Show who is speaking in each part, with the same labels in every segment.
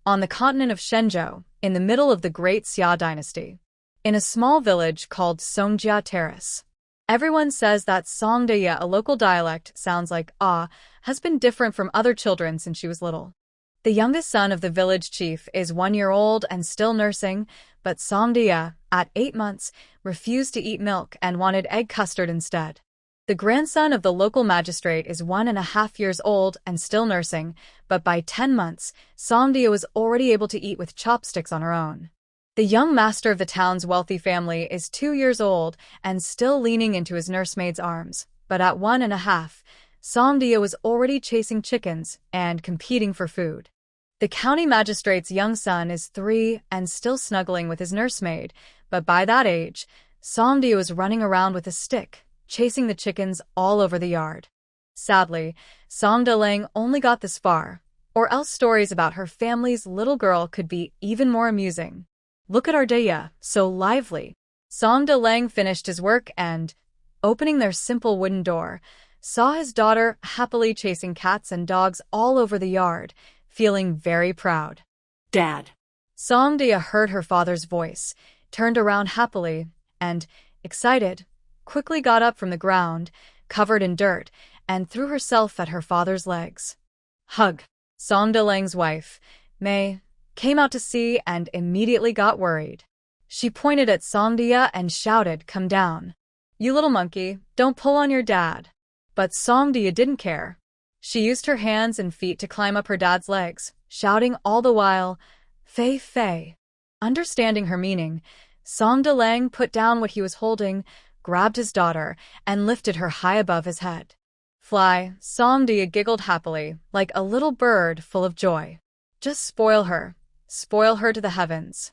Speaker 1: on the continent of Shenzhou, in the middle of the Great Xia dynasty, in a small village called Songjia Terrace. Everyone says that Songdaya, a local dialect, sounds like ah, has been different from other children since she was little. The youngest son of the village chief is 1 year old and still nursing, but Songdaya, at 8 months, refused to eat milk and wanted egg custard instead. The grandson of the local magistrate is 1.5 years old and still nursing, but by 10 months, Songdaya was already able to eat with chopsticks on her own. The young master of the town's wealthy family is 2 years old and still leaning into his nursemaid's arms, but at 1.5, Songdaya was already chasing chickens and competing for food. The county magistrate's young son is 3 and still snuggling with his nursemaid, but by that age, Songdaya was running around with a stick, chasing the chickens all over the yard. Sadly, Songdalang only got this far, or else stories about her family's little girl could be even more amusing. Look at Ardaya, so lively. Songdalang finished his work and, opening their simple wooden door, saw his daughter happily chasing cats and dogs all over the yard, feeling very proud.
Speaker 2: Dad.
Speaker 1: Songdaya heard her father's voice, turned around happily, and, excited, quickly got up from the ground, covered in dirt, and threw herself at her father's legs. Hug. Songdalang's wife, May, came out to see and immediately got worried. She pointed at Songdaya and shouted, "Come down. You little monkey, don't pull on your dad." But Songdaya didn't care. She used her hands and feet to climb up her dad's legs, shouting all the while, "Fei Fei." Understanding her meaning, Songdalang put down what he was holding, grabbed his daughter, and lifted her high above his head. Fly, Songdaya giggled happily, like a little bird full of joy. Just spoil her to the heavens.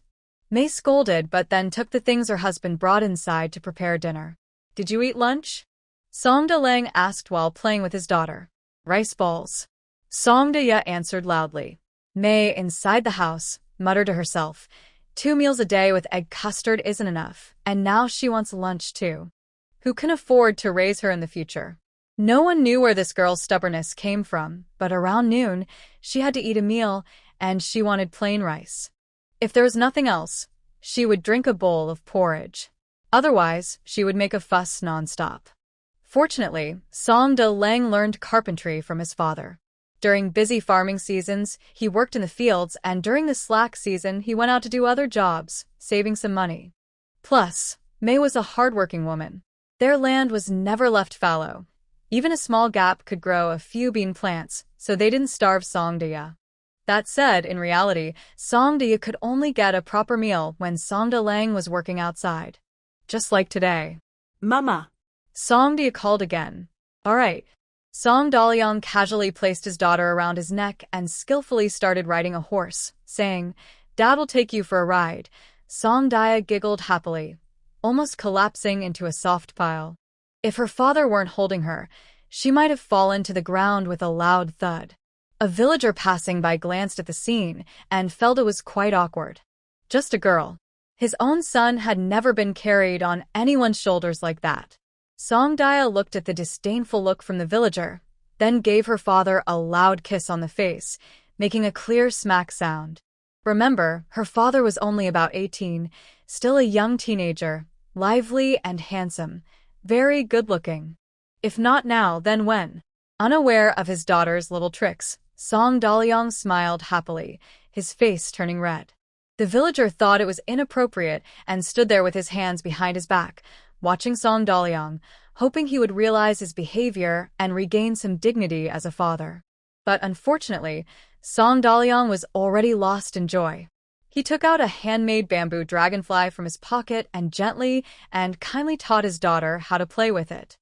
Speaker 1: May scolded but then took the things her husband brought inside to prepare dinner. "Did you eat lunch?" Songdalang asked while playing with his daughter. "Rice balls." Songdaya answered loudly. May, inside the house, muttered to herself, 2 meals a day with egg custard isn't enough, and now she wants lunch too. Who can afford to raise her in the future? No one knew where this girl's stubbornness came from, but around noon, she had to eat a meal, and she wanted plain rice. If there was nothing else, she would drink a bowl of porridge. Otherwise, she would make a fuss nonstop. Fortunately, Songdalang learned carpentry from his father. During busy farming seasons, he worked in the fields, and during the slack season, he went out to do other jobs, saving some money. Plus, May was a hardworking woman. Their land was never left fallow. Even a small gap could grow a few bean plants, so they didn't starve Songdaya. That said, in reality, Songdaya could only get a proper meal when Songdalang was working outside. Just like today.
Speaker 2: Mama.
Speaker 1: Songdaya called again. "All right." Songdalyang casually placed his daughter around his neck and skillfully started riding a horse, saying, "Dad will take you for a ride." Songdaya giggled happily, almost collapsing into a soft pile. If her father weren't holding her, she might have fallen to the ground with a loud thud. A villager passing by glanced at the scene and felt it was quite awkward. Just a girl. His own son had never been carried on anyone's shoulders like that. Songdaya looked at the disdainful look from the villager, then gave her father a loud kiss on the face, making a clear smack sound. Remember, her father was only about 18, still a young teenager, lively and handsome, very good-looking. If not now, then when? Unaware of his daughter's little tricks, Songdalyang smiled happily, his face turning red. The villager thought it was inappropriate and stood there with his hands behind his back, watching Songdalyang, hoping he would realize his behavior and regain some dignity as a father. But unfortunately, Songdalyang was already lost in joy. He took out a handmade bamboo dragonfly from his pocket and gently and kindly taught his daughter how to play with it.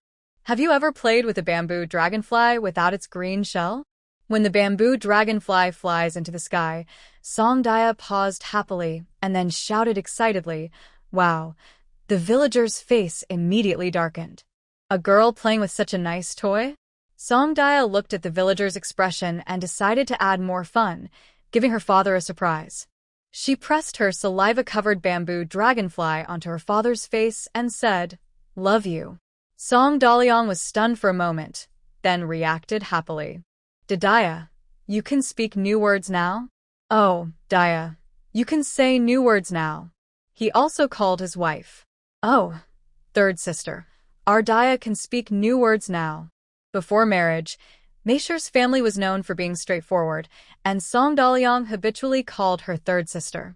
Speaker 1: Have you ever played with a bamboo dragonfly without its green shell? When the bamboo dragonfly flies into the sky, Songdaya paused happily and then shouted excitedly, "Wow!" The villager's face immediately darkened. A girl playing with such a nice toy? Songdaya looked at the villager's expression and decided to add more fun, giving her father a surprise. She pressed her saliva-covered bamboo dragonfly onto her father's face and said, "Love you." Songdalyang was stunned for a moment, then reacted happily. "Didaya, you can speak new words now?" Oh, Daya, you can say new words now. He also called his wife. Oh, third sister. Our Daya can speak new words now. Before marriage, Meisher's family was known for being straightforward, and Song Daliang habitually called her third sister.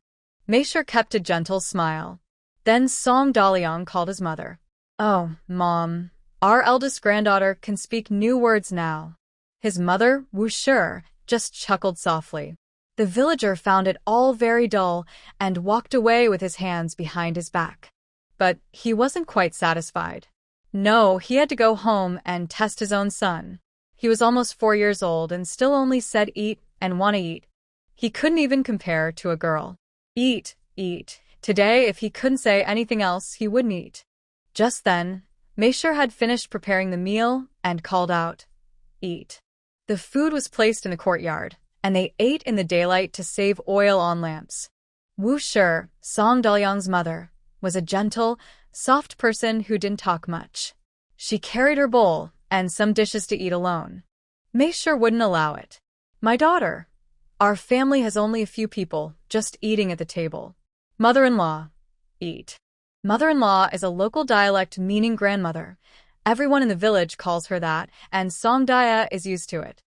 Speaker 1: Meisher kept a gentle smile. Then Song Daliang called his mother. Oh, Mom, our eldest granddaughter can speak new words now. His mother, Wu Shi, just chuckled softly. The villager found it all very dull and walked away with his hands behind his back. But he wasn't quite satisfied. No, he had to go home and test his own son. He was almost 4 years old and still only said eat and wanna eat. He couldn't even compare to a girl. Eat, eat. Today, if he couldn't say anything else, he wouldn't eat. Just then, Meisher had finished preparing the meal and called out, eat. The food was placed in the courtyard, and they ate in the daylight to save oil on lamps. Wu Shi, Song Daliang's mother, was a gentle, soft person who didn't talk much. She carried her bowl and some dishes to eat alone. Meisher wouldn't allow it. My daughter, our family has only a few people just eating at the table. Mother-in-law, eat. Mother-in-law is a local dialect meaning grandmother. Everyone in the village calls her that, and Song Daya is used to it.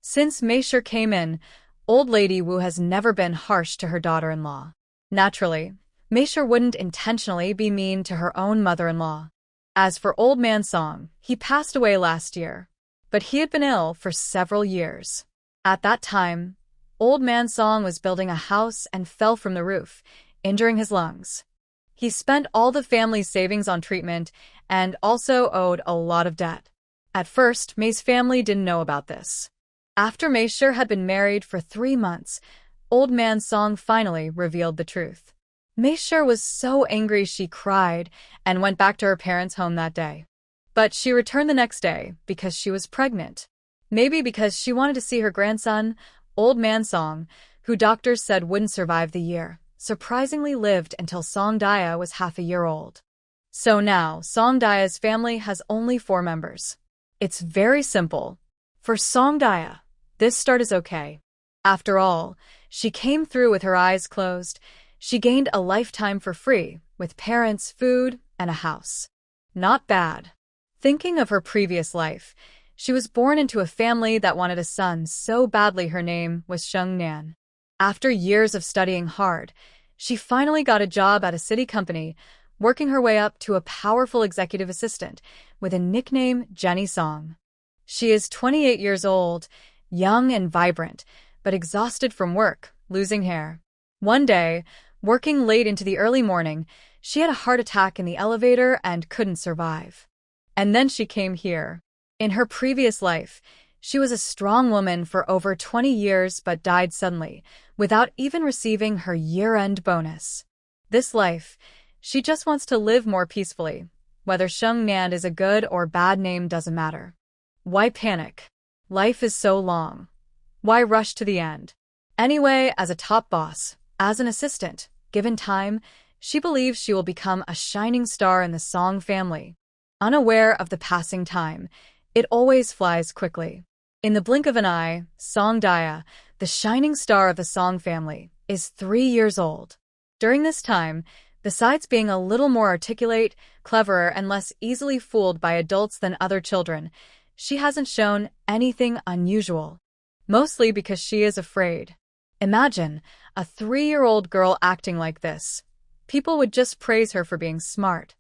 Speaker 1: Since Meisher came in, old lady Wu has never been harsh to her daughter-in-law. Naturally, Meisher wouldn't intentionally be mean to her own mother-in-law. As for old man Song, he passed away last year, but he had been ill for several years. At that time, old man Song was building a house and fell from the roof, injuring his lungs. He spent all the family's savings on treatment and also owed a lot of debt. At first, May's family didn't know about this. After Meisher had been married for 3 months, old man Song finally revealed the truth. Meisher was so angry she cried and went back to her parents' home that day. But she returned the next day because she was pregnant. Maybe because she wanted to see her grandson, old man Song, who doctors said wouldn't survive the year, surprisingly lived until Song Daya was half a year old. So now, Song Daya's family has only 4 members. It's very simple. For Song Daya, this start is okay. After all, she came through with her eyes closed. She gained a lifetime for free, with parents, food, and a house. Not bad. Thinking of her previous life, she was born into a family that wanted a son so badly her name was Sheng Nan. After years of studying hard, she finally got a job at a city company, working her way up to a powerful executive assistant with a nickname Jenny Song. She is 28 years old, young and vibrant, but exhausted from work, losing hair. One day, working late into the early morning, she had a heart attack in the elevator and couldn't survive. And then she came here. In her previous life, she was a strong woman for over 20 years but died suddenly, without even receiving her year-end bonus. This life, she just wants to live more peacefully. Whether Sheng Nan is a good or bad name doesn't matter. Why panic? Life is so long. Why rush to the end? Anyway, as a top boss, as an assistant, given time, she believes she will become a shining star in the Song family. Unaware of the passing time, it always flies quickly. In the blink of an eye, Song Daya, the shining star of the Song family, is 3 years old. During this time, besides being a little more articulate, cleverer, and less easily fooled by adults than other children, she hasn't shown anything unusual. Mostly because she is afraid. Imagine a 3-year-old girl acting like this. People would just praise her for being smart.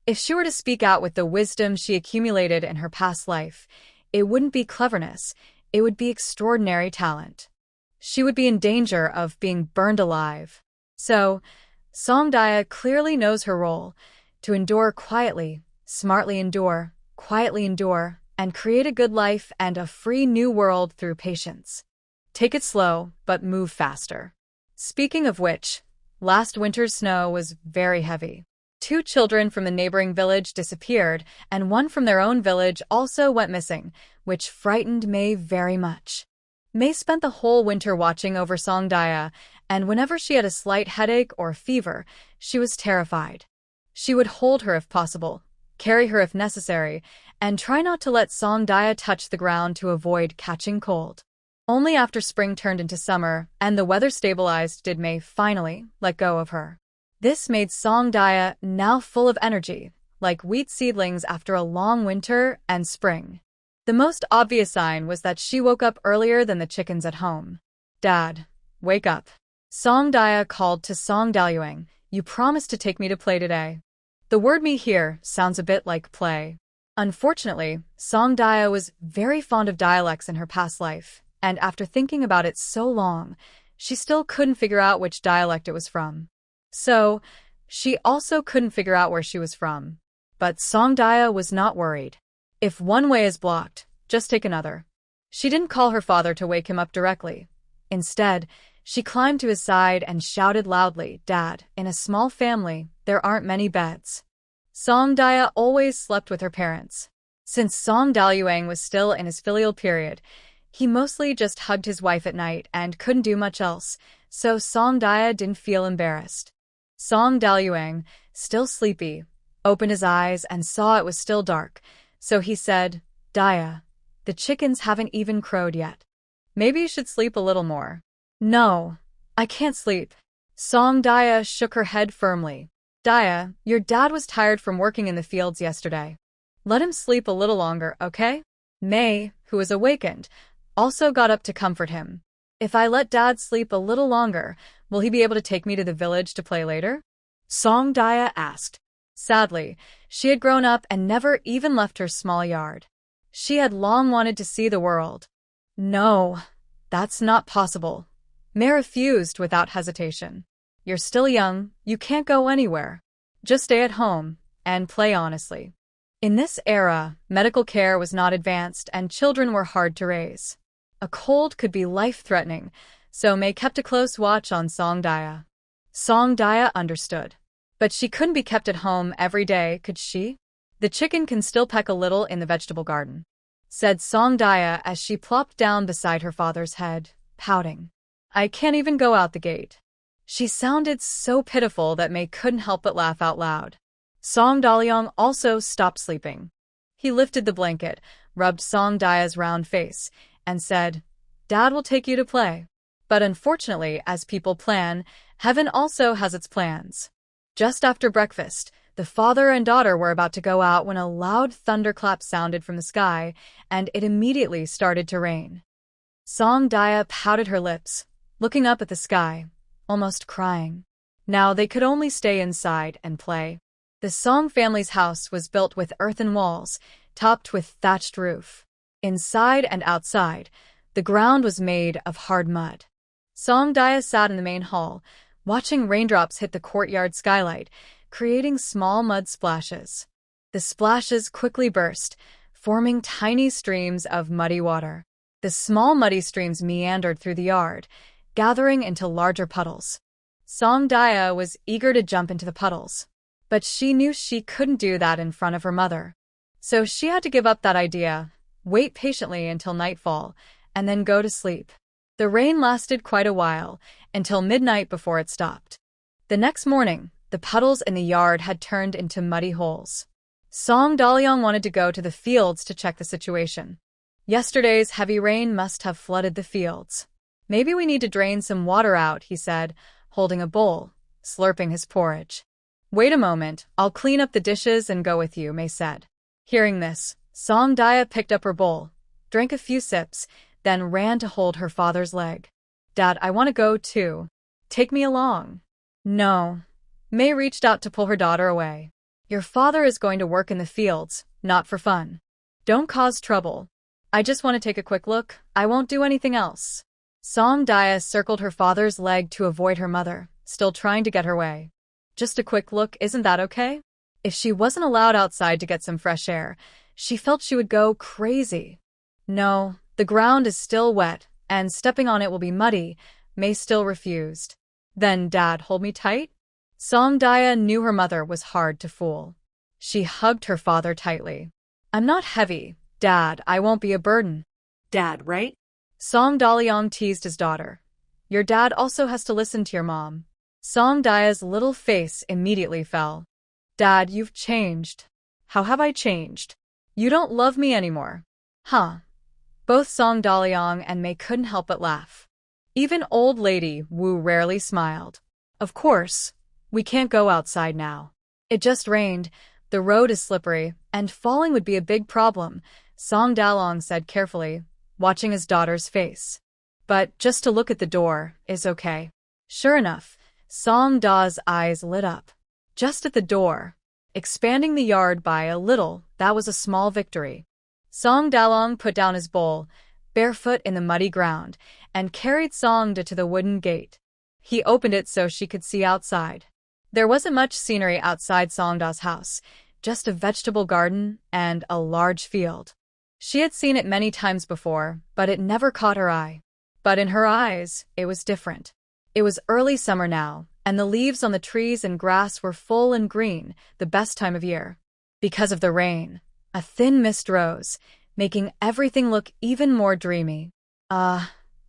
Speaker 1: If she were to speak out with the wisdom she accumulated in her past life, it wouldn't be cleverness, it would be extraordinary talent. She would be in danger of being burned alive. So, Song Daya clearly knows her role, to endure quietly, smartly endure, quietly endure, and create a good life and a free new world through patience. Take it slow, but move faster. Speaking of which, last winter's snow was very heavy. 2 children from the neighboring village disappeared, and 1 from their own village also went missing, which frightened May very much. May spent the whole winter watching over Song Daya, and whenever she had a slight headache or fever, she was terrified. She would hold her if possible, carry her if necessary, and try not to let Song Daya touch the ground to avoid catching cold. Only after spring turned into summer and the weather stabilized did May finally let go of her. This made Songdaya now full of energy, like wheat seedlings after a long winter and spring. The most obvious sign was that she woke up earlier than the chickens at home. "Dad, wake up." Songdaya called to Songdalyuang, "You promised to take me to play today." The word "me" here sounds a bit like play. Unfortunately, Songdaya was very fond of dialects in her past life, and after thinking about it so long, she still couldn't figure out which dialect it was from. So, she also couldn't figure out where she was from. But Songdaya was not worried. If one way is blocked, just take another. She didn't call her father to wake him up directly. Instead, she climbed to his side and shouted loudly, "Dad, in a small family, there aren't many beds." Songdaya always slept with her parents. Since Songdalyuang was still in his filial period, he mostly just hugged his wife at night and couldn't do much else, so Songdaya didn't feel embarrassed. Songdalyuang, still sleepy, opened his eyes and saw it was still dark, so he said, "Daya, the chickens haven't even crowed yet. Maybe you should sleep a little more." "No, I can't sleep." Songdaya shook her head firmly. "Daya, your dad was tired from working in the fields yesterday. Let him sleep a little longer, okay?" May, who was awakened, also got up to comfort him. "If I let Dad sleep a little longer, will he be able to take me to the village to play later?" Songdaya asked. Sadly, she had grown up and never even left her small yard. She had long wanted to see the world. "No, that's not possible." May refused without hesitation. "You're still young, you can't go anywhere. Just stay at home and play honestly." In this era, medical care was not advanced and children were hard to raise. A cold could be life-threatening, so May kept a close watch on Songdaya. Songdaya understood. But she couldn't be kept at home every day, could she? "The chicken can still peck a little in the vegetable garden," said Songdaya as she plopped down beside her father's head, pouting. "I can't even go out the gate." She sounded so pitiful that May couldn't help but laugh out loud. Songdalyong also stopped sleeping. He lifted the blanket, rubbed Songdaya's round face, and said, "Dad will take you to play." But unfortunately, as people plan, heaven also has its plans. Just after breakfast, the father and daughter were about to go out when a loud thunderclap sounded from the sky, and it immediately started to rain. Songdaya pouted her lips, looking up at the sky, almost crying. Now they could only stay inside and play. The Song family's house was built with earthen walls, topped with thatched roof. Inside and outside, the ground was made of hard mud. Songdaya sat in the main hall, watching raindrops hit the courtyard skylight, creating small mud splashes. The splashes quickly burst, forming tiny streams of muddy water. The small muddy streams meandered through the yard, gathering into larger puddles. Songdaya was eager to jump into the puddles, but she knew she couldn't do that in front of her mother. So she had to give up that idea, wait patiently until nightfall, and then go to sleep. The rain lasted quite a while, until midnight before it stopped. The next morning, the puddles in the yard had turned into muddy holes. Songdalyong wanted to go to the fields to check the situation. Yesterday's heavy rain must have flooded the fields. "Maybe we need to drain some water out," he said, holding a bowl, slurping his porridge. "Wait a moment, I'll clean up the dishes and go with you," May said. Hearing this, Songdaya picked up her bowl, drank a few sips, then ran to hold her father's leg. "Dad, I want to go too. Take me along." "No." May reached out to pull her daughter away. "Your father is going to work in the fields, not for fun. Don't cause trouble. I just want to take a quick look, I won't do anything else." Songdaya circled her father's leg to avoid her mother, still trying to get her way. "Just a quick look, isn't that okay?" If she wasn't allowed outside to get some fresh air, she felt she would go crazy. "No, the ground is still wet, and stepping on it will be muddy," May still refused. "Then, Dad, hold me tight?" Songdaya knew her mother was hard to fool. She hugged her father tightly. "I'm not heavy, Dad, I won't be a burden."
Speaker 2: "Dad, right?"
Speaker 1: Songdalyong teased his daughter. "Your dad also has to listen to your mom." Songdaya's little face immediately fell. "Dad, you've changed." "How have I changed?" "You don't love me anymore." "Huh. Both Song Daliang and Mei couldn't help but laugh. Even old lady Wu rarely smiled. Of course, we can't go outside now. It just rained, the road is slippery, and falling would be a big problem, Song Daliang said carefully, watching his daughter's face. But just to look at the door is okay. Sure enough, Song Da's eyes lit up. Just at the door, expanding the yard by a little, that was a small victory. Song Daliang put down his bowl, barefoot in the muddy ground, and carried Song Da to the wooden gate. He opened it so she could see outside. There wasn't much scenery outside Song Da's house, just a vegetable garden and a large field. She had seen it many times before, but it never caught her eye. But in her eyes, it was different. It was early summer now, and the leaves on the trees and grass were full and green, the best time of year. Because of the rain, a thin mist rose, making everything look even more dreamy.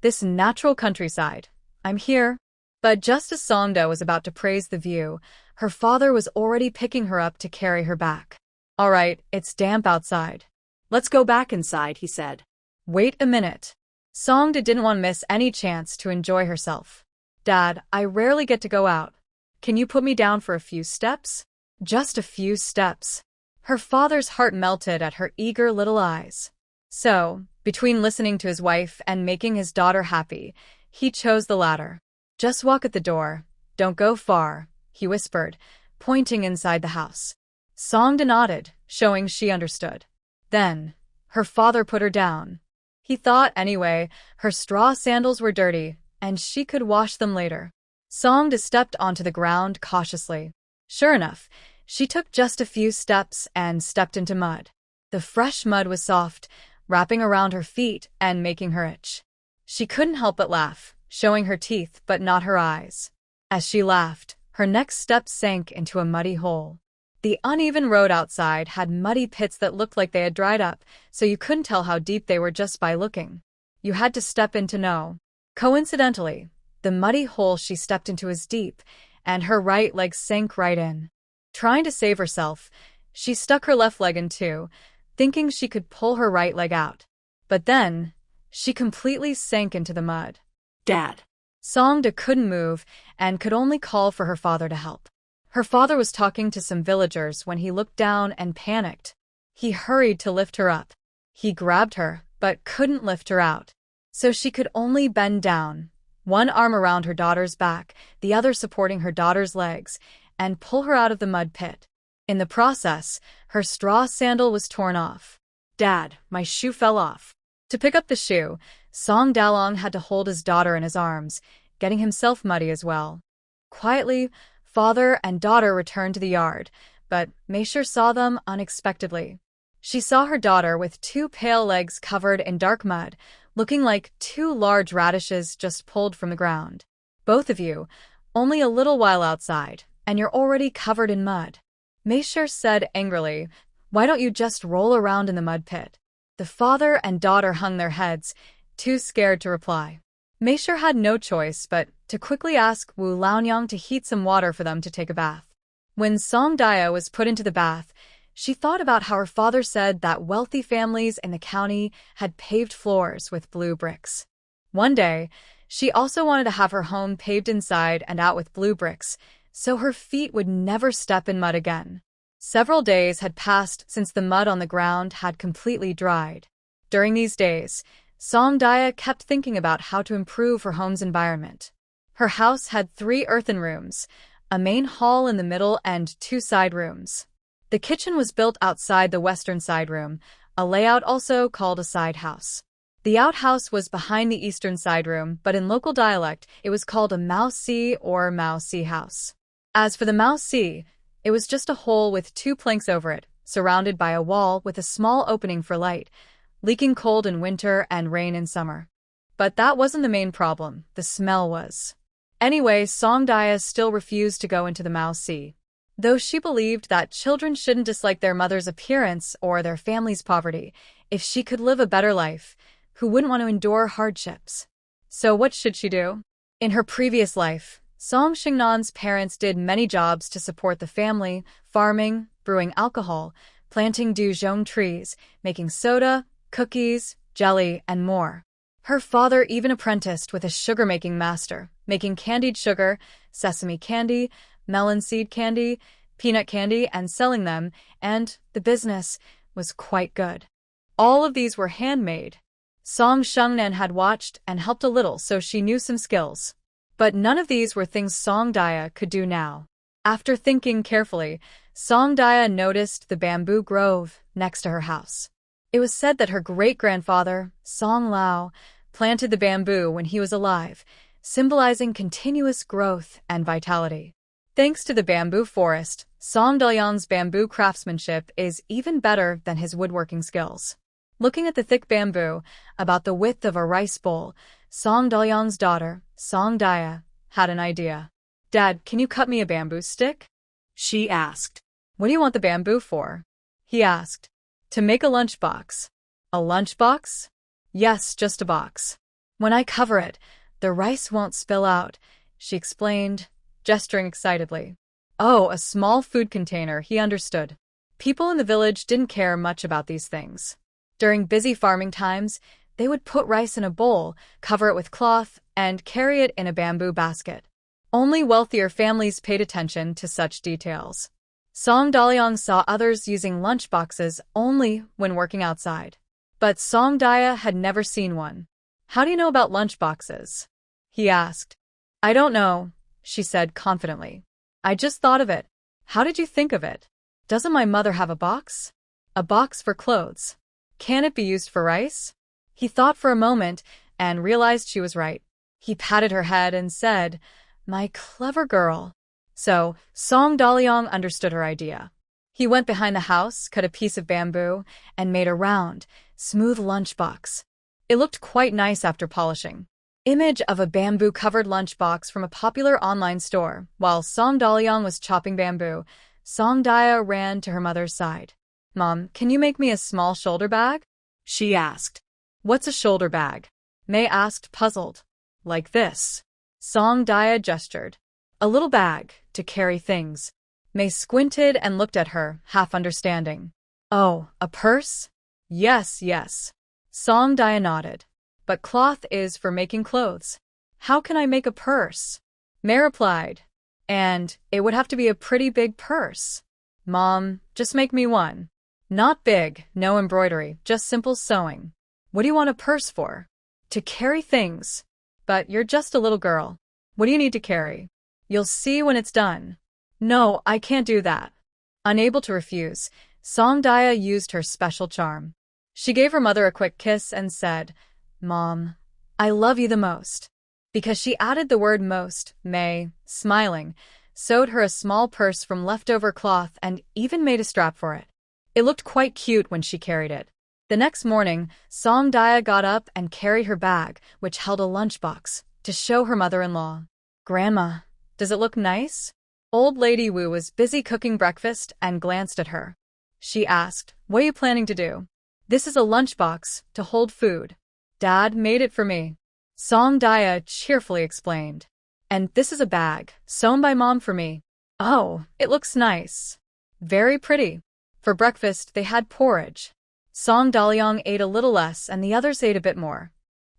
Speaker 1: This natural countryside. I'm here. But just as Song Da was about to praise the view, her father was already picking her up to carry her back. All right, it's damp outside. Let's go back inside, he said. Wait a minute. Song Da didn't want to miss any chance to enjoy herself. Dad, I rarely get to go out. Can you put me down for a few steps? Just a few steps. Her father's heart melted at her eager little eyes. So, between listening to his wife and making his daughter happy, he chose the latter. Just walk at the door. Don't go far, he whispered, pointing inside the house. Song Da nodded, showing she understood. Then, her father put her down. He thought, anyway, her straw sandals were dirty, and she could wash them later. Song Da stepped onto the ground cautiously. Sure enough, she took just a few steps and stepped into mud. The fresh mud was soft, wrapping around her feet and making her itch. She couldn't help but laugh, showing her teeth but not her eyes. As she laughed, her next step sank into a muddy hole. The uneven road outside had muddy pits that looked like they had dried up, so you couldn't tell how deep they were just by looking. You had to step in to know. Coincidentally, the muddy hole she stepped into was deep, and her right leg sank right in. Trying to save herself, she stuck her left leg in two, thinking she could pull her right leg out. But then, she completely sank into the mud. Dad. Song Da couldn't move and could only call for her father to help. Her father was talking to some villagers when he looked down and panicked. He hurried to lift her up. He grabbed her, but couldn't lift her out. So she could only bend down, one arm around her daughter's back, the other supporting her daughter's legs, and pull her out of the mud pit. In the process, her straw sandal was torn off. Dad, my shoe fell off. To pick up the shoe, Song Daliang had to hold his daughter in his arms, getting himself muddy as well. Quietly, father and daughter returned to the yard, but Meisher saw them unexpectedly. She saw her daughter with two pale legs covered in dark mud, looking like two large radishes just pulled from the ground. Both of you, only a little while outside, and you're already covered in mud. Meisher said angrily, why don't you just roll around in the mud pit? The father and daughter hung their heads, too scared to reply. Meisher had no choice but to quickly ask Wu Laonyang to heat some water for them to take a bath. When Song Dia was put into the bath, she thought about how her father said that wealthy families in the county had paved floors with blue bricks. One day, she also wanted to have her home paved inside and out with blue bricks, so her feet would never step in mud again. Several days had passed since the mud on the ground had completely dried. During these days, Song Dia kept thinking about how to improve her home's environment. Her house had 3 earthen rooms, a main hall in the middle and 2 side rooms. The kitchen was built outside the western side room, a layout also called a side house. The outhouse was behind the eastern side room, but in local dialect, it was called a Mao Si or Mao Si house. As for the Mao Si, it was just a hole with 2 planks over it, surrounded by a wall with a small opening for light, leaking cold in winter and rain in summer. But that wasn't the main problem, the smell was. Anyway, Song Dia still refused to go into the Mao Si. Though she believed that children shouldn't dislike their mother's appearance or their family's poverty, if she could live a better life, who wouldn't want to endure hardships? So what should she do? In her previous life, Song Xingnan's parents did many jobs to support the family, farming, brewing alcohol, planting duzhong trees, making soda, cookies, jelly, and more. Her father even apprenticed with a sugar-making master, making candied sugar, sesame candy, melon seed candy, peanut candy, and selling them, and the business was quite good. All of these were handmade. Song Shungnan had watched and helped a little, so she knew some skills. But none of these were things Song Daya could do now. After thinking carefully, Song Daya noticed the bamboo grove next to her house. It was said that her great-grandfather, Song Lao, planted the bamboo when he was alive, symbolizing continuous growth and vitality. Thanks to the bamboo forest, Song Dalyang's bamboo craftsmanship is even better than his woodworking skills. Looking at the thick bamboo, about the width of a rice bowl, Song Dalyang's daughter, Song Daya, had an idea. "Dad, can you cut me a bamboo stick?" she asked. "What do you want the bamboo for?" he asked. "To make a lunchbox." "A lunchbox?" "Yes, just a box. When I cover it, the rice won't spill out," she explained, gesturing excitedly. Oh, a small food container, he understood. People in the village didn't care much about these things. During busy farming times, they would put rice in a bowl, cover it with cloth, and carry it in a bamboo basket. Only wealthier families paid attention to such details. Song Dalyang saw others using lunchboxes only when working outside. But Song Daya had never seen one. "How do you know about lunchboxes?" he asked. "I don't know," she said confidently. "I just thought of it." "How did you think of it?" "Doesn't my mother have a box?" "A box for clothes. Can it be used for rice?" He thought for a moment and realized she was right. He patted her head and said, "My clever girl." So, Song Dalyang understood her idea. He went behind the house, cut a piece of bamboo, and made a round, smooth lunchbox. It looked quite nice after polishing. Image of a bamboo-covered lunchbox from a popular online store. While Song Dalyang was chopping bamboo, Song Daya ran to her mother's side. "Mom, can you make me a small shoulder bag?" she asked. "What's a shoulder bag?" May asked, puzzled. "Like this." Song Daya gestured. "A little bag to carry things." May squinted and looked at her, half understanding. "Oh, a purse?" "Yes, yes." Song Daya nodded. "But cloth is for making clothes. How can I make a purse?" May replied. "And it would have to be a pretty big purse." "Mom, just make me one." "Not big, no embroidery, just simple sewing." "What do you want a purse for?" "To carry things." "But you're just a little girl. What do you need to carry?" "You'll see when it's done." "No, I can't do that." Unable to refuse, Song Daya used her special charm. She gave her mother a quick kiss and said, "Mom, I love you the most." Because she added the word most, May, smiling, sewed her a small purse from leftover cloth and even made a strap for it. It looked quite cute when she carried it. The next morning, Song Daya got up and carried her bag, which held a lunchbox, to show her mother-in-law. "Grandma, does it look nice?" Old Lady Wu was busy cooking breakfast and glanced at her. She asked, "What are you planning to do?" "This is a lunchbox to hold food. Dad made it for me." Song Daya cheerfully explained. "And this is a bag, sewn by Mom for me." "Oh, it looks nice." "Very pretty." For breakfast, they had porridge. Song Dalyang ate a little less and the others ate a bit more.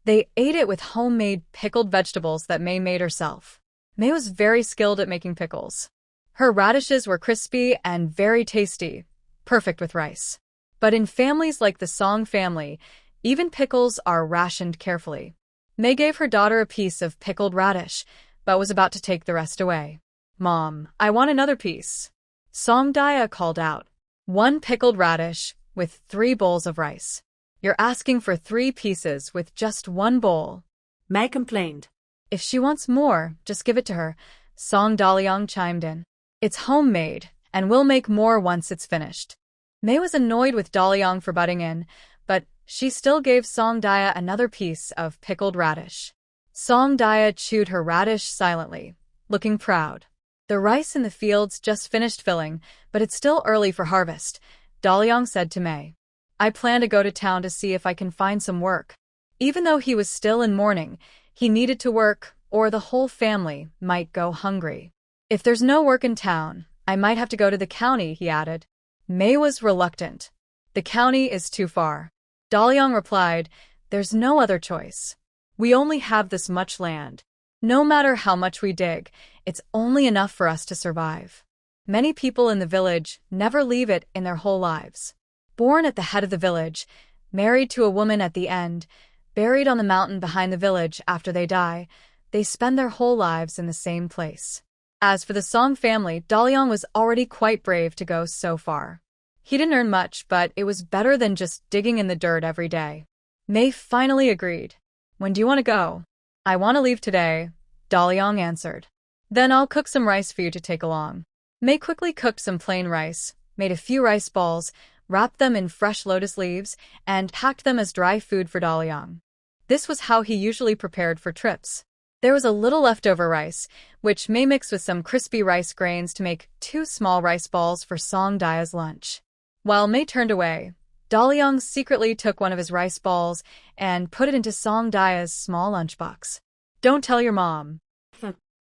Speaker 1: They ate it with homemade pickled vegetables that May made herself. May was very skilled at making pickles. Her radishes were crispy and very tasty, perfect with rice. But in families like the Song family, even pickles are rationed carefully. May gave her daughter a piece of pickled radish, but was about to take the rest away. "Mom, I want another piece." Song Daya called out. "One pickled radish with 3 bowls of rice. You're asking for 3 pieces with just 1 bowl."
Speaker 2: May complained.
Speaker 1: "If she wants more, just give it to her," Song Dalyang chimed in. "It's homemade, and we'll make more once it's finished." May was annoyed with Dalyang for butting in, but she still gave Song Daya another piece of pickled radish. Song Daya chewed her radish silently, looking proud. The rice in the fields just finished filling, but it's still early for harvest, Dalyang said to May. "I plan to go to town to see if I can find some work." Even though he was still in mourning, he needed to work, or the whole family might go hungry. "If there's no work in town, I might have to go to the county," he added. May was reluctant. "The county is too far." Daliang replied, "There's no other choice. We only have this much land. No matter how much we dig, it's only enough for us to survive. Many people in the village never leave it in their whole lives. Born at the head of the village, married to a woman at the end, buried on the mountain behind the village after they die, they spend their whole lives in the same place." As for the Song family, Daliang was already quite brave to go so far. He didn't earn much, but it was better than just digging in the dirt every day. Mei finally agreed. "When do you want to go?" "I want to leave today," Daliang answered. "Then I'll cook some rice for you to take along." Mei quickly cooked some plain rice, made a few rice balls, wrapped them in fresh lotus leaves, and packed them as dry food for Daliang. This was how he usually prepared for trips. There was a little leftover rice, which Mei mixed with some crispy rice grains to make 2 small rice balls for Song Daya's lunch. While Mei turned away, Daliang secretly took one of his rice balls and put it into Song Daya's small lunchbox. "Don't tell your mom."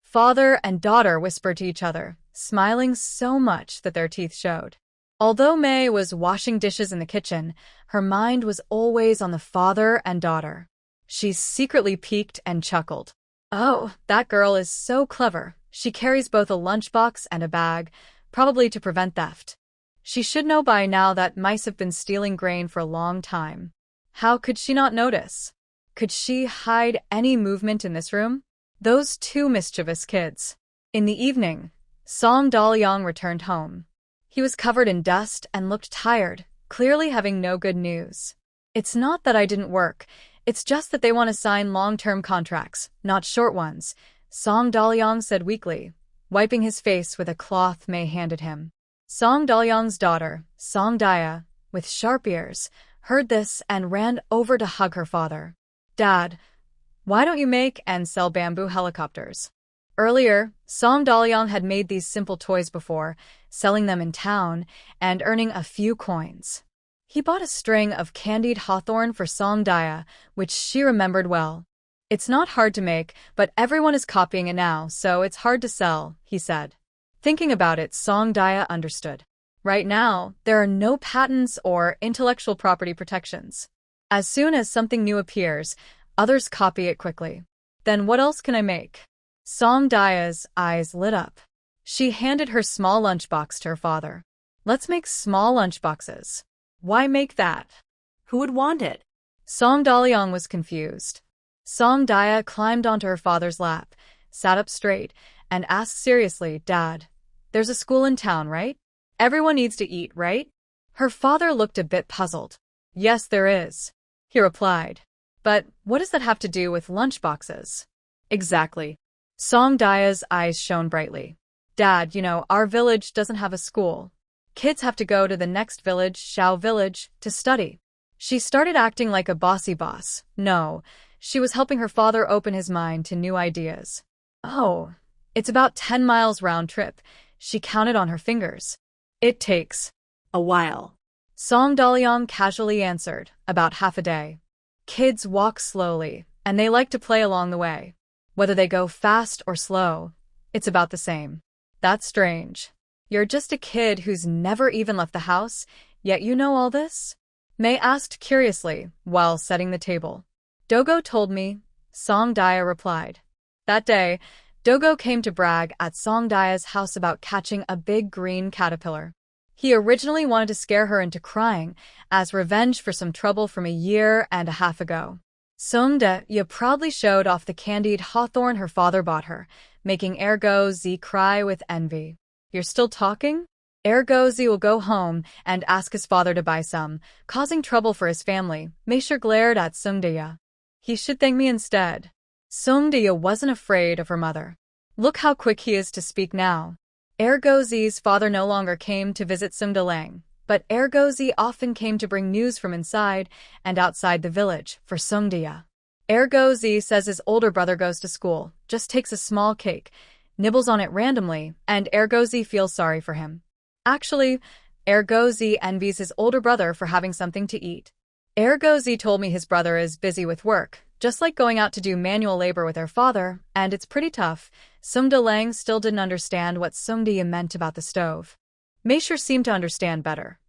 Speaker 1: Father and daughter whispered to each other, smiling so much that their teeth showed. Although Mei was washing dishes in the kitchen, her mind was always on the father and daughter. She secretly peeked and chuckled. "Oh, that girl is so clever. She carries both a lunchbox and a bag, probably to prevent theft. She should know by now that mice have been stealing grain for a long time. How could she not notice? Could she hide any movement in this room? Those 2 mischievous kids." In the evening, Song Daliang returned home. He was covered in dust and looked tired, clearly having no good news. "It's not that I didn't work, it's just that they want to sign long-term contracts, not short ones," Song Daliang said weakly, wiping his face with a cloth Mei handed him. Song Daliang's daughter, Song Daya, with sharp ears, heard this and ran over to hug her father. "Dad, why don't you make and sell bamboo helicopters?" Earlier, Song Daliang had made these simple toys before, selling them in town and earning a few coins. He bought a string of candied hawthorn for Song Daya, which she remembered well. "It's not hard to make, but everyone is copying it now, so it's hard to sell," he said. Thinking about it, Song Daya understood. Right now, there are no patents or intellectual property protections. As soon as something new appears, others copy it quickly. "Then what else can I make?" Song Daya's eyes lit up. She handed her small lunchbox to her father. "Let's make small lunchboxes." "Why make that? Who would want it?" Song Daliang was confused. Song Daya climbed onto her father's lap, sat up straight, and asked seriously, "Dad, there's a school in town, right? Everyone needs to eat, right?" Her father looked a bit puzzled. "Yes, there is," he replied. "But what does that have to do with lunchboxes?" "Exactly." Song Daya's eyes shone brightly. "Dad, our village doesn't have a school. Kids have to go to the next village, Shao Village, to study." She started acting like a bossy boss. No, she was helping her father open his mind to new ideas. "Oh, it's about 10 miles round trip," she counted on her fingers. "It takes a while," Song Daliang casually answered, "about half a day. Kids walk slowly, and they like to play along the way. Whether they go fast or slow, it's about the same." "That's strange. You're just a kid who's never even left the house, yet you know all this?" Mei asked curiously, while setting the table. "Dogo told me," Song Daya replied. That day, Dogo came to brag at Song Daya's house about catching a big green caterpillar. He originally wanted to scare her into crying, as revenge for some trouble from a year and a half ago. Song Daya proudly showed off the candied hawthorn her father bought her, making Ergo Z cry with envy. "You're still talking?" Ergo Z will go home and ask his father to buy some, causing trouble for his family. Meisher glared at Song Daya. "He should thank me instead." Song Daya wasn't afraid of her mother. "Look how quick he is to speak now." Ergo Z's father no longer came to visit Song Dalang, but Ergo Z often came to bring news from inside and outside the village for Song Daya. Ergo Z says his older brother goes to school, just takes a small cake, nibbles on it randomly, and Ergo Z feels sorry for him. Actually, Ergo Z envies his older brother for having something to eat. Ergo Z told me his brother is busy with work, just like going out to do manual labor with their father, and it's pretty tough. Song Dalang still didn't understand what Song Daya meant about the stove. Meisher seemed to understand better.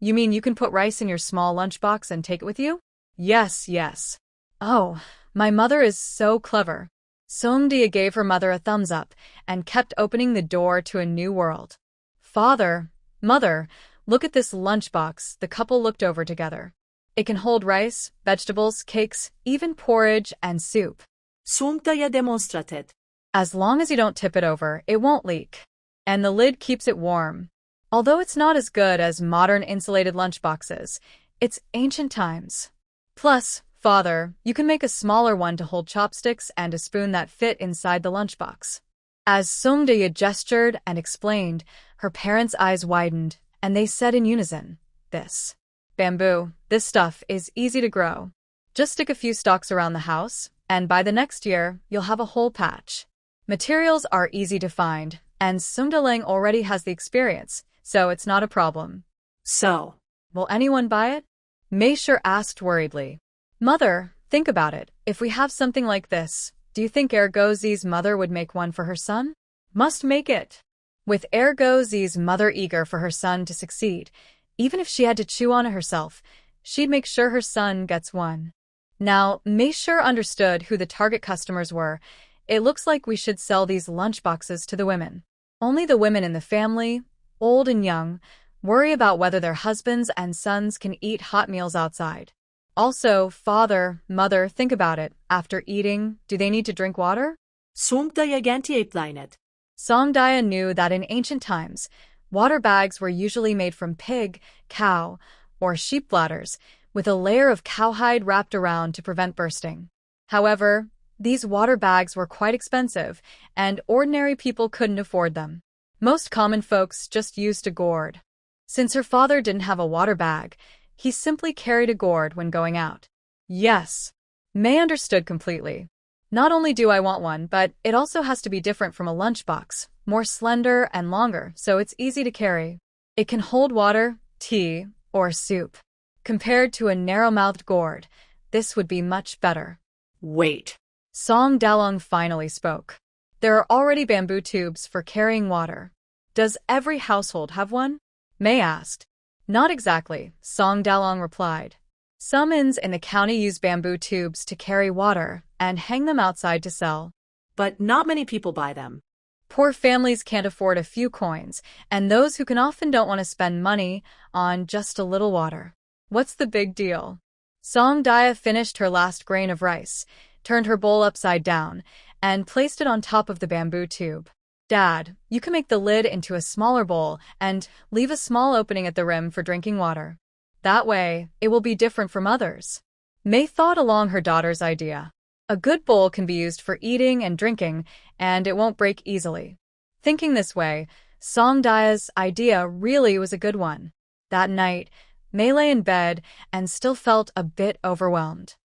Speaker 1: You mean you can put rice in your small lunchbox and take it with you? Yes, yes. Oh, my mother is so clever. Songdia gave her mother a thumbs up and kept opening the door to a new world. Father, mother, look at this lunchbox. The couple looked over together. It can hold rice, vegetables, cakes, even porridge and soup.
Speaker 2: Songdaya demonstrated.
Speaker 1: As long as you don't tip it over, it won't leak. And the lid keeps it warm. Although it's not as good as modern insulated lunchboxes, it's ancient times. Plus, Father, you can make a smaller one to hold chopsticks and a spoon that fit inside the lunchbox. As Songdaya gestured and explained, her parents' eyes widened, and they said in unison, "This bamboo, this stuff is easy to grow. Just stick a few stalks around the house, and by the next year, you'll have a whole patch." Materials are easy to find, and Sungdalang already has the experience, so it's not a problem.
Speaker 2: So,
Speaker 1: will anyone buy it? Meisher asked worriedly. Mother, think about it. If we have something like this, do you think Ergozi's mother would make one for her son? Must make it. With Ergozi's mother eager for her son to succeed, even if she had to chew on it herself, she'd make sure her son gets one. Now, Meisher understood who the target customers were. It looks like we should sell these lunchboxes to the women. Only the women in the family, old and young, worry about whether their husbands and sons can eat hot meals outside. Also, father, mother, think about it. After eating, do they need to drink water?
Speaker 2: Songdaya gentiaplanet.
Speaker 1: Songdaya knew that in ancient times, water bags were usually made from pig, cow, or sheep bladders, with a layer of cowhide wrapped around to prevent bursting. However, these water bags were quite expensive, and ordinary people couldn't afford them. Most common folks just used a gourd. Since her father didn't have a water bag, he simply carried a gourd when going out. Yes. May understood completely. Not only do I want one, but it also has to be different from a lunchbox, more slender and longer, so it's easy to carry. It can hold water, tea, or soup. Compared to a narrow-mouthed gourd, this would be much better.
Speaker 2: Wait.
Speaker 1: Song Dalong finally spoke. There are already bamboo tubes for carrying water. Does every household have one? May asked. Not exactly, Song Dalong replied. Some inns in the county use bamboo tubes to carry water and hang them outside to sell.
Speaker 2: But not many people buy them.
Speaker 1: Poor families can't afford a few coins, and those who can often don't want to spend money on just a little water. What's the big deal? Song Daya finished her last grain of rice, turned her bowl upside down, and placed it on top of the bamboo tube. Dad, you can make the lid into a smaller bowl and leave a small opening at the rim for drinking water. That way, it will be different from others. May thought along her daughter's idea. A good bowl can be used for eating and drinking, and it won't break easily. Thinking this way, Song Daya's idea really was a good one. That night, May lay in bed and still felt a bit overwhelmed.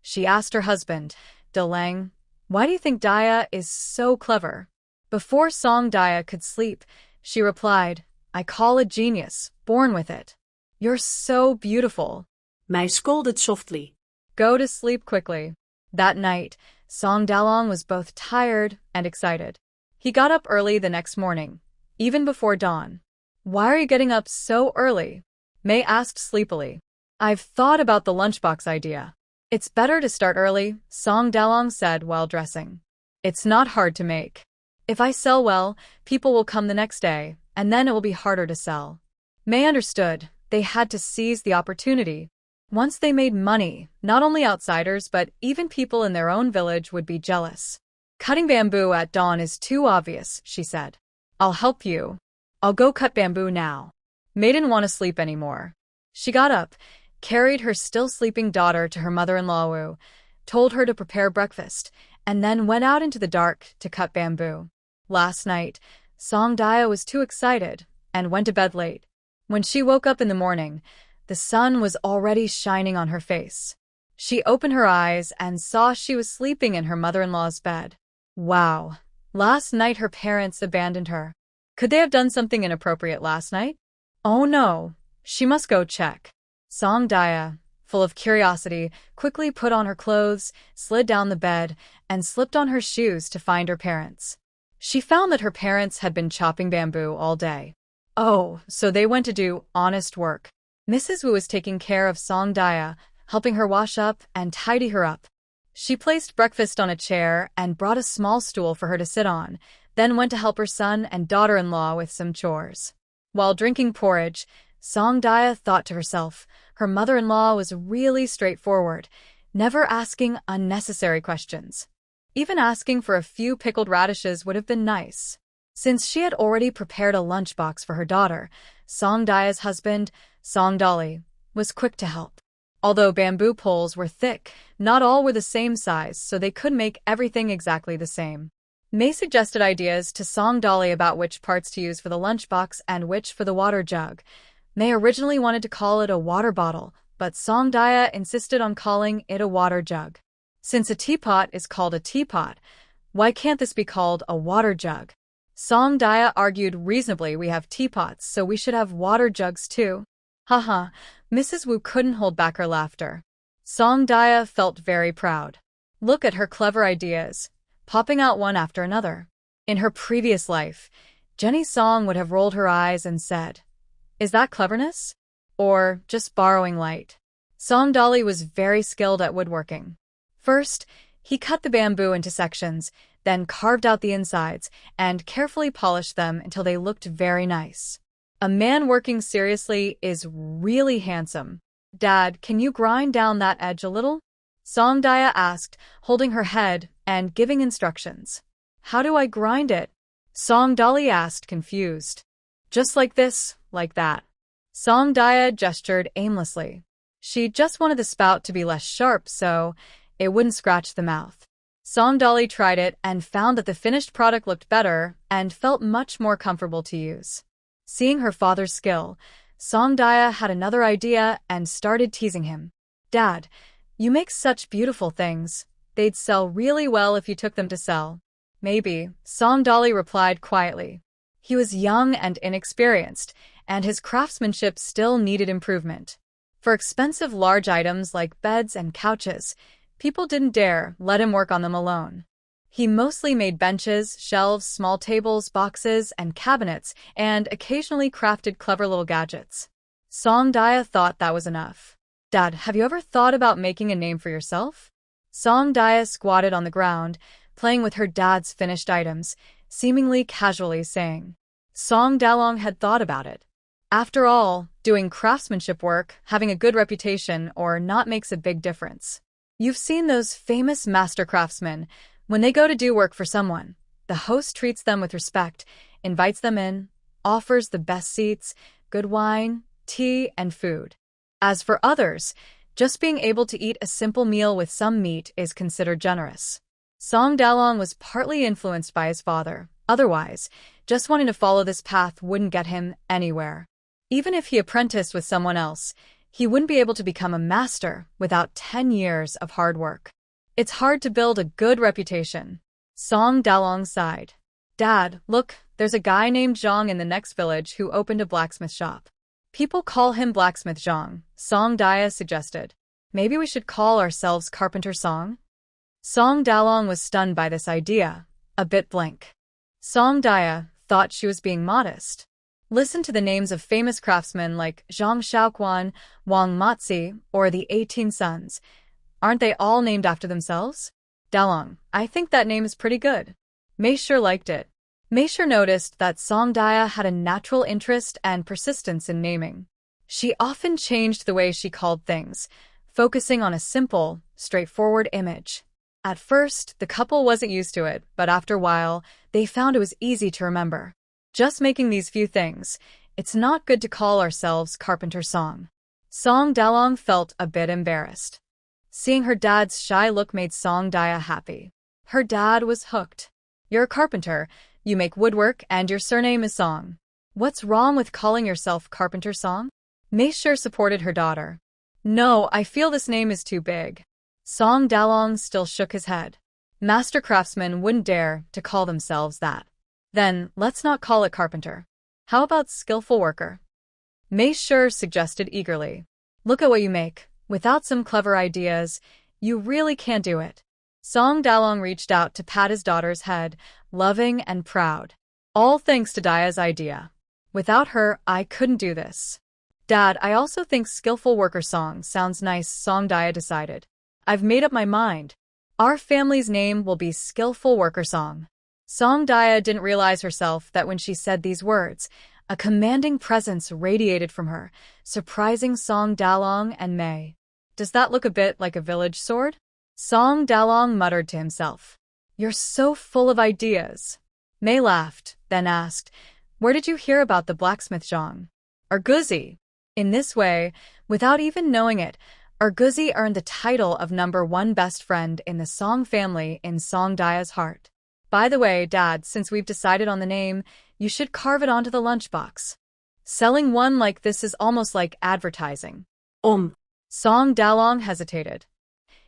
Speaker 1: She asked her husband, Dalang, why do you think Daya is so clever? Before Song Daya could sleep, she replied, I call a genius, born with it. You're so beautiful.
Speaker 2: May scolded softly.
Speaker 1: Go to sleep quickly. That night, Song Dalong was both tired and excited. He got up early the next morning, even before dawn. Why are you getting up so early? May asked sleepily. I've thought about the lunchbox idea. It's better to start early, Song Dalong said while dressing. It's not hard to make. If I sell well, people will come the next day, and then it will be harder to sell. May understood. They had to seize the opportunity. Once they made money, not only outsiders but even people in their own village would be jealous. Cutting bamboo at dawn is too obvious, she said. I'll help you. I'll go cut bamboo now. May didn't want to sleep anymore. She got up, carried her still sleeping daughter to her mother-in-law Wu, told her to prepare breakfast, and then went out into the dark to cut bamboo. Last night, Song Daya was too excited and went to bed late. When she woke up in the morning, the sun was already shining on her face. She opened her eyes and saw she was sleeping in her mother-in-law's bed. Wow. Last night her parents abandoned her. Could they have done something inappropriate last night? Oh no. She must go check. Song Daya, full of curiosity, quickly put on her clothes, slid down the bed, and slipped on her shoes to find her parents. She found that her parents had been chopping bamboo all day. Oh, so they went to do honest work. Mrs. Wu was taking care of Song Daya, helping her wash up and tidy her up. She placed breakfast on a chair and brought a small stool for her to sit on, then went to help her son and daughter-in-law with some chores. While drinking porridge, Song Daya thought to herself, her mother-in-law was really straightforward, never asking unnecessary questions. Even asking for a few pickled radishes would have been nice. Since she had already prepared a lunchbox for her daughter, Song Daya's husband, Song Dolly, was quick to help. Although bamboo poles were thick, not all were the same size, so they couldn't make everything exactly the same. May suggested ideas to Song Dolly about which parts to use for the lunchbox and which for the water jug. May originally wanted to call it a water bottle, but Song Daya insisted on calling it a water jug. Since a teapot is called a teapot, why can't this be called a water jug? Song Daya argued reasonably, we have teapots, so we should have water jugs too. Haha, Mrs. Wu couldn't hold back her laughter. Song Daya felt very proud. Look at her clever ideas, popping out one after another. In her previous life, Jenny Song would have rolled her eyes and said, "Is that cleverness? Or just borrowing light?" Song Dolly was very skilled at woodworking. First, he cut the bamboo into sections, then carved out the insides and carefully polished them until they looked very nice. A man working seriously is really handsome. Dad, can you grind down that edge a little? Song Daya asked, holding her head and giving instructions. How do I grind it? Song Dolly asked, confused. Just like this, like that. Song Daya gestured aimlessly. She just wanted the spout to be less sharp so it wouldn't scratch the mouth. Song Dolly tried it and found that the finished product looked better and felt much more comfortable to use. Seeing her father's skill, Song Daya had another idea and started teasing him. Dad, you make such beautiful things. They'd sell really well if you took them to sell. Maybe, Song Dolly replied quietly. He was young and inexperienced, and his craftsmanship still needed improvement. For expensive large items like beds and couches, people didn't dare let him work on them alone. He mostly made benches, shelves, small tables, boxes, and cabinets, and occasionally crafted clever little gadgets. Song Daya thought that was enough. Dad, have you ever thought about making a name for yourself? Song Daya squatted on the ground, playing with her dad's finished items, seemingly casually saying. Song Dalong had thought about it. After all, doing craftsmanship work, having a good reputation or not makes a big difference. You've seen those famous master craftsmen. When they go to do work for someone, the host treats them with respect, invites them in, offers the best seats, good wine, tea, and food. As for others, just being able to eat a simple meal with some meat is considered generous. Song Dalong was partly influenced by his father. Otherwise, just wanting to follow this path wouldn't get him anywhere. Even if he apprenticed with someone else, he wouldn't be able to become a master without 10 years of hard work. It's hard to build a good reputation. Song Dalong sighed. Dad, look, there's a guy named Zhang in the next village who opened a blacksmith shop. People call him Blacksmith Zhang, Song Daya suggested. Maybe we should call ourselves Carpenter Song? Song Dalong was stunned by this idea, a bit blank. Song Daya thought she was being modest. Listen to the names of famous craftsmen like Zhang Shaoquan, Wang Matzi, or the 18 Sons. Aren't they all named after themselves? Dalong, I think that name is pretty good. Mei sure liked it. Mei sure noticed that Song Daya had a natural interest and persistence in naming. She often changed the way she called things, focusing on a simple, straightforward image. At first, the couple wasn't used to it, but after a while, they found it was easy to remember. Just making these few things, it's not good to call ourselves Carpenter Song. Song Dalong felt a bit embarrassed. Seeing her dad's shy look made Song Daya happy. Her dad was hooked. You're a carpenter, you make woodwork, and your surname is Song. What's wrong with calling yourself Carpenter Song? Mei sure supported her daughter. No, I feel this name is too big. Song Dalong still shook his head. Master craftsmen wouldn't dare to call themselves that. Then, let's not call it carpenter. How about skillful worker? Mei sure suggested eagerly. Look at what you make. Without some clever ideas, you really can't do it. Song Dalong reached out to pat his daughter's head, loving and proud. All thanks to Daya's idea. Without her, I couldn't do this. Dad, I also think skillful worker song sounds nice, Song Daya decided. I've made up my mind. Our family's name will be Skillful Worker Song. Song Daya didn't realize herself that when she said these words, a commanding presence radiated from her, surprising Song Dalong and Mei. Does that look a bit like a village sword? Song Dalong muttered to himself. You're so full of ideas. Mei laughed, then asked, Where did you hear about the blacksmith Zhang? Arguzi. In this way, without even knowing it, Arguzi earned the title of #1 best friend in the Song family in Song Daya's heart. By the way, Dad, since we've decided on the name, you should carve it onto the lunchbox. Selling one like this is almost like advertising. Song Dalong hesitated.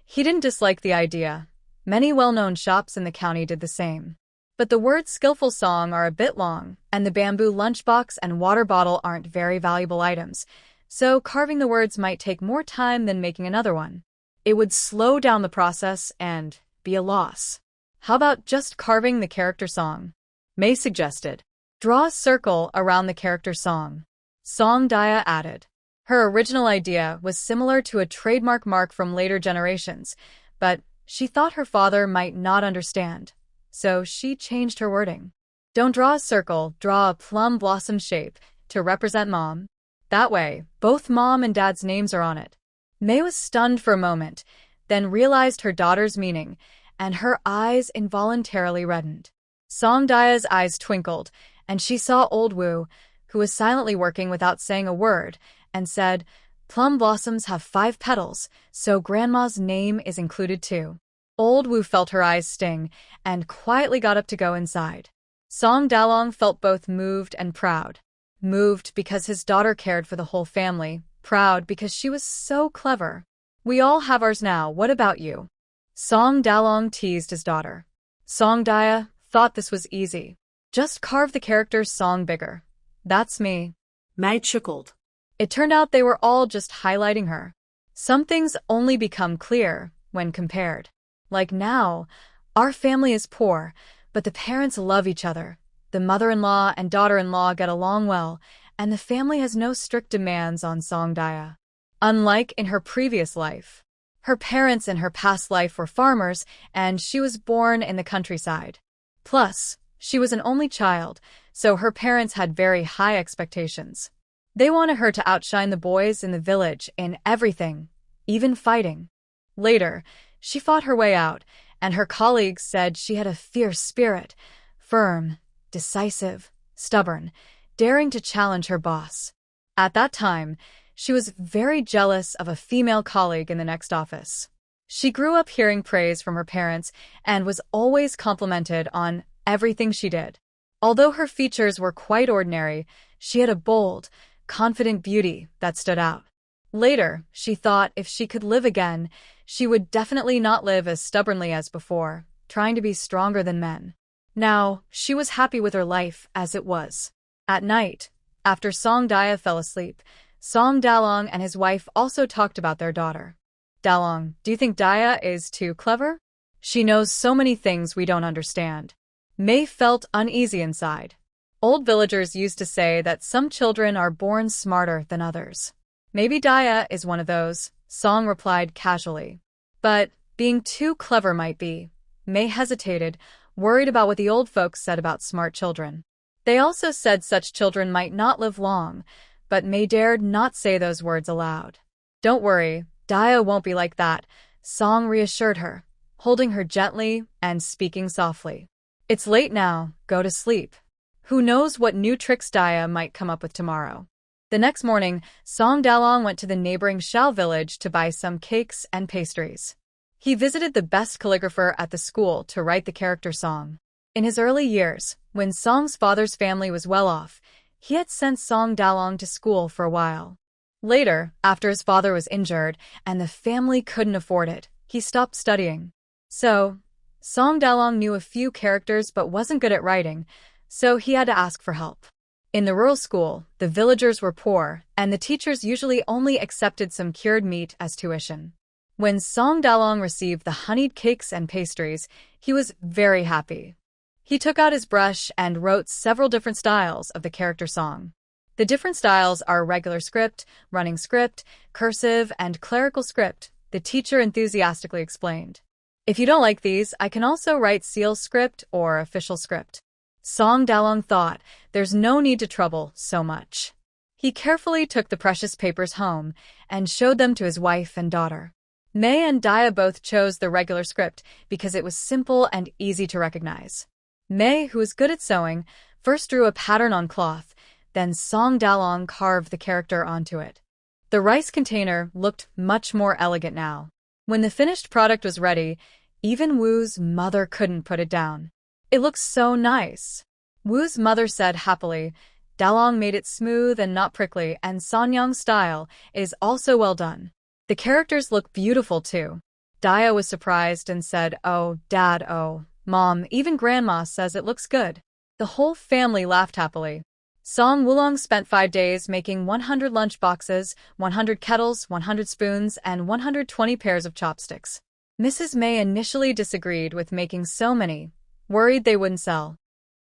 Speaker 1: He didn't dislike the idea. Many well-known shops in the county did the same. But the words skillful song are a bit long, and the bamboo lunchbox and water bottle aren't very valuable items, so carving the words might take more time than making another one. It would slow down the process and be a loss. How about just carving the character song? Mei suggested. Draw a circle around the character song. Song Daya added. Her original idea was similar to a trademark mark from later generations, but she thought her father might not understand. So she changed her wording. Don't draw a circle, draw a plum blossom shape to represent Mom. That way, both Mom and Dad's names are on it. Mei was stunned for a moment, then realized her daughter's meaning, and her eyes involuntarily reddened. Song Daya's eyes twinkled, and she saw Old Wu, who was silently working without saying a word, and said, Plum blossoms have 5 petals, so Grandma's name is included too. Old Wu felt her eyes sting, and quietly got up to go inside. Song Dalong felt both moved and proud. Moved because his daughter cared for the whole family, proud because she was so clever. We all have ours now, what about you? Song Dalong teased his daughter. Song Daya thought this was easy. Just carve the character's song bigger. That's me.
Speaker 2: Mei chuckled.
Speaker 1: It turned out they were all just highlighting her. Some things only become clear when compared. Like now, our family is poor, but the parents love each other. The mother-in-law and daughter-in-law get along well, and the family has no strict demands on Song Daya. Unlike in her previous life. Her parents in her past life were farmers, and she was born in the countryside. Plus, she was an only child, so her parents had very high expectations. They wanted her to outshine the boys in the village in everything, even fighting. Later, she fought her way out, and her colleagues said she had a fierce spirit, firm, decisive, stubborn, daring to challenge her boss. At that time, she was very jealous of a female colleague in the next office. She grew up hearing praise from her parents and was always complimented on everything she did. Although her features were quite ordinary, she had a bold, confident beauty that stood out. Later, she thought if she could live again, she would definitely not live as stubbornly as before, trying to be stronger than men. Now, she was happy with her life as it was. At night, after Song Daya fell asleep, Song Dalong and his wife also talked about their daughter. Dalong, do you think Daya is too clever? She knows so many things we don't understand. Mei felt uneasy inside. Old villagers used to say that some children are born smarter than others. Maybe Daya is one of those, Song replied casually. But being too clever might be. Mei hesitated, worried about what the old folks said about smart children. They also said such children might not live long, but Mei dared not say those words aloud. Don't worry, Daya won't be like that, Song reassured her, holding her gently and speaking softly. It's late now, go to sleep. Who knows what new tricks Daya might come up with tomorrow. The next morning, Song Dalong went to the neighboring Shao village to buy some cakes and pastries. He visited the best calligrapher at the school to write the character Song. In his early years, when Song's father's family was well off, he had sent Song Dalong to school for a while. Later, after his father was injured and the family couldn't afford it, he stopped studying. So, Song Dalong knew a few characters but wasn't good at writing, so he had to ask for help. In the rural school, the villagers were poor, and the teachers usually only accepted some cured meat as tuition. When Song Dalong received the honeyed cakes and pastries, he was very happy. He took out his brush and wrote several different styles of the character Song. The different styles are regular script, running script, cursive, and clerical script, the teacher enthusiastically explained. If you don't like these, I can also write seal script or official script. Song Dalong thought, there's no need to trouble so much. He carefully took the precious papers home and showed them to his wife and daughter. May and Dia both chose the regular script because it was simple and easy to recognize. May, who was good at sewing, first drew a pattern on cloth, then Song Dalong carved the character onto it. The rice container looked much more elegant now. When the finished product was ready, even Woo's mother couldn't put it down. It looks so nice. Woo's mother said happily, Dalong made it smooth and not prickly, and Sanyang's style is also well done. The characters look beautiful too. Dia was surprised and said, oh, Dad, oh, Mom, even Grandma says it looks good. The whole family laughed happily. Song Wulong spent 5 days making 100 lunch boxes, 100 kettles, 100 spoons, and 120 pairs of chopsticks. Mrs. May initially disagreed with making so many, worried they wouldn't sell.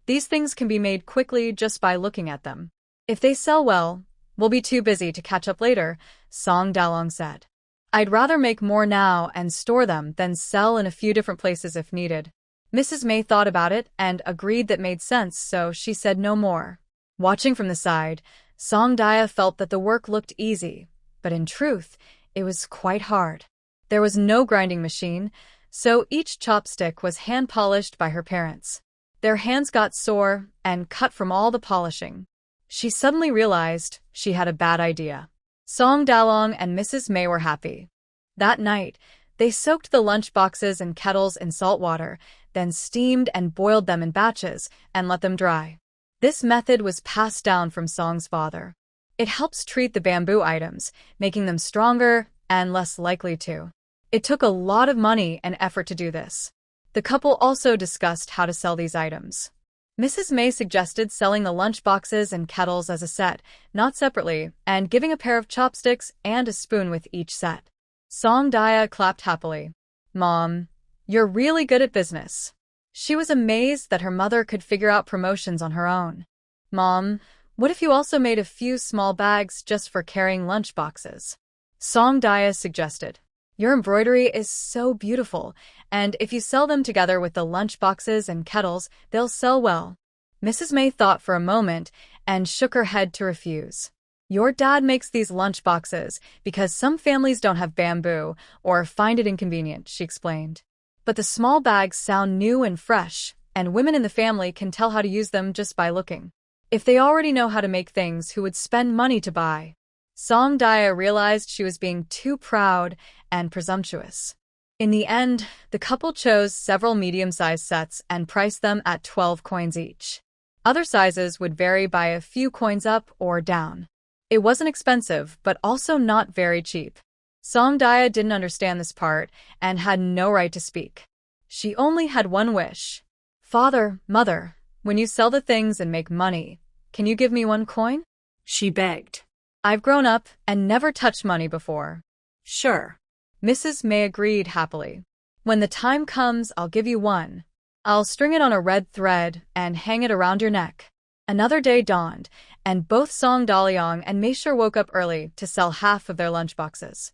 Speaker 1: These things can be made quickly just by looking at them. If they sell well, we'll be too busy to catch up later, Song Dalong said. I'd rather make more now and store them than sell in a few different places if needed. Mrs. May thought about it and agreed that made sense, so she said no more. Watching from the side, Song Dia felt that the work looked easy, but in truth, it was quite hard. There was no grinding machine, so each chopstick was hand-polished by her parents. Their hands got sore and cut from all the polishing. She suddenly realized she had a bad idea. Song Dalong and Mrs. May were happy. That night, they soaked the lunch boxes and kettles in salt water, then steamed and boiled them in batches and let them dry. This method was passed down from Song's father. It helps treat the bamboo items, making them stronger and less likely to. It took a lot of money and effort to do this. The couple also discussed how to sell these items. Mrs. May suggested selling the lunch boxes and kettles as a set, not separately, and giving a pair of chopsticks and a spoon with each set. Song Dia clapped happily. Mom, you're really good at business. She was amazed that her mother could figure out promotions on her own. Mom, what if you also made a few small bags just for carrying lunch boxes? Song Dia suggested. Your embroidery is so beautiful, and if you sell them together with the lunch boxes and kettles, they'll sell well. Mrs. May thought for a moment and shook her head to refuse. Your dad makes these lunch boxes because some families don't have bamboo or find it inconvenient, she explained. But the small bags sound new and fresh, and women in the family can tell how to use them just by looking. If they already know how to make things, who would spend money to buy? Song Dia realized she was being too proud and presumptuous. In the end, the couple chose several medium-sized sets and priced them at 12 coins each. Other sizes would vary by a few coins up or down. It wasn't expensive, but also not very cheap. Song Dia didn't understand this part and had no right to speak. She only had one wish. Father, Mother, when you sell the things and make money, can you give me 1 coin?
Speaker 2: She begged.
Speaker 1: I've grown up and never touched money before.
Speaker 2: Sure.
Speaker 1: Mrs. May agreed happily. When the time comes, I'll give you 1. I'll string it on a red thread and hang it around your neck. Another day dawned, and both Song Daliang and Meisher woke up early to sell half of their lunchboxes.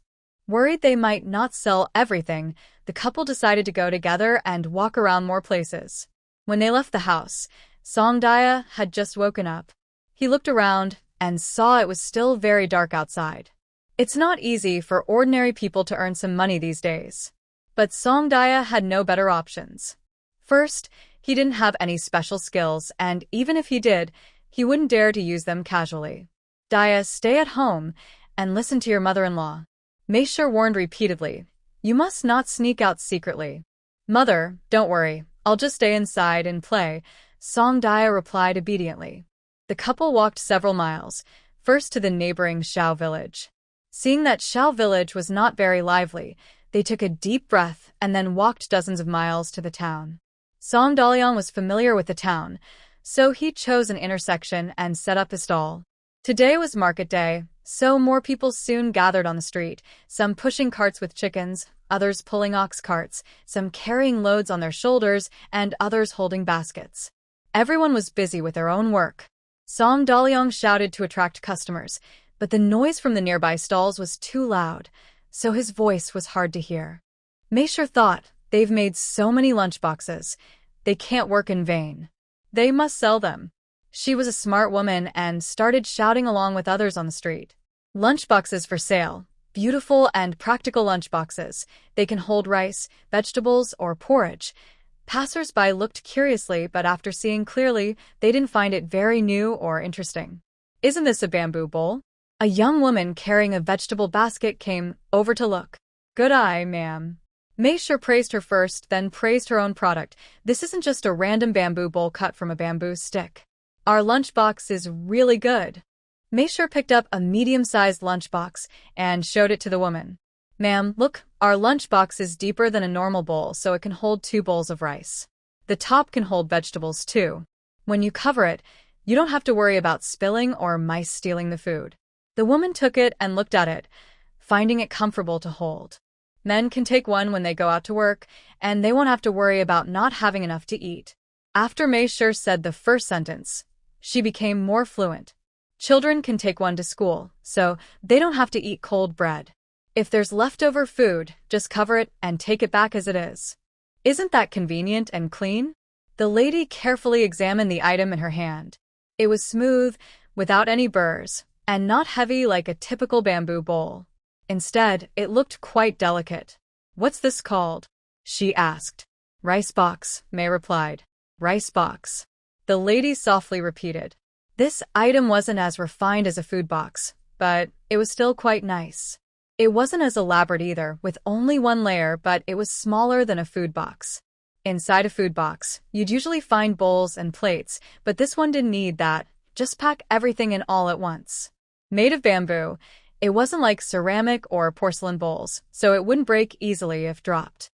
Speaker 1: Worried they might not sell everything, the couple decided to go together and walk around more places. When they left the house, Song Dia had just woken up. He looked around and saw it was still very dark outside. It's not easy for ordinary people to earn some money these days. But Song Dia had no better options. First, he didn't have any special skills, and even if he did, he wouldn't dare to use them casually. Dia, stay at home and listen to your mother-in-law. Meisher warned repeatedly. You must not sneak out secretly. Mother, don't worry, I'll just stay inside and play, Song Dia replied obediently. The couple walked several miles, first to the neighboring Shao village. Seeing that Shao village was not very lively, they took a deep breath and then walked dozens of miles to the town. Song Daliang was familiar with the town, so he chose an intersection and set up his stall. Today was market day, so more people soon gathered on the street, some pushing carts with chickens, others pulling ox carts, some carrying loads on their shoulders, and others holding baskets. Everyone was busy with their own work. Song Daliang shouted to attract customers, but the noise from the nearby stalls was too loud, so his voice was hard to hear. Mei Shi thought, they've made so many lunchboxes. They can't work in vain. They must sell them. She was a smart woman and started shouting along with others on the street. Lunchboxes for sale. Beautiful and practical lunchboxes. They can hold rice, vegetables, or porridge. Passers-by looked curiously, but after seeing clearly, they didn't find it very new or interesting. Isn't this a bamboo bowl? A young woman carrying a vegetable basket came over to look. Good eye, ma'am. Mei Shi praised her first, then praised her own product. This isn't just a random bamboo bowl cut from a bamboo stick. Our lunchbox is really good. Mei Shi picked up a medium-sized lunchbox and showed it to the woman. Ma'am, look, our lunchbox is deeper than a normal bowl, so it can hold 2 bowls of rice. The top can hold vegetables too. When you cover it, you don't have to worry about spilling or mice stealing the food. The woman took it and looked at it, finding it comfortable to hold. Men can take one when they go out to work, and they won't have to worry about not having enough to eat. After Mei Shi said the first sentence, she became more fluent. Children can take one to school, so they don't have to eat cold bread. If there's leftover food, just cover it and take it back as it is. Isn't that convenient and clean? The lady carefully examined the item in her hand. It was smooth, without any burrs, and not heavy like a typical bamboo bowl. Instead, it looked quite delicate. What's this called? She asked. Rice box, Mei replied. Rice box. The lady softly repeated. This item wasn't as refined as a food box, but it was still quite nice. It wasn't as elaborate either, with only 1 layer, but it was smaller than a food box. Inside a food box, you'd usually find bowls and plates, but this one didn't need that. Just pack everything in all at once. Made of bamboo, it wasn't like ceramic or porcelain bowls, so it wouldn't break easily if dropped.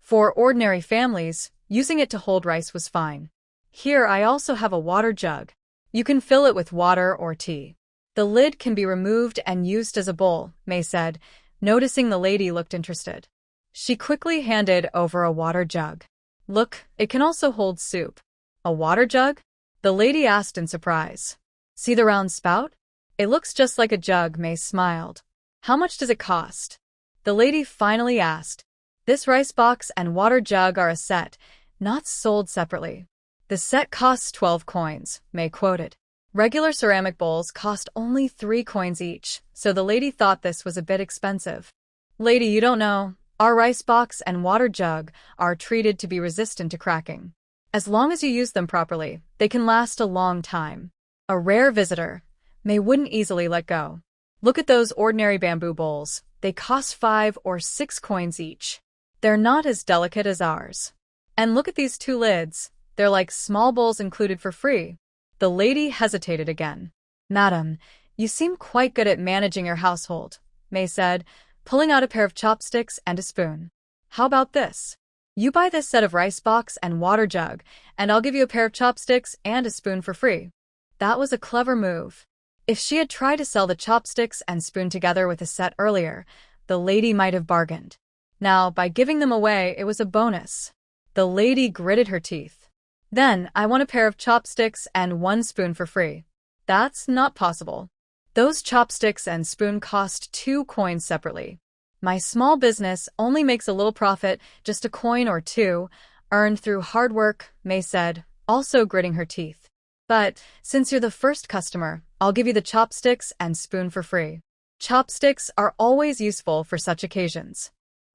Speaker 1: For ordinary families, using it to hold rice was fine. Here I also have a water jug. You can fill it with water or tea. The lid can be removed and used as a bowl, Mei said, noticing the lady looked interested. She quickly handed over a water jug. Look, it can also hold soup. A water jug? The lady asked in surprise. See the round spout? It looks just like a jug, Mei smiled. How much does it cost? The lady finally asked. This rice box and water jug are a set, not sold separately. The set costs 12 coins, Mei quoted. Regular ceramic bowls cost only 3 coins each, so the lady thought this was a bit expensive. Lady, you don't know, our rice box and water jug are treated to be resistant to cracking. As long as you use them properly, they can last a long time. A rare visitor, Mei wouldn't easily let go. Look at those ordinary bamboo bowls. They cost 5 or 6 coins each. They're not as delicate as ours. And look at these 2 lids. They're like small bowls included for free. The lady hesitated again. Madam, you seem quite good at managing your household, Mei said, pulling out a pair of chopsticks and a spoon. How about this? You buy this set of rice box and water jug, and I'll give you a pair of chopsticks and a spoon for free. That was a clever move. If she had tried to sell the chopsticks and spoon together with a set earlier, the lady might have bargained. Now, by giving them away, it was a bonus. The lady gritted her teeth. Then, I want a pair of chopsticks and 1 spoon for free. That's not possible. Those chopsticks and spoon cost 2 coins separately. My small business only makes a little profit, just a coin or 2, earned through hard work, Mei said, also gritting her teeth. But, since you're the first customer, I'll give you the chopsticks and spoon for free. Chopsticks are always useful for such occasions.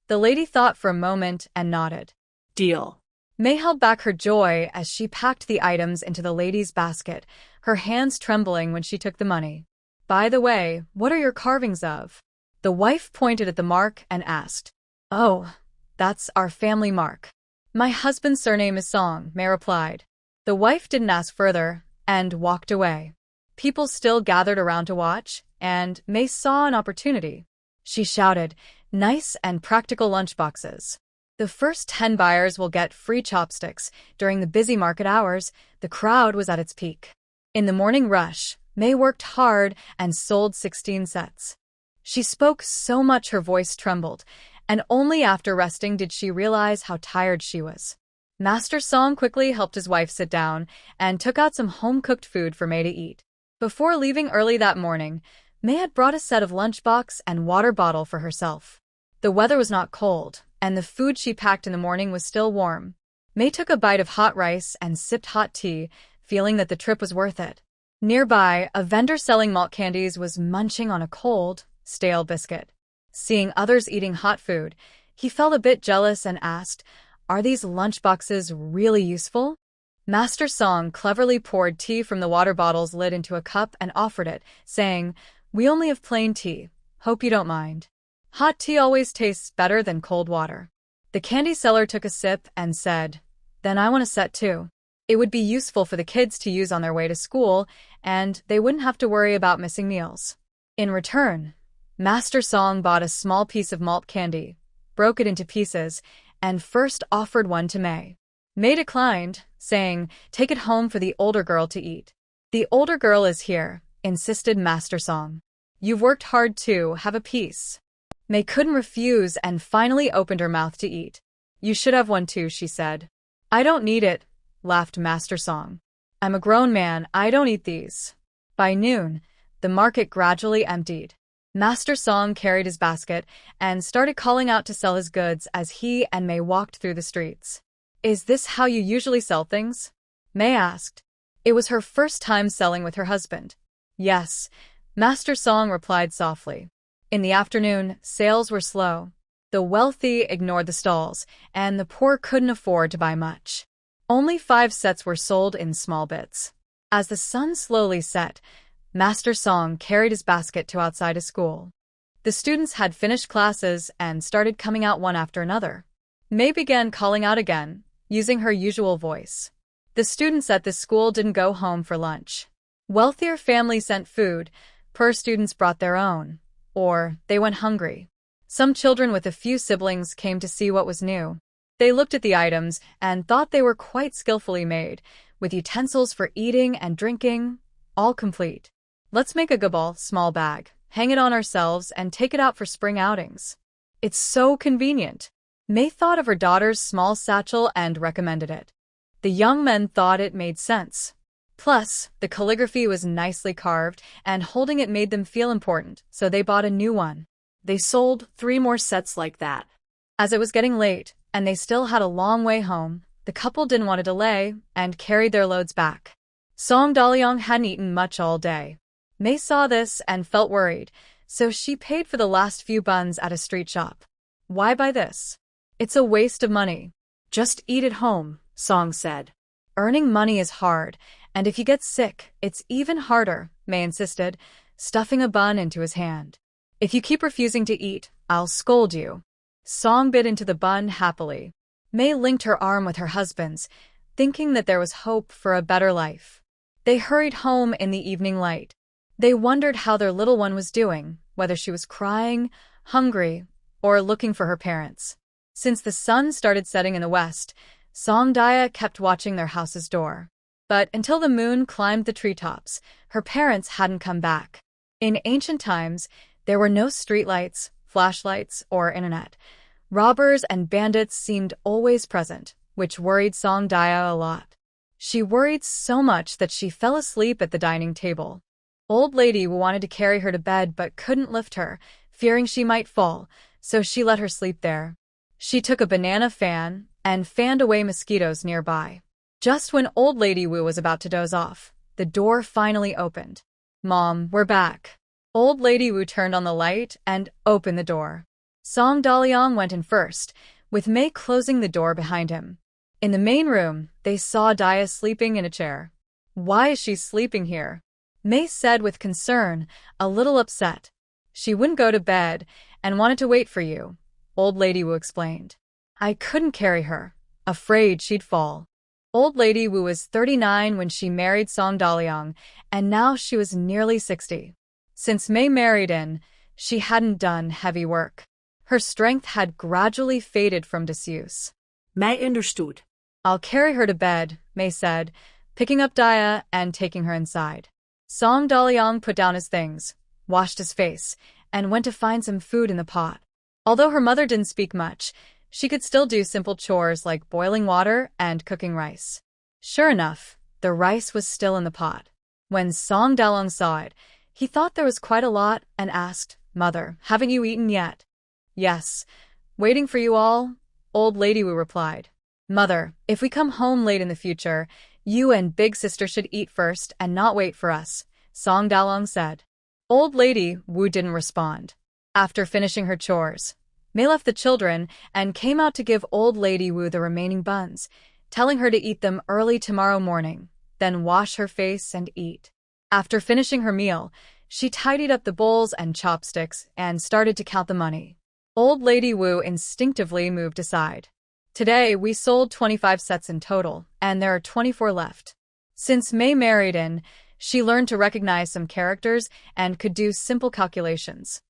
Speaker 1: The lady thought for a moment and nodded.
Speaker 2: Deal.
Speaker 1: Mei held back her joy as she packed the items into the lady's basket, her hands trembling when she took the money. By the way, what are your carvings of? The wife pointed at the mark and asked. Oh, that's our family mark. My husband's surname is Song, Mei replied. The wife didn't ask further and walked away. People still gathered around to watch, and Mei saw an opportunity. She shouted, nice and practical lunchboxes. The first 10 buyers will get free chopsticks. During the busy market hours, the crowd was at its peak. In the morning rush, Mei worked hard and sold 16 sets. She spoke so much her voice trembled, and only after resting did she realize how tired she was. Master Song quickly helped his wife sit down and took out some home-cooked food for May to eat. Before leaving early that morning, May had brought a set of lunchbox and water bottle for herself. The weather was not cold, and the food she packed in the morning was still warm. May took a bite of hot rice and sipped hot tea, feeling that the trip was worth it. Nearby, a vendor selling malt candies was munching on a cold, stale biscuit. Seeing others eating hot food, he felt a bit jealous and asked, "Are these lunchboxes really useful?" Master Song cleverly poured tea from the water bottle's lid into a cup and offered it, saying, "We only have plain tea. Hope you don't mind. Hot tea always tastes better than cold water." The candy seller took a sip and said, "Then I want a set too. It would be useful for the kids to use on their way to school, and they wouldn't have to worry about missing meals." In return, Master Song bought a small piece of malt candy, broke it into pieces, and first offered one to May. May declined, saying, "Take it home for the older girl to eat." "The older girl is here," insisted Master Song. "You've worked hard too, have a piece." May couldn't refuse and finally opened her mouth to eat. "You should have one too," she said. "I don't need it," laughed Master Song. "I'm a grown man, I don't eat these." By noon, the market gradually emptied. Master Song carried his basket and started calling out to sell his goods as he and May walked through the streets. "Is this how you usually sell things?" May asked. It was her first time selling with her husband. "Yes," Master Song replied softly. In the afternoon, sales were slow. The wealthy ignored the stalls, and the poor couldn't afford to buy much. Only 5 sets were sold in small bits. As the sun slowly set, Master Song carried his basket to outside his school. The students had finished classes and started coming out one after another. May began calling out again, using her usual voice. The students at this school didn't go home for lunch. Wealthier families sent food, poor students brought their own, or they went hungry. Some children with a few siblings came to see what was new. They looked at the items and thought they were quite skillfully made, with utensils for eating and drinking, all complete. "Let's make a gabal, small bag, hang it on ourselves, and take it out for spring outings. It's so convenient." May thought of her daughter's small satchel and recommended it. The young men thought it made sense. Plus, the calligraphy was nicely carved, and holding it made them feel important, so they bought a new one.
Speaker 2: They sold 3 more sets like that.
Speaker 1: As it was getting late, and they still had a long way home, the couple didn't want to delay and carried their loads back. Song Daliang hadn't eaten much all day. May saw this and felt worried, so she paid for the last few buns at a street shop. "Why buy this? It's a waste of money."
Speaker 2: "Just eat at home," Song said.
Speaker 1: "Earning money is hard, and if you get sick, it's even harder," May insisted, stuffing a bun into his hand. "If you keep refusing to eat, I'll scold you." Song bit into the bun happily. May linked her arm with her husband's, thinking that there was hope for a better life. They hurried home in the evening light. They wondered how their little one was doing, whether she was crying, hungry, or looking for her parents. Since the sun started setting in the west, Song Daya kept watching their house's door. But until the moon climbed the treetops, her parents hadn't come back. In ancient times, there were no streetlights, flashlights, or internet. Robbers and bandits seemed always present, which worried Song Daya a lot. She worried so much that she fell asleep at the dining table. Old Lady Wu wanted to carry her to bed but couldn't lift her, fearing she might fall, so she let her sleep there. She took a banana fan and fanned away mosquitoes nearby. Just when Old Lady Wu was about to doze off, the door finally opened. "Mom, we're back." Old Lady Wu turned on the light and opened the door. Song Daliang went in first, with May closing the door behind him. In the main room, they saw Daya sleeping in a chair. "Why is she sleeping here?" May said with concern, a little upset. "She wouldn't go to bed and wanted to wait for you," Old Lady Wu explained. "I couldn't carry her, afraid she'd fall." Old Lady Wu was 39 when she married Song Daliang, and now she was nearly 60. Since May married in, she hadn't done heavy work. Her strength had gradually faded from disuse.
Speaker 2: May understood.
Speaker 1: "I'll carry her to bed," May said, picking up Daya and taking her inside. Song Daliang put down his things, washed his face, and went to find some food in the pot. Although her mother didn't speak much, She could still do simple chores like boiling water and cooking rice. Sure enough, the rice was still in the pot. When Song Dalong saw it, he thought there was quite a lot and asked, "Mother, haven't you eaten yet?" "Yes, waiting for you all," old Lady Wu replied. "Mother, if we come home late in the future, you and big sister should eat first and not wait for us," Song Dalong said. Old Lady Wu didn't respond. After finishing her chores, Mei left the children and came out to give Old Lady Wu the remaining buns, telling her to eat them early tomorrow morning, then wash her face and eat. After finishing her meal, she tidied up the bowls and chopsticks and started to count the money. Old Lady Wu instinctively moved aside. "Today, we sold 25 sets in total, and there are 24 left." Since Mei married in, she learned to recognize some characters and could do simple calculations.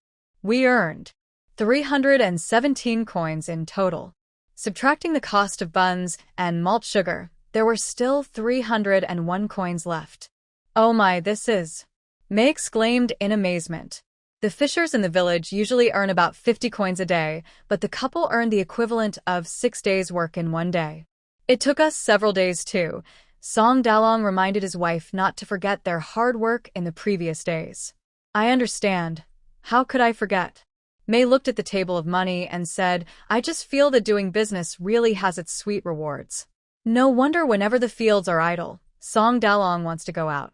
Speaker 1: "We earned 317 coins in total. Subtracting the cost of buns and malt sugar, there were still 301 coins left." "Oh my, this is..." Mei exclaimed in amazement. The fishers in the village usually earn about 50 coins a day, but the couple earned the equivalent of 6 days' work in one day. "It took us several days too." Song Dalong reminded his wife not to forget their hard work in the previous days. "I understand. How could I forget?" Mei looked at the table of money and said, "I just feel that doing business really has its sweet rewards. No wonder whenever the fields are idle, Song Dalong wants to go out."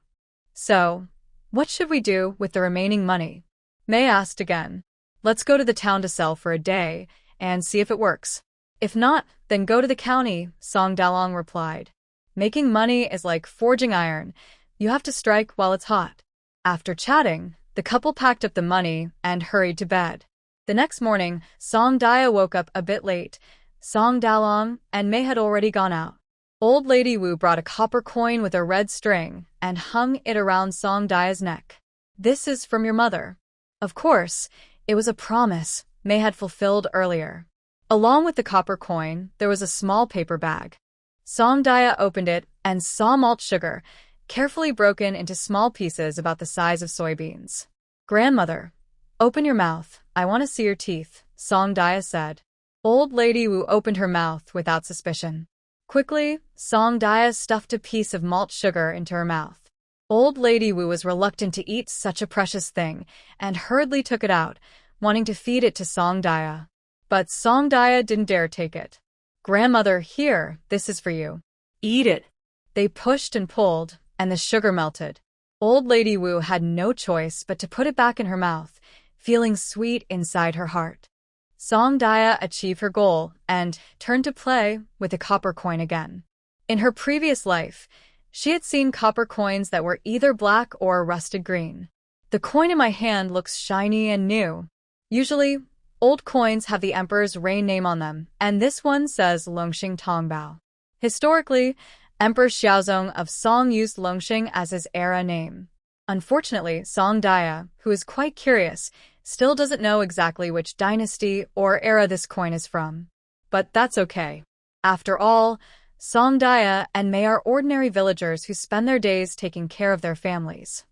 Speaker 1: "So, what should we do with the remaining money?" Mei asked again. "Let's go to the town to sell for a day and see if it works. If not, then go to the county," Song Dalong replied. "Making money is like forging iron. You have to strike while it's hot." After chatting, the couple packed up the money and hurried to bed. The next morning, Song Dia woke up a bit late. Song Dalong and Mei had already gone out. Old Lady Wu brought a copper coin with a red string and hung it around Song Dia's neck. "This is from your mother." Of course, it was a promise Mei had fulfilled earlier. Along with the copper coin, there was a small paper bag. Song Dia opened it and saw malt sugar, carefully broken into small pieces about the size of soybeans. "Grandmother, open your mouth. I want to see your teeth," Song Dia said. Old Lady Wu opened her mouth without suspicion. Quickly, Song Dia stuffed a piece of malt sugar into her mouth. Old Lady Wu was reluctant to eat such a precious thing and hurriedly took it out, wanting to feed it to Song Dia. But Song Dia didn't dare take it. "Grandmother, here, this is for you. Eat it." They pushed and pulled, and the sugar melted. Old Lady Wu had no choice but to put it back in her mouth, feeling sweet inside her heart. Song Dia achieved her goal and turned to play with the copper coin again. In her previous life, she had seen copper coins that were either black or rusted green. "The coin in my hand looks shiny and new." Usually, old coins have the emperor's reign name on them, and this one says Longxing Tongbao. Historically, Emperor Xiaozong of Song used Longxing as his era name. Unfortunately, Song Dia, who is quite curious, still doesn't know exactly which dynasty or era this coin is from. But that's okay. After all, Song Dia and Mei are ordinary villagers who spend their days taking care of their families.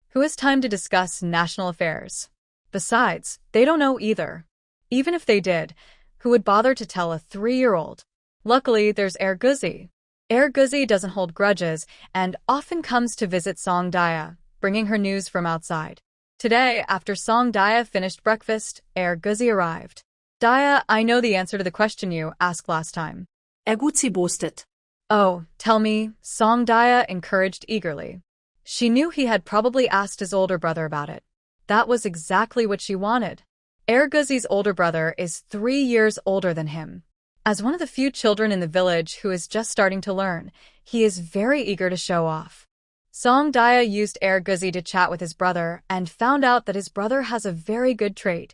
Speaker 1: Who has time to discuss national affairs? Besides, they don't know either. Even if they did, who would bother to tell a 3-year-old? Luckily, there's Guzi. Guzi doesn't hold grudges and often comes to visit Song Dia, bringing her news from outside. Today, after Song Dia finished breakfast, Guzi arrived. "Dia, I know the answer to the question you asked last time."
Speaker 2: Guzi boasted.
Speaker 1: "Oh, tell me," Song Dia encouraged eagerly. She knew he had probably asked his older brother about it. That was exactly what she wanted. Guzi's older brother is 3 years older than him. As one of the few children in the village who is just starting to learn, he is very eager to show off. Song Dia used Guzi to chat with his brother and found out that his brother has a very good trait.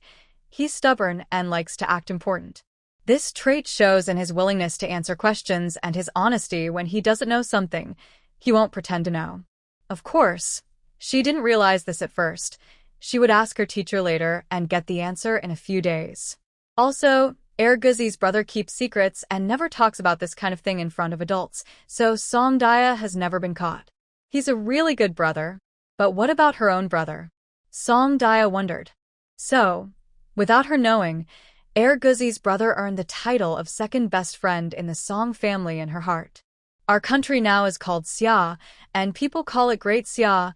Speaker 1: He's stubborn and likes to act important. This trait shows in his willingness to answer questions and his honesty when he doesn't know something. He won't pretend to know. Of course, she didn't realize this at first. She would ask her teacher later and get the answer in a few days. Also, Guzi's brother keeps secrets and never talks about this kind of thing in front of adults, so Song Dia has never been caught. He's a really good brother. But what about her own brother? Song Dia wondered. So, without her knowing, Guzi's brother earned the title of second best friend in the Song family in her heart. Our country now is called Xia, and people call it Great Xia,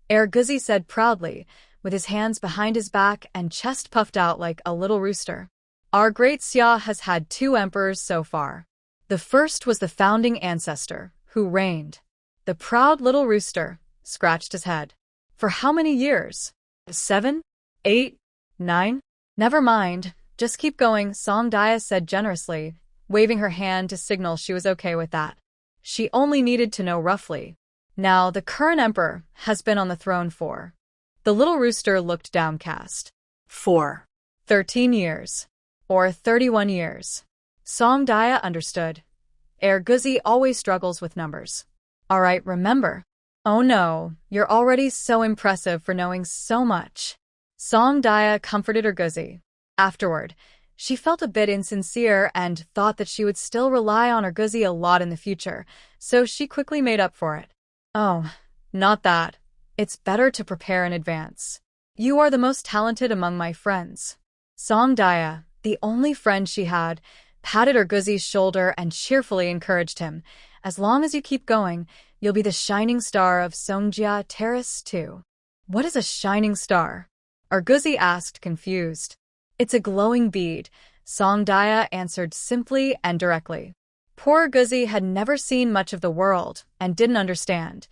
Speaker 1: Guzi said proudly, with his hands behind his back and chest puffed out like a little rooster. Our Great Xia has had 2 emperors so far. The first was the founding ancestor, who reigned. The proud little rooster scratched his head. For how many years? 7? 8? 9? Never mind, just keep going, Song Dia said generously, waving her hand to signal she was okay with that. She only needed to know roughly. Now, the current emperor has been on the throne for. The little rooster looked downcast.
Speaker 2: 4.
Speaker 1: 13 years. Or 31 years. Song Dia understood. Guzi always struggles with numbers. All right, remember. Oh no, you're already so impressive for knowing so much. Song Dia comforted Guzi. Afterward, she felt a bit insincere and thought that she would still rely on Guzi a lot in the future, so she quickly made up for it. Oh, not that. It's better to prepare in advance. You are the most talented among my friends. Song Dia, the only friend she had, patted Guzi's shoulder and cheerfully encouraged him. As long as you keep going, you'll be the shining star of Songjia Terrace too. What is a shining star? Guzi asked, confused. It's a glowing bead, Song Dia answered simply and directly. Poor Guzi had never seen much of the world and didn't understand.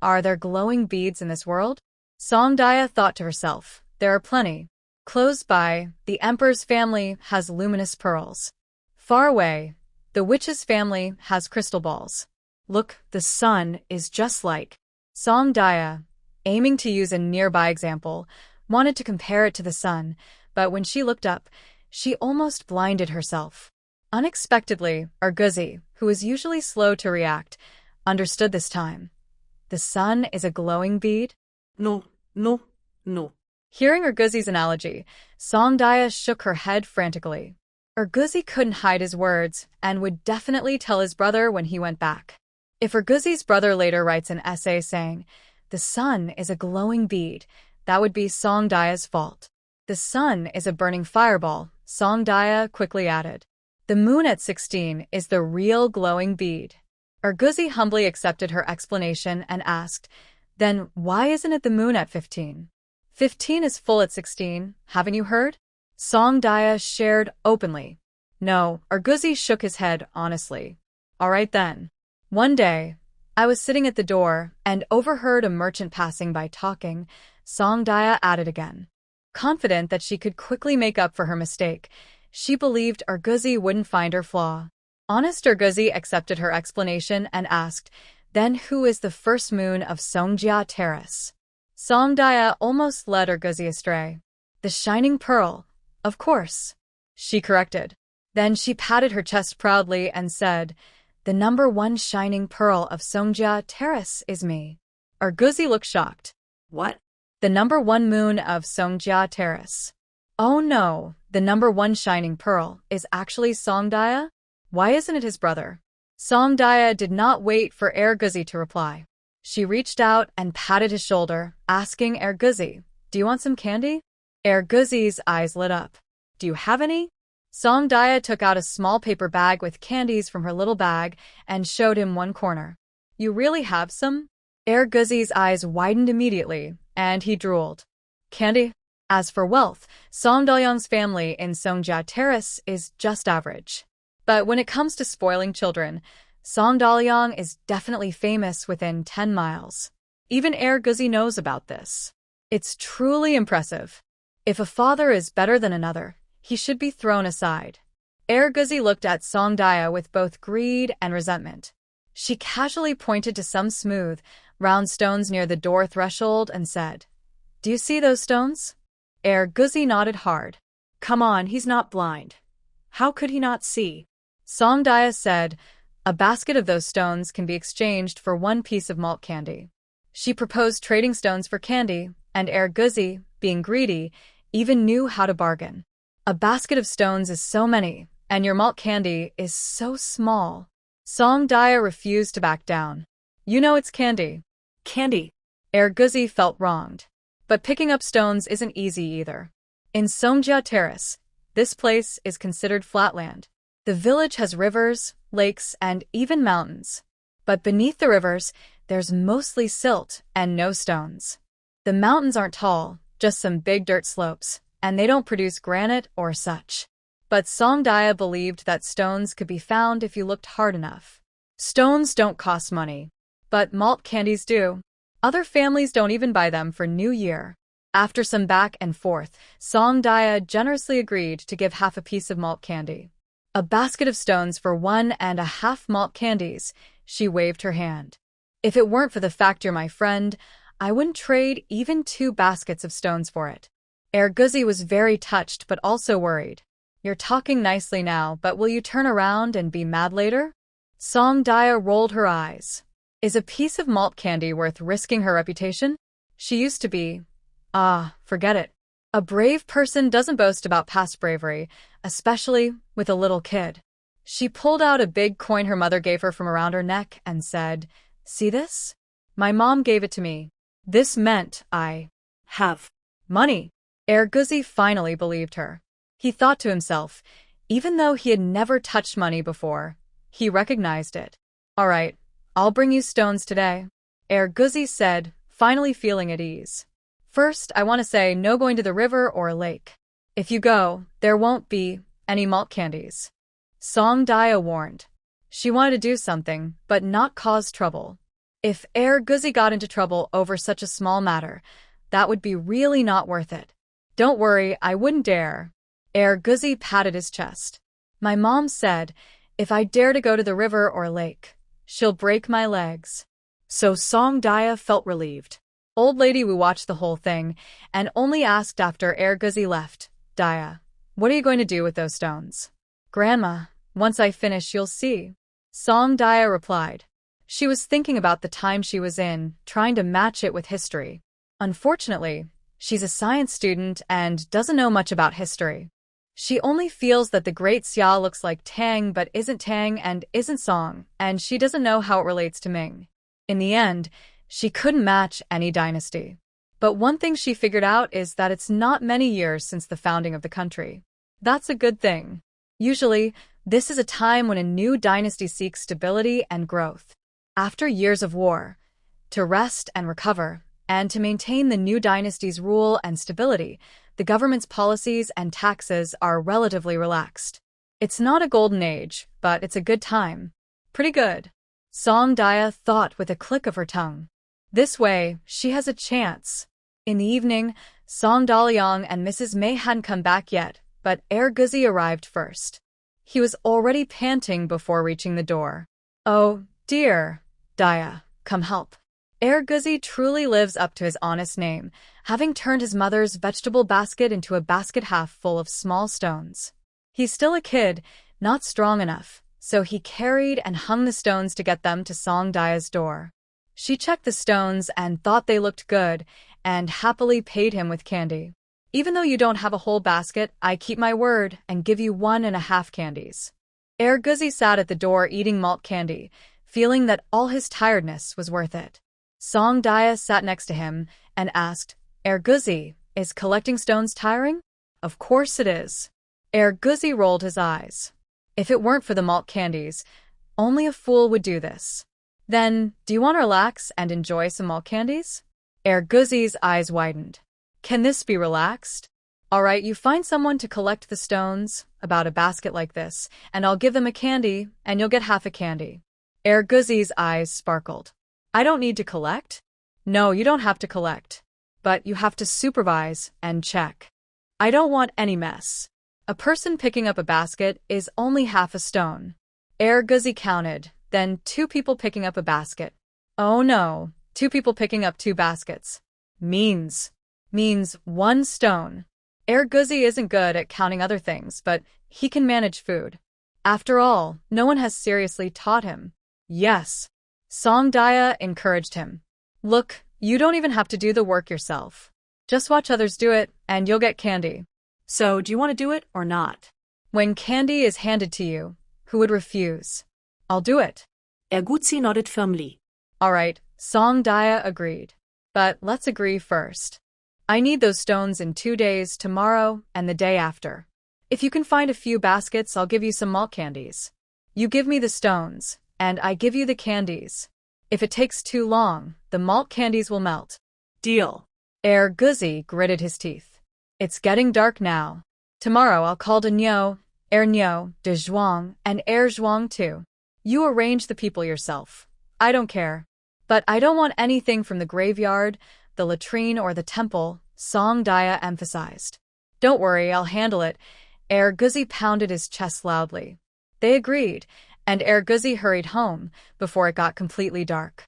Speaker 1: Are there glowing beads in this world? Song Dia thought to herself, there are plenty. Close by, the emperor's family has luminous pearls. Far away, the witch's family has crystal balls. Look, the sun is just like. Song Dia, aiming to use a nearby example, wanted to compare it to the sun, but when she looked up, she almost blinded herself. Unexpectedly, Guzi, who is usually slow to react, understood this time. The sun is a glowing bead?
Speaker 2: No, no, no.
Speaker 1: Hearing Guzi's analogy, Song Dia shook her head frantically. Guzi couldn't hide his words and would definitely tell his brother when he went back. If Guzi's brother later writes an essay saying, the sun is a glowing bead, that would be Song Dia's fault. The sun is a burning fireball, Song Dia quickly added. The moon at 16 is the real glowing bead. Guzi humbly accepted her explanation and asked, then why isn't it the moon at 15? 15 is full at 16, haven't you heard? Song Dia shared openly. No, Guzi shook his head honestly. All right then. One day, I was sitting at the door and overheard a merchant passing by talking, Song Dia added again. Confident that she could quickly make up for her mistake, she believed Guzi wouldn't find her flaw. Honest Guzi accepted her explanation and asked, then who is the first moon of Songjia Terrace? Song Dia almost led Guzi astray. The shining pearl, of course. She corrected. Then she patted her chest proudly and said, the number 1 shining pearl of Songjia Terrace is me. Guzi looked shocked.
Speaker 2: What?
Speaker 1: The number 1 moon of Songjia Terrace. Oh no, the number 1 shining pearl is actually Song Dia? Why isn't it his brother? Song Dia did not wait for Guzi to reply. She reached out and patted his shoulder, asking Guzi, do you want some candy? Guzi's eyes lit up. Do you have any? Song Dia took out a small paper bag with candies from her little bag and showed him one corner. You really have some? Guzi's eyes widened immediately, and he drooled. Candy? As for wealth, Song Dalyang's family in Songjia Terrace is just average. But when it comes to spoiling children, Song Dalyang is definitely famous within 10 miles. Even Guzi knows about this. It's truly impressive. If a father is better than another, he should be thrown aside. Guzi looked at Song Dia with both greed and resentment. She casually pointed to some smooth, round stones near the door threshold and said, do you see those stones? Guzi nodded hard.
Speaker 2: Come on, he's not blind. How could he not see?
Speaker 1: Song Dia said, a basket of those stones can be exchanged for 1 piece of malt candy. She proposed trading stones for candy, and Guzi, being greedy, even knew how to bargain. A basket of stones is so many, and your malt candy is so small. Song Dia refused to back down. You know it's candy.
Speaker 2: Candy.
Speaker 1: Guzi felt wronged. But picking up stones isn't easy either. In Songjia Terrace, This place is considered flatland. The village has rivers, lakes, and even mountains. But beneath the rivers, there's mostly silt and no stones. The mountains aren't tall, just some big dirt slopes, and they don't produce granite or such. But Songdaya believed that stones could be found if you looked hard enough. Stones don't cost money, but malt candies do. Other families don't even buy them for New Year. After some back and forth, Songdaya generously agreed to give half a piece of malt candy. A basket of stones for 1.5 malt candies. She waved her hand. If it weren't for the fact you're my friend, I wouldn't trade even 2 baskets of stones for it. Erguzi was very touched but also worried. You're talking nicely now, but will you turn around and be mad later? Songdaya rolled her eyes. Is a piece of malt candy worth risking her reputation? She used to be. Forget it. A brave person doesn't boast about past bravery, especially with a little kid. She pulled out a big coin her mother gave her from around her neck and said, "See this? My mom gave it to me. This meant I
Speaker 2: Have
Speaker 1: money." Erguzi finally believed her. He thought to himself, even though he had never touched money before, he recognized it. "All right, I'll bring you stones today," Erguzi said, finally feeling at ease. "First, I want to say no going to the river or lake. If you go, there won't be any malt candies." Songdaya warned. She wanted to do something, but not cause trouble. If Erguzi got into trouble over such a small matter, that would be really not worth it. "Don't worry, I wouldn't dare." Erguzi patted his chest. "My mom said, if I dare to go to the river or lake, she'll break my legs."
Speaker 2: So Songdaya felt relieved.
Speaker 1: Old lady Wu watched the whole thing and only asked after Erguzi left, "Daya, what are you going to do with those stones?" "Grandma, once I finish you'll see," Songdaya replied. She was thinking about the time she was in, trying to match it with history. Unfortunately, she's a science student and doesn't know much about history. She only feels that the Great Xia looks like Tang but isn't Tang and isn't Song, and she doesn't know how it relates to Ming. In the end, she couldn't match any dynasty. But one thing she figured out is that it's not many years since the founding of the country. That's a good thing. Usually, this is a time when a new dynasty seeks stability and growth. After years of war, to rest and recover, and to maintain the new dynasty's rule and stability, the government's policies and taxes are relatively relaxed. It's not a golden age, but it's a good time. Pretty good. Songdaya thought with a click of her tongue. This way, she has a chance. In the evening, Song Daliang and Mrs. May hadn't come back yet, but Erguzi arrived first. He was already panting before reaching the door. "Oh, dear, Daya, come help." Erguzi truly lives up to his honest name, having turned his mother's vegetable basket into a basket half full of small stones. He's still a kid, not strong enough, so he carried and hung the stones to get them to Songdaya's door. She checked the stones and thought they looked good, and happily paid him with candy. "Even though you don't have a whole basket, I keep my word and give you 1.5 candies." Erguzi sat at the door eating malt candy, feeling that all his tiredness was worth it. Songdaya sat next to him and asked, "Erguzi, is collecting stones tiring?" "Of course it is." Erguzi rolled his eyes. "If it weren't for the malt candies, only a fool would do this." "Then, do you want to relax and enjoy some malt candies?" Erguzi's eyes widened. "Can this be relaxed? All right, you find someone to collect the stones, about a basket like this, and I'll give them a candy, and you'll get half a candy." Erguzi's eyes sparkled. "I don't need to collect?" "No, you don't have to collect. But you have to supervise and check. I don't want any mess. A person picking up a basket is only half a stone." Erguzi counted, then 2 people picking up a basket. "Oh no, 2 people picking up 2 baskets. Means 1 stone." Erguzi isn't good at counting other things, but he can manage food. After all, no one has seriously taught him. "Yes." Songdaya encouraged him. "Look, you don't even have to do the work yourself. Just watch others do it, and you'll get candy."
Speaker 2: "So, do you want to do it or not?"
Speaker 1: "When candy is handed to you, who would refuse?" "I'll do it."
Speaker 2: Erguzi nodded firmly.
Speaker 1: "All right," Songdaya agreed. "But let's agree first. I need those stones in 2 days, tomorrow and the day after. If you can find a few baskets, I'll give you some malt candies. You give me the stones, and I give you the candies. If it takes too long, the malt candies will melt.
Speaker 2: Deal.
Speaker 1: Guzzi gritted his teeth. It's getting dark now. Tomorrow I'll call de Nyo, de Zhuang, and Zhuang too. You arrange the people yourself. I don't care. But I don't want anything from the graveyard, the latrine, or the temple, Song Daya emphasized. Don't worry, I'll handle it. Guzzi pounded his chest loudly. They agreed, and Guzzi hurried home before it got completely dark.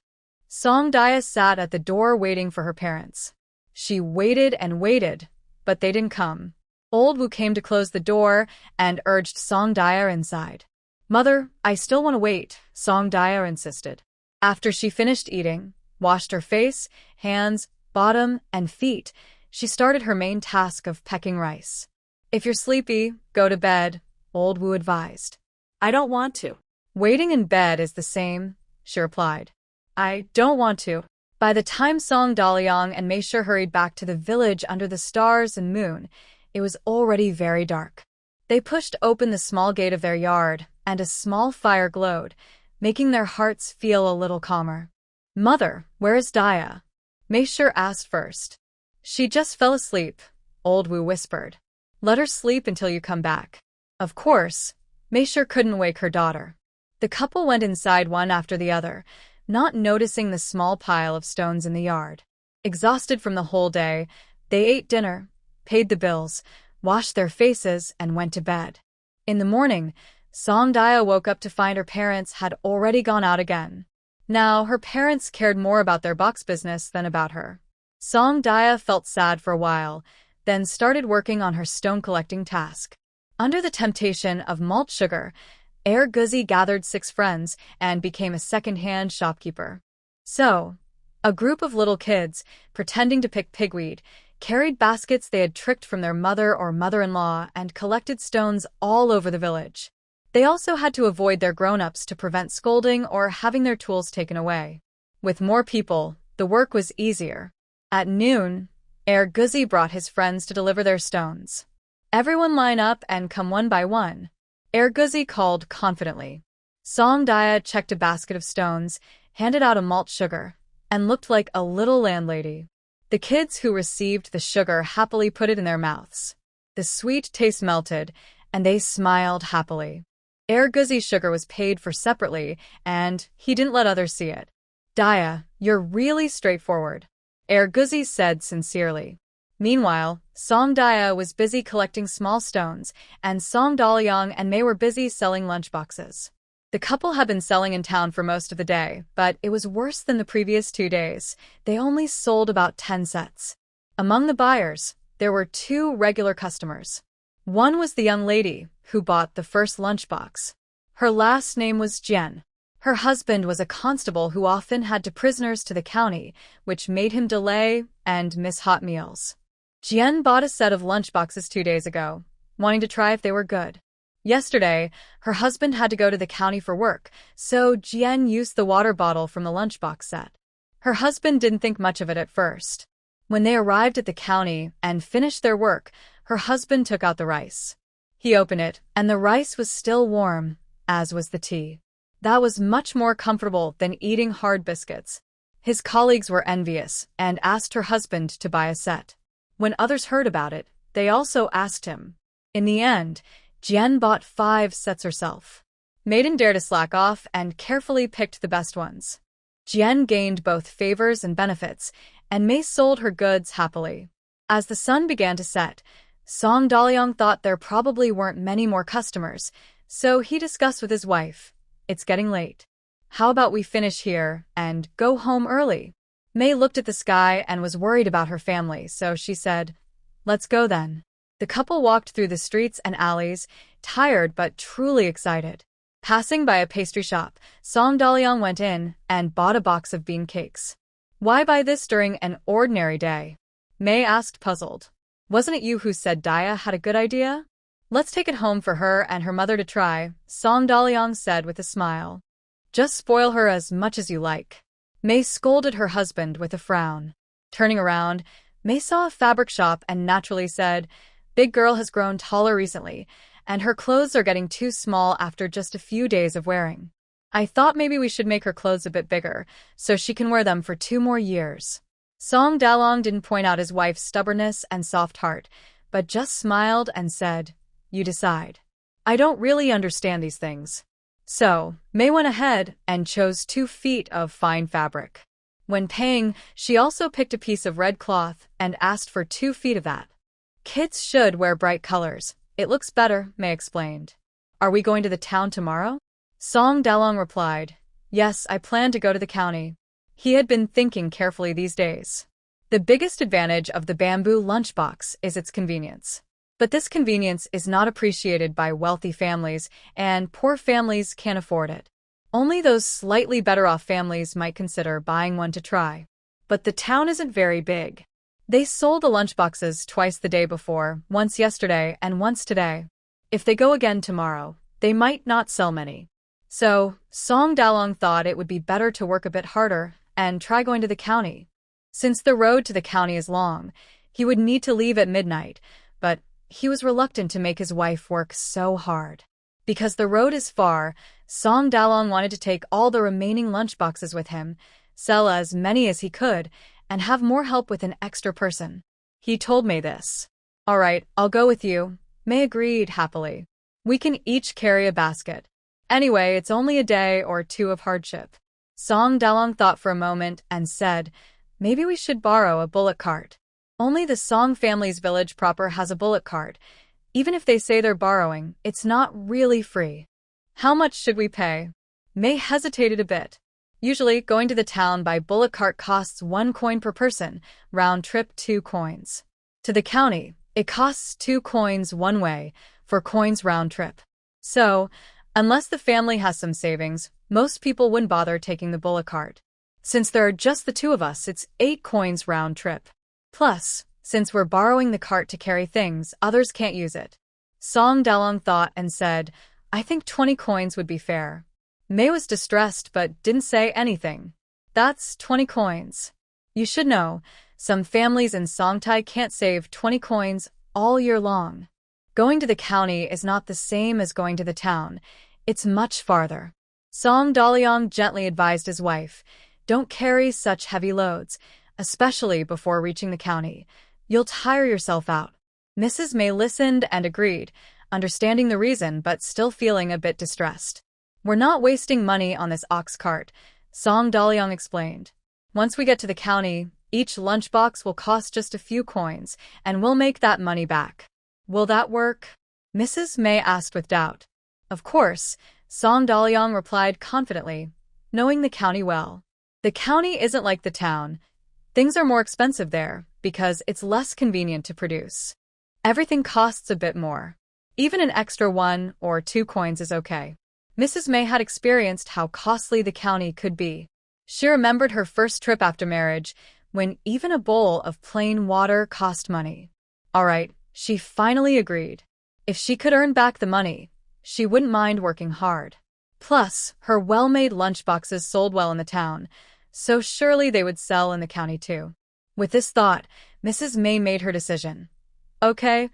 Speaker 1: Song Daya sat at the door waiting for her parents. She waited and waited, but they didn't come. Old Wu came to close the door and urged Song Daya inside. Mother, I still want to wait, Song Daya insisted. After she finished eating, washed her face, hands, bottom, and feet, she started her main task of pecking rice. If you're sleepy, go to bed, Old Wu advised.
Speaker 2: I don't want to.
Speaker 1: Waiting in bed is the same, she replied. I don't want to. By the time Song Daliang and Mei Shi hurried back to the village under the stars and moon, it was already very dark. They pushed open the small gate of their yard, and a small fire glowed, making their hearts feel a little calmer. Mother, where is Daya? Mei Shi asked first. She just fell asleep, Old Wu whispered. Let her sleep until you come back. Of course, Mei Shi couldn't wake her daughter. The couple went inside one after the other, not noticing the small pile of stones in the yard. Exhausted from the whole day, they ate dinner, paid the bills, washed their faces, and went to bed. In the morning, Song Daya woke up to find her parents had already gone out again. Now, her parents cared more about their box business than about her. Song Daya felt sad for a while, then started working on her stone-collecting task. Under the temptation of malt sugar, Guzzi gathered 6 friends and became a second-hand shopkeeper. So, a group of little kids, pretending to pick pigweed, carried baskets they had tricked from their mother or mother-in-law and collected stones all over the village. They also had to avoid their grown-ups to prevent scolding or having their tools taken away. With more people, the work was easier. At noon, Guzzi brought his friends to deliver their stones. Everyone line up and come one by one, Guzzi called confidently. Song Daya checked a basket of stones, handed out a malt sugar, and looked like a little landlady. The kids who received the sugar happily put it in their mouths. The sweet taste melted, and they smiled happily. Guzzi's sugar was paid for separately, and he didn't let others see it. Daya, you're really straightforward, Guzzi said sincerely. Meanwhile, Song Daya was busy collecting small stones, and Song Daliang and Mei were busy selling lunchboxes. The couple had been selling in town for most of the day, but it was worse than the previous 2 days. They only sold about 10 sets. Among the buyers, there were 2 regular customers. One was the young lady who bought the first lunchbox. Her last name was Jian. Her husband was a constable who often had to prisoners to the county, which made him delay and miss hot meals. Jian bought a set of lunchboxes 2 days ago, wanting to try if they were good. Yesterday, her husband had to go to the county for work, so Jian used the water bottle from the lunchbox set. Her husband didn't think much of it at first. When they arrived at the county and finished their work, her husband took out the rice. He opened it, and the rice was still warm, as was the tea. That was much more comfortable than eating hard biscuits. His colleagues were envious and asked her husband to buy a set. When others heard about it, they also asked him. In the end, Jian bought 5 sets herself. Mei didn't dare to slack off and carefully picked the best ones. Jian gained both favors and benefits, and Mei sold her goods happily. As the sun began to set, Song Daliang thought there probably weren't many more customers, so he discussed with his wife. It's getting late. How about we finish here and go home early? Mei looked at the sky and was worried about her family, so she said, Let's go then. The couple walked through the streets and alleys, tired but truly excited. Passing by a pastry shop, Song Daliang went in and bought a box of bean cakes. Why buy this during an ordinary day? Mei asked, puzzled. Wasn't it you who said Daya had a good idea? Let's take it home for her and her mother to try, Song Daliang said with a smile. Just spoil her as much as you like. Mei scolded her husband with a frown. Turning around, Mei saw a fabric shop and naturally said, Big girl has grown taller recently, and her clothes are getting too small after just a few days of wearing. I thought maybe we should make her clothes a bit bigger, so she can wear them for 2 more years. Song Dalong didn't point out his wife's stubbornness and soft heart, but just smiled and said, "You decide. I don't really understand these things." So, May went ahead and chose 2 feet of fine fabric. When paying, she also picked a piece of red cloth and asked for 2 feet of that. Kids should wear bright colors. It looks better, May explained. Are we going to the town tomorrow? Song Dalong replied, Yes, I plan to go to the county. He had been thinking carefully these days. The biggest advantage of the bamboo lunchbox is its convenience. But this convenience is not appreciated by wealthy families, and poor families can't afford it. Only those slightly better-off families might consider buying one to try. But the town isn't very big. They sold the lunchboxes twice the day before, once yesterday and once today. If they go again tomorrow, they might not sell many. So, Song Dalong thought it would be better to work a bit harder and try going to the county. Since the road to the county is long, he would need to leave at midnight, but he was reluctant to make his wife work so hard. Because the road is far, Song Dalong wanted to take all the remaining lunchboxes with him, sell as many as he could, and have more help with an extra person. He told May this. All right, I'll go with you. May agreed happily. We can each carry a basket. Anyway, it's only a day or 2 of hardship. Song Dalong thought for a moment and said, Maybe we should borrow a bullock cart. Only the Song family's village proper has a bullock cart. Even if they say they're borrowing, it's not really free. How much should we pay? May hesitated a bit. Usually, going to the town by bullock cart costs 1 coin per person, round trip 2 coins. To the county, it costs 2 coins one way, 4 coins round trip. So, unless the family has some savings, most people wouldn't bother taking the bullock cart. Since there are just the 2 of us, it's 8 coins round trip. Plus, since we're borrowing the cart to carry things, others can't use it. Song Dalong thought and said, I think 20 coins would be fair. May was distressed but didn't say anything. That's 20 coins. You should know, some families in Songtai can't save 20 coins all year long. Going to the county is not the same as going to the town. It's much farther. Song Daliang gently advised his wife, Don't carry such heavy loads, especially before reaching the county. You'll tire yourself out. Mrs. May listened and agreed, understanding the reason but still feeling a bit distressed. We're not wasting money on this ox cart, Song Daliang explained. Once we get to the county, each lunchbox will cost just a few coins, and we'll make that money back. Will that work? Mrs. May asked with doubt. Of course, Song Daliang replied confidently, knowing the county well. The county isn't like the town. Things are more expensive there, because it's less convenient to produce. Everything costs a bit more. Even an extra 1 or 2 coins is okay. Mrs. May had experienced how costly the county could be. She remembered her first trip after marriage, when even a bowl of plain water cost money. All right, she finally agreed. If she could earn back the money, she wouldn't mind working hard. Plus, her well-made lunchboxes sold well in the town, so surely they would sell in the county too. With this thought, Mrs. May made her decision. Okay,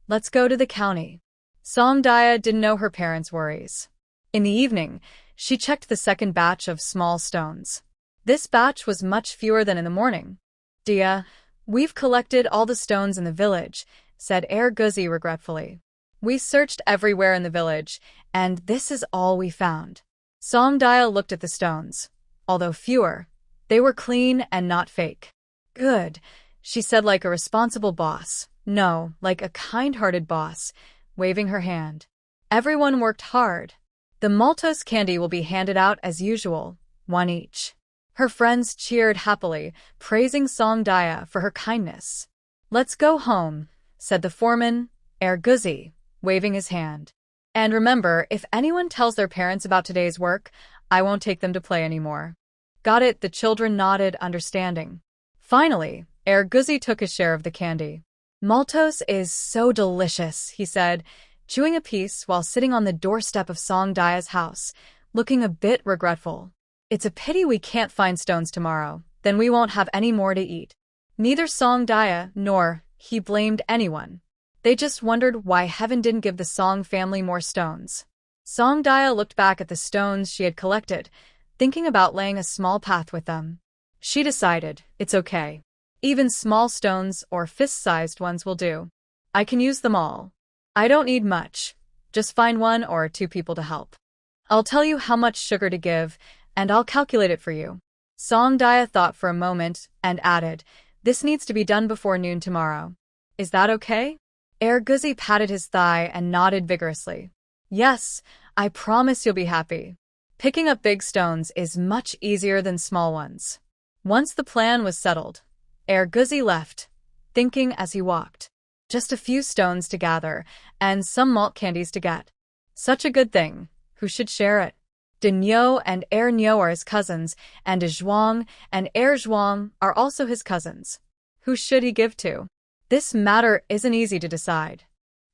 Speaker 1: let's go to the county. Song Dia didn't know her parents' worries. In the evening, she checked the second batch of small stones. This batch was much fewer than in the morning. Dia, we've collected all the stones in the village, said Guzi regretfully. We searched everywhere in the village, and this is all we found. Song Dia looked at the stones. Although fewer, they were clean and not fake. Good, she said like a responsible boss. No, like a kind-hearted boss, waving her hand. Everyone worked hard. The maltose candy will be handed out as usual, 1 each. Her friends cheered happily, praising Song Dia for her kindness. Let's go home, said the foreman, Guzi, waving his hand. And remember, if anyone tells their parents about today's work, I won't take them to play anymore. Got it, the children nodded, understanding. Finally, Guzi took his share of the candy. Maltose is so delicious, he said, chewing a piece while sitting on the doorstep of Song Dia's house, looking a bit regretful. It's a pity we can't find stones tomorrow, then we won't have any more to eat. Neither Song Dia nor he blamed anyone. They just wondered why heaven didn't give the Song family more stones. Song Dia looked back at the stones she had collected, thinking about laying a small path with them. She decided, it's okay. Even small stones or fist-sized ones will do. I can use them all. I don't need much. Just find 1 or 2 people to help. I'll tell you how much sugar to give, and I'll calculate it for you. Song Dia thought for a moment and added, this needs to be done before noon tomorrow. Is that okay? Guzi patted his thigh and nodded vigorously. Yes, I promise you'll be happy. Picking up big stones is much easier than small ones. Once the plan was settled, Guzi left, thinking as he walked. Just a few stones to gather, and some malt candies to get. Such a good thing. Who should share it? Dinyo and Nyo are his cousins, and Zhuang and Zhuang are also his cousins. Who should he give to? This matter isn't easy to decide.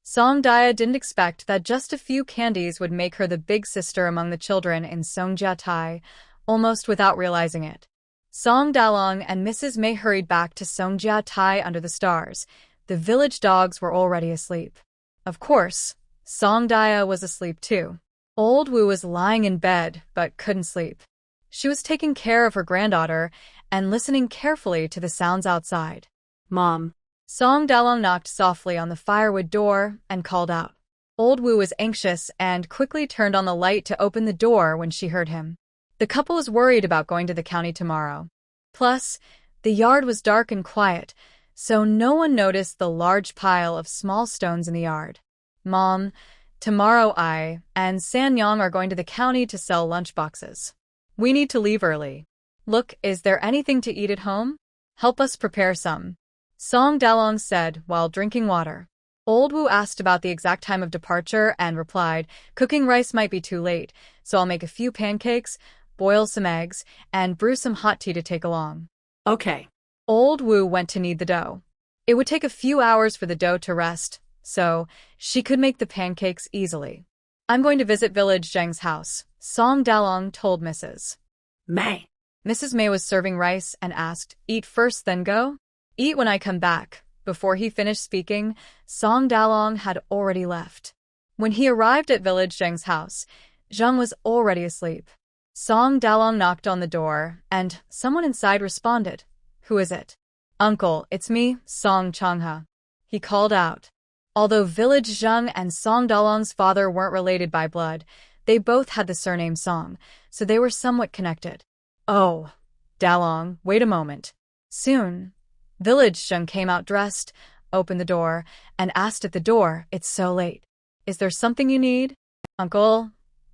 Speaker 1: Song Dia didn't expect that just a few candies would make her the big sister among the children in Songjiatai, almost without realizing it. Song Dalong and Mrs. May hurried back to Songjiatai under the stars. The village dogs were already asleep. Of course, Song Dia was asleep too. Old Wu was lying in bed but couldn't sleep. She was taking care of her granddaughter and listening carefully to the sounds outside.
Speaker 2: Mom.
Speaker 1: Song Dalong knocked softly on the firewood door and called out. Old Wu was anxious and quickly turned on the light to open the door when she heard him. The couple was worried about going to the county tomorrow. Plus, the yard was dark and quiet, so no one noticed the large pile of small stones in the yard. Mom, tomorrow I and Sanyang are going to the county to sell lunchboxes. We need to leave early. Look, is there anything to eat at home? Help us prepare some. Song Dalong said while drinking water. Old Wu asked about the exact time of departure and replied, cooking rice might be too late, so I'll make a few pancakes, boil some eggs, and brew some hot tea to take along.
Speaker 2: Okay.
Speaker 1: Old Wu went to knead the dough. It would take a few hours for the dough to rest, so she could make the pancakes easily. I'm going to visit Village Zheng's house, Song Dalong told Mrs.
Speaker 2: May.
Speaker 1: Mrs. May was serving rice and asked, eat first then go? Eat when I come back. Before he finished speaking, Song Dalong had already left. When he arrived at Village Zheng's house, Zheng was already asleep. Song Dalong knocked on the door, and someone inside responded. Who is it? Uncle, it's me, Song Changha. He called out. Although Village Zheng and Song Dalong's father weren't related by blood, they both had the surname Song, so they were somewhat connected. Oh, Dalong, wait a moment. Soon, Village Zheng came out dressed, opened the door, and asked at the door, it's so late. Is there something you need? Uncle,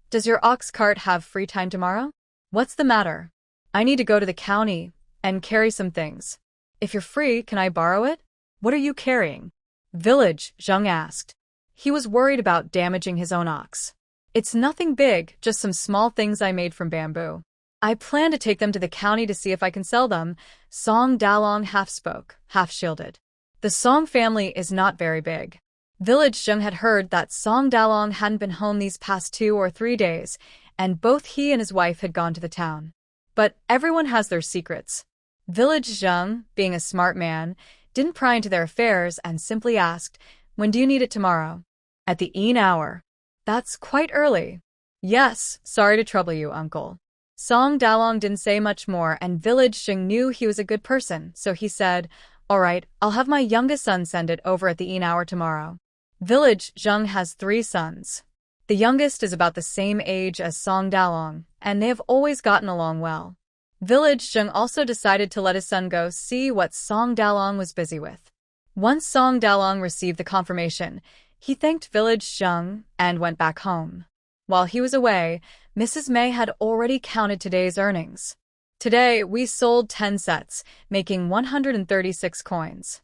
Speaker 1: does your ox cart have free time tomorrow? What's the matter? I need to go to the county and carry some things. If you're free, can I borrow it? What are you carrying? Village Zheng asked. He was worried about damaging his own ox. It's nothing big, just some small things I made from bamboo. I plan to take them to the county to see if I can sell them, Song Dalong half spoke, half shielded. The Song family is not very big. Village Zheng had heard that Song Dalong hadn't been home these past 2 or 3 days, and both he and his wife had gone to the town. But everyone has their secrets. Village Zheng, being a smart man, didn't pry into their affairs and simply asked, when do you need it tomorrow? At the ean hour. That's quite early. Yes, sorry to trouble you, uncle. Song Dalong didn't say much more, and Village Zheng knew he was a good person, so he said, all right, I'll have my youngest son send it over at the ean hour tomorrow. Village Zheng has 3 sons. The youngest is about the same age as Song Dalong, and they have always gotten along well. Village Zheng also decided to let his son go see what Song Dalong was busy with. Once Song Dalong received the confirmation, he thanked Village Zheng and went back home. While he was away, Mrs. May had already counted today's earnings. Today, we sold 10 sets, making 136 coins.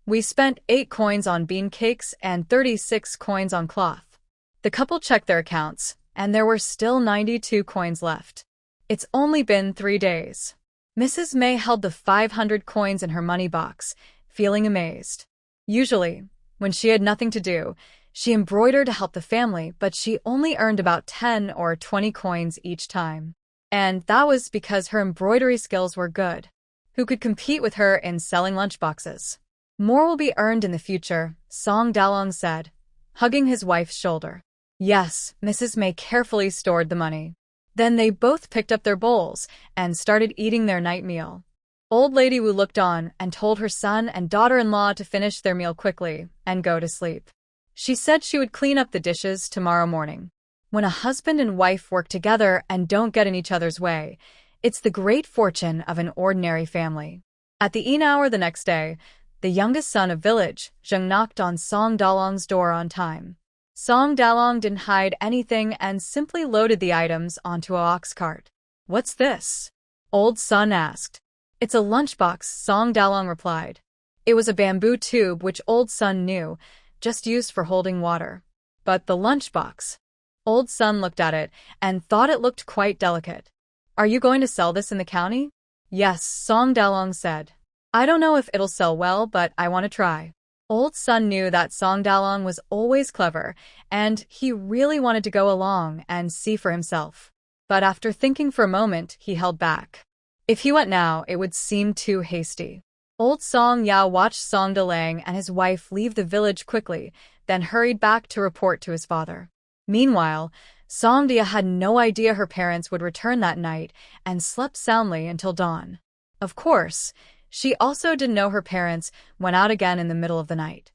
Speaker 1: We spent 8 coins on bean cakes and 36 coins on cloth. The couple checked their accounts, and there were still 92 coins left. It's only been 3 days. Mrs. May held the 500 coins in her money box, feeling amazed. Usually, when she had nothing to do, she embroidered to help the family, but she only earned about 10 or 20 coins each time. And that was because her embroidery skills were good. Who could compete with her in selling lunchboxes? More will be earned in the future, Song Dalong said, hugging his wife's shoulder. Yes, Mrs. May carefully stored the money. Then they both picked up their bowls and started eating their night meal. Old Lady Wu looked on and told her son and daughter-in-law to finish their meal quickly and go to sleep. She said she would clean up the dishes tomorrow morning. When a husband and wife work together and don't get in each other's way, it's the great fortune of an ordinary family. At the evening hour the next day, the youngest son of village, Zheng, knocked on Song Dalong's door on time. Song Dalong didn't hide anything and simply loaded the items onto an ox cart. What's this? Old son asked. It's a lunchbox, Song Dalong replied. It was a bamboo tube which old son knew, just used for holding water. But the lunchbox. Old son looked at it and thought it looked quite delicate. Are you going to sell this in the county? Yes, Song Dalong said. I don't know if it'll sell well, but I want to try. Old son knew that Song Dalong was always clever, and he really wanted to go along and see for himself. But after thinking for a moment, he held back. If he went now, it would seem too hasty. Old Song Yao watched Song Dalang and his wife leave the village quickly, then hurried back to report to his father. Meanwhile, Song Dia had no idea her parents would return that night and slept soundly until dawn. Of course, she also didn't know her parents went out again in the middle of the night.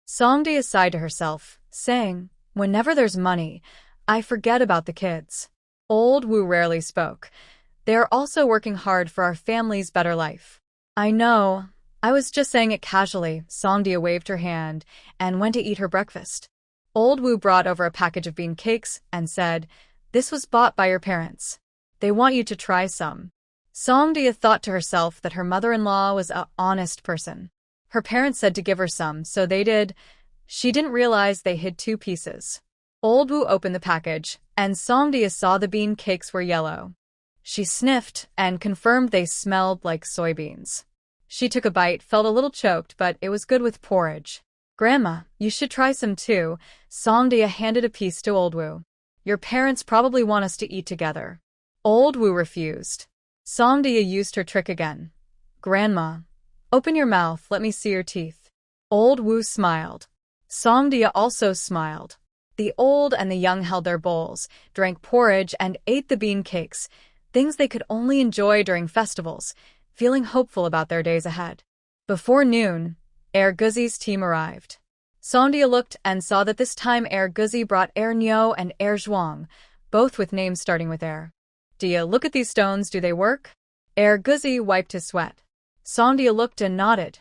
Speaker 1: Song Dia sighed to herself, saying, Whenever there's money, I forget about the kids. Old Wu rarely spoke. They are also working hard for our family's better life. I know. I was just saying it casually. Song Dia waved her hand and went to eat her breakfast. Old Wu brought over a package of bean cakes and said, This was bought by your parents. They want you to try some. Song Dia thought to herself that her mother-in-law was an honest person. Her parents said to give her some, so they did. She didn't realize they hid 2 pieces. Old Wu opened the package, and Song Dia saw the bean cakes were yellow. She sniffed and confirmed they smelled like soybeans. She took a bite, felt a little choked, but it was good with porridge. Grandma, you should try some too. Song Dia handed a piece to Old Wu. Your parents probably want us to eat together. Old Wu refused. Song Dia used her trick again. Grandma, open your mouth, let me see your teeth. Old Wu smiled. Song Dia also smiled. The old and the young held their bowls, drank porridge, and ate the bean cakes, things they could only enjoy during festivals, feeling hopeful about their days ahead. Before noon, Guzi's team arrived. Song Dia looked and saw that this time Guzi brought Nyo and Zhuang, both with names starting with Dia, look at these stones, do they work? Guzi wiped his sweat. Song Dia looked and nodded.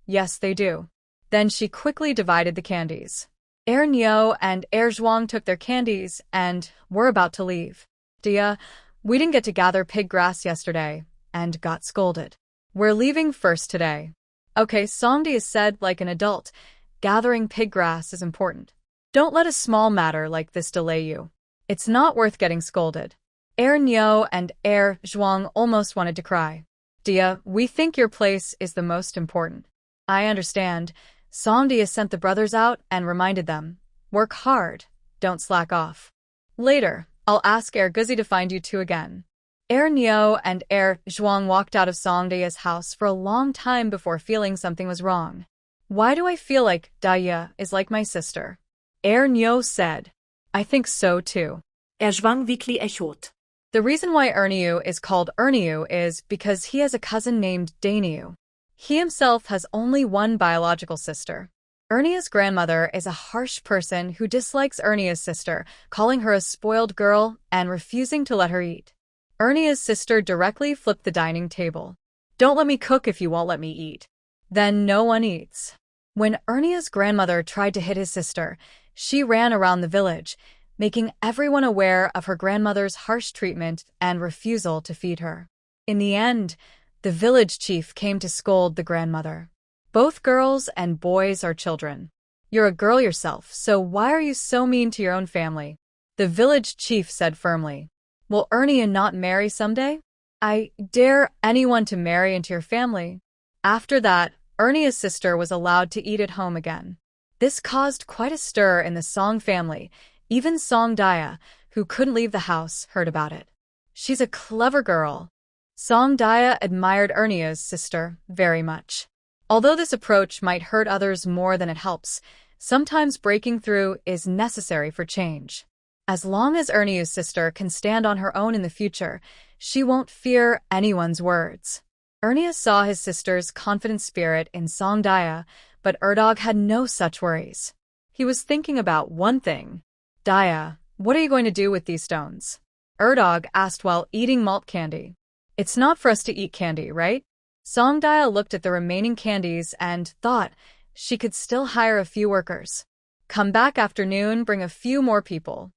Speaker 1: Yes, they do. Then she quickly divided the candies. Nyo and Zhuang took their candies and were about to leave. Dia, we didn't get to gather pig grass yesterday and got scolded. We're leaving first today. Okay, Song Dia said like an adult, gathering pig grass is important. Don't let a small matter like this delay you. It's not worth getting scolded. Nyo and Zhuang almost wanted to cry. Dia, we think your place is the most important. I understand. Song Dia sent the brothers out and reminded them, work hard, don't slack off. Later, I'll ask Guzi to find you 2 again. Nyo and Zhuang walked out of Song Dia's house for a long time before feeling something was wrong. Why do I feel like Dia is like my sister? Nyo said. I think so too.
Speaker 2: Zhuang weakly echoed.
Speaker 1: The reason why Erniu is called Erniu is because he has a cousin named Daniu. He himself has only one biological sister. Ernia's grandmother is a harsh person who dislikes Ernia's sister, calling her a spoiled girl and refusing to let her eat. Ernia's sister directly flipped the dining table. Don't let me cook if you won't let me eat. Then no one eats. When Ernia's grandmother tried to hit his sister, she ran around the village, making everyone aware of her grandmother's harsh treatment and refusal to feed her. In the end, the village chief came to scold the grandmother. Both girls and boys are children. You're a girl yourself, so why are you so mean to your own family? The village chief said firmly. Will Ernia not marry someday? I dare anyone to marry into your family. After that, Ernia's sister was allowed to eat at home again. This caused quite a stir in the Song family. Even Song Dia, who couldn't leave the house, heard about it. She's a clever girl. Song Dia admired Ernia's sister very much. Although this approach might hurt others more than it helps, sometimes breaking through is necessary for change. As long as Erniu's sister can stand on her own in the future, she won't fear anyone's words. Ernia saw his sister's confident spirit in Songdaya, but Erdog had no such worries. He was thinking about one thing. Daya, what are you going to do with these stones? Erdog asked while eating malt candy. It's not for us to eat candy, right? Songdaya looked at the remaining candies and thought she could still hire a few workers. Come back after noon, bring a few more people.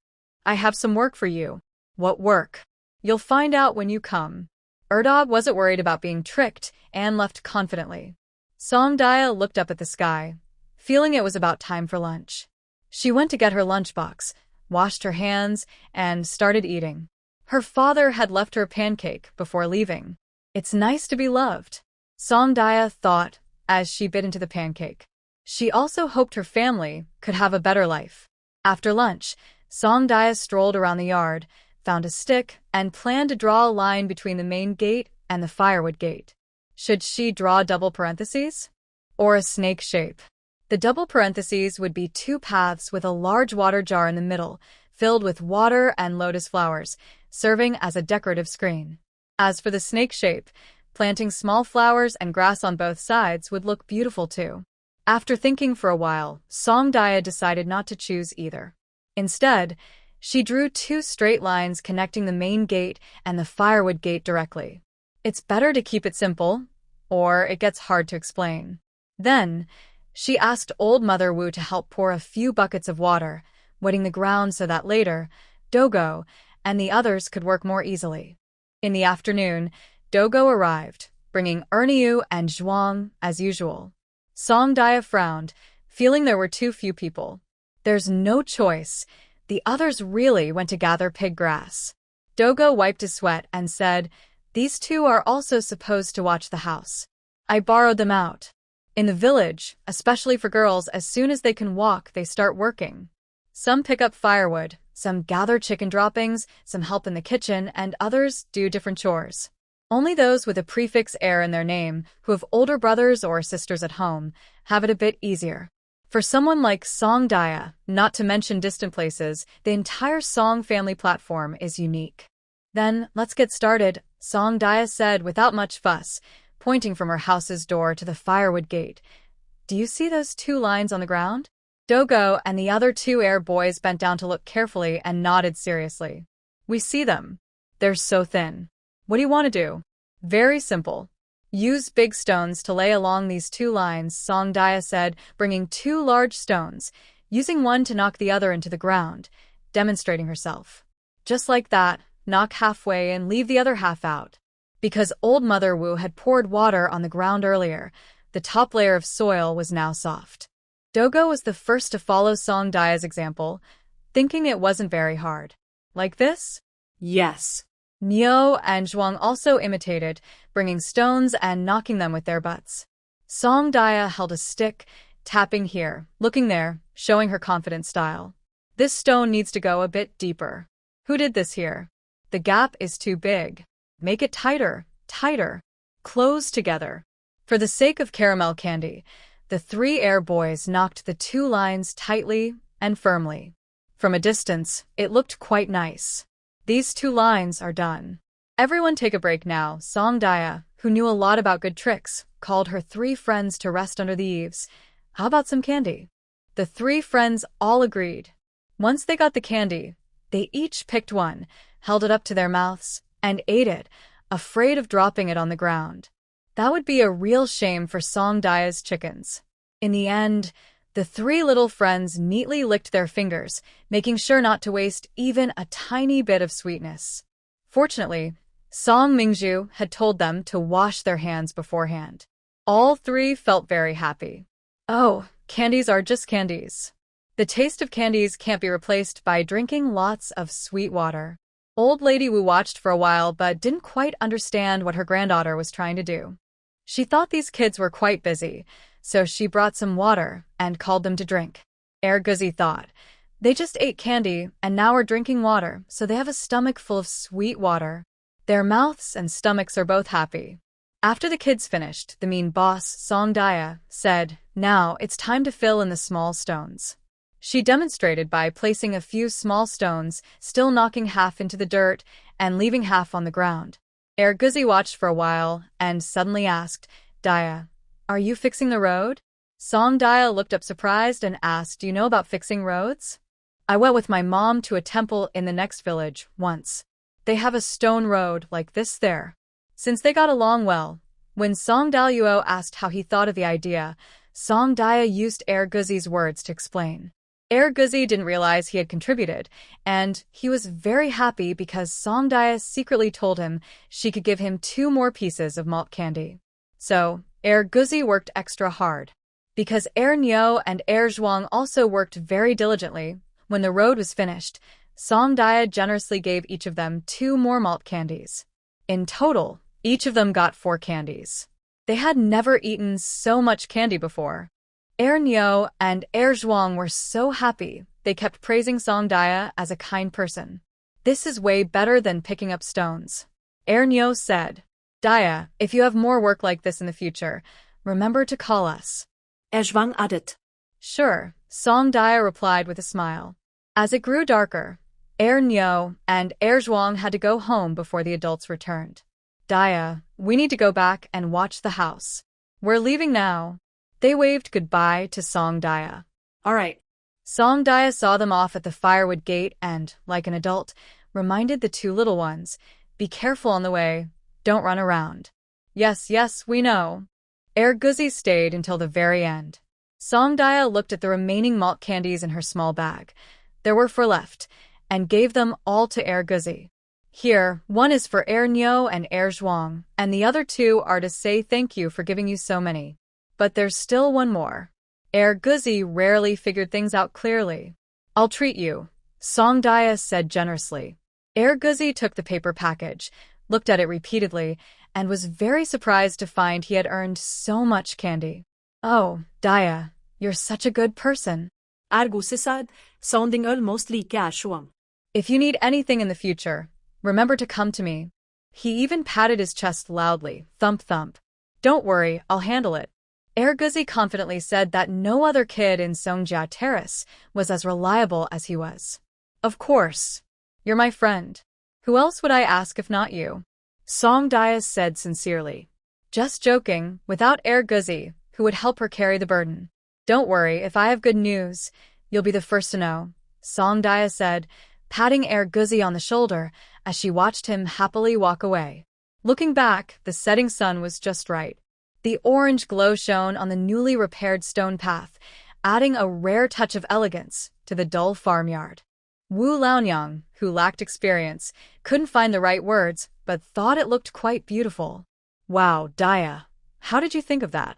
Speaker 1: I have some work for you. What work? You'll find out when you come. Erdog wasn't worried about being tricked and left confidently. Songdaya looked up at the sky, feeling it was about time for lunch. She went to get her lunchbox, washed her hands, and started eating. Her father had left her a pancake before leaving. It's nice to be loved, Songdaya thought as she bit into the pancake. She also hoped her family could have a better life. After lunch, Songdaya strolled around the yard, found a stick, and planned to draw a line between the main gate and the firewood gate. Should she draw double parentheses? Or a snake shape? The double parentheses would be two paths with a large water jar in the middle, filled with water and lotus flowers, serving as a decorative screen. As for the snake shape, planting small flowers and grass on both sides would look beautiful too. After thinking for a while, Songdaya decided not to choose either. Instead, she drew two straight lines connecting the main gate and the firewood gate directly. It's better to keep it simple, or it gets hard to explain. Then, she asked Old Mother Wu to help pour a few buckets of water, wetting the ground so that later, Dogo and the others could work more easily. In the afternoon, Dogo arrived, bringing Erniu and Zhuang as usual. Songdaya frowned, feeling there were too few people. There's no choice. The others really went to gather pig grass. Dogo wiped his sweat and said, "These two are also supposed to watch the house. I borrowed them out. In the village, especially for girls, as soon as they can walk, they start working. Some pick up firewood, some gather chicken droppings, some help in the kitchen, and others do different chores. Only those with a prefix heir in their name, who have older brothers or sisters at home, have it a bit easier. For someone like Songdaya, not to mention distant places, the entire Song family platform is unique." "Then, let's get started," Songdaya said without much fuss, pointing from her house's door to the firewood gate. "Do you see those two lines on the ground?" Dogo and the other two heir boys bent down to look carefully and nodded seriously. "We see them. They're so thin. What do you want to do?" "Very simple. Use big stones to lay along these two lines," Songdaya said, bringing two large stones, using one to knock the other into the ground, demonstrating herself. "Just like that, knock halfway and leave the other half out." Because Old Mother Wu had poured water on the ground earlier, the top layer of soil was now soft. Dogo was the first to follow Songdaya's example, thinking it wasn't very hard. "Like this?" "Yes." Nio and Zhuang also imitated, bringing stones and knocking them with their butts. Songdaya held a stick, tapping here, looking there, showing her confident style. "This stone needs to go a bit deeper. Who did this here? The gap is too big. Make it tighter, tighter. Close together." For the sake of caramel candy, the three heir boys knocked the two lines tightly and firmly. From a distance, it looked quite nice. "These two lines are done. Everyone take a break now." Songdaya, who knew a lot about good tricks, called her three friends to rest under the eaves. "How about some candy?" The three friends all agreed. Once they got the candy, they each picked one, held it up to their mouths, and ate it, afraid of dropping it on the ground. That would be a real shame for Songdaya's chickens. In the end, the three little friends neatly licked their fingers, making sure not to waste even a tiny bit of sweetness. Fortunately, Song Mingzhu had told them to wash their hands beforehand. All three felt very happy. Oh, candies are just candies. The taste of candies can't be replaced by drinking lots of sweet water. Old Lady Wu watched for a while but didn't quite understand what her granddaughter was trying to do. She thought these kids were quite busy, so she brought some water and called them to drink. Guzi thought, "They just ate candy and now are drinking water, so they have a stomach full of sweet water. Their mouths and stomachs are both happy." After the kids finished, the mean boss, Song Daya, said, "Now it's time to fill in the small stones." She demonstrated by placing a few small stones, still knocking half into the dirt and leaving half on the ground. Erguzi watched for a while and suddenly asked, "Daya, are you fixing the road?" Song Daya looked up surprised and asked, "Do you know about fixing roads? I went with my mom to a temple in the next village once. They have a stone road like this there." Since they got along well, when Song Daluo asked how he thought of the idea, Song Daya used Erguzi's words to explain. Erguzi didn't realize he had contributed, and he was very happy because Song Daya secretly told him she could give him 2 more pieces of malt candy. So, Erguzi worked extra hard. Because Nyo and Zhuang also worked very diligently, when the road was finished, Song Daya generously gave each of them 2 more malt candies. In total, each of them got 4 candies. They had never eaten so much candy before. Nyo and Zhuang were so happy, they kept praising Song Daya as a kind person. "This is way better than picking up stones." Nyo said, "Daya, if you have more work like this in the future, remember to call us."
Speaker 2: Zhuang added.
Speaker 1: "Sure," Song Daya replied with a smile. As it grew darker, Nyo and Zhuang had to go home before the adults returned. "Daya, we need to go back and watch the house. We're leaving now." They waved goodbye to Song Daya.
Speaker 2: All right.
Speaker 1: Song Daya saw them off at the firewood gate and, like an adult, reminded the 2 little ones, "Be careful on the way, don't run around." "Yes, yes, we know." Erguzi stayed until the very end. Song Daya looked at the remaining malt candies in her small bag. There were 4 left, and gave them all to Erguzi. "Here, one is for Nyo and Zhuang, and the other 2 are to say thank you for giving you so many. But there's still one more." Erguzi rarely figured things out clearly. "I'll treat you," Song Daya said generously. Erguzi took the paper package, looked at it repeatedly, and was very surprised to find he had earned so much candy. "Oh, Daya, you're such a good person."
Speaker 2: Erguzi said, sounding almost like Zhuang.
Speaker 1: "If you need anything in the future, remember to come to me." He even patted his chest loudly, thump thump. "Don't worry, I'll handle it." Erguzi confidently said that no other kid in Songjia Terrace was as reliable as he was. "Of course. You're my friend. Who else would I ask if not you?" Song Daya said sincerely. "Just joking, without Erguzi, who would help her carry the burden." "Don't worry, if I have good news, you'll be the first to know," Song Daya said, patting Erguzi on the shoulder as she watched him happily walk away. Looking back, the setting sun was just right. The orange glow shone on the newly repaired stone path, adding a rare touch of elegance to the dull farmyard. Wu Laonyang, who lacked experience, couldn't find the right words, but thought it looked quite beautiful. "Wow, Daya, how did you think of that?"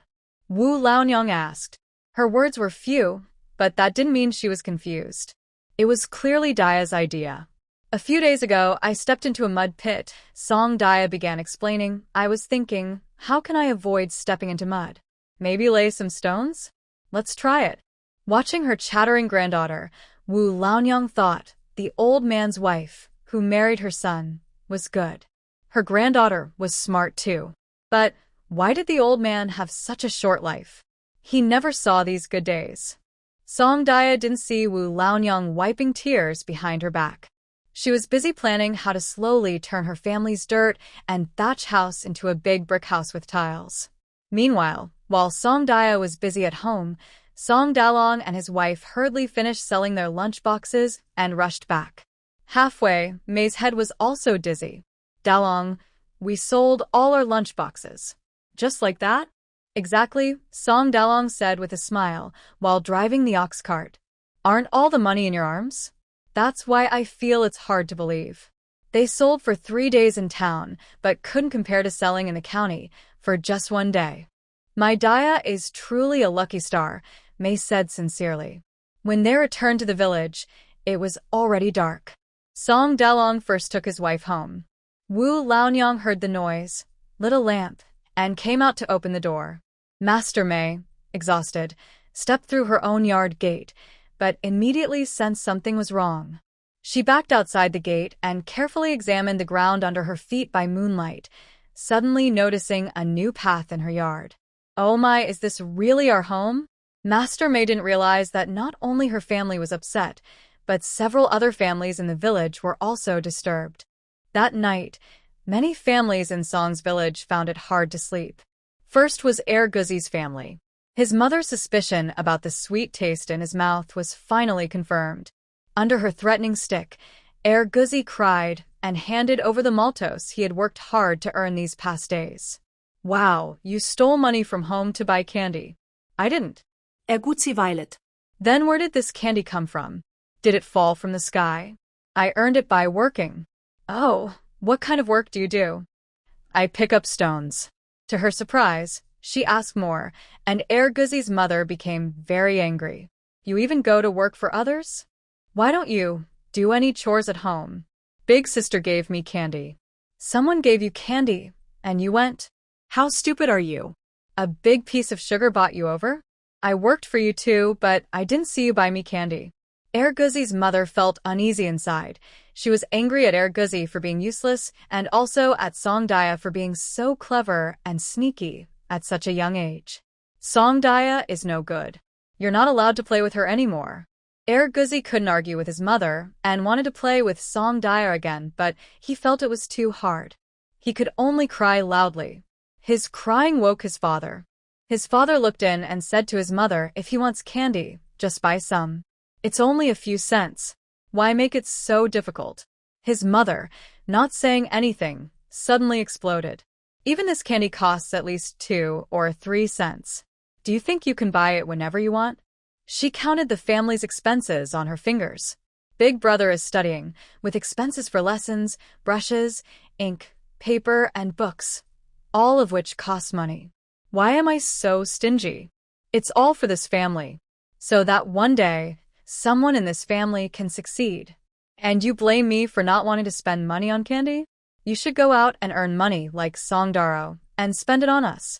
Speaker 1: Wu Laonyang asked. Her words were few, but that didn't mean she was confused. It was clearly Daya's idea. "A few days ago, I stepped into a mud pit," Song Daya began explaining. "I was thinking, how can I avoid stepping into mud? Maybe lay some stones? Let's try it." Watching her chattering granddaughter, Wu Laonyang thought the old man's wife, who married her son, was good. Her granddaughter was smart too. But why did the old man have such a short life? He never saw these good days. Song Daya didn't see Wu Laonyang wiping tears behind her back. She was busy planning how to slowly turn her family's dirt and thatch house into a big brick house with tiles. Meanwhile, while Song Daya was busy at home, Song Dalong and his wife hurriedly finished selling their lunch boxes and rushed back. Halfway, May's head was also dizzy. "Dalong, we sold all our lunch boxes." "Just like that?" "Exactly," Song Dalong said with a smile while driving the ox cart. "Aren't all the money in your arms? That's why I feel it's hard to believe." They sold for 3 days in town, but couldn't compare to selling in the county for just 1 day. "My Daya is truly a lucky star," May said sincerely. When they returned to the village, it was already dark. Song Dalong first took his wife home. Wu Laonyang heard the noise, lit a lamp, and came out to open the door. Master May, exhausted, stepped through her own yard gate, but immediately sensed something was wrong. She backed outside the gate and carefully examined the ground under her feet by moonlight. suddenly noticing a new path in her yard. Oh my, is this really our home? Master May didn't realize that not only her family was upset, but several other families in the village were also disturbed. That night, many families in Song's village found it hard to sleep. First was Guzi's family. His mother's suspicion about the sweet taste in his mouth was finally confirmed. Under her threatening stick, Guzi cried and handed over the maltose he had worked hard to earn these past days. Wow, you stole money from home to buy candy. I didn't.
Speaker 2: Guzi weilet.
Speaker 1: Then where did this candy come from? Did it fall from the sky? I earned it by working. Oh, what kind of work do you do? I pick up stones. To her surprise, she asked more, and Guzi's mother became very angry. You even go to work for others? Why don't you do any chores at home? Big sister gave me candy. Someone gave you candy, and you went?
Speaker 2: How stupid are you?
Speaker 1: A big piece of sugar bought you over? I worked for you too, but I didn't see you buy me candy. Guzi's mother felt uneasy inside. She was angry at Guzi for being useless and also at Songdaya for being so clever and sneaky at such a young age. Songdaya is no good. You're not allowed to play with her anymore. Guzi couldn't argue with his mother and wanted to play with Songdaya again, but he felt it was too hard. He could only cry loudly. His crying woke his father. His father looked in and said to his mother, if he wants candy, just buy some. It's only a few cents. Why make it so difficult? His mother, not saying anything, suddenly exploded. Even this candy costs at least 2 or 3 cents. Do you think you can buy it whenever you want? She counted the family's expenses on her fingers. Big brother is studying, with expenses for lessons, brushes, ink, paper, and books, all of which cost money. Why am I so stingy? It's all for this family, so that one day, someone in this family can succeed. And you blame me for not wanting to spend money on candy? You should go out and earn money like Songdaro and spend it on us.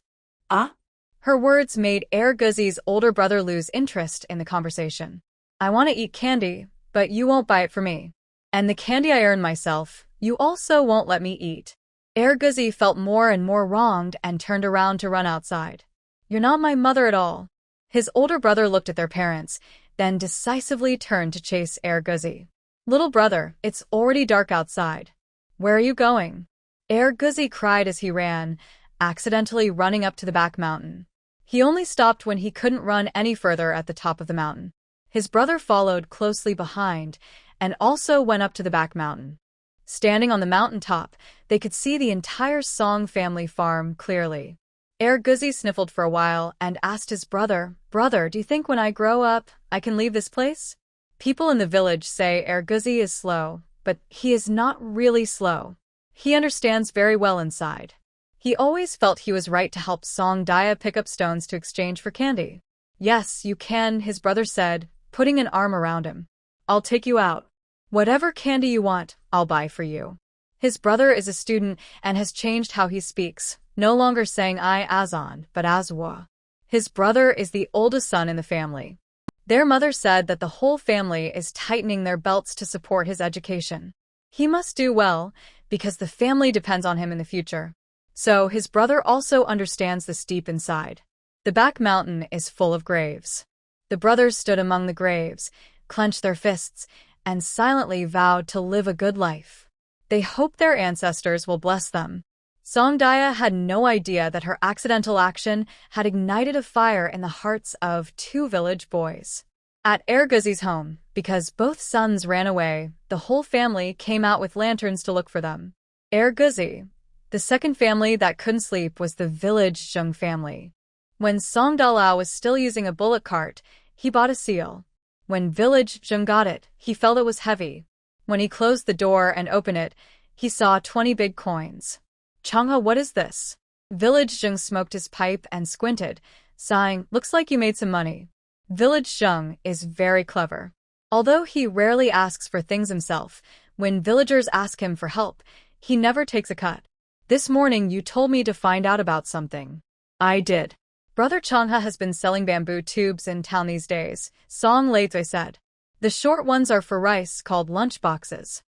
Speaker 2: Ah?
Speaker 1: Her words made Guzi's older brother lose interest in the conversation. I want to eat candy, but you won't buy it for me. And the candy I earn myself, you also won't let me eat. Guzi felt more and more wronged and turned around to run outside. You're not my mother at all. His older brother looked at their parents, then decisively turned to chase Guzi. Little brother, it's already dark outside. Where are you going? Guzi cried as he ran, accidentally running up to the back mountain. He only stopped when he couldn't run any further at the top of the mountain. His brother followed closely behind and also went up to the back mountain. Standing on the mountain top, they could see the entire Song family farm clearly. Guzi sniffled for a while and asked his brother, Brother, do you think when I grow up, I can leave this place? People in the village say Guzi is slow, but he is not really slow. He understands very well inside. He always felt he was right to help Songdaya pick up stones to exchange for candy. Yes, you can, his brother said, putting an arm around him. I'll take you out. Whatever candy you want, I'll buy for you. His brother is a student and has changed how he speaks, no longer saying I Azan, but Azwa. His brother is the oldest son in the family. Their mother said that the whole family is tightening their belts to support his education. He must do well, because the family depends on him in the future. So his brother also understands this deep inside. The back mountain is full of graves. The brothers stood among the graves, clenched their fists, and silently vowed to live a good life. They hoped their ancestors will bless them. Songdaya had no idea that her accidental action had ignited a fire in the hearts of 2 village boys. At Guzi's home, because both sons ran away, the whole family came out with lanterns to look for them. Guzi, the second family that couldn't sleep, was the village Zheng family. When Songdalao was still using a bullock cart, he bought a seal. When village Zheng got it, he felt it was heavy. When he closed the door and opened it, he saw 20 big coins. Changha, what is this? Village Zheng smoked his pipe and squinted, sighing, looks like you made some money. Village Zheng is very clever. Although he rarely asks for things himself, when villagers ask him for help, he never takes a cut. This morning you told me to find out about something. I did. Brother Changha has been selling bamboo tubes in town these days, Song Leizui said. The short ones are for rice, called lunch boxes.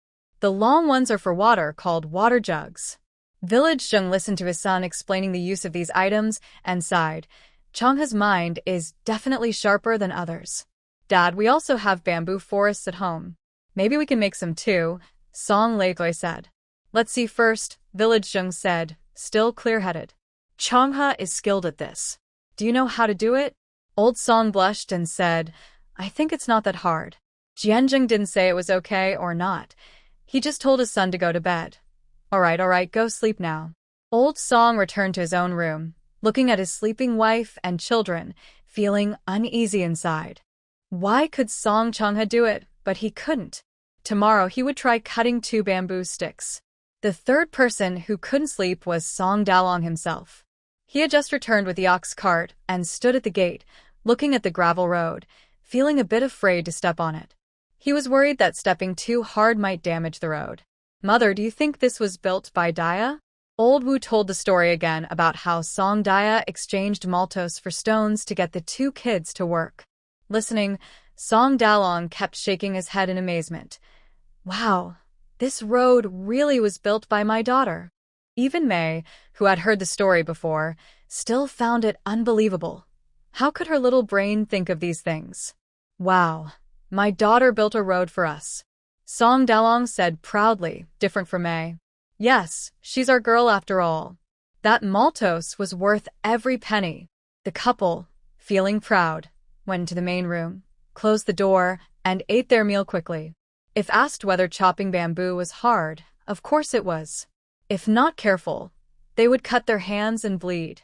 Speaker 1: The long ones are for water, called water jugs. Village Zheng listened to his son explaining the use of these items and sighed. Changhe's mind is definitely sharper than others. Dad, we also have bamboo forests at home. Maybe we can make some too, Song Leikoi said. Let's see first, Village Zheng said, still clear-headed.
Speaker 2: Changhe is skilled at this.
Speaker 1: Do you know how to do it? Old Song blushed and said, I think it's not that hard. Jianzheng didn't say it was okay or not. He just told his son to go to bed. All right, go sleep now. Old Song returned to his own room, looking at his sleeping wife and children, feeling uneasy inside. Why could Song Changhe do it, but he couldn't? Tomorrow he would try cutting 2 bamboo sticks. The third person who couldn't sleep was Song Dalong himself. He had just returned with the ox cart and stood at the gate, looking at the gravel road, feeling a bit afraid to step on it. He was worried that stepping too hard might damage the road. Mother, do you think this was built by Daya? Old Wu told the story again about how Song Daya exchanged maltose for stones to get the 2 kids to work. Listening, Song Dalong kept shaking his head in amazement. Wow, this road really was built by my daughter. Even Mei, who had heard the story before, still found it unbelievable. How could her little brain think of these things? Wow, my daughter built a road for us. Song Dalong said proudly, different from Mei. Yes, she's our girl after all. That maltose was worth every penny. The couple, feeling proud, went into the main room, closed the door, and ate their meal quickly. If asked whether chopping bamboo was hard, of course it was. If not careful, they would cut their hands and bleed.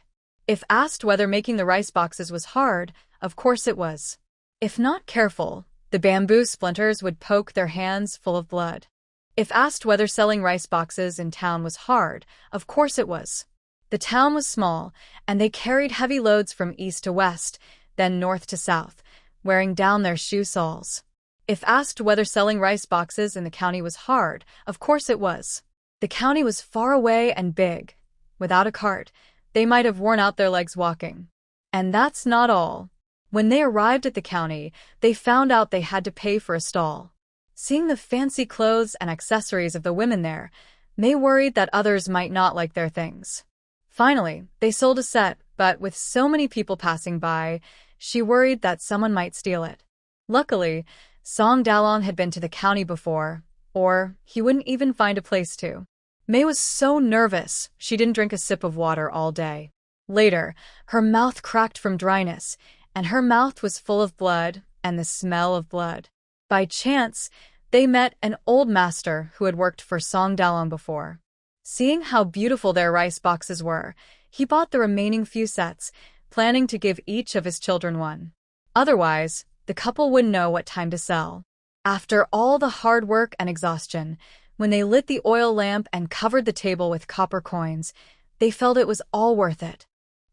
Speaker 1: If asked whether making the rice boxes was hard, of course it was. If not careful, the bamboo splinters would poke their hands full of blood. If asked whether selling rice boxes in town was hard, of course it was. The town was small, and they carried heavy loads from east to west, then north to south, wearing down their shoe soles. If asked whether selling rice boxes in the county was hard, of course it was. The county was far away and big. Without a cart, they might have worn out their legs walking. And that's not all. When they arrived at the county, they found out they had to pay for a stall. Seeing the fancy clothes and accessories of the women there, Mei worried that others might not like their things. Finally, they sold a set, but with so many people passing by, she worried that someone might steal it. Luckily, Song Dalong had been to the county before, or he wouldn't even find a place to. Mei was so nervous, she didn't drink a sip of water all day. Later, her mouth cracked from dryness, and her mouth was full of blood and the smell of blood. By chance, they met an old master who had worked for Song Dalong before. Seeing how beautiful their rice boxes were, he bought the remaining few sets, planning to give each of his children one. Otherwise, the couple wouldn't know what time to sell. After all the hard work and exhaustion, when they lit the oil lamp and covered the table with copper coins, they felt it was all worth it.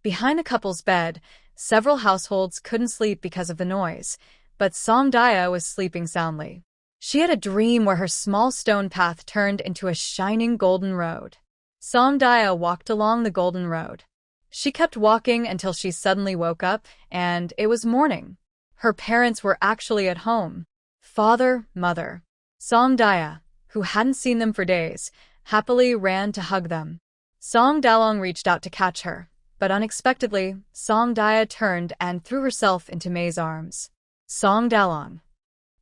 Speaker 1: Behind the couple's bed, several households couldn't sleep because of the noise, but Song Daya was sleeping soundly. She had a dream where her small stone path turned into a shining golden road. Song Daya walked along the golden road. She kept walking until she suddenly woke up, and it was morning. Her parents were actually at home. Father, mother. Song Daya, who hadn't seen them for days, happily ran to hug them. Song Dalong reached out to catch her, but unexpectedly, Song Daya turned and threw herself into Mei's arms. Song Dalong.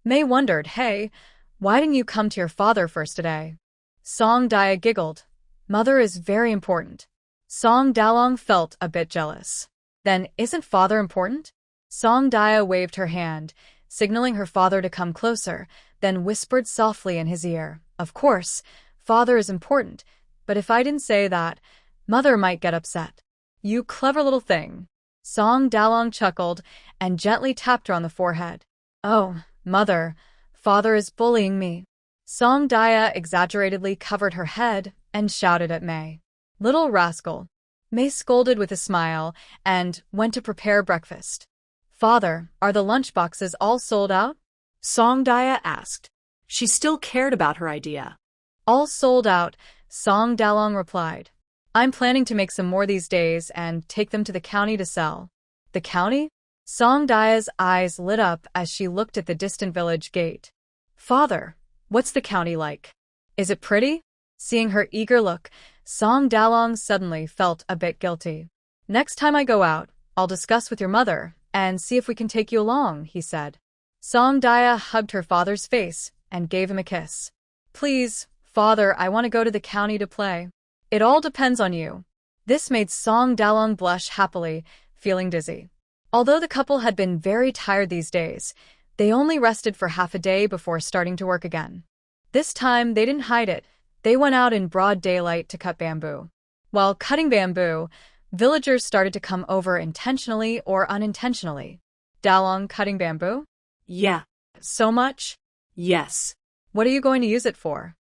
Speaker 1: Mei wondered, hey, why didn't you come to your father first today? Song Daya giggled. Mother is very important. Song Dalong felt a bit jealous. Then isn't father important? Song Daya waved her hand, signaling her father to come closer, then whispered softly in his ear, of course, father is important, but if I didn't say that, mother might get upset. You clever little thing. Song Dalong chuckled and gently tapped her on the forehead. Oh, mother, father is bullying me. Song Daya exaggeratedly covered her head and shouted at Mei. Little rascal. Mei scolded with a smile and went to prepare breakfast. Father, are the lunch boxes all sold out?
Speaker 2: Song Daya asked. She still cared about her idea.
Speaker 1: All sold out, Song Dalong replied. I'm planning to make some more these days and take them to the county to sell. The county? Song Daya's eyes lit up as she looked at the distant village gate. Father, what's the county like? Is it pretty? Seeing her eager look, Song Dalong suddenly felt a bit guilty. Next time I go out, I'll discuss with your mother and see if we can take you along, he said. Song Daya hugged her father's face and gave him a kiss. Please, father, I want to go to the county to play. It all depends on you. This made Song Dalong blush happily, feeling dizzy. Although the couple had been very tired these days, they only rested for half a day before starting to work again. This time, they didn't hide it. They went out in broad daylight to cut bamboo. While cutting bamboo, villagers started to come over intentionally or unintentionally. Dalong cutting bamboo?
Speaker 2: Yeah.
Speaker 1: So much?
Speaker 2: Yes.
Speaker 1: What are you going to use it for?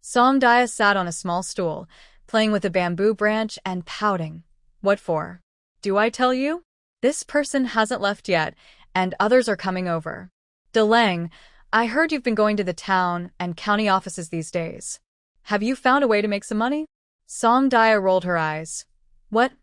Speaker 1: Song Daya sat on a small stool, playing with a bamboo branch and pouting. What for? Do I tell you? This person hasn't left yet, and others are coming over. Delang, I heard you've been going to the town and county offices these days. Have you found a way to make some money? Song Daya rolled her eyes. What?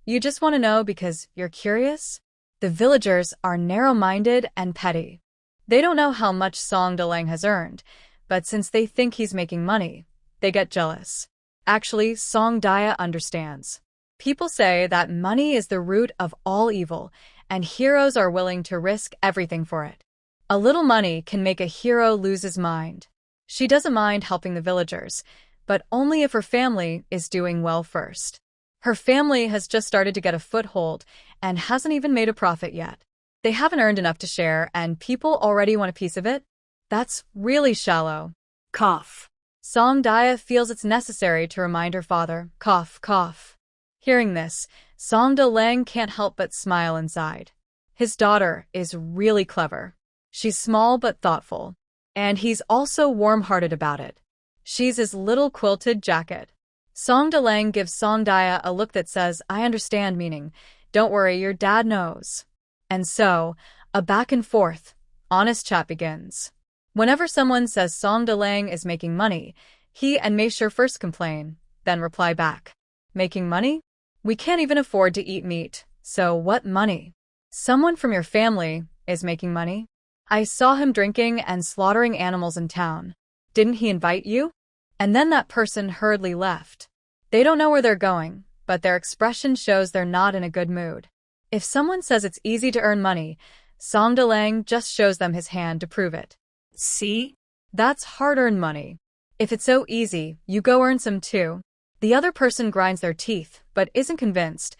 Speaker 1: You just want to know because you're curious? The villagers are narrow-minded and petty. They don't know how much Song Delang has earned, but since they think he's making money, they get jealous. Actually, Song Daya understands. People say that money is the root of all evil, and heroes are willing to risk everything for it. A little money can make a hero lose his mind. She doesn't mind helping the villagers, but only if her family is doing well first. Her family has just started to get a foothold and hasn't even made a profit yet. They haven't earned enough to share, and people already want a piece of it? That's really shallow.
Speaker 2: Cough.
Speaker 1: Song Daya feels it's necessary to remind her father, cough, cough. Hearing this, Song Delang can't help but smile inside. His daughter is really clever. She's small but thoughtful, and he's also warm-hearted about it. She's his little quilted jacket. Song Delang gives Song Daya a look that says, I understand, meaning, don't worry, your dad knows. And so, a back and forth, honest chat begins. Whenever someone says Song Delang is making money, he and Mei Shi first complain, then reply back. Making money? We can't even afford to eat meat, so what money? Someone from your family is making money? I saw him drinking and slaughtering animals in town. Didn't he invite you? And then that person hurriedly left. They don't know where they're going, but their expression shows they're not in a good mood. If someone says it's easy to earn money, Song Delang just shows them his hand to prove it.
Speaker 2: See?
Speaker 1: That's hard-earned money. If it's so easy, you go earn some too. The other person grinds their teeth, but isn't convinced.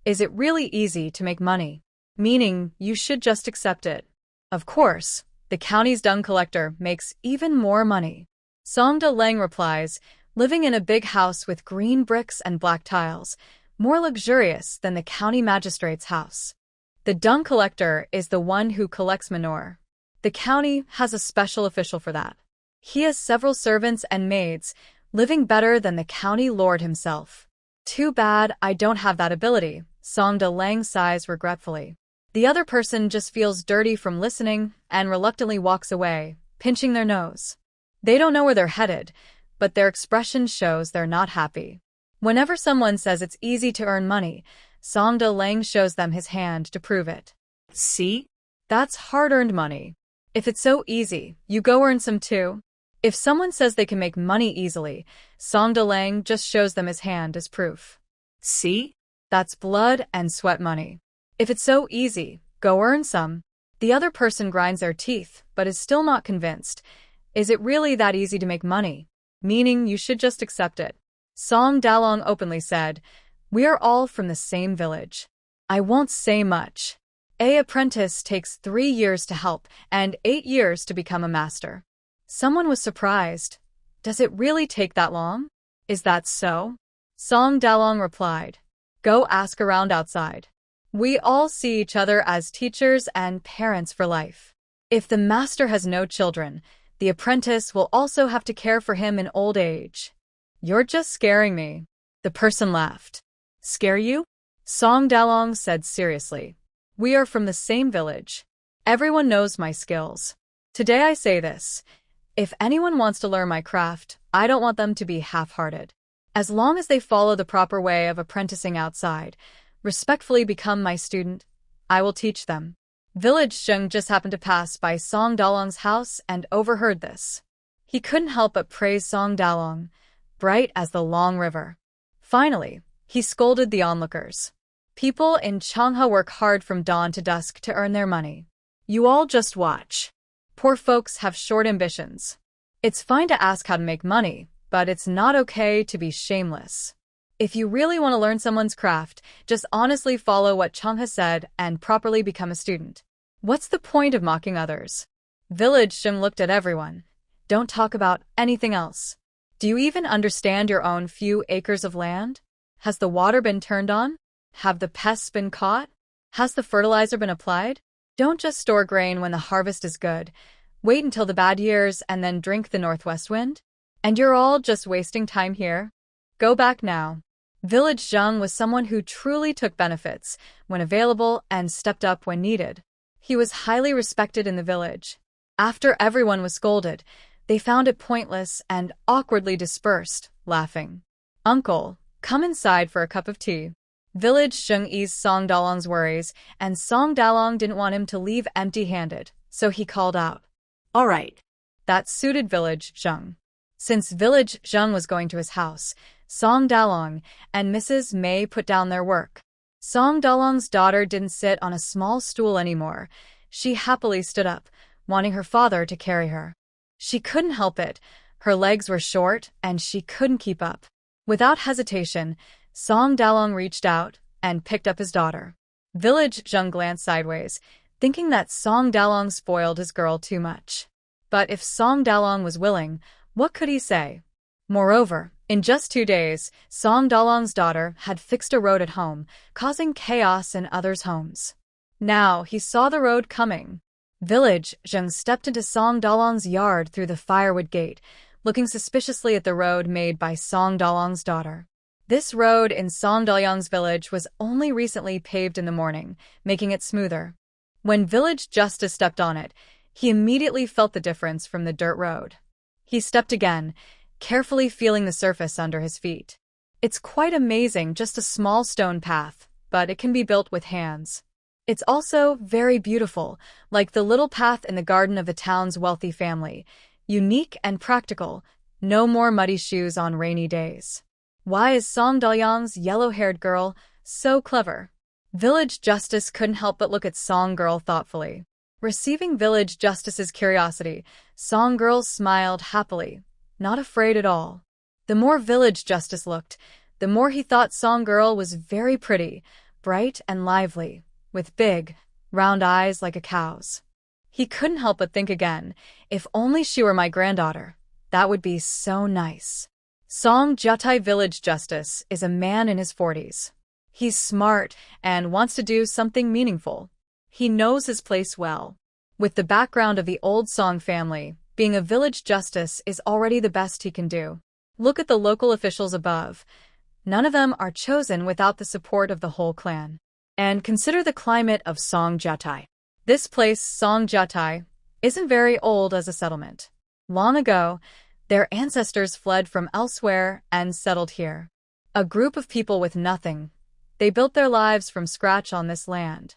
Speaker 1: Is it really easy to make money? Meaning, you should just accept it. Of course, the county's dung collector makes even more money. Song Delang replies, living in a big house with green bricks and black tiles, more luxurious than the county magistrate's house. The dung collector is the one who collects manure. The county has a special official for that. He has several servants and maids, living better than the county lord himself. Too bad I don't have that ability, Song Delang sighs regretfully. The other person just feels dirty from listening and reluctantly walks away, pinching their nose. They don't know where they're headed, but their expression shows they're not happy. Whenever someone says it's easy to earn money, Song Delang shows them his hand to prove it.
Speaker 2: See?
Speaker 1: That's hard-earned money. If it's so easy, you go earn some too. If someone says they can make money easily, Song Delang just shows them his hand as proof.
Speaker 2: See?
Speaker 1: That's blood and sweat money. If it's so easy, go earn some. The other person grinds their teeth, but is still not convinced. Is it really that easy to make money? Meaning you should just accept it. Song Dalong openly said, we are all from the same village. I won't say much. An apprentice takes 3 years to help and 8 years to become a master. Someone was surprised. Does it really take that long? Is that so? Song Dalong replied, go ask around outside. We all see each other as teachers and parents for life. If the master has no children, the apprentice will also have to care for him in old age. You're just scaring me. The person laughed. Scare you? Song Dalong said seriously. We are from the same village. Everyone knows my skills. Today I say this. If anyone wants to learn my craft, I don't want them to be half-hearted. As long as they follow the proper way of apprenticing outside, respectfully become my student, I will teach them. Village Zheng just happened to pass by Song Dalong's house and overheard this. He couldn't help but praise Song Dalong. bright as the long river. Finally, he scolded the onlookers. People in Changha work hard from dawn to dusk to earn their money. You all just watch. Poor folks have short ambitions. It's fine to ask how to make money, but it's not okay to be shameless. If you really want to learn someone's craft, just honestly follow what Changha said and properly become a student. What's the point of mocking others? Village Shim looked at everyone. Don't talk about anything else. Do you even understand your own few acres of land? Has the water been turned on? Have the pests been caught? Has the fertilizer been applied? Don't just store grain when the harvest is good. Wait until the bad years and then drink the northwest wind? And you're all just wasting time here? Go back now. Village Zheng was someone who truly took benefits when available and stepped up when needed. He was highly respected in the village. After everyone was scolded, they found it pointless and awkwardly dispersed, laughing. Uncle, come inside for a cup of tea. Village Zheng eased Song Dalong's worries, and Song Dalong didn't want him to leave empty-handed, so he called out.
Speaker 2: All right.
Speaker 1: That suited Village Zheng. Since Village Zheng was going to his house, Song Dalong and Mrs. May put down their work. Song Dalong's daughter didn't sit on a small stool anymore. She happily stood up, wanting her father to carry her. She couldn't help it. Her legs were short, and she couldn't keep up. Without hesitation, Song Dalong reached out and picked up his daughter. Village Zheng glanced sideways, thinking that Song Dalong spoiled his girl too much. But if Song Dalong was willing, what could he say? Moreover, in just 2 days, Song Dalong's daughter had fixed a road at home, causing chaos in others' homes. Now he saw the road coming. Village Zheng stepped into Song Dalong's yard through the firewood gate, looking suspiciously at the road made by Song Dalong's daughter. This road in Song Dalong's village was only recently paved in the morning, making it smoother. When Village Justice stepped on it, he immediately felt the difference from the dirt road. He stepped again, carefully feeling the surface under his feet. It's quite amazing, just a small stone path, but it can be built with hands. It's also very beautiful, like the little path in the garden of the town's wealthy family, unique and practical, no more muddy shoes on rainy days. Why is Song Dalyang's yellow-haired girl so clever? Village Justice couldn't help but look at Song Girl thoughtfully. Receiving Village Justice's curiosity, Song Girl smiled happily, not afraid at all. The more Village Justice looked, the more he thought Song Girl was very pretty, bright and lively, with big, round eyes like a cow's. He couldn't help but think again, if only she were my granddaughter, that would be so nice. Song Jatai Village Justice is a man in his 40s. He's smart and wants to do something meaningful. He knows his place well. With the background of the old Song family, being a village justice is already the best he can do. Look at the local officials above. None of them are chosen without the support of the whole clan. And consider the climate of Song Jatai. This place, Song Jatai, isn't very old as a settlement. Long ago, their ancestors fled from elsewhere and settled here. A group of people with nothing. They built their lives from scratch on this land.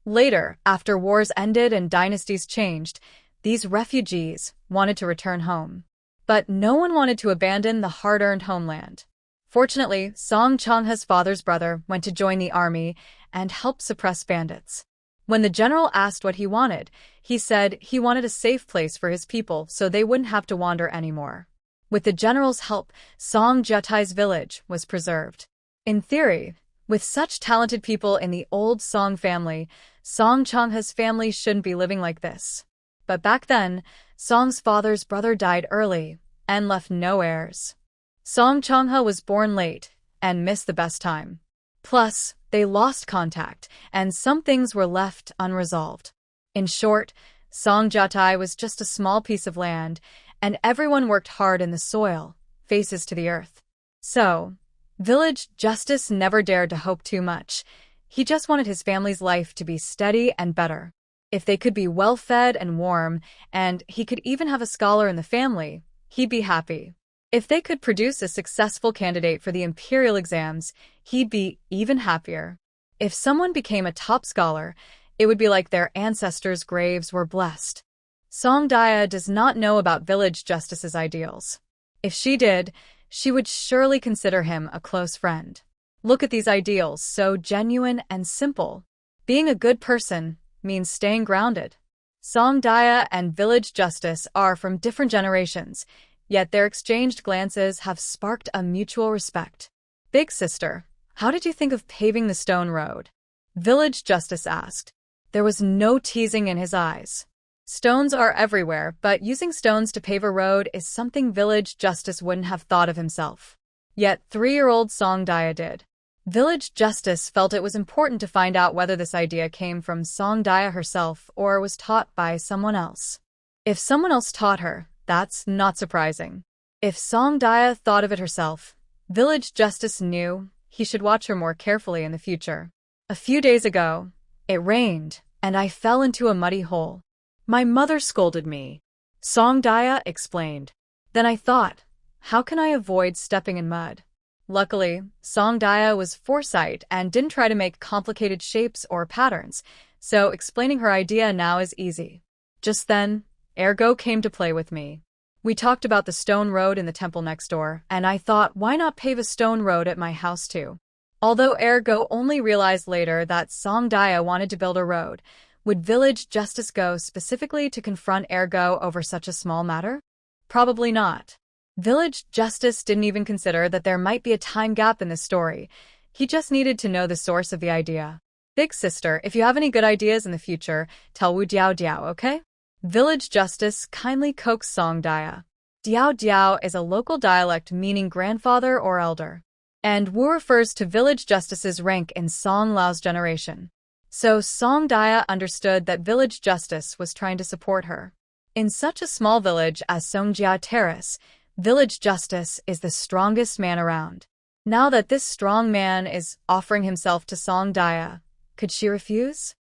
Speaker 1: Later, after wars ended and dynasties changed, these refugees wanted to return home. But no one wanted to abandon the hard-earned homeland. Fortunately, Song Changha's father's brother went to join the army and help suppress bandits. When the general asked what he wanted, he said he wanted a safe place for his people so they wouldn't have to wander anymore. With the general's help, Song Jatai's village was preserved. In theory, with such talented people in the old Song family, Song Changha's family shouldn't be living like this. But back then, Song's father's brother died early and left no heirs. Song Changha was born late and missed the best time. Plus, they lost contact, and some things were left unresolved. In short, Song Jatai was just a small piece of land, and everyone worked hard in the soil, faces to the earth. So, Village Justice never dared to hope too much. He just wanted his family's life to be steady and better. If they could be well-fed and warm, and he could even have a scholar in the family, he'd be happy. If they could produce a successful candidate for the imperial exams, he'd be even happier. If someone became a top scholar, it would be like their ancestors' graves were blessed. Song Daya does not know about Village Justice's ideals. If she did, she would surely consider him a close friend. Look at these ideals, so genuine and simple. Being a good person means staying grounded. Song Daya and village justice are from different generations, yet their exchanged glances have sparked a mutual respect. Big sister, how did you think of paving the stone road? Village justice asked. There was no teasing in his eyes. Stones are everywhere, but using stones to pave a road is something village justice wouldn't have thought of himself. Yet 3-year-old Song Daya did. Village justice felt it was important to find out whether this idea came from Song Daya herself or was taught by someone else. If someone else taught her, that's not surprising. If Song Daya thought of it herself, village justice knew he should watch her more carefully in the future. A few days ago, it rained, and I fell into a muddy hole.
Speaker 2: My mother scolded me, Song Daya explained.
Speaker 1: Then I thought, how can I avoid stepping in mud? Luckily, Song Daya was foresight and didn't try to make complicated shapes or patterns, so explaining her idea now is easy. Just then, Ergo came to play with me. We talked about the stone road in the temple next door, and I thought, why not pave a stone road at my house too? Although Ergo only realized later that Song Daya wanted to build a road, would village justice go specifically to confront Ergo over such a small matter? Probably not. Village justice didn't even consider that there might be a time gap in the story. He just needed to know the source of the idea. Big sister, if you have any good ideas in the future, tell Wu Diao Diao, okay? Village justice kindly coaxed Song Daya. Diao Diao is a local dialect meaning grandfather or elder, and Wu refers to village justice's rank in Song Lao's generation. So Song Daya understood that village justice was trying to support her. In such a small village as Songjia Terrace, village justice is the strongest man around. Now that this strong man is offering himself to Song Daya, could she refuse?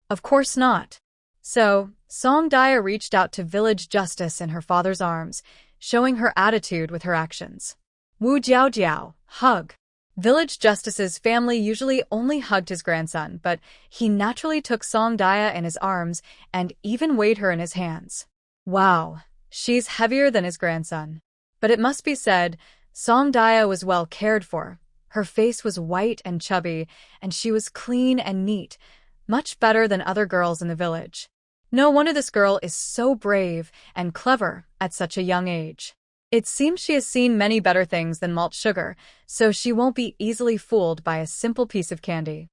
Speaker 1: Of course not. So, Song Daya reached out to village justice in her father's arms, showing her attitude with her actions. Wu Jiao Jiao, hug. Village justice's family usually only hugged his grandson, but he naturally took Song Daya in his arms and even weighed her in his hands. Wow, she's heavier than his grandson. But it must be said, Song Daya was well cared for. Her face was white and chubby, and she was clean and neat, much better than other girls in the village. No wonder this girl is so brave and clever at such a young age. It seems she has seen many better things than malt sugar, so she won't be easily fooled by a simple piece of candy.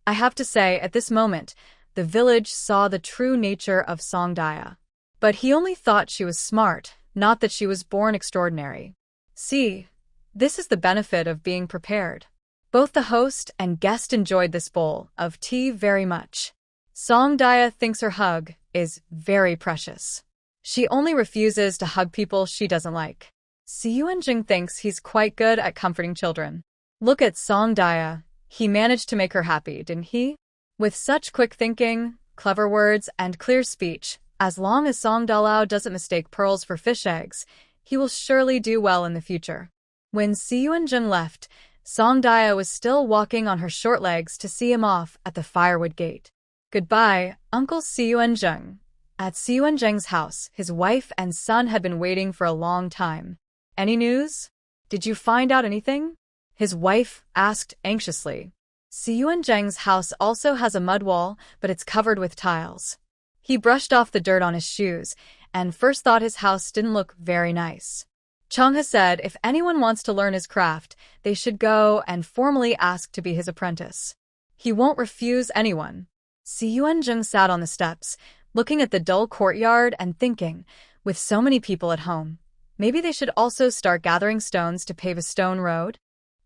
Speaker 1: I have to say, at this moment, the village saw the true nature of Song Daya. But he only thought she was smart, not that she was born extraordinary. See, this is the benefit of being prepared. Both the host and guest enjoyed this bowl of tea very much. Song Daya thinks her hug is very precious. She only refuses to hug people she doesn't like. Si Yuanjing thinks he's quite good at comforting children. Look at Song Daya. He managed to make her happy, didn't he? With such quick thinking, clever words, and clear speech, as long as Song Dalao doesn't mistake pearls for fish eggs, he will surely do well in the future. When Si Yuanjing left, Song Daya was still walking on her short legs to see him off at the firewood gate. Goodbye, Uncle Si Yuanjing. At Si Yuanjing's house, his wife and son had been waiting for a long time. Any news? Did you find out anything? His wife asked anxiously. Si Yuanjing's house also has a mud wall, but it's covered with tiles. He brushed off the dirt on his shoes, and first thought his house didn't look very nice. Changhe said if anyone wants to learn his craft, they should go and formally ask to be his apprentice. He won't refuse anyone. Si Yuanjing sat on the steps, looking at the dull courtyard and thinking, with so many people at home, maybe they should also start gathering stones to pave a stone road?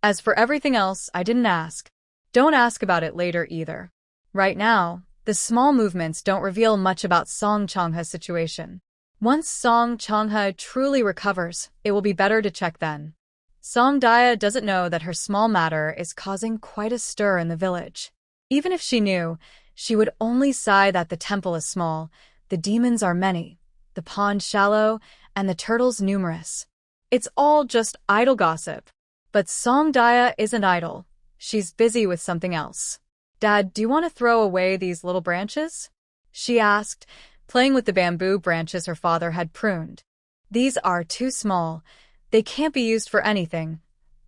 Speaker 1: As for everything else, I didn't ask. Don't ask about it later either. Right now, the small movements don't reveal much about Song Changhe's situation. Once Song Changhe truly recovers, it will be better to check then. Song Daya doesn't know that her small matter is causing quite a stir in the village. Even if she knew, she would only sigh that the temple is small, the demons are many, the pond shallow, and the turtles numerous. It's all just idle gossip. But Song Daya isn't idle. She's busy with something else. Dad, do you want to throw away these little branches? She asked, playing with the bamboo branches her father had pruned. These are too small. They can't be used for anything,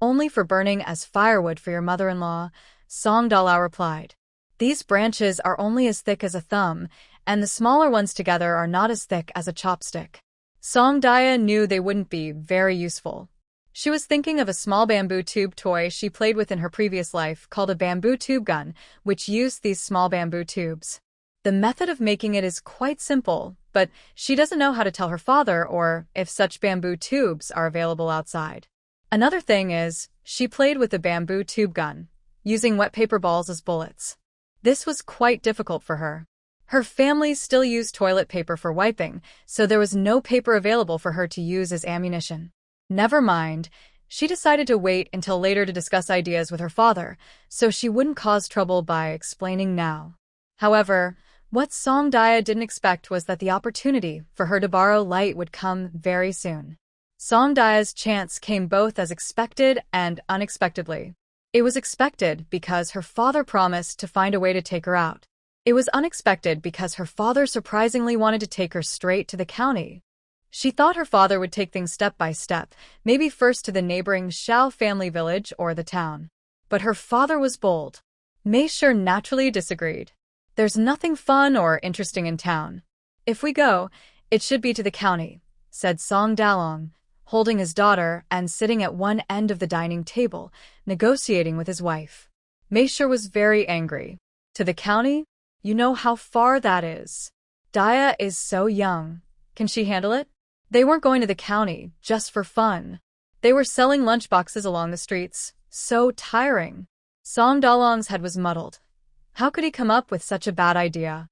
Speaker 1: only for burning as firewood for your mother-in-law, Song Dalao replied. These branches are only as thick as a thumb, and the smaller ones together are not as thick as a chopstick. Song Daya knew they wouldn't be very useful. She was thinking of a small bamboo tube toy she played with in her previous life called a bamboo tube gun, which used these small bamboo tubes. The method of making it is quite simple, but she doesn't know how to tell her father or if such bamboo tubes are available outside. Another thing is, she played with the bamboo tube gun, using wet paper balls as bullets. This was quite difficult for her. Her family still used toilet paper for wiping, so there was no paper available for her to use as ammunition. Never mind, she decided to wait until later to discuss ideas with her father, so she wouldn't cause trouble by explaining now. However, what Song Daya didn't expect was that the opportunity for her to borrow light would come very soon. Song Daya's chance came both as expected and unexpectedly. It was expected because her father promised to find a way to take her out. It was unexpected because her father surprisingly wanted to take her straight to the county. She thought her father would take things step by step, maybe first to the neighboring Shao family village or the town. But her father was bold. Mei Shi naturally disagreed. There's nothing fun or interesting in town. If we go, it should be to the county, said Song Dalong, holding his daughter and sitting at one end of the dining table, negotiating with his wife. Mei Shi was very angry. To the county? You know how far that is. Daya is so young. Can she handle it? They weren't going to the county just for fun. They were selling lunchboxes along the streets. So tiring. Song Dalong's head was muddled. How could he come up with such a bad idea?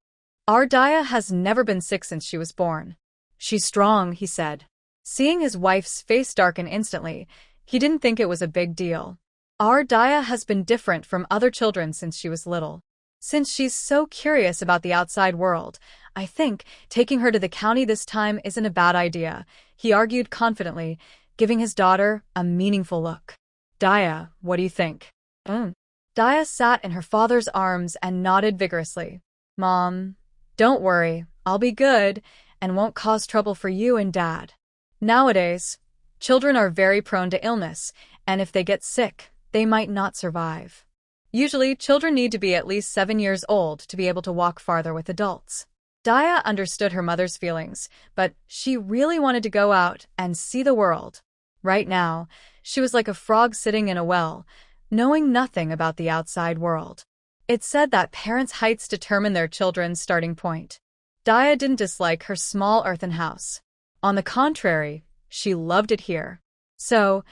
Speaker 1: Our Daya has never been sick since she was born. She's strong, he said. Seeing his wife's face darken instantly, he didn't think it was a big deal. Our Daya has been different from other children since she was little. Since she's so curious about the outside world, I think taking her to the county this time isn't a bad idea, he argued confidently, giving his daughter a meaningful look. Daya, what do you think? Daya sat in her father's arms and nodded vigorously. Mom, don't worry, I'll be good and won't cause trouble for you and Dad. Nowadays, children are very prone to illness, and if they get sick, they might not survive. Usually, children need to be at least 7 years old to be able to walk farther with adults. Daya understood her mother's feelings, but she really wanted to go out and see the world. Right now, she was like a frog sitting in a well, knowing nothing about the outside world. It's said that parents' heights determine their children's starting point. Daya didn't dislike her small earthen house. On the contrary, she loved it here. So,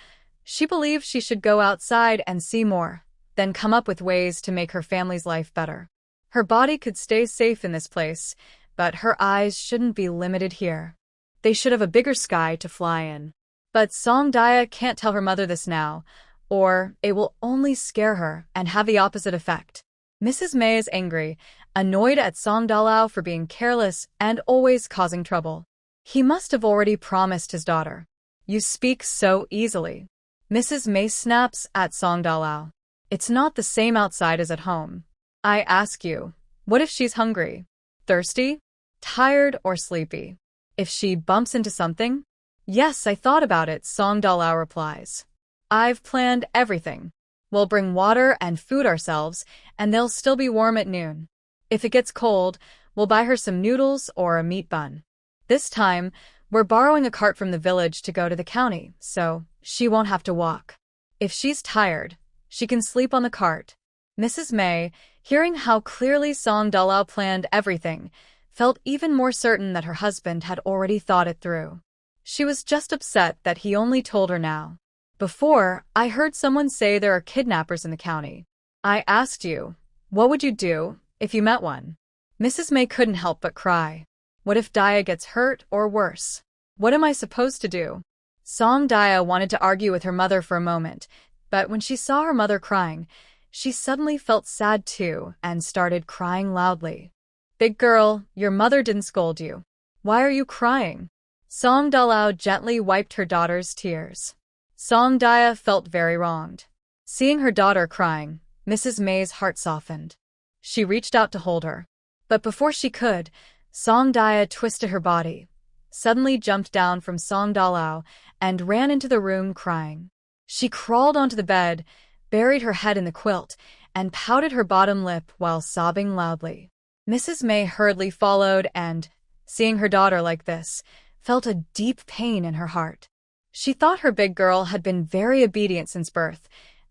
Speaker 1: she believed she should go outside and see more, then come up with ways to make her family's life better. Her body could stay safe in this place, but her eyes shouldn't be limited here. They should have a bigger sky to fly in. But Song Daya can't tell her mother this now, or it will only scare her and have the opposite effect. Mrs. Mei is angry, annoyed at Song Dalao for being careless and always causing trouble. He must have already promised his daughter. You speak so easily. Mrs. Mei snaps at Song Dalao. It's not the same outside as at home. I ask you, what if she's hungry, thirsty, tired, or sleepy? If she bumps into something? Yes, I thought about it, Song Dalao replies. I've planned everything. We'll bring water and food ourselves, and they'll still be warm at noon. If it gets cold, we'll buy her some noodles or a meat bun. This time, we're borrowing a cart from the village to go to the county, so she won't have to walk. If she's tired, she can sleep on the cart. Mrs. Mei, hearing how clearly Song Dalao planned everything, felt even more certain that her husband had already thought it through. She was just upset that he only told her now. Before, I heard someone say there are kidnappers in the county. I asked you, what would you do if you met one? Mrs. Mei couldn't help but cry. What if Daya gets hurt or worse? What am I supposed to do? Song Daya wanted to argue with her mother for a moment, but when she saw her mother crying, she suddenly felt sad too and started crying loudly. Big girl, your mother didn't scold you. Why are you crying? Song Dalao gently wiped her daughter's tears. Song Daya felt very wronged. Seeing her daughter crying, Mrs. Mei's heart softened. She reached out to hold her. But before she could, Song Daya twisted her body, suddenly jumped down from Song Dalao, and ran into the room crying. She crawled onto the bed, buried her head in the quilt, and pouted her bottom lip while sobbing loudly. Mrs. May hurriedly followed and, seeing her daughter like this, felt a deep pain in her heart. She thought her big girl had been very obedient since birth,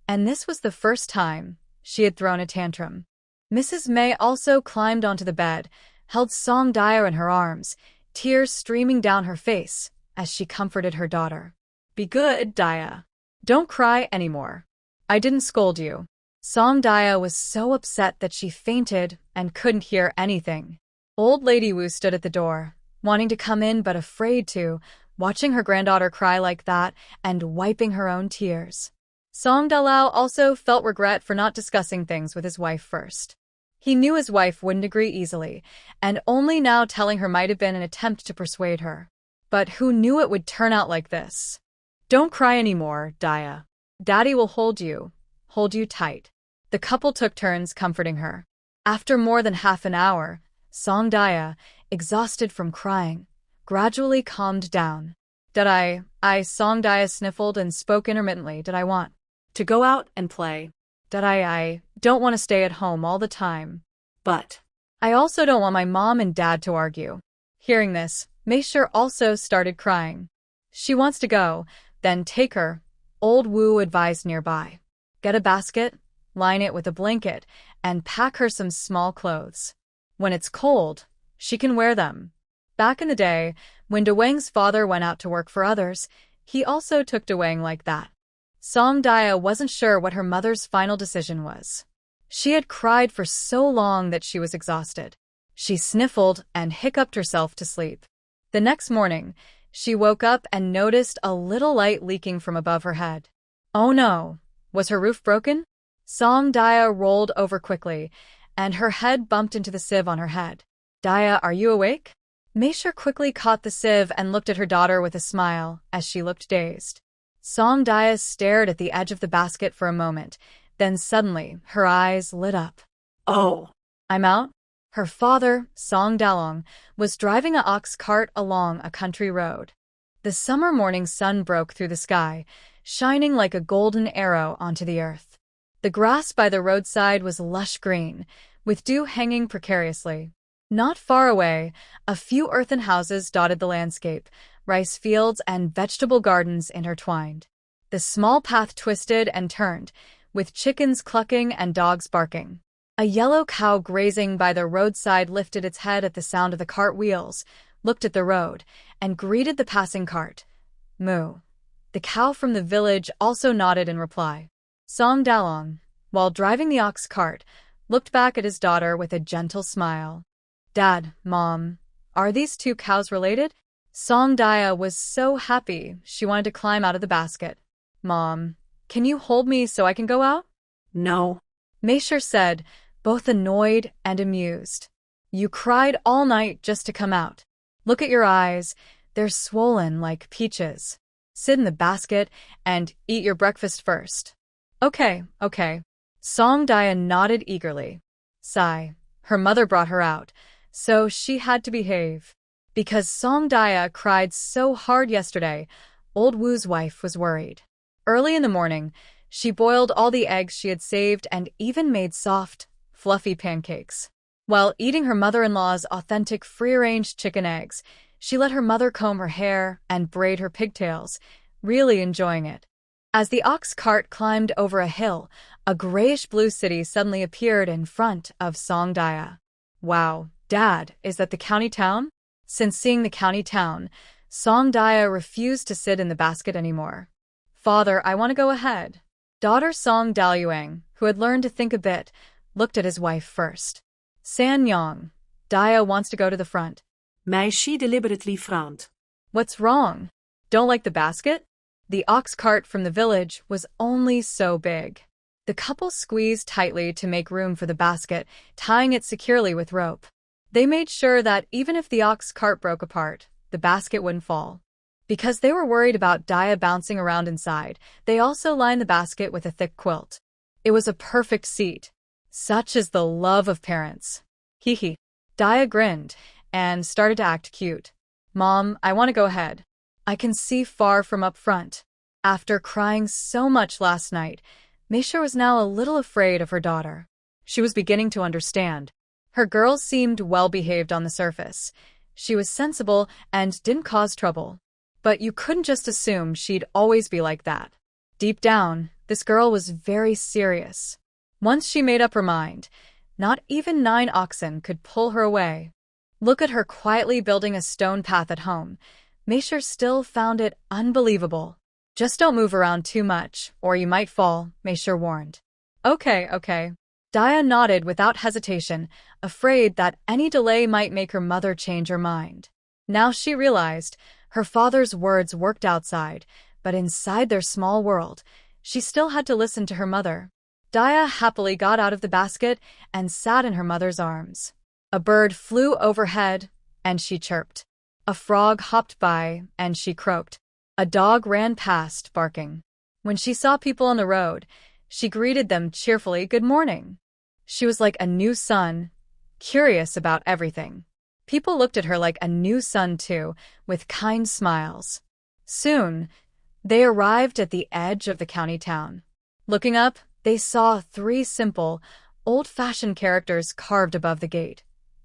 Speaker 1: and this was the first time she had thrown a tantrum. Mrs. May also climbed onto the bed, held Song Daya in her arms, tears streaming down her face as she comforted her daughter. "Be good, Daya. Don't cry anymore. I didn't scold you." Song Daya was so upset that she fainted and couldn't hear anything. Old Lady Wu stood at the door, wanting to come in but afraid to, watching her granddaughter cry like that and wiping her own tears. Song Dalao also felt regret for not discussing things with his wife first. He knew his wife wouldn't agree easily, and only now telling her might have been an attempt to persuade her. But who knew it would turn out like this? "Don't cry anymore, Daya. Daddy will hold you tight." The couple took turns comforting her. After more than half an hour, Song Daya, exhausted from crying, gradually calmed down. "Did I Song Daya sniffled and spoke intermittently. "Did I want
Speaker 2: To go out and play.
Speaker 1: Did I don't want to stay at home all the time.
Speaker 2: But
Speaker 1: I also don't want my mom and dad to argue." Hearing this, Meisher also started crying. "She wants to go, then take her," old Wu advised nearby. "Get a basket, line it with a blanket, and pack her some small clothes. When it's cold, she can wear them." Back in the day, when De Wang's father went out to work for others, he also took De Wang like that. Song Daya wasn't sure what her mother's final decision was. She had cried for so long that she was exhausted. She sniffled and hiccuped herself to sleep. The next morning, she woke up and noticed a little light leaking from above her head. Oh no! Was her roof broken? Song Daya rolled over quickly, and her head bumped into the sieve on her head. "Daya, are you awake?" Meisher quickly caught the sieve and looked at her daughter with a smile as she looked dazed. Song Daya stared at the edge of the basket for a moment, then suddenly her eyes lit up.
Speaker 2: "Oh,
Speaker 1: I'm out?" Her father, Song Dalong, was driving an ox cart along a country road. The summer morning sun broke through the sky, shining like a golden arrow onto the earth. The grass by the roadside was lush green, with dew hanging precariously. Not far away, a few earthen houses dotted the landscape, rice fields and vegetable gardens intertwined. The small path twisted and turned, with chickens clucking and dogs barking. A yellow cow grazing by the roadside lifted its head at the sound of the cart wheels, looked at the road, and greeted the passing cart. Moo. The cow from the village also nodded in reply. Song Dalong, while driving the ox cart, looked back at his daughter with a gentle smile. "Dad, Mom, are these two cows related?" Song Daya was so happy she wanted to climb out of the basket. "Mom, can you hold me so I can go out?"
Speaker 2: no."
Speaker 1: Meisher said, both annoyed and amused. "You cried all night just to come out. Look at your eyes, they're swollen like peaches. Sit in the basket and eat your breakfast first." Okay. Song Daya nodded eagerly. Sigh. Her mother brought her out, so she had to behave. Because Song Daya cried so hard yesterday, old Wu's wife was worried. Early in the morning, she boiled all the eggs she had saved and even made soft, fluffy pancakes. While eating her mother-in-law's authentic free-range chicken eggs, she let her mother comb her hair and braid her pigtails, really enjoying it. As the ox cart climbed over a hill, a grayish-blue city suddenly appeared in front of Song Daya. "Wow, Dad, is that the county town?" Since seeing the county town, Song Daya refused to sit in the basket anymore. "Father, I want to go ahead." Daughter Song Dalyuang, who had learned to think a bit, looked at his wife first. "San Yang, Daya wants to go to the front."
Speaker 2: Meisje deliberately frowned.
Speaker 1: "What's wrong? Don't like the basket?" The ox cart from the village was only so big. The couple squeezed tightly to make room for the basket, tying it securely with rope. They made sure that even if the ox cart broke apart, the basket wouldn't fall. Because they were worried about Daya bouncing around inside, they also lined the basket with a thick quilt. It was a perfect seat. Such is the love of parents. Hee hee. Daya grinned and started to act cute. "Mom, I want to go ahead." I can see far from up front. After crying so much last night, Meisha was now a little afraid of her daughter. She was beginning to understand. Her girl seemed well-behaved on the surface. She was sensible and didn't cause trouble. But you couldn't just assume she'd always be like that. Deep down, this girl was very serious. Once she made up her mind, not even 9 oxen could pull her away. Look at her quietly building a stone path at home. Meisha still found it unbelievable. Just don't move around too much, or you might fall, Meisha warned. Okay. Daya nodded without hesitation, afraid that any delay might make her mother change her mind. Now she realized her father's words worked outside, but inside their small world, she still had to listen to her mother. Daya happily got out of the basket and sat in her mother's arms. A bird flew overhead, and she chirped. A frog hopped by, and she croaked. A dog ran past, barking. When she saw people on the road, she greeted them cheerfully, "Good morning." She was like a new sun, curious about everything. People looked at her like a new sun too, with kind smiles. Soon, they arrived at the edge of the county town. Looking up, they saw 3 simple, old-fashioned characters carved above the gate.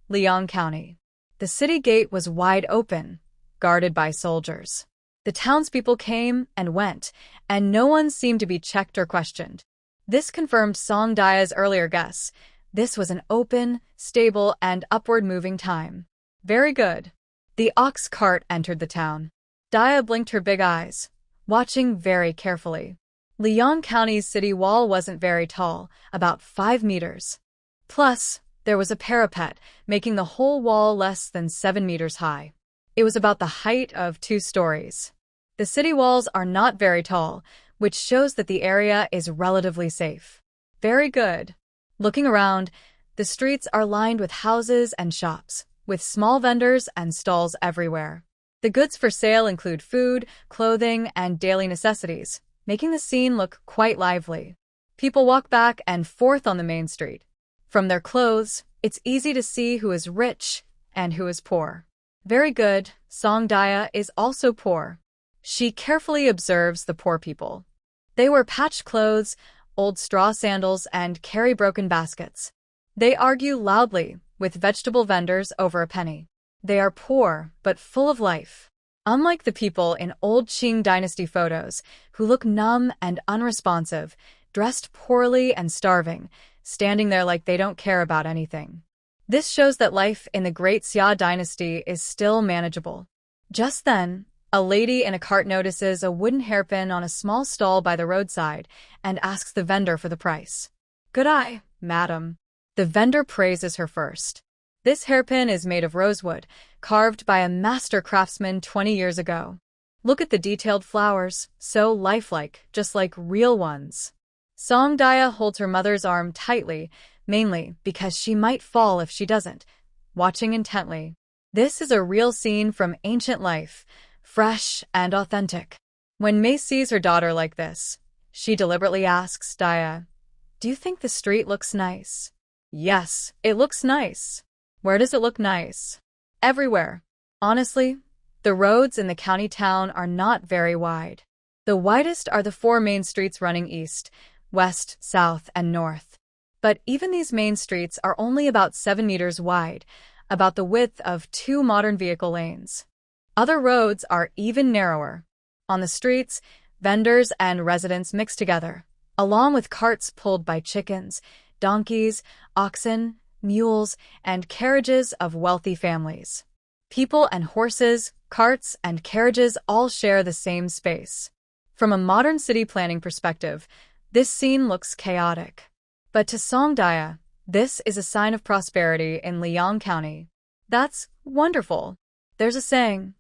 Speaker 1: Liang County. The city gate was wide open, guarded by soldiers. The townspeople came and went, and no one seemed to be checked or questioned. This confirmed Song Daya's earlier guess. This was an open, stable, and upward-moving time. Very good. The ox cart entered the town. Daya blinked her big eyes, watching very carefully. Liang County's city wall wasn't very tall, about 5 meters. Plus, there was a parapet, making the whole wall less than 7 meters high. It was about the height of 2 stories. The city walls are not very tall, which shows that the area is relatively safe. Very good. Looking around, the streets are lined with houses and shops, with small vendors and stalls everywhere. The goods for sale include food, clothing, and daily necessities, making the scene look quite lively. People walk back and forth on the main street. From their clothes, it's easy to see who is rich and who is poor. Very good. Song Daya is also poor. She carefully observes the poor people. They wear patched clothes, old straw sandals, and carry broken baskets. They argue loudly with vegetable vendors over a penny. They are poor, but full of life. Unlike the people in old Qing dynasty photos, who look numb and unresponsive, dressed poorly and starving, standing there like they don't care about anything. This shows that life in the Great Xia dynasty is still manageable. Just then, a lady in a cart notices a wooden hairpin on a small stall by the roadside and asks the vendor for the price. "Good eye, madam." The vendor praises her first. This hairpin is made of rosewood, carved by a master craftsman 20 years ago. Look at the detailed flowers, so lifelike, just like real ones. Song Daya holds her mother's arm tightly, mainly because she might fall if she doesn't, watching intently. This is a real scene from ancient life, fresh and authentic. When Mei sees her daughter like this, she deliberately asks Daya, "Do you think the street looks nice?" "Yes, it looks nice." "Where does it look nice?" "Everywhere. Honestly, the roads in the county town are not very wide. The widest are the 4 main streets running east, west, south, and north. But even these main streets are only about 7 meters wide, about the width of 2 modern vehicle lanes. Other roads are even narrower. On the streets, vendors and residents mix together, along with carts pulled by chickens, donkeys, oxen, mules, and carriages of wealthy families. People and horses, carts, and carriages all share the same space. From a modern city planning perspective, this scene looks chaotic. But to Song Daya, this is a sign of prosperity in Liang County. That's wonderful. There's a saying,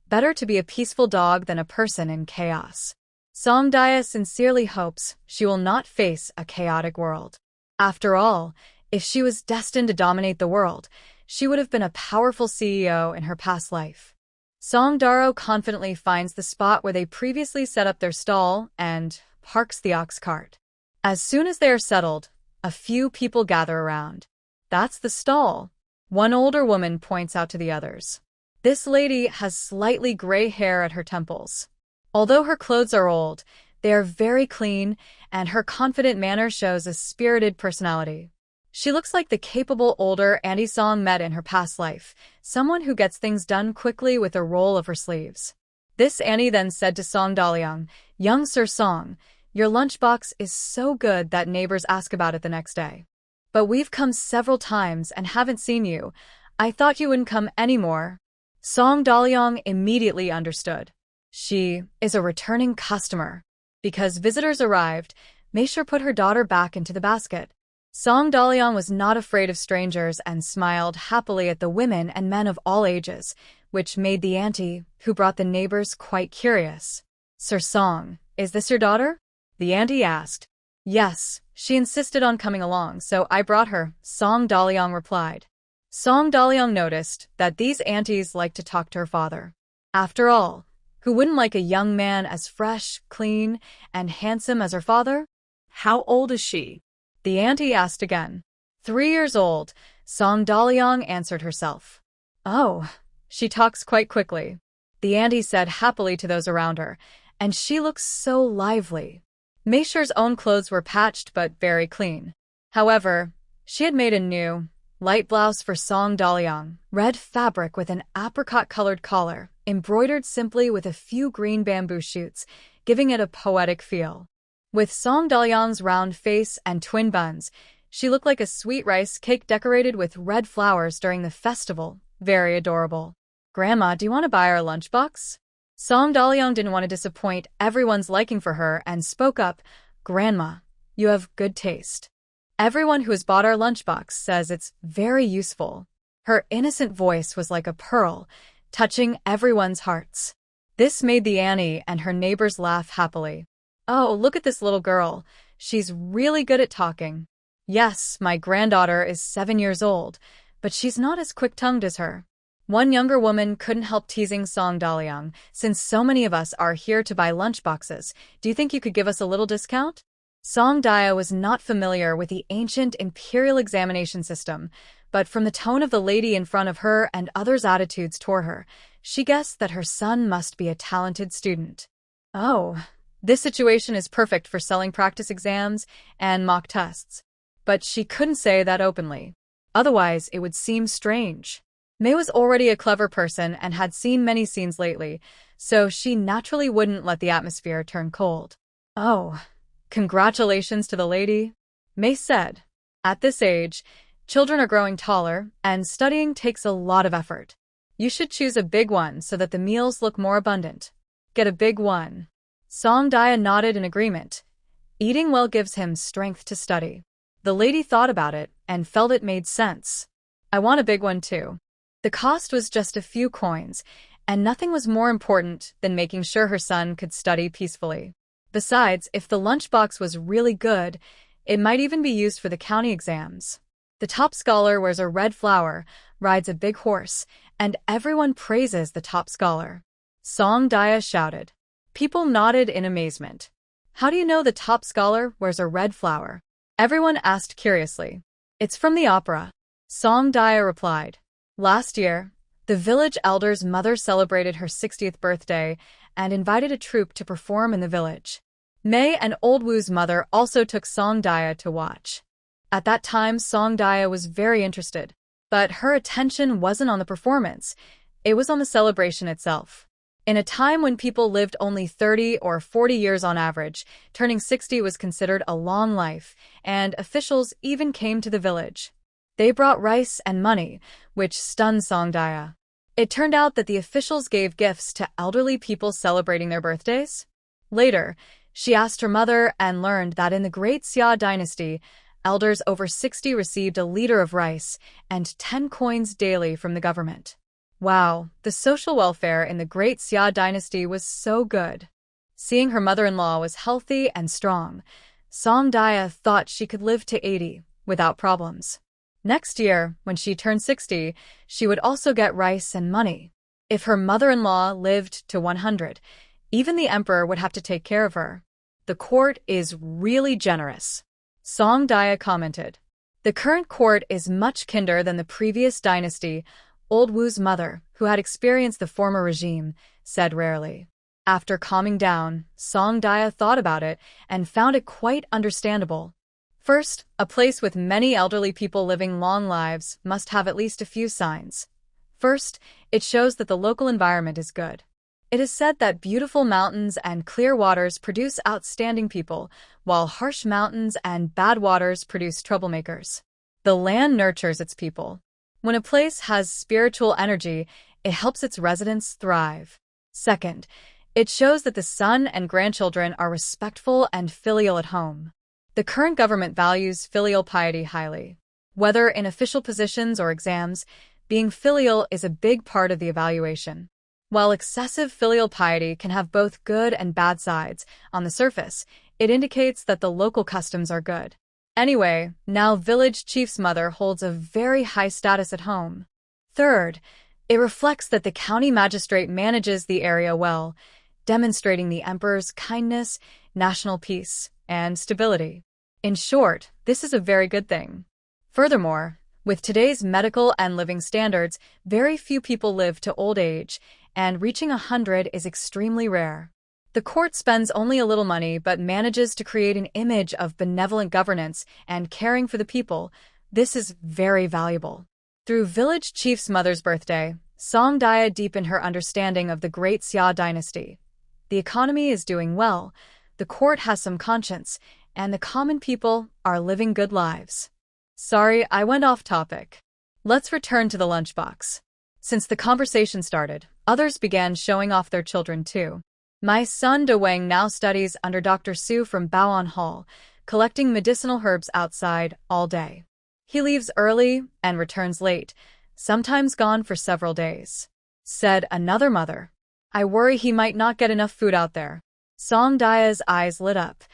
Speaker 1: better to be a peaceful dog than a person in chaos. Song Daya sincerely hopes she will not face a chaotic world. After all, if she was destined to dominate the world, she would have been a powerful CEO in her past life. Song Daro confidently finds the spot where they previously set up their stall and parks the ox cart. As soon as they are settled, a few people gather around. "That's the stall," one older woman points out to the others. This lady has slightly gray hair at her temples. Although her clothes are old, they are very clean, and her confident manner shows a spirited personality. She looks like the capable older Auntie Song met in her past life, someone who gets things done quickly with a roll of her sleeves. This Auntie then said to Song Daliang, "Young Sir Song, your lunchbox is so good that neighbors ask about it the next day. But we've come several times and haven't seen you. I thought you wouldn't come anymore." Song Daliang immediately understood. She is a returning customer. Because visitors arrived, Meisher put her daughter back into the basket. Song Daliang was not afraid of strangers and smiled happily at the women and men of all ages, which made the auntie, who brought the neighbors, quite curious. "Sir Song, is this your daughter?" the auntie asked. "Yes, she insisted on coming along, so I brought her," Song Daliang replied. Song Daliang noticed that these aunties liked to talk to her father. After all, who wouldn't like a young man as fresh, clean, and handsome as her father?
Speaker 2: How old is she?
Speaker 1: The auntie asked again. 3 years old, Song Daliang answered herself. "Oh, she talks quite quickly," the auntie said happily to those around her, "and she looks so lively." Meisher's own clothes were patched but very clean. However, she had made a new, light blouse for Song Daliang, red fabric with an apricot-colored collar, embroidered simply with a few green bamboo shoots, giving it a poetic feel. With Song Daliang's round face and twin buns, she looked like a sweet rice cake decorated with red flowers during the festival. Very adorable. "Grandma, do you want to buy our lunchbox?" Song Daliang didn't want to disappoint everyone's liking for her and spoke up, "Grandma, you have good taste. Everyone who has bought our lunchbox says it's very useful." Her innocent voice was like a pearl, touching everyone's hearts. This made the auntie and her neighbors laugh happily. "Oh, look at this little girl. She's really good at talking." "Yes, my granddaughter is 7 years old, but she's not as quick-tongued as her." One younger woman couldn't help teasing Song Daliang, "Since so many of us are here to buy lunchboxes, do you think you could give us a little discount?" Song Dia was not familiar with the ancient imperial examination system, but from the tone of the lady in front of her and others' attitudes toward her, she guessed that her son must be a talented student. "Oh, this situation is perfect for selling practice exams and mock tests." But she couldn't say that openly. Otherwise, it would seem strange. Mei was already a clever person and had seen many scenes lately, so she naturally wouldn't let the atmosphere turn cold. "Oh, congratulations to the lady," Mei said. "At this age, children are growing taller, and studying takes a lot of effort. You should choose a big one so that the meals look more abundant. Get a big one." Song Dia nodded in agreement. Eating well gives him strength to study. The lady thought about it and felt it made sense. "I want a big one too." The cost was just a few coins, and nothing was more important than making sure her son could study peacefully. Besides, if the lunchbox was really good, it might even be used for the county exams. The top scholar wears a red flower, rides a big horse, and everyone praises the top scholar. Song Dia shouted. People nodded in amazement. "How do you know the top scholar wears a red flower?" everyone asked curiously. "It's from the opera," Song Dia replied. Last year, the village elder's mother celebrated her 60th birthday and invited a troupe to perform in the village. Mei and Old Wu's mother also took Song Dia to watch. At that time, Song Dia was very interested, but her attention wasn't on the performance, it was on the celebration itself. In a time when people lived only 30 or 40 years on average, turning 60 was considered a long life, and officials even came to the village. They brought rice and money, which stunned Song Dia. It turned out that the officials gave gifts to elderly people celebrating their birthdays. Later, she asked her mother and learned that in the Great Xia dynasty, elders over 60 received a liter of rice and 10 coins daily from the government. Wow, the social welfare in the Great Xia dynasty was so good. Seeing her mother-in-law was healthy and strong, Song Dia thought she could live to 80 without problems. Next year, when she turned 60, she would also get rice and money. If her mother-in-law lived to 100, even the emperor would have to take care of her. "The court is really generous," Song Dia commented. The current court is much kinder than the previous dynasty. Old Wu's mother, who had experienced the former regime, said rarely. After calming down, Song Dia thought about it and found it quite understandable. First, a place with many elderly people living long lives must have at least a few signs. First, it shows that the local environment is good. It is said that beautiful mountains and clear waters produce outstanding people, while harsh mountains and bad waters produce troublemakers. The land nurtures its people. When a place has spiritual energy, it helps its residents thrive. Second, it shows that the son and grandchildren are respectful and filial at home. The current government values filial piety highly. Whether in official positions or exams, being filial is a big part of the evaluation. While excessive filial piety can have both good and bad sides, on the surface, it indicates that the local customs are good. Anyway, now village chief's mother holds a very high status at home. Third, it reflects that the county magistrate manages the area well, demonstrating the emperor's kindness, national peace, and stability. In short, this is a very good thing. Furthermore, with today's medical and living standards, very few people live to old age, and reaching 100 is extremely rare. The court spends only a little money but manages to create an image of benevolent governance and caring for the people. This is very valuable. Through village chief's mother's birthday, Song Dia deepened her understanding of the great Xia dynasty. The economy is doing well, the court has some conscience, and the common people are living good lives. Sorry, I went off topic. Let's return to the lunchbox. Since the conversation started, others began showing off their children too. My son De Wang now studies under Dr. Su from Baoan Hall, collecting medicinal herbs outside all day. He leaves early and returns late, sometimes gone for several days. Said another mother. I worry he might not get enough food out there. Song Dia's eyes lit up.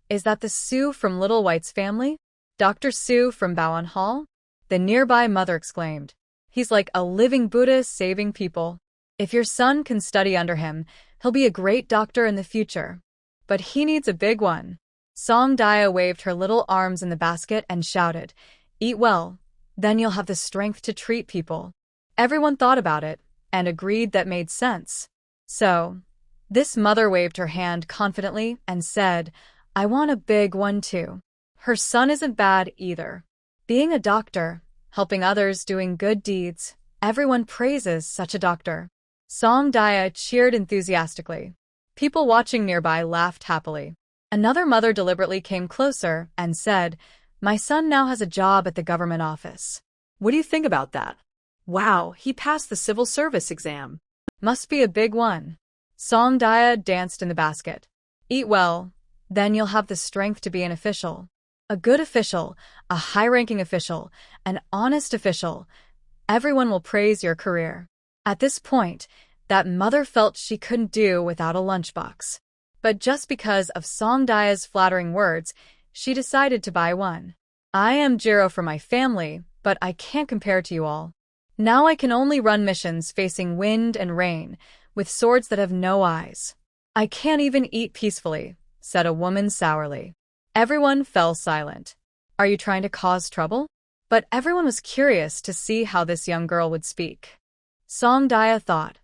Speaker 1: Is that the Su from Little White's family? Dr. Su from Baoan Hall? The nearby mother exclaimed. He's like a living Buddha saving people. If your son can study under him, he'll be a great doctor in the future. But he needs a big one. Song Dia waved her little arms in the basket and shouted, Eat well, then you'll have the strength to treat people. Everyone thought about it, and agreed that made sense. So, this mother waved her hand confidently and said, I want a big one too. Her son isn't bad either. Being a doctor, helping others, doing good deeds, everyone praises such a doctor. Song Dia cheered enthusiastically. People watching nearby laughed happily. Another mother deliberately came closer and said, My son now has a job at the government office.
Speaker 2: What do you think about that? Wow, he passed the civil service exam.
Speaker 1: Must be a big one. Song Dia danced in the basket. Eat well, then you'll have the strength to be an official. A good official, a high-ranking official, an honest official. Everyone will praise your career. At this point, that mother felt she couldn't do without a lunchbox. But just because of Song Dia's flattering words, she decided to buy one. I am Jiro for my family, but I can't compare to you all. Now I can only run missions facing wind and rain, with swords that have no eyes. I can't even eat peacefully, said a woman sourly. Everyone fell silent. Are you trying to cause trouble? But everyone was curious to see how this young girl would speak. Song Dia thought,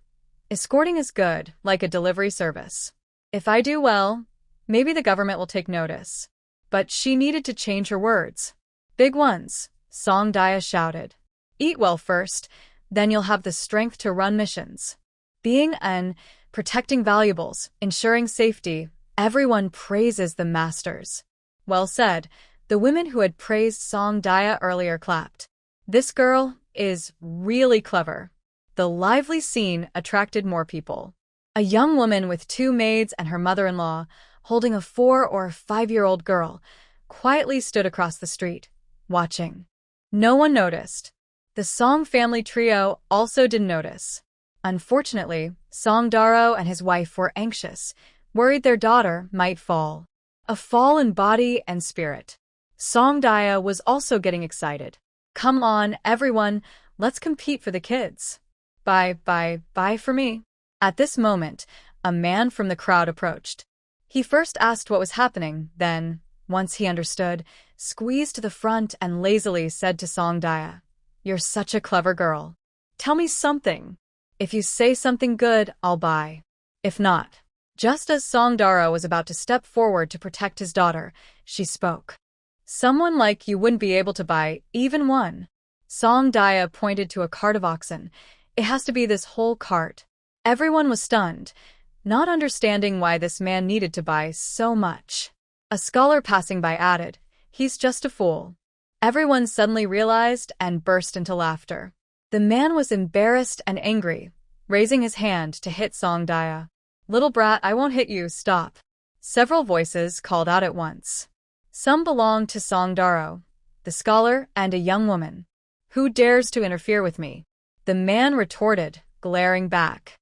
Speaker 1: escorting is good, like a delivery service. If I do well, maybe the government will take notice. But she needed to change her words. Big ones, Song Dia shouted. Eat well first, then you'll have the strength to run missions. Being an, protecting valuables, ensuring safety, everyone praises the masters. Well said. The women who had praised Song Dia earlier clapped. This girl is really clever. The lively scene attracted more people. A young woman with 2 maids and her mother-in-law, holding a 4 or 5-year-old girl, quietly stood across the street, watching. No one noticed. The Song family trio also didn't notice. Unfortunately, Song Daro and his wife were anxious, worried their daughter might fall. A fall in body and spirit. Song Dia was also getting excited. Come on, everyone, let's compete for the kids. Bye for me. At this moment, a man from the crowd approached. He first asked what was happening, then, once he understood, squeezed to the front and lazily said to Song Dia, You're such a clever girl. Tell me something. If you say something good, I'll buy. If not. Just as Songdara was about to step forward to protect his daughter, she spoke. Someone like you wouldn't be able to buy even one. Songdaya pointed to a cart of oxen. It has to be this whole cart. Everyone was stunned, not understanding why this man needed to buy so much. A scholar passing by added, "He's just a fool." Everyone suddenly realized and burst into laughter. The man was embarrassed and angry, raising his hand to hit Songdaya. "Little brat, I won't hit you, stop." Several voices called out at once. Some belonged to Songdaro, the scholar, and a young woman. "Who dares to interfere with me?" The man retorted, glaring back.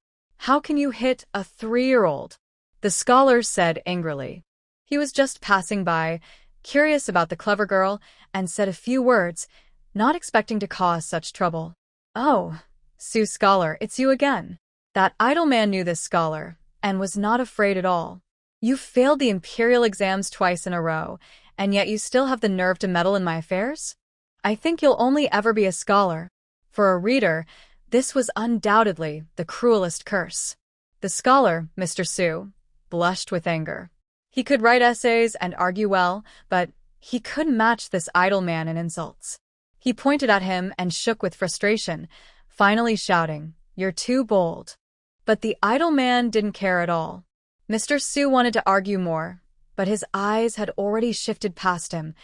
Speaker 1: "How can you hit a 3-year-old? The scholar said angrily. He was just passing by, curious about the clever girl, and said a few words, not expecting to cause such trouble. "Oh, Sue Scholar, it's you again." That idle man knew this scholar, and was not afraid at all. "You failed the imperial exams twice in a row, and yet you still have the nerve to meddle in my affairs? I think you'll only ever be a scholar." For a reader, this was undoubtedly the cruelest curse. The scholar, Mr. Sue, blushed with anger. He could write essays and argue well, but he couldn't match this idle man in insults. He pointed at him and shook with frustration, finally shouting, "You're too bold." But the idle man didn't care at all. Mr. Sue wanted to argue more, but his eyes had already shifted past him,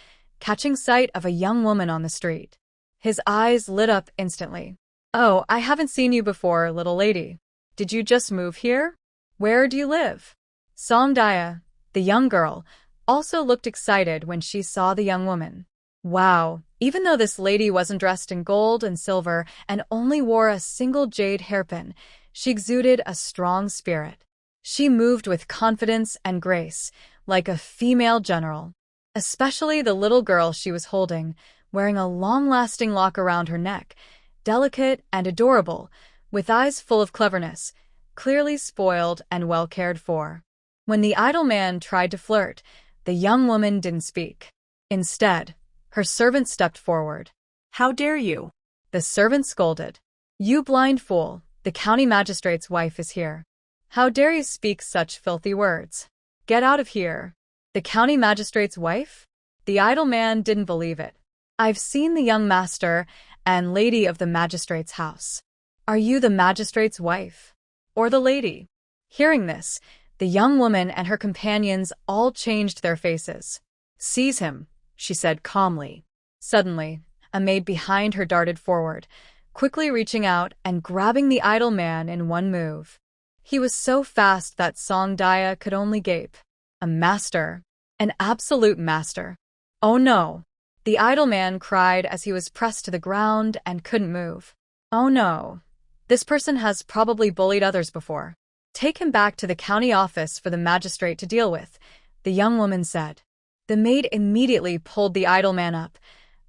Speaker 1: catching sight of a young woman on the street. His eyes lit up instantly. "Oh, I haven't seen you before, little lady. Did you just move here? Where do you live?" Songdaya, the young girl, also looked excited when she saw the young woman. Wow, even though this lady wasn't dressed in gold and silver and only wore a single jade hairpin, she exuded a strong spirit. She moved with confidence and grace, like a female general. Especially the little girl she was holding, wearing a long-lasting lock around her neck, delicate and adorable, with eyes full of cleverness, clearly spoiled and well cared for. When the idle man tried to flirt, the young woman didn't speak. Instead, her servant stepped forward.
Speaker 2: "How dare you?"
Speaker 1: The servant scolded. "You blind fool, the county magistrate's wife is here. How dare you speak such filthy words? Get out of here." The county magistrate's wife? The idle man didn't believe it. "I've seen the young master and lady of the magistrate's house. Are you the magistrate's wife? Or the lady?" Hearing this, the young woman and her companions all changed their faces. "Seize him," she said calmly. Suddenly, a maid behind her darted forward, quickly reaching out and grabbing the idle man in one move. He was so fast that Songdaya could only gape. A master. An absolute master. "Oh no!" The idle man cried as he was pressed to the ground and couldn't move. "Oh no. This person has probably bullied others before. Take him back to the county office for the magistrate to deal with," the young woman said. The maid immediately pulled the idle man up,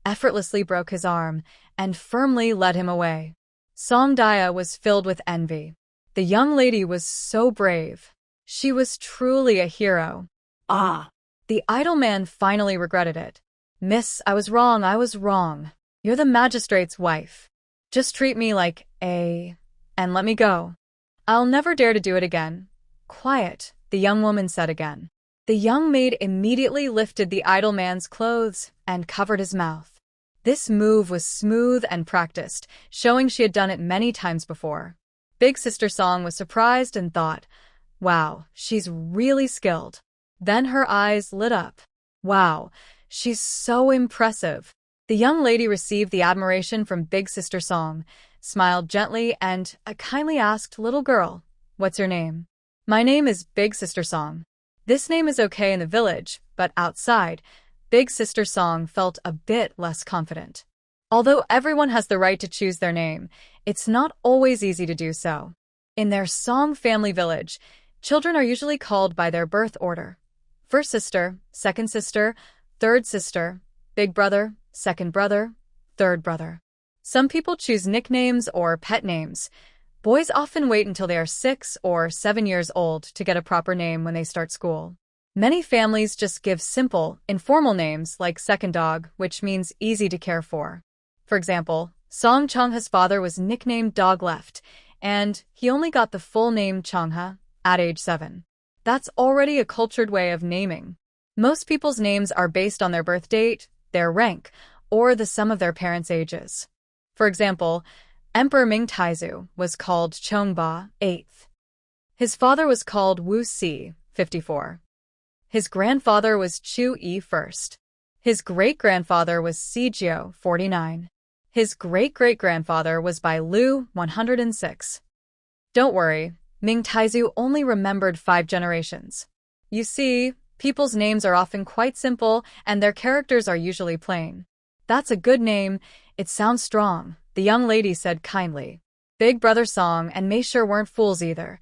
Speaker 1: effortlessly broke his arm, and firmly led him away. Songdaya was filled with envy. The young lady was so brave. She was truly a hero.
Speaker 2: "Ah!"
Speaker 1: The idle man finally regretted it. "Miss, I was wrong. You're the magistrate's wife. Just treat me like and let me go. I'll never dare to do it again." "Quiet," the young woman said again. The young maid immediately lifted the idle man's clothes and covered his mouth. This move was smooth and practiced, showing she had done it many times before. Big Sister Song was surprised and thought, "Wow, she's really skilled." Then her eyes lit up. "Wow, she's so impressive." The young lady received the admiration from Big Sister Song, smiled gently, and kindly asked, "Little girl, what's your name?" "My name is Big Sister Song." This name is okay in the village, but outside, Big Sister Song felt a bit less confident. Although everyone has the right to choose their name, it's not always easy to do so. In their Song family village, children are usually called by their birth order. First sister, second sister, third sister, big brother, second brother, third brother. Some people choose nicknames or pet names. Boys often wait until they are 6 or 7 years old to get a proper name when they start school. Many families just give simple, informal names like second dog, which means easy to care for. For example, Song Chungha's father was nicknamed Dog Left, and he only got the full name Chungha at age 7. That's already a cultured way of naming. Most people's names are based on their birth date, their rank, or the sum of their parents' ages. For example, Emperor Ming Taizu was called Chongba, 8th. His father was called Wu Si, 54. His grandfather was Chu Yi, 1st. His great-grandfather was Si Jiao, 49. His great-great-grandfather was Bai Lu, 106. Don't worry, Ming Taizu only remembered 5 generations. You see, people's names are often quite simple, and their characters are usually plain. That's a good name. It sounds strong, the young lady said kindly. Big Brother Song and Mei sure weren't fools either.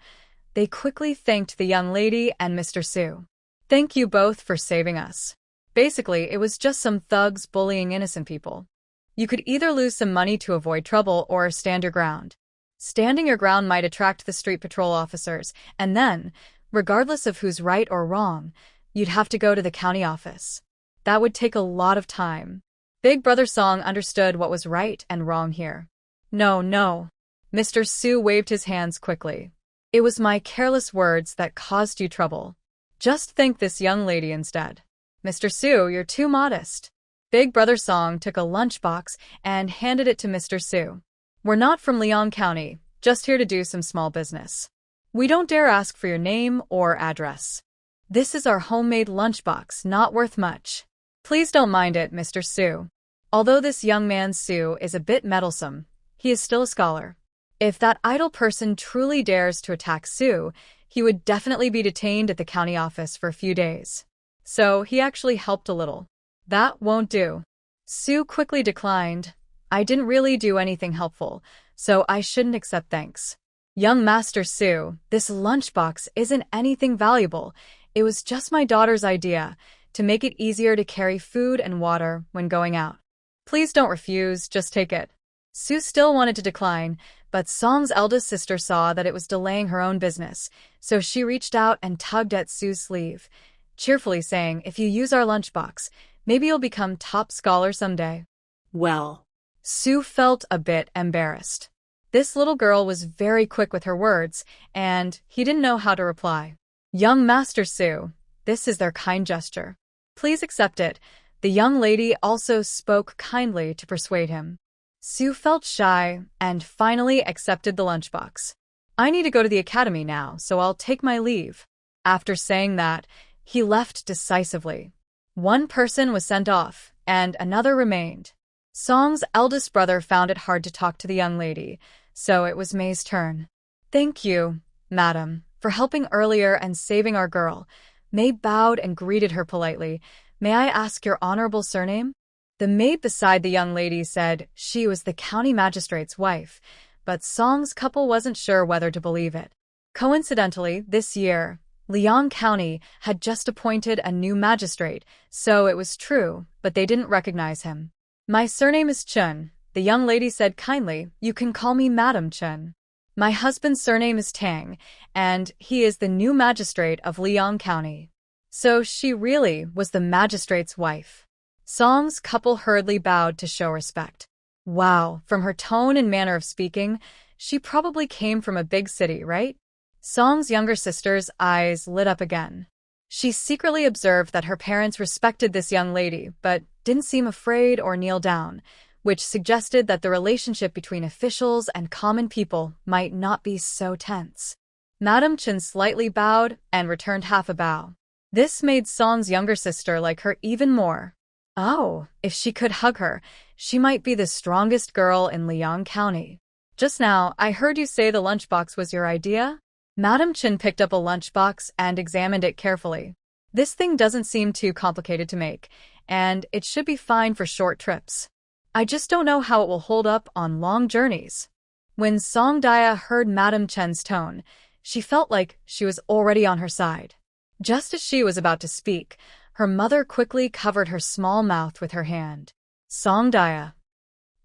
Speaker 1: They quickly thanked the young lady and Mr. Su. Thank you both for saving us. Basically, it was just some thugs bullying innocent people. You could either lose some money to avoid trouble or stand your ground. Standing your ground might attract the street patrol officers, and then, regardless of who's right or wrong, you'd have to go to the county office. That would take a lot of time. Big Brother Song understood what was right and wrong here. No. Mr. Su waved his hands quickly. It was my careless words that caused you trouble. Just thank this young lady instead. Mr. Su, you're too modest. Big Brother Song took a lunchbox and handed it to Mr. Su. We're not from Liang County, just here to do some small business. We don't dare ask for your name or address. This is our homemade lunchbox, not worth much. Please don't mind it, Mr. Su. Although this young man Su is a bit meddlesome, he is still a scholar. If that idle person truly dares to attack Su, he would definitely be detained at the county office for a few days. So he actually helped a little. That won't do. Su quickly declined. I didn't really do anything helpful, so I shouldn't accept thanks. Young Master Su, this lunchbox isn't anything valuable. It was just my daughter's idea, to make it easier to carry food and water when going out. Please don't refuse, just take it. Su still wanted to decline, but Song's eldest sister saw that it was delaying her own business, so she reached out and tugged at Su's sleeve, cheerfully saying, if you use our lunchbox, maybe you'll become top scholar someday.
Speaker 2: Well,
Speaker 1: Su felt a bit embarrassed. This little girl was very quick with her words, and he didn't know how to reply. Young Master Su, this is their kind gesture. Please accept it. The young lady also spoke kindly to persuade him. Su felt shy and finally accepted the lunchbox. I need to go to the academy now, so I'll take my leave. After saying that, he left decisively. One person was sent off, and another remained. Song's eldest brother found it hard to talk to the young lady, so it was Mei's turn. Thank you, madam, for helping earlier and saving our girl. Mei bowed and greeted her politely. May I ask your honorable surname? The maid beside the young lady said she was the county magistrate's wife, but Song's couple wasn't sure whether to believe it. Coincidentally, this year, Liang County had just appointed a new magistrate, so it was true, but they didn't recognize him. My surname is Chun, the young lady said kindly. You can call me Madam Chun. My husband's surname is Tang, and he is the new magistrate of Liang County. So she really was the magistrate's wife. Song's couple hurriedly bowed to show respect. Wow, from her tone and manner of speaking, she probably came from a big city, right? Song's younger sister's eyes lit up again. She secretly observed that her parents respected this young lady, but didn't seem afraid or kneel down, which suggested that the relationship between officials and common people might not be so tense. Madam Chen slightly bowed and returned half a bow. This made Song's younger sister like her even more. Oh, if she could hug her, she might be the strongest girl in Liang County. Just now, I heard you say the lunchbox was your idea? Madam Chen picked up a lunchbox and examined it carefully. This thing doesn't seem too complicated to make, and it should be fine for short trips. I just don't know how it will hold up on long journeys. When Song Dia heard Madam Chen's tone, she felt like she was already on her side. Just as she was about to speak, her mother quickly covered her small mouth with her hand. Song Dia.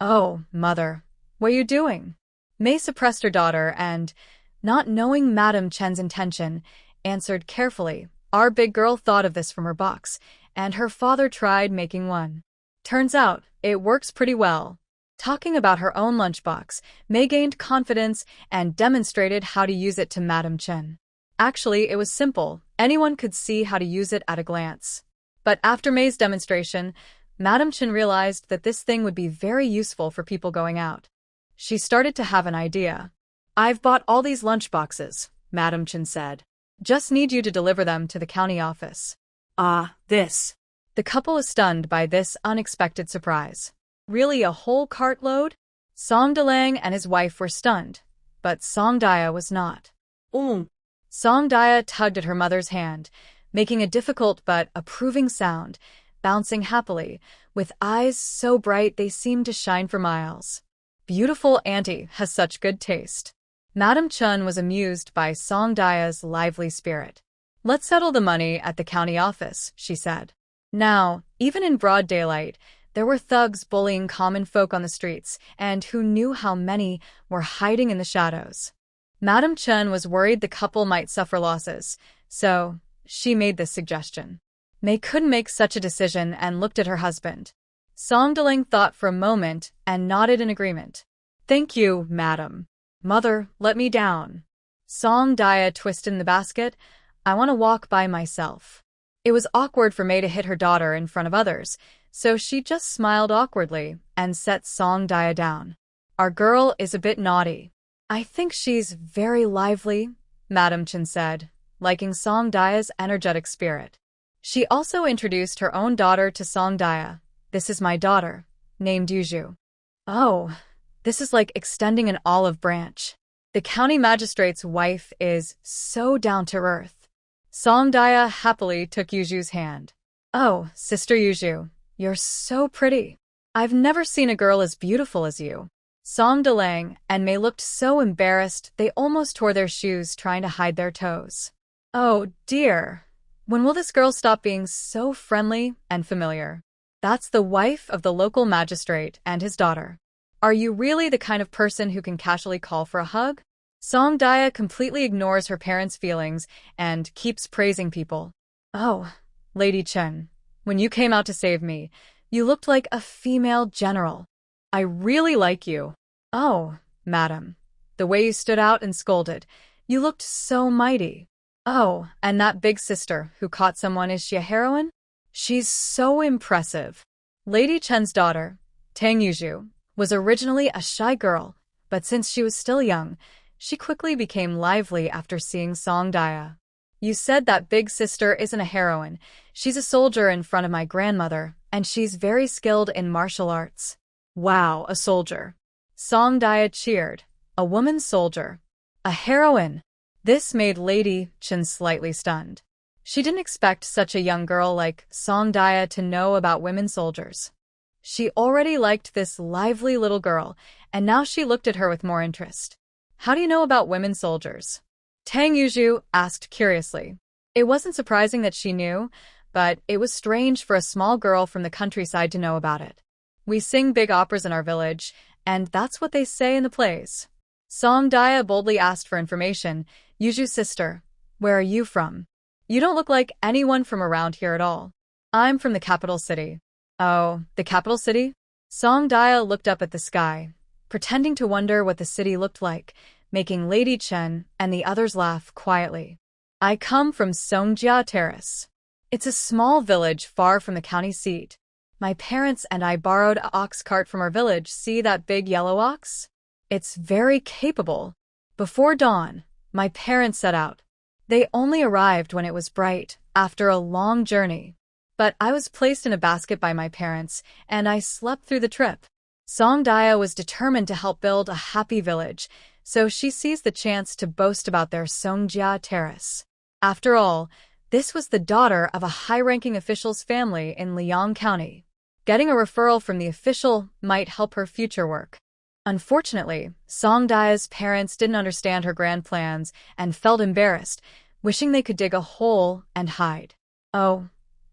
Speaker 1: Oh, mother, what are you doing? Mei suppressed her daughter and, not knowing Madam Chen's intention, answered carefully. Our big girl thought of this from her box, and her father tried making one. Turns out, it works pretty well. Talking about her own lunchbox, May gained confidence and demonstrated how to use it to Madam Chen. Actually, it was simple. Anyone could see how to use it at a glance. But after May's demonstration, Madam Chen realized that this thing would be very useful for people going out. She started to have an idea. "I've bought all these lunchboxes," Madam Chen said. "Just need you to deliver them to the county office."
Speaker 2: This.
Speaker 1: The couple was stunned by this unexpected surprise. Really, a whole cartload? Song Dalang and his wife were stunned, but Song Daya was not. Song Daya tugged at her mother's hand, making a difficult but approving sound, bouncing happily, with eyes so bright they seemed to shine for miles. "Beautiful auntie has such good taste." Madam Chen was amused by Song Daya's lively spirit. "Let's settle the money at the county office," she said. Now, even in broad daylight, there were thugs bullying common folk on the streets, and who knew how many were hiding in the shadows. Madam Chen was worried the couple might suffer losses, so she made this suggestion. May couldn't make such a decision and looked at her husband. Song Dalang thought for a moment and nodded in agreement. "Thank you, madam." "Mother, let me down." Song Daya twisted in the basket. "I want to walk by myself." It was awkward for May to hit her daughter in front of others, so she just smiled awkwardly and set Song Daya down. "Our girl is a bit naughty." "I think she's very lively," Madam Chen said, liking Song Daya's energetic spirit. She also introduced her own daughter to Song Daya. "This is my daughter, named Yuju." "Oh, this is like extending an olive branch." The county magistrate's wife is so down-to-earth. Song Daya happily took Yuju's hand. "Oh, Sister Yuju, you're so pretty. I've never seen a girl as beautiful as you." Song Dalang and May looked so embarrassed they almost tore their shoes trying to hide their toes. "Oh, dear. When will this girl stop being so friendly and familiar?" That's the wife of the local magistrate and his daughter. "Are you really the kind of person who can casually call for a hug?" Song Daya completely ignores her parents' feelings and keeps praising people. "Oh, Lady Chen, when you came out to save me, you looked like a female general. I really like you." "Oh, madam, the way you stood out and scolded, you looked so mighty." "Oh, and that big sister who caught someone, is she a heroine? She's so impressive." Lady Chen's daughter, Tang Yuju, was originally a shy girl, but since she was still young, she quickly became lively after seeing Song Daya. "You said that big sister isn't a heroine. She's a soldier in front of my grandmother, and she's very skilled in martial arts." "Wow, a soldier." Song Daya cheered. "A woman soldier. A heroine." This made Lady Chen slightly stunned. She didn't expect such a young girl like Song Daya to know about women soldiers. She already liked this lively little girl, and now she looked at her with more interest. "How do you know about women soldiers?" Tang Yuju asked curiously. It wasn't surprising that she knew, but it was strange for a small girl from the countryside to know about it. "We sing big operas in our village, and that's what they say in the plays." Song Daya boldly asked for information. "Yuju's sister, where are you from? You don't look like anyone from around here at all." "I'm from the capital city." "Oh, the capital city?" Song Daya looked up at the sky, pretending to wonder what the city looked like, making Lady Chen and the others laugh quietly. "I come from Songjia Terrace. It's a small village far from the county seat. My parents and I borrowed an ox cart from our village. See that big yellow ox? It's very capable." Before dawn, my parents set out. They only arrived when it was bright, after a long journey. But I was placed in a basket by my parents, and I slept through the trip. Song Daya was determined to help build a happy village, so she seized the chance to boast about their Songjia Terrace. After all, this was the daughter of a high-ranking official's family in Liang County. Getting a referral from the official might help her future work. Unfortunately, Song Daya's parents didn't understand her grand plans and felt embarrassed, wishing they could dig a hole and hide. "Oh,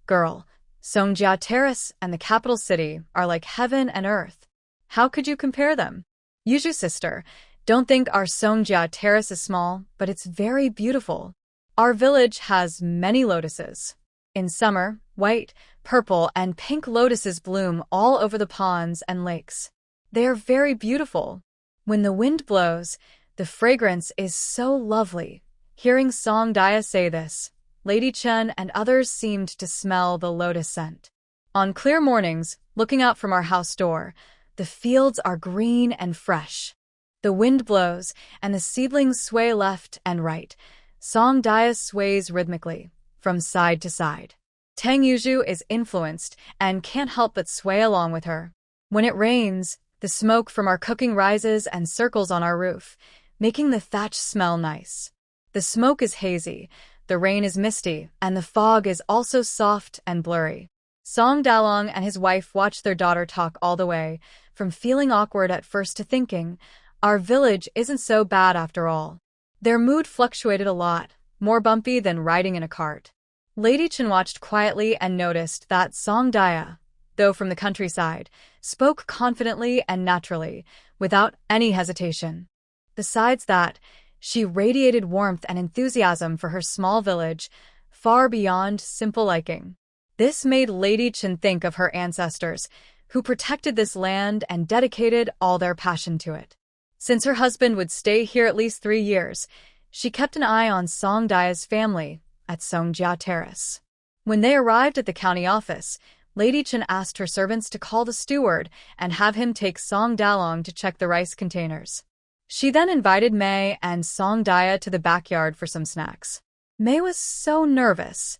Speaker 1: girl, Songjia Terrace and the capital city are like heaven and earth. How could you compare them?" "Yuju sister, don't think our Songjia Terrace is small, but it's very beautiful. Our village has many lotuses. In summer, white, purple, and pink lotuses bloom all over the ponds and lakes. They are very beautiful. When the wind blows, the fragrance is so lovely. Hearing Song Dia say this, Lady Chen and others seemed to smell the lotus scent. On clear mornings, looking out from our house door, the fields are green and fresh. The wind blows, and the seedlings sway left and right. Song Dia sways rhythmically, from side to side. Tang Yuzhu is influenced and can't help but sway along with her. When it rains, the smoke from our cooking rises and circles on our roof, making the thatch smell nice. The smoke is hazy, the rain is misty, and the fog is also soft and blurry. Song Dalong and his wife watch their daughter talk all the way, from feeling awkward at first to thinking, our village isn't so bad after all. Their mood fluctuated a lot, more bumpy than riding in a cart. Lady Chen watched quietly and noticed that Song Dia, though from the countryside, spoke confidently and naturally, without any hesitation. Besides that, she radiated warmth and enthusiasm for her small village, far beyond simple liking. This made Lady Chen think of her ancestors, who protected this land and dedicated all their passion to it. Since her husband would stay here at least 3 years, she kept an eye on Song Dia's family at Songjia Terrace. When they arrived at the county office, Lady Chen asked her servants to call the steward and have him take Song Dalong to check the rice containers. She then invited Mei and Song Dia to the backyard for some snacks. Mei was so nervous.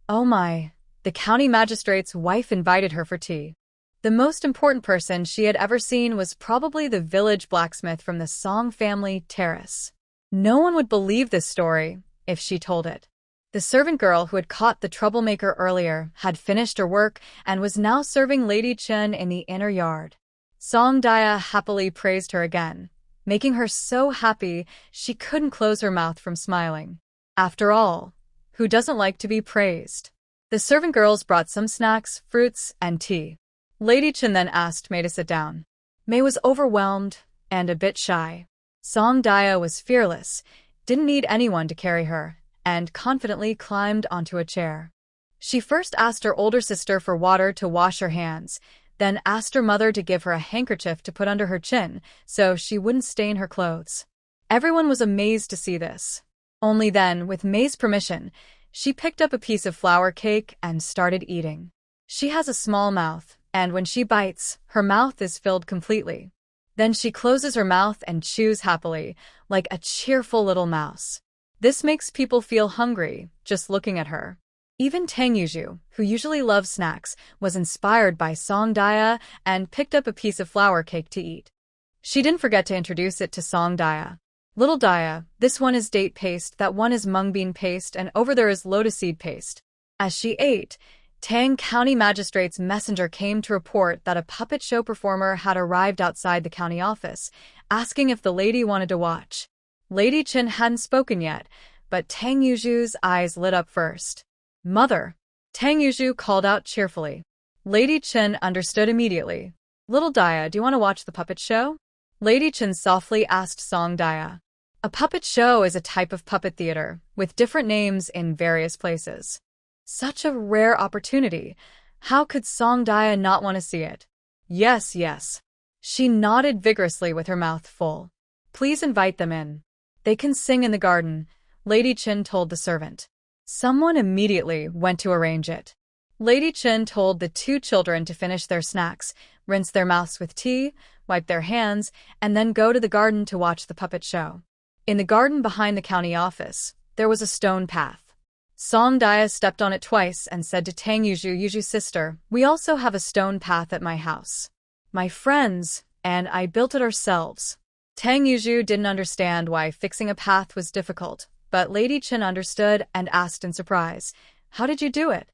Speaker 1: Oh my, the county magistrate's wife invited her for tea. The most important person she had ever seen was probably the village blacksmith from the Song family terrace. No one would believe this story if she told it. The servant girl who had caught the troublemaker earlier had finished her work and was now serving Lady Chen in the inner yard. Song Dia happily praised her again, making her so happy she couldn't close her mouth from smiling. After all, who doesn't like to be praised? The servant girls brought some snacks, fruits, and tea. Lady Chen then asked Mei to sit down. Mei was overwhelmed and a bit shy. Song Dia was fearless, didn't need anyone to carry her, and confidently climbed onto a chair. She first asked her older sister for water to wash her hands, then asked her mother to give her a handkerchief to put under her chin so she wouldn't stain her clothes. Everyone was amazed to see this. Only then, with Mei's permission, she picked up a piece of flour cake and started eating. She has a small mouth, and when she bites, her mouth is filled completely. Then she closes her mouth and chews happily, like a cheerful little mouse. This makes people feel hungry, just looking at her. Even Tang Yuzhu, who usually loves snacks, was inspired by Song Dia and picked up a piece of flour cake to eat. She didn't forget to introduce it to Song Dia. Little Dia, this one is date paste, that one is mung bean paste, and over there is lotus seed paste. As she ate, Tang County Magistrate's messenger came to report that a puppet show performer had arrived outside the county office, asking if the lady wanted to watch. Lady Chen hadn't spoken yet, but Tang Yuzhu's eyes lit up first. Mother! Tang Yuzhu called out cheerfully. Lady Chen understood immediately. Little Dia, do you want to watch the puppet show? Lady Chen softly asked Song Dia. A puppet show is a type of puppet theater, with different names in various places. Such a rare opportunity. How could Song Dia not want to see it? Yes, yes. She nodded vigorously with her mouth full. Please invite them in. They can sing in the garden, Lady Chen told the servant. Someone immediately went to arrange it. Lady Chen told the 2 children to finish their snacks, rinse their mouths with tea, wipe their hands, and then go to the garden to watch the puppet show. In the garden behind the county office, there was a stone path. Song Dia stepped on it twice and said to Tang Yuzhu, Yuzhu's sister, we also have a stone path at my house. My friends and I built it ourselves. Tang Yuzhu didn't understand why fixing a path was difficult, but Lady Chen understood and asked in surprise, how did you do it?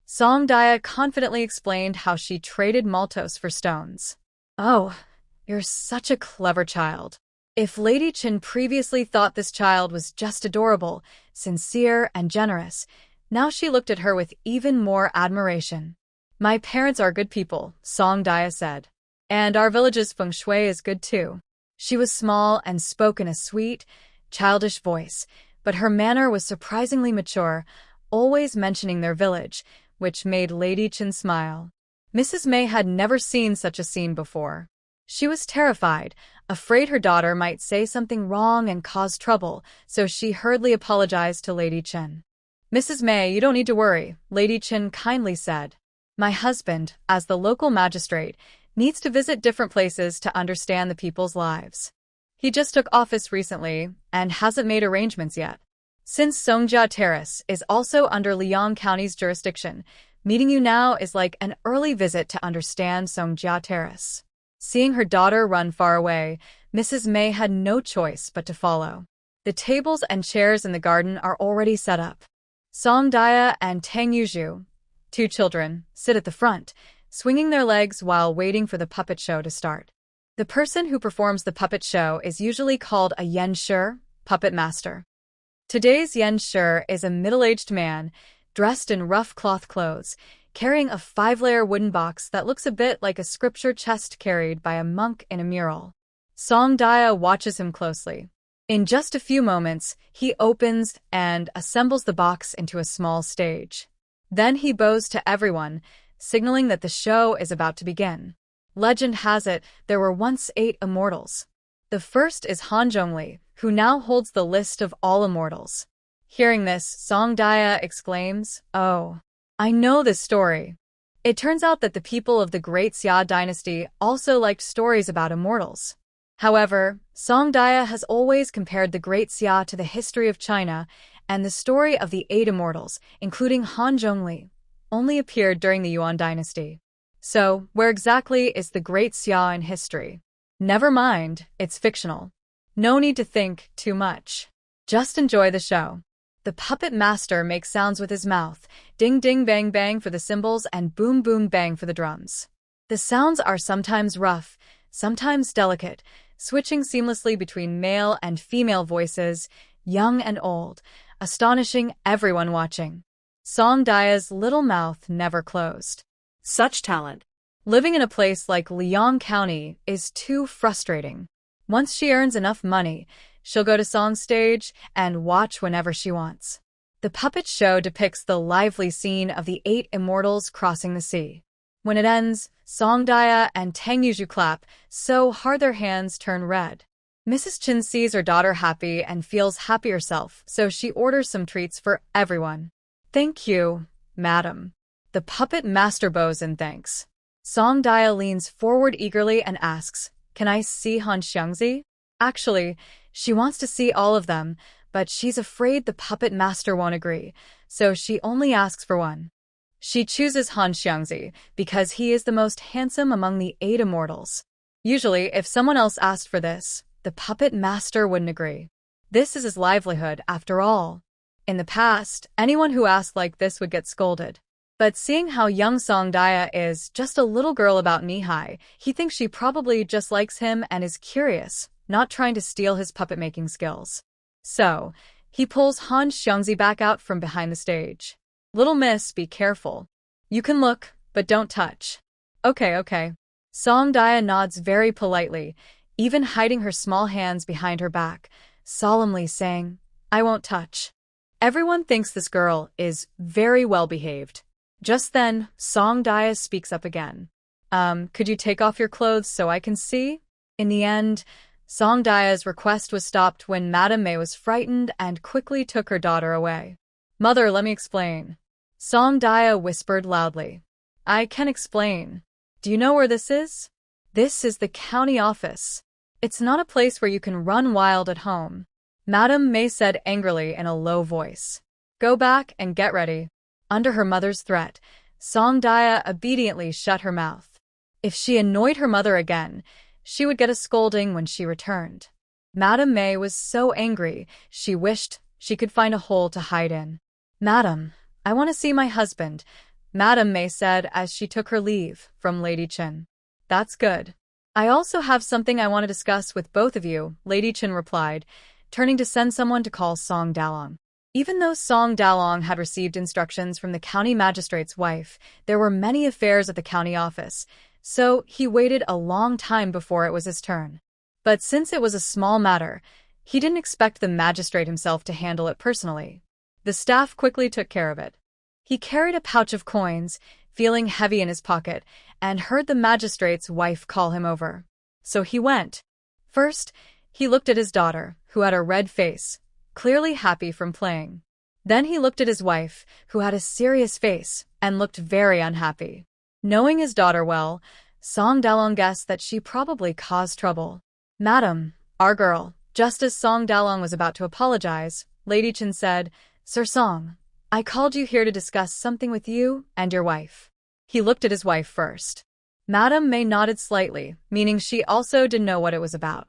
Speaker 1: Song Dia confidently explained how she traded maltose for stones. Oh, you're such a clever child. If Lady Chen previously thought this child was just adorable, sincere, and generous, now she looked at her with even more admiration. My parents are good people, Song Dia said. And our village's feng shui is good too. She was small and spoke in a sweet, childish voice, but her manner was surprisingly mature, always mentioning their village, which made Lady Chen smile. Mrs. Mei had never seen such a scene before. She was terrified, afraid her daughter might say something wrong and cause trouble, so she hurriedly apologized to Lady Chen. "Mrs. May, you don't need to worry," Lady Chen kindly said. "My husband, as the local magistrate, needs to visit different places to understand the people's lives. He just took office recently and hasn't made arrangements yet. Since Songjia Terrace is also under Liang County's jurisdiction, meeting you now is like an early visit to understand Songjia Terrace." Seeing her daughter run far away, Mrs. May had no choice but to follow. The tables and chairs in the garden are already set up. Song Dia and Tang Yuzhu, two children, sit at the front, swinging their legs while waiting for the puppet show to start. The person who performs the puppet show is usually called a Yan Shi, puppet master. Today's Yan Shi is a middle-aged man, dressed in rough cloth clothes, carrying a 5-layer wooden box that looks a bit like a scripture chest carried by a monk in a mural. Song Dia watches him closely. In just a few moments, he opens and assembles the box into a small stage. Then he bows to everyone, signaling that the show is about to begin. Legend has it there were once 8 immortals. The first is Han Zhongli, who now holds the list of all immortals. Hearing this, Song Dia exclaims, "Oh, I know this story." It turns out that the people of the Great Xia dynasty also liked stories about immortals. However, Song Dia has always compared the Great Xia to the history of China, and the story of the 8 immortals, including Han Zhongli, only appeared during the Yuan dynasty. So, where exactly is the Great Xia in history? Never mind, it's fictional. No need to think too much. Just enjoy the show. The puppet master makes sounds with his mouth, ding ding bang bang for the cymbals and boom boom bang for the drums. The sounds are sometimes rough, sometimes delicate, switching seamlessly between male and female voices, young and old, astonishing everyone watching. Song Dia's little mouth never closed.
Speaker 2: Such talent.
Speaker 1: Living in a place like Liang County is too frustrating. Once she earns enough money, she'll go to Song's stage and watch whenever she wants. The puppet show depicts the lively scene of the 8 immortals crossing the sea. When it ends, Song Dia and Tang Yuzhu clap so hard their hands turn red. Mrs. Chen sees her daughter happy and feels happy herself, so she orders some treats for everyone. "Thank you, madam." The puppet master bows in thanks. Song Dia leans forward eagerly and asks, "Can I see Han Xiangzi?" Actually, she wants to see all of them, but she's afraid the puppet master won't agree, so she only asks for one. She chooses Han Xiangzi because he is the most handsome among the 8 immortals. Usually, if someone else asked for this, the puppet master wouldn't agree. This is his livelihood, after all. In the past, anyone who asked like this would get scolded. But seeing how young Song Dia is just a little girl about knee-high, he thinks she probably just likes him and is curious, not trying to steal his puppet-making skills. So, he pulls Han Xiangzi back out from behind the stage. "Little miss, be careful. You can look, but don't touch." Okay. Song Dia nods very politely, even hiding her small hands behind her back, solemnly saying, "I won't touch." Everyone thinks this girl is very well behaved. Just then, Song Dia speaks up again. Could you take off your clothes so I can see?" In the end, Song Dia's request was stopped when Madame May was frightened and quickly took her daughter away. "Mother, let me explain." Song Dia whispered loudly. "I can explain. Do you know where this is? This is the county office. It's not a place where you can run wild at home," Madame May said angrily in a low voice. "Go back and get ready." Under her mother's threat, Song Dia obediently shut her mouth. If she annoyed her mother again, she would get a scolding when she returned. Madame May was so angry, she wished she could find a hole to hide in. "Madam, I want to see my husband," Madame May said as she took her leave from Lady Chen. "That's good. I also have something I want to discuss with both of you," Lady Chen replied, turning to send someone to call Song Dalong. Even though Song Dalong had received instructions from the county magistrate's wife, there were many affairs at the county office, so he waited a long time before it was his turn. But since it was a small matter, he didn't expect the magistrate himself to handle it personally. The staff quickly took care of it. He carried a pouch of coins, feeling heavy in his pocket, and heard the magistrate's wife call him over. so he went. First, he looked at his daughter, who had a red face, clearly happy from playing. Then he looked at his wife, who had a serious face and looked very unhappy. Knowing his daughter well, Song Dalong guessed that she probably caused trouble. "Madam, our girl." Just as Song Dalong was about to apologize, Lady Chen said, "Sir Song, I called you here to discuss something with you and your wife." He looked at his wife first. Madam May nodded slightly, meaning she also didn't know what it was about.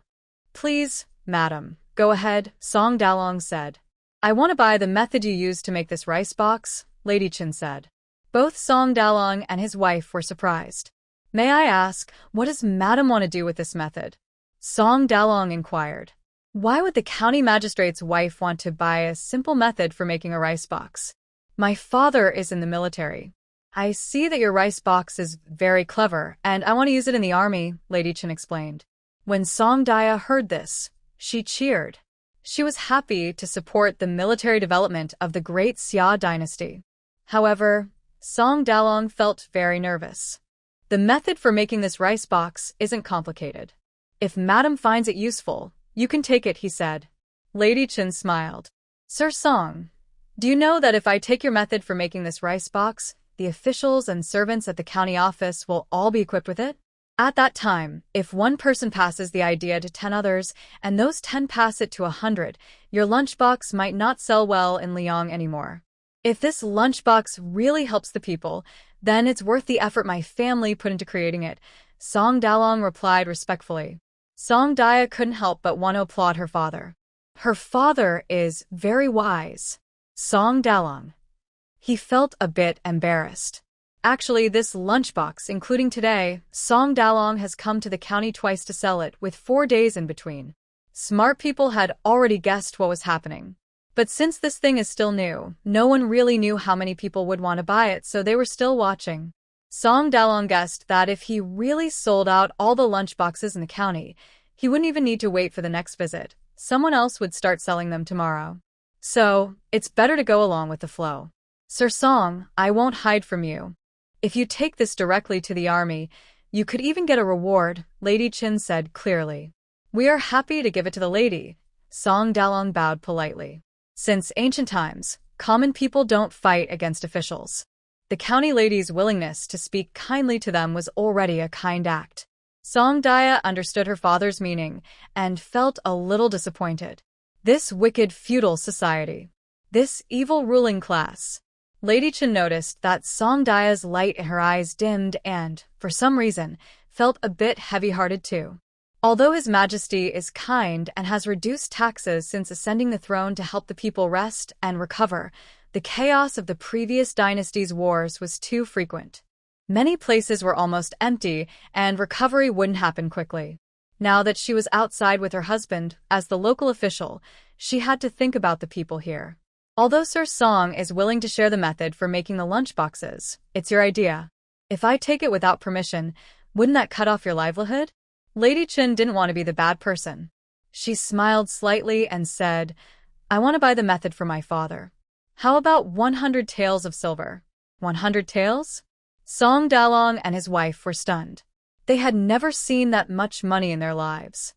Speaker 1: "Please, madam, go ahead," Song Dalong said. "I want to buy the method you used to make this rice box," Lady Chen said. Both Song Dalong and his wife were surprised. "May I ask, what does madam want to do with this method?" Song Dalong inquired. "Why would the county magistrate's wife want to buy a simple method for making a rice box?" "My father is in the military. I see that your rice box is very clever, and I want to use it in the army," Lady Chen explained. When Song Dia heard this, she cheered. She was happy to support the military development of the great Xia dynasty. However, Song Dalong felt very nervous. "The method for making this rice box isn't complicated. If madam finds it useful, you can take it," he said. Lady Chen smiled. "Sir Song, do you know that if I take your method for making this rice box, the officials and servants at the county office will all be equipped with it? At that time, if one person passes the idea to 10 others, and those 10 pass it to 100, your lunchbox might not sell well in Liang anymore. If this lunchbox really helps the people, then it's worth the effort my family put into creating it," Song Dalong replied respectfully. Song Dia couldn't help but want to applaud her father. Her father is very wise. Song Dalong. He felt a bit embarrassed. Actually, this lunchbox, including today, Song Dalong has come to the county twice to sell it, with 4 days in between. Smart people had already guessed what was happening. But since this thing is still new, no one really knew how many people would want to buy it, so they were still watching. Song Dalong guessed that if he really sold out all the lunchboxes in the county, he wouldn't even need to wait for the next visit. Someone else would start selling them tomorrow. So, it's better to go along with the flow. "Sir Song, I won't hide from you. If you take this directly to the army, you could even get a reward," Lady Chen said clearly. "We are happy to give it to the lady." Song Dalong bowed politely. Since ancient times, common people don't fight against officials. The county lady's willingness to speak kindly to them was already a kind act. Song Dia understood her father's meaning and felt a little disappointed. This wicked feudal society. This evil ruling class. Lady Chen noticed that Song Dia's light in her eyes dimmed and, for some reason, felt a bit heavy-hearted too. Although His Majesty is kind and has reduced taxes since ascending the throne to help the people rest and recover, the chaos of the previous dynasty's wars was too frequent. Many places were almost empty, and recovery wouldn't happen quickly. Now that she was outside with her husband, as the local official, she had to think about the people here. Although Sir Song is willing to share the method for making the lunchboxes, it's your idea. If I take it without permission, wouldn't that cut off your livelihood? Lady Chen didn't want to be the bad person. She smiled slightly and said, "I want to buy the method for my father. How about 100 taels of silver?" 100 taels? Song Dalong and his wife were stunned. They had never seen that much money in their lives.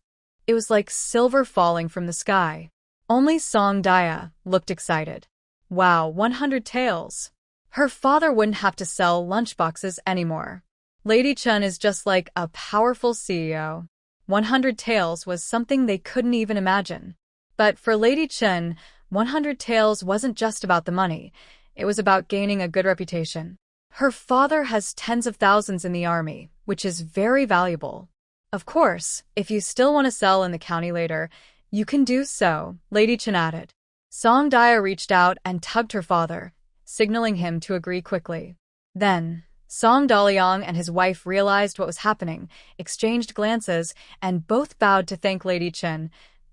Speaker 1: It was like silver falling from the sky. Only Song Dia looked excited. Wow, 100 taels. Her father wouldn't have to sell lunchboxes anymore. Lady Chen is just like a powerful CEO. 100 taels was something they couldn't even imagine. But for Lady Chen, 100 taels wasn't just about the money. It was about gaining a good reputation. Her father has tens of thousands in the army, which is very valuable. Of course, if you still want to sell in the county later, you can do so, Lady Chen added. Song Dia reached out and tugged her father, signaling him to agree quickly. Then, Song Daliang and his wife realized what was happening, exchanged glances, and both bowed to thank Lady Chen.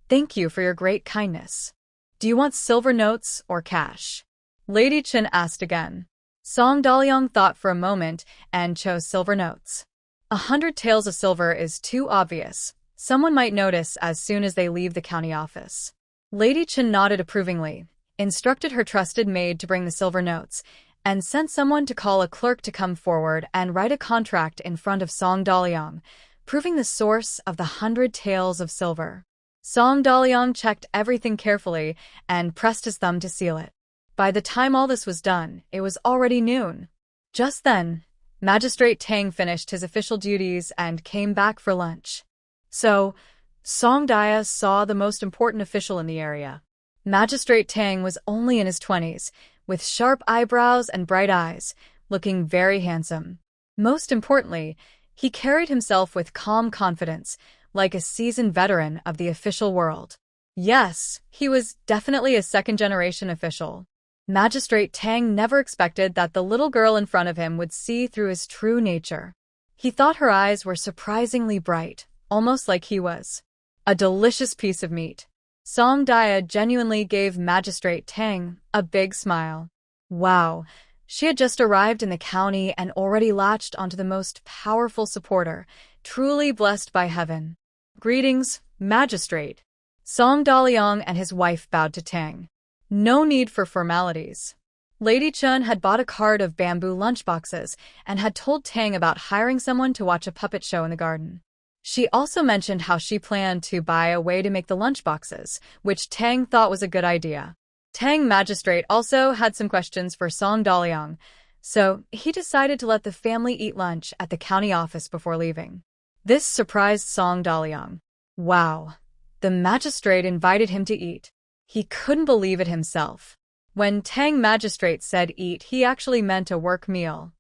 Speaker 1: "Thank you for your great kindness. Do you want silver notes or cash?" Lady Chen asked again. Song Daliang thought for a moment and chose silver notes. 100 taels of silver is too obvious. Someone might notice as soon as they leave the county office. Lady Chen nodded approvingly, instructed her trusted maid to bring the silver notes, and sent someone to call a clerk to come forward and write a contract in front of Song Daliang, proving the source of the 100 taels of silver. Song Daliang checked everything carefully and pressed his thumb to seal it. By the time all this was done, it was already noon. Just then, Magistrate Tang finished his official duties and came back for lunch. So, Song Dia saw the most important official in the area. Magistrate Tang was only in his 20s, with sharp eyebrows and bright eyes, looking very handsome. Most importantly, he carried himself with calm confidence, like a seasoned veteran of the official world. Yes, he was definitely a second-generation official. Magistrate Tang never expected that the little girl in front of him would see through his true nature. He thought her eyes were surprisingly bright, almost like he was. A delicious piece of meat. Song Dia genuinely gave Magistrate Tang a big smile. Wow, she had just arrived in the county and already latched onto the most powerful supporter, truly blessed by heaven. Greetings, Magistrate. Song Daliang and his wife bowed to Tang. No need for formalities. Lady Chun had bought a cart of bamboo lunchboxes and had told Tang about hiring someone to watch a puppet show in the garden. She also mentioned how she planned to buy a way to make the lunchboxes, which Tang thought was a good idea. Tang Magistrate also had some questions for Song Daliang, so he decided to let the family eat lunch at the county office before leaving. This surprised Song Daliang. Wow, the magistrate invited him to eat. He couldn't believe it himself. When Tang Magistrate said eat, he actually meant a work meal.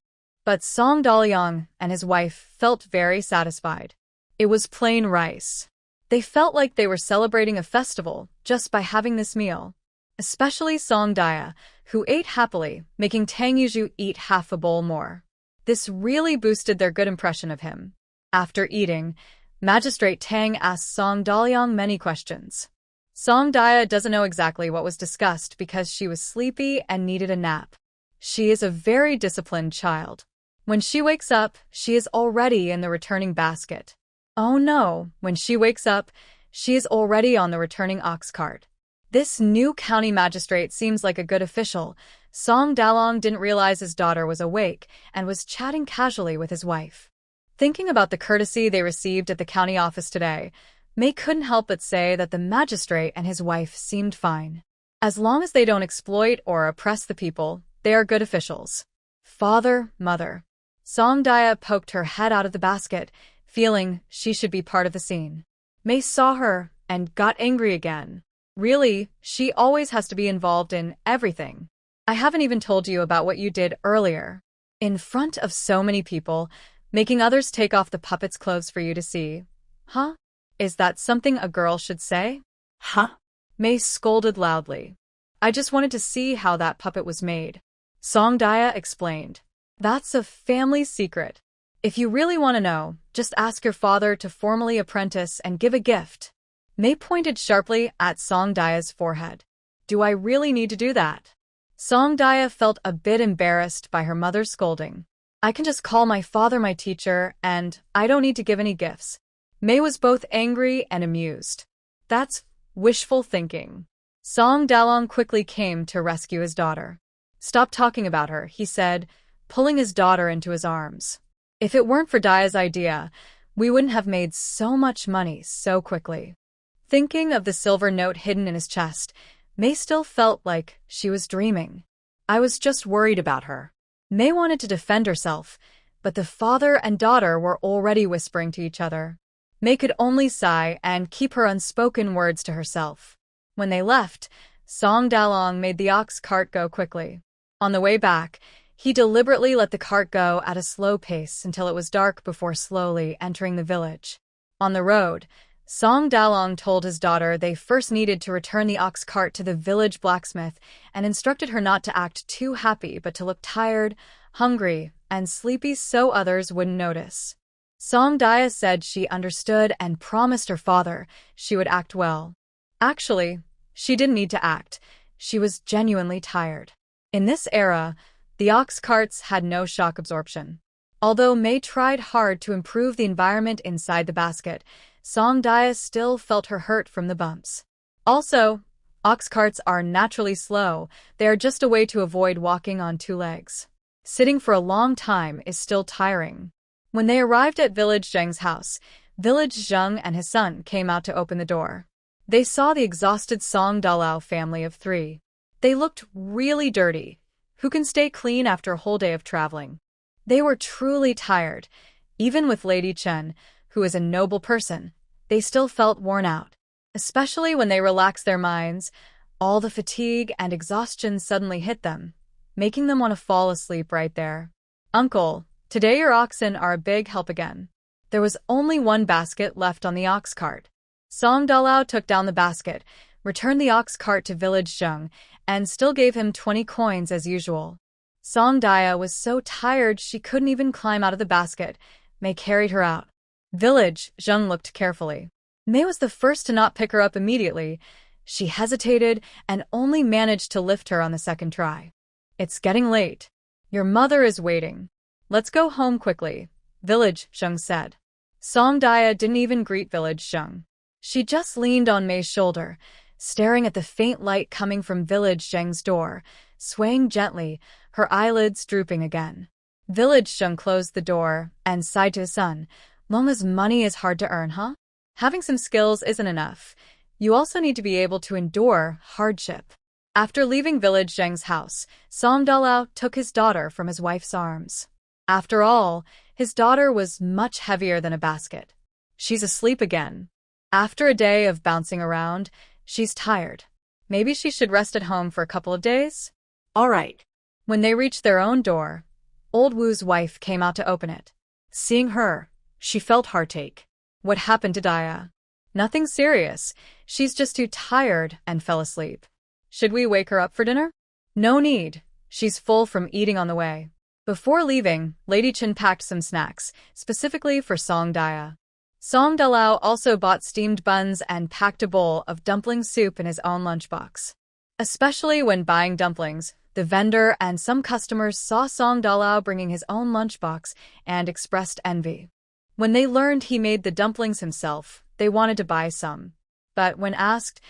Speaker 1: But Song Daliang and his wife felt very satisfied. It was plain rice. They felt like they were celebrating a festival just by having this meal. Especially Song Dia, who ate happily, making Tang Yuju eat half a bowl more. This really boosted their good impression of him. After eating, Magistrate Tang asked Song Daliang many questions. Song Dia doesn't know exactly what was discussed because she was sleepy and needed a nap. She is a very disciplined child. When she wakes up, she is already in the returning basket. Oh no, when she wakes up, she is already on the returning ox cart. This new county magistrate seems like a good official. Song Daliang didn't realize his daughter was awake and was chatting casually with his wife. Thinking about the courtesy they received at the county office today, May couldn't help but say that the magistrate and his wife seemed fine. As long as they don't exploit or oppress the people, they are good officials. Father, mother. Song Dia poked her head out of the basket, feeling she should be part of the scene. May saw her and got angry again. Really, she always has to be involved in everything. I haven't even told you about what you did earlier. In front of so many people, making others take off the puppet's clothes for you to see. Huh? Is that something a girl should say?
Speaker 2: Huh?
Speaker 1: May scolded loudly. I just wanted to see how that puppet was made. Song Dia explained. That's a family secret. If you really want to know, just ask your father to formally apprentice and give a gift. May pointed sharply at Song Dia's forehead. Do I really need to do that? Song Dia felt a bit embarrassed by her mother's scolding. I can just call my father my teacher, and I don't need to give any gifts. May was both angry and amused. That's wishful thinking. Song Daliang quickly came to rescue his daughter. Stop talking about her, he said, pulling his daughter into his arms. If it weren't for Dia's idea, we wouldn't have made so much money so quickly. Thinking of the silver note hidden in his chest, May still felt like she was dreaming. I was just worried about her. May wanted to defend herself, but the father and daughter were already whispering to each other. May could only sigh and keep her unspoken words to herself. When they left, Song Daliang made the ox cart go quickly. On the way back, he deliberately let the cart go at a slow pace until it was dark before slowly entering the village. On the road, Song Daliang told his daughter they first needed to return the ox cart to the village blacksmith and instructed her not to act too happy but to look tired, hungry, and sleepy so others wouldn't notice. Song Dia said she understood and promised her father she would act well. Actually, she didn't need to act. She was genuinely tired. In this era, the ox carts had no shock absorption. Although May tried hard to improve the environment inside the basket, Song Dia still felt her hurt from the bumps. Also, ox carts are naturally slow. They are just a way to avoid walking on two legs. Sitting for a long time is still tiring. When they arrived at Village Zheng's house, Village Zheng and his son came out to open the door. They saw the exhausted Song Dalao family of 3. They looked really dirty. Who can stay clean after a whole day of traveling? They were truly tired. Even with Lady Chen, who is a noble person, they still felt worn out. Especially when they relaxed their minds, all the fatigue and exhaustion suddenly hit them, making them want to fall asleep right there. "Uncle, today your oxen are a big help again." There was only one basket left on the ox cart. Song Dalao took down the basket, returned the ox cart to Village Zheng, and still gave him 20 coins as usual. Song Dia was so tired she couldn't even climb out of the basket. May carried her out. Village Zheng looked carefully. May was the first to not pick her up immediately. She hesitated and only managed to lift her on the second try. "It's getting late. Your mother is waiting. Let's go home quickly," Village Zheng said. Song Dia didn't even greet Village Zheng. She just leaned on May's shoulder, staring at the faint light coming from Village Zheng's door, swaying gently, her eyelids drooping again. Village Zheng closed the door and sighed to his son. "Long as money is hard to earn, huh? Having some skills isn't enough. You also need to be able to endure hardship." After leaving Village Zheng's house, Song Dalao took his daughter from his wife's arms. After all, his daughter was much heavier than a basket. She's asleep again. After a day of bouncing around, she's tired. Maybe she should rest at home for a couple of days? All right. When they reached their own door, Old Wu's wife came out to open it. Seeing her, she felt heartache. What happened to Dia? Nothing serious. She's just too tired and fell asleep. Should we wake her up for dinner? No need. She's full from eating on the way. Before leaving, Lady Chen packed some snacks, specifically for Song Dia. Song Dalao also bought steamed buns and packed a bowl of dumpling soup in his own lunchbox. Especially when buying dumplings, the vendor and some customers saw Song Dalao bringing his own lunchbox and expressed envy. When they learned he made the dumplings himself, they wanted to buy some. But when asked,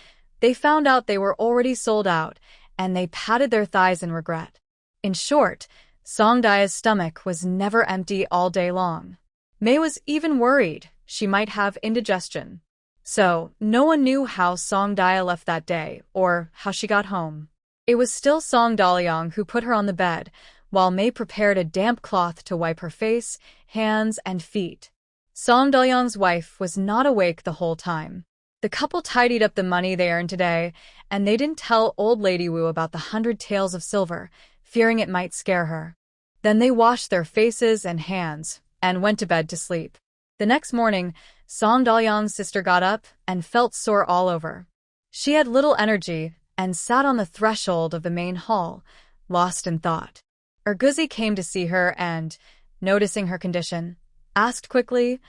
Speaker 1: they found out they were already sold out, and they patted their thighs in regret. In short, Song Dia's stomach was never empty all day long. May was even worried she might have indigestion. So, no one knew how Song Dia left that day, or how she got home. It was still Song Dalyang who put her on the bed, while May prepared a damp cloth to wipe her face, hands, and feet. Song Dalyang's wife was not awake the whole time. The couple tidied up the money they earned today, and they didn't tell old Lady Wu about the 100 taels of silver, fearing it might scare her. Then they washed their faces and hands, and went to bed to sleep. The next morning, Song Dalyang's sister got up and felt sore all over. She had little energy and sat on the threshold of the main hall, lost in thought. Erguzi came to see her and, noticing her condition, asked quickly,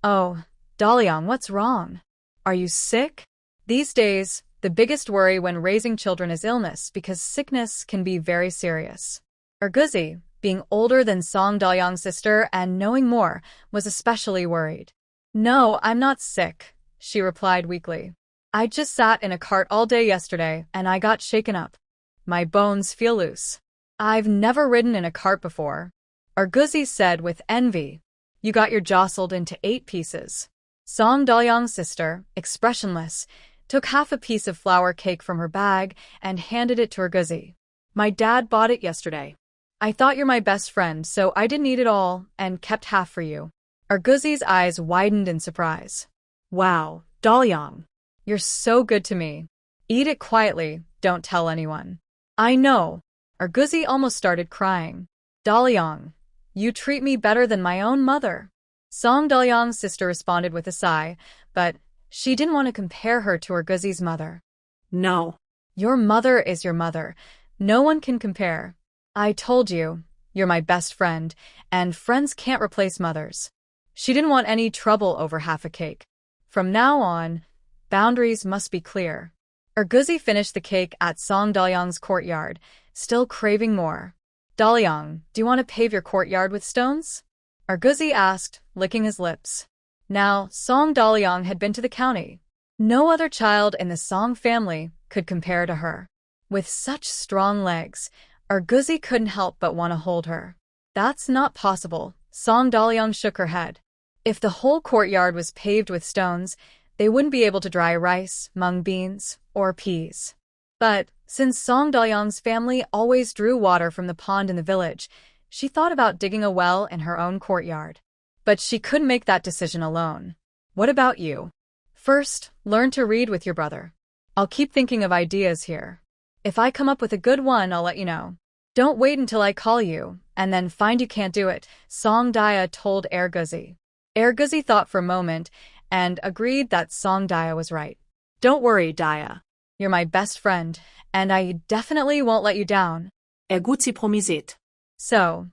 Speaker 1: "Oh, Dalyang, what's wrong? Are you sick?" These days, the biggest worry when raising children is illness because sickness can be very serious. Erguzi, being older than Song Dalyang's sister and knowing more, was especially worried. "No, I'm not sick," she replied weakly. "I just sat in a cart all day yesterday and I got shaken up. My bones feel loose." "I've never ridden in a cart before," Erguzi said with envy. "You got your jostled into 8 pieces." Song Dalyang's sister, expressionless, took half a piece of flour cake from her bag and handed it to Erguzi. "My dad bought it yesterday. I thought you're my best friend, so I didn't eat it all and kept half for you." Erguzi's eyes widened in surprise. "Wow, Dalyang, you're so good to me. Eat it quietly, don't tell anyone." "I know." Erguzi almost started crying. "Dalyang, you treat me better than my own mother." Song Dalyang's sister responded with a sigh, but she didn't want to compare her to Erguzi's mother. "No. Your mother is your mother. No one can compare. I told you, you're my best friend, and friends can't replace mothers." She didn't want any trouble over half a cake. From now on, boundaries must be clear. Erguzi finished the cake at Song Dalyang's courtyard, still craving more. "Dalyang, do you want to pave your courtyard with stones?" Erguzi asked, licking his lips. Now, Song Dalyang had been to the county. No other child in the Song family could compare to her. With such strong legs, Erguzi couldn't help but want to hold her. "That's not possible," Song Dalyong shook her head. If the whole courtyard was paved with stones, they wouldn't be able to dry rice, mung beans, or peas. But since Song Dalyong's family always drew water from the pond in the village, she thought about digging a well in her own courtyard. But she couldn't make that decision alone. What about you? First, learn to read with your brother. I'll keep thinking of ideas here. If I come up with a good one, I'll let you know. Don't wait until I call you, and then find you can't do it, Song Daya told Erguzi. Erguzi thought for a moment, and agreed that Song Daya was right.
Speaker 2: Don't worry, Daya.
Speaker 1: You're my best friend, and I definitely won't let you down.
Speaker 2: Erguzi promisit.
Speaker 1: So,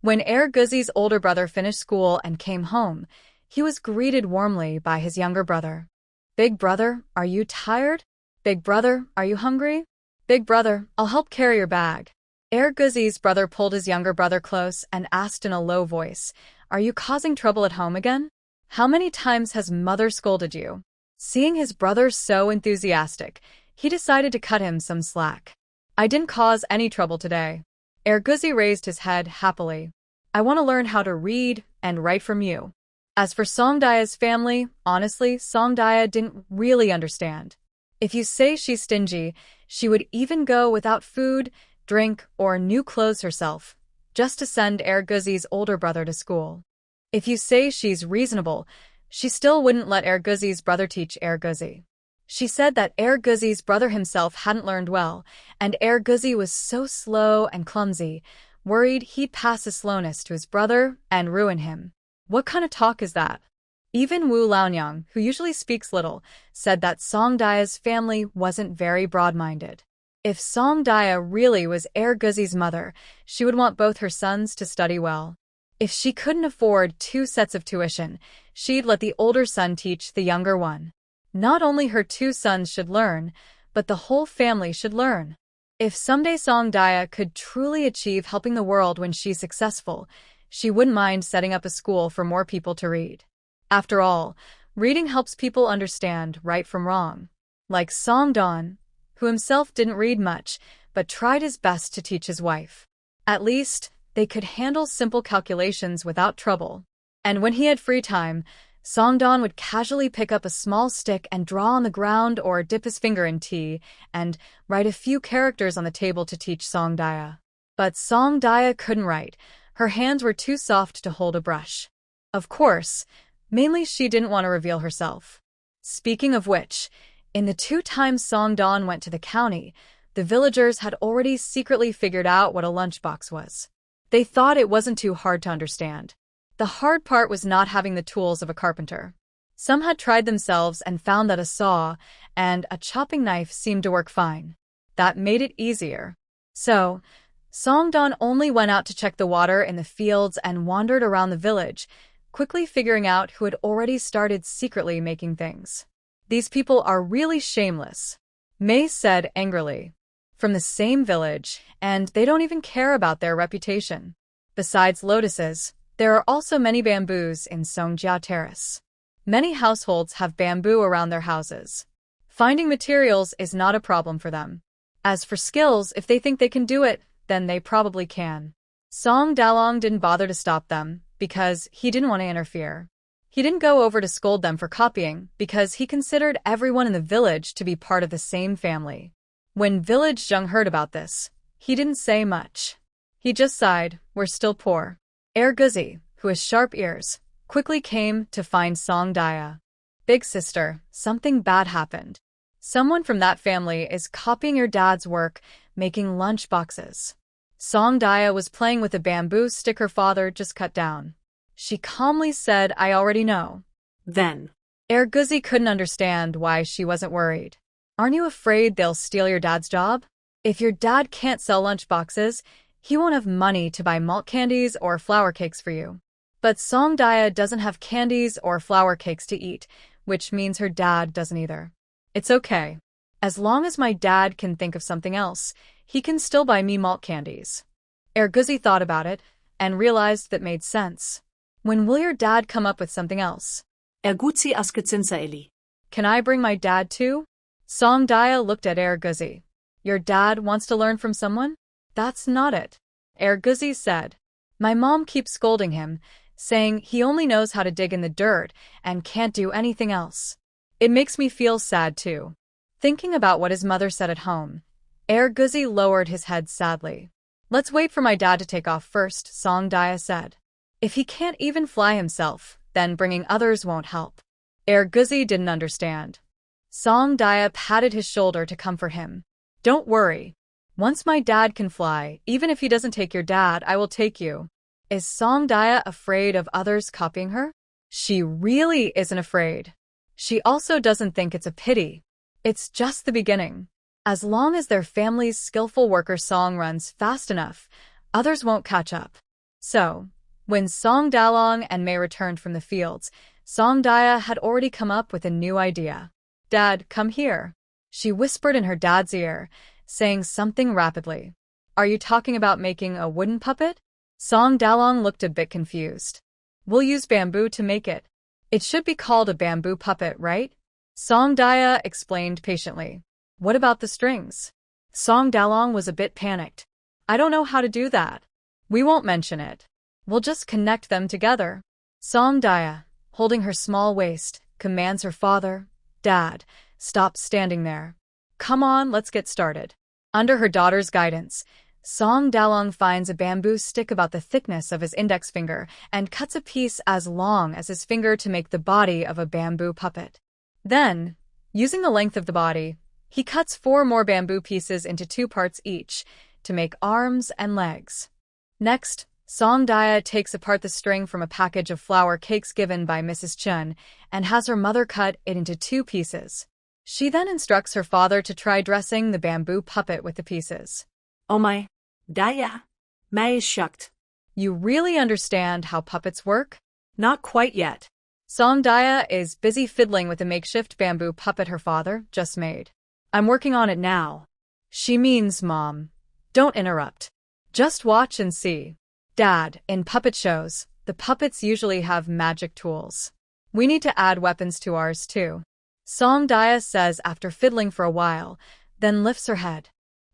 Speaker 1: when Erguzi's older brother finished school and came home, he was greeted warmly by his younger brother. Big brother, are you tired? Big brother, are you hungry? Big brother, I'll help carry your bag. Erguzi's brother pulled his younger brother close and asked in a low voice, Are you causing trouble at home again? How many times has mother scolded you? Seeing his brother so enthusiastic, he decided to cut him some slack. I didn't cause any trouble today. Erguzi raised his head happily. I want to learn how to read and write from you. As for Songdaya's family, honestly, Songdaya didn't really understand. If you say she's stingy, she would even go without food, drink, or new clothes herself, just to send Erguzi's older brother to school. If you say she's reasonable, she still wouldn't let Erguzi's brother teach Erguzi. She said that Erguzi's brother himself hadn't learned well, and Erguzi was so slow and clumsy, worried he'd pass his slowness to his brother and ruin him. What kind of talk is that? Even Wu Laonyang, who usually speaks little, said that Songdaya's family wasn't very broad-minded. If Songdaya really was Erguzi's mother, she would want both her sons to study well. If she couldn't afford 2 sets of tuition, she'd let the older son teach the younger one. Not only her 2 sons should learn, but the whole family should learn. If someday Songdaya could truly achieve helping the world when she's successful, she wouldn't mind setting up a school for more people to read. After all, reading helps people understand right from wrong. Like Songdan, who himself didn't read much, but tried his best to teach his wife. At least, they could handle simple calculations without trouble. And when he had free time, Songdan would casually pick up a small stick and draw on the ground or dip his finger in tea and write a few characters on the table to teach Songdaya. But Songdaya couldn't write. Her hands were too soft to hold a brush. Of course, mainly she didn't want to reveal herself. Speaking of which, in the 2 times Songdan went to the county, the villagers had already secretly figured out what a lunchbox was. They thought it wasn't too hard to understand. The hard part was not having the tools of a carpenter. Some had tried themselves and found that a saw and a chopping knife seemed to work fine. That made it easier. So, Songdan only went out to check the water in the fields and wandered around the village, quickly figuring out who had already started secretly making things. These people are really shameless, Mei said angrily. From the same village, and they don't even care about their reputation. Besides lotuses, there are also many bamboos in Songjiao Terrace. Many households have bamboo around their houses. Finding materials is not a problem for them. As for skills, if they think they can do it, then they probably can. Song Dalong didn't bother to stop them, because he didn't want to interfere. He didn't go over to scold them for copying, because he considered everyone in the village to be part of the same family. When Village Jung heard about this, he didn't say much. He just sighed, we're still poor. Erguzi, who has sharp ears, quickly came to find Songdaya. Big sister, something bad happened. Someone from that family is copying your dad's work, making lunch boxes. Songdaya was playing with a bamboo stick her father just cut down. She calmly said, I already know.
Speaker 2: Then,
Speaker 1: Erguzi couldn't understand why she wasn't worried. Aren't you afraid they'll steal your dad's job? If your dad can't sell lunch boxes, he won't have money to buy malt candies or flour cakes for you. But Songdaya doesn't have candies or flour cakes to eat, which means her dad doesn't either. It's okay. As long as my dad can think of something else, he can still buy me malt candies. Erguzi thought about it and realized that made sense. When will your dad come up with something else?
Speaker 2: Erguzi asketsin sa Eli.
Speaker 1: Can I bring my dad too? Songdaya looked at Erguzi. Your dad wants to learn from someone? That's not it. Erguzi said. My mom keeps scolding him, saying he only knows how to dig in the dirt and can't do anything else. It makes me feel sad too. Thinking about what his mother said at home, Guzi lowered his head sadly. Let's wait for my dad to take off first, Song Daya said. If he can't even fly himself, then bringing others won't help. Guzi didn't understand. Song Daya patted his shoulder to comfort him. Don't worry. Once my dad can fly, even if he doesn't take your dad, I will take you. Is Song Daya afraid of others copying her? She really isn't afraid. She also doesn't think it's a pity. It's just the beginning. As long as their family's skillful worker Song runs fast enough, others won't catch up. So, when Song Dalong and Mei returned from the fields, Song Daya had already come up with a new idea. Dad, come here. She whispered in her dad's ear, saying something rapidly. Are you talking about making a wooden puppet? Song Dalong looked a bit confused. We'll use bamboo to make it. It should be called a bamboo puppet, right? Song Daya explained patiently. What about the strings? Song Dalong was a bit panicked. I don't know how to do that. We won't mention it. We'll just connect them together. Song Daya, holding her small waist, commands her father, Dad, stop standing there. Come on, let's get started. Under her daughter's guidance, Song Dalong finds a bamboo stick about the thickness of his index finger and cuts a piece as long as his finger to make the body of a bamboo puppet. Then, using the length of the body, he cuts 4 more bamboo pieces into 2 parts each to make arms and legs. Next, Song Daya takes apart the string from a package of flour cakes given by Mrs. Chun and has her mother cut it into 2 pieces. She then instructs her father to try dressing the bamboo puppet with the pieces.
Speaker 2: Oh my, Daya. Mei is shocked.
Speaker 1: You really understand how puppets work?
Speaker 2: Not quite yet.
Speaker 1: Song Daya is busy fiddling with the makeshift bamboo puppet her father just made. I'm working on it now. She means, Mom. Don't interrupt. Just watch and see. Dad, in puppet shows, the puppets usually have magic tools. We need to add weapons to ours too. Song Daya says after fiddling for a while, then lifts her head.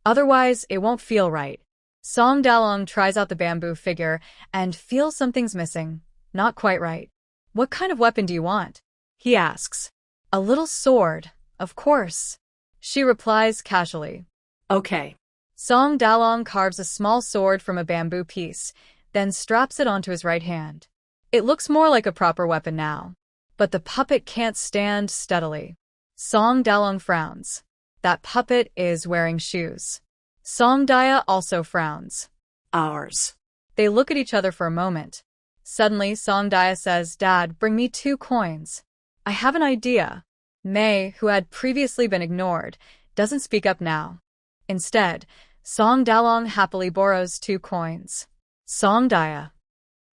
Speaker 1: Otherwise, it won't feel right. Song Dalong tries out the bamboo figure and feels something's missing. Not quite right. What kind of weapon do you want? He asks. A little sword, of course. She replies casually.
Speaker 2: Okay.
Speaker 1: Song Dalong carves a small sword from a bamboo piece, then straps it onto his right hand. It looks more like a proper weapon now. But the puppet can't stand steadily. Song Dalong frowns. That puppet is wearing shoes. Song Daya also frowns.
Speaker 2: Ours.
Speaker 1: They look at each other for a moment. Suddenly, Song Daya says, Dad, bring me 2 coins. I have an idea. Mei, who had previously been ignored, doesn't speak up now. Instead, Song Dalong happily borrows 2 coins. Song Daya.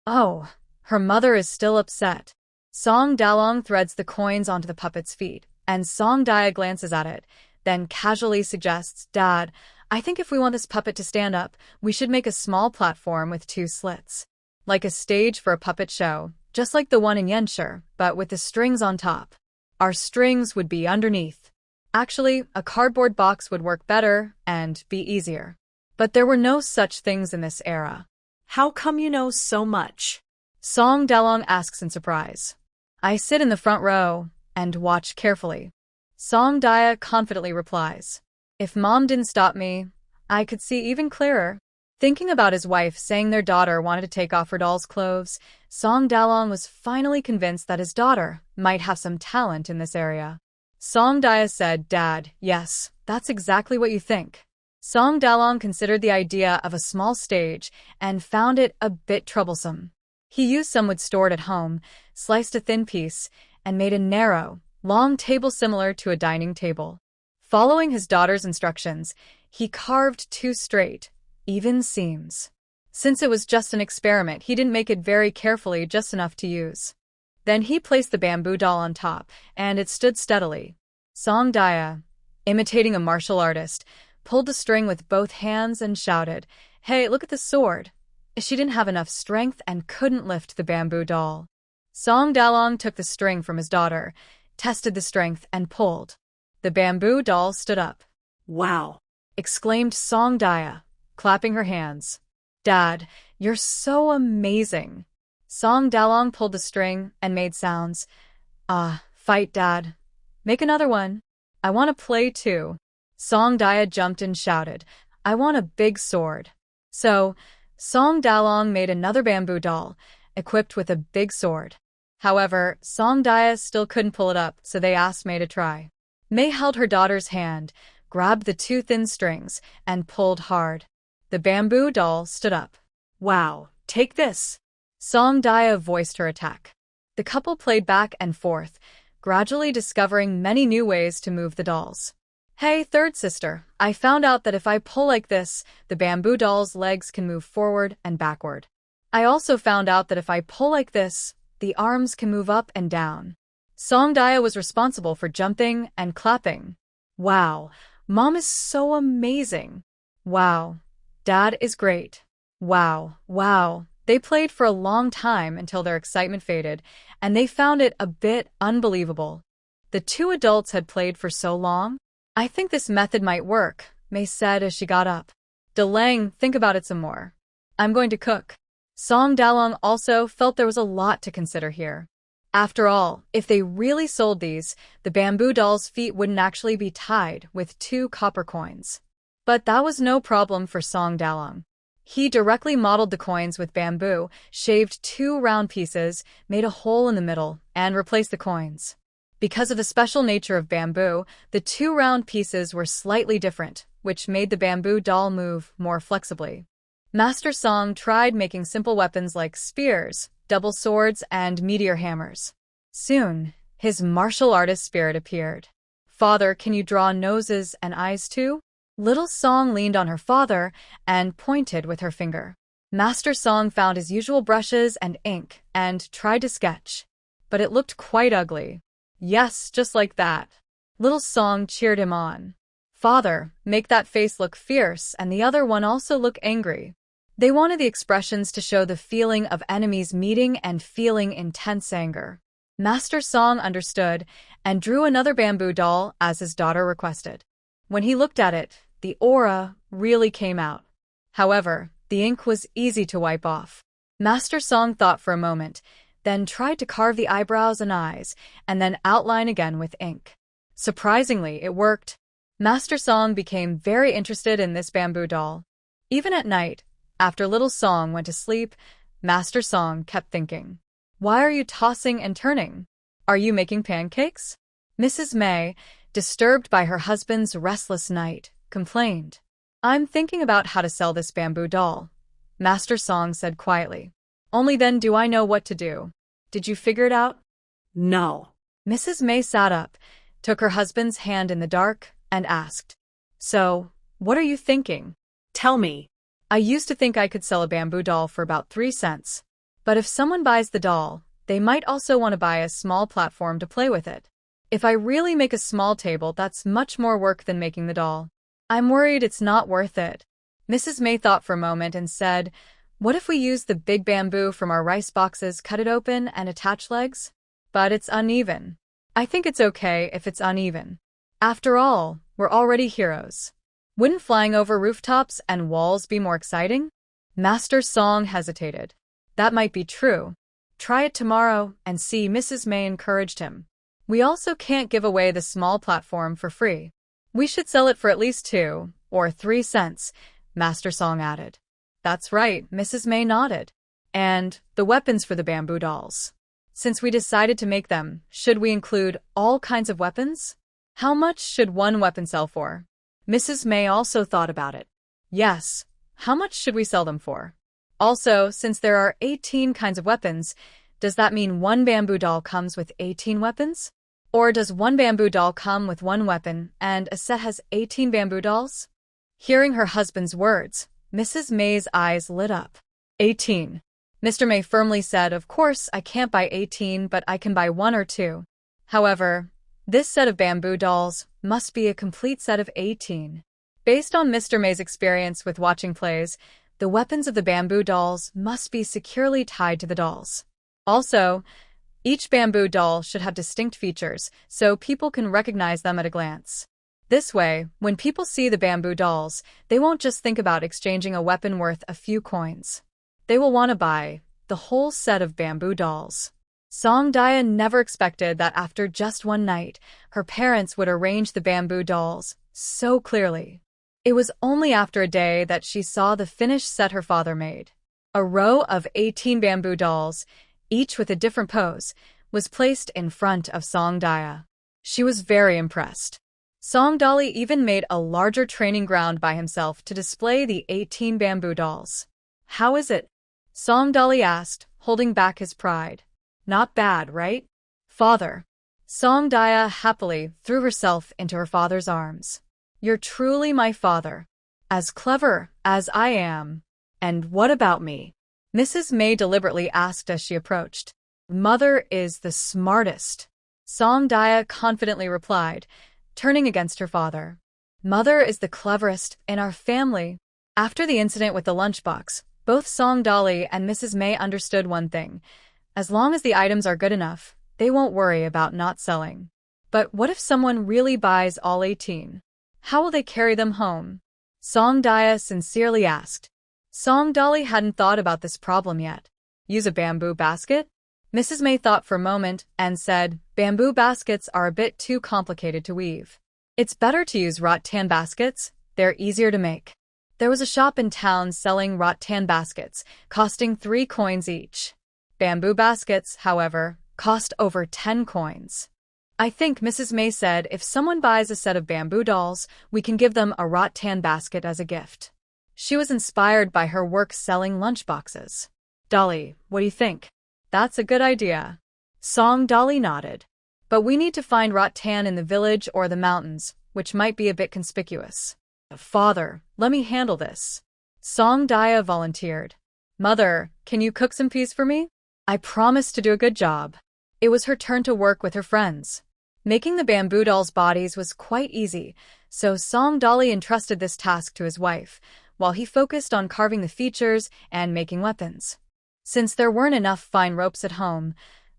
Speaker 1: Oh, her mother is still upset. Song Dalong threads the coins onto the puppet's feet, and Song Daya glances at it, then casually suggests, Dad, I think if we want this puppet to stand up, we should make a small platform with 2 slits. Like a stage for a puppet show, just like the one in Yenshire, but with the strings on top. Our strings would be underneath. Actually, a cardboard box would work better and be easier. But there were no such things in this era.
Speaker 2: How come you know so much?
Speaker 1: Song Dalong asks in surprise. I sit in the front row and watch carefully. Song Daya confidently replies. If Mom didn't stop me, I could see even clearer. Thinking about his wife saying their daughter wanted to take off her doll's clothes, Song Dalong was finally convinced that his daughter might have some talent in this area. Song Daya said, Dad, yes, that's exactly what you think. Song Dalong considered the idea of a small stage and found it a bit troublesome. He used some wood stored at home, sliced a thin piece, and made a narrow, long table similar to a dining table. Following his daughter's instructions, he carved 2 straight, even seams. Since it was just an experiment, he didn't make it very carefully, just enough to use. Then he placed the bamboo doll on top, and it stood steadily. Song Daya, imitating a martial artist, pulled the string with both hands and shouted, Hey, look at the sword. She didn't have enough strength and couldn't lift the bamboo doll. Song Dalong took the string from his daughter, tested the strength, and pulled. The bamboo doll stood up.
Speaker 2: Wow!
Speaker 1: Exclaimed Song Daya, clapping her hands. Dad, you're so amazing. Song Dalong pulled the string and made sounds. Fight, Dad. Make another one. I want to play too. Song Dia jumped and shouted, I want a big sword. So, Song Dalong made another bamboo doll, equipped with a big sword. However, Song Dia still couldn't pull it up, so they asked May to try. May held her daughter's hand, grabbed the two thin strings, and pulled hard. The bamboo doll stood up. Wow, take this. Song Dia voiced her attack. The couple played back and forth, gradually discovering many new ways to move the dolls. Hey, third sister, I found out that if I pull like this, the bamboo doll's legs can move forward and backward. I also found out that if I pull like this, the arms can move up and down. Song Dia was responsible for jumping and clapping. Wow, Mom is so amazing. Wow, Dad is great. Wow. They played for a long time until their excitement faded, and they found it a bit unbelievable. The two adults had played for so long. I think this method might work, May said as she got up. Delang, think about it some more. I'm going to cook. Song Dalong also felt there was a lot to consider here. After all, if they really sold these, the bamboo doll's feet wouldn't actually be tied with 2 copper coins. But that was no problem for Song Dalong. He directly modeled the coins with bamboo, shaved 2 round pieces, made a hole in the middle, and replaced the coins. Because of the special nature of bamboo, the 2 round pieces were slightly different, which made the bamboo doll move more flexibly. Master Song tried making simple weapons like spears, double swords, and meteor hammers. Soon, his martial artist spirit appeared. Father, can you draw noses and eyes too? Little Song leaned on her father and pointed with her finger. Master Song found his usual brushes and ink and tried to sketch. But it looked quite ugly. Yes, just like that. Little Song cheered him on. Father, make that face look fierce and the other one also look angry. They wanted the expressions to show the feeling of enemies meeting and feeling intense anger. Master Song understood and drew another bamboo doll as his daughter requested. When he looked at it, the aura really came out. However, the ink was easy to wipe off. Master Song thought for a moment, then tried to carve the eyebrows and eyes, and then outline again with ink. Surprisingly, it worked. Master Song became very interested in this bamboo doll. Even at night, after Little Song went to sleep, Master Song kept thinking, why are you tossing and turning? Are you making pancakes? Mrs. May, disturbed by her husband's restless night, complained. I'm thinking about how to sell this bamboo doll, Master Song said quietly. Only then do I know what to do. Did you figure it out? No. Mrs. May sat up, took her husband's hand in the dark, and asked, so, what are you thinking? Tell me. I used to think I could sell a bamboo doll for about 3 cents. But if someone buys the doll, they might also want to buy a small platform to play with it. If I really make a small table, that's much more work than making the doll. I'm worried it's not worth it. Mrs. May thought for a moment and said, what if we use the big bamboo from our rice boxes, cut it open, and attach legs? But it's uneven. I think it's okay if it's uneven. After all, we're already heroes. Wouldn't flying over rooftops and walls be more exciting? Master Song hesitated. That might be true. Try it tomorrow and see, Mrs. May encouraged him. We also can't give away the small platform for free. We should sell it for at least 2 or 3 cents, Master Song added. That's right, Mrs. May nodded. And the weapons for the bamboo dolls. Since we decided to make them, should we include all kinds of weapons? How much should one weapon sell for? Mrs. May also thought about it. Yes, how much should we sell them for? Also, since there are 18 kinds of weapons, does that mean one bamboo doll comes with 18 weapons? Or does one bamboo doll come with 1 weapon and a set has 18 bamboo dolls? Hearing her husband's words, Mrs. May's eyes lit up. 18. Mr. May firmly said, of course, I can't buy 18, but I can buy 1 or 2. However, this set of bamboo dolls must be a complete set of 18. Based on Mr. May's experience with watching plays, the weapons of the bamboo dolls must be securely tied to the dolls. Also, each bamboo doll should have distinct features so people can recognize them at a glance. This way, when people see the bamboo dolls, they won't just think about exchanging a weapon worth a few coins. They will want to buy the whole set of bamboo dolls. Songdaya never expected that after just one night, her parents would arrange the bamboo dolls so clearly. It was only after a day that she saw the finished set her father made. A row of 18 bamboo dolls, each with a different pose, was placed in front of Songdaya. She was very impressed. Songdali even made a larger training ground by himself to display the 18 bamboo dolls. "How is it?" Songdali asked, holding back his pride. "Not bad, right, father?" Songdaya happily threw herself into her father's arms. "You're truly my father. As clever as I am." "And what about me?" Mrs. May deliberately asked as she approached. "Mother is the smartest," Songdaya confidently replied, turning against her father. "Mother is the cleverest in our family." After the incident with the lunchbox, both Songdali and Mrs. May understood one thing. As long as the items are good enough, they won't worry about not selling. But what if someone really buys all 18? How will they carry them home? Songdaya sincerely asked. Songdali hadn't thought about this problem yet. Use a bamboo basket? Mrs. May thought for a moment and said, "Bamboo baskets are a bit too complicated to weave. It's better to use rattan baskets. They're easier to make." There was a shop in town selling rattan baskets, costing 3 coins each. Bamboo baskets, however, cost over 10 coins. "I think," Mrs. May said, "if someone buys a set of bamboo dolls, we can give them a rattan basket as a gift." She was inspired by her work selling lunchboxes. "Dolly, what do you think?" "That's a good idea." Songdali nodded. "But we need to find rattan in the village or the mountains, which might be a bit conspicuous." "Father, let me handle this." Songdaya volunteered. "Mother, can you cook some peas for me?" "I promise to do a good job." It was her turn to work with her friends. Making the bamboo dolls' bodies was quite easy, so Songdali entrusted this task to his wife, while he focused on carving the features and making weapons. Since there weren't enough fine ropes at home,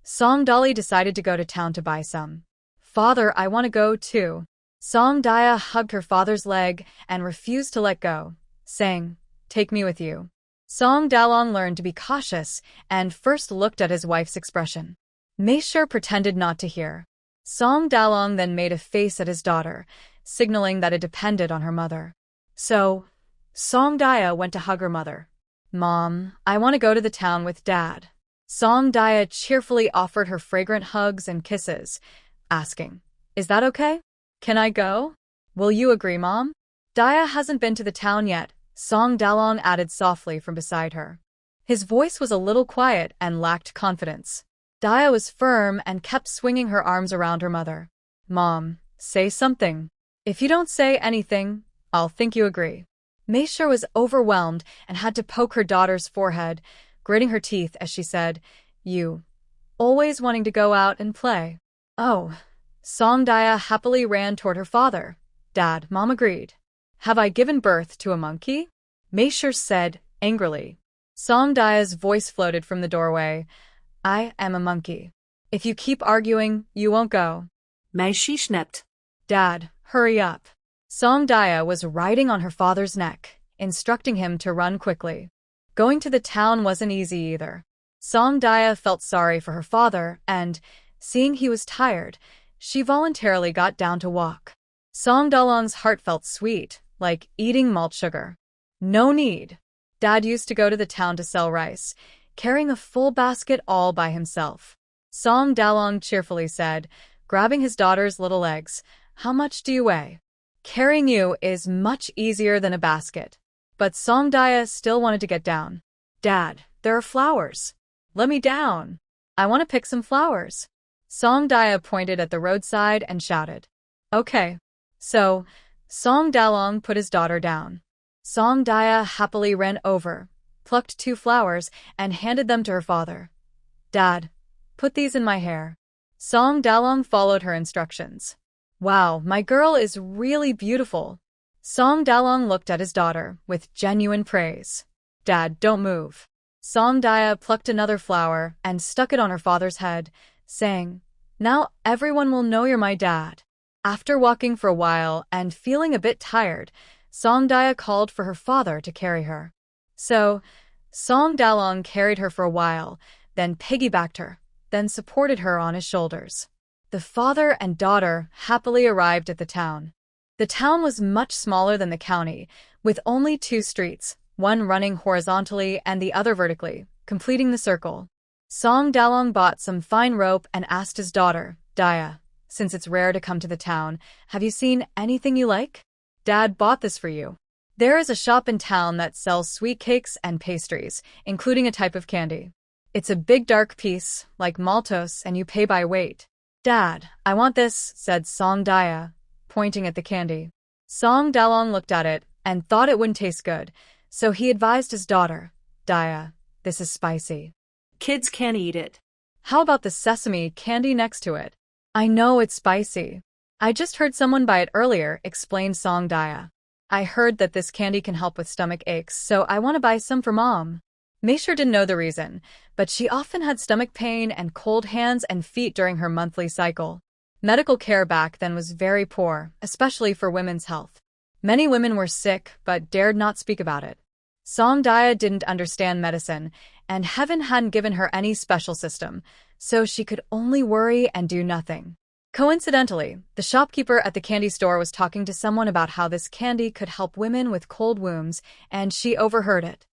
Speaker 1: Songdali decided to go to town to buy some. "Father, I want to go too." Songdaya hugged her father's leg and refused to let go, saying, "Take me with you." Songdalong learned to be cautious and first looked at his wife's expression. Meisher pretended not to hear. Songdalong then made a face at his daughter, signaling that it depended on her mother. So, Songdaya went to hug her mother. "Mom, I want to go to the town with Dad." Songdaya cheerfully offered her fragrant hugs and kisses, asking, "Is that okay? Can I go? Will you agree, Mom?" "Daya hasn't been to the town yet," Songdalong added softly from beside her. His voice was a little quiet and lacked confidence. Daya was firm and kept swinging her arms around her mother. "Mom, say something. If you don't say anything, I'll think you agree." Meisher was overwhelmed and had to poke her daughter's forehead, gritting her teeth as she said, "You, always wanting to go out and play." "Oh." Songdaya happily ran toward her father. "Dad, Mom agreed." "Have I given birth to a monkey?" Meisher said angrily. Songdaya's voice floated from the doorway. "I am a monkey. If you keep arguing, you won't go."
Speaker 2: Meisher schnapped.
Speaker 1: "Dad, hurry up." Songdaya was riding on her father's neck, instructing him to run quickly. Going to the town wasn't easy either. Songdaya felt sorry for her father and, seeing he was tired, she voluntarily got down to walk. Songdalong's heart felt sweet, like eating malt sugar. "No need." Dad used to go to the town to sell rice, carrying a full basket all by himself. Songdalong cheerfully said, grabbing his daughter's little legs, "How much do you weigh? Carrying you is much easier than a basket." But Songdaya still wanted to get down. "Dad, there are flowers. Let me down. I want to pick some flowers." Songdaya pointed at the roadside and shouted. "Okay." So, Songdalong put his daughter down. Songdaya happily ran over, plucked 2 flowers, and handed them to her father. "Dad, put these in my hair." Songdalong followed her instructions. "Wow, my girl is really beautiful." Songdalong looked at his daughter with genuine praise. "Dad, don't move." Songdaya plucked another flower and stuck it on her father's head, saying, "Now everyone will know you're my dad." After walking for a while and feeling a bit tired, Songdaya called for her father to carry her. So, Song Dalong carried her for a while, then piggybacked her, then supported her on his shoulders. The father and daughter happily arrived at the town. The town was much smaller than the county, with only 2 streets, one running horizontally and the other vertically, completing the circle. Song Dalong bought some fine rope and asked his daughter, Daya, since it's rare to come to the town, have you seen anything you like? Dad bought this for you. There is a shop in town that sells sweet cakes and pastries, including a type of candy. It's a big dark piece, like maltose, and you pay by weight. Dad, I want this, said Song Daya, pointing at the candy. Song Dalong looked at it and thought it wouldn't taste good, so he advised his daughter, Daya, this is spicy.
Speaker 2: Kids can't eat it.
Speaker 1: How about the sesame candy next to it? I know it's spicy. I just heard someone buy it earlier, explained Song Daya. I heard that this candy can help with stomach aches, so I want to buy some for Mom. Meisher didn't know the reason, but she often had stomach pain and cold hands and feet during her monthly cycle. Medical care back then was very poor, especially for women's health. Many women were sick but dared not speak about it. Song Daya didn't understand medicine, and heaven hadn't given her any special system, so she could only worry and do nothing. Coincidentally, the shopkeeper at the candy store was talking to someone about how this candy could help women with cold wounds, and she overheard it.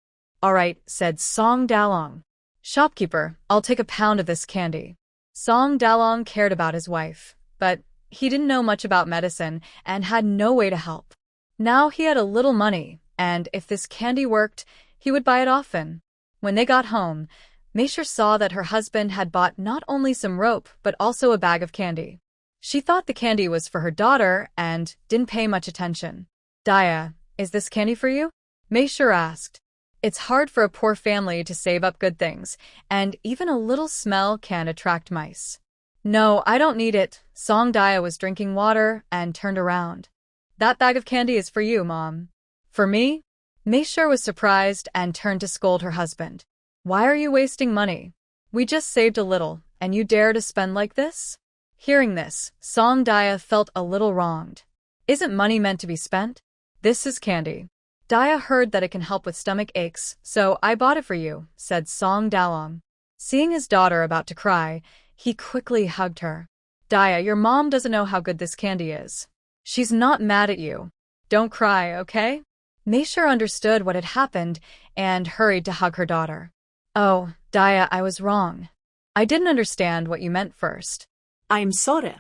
Speaker 1: All right, said Song Dalong. Shopkeeper, I'll take a pound of this candy. Song Dalong cared about his wife, but he didn't know much about medicine and had no way to help. Now he had a little money, and if this candy worked, he would buy it often. When they got home, Meisher saw that her husband had bought not only some rope but also a bag of candy. She thought the candy was for her daughter and didn't pay much attention. Daya, is this candy for you? Meisher asked. It's hard for a poor family to save up good things, and even a little smell can attract mice. No, I don't need it. Song Daya was drinking water and turned around. That bag of candy is for you, Mom. For me? Meisher was surprised and turned to scold her husband. Why are you wasting money? We just saved a little, and you dare to spend like this? Hearing this, Song Daya felt a little wronged. Isn't money meant to be spent? This is candy. Daya heard that it can help with stomach aches, so I bought it for you, said Song Dalong. Seeing his daughter about to cry, he quickly hugged her. Daya, your mom doesn't know how good this candy is. She's not mad at you. Don't cry, okay? Meisher understood what had happened and hurried to hug her daughter. Oh, Daya, I was wrong. I didn't understand what you meant first.
Speaker 2: I'm sorry.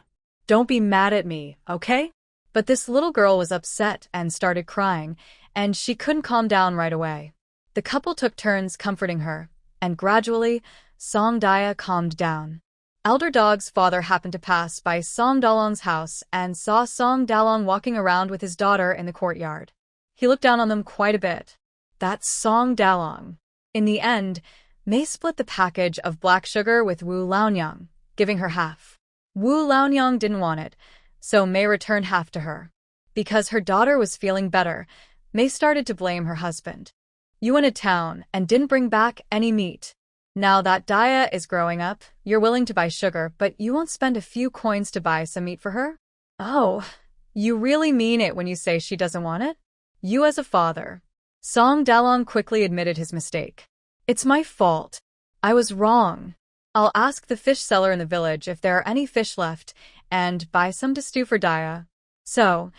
Speaker 1: Don't be mad at me, okay? But this little girl was upset and started crying, and she couldn't calm down right away. The couple took turns comforting her, and gradually, Song Daya calmed down. Elder Dog's father happened to pass by Song Dalong's house and saw Song Dalong walking around with his daughter in the courtyard. He looked down on them quite a bit. That's Song Dalong. In the end, Mei split the package of black sugar with Wu Laonyang, giving her half. Wu Laonyang didn't want it, so Mei returned half to her. Because her daughter was feeling better, Mei started to blame her husband. You went to town and didn't bring back any meat. Now that Daya is growing up, you're willing to buy sugar, but you won't spend a few coins to buy some meat for her? Oh, you really mean it when you say she doesn't want it? You as a father. Song Dalong quickly admitted his mistake. It's my fault. I was wrong. I'll ask the fish seller in the village if there are any fish left and buy some to stew for Daya. So,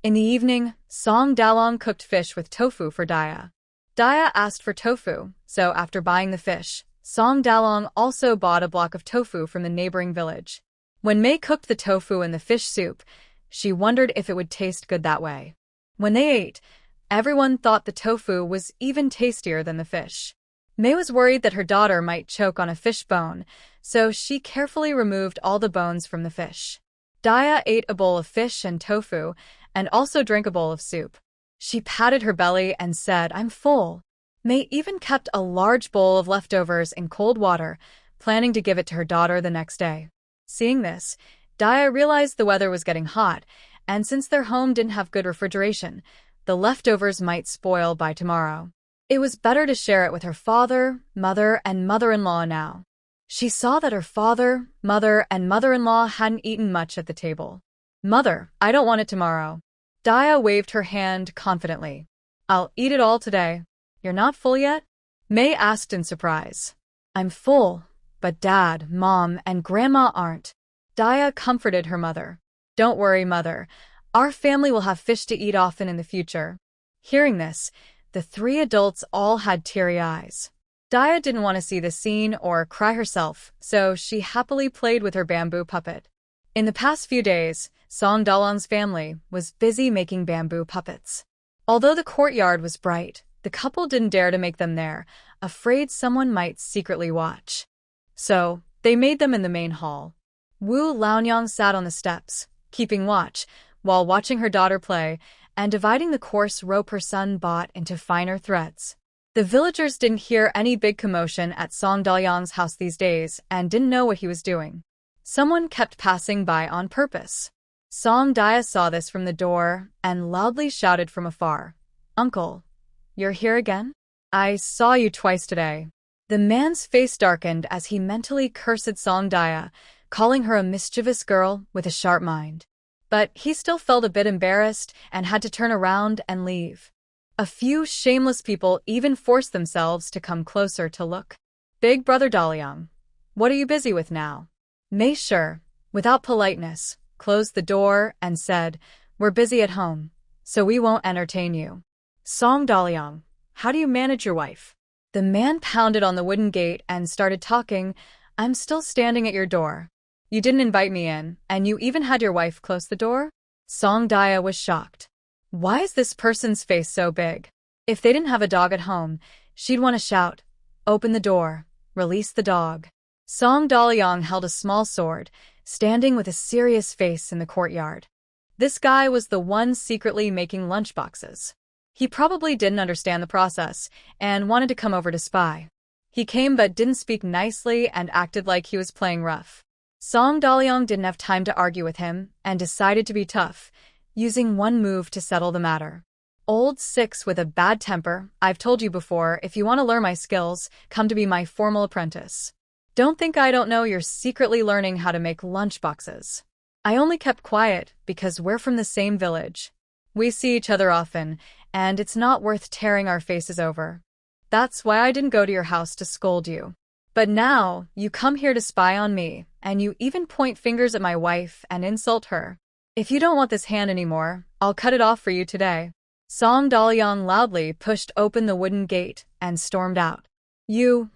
Speaker 1: in the evening, Song Dalong cooked fish with tofu for Daya. Daya asked for tofu, so after buying the fish, Song Dalong also bought a block of tofu from the neighboring village. When Mei cooked the tofu in the fish soup, she wondered if it would taste good that way. When they ate, everyone thought the tofu was even tastier than the fish. Mei was worried that her daughter might choke on a fish bone, so she carefully removed all the bones from the fish. Daya ate a bowl of fish and tofu, and also drank a bowl of soup. She patted her belly and said, I'm full. Mei even kept a large bowl of leftovers in cold water, planning to give it to her daughter the next day. Seeing this, Daya realized the weather was getting hot, and since their home didn't have good refrigeration, the leftovers might spoil by tomorrow. It was better to share it with her father, mother, and mother-in-law now. She saw that her father, mother, and mother-in-law hadn't eaten much at the table. Mother, I don't want it tomorrow. Daya waved her hand confidently. I'll eat it all today. You're not full yet? Mei asked in surprise. I'm full, but Dad, Mom, and Grandma aren't. Daya comforted her mother. Don't worry, Mother. Our family will have fish to eat often in the future. Hearing this, the three adults all had teary eyes. Daya didn't want to see the scene or cry herself, so she happily played with her bamboo puppet. In the past few days, Song Dalyang's family was busy making bamboo puppets. Although the courtyard was bright, the couple didn't dare to make them there, afraid someone might secretly watch. So, they made them in the main hall. Wu Laonyang sat on the steps, keeping watch, while watching her daughter play, and dividing the coarse rope her son bought into finer threads. The villagers didn't hear any big commotion at Song Dalyang's house these days and didn't know what he was doing. Someone kept passing by on purpose. Song Daya saw this from the door and loudly shouted from afar, "Uncle, you're here again? I saw you twice today." The man's face darkened as he mentally cursed Song Daya, calling her a mischievous girl with a sharp mind. But he still felt a bit embarrassed and had to turn around and leave. A few shameless people even forced themselves to come closer to look. "Big Brother Dalyang, what are you busy with now?" Mei Shi, without politeness, closed the door and said, "We're busy at home, so we won't entertain you." "Song Dalyang, how do you manage your wife?" The man pounded on the wooden gate and started talking. "I'm still standing at your door. You didn't invite me in, and you even had your wife close the door?" Song Daya was shocked. Why is this person's face so big? If they didn't have a dog at home, she'd want to shout, "Open the door, release the dog." Song Dalyang held a small sword, standing with a serious face in the courtyard. This guy was the one secretly making lunchboxes. He probably didn't understand the process and wanted to come over to spy. He came but didn't speak nicely and acted like he was playing rough. Song Dalyang didn't have time to argue with him and decided to be tough, using one move to settle the matter. "Old six with a bad temper, I've told you before, if you want to learn my skills, come to be my formal apprentice. Don't think I don't know you're secretly learning how to make lunchboxes. I only kept quiet because we're from the same village. We see each other often, and it's not worth tearing our faces over. That's why I didn't go to your house to scold you. But now, you come here to spy on me, and you even point fingers at my wife and insult her. If you don't want this hand anymore, I'll cut it off for you today." Song Dalyang loudly pushed open the wooden gate and stormed out. "You..."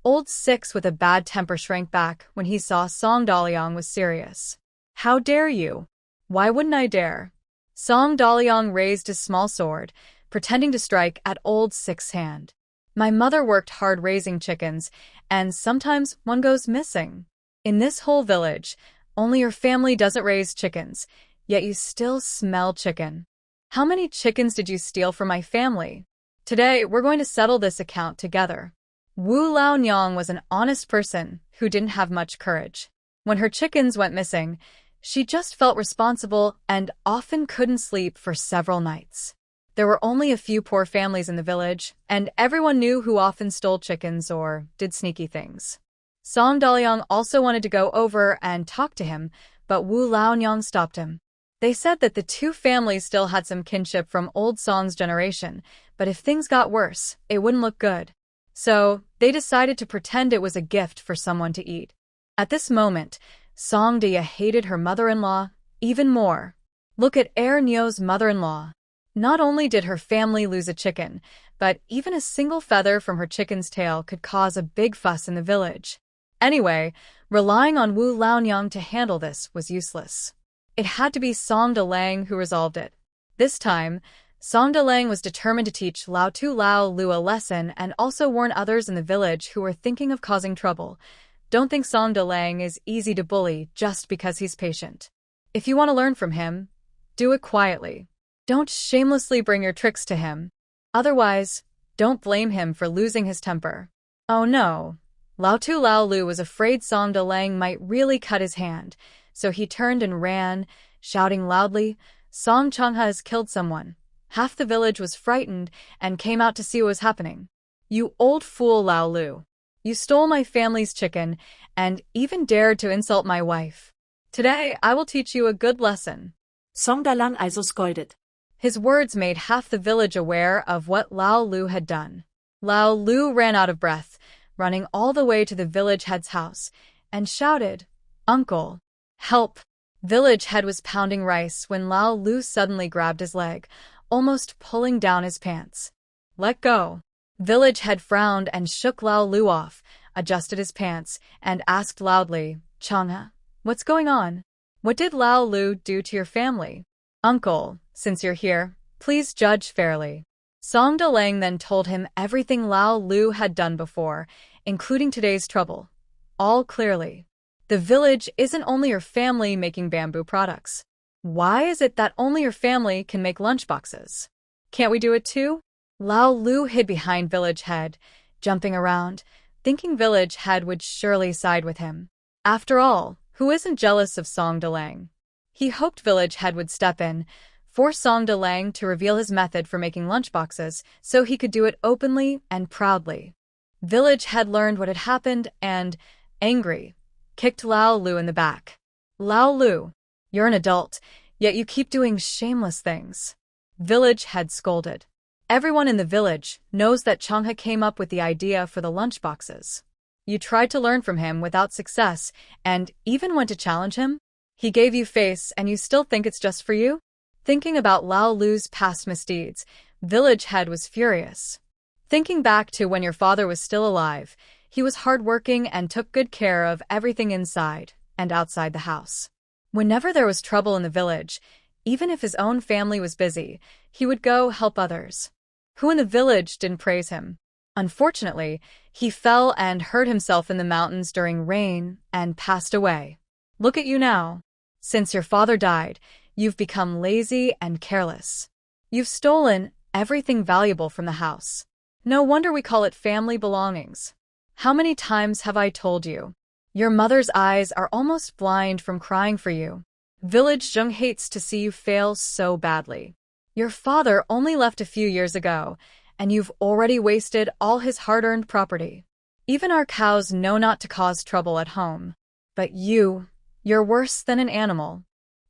Speaker 1: Old six with a bad temper shrank back when he saw Song Dalyang was serious. "How dare you?" "Why wouldn't I dare?" Song Dalyang raised his small sword, pretending to strike at old six's hand. "My mother worked hard raising chickens, and sometimes one goes missing. In this whole village, only your family doesn't raise chickens, yet you still smell chicken. How many chickens did you steal from my family? Today, we're going to settle this account together." Wu Laonyang was an honest person who didn't have much courage. When her chickens went missing, she just felt responsible and often couldn't sleep for several nights. There were only a few poor families in the village, and everyone knew who often stole chickens or did sneaky things. Song Dalyang also wanted to go over and talk to him, but Wu Laonyang stopped him. They said that the two families still had some kinship from old Song's generation, but if things got worse, it wouldn't look good. So, they decided to pretend it was a gift for someone to eat. At this moment, Song Daya hated her mother-in-law even more. Look at Nyo's mother-in-law. Not only did her family lose a chicken, but even a single feather from her chicken's tail could cause a big fuss in the village. Anyway, relying on Wu Laonyang to handle this was useless. It had to be Song Dalyang who resolved it. This time, Song Dalyang was determined to teach Lao Lu a lesson and also warn others in the village who were thinking of causing trouble. Don't think Song Dalyang is easy to bully just because he's patient. If you want to learn from him, do it quietly. Don't shamelessly bring your tricks to him. Otherwise, don't blame him for losing his temper. Oh no. Lao Lu was afraid Song Dalyang might really cut his hand, so he turned and ran, shouting loudly, "Song Changha has killed someone." Half the village was frightened and came out to see what was happening. "You old fool, Lao Lu. You stole my family's chicken and even dared to insult my wife. Today, I will teach you a good lesson."
Speaker 2: Song Dalyang also scolded.
Speaker 1: His words made half the village aware of what Lao Lu had done. Lao Lu ran out of breath, running all the way to the village head's house, and shouted, "Uncle, help!" Village head was pounding rice when Lao Lu suddenly grabbed his leg, almost pulling down his pants. "Let go." Village head frowned and shook Lao Lu off, adjusted his pants, and asked loudly, "Changha, what's going on? What did Lao Lu do to your family?" "Uncle, since you're here, please judge fairly." Song Dalang then told him everything Lao Lu had done before, including today's trouble. All clearly. The village isn't only your family making bamboo products. Why is it that only your family can make lunchboxes? Can't we do it too? Lao Lu hid behind village head, jumping around, thinking village head would surely side with him. After all, who isn't jealous of Song Dalang? He hoped village head would step in, force Song Dalang to reveal his method for making lunchboxes so he could do it openly and proudly. Village head learned what had happened and, angry, kicked Lao Lu in the back. "Lao Lu, you're an adult, yet you keep doing shameless things." Village head scolded. Everyone in the village knows that Changha came up with the idea for the lunchboxes. You tried to learn from him without success and even went to challenge him? He gave you face and you still think it's just for you? Thinking about Lao Lu's past misdeeds, village head was furious. Thinking back to when your father was still alive, he was hardworking and took good care of everything inside and outside the house. Whenever there was trouble in the village, even if his own family was busy, he would go help others. Who in the village didn't praise him? Unfortunately, he fell and hurt himself in the mountains during rain and passed away. Look at you now. Since your father died, you've become lazy and careless. You've stolen everything valuable from the house. No wonder we call it family belongings. How many times have I told you? Your mother's eyes are almost blind from crying for you. Village Zheng hates to see you fail so badly. Your father only left a few years ago, and you've already wasted all his hard-earned property. Even our cows know not to cause trouble at home. But you're worse than an animal.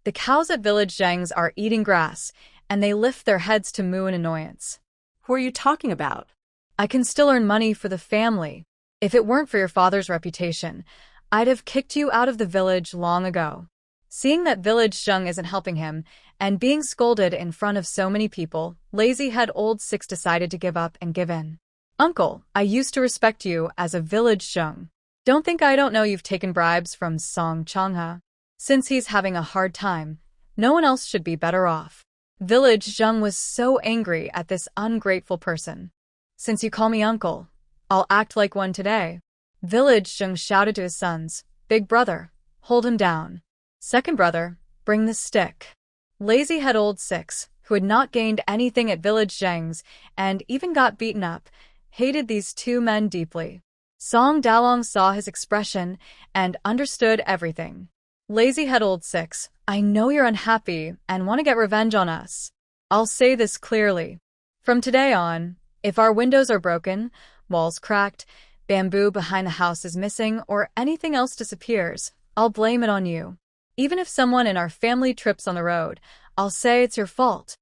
Speaker 1: The cows at Village Zheng's are eating grass, and they lift their heads to moo in annoyance.
Speaker 2: Who are you talking about?
Speaker 1: I can still earn money for the family. If it weren't for your father's reputation, I'd have kicked you out of the village long ago. Seeing that Village Zheng isn't helping him, and being scolded in front of so many people, lazy-head old Six decided to give up and give in. "Uncle, I used to respect you as a Village Zheng. Don't think I don't know you've taken bribes from Song Changha. Since he's having a hard time, no one else should be better off." Village Zheng was so angry at this ungrateful person. "Since you call me uncle, I'll act like one today." Village Zheng shouted to his sons, "Big brother, hold him down. Second brother, bring the stick." Lazy-head old Six, who had not gained anything at Village Zheng's and even got beaten up, hated these two men deeply. Song Dalong saw his expression and understood everything. "Lazy-head old Six, I know you're unhappy and want to get revenge on us. I'll say this clearly. From today on, if our windows are broken, walls cracked, bamboo behind the house is missing, or anything else disappears, I'll blame it on you. Even if someone in our family trips on the road, I'll say it's your fault."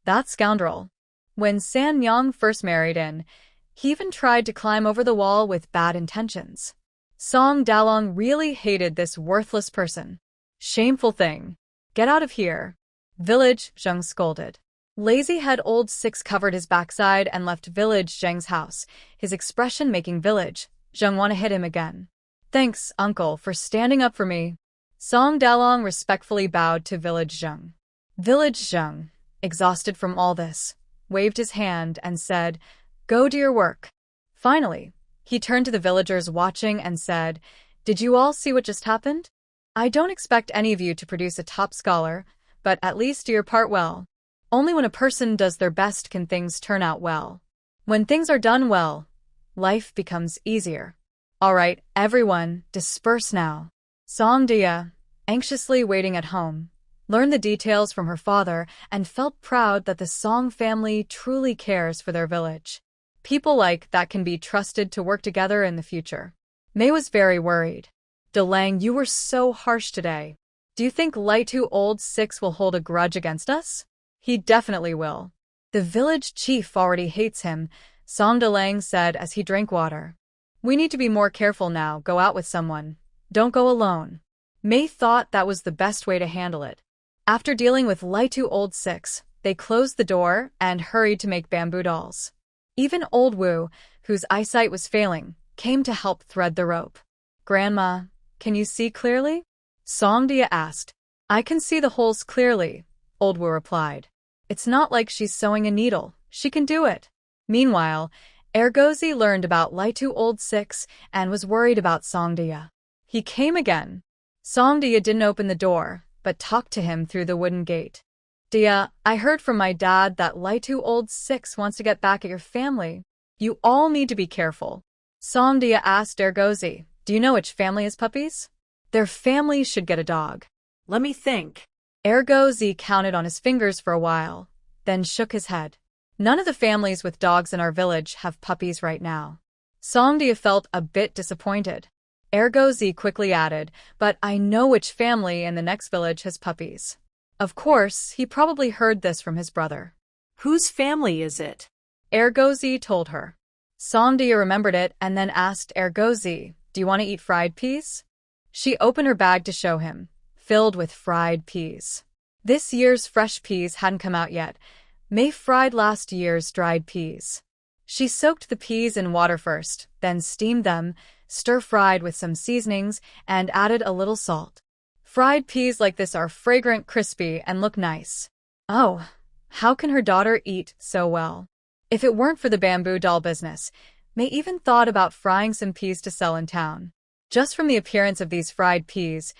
Speaker 1: That scoundrel. When San Myong first married in, he even tried to climb over the wall with bad intentions. Song Dalong really hated this worthless person. "Shameful thing. Get out of here." Village Zheng scolded. Lazy-head old Six covered his backside and left Village Zheng's house, his expression making Village Zheng want to hit him again. "Thanks, uncle, for standing up for me." Song Dalong respectfully bowed to Village Zheng. Village Zheng, exhausted from all this, waved his hand and said, "Go do your work." Finally, he turned to the villagers watching and said, "Did you all see what just happened? I don't expect any of you to produce a top scholar, but at least do your part well. Only when a person does their best can things turn out well. When things are done well, life becomes easier. All right, everyone, disperse now." Song Dia, anxiously waiting at home, learned the details from her father and felt proud that the Song family truly cares for their village. People like that can be trusted to work together in the future. Mei was very worried. "Dalang, you were so harsh today. Do you think Light-2 Old Six will hold a grudge against us?" "He definitely will. The village chief already hates him, Song Dalang said as he drank water. We need to be more careful now, go out with someone. Don't go alone. Mei thought that was the best way to handle it. After dealing with Laitu Old Six, they closed the door and hurried to make bamboo dolls. Even Old Wu, whose eyesight was failing, came to help thread the rope. Grandma, can you see clearly? Songdia asked. I can see the holes clearly, Old Wu replied. It's not like she's sewing a needle. She can do it. Meanwhile, Ergozi learned about Laitu Old Six and was worried about Songdia. He came again. Songdia didn't open the door, but talked to him through the wooden gate. Dia, I heard from my dad that Laitu Old Six wants to get back at your family. You all need to be careful. Songdia asked Ergozi, do you know which family has puppies? Their family should get a dog.
Speaker 2: Let me think.
Speaker 1: Ergozi counted on his fingers for a while, then shook his head. None of the families with dogs in our village have puppies right now. Songdia felt a bit disappointed. Ergozi quickly added, but I know which family in the next village has puppies. Of course, he probably heard this from his brother.
Speaker 2: Whose family is it?
Speaker 1: Ergozi told her. Songdia remembered it and then asked Ergozi, do you want to eat fried peas? She opened her bag to show him, filled with fried peas. This year's fresh peas hadn't come out yet. Mei fried last year's dried peas. She soaked the peas in water first, then steamed them, stir-fried with some seasonings, and added a little salt. Fried peas like this are fragrant, crispy, and look nice. Oh, how can her daughter eat so well? If it weren't for the bamboo doll business, Mei even thought about frying some peas to sell in town. Just from the appearance of these fried peas,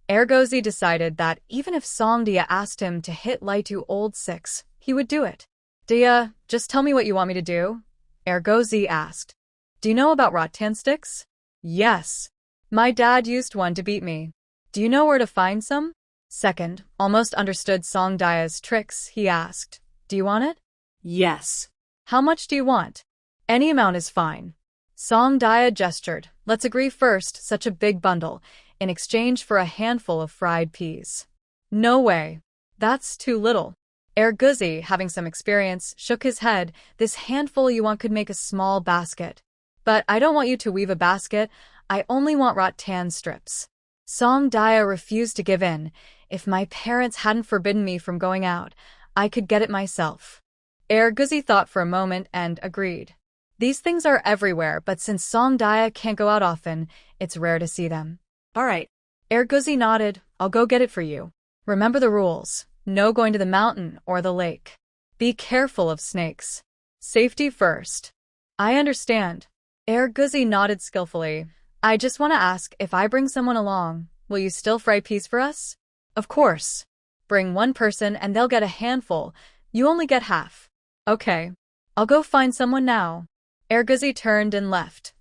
Speaker 1: Ergozi decided that even if Songdia asked him to hit Laitu Old Six, he would do it. Dia, just tell me what you want me to do? Ergozi asked. Do you know about rattan sticks? Yes. My dad used one to beat me. Do you know where to find some? Second, almost understood Songdia's tricks, he asked. Do you want it?
Speaker 2: Yes.
Speaker 1: How much do you want? Any amount is fine. Songdia gestured. Let's agree first, such a big bundle, in exchange for a handful of fried peas. No way. That's too little. Ergozi, having some experience, shook his head. This handful you want could make a small basket. But I don't want you to weave a basket. I only want rattan strips. Songdia refused to give in. If my parents hadn't forbidden me from going out, I could get it myself. Ergozi thought for a moment and agreed. These things are everywhere, but since Songdia can't go out often, it's rare to see them.
Speaker 2: All right.
Speaker 1: Ergozi nodded. I'll go get it for you. Remember the rules. No going to the mountain or the lake. Be careful of snakes. Safety first. I understand. Ergozi nodded skillfully. I just want to ask, if I bring someone along, will you still fry peas for us? Of course. Bring one person and they'll get a handful. You only get half. Okay. I'll go find someone now. Ergozi turned and left.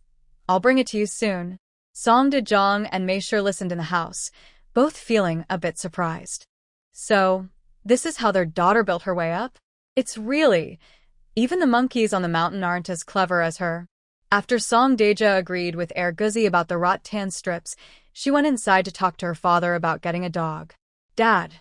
Speaker 1: I'll bring it to you soon. Song Dejong and Mei Shi listened in the house, both feeling a bit surprised. So, this is how their daughter built her way up? It's really... Even the monkeys on the mountain aren't as clever as her. After Song Deja agreed with Ergozi about the rattan strips, she went inside to talk to her father about getting a dog. Dad,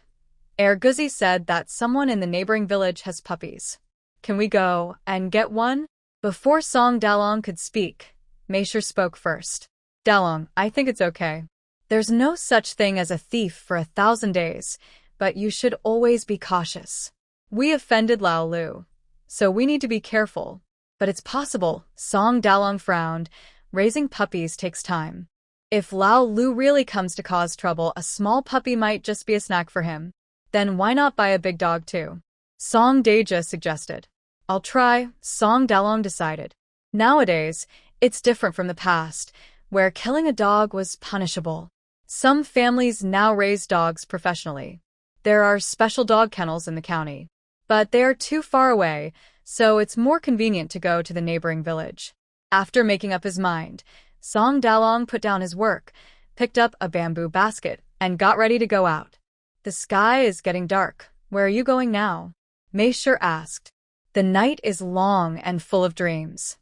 Speaker 1: Ergozi said that someone in the neighboring village has puppies. Can we go and get one? Before Song Dalong could speak, Mei Shi spoke first. Dalong, I think it's okay. There's no such thing as a thief for 1,000 days, but you should always be cautious. We offended Lao Lu, so we need to be careful. But it's possible, Song Dalong frowned. Raising puppies takes time. If Lao Lu really comes to cause trouble, a small puppy might just be a snack for him. Then why not buy a big dog too? Song Deja suggested. I'll try, Song Dalong decided. Nowadays, it's different from the past, where killing a dog was punishable. Some families now raise dogs professionally. There are special dog kennels in the county. But they are too far away, so it's more convenient to go to the neighboring village. After making up his mind, Song Dalong put down his work, picked up a bamboo basket, and got ready to go out. The sky is getting dark. Where are you going now? Mei Shi asked. The night is long and full of dreams.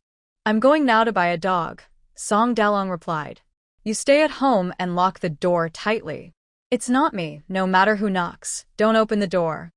Speaker 1: I'm going now to buy a dog, Song Dalong replied. You stay at home and lock the door tightly. It's not me, no matter who knocks. Don't open the door.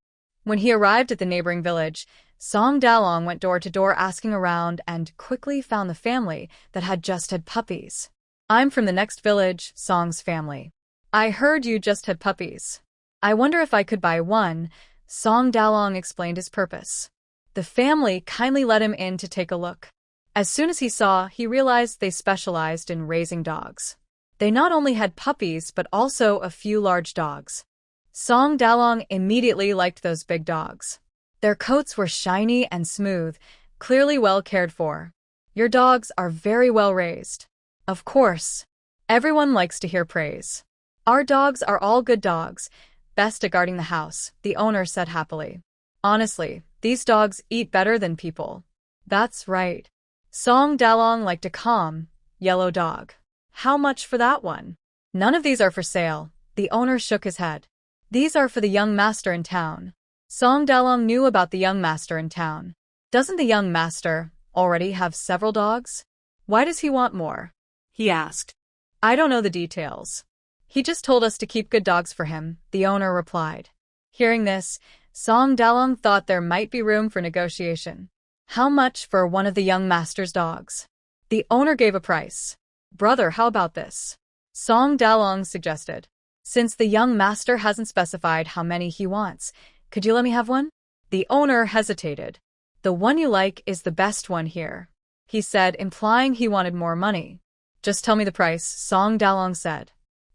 Speaker 1: When he arrived at the neighboring village, Song Dalong went door to door asking around and quickly found the family that had just had puppies. I'm from the next village, Song's family. I heard you just had puppies. I wonder if I could buy one. Song Dalong explained his purpose. The family kindly let him in to take a look. As soon as he realized they specialized in raising dogs. They not only had puppies but also a few large dogs. Song Dalong immediately liked those big dogs. Their coats were shiny and smooth, clearly well cared for. Your dogs are very well raised. Of course. Everyone likes to hear praise. Our dogs are all good dogs, best at guarding the house, the owner said happily. Honestly, these dogs eat better than people. That's right. Song Dalong liked a calm, yellow dog. How much for that one? None of these are for sale, the owner shook his head. These are for the young master in town. Song Dalong knew about the young master in town. Doesn't the young master already have several dogs? Why does he want more?
Speaker 2: He asked.
Speaker 1: I don't know the details. He just told us to keep good dogs for him, the owner replied. Hearing this, Song Dalong thought there might be room for negotiation. How much for one of the young master's dogs? The owner gave a price. Brother, how about this? Song Dalong suggested. Since the young master hasn't specified how many he wants, could you let me have one? The owner hesitated. The one you like is the best one here, he said, implying he wanted more money. Just tell me the price, Song Dalong said.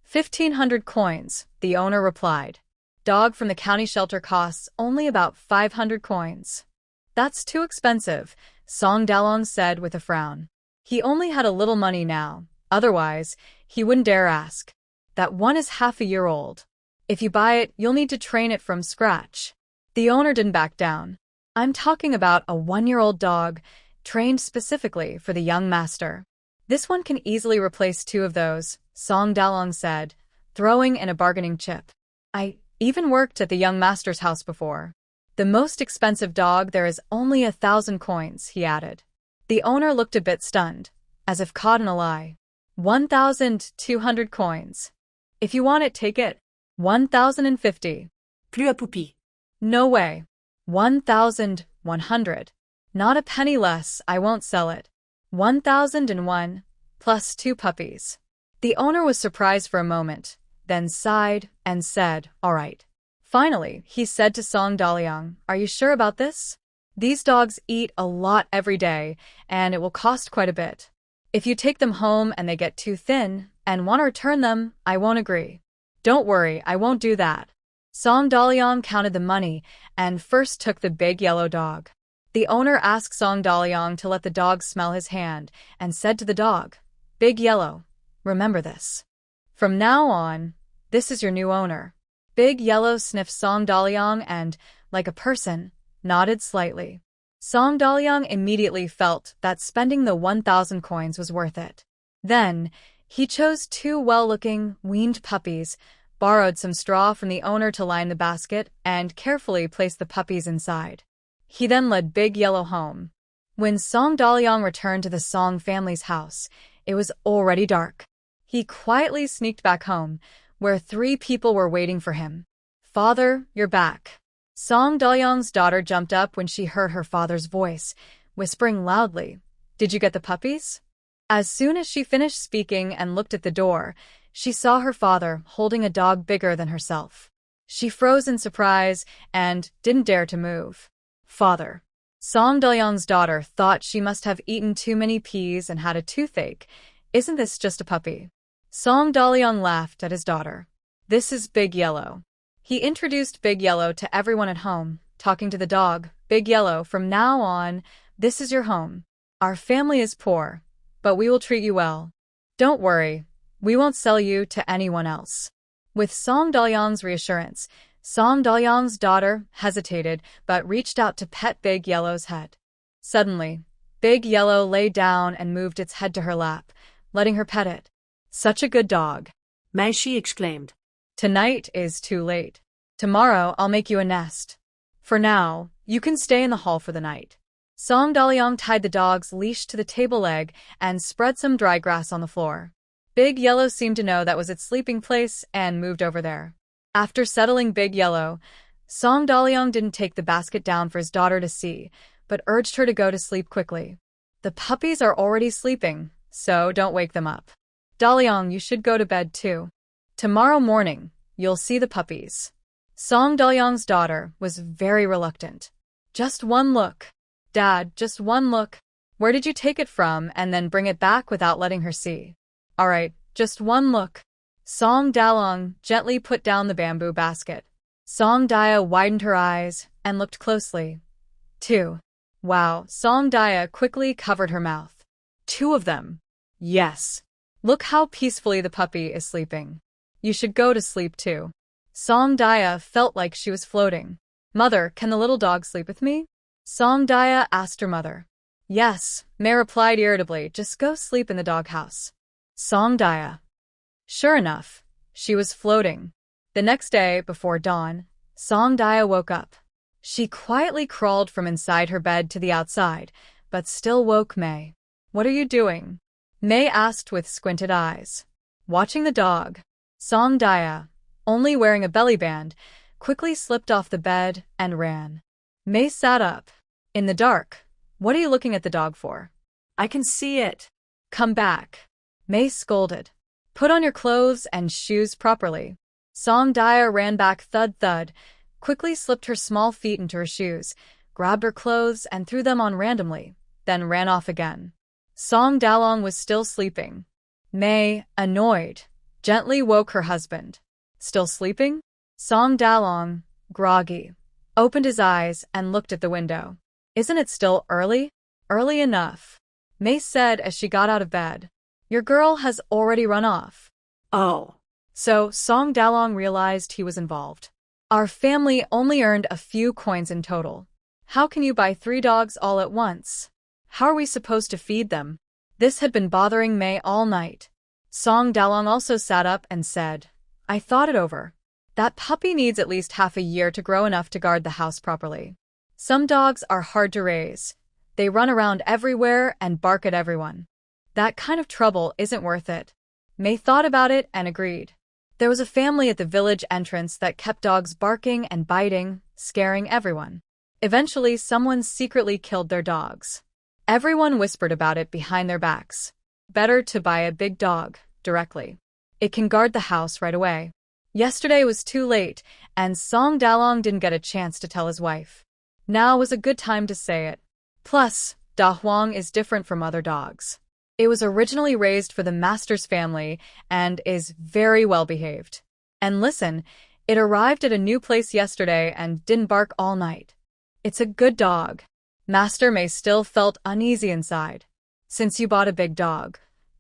Speaker 1: 1,500 coins, the owner replied. Dog from the county shelter costs only about 500 coins. That's too expensive, Song Dalong said with a frown. He only had a little money now, otherwise, he wouldn't dare ask. That one is half a year old. If you buy it, you'll need to train it from scratch. The owner didn't back down. I'm talking about a 1-year-old dog, trained specifically for the young master. This one can easily replace 2 of those, Song Dalong said, throwing in a bargaining chip. I even worked at the young master's house before. The most expensive dog there is only 1,000 coins, he added. The owner looked a bit stunned, as if caught in a lie. 1,200 coins. If you want it, take it. 1,050.
Speaker 2: Plus à poupie.
Speaker 1: No way. 1,100. Not a penny less, I won't sell it. 1,001, plus 2 puppies. The owner was surprised for a moment, then sighed and said, all right. Finally, he said to Song Dalong, are you sure about this? These dogs eat a lot every day, and it will cost quite a bit. If you take them home and they get too thin and want to return them, I won't agree. Don't worry, I won't do that. Song Dalong counted the money and first took the big yellow dog. The owner asked Song Dalong to let the dog smell his hand and said to the dog, Big Yellow, remember this. From now on, this is your new owner. Big Yellow sniffed Song Dalong and, like a person, nodded slightly. Song Dalong immediately felt that spending the 1,000 coins was worth it. Then, he chose 2 well-looking, weaned puppies, borrowed some straw from the owner to line the basket, and carefully placed the puppies inside. He then led Big Yellow home. When Song Dalong returned to the Song family's house, it was already dark. He quietly sneaked back home, where 3 people were waiting for him. Father, you're back. Song Dalong's daughter jumped up when she heard her father's voice, whispering loudly, Did you get the puppies? As soon as she finished speaking and looked at the door, she saw her father holding a dog bigger than herself. She froze in surprise and didn't dare to move. Father. Song Dalong's daughter thought she must have eaten too many peas and had a toothache. Isn't this just a puppy? Song Dalong laughed at his daughter. This is Big Yellow. He introduced Big Yellow to everyone at home, talking to the dog. Big Yellow, from now on, this is your home. Our family is poor, but we will treat you well. Don't worry, we won't sell you to anyone else. With Song Dalong's reassurance, Song Dalong's daughter hesitated but reached out to pet Big Yellow's head. Suddenly, Big Yellow lay down and moved its head to her lap, letting her pet it. Such a good dog.
Speaker 2: She exclaimed.
Speaker 1: Tonight is too late. Tomorrow I'll make you a nest. For now, you can stay in the hall for the night. Song Dalong tied the dog's leash to the table leg and spread some dry grass on the floor. Big Yellow seemed to know that was its sleeping place and moved over there. After settling Big Yellow, Song Daliang didn't take the basket down for his daughter to see, but urged her to go to sleep quickly. The puppies are already sleeping, so don't wake them up. Daliang, you should go to bed too. Tomorrow morning, you'll see the puppies. Song Daliang's daughter was very reluctant. Just one look. Dad, just one look. Where did you take it from and then bring it back without letting her see? Alright, just one look. Song Daliang gently put down the bamboo basket. Song Dia widened her eyes and looked closely. 2. Wow, Song Dia quickly covered her mouth. 2 of them. Yes. Look how peacefully the puppy is sleeping. You should go to sleep too. Song Dia felt like she was floating. Mother, can the little dog sleep with me? Song Dia asked her mother. Yes, May replied irritably, just go sleep in the doghouse. Song Dia. Sure enough, she was floating. The next day, before dawn, Song Dia woke up. She quietly crawled from inside her bed to the outside, but still woke May. What are you doing? May asked with squinted eyes. Watching the dog. Song Dia, only wearing a belly band, quickly slipped off the bed and ran. May sat up. In the dark. What are you looking at the dog for?
Speaker 2: I can see it.
Speaker 1: Come back. May scolded. Put on your clothes and shoes properly. Song Dia ran back thud, quickly slipped her small feet into her shoes, grabbed her clothes and threw them on randomly, then ran off again. Song Daliang was still sleeping. May, annoyed, gently woke her husband. Still sleeping? Song Daliang, groggy, opened his eyes and looked at the window. Isn't it still early? Early enough, May said as she got out of bed. Your girl has already run off.
Speaker 2: Oh.
Speaker 1: So Song Daliang realized he was involved. Our family only earned a few coins in total. How can you buy 3 dogs all at once? How are we supposed to feed them? This had been bothering May all night. Song Daliang also sat up and said, I thought it over. That puppy needs at least half a year to grow enough to guard the house properly. Some dogs are hard to raise. They run around everywhere and bark at everyone. That kind of trouble isn't worth it. May thought about it and agreed. There was a family at the village entrance that kept dogs barking and biting, scaring everyone. Eventually, someone secretly killed their dogs. Everyone whispered about it behind their backs. Better to buy a big dog, directly. It can guard the house right away. Yesterday was too late, and Song Daliang didn't get a chance to tell his wife. Now was a good time to say it. Plus, Da Huang is different from other dogs. It was originally raised for the master's family and is very well behaved. And listen, it arrived at a new place yesterday and didn't bark all night. It's a good dog. Master May still felt uneasy inside. Since you bought a big dog,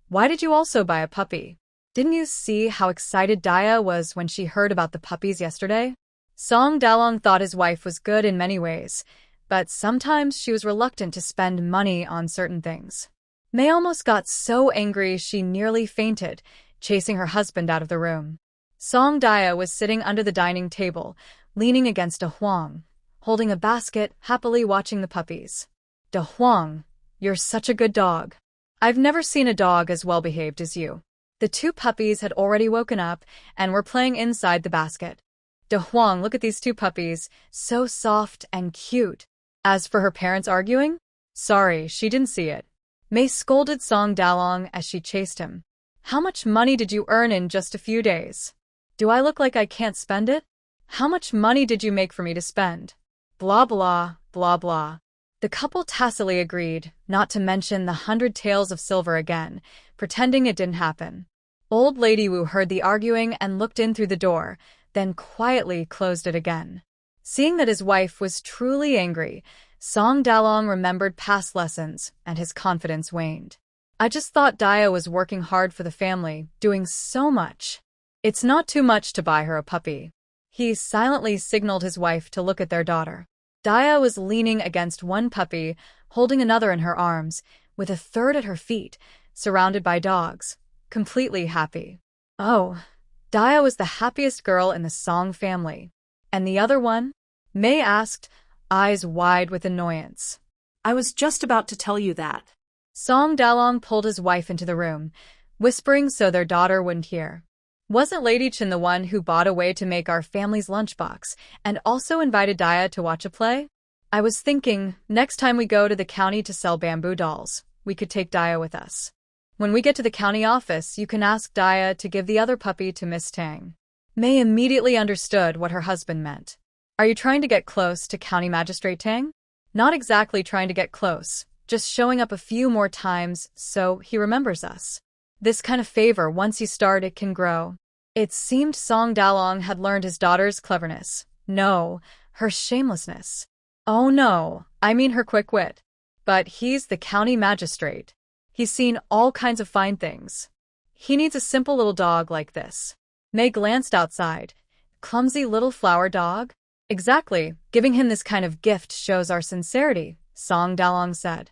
Speaker 1: why did you also buy a puppy? Didn't you see how excited Dia was when she heard about the puppies yesterday? Song Daliang thought his wife was good in many ways, but sometimes she was reluctant to spend money on certain things. May almost got so angry she nearly fainted, chasing her husband out of the room. Song Dia was sitting under the dining table, leaning against Da Huang, holding a basket, happily watching the puppies. Da Huang, you're such a good dog. I've never seen a dog as well behaved as you. The 2 puppies had already woken up and were playing inside the basket. Da Huang, look at these 2 puppies, so soft and cute. As for her parents arguing? Sorry, she didn't see it. May scolded Song Daliang as she chased him. How much money did you earn in just a few days? Do I look like I can't spend it? How much money did you make for me to spend? Blah blah, blah blah. The couple tacitly agreed, not to mention the 100 taels of silver again, pretending it didn't happen. Old Lady Wu heard the arguing and looked in through the door, then quietly closed it again. Seeing that his wife was truly angry, Song Daliang remembered past lessons, and his confidence waned. I just thought Dia was working hard for the family, doing so much. It's not too much to buy her a puppy. He silently signaled his wife to look at their daughter. Dia was leaning against one puppy, holding another in her arms, with a third at her feet, surrounded by dogs, completely happy. Oh, Dia was the happiest girl in the Song family. And the other one? May asked, eyes wide with annoyance.
Speaker 2: I was just about to tell you that.
Speaker 1: Song Daliang pulled his wife into the room, whispering so their daughter wouldn't hear. Wasn't Lady Chin the one who bought a way to make our family's lunchbox and also invited Daya to watch a play? I was thinking, next time we go to the county to sell bamboo dolls, we could take Daya with us. When we get to the county office, you can ask Daya to give the other puppy to Miss Tang. May immediately understood what her husband meant. Are you trying to get close to County Magistrate Tang? Not exactly trying to get close, just showing up a few more times so he remembers us. This kind of favor, once you start, it can grow. It seemed Song Dalong had learned his daughter's cleverness. No, her shamelessness. Oh no, I mean her quick wit. But he's the county magistrate. He's seen all kinds of fine things. He needs a simple little dog like this. May glanced outside. Clumsy little flower dog? Exactly, giving him this kind of gift shows our sincerity, Song Dalong said.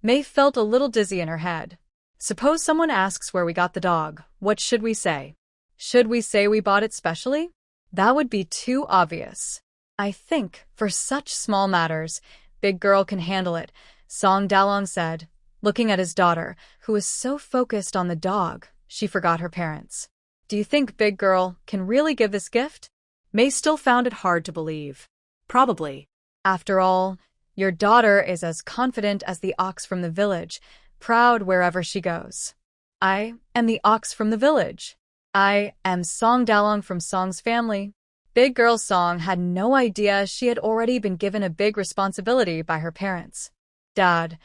Speaker 1: May felt a little dizzy in her head. Suppose someone asks where we got the dog, what should we say? Should we say we bought it specially? That would be too obvious. I think, for such small matters, Big Girl can handle it, Song Dalong said, looking at his daughter, who was so focused on the dog, she forgot her parents. Do you think Big Girl can really give this gift? May still found it hard to believe.
Speaker 2: Probably.
Speaker 1: After all, your daughter is as confident as the ox from the village, proud wherever she goes. I am the ox from the village. I am Song Dalong from Song's family. Big Girl Song had no idea she had already been given a big responsibility by her parents. Dad,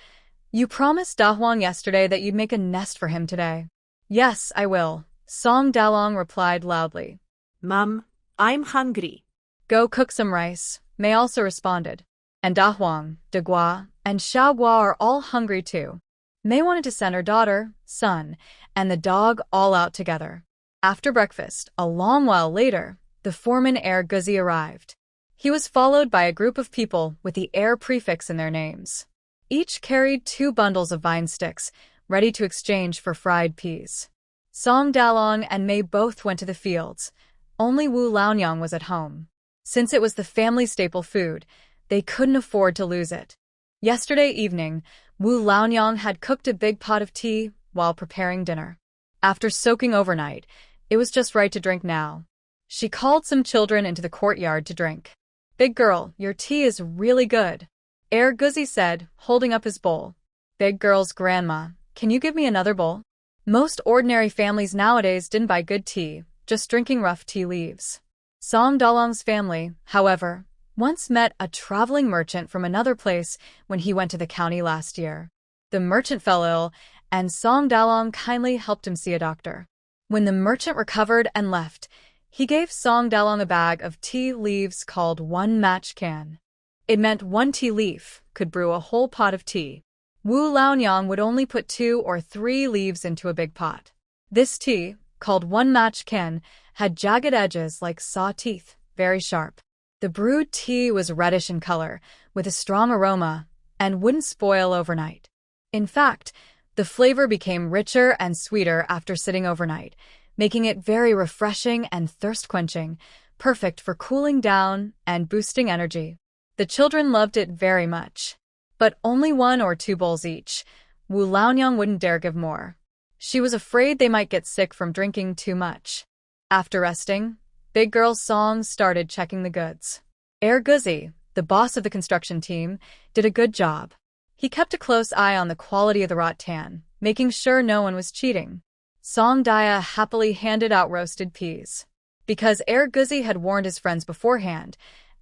Speaker 1: you promised Da Huang yesterday that you'd make a nest for him today. Yes, I will, Song Dalong replied loudly.
Speaker 2: Mum, I'm hungry.
Speaker 1: Go cook some rice, May also responded. And Da Huang, De Gua, and Xiao Gua are all hungry too. May wanted to send her daughter, son, and the dog all out together. After breakfast, a long while later, the foreman Air Guzi arrived. He was followed by a group of people with the Air prefix in their names. Each carried 2 bundles of vine sticks, ready to exchange for fried peas. Song Dalong and May both went to the fields. Only Wu Laonyang was at home. Since it was the family staple food, they couldn't afford to lose it. Yesterday evening, Wu Laonyang had cooked a big pot of tea while preparing dinner. After soaking overnight, it was just right to drink now. She called some children into the courtyard to drink. Big Girl, your tea is really good, Air Guzi said, holding up his bowl. Big Girl's grandma, can you give me another bowl? Most ordinary families nowadays didn't buy good tea, just drinking rough tea leaves. Song Dalong's family, however, once met a traveling merchant from another place when he went to the county last year. The merchant fell ill, and Song Dalong kindly helped him see a doctor. When the merchant recovered and left, he gave Song Dalong a bag of tea leaves called 1 match can. It meant 1 tea leaf could brew a whole pot of tea. Wu Laonyang would only put 2 or 3 leaves into a big pot. This tea, called 1 match can, had jagged edges like saw teeth, very sharp. The brewed tea was reddish in color, with a strong aroma, and wouldn't spoil overnight. In fact, the flavor became richer and sweeter after sitting overnight, making it very refreshing and thirst-quenching, perfect for cooling down and boosting energy. The children loved it very much. But only 1 or 2 bowls each. Wu Laonyang wouldn't dare give more. She was afraid they might get sick from drinking too much. After resting, Big Girl Song started checking the goods. Air Guzi, the boss of the construction team, did a good job. He kept a close eye on the quality of the rattan, making sure no one was cheating. Song Daya happily handed out roasted peas. Because Air Guzi had warned his friends beforehand,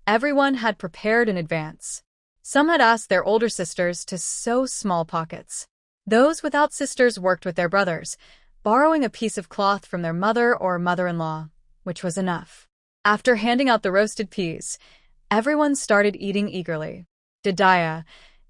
Speaker 1: everyone had prepared in advance. Some had asked their older sisters to sew small pockets. Those without sisters worked with their brothers, borrowing a piece of cloth from their mother or mother-in-law, which was enough. After handing out the roasted peas, everyone started eating eagerly. Didaya,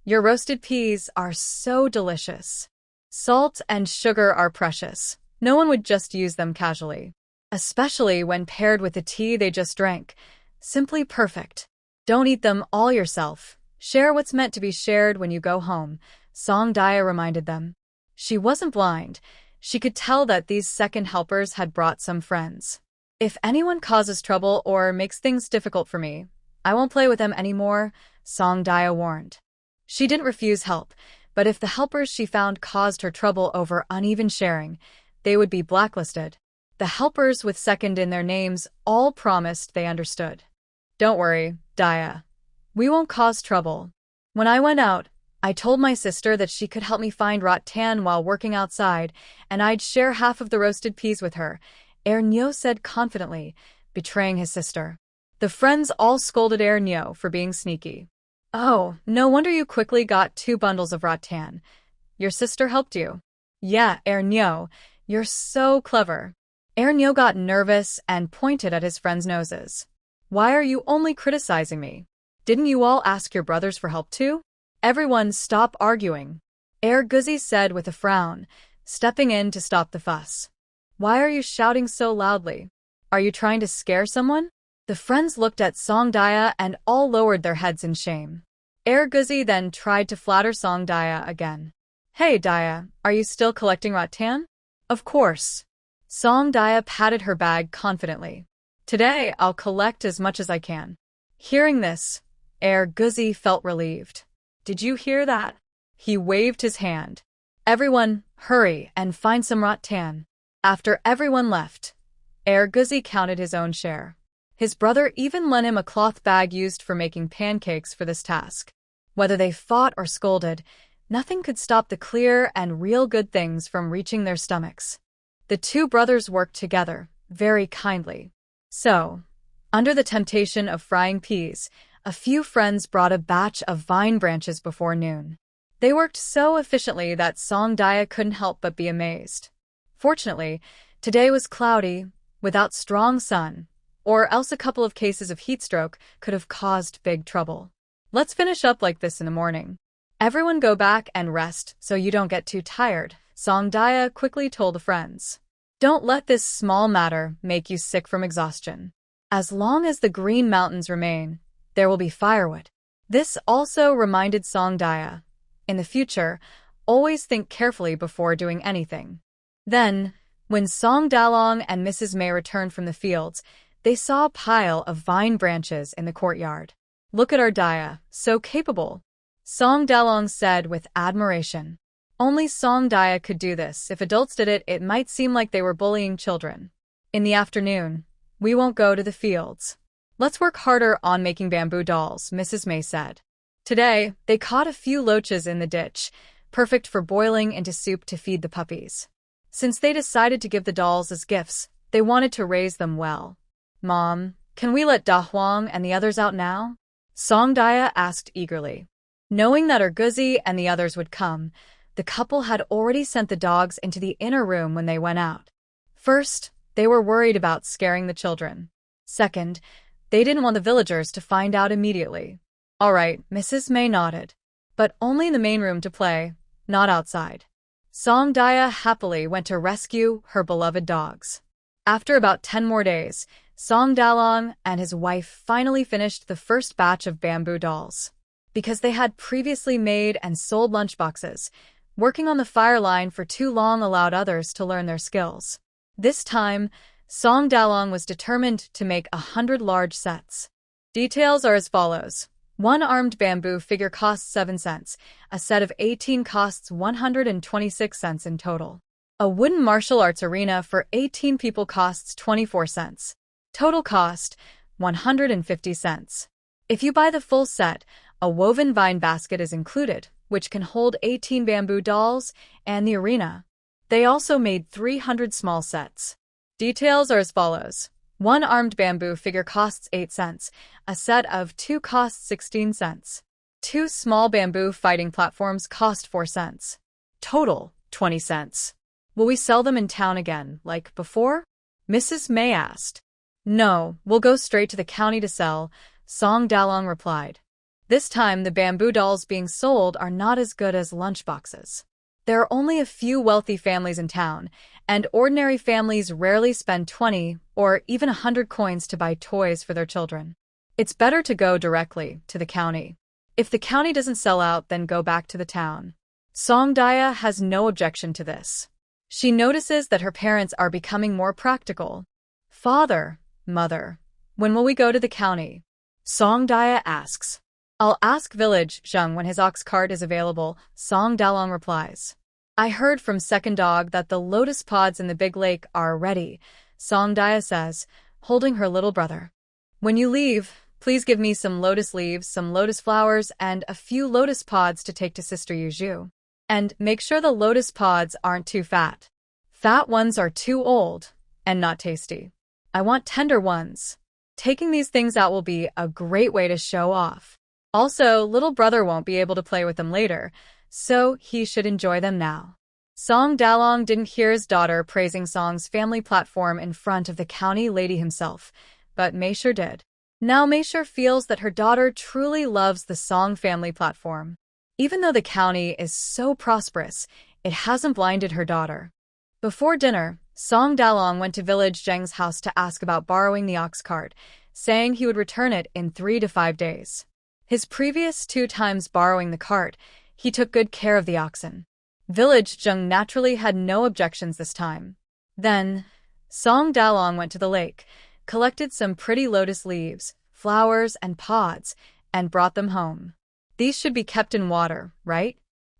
Speaker 1: your roasted peas are so delicious. Salt and sugar are precious. No one would just use them casually. Especially when paired with the tea they just drank. Simply perfect. Don't eat them all yourself. Share what's meant to be shared when you go home, Song Daya reminded them. She wasn't blind. She could tell that these second helpers had brought some friends. If anyone causes trouble or makes things difficult for me, I won't play with them anymore, Song Daya warned. She didn't refuse help, but if the helpers she found caused her trouble over uneven sharing, they would be blacklisted. The helpers with second in their names all promised they understood. Don't worry, Daya. We won't cause trouble. When I went out, I told my sister that she could help me find rattan while working outside, and I'd share half of the roasted peas with her, Nyo said confidently, betraying his sister. The friends all scolded Nyo for being sneaky. Oh, no wonder you quickly got 2 bundles of rattan. Your sister helped you. Yeah, Nyo, you're so clever. Nyo got nervous and pointed at his friends' noses. Why are you only criticizing me? Didn't you all ask your brothers for help too? Everyone stop arguing. Guzi said with a frown, stepping in to stop the fuss. Why are you shouting so loudly? Are you trying to scare someone? The friends looked at Songdaya and all lowered their heads in shame. Guzi then tried to flatter Songdaya again. Hey Daya, are you still collecting rattan? Of course. Songdaya patted her bag confidently. Today I'll collect as much as I can. Hearing this, Guzi felt relieved. Did you hear that? He waved his hand. Everyone, hurry and find some rattan. After everyone left, Guzi counted his own share. His brother even lent him a cloth bag used for making pancakes for this task. Whether they fought or scolded, nothing could stop the clear and real good things from reaching their stomachs. The 2 brothers worked together, very kindly. So, under the temptation of frying peas, a few friends brought a batch of vine branches before noon. They worked so efficiently that Songdaya couldn't help but be amazed. Fortunately, today was cloudy, without strong sun, or else a couple of cases of heatstroke could have caused big trouble. Let's finish up like this in the morning. Everyone go back and rest so you don't get too tired, Songdaya quickly told the friends. Don't let this small matter make you sick from exhaustion. As long as the Green Mountains remain, there will be firewood. This also reminded Songdaya. In the future, always think carefully before doing anything. Then, when Song Dalong and Mrs. May returned from the fields, they saw a pile of vine branches in the courtyard. Look at our Daya, so capable, Song Dalong said with admiration. Only Song Daya could do this. If adults did it, it might seem like they were bullying children. In the afternoon, we won't go to the fields. Let's work harder on making bamboo dolls, Mrs. May said. Today, they caught a few loaches in the ditch, perfect for boiling into soup to feed the puppies. Since they decided to give the dolls as gifts, they wanted to raise them well. Mom, can we let Da Huang and the others out now? Songdaya asked eagerly. Knowing that Guzi and the others would come, the couple had already sent the dogs into the inner room when they went out. First, they were worried about scaring the children. Second, they didn't want the villagers to find out immediately. All right, Mrs. May nodded. But only in the main room to play, not outside. Songdaya happily went to rescue her beloved dogs. After about 10 more days, Song Dalong and his wife finally finished the first batch of bamboo dolls. Because they had previously made and sold lunchboxes, working on the fire line for too long allowed others to learn their skills. This time, Song Dalong was determined to make 100 large sets. Details are as follows. 1 armed bamboo figure costs 7 cents. A set of 18 costs 126 cents in total. A wooden martial arts arena for 18 people costs 24 cents. Total cost, 150 cents. If you buy the full set, a woven vine basket is included, which can hold 18 bamboo dolls and the arena. They also made 300 small sets. Details are as follows. 1 armed bamboo figure costs 8 cents. A set of 2 costs 16 cents. 2 small bamboo fighting platforms cost 4 cents. Total, 20 cents. Will we sell them in town again, like before? Mrs. May asked. No, we'll go straight to the county to sell, Song Dalong replied. This time the bamboo dolls being sold are not as good as lunchboxes. There are only a few wealthy families in town, and ordinary families rarely spend 20 or even 100 coins to buy toys for their children. It's better to go directly to the county. If the county doesn't sell out, then go back to the town. Songdaya has no objection to this. She notices that her parents are becoming more practical. Father, mother, when will we go to the county? Songdaya asks. I'll ask Village Zheng when his ox cart is available, Song Dalong replies. I heard from second dog that the lotus pods in the big lake are ready, Song Daya says, holding her little brother. When you leave, please give me some lotus leaves, some lotus flowers, and a few lotus pods to take to Sister Yuju. And make sure the lotus pods aren't too fat. Fat ones are too old and not tasty. I want tender ones. Taking these things out will be a great way to show off. Also, little brother won't be able to play with them later, so he should enjoy them now. Song Dalong didn't hear his daughter praising Song's family platform in front of the county lady himself, but Meisher did. Now Meisher feels that her daughter truly loves the Song family platform. Even though the county is so prosperous, it hasn't blinded her daughter. Before dinner, Song Dalong went to village Zheng's house to ask about borrowing the ox cart, saying he would return it in 3 to 5 days. His previous 2 times borrowing the cart, he took good care of the oxen. Village Zheng naturally had no objections this time. Then, Song Dalong went to the lake, collected some pretty lotus leaves, flowers, and pods, and brought them home. These should be kept in water, right?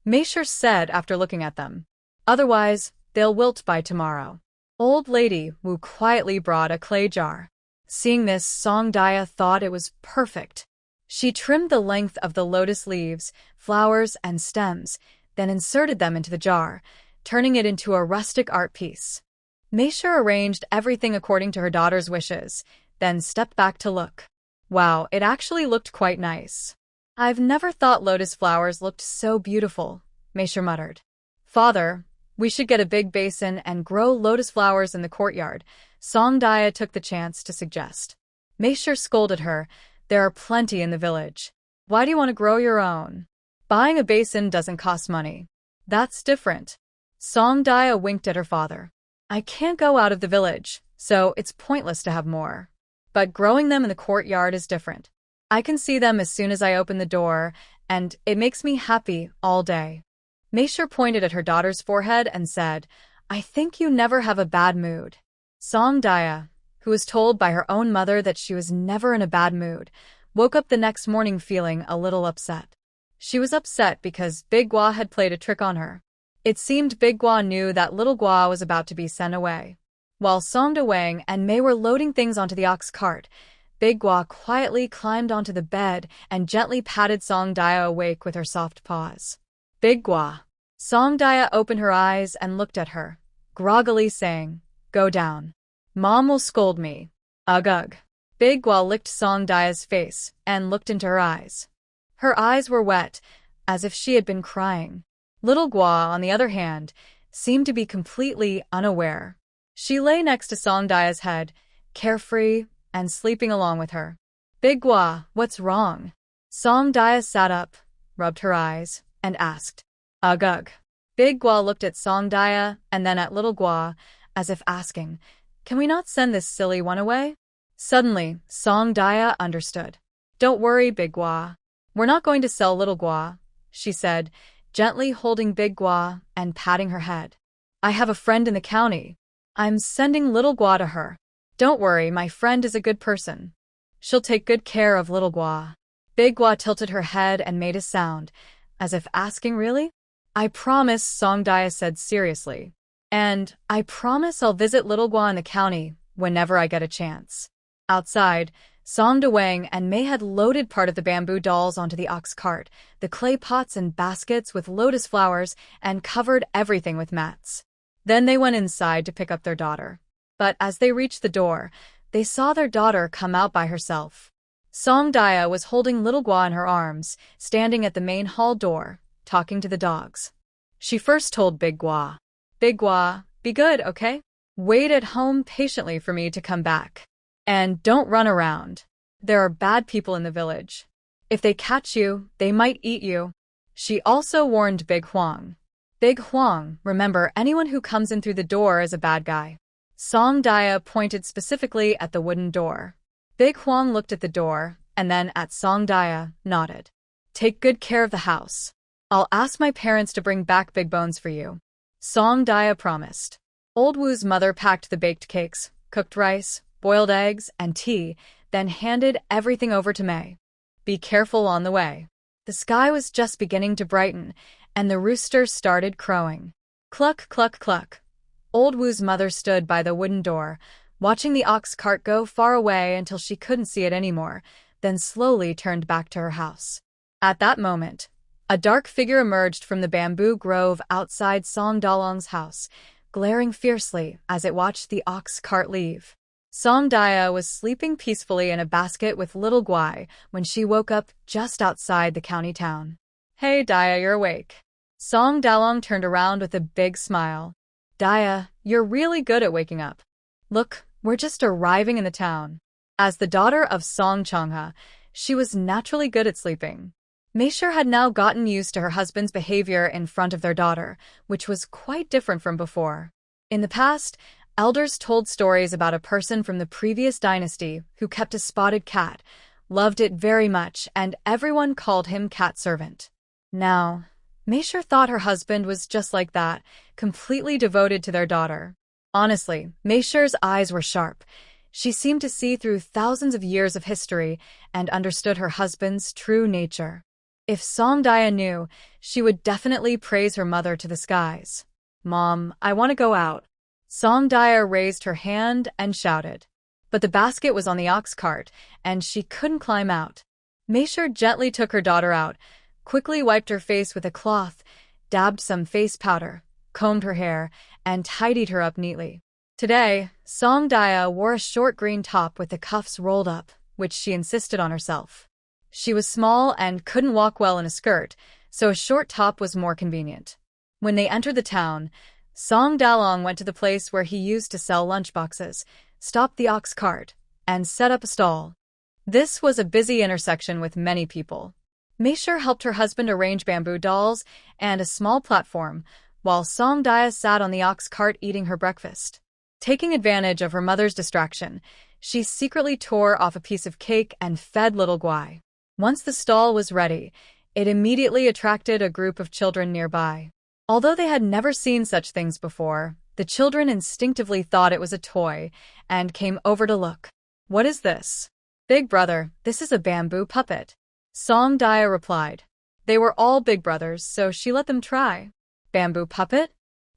Speaker 1: Meisher said after looking at them. Otherwise, they'll wilt by tomorrow. Old Lady Wu quietly brought a clay jar. Seeing this, Song Daya thought it was perfect. She trimmed the length of the lotus leaves, flowers, and stems, then inserted them into the jar, turning it into a rustic art piece. Meisher arranged everything according to her daughter's wishes, then stepped back to look. Wow, it actually looked quite nice. I've never thought lotus flowers looked so beautiful, Meisher muttered. Father, we should get a big basin and grow lotus flowers in the courtyard, Song Daya took the chance to suggest. Meisher scolded her. There are plenty in the village. Why do you want to grow your own? Buying a basin doesn't cost money. That's different. Song Daya winked at her father. I can't go out of the village, so it's pointless to have more. But growing them in the courtyard is different. I can see them as soon as I open the door, and it makes me happy all day. Meisher pointed at her daughter's forehead and said, I think you never have a bad mood. Song Daya, who was told by her own mother that she was never in a bad mood, woke up the next morning feeling a little upset. She was upset because Big Gua had played a trick on her. It seemed Big Gua knew that little Gua was about to be sent away. While Song De Wang and Mei were loading things onto the ox cart, Big Gua quietly climbed onto the bed and gently patted Song Daya awake with her soft paws. Big Gua. Song Daya opened her eyes and looked at her, groggily saying, Go down. Mom will scold me. Ugh ugh. Big Gua licked Song Daya's face and looked into her eyes. Her eyes were wet, as if she had been crying. Little Gua, on the other hand, seemed to be completely unaware. She lay next to Song Daya's head, carefree, and sleeping along with her. Big Gua, what's wrong? Song Daya sat up, rubbed her eyes, and asked. Ugh ugh. Big Gua looked at Song Daya and then at Little Gua, as if asking, Can we not send this silly one away? Suddenly, Song Daya understood. Don't worry, Big Gua. We're not going to sell Little Gua, she said, gently holding Big Gua and patting her head. I have a friend in the county. I'm sending Little Gua to her. Don't worry, my friend is a good person. She'll take good care of Little Gua. Big Gua tilted her head and made a sound, as if asking, Really? I promise, Song Daya said seriously. And I promise I'll visit Little Gua in the county whenever I get a chance. Outside, Song De Wang and Mei had loaded part of the bamboo dolls onto the ox cart, the clay pots and baskets with lotus flowers, and covered everything with mats. Then they went inside to pick up their daughter. But as they reached the door, they saw their daughter come out by herself. Song Daya was holding Little Gua in her arms, standing at the main hall door, talking to the dogs. She first told Big Gua, Big Gua, be good, okay? Wait at home patiently for me to come back. And don't run around. There are bad people in the village. If they catch you, they might eat you. She also warned Big Huang. Big Huang, remember, anyone who comes in through the door is a bad guy. Song Daya pointed specifically at the wooden door. Big Huang looked at the door, and then at Song Daya, nodded. Take good care of the house. I'll ask my parents to bring back big bones for you. Song Daya promised. Old Wu's mother packed the baked cakes, cooked rice, boiled eggs, and tea, then handed everything over to Mei. Be careful on the way. The sky was just beginning to brighten, and the rooster started crowing. Cluck, cluck, cluck. Old Wu's mother stood by the wooden door, watching the ox cart go far away until she couldn't see it anymore, then slowly turned back to her house. At that moment, a dark figure emerged from the bamboo grove outside Song Dalong's house, glaring fiercely as it watched the ox cart leave. Song Daya was sleeping peacefully in a basket with little Guai when she woke up just outside the county town. Hey Daya, you're awake. Song Dalong turned around with a big smile. Daya, you're really good at waking up. Look, we're just arriving in the town. As the daughter of Song Changha, she was naturally good at sleeping. Meisher had now gotten used to her husband's behavior in front of their daughter, which was quite different from before. In the past, elders told stories about a person from the previous dynasty who kept a spotted cat, loved it very much, and everyone called him cat servant. Now, Meisher thought her husband was just like that, completely devoted to their daughter. Honestly, Meisher's eyes were sharp. She seemed to see through thousands of years of history and understood her husband's true nature. If Song Daya knew, she would definitely praise her mother to the skies. Mom, I want to go out. Song Daya raised her hand and shouted. But the basket was on the ox cart, and she couldn't climb out. Meisher gently took her daughter out, quickly wiped her face with a cloth, dabbed some face powder, combed her hair, and tidied her up neatly. Today, Song Daya wore a short green top with the cuffs rolled up, which she insisted on herself. She was small and couldn't walk well in a skirt, so a short top was more convenient. When they entered the town, Song Dalong went to the place where he used to sell lunchboxes, stopped the ox cart, and set up a stall. This was a busy intersection with many people. Meisher helped her husband arrange bamboo dolls and a small platform, while Song Daya sat on the ox cart eating her breakfast. Taking advantage of her mother's distraction, she secretly tore off a piece of cake and fed little Guai. Once the stall was ready, it immediately attracted a group of children nearby. Although they had never seen such things before, the children instinctively thought it was a toy and came over to look. What is this? Big brother, this is a bamboo puppet. Song Daya replied. They were all big brothers, so she let them try. Bamboo puppet?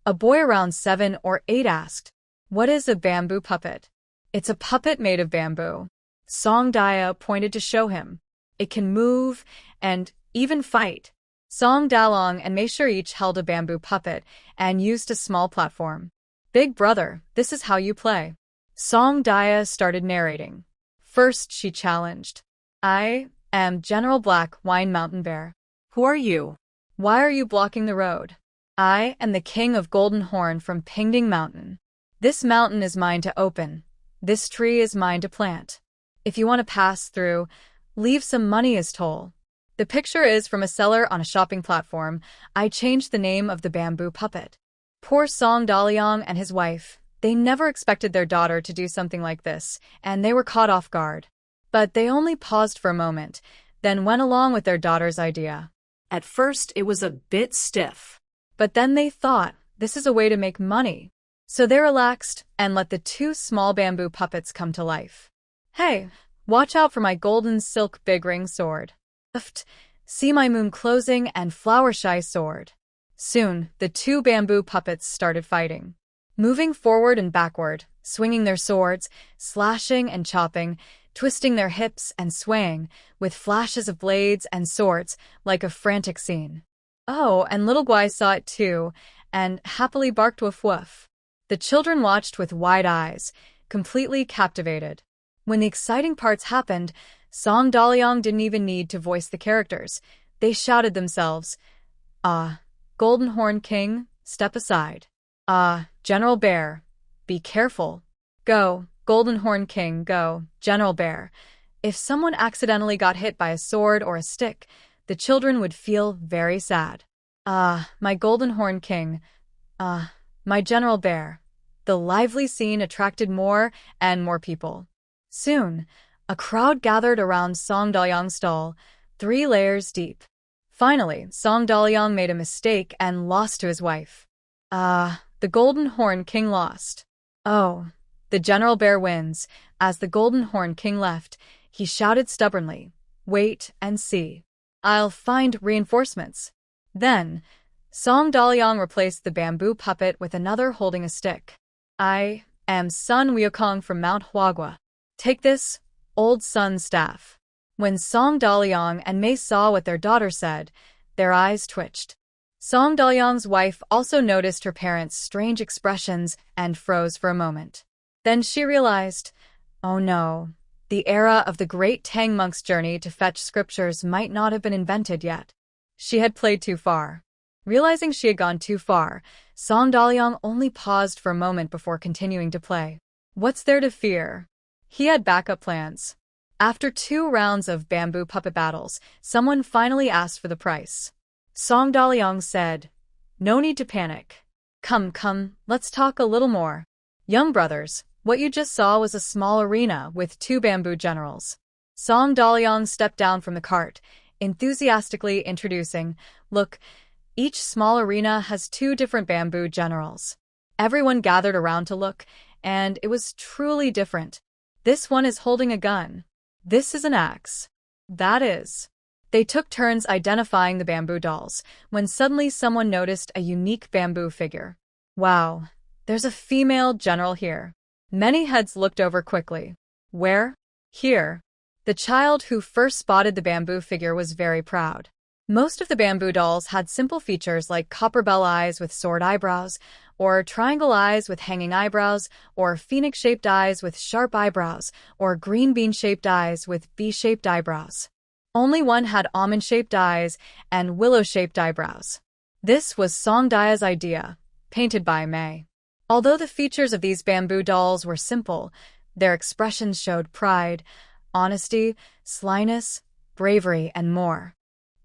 Speaker 1: A boy around 7 or 8 asked. What is a bamboo puppet? It's a puppet made of bamboo. Song Daya pointed to show him. It can move and even fight. Song Dalong and Meisher each held a bamboo puppet and used a small platform. Big brother, this is how you play. Song Daya started narrating. First, she challenged. I am General Black Wine Mountain Bear.
Speaker 2: Who are you?
Speaker 1: Why are you blocking the road? I am the king of Golden Horn from Pingding Mountain. This mountain is mine to open. This tree is mine to plant. If you want to pass through, leave some money as toll. The picture is from a seller on a shopping platform. I changed the name of the bamboo puppet. Poor Song Daliang and his wife. They never expected their daughter to do something like this, and they were caught off guard. But they only paused for a moment, then went along with their daughter's idea.
Speaker 2: At first, it was a bit stiff.
Speaker 1: But then they thought, this is a way to make money. So they relaxed and let the 2 small bamboo puppets come to life. Hey, watch out for my golden silk big ring sword. Uft, see my moon closing and flower shy sword. Soon, the 2 bamboo puppets started fighting. Moving forward and backward, swinging their swords, slashing and chopping, twisting their hips and swaying, with flashes of blades and swords, like a frantic scene. Oh, and little Guai saw it too, and happily barked woof woof. The children watched with wide eyes, completely captivated. When the exciting parts happened, Song Daliang didn't even need to voice the characters. They shouted themselves. Ah, Golden Horn King, step aside. Ah, General Bear, be careful. Go, Golden Horn King, go, General Bear. If someone accidentally got hit by a sword or a stick, the children would feel very sad. Ah, my Golden Horn King. Ah, my General Bear. The lively scene attracted more and more people. Soon, a crowd gathered around Song Daliang's stall, 3 layers deep. Finally, Song Daliang made a mistake and lost to his wife. The Golden Horn King lost. Oh, the General Bear wins. As the Golden Horn King left, he shouted stubbornly, wait and see. I'll find reinforcements. Then, Song Daliang replaced the bamboo puppet with another holding a stick. I am Sun Wukong from Mount Huagua. Take this, old Sun staff. When Song Daliang and Mei saw what their daughter said, their eyes twitched. Song Daliang's wife also noticed her parents' strange expressions and froze for a moment. Then she realized, oh no, the era of the great Tang monk's journey to fetch scriptures might not have been invented yet. She had played too far. Realizing she had gone too far, Song Daliang only paused for a moment before continuing to play. What's there to fear? He had backup plans. After 2 rounds of bamboo puppet battles, someone finally asked for the price. Song Daliang said, no need to panic. Come, let's talk a little more. Young brothers, what you just saw was a small arena with 2 bamboo generals. Song Daliang stepped down from the cart, enthusiastically introducing, look, each small arena has 2 different bamboo generals. Everyone gathered around to look, and it was truly different. This one is holding a gun. This is an axe. That is. They took turns identifying the bamboo dolls, when suddenly someone noticed a unique bamboo figure. Wow, there's a female general here. Many heads looked over quickly. Where? Here. The child who first spotted the bamboo figure was very proud. Most of the bamboo dolls had simple features like copper bell eyes with sword eyebrows, or triangle eyes with hanging eyebrows, or phoenix-shaped eyes with sharp eyebrows, or green bean-shaped eyes with V-shaped eyebrows. Only one had almond-shaped eyes and willow-shaped eyebrows. This was Song Daya's idea, painted by Mei. Although the features of these bamboo dolls were simple, their expressions showed pride, honesty, slyness, bravery, and more.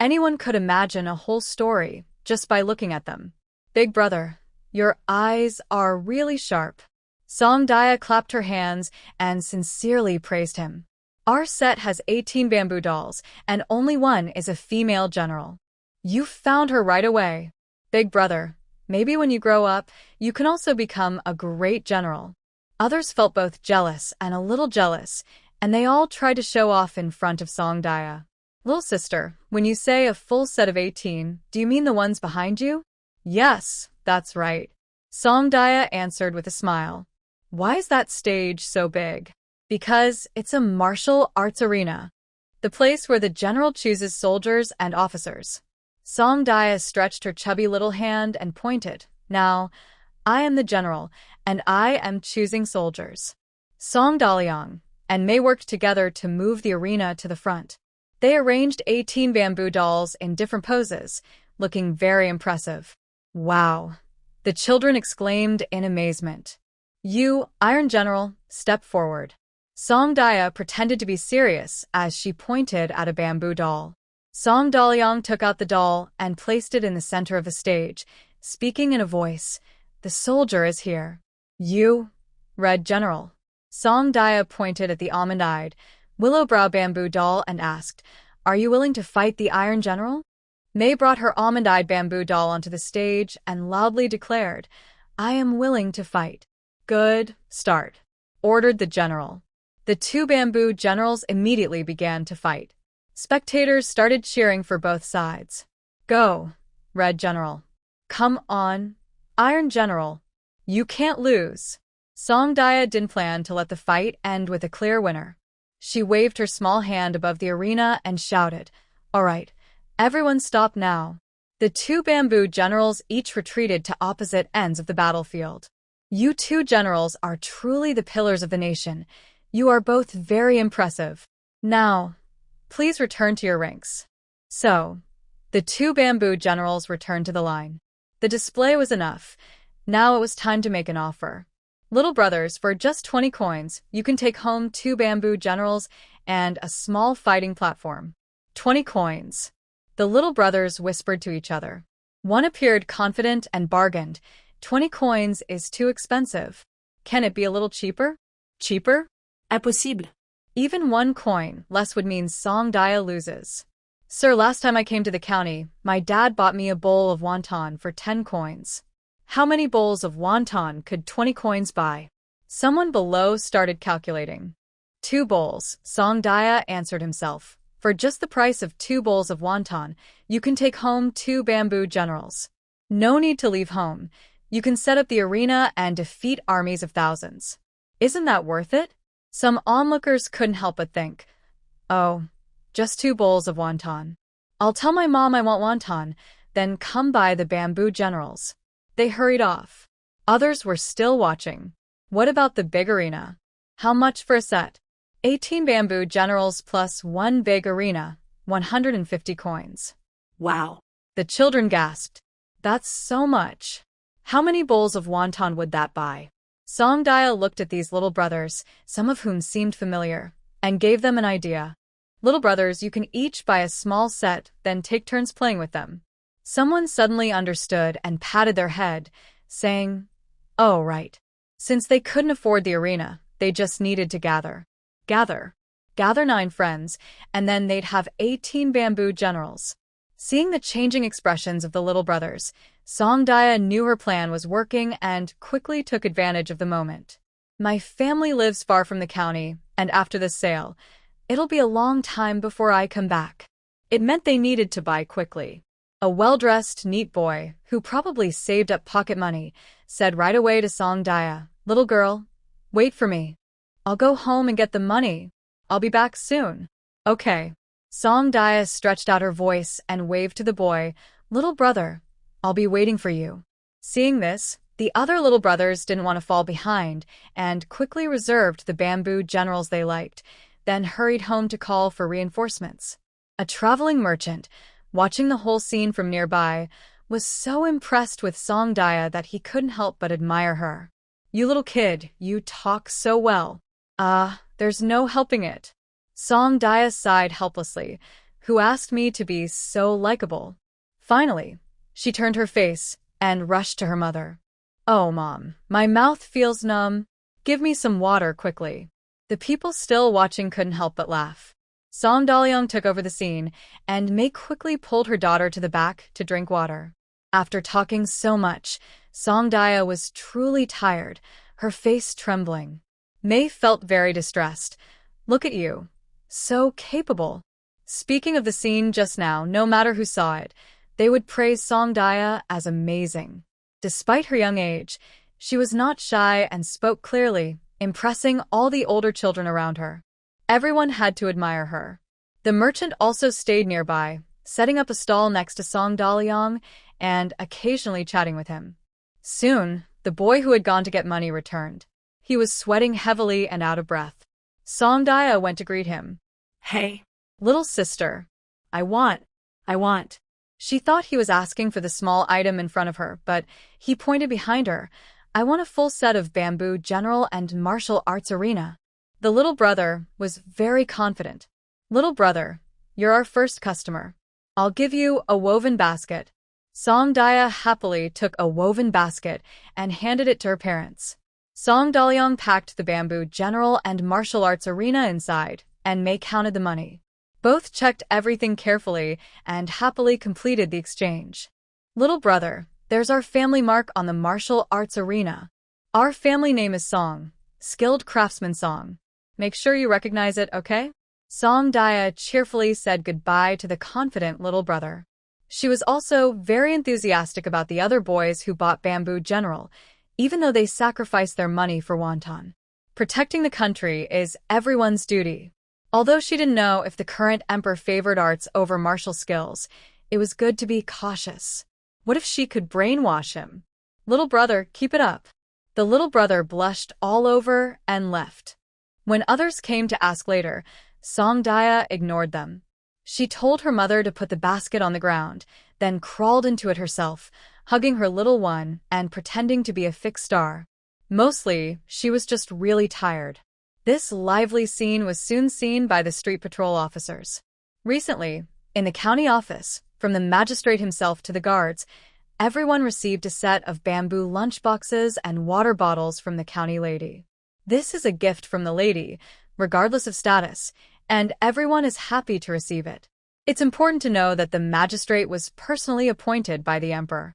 Speaker 1: Anyone could imagine a whole story just by looking at them. Big brother, your eyes are really sharp. Song Daya clapped her hands and sincerely praised him. Our set has 18 bamboo dolls, and only one is a female general. You found her right away. Big brother, maybe when you grow up, you can also become a great general. Others felt both jealous and a little jealous, and they all tried to show off in front of Song Daya. Little sister, when you say a full set of 18, do you mean the ones behind you? Yes, that's right. Song Daya answered with a smile. Why is that stage so big? Because it's a martial arts arena. The place where the general chooses soldiers and officers. Song Daya stretched her chubby little hand and pointed. Now, I am the general, and I am choosing soldiers. Song Daliang and Mei worked together to move the arena to the front. They arranged 18 bamboo dolls in different poses, looking very impressive. Wow! The children exclaimed in amazement. You, Iron General, step forward. Song Daya pretended to be serious as she pointed at a bamboo doll. Song Daliang took out the doll and placed it in the center of the stage, speaking in a voice. The soldier is here. You, Red General. Song Daya pointed at the almond-eyed, willow-brow bamboo doll and asked, are you willing to fight the Iron General? Mei brought her almond-eyed bamboo doll onto the stage and loudly declared, I am willing to fight. Good, start, ordered the general. The 2 bamboo generals immediately began to fight. Spectators started cheering for both sides. Go, Red General. Come on, Iron General. You can't lose. Song Daya didn't plan to let the fight end with a clear winner. She waved her small hand above the arena and shouted, all right, everyone stop now. The 2 bamboo generals each retreated to opposite ends of the battlefield. You 2 generals are truly the pillars of the nation. You are both very impressive. Now, please return to your ranks. So, the 2 bamboo generals returned to the line. The display was enough. Now it was time to make an offer. Little brothers, for just 20 coins, you can take home 2 bamboo generals and a small fighting platform. 20 coins. The little brothers whispered to each other. One appeared confident and bargained. 20 coins is too expensive. Can it be a little cheaper? Cheaper?
Speaker 2: Impossible.
Speaker 1: Even 1 coin less would mean Song Daya loses. Sir, last time I came to the county, my dad bought me a bowl of wonton for 10 coins. How many bowls of wonton could 20 coins buy? Someone below started calculating. 2 bowls, Song Daya answered himself. For just the price of 2 bowls of wonton, you can take home 2 bamboo generals. No need to leave home. You can set up the arena and defeat armies of thousands. Isn't that worth it? Some onlookers couldn't help but think, oh, just 2 bowls of wonton. I'll tell my mom I want wonton, then come by the bamboo generals. They hurried off. Others were still watching. What about the big arena? How much for a set? 18 bamboo generals plus 1 big arena, 150 coins.
Speaker 2: Wow.
Speaker 1: The children gasped. That's so much. How many bowls of wonton would that buy? Songdaya looked at these little brothers, some of whom seemed familiar, and gave them an idea. Little brothers, you can each buy a small set, then take turns playing with them. Someone suddenly understood and patted their head, saying, oh, right. Since they couldn't afford the arena, they just needed to gather 9 friends, and then they'd have 18 bamboo generals. Seeing the changing expressions of the little brothers, Songdaya knew her plan was working and quickly took advantage of the moment. My family lives far from the county, and after this sale, it'll be a long time before I come back. It meant they needed to buy quickly. A well-dressed, neat boy, who probably saved up pocket money, said right away to Songdaya, little girl, wait for me. I'll go home and get the money. I'll be back soon. Okay. Songdaya stretched out her voice and waved to the boy, little brother, I'll be waiting for you. Seeing this, the other little brothers didn't want to fall behind and quickly reserved the bamboo generals they liked, then hurried home to call for reinforcements. A traveling merchant, watching the whole scene from nearby, was so impressed with Songdaya that he couldn't help but admire her. You little kid, you talk so well. There's no helping it. Songdaya sighed helplessly, who asked me to be so likable. Finally, she turned her face and rushed to her mother. Oh, Mom, my mouth feels numb. Give me some water quickly. The people still watching couldn't help but laugh. Song Dalyong took over the scene, and Mei quickly pulled her daughter to the back to drink water. After talking so much, Songdaya was truly tired, her face trembling. Mei felt very distressed. Look at you. So capable. Speaking of the scene just now, no matter who saw it, they would praise Songdaya as amazing. Despite her young age, she was not shy and spoke clearly, impressing all the older children around her. Everyone had to admire her. The merchant also stayed nearby, setting up a stall next to Song Dalyong and occasionally chatting with him. Soon, the boy who had gone to get money returned. He was sweating heavily and out of breath. Songdaya went to greet him.
Speaker 2: Hey,
Speaker 1: little sister. I want. She thought he was asking for the small item in front of her, but he pointed behind her. I want a full set of bamboo general and martial arts arena. The little brother was very confident. Little brother, you're our first customer. I'll give you a woven basket. Songdaya happily took a woven basket and handed it to her parents. Song Dalyong packed the bamboo general and martial arts arena inside, and Mei counted the money. Both checked everything carefully and happily completed the exchange. Little brother, there's our family mark on the martial arts arena. Our family name is Song, skilled craftsman Song. Make sure you recognize it, okay? Songdaya cheerfully said goodbye to the confident little brother. She was also very enthusiastic about the other boys who bought bamboo general, even though they sacrificed their money for wonton. Protecting the country is everyone's duty. Although she didn't know if the current emperor favored arts over martial skills, it was good to be cautious. What if she could brainwash him? Little brother, keep it up. The little brother blushed all over and left. When others came to ask later, Songdaya ignored them. She told her mother to put the basket on the ground, then crawled into it herself, hugging her little one and pretending to be a fixed star. Mostly, she was just really tired. This lively scene was soon seen by the street patrol officers. Recently, in the county office, from the magistrate himself to the guards, everyone received a set of bamboo lunchboxes and water bottles from the county lady. This is a gift from the lady, regardless of status, and everyone is happy to receive it. It's important to know that the magistrate was personally appointed by the emperor.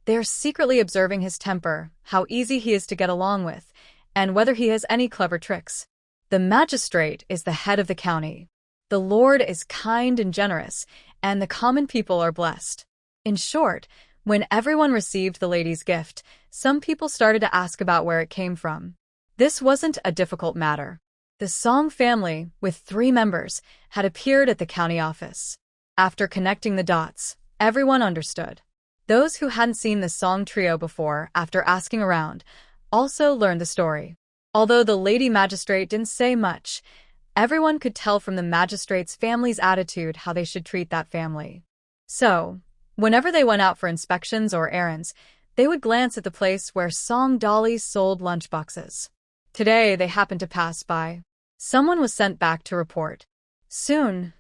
Speaker 1: They are secretly observing his temper, how easy he is to get along with, and whether he has any clever tricks. The magistrate is the head of the county. The Lord is kind and generous, and the common people are blessed. In short, When everyone received the lady's gift, some people started to ask about where it came from. This wasn't a difficult matter. The Song family, with 3 members, had appeared at the county office. After connecting the dots, everyone understood. Those who hadn't seen the Song trio before, after asking around, also learned the story. Although the lady magistrate didn't say much, everyone could tell from the magistrate's family's attitude how they should treat that family. So, whenever they went out for inspections or errands, they would glance at the place where Song dollies sold lunchboxes. Today, they happened to pass by. Someone was sent back to report. Soon,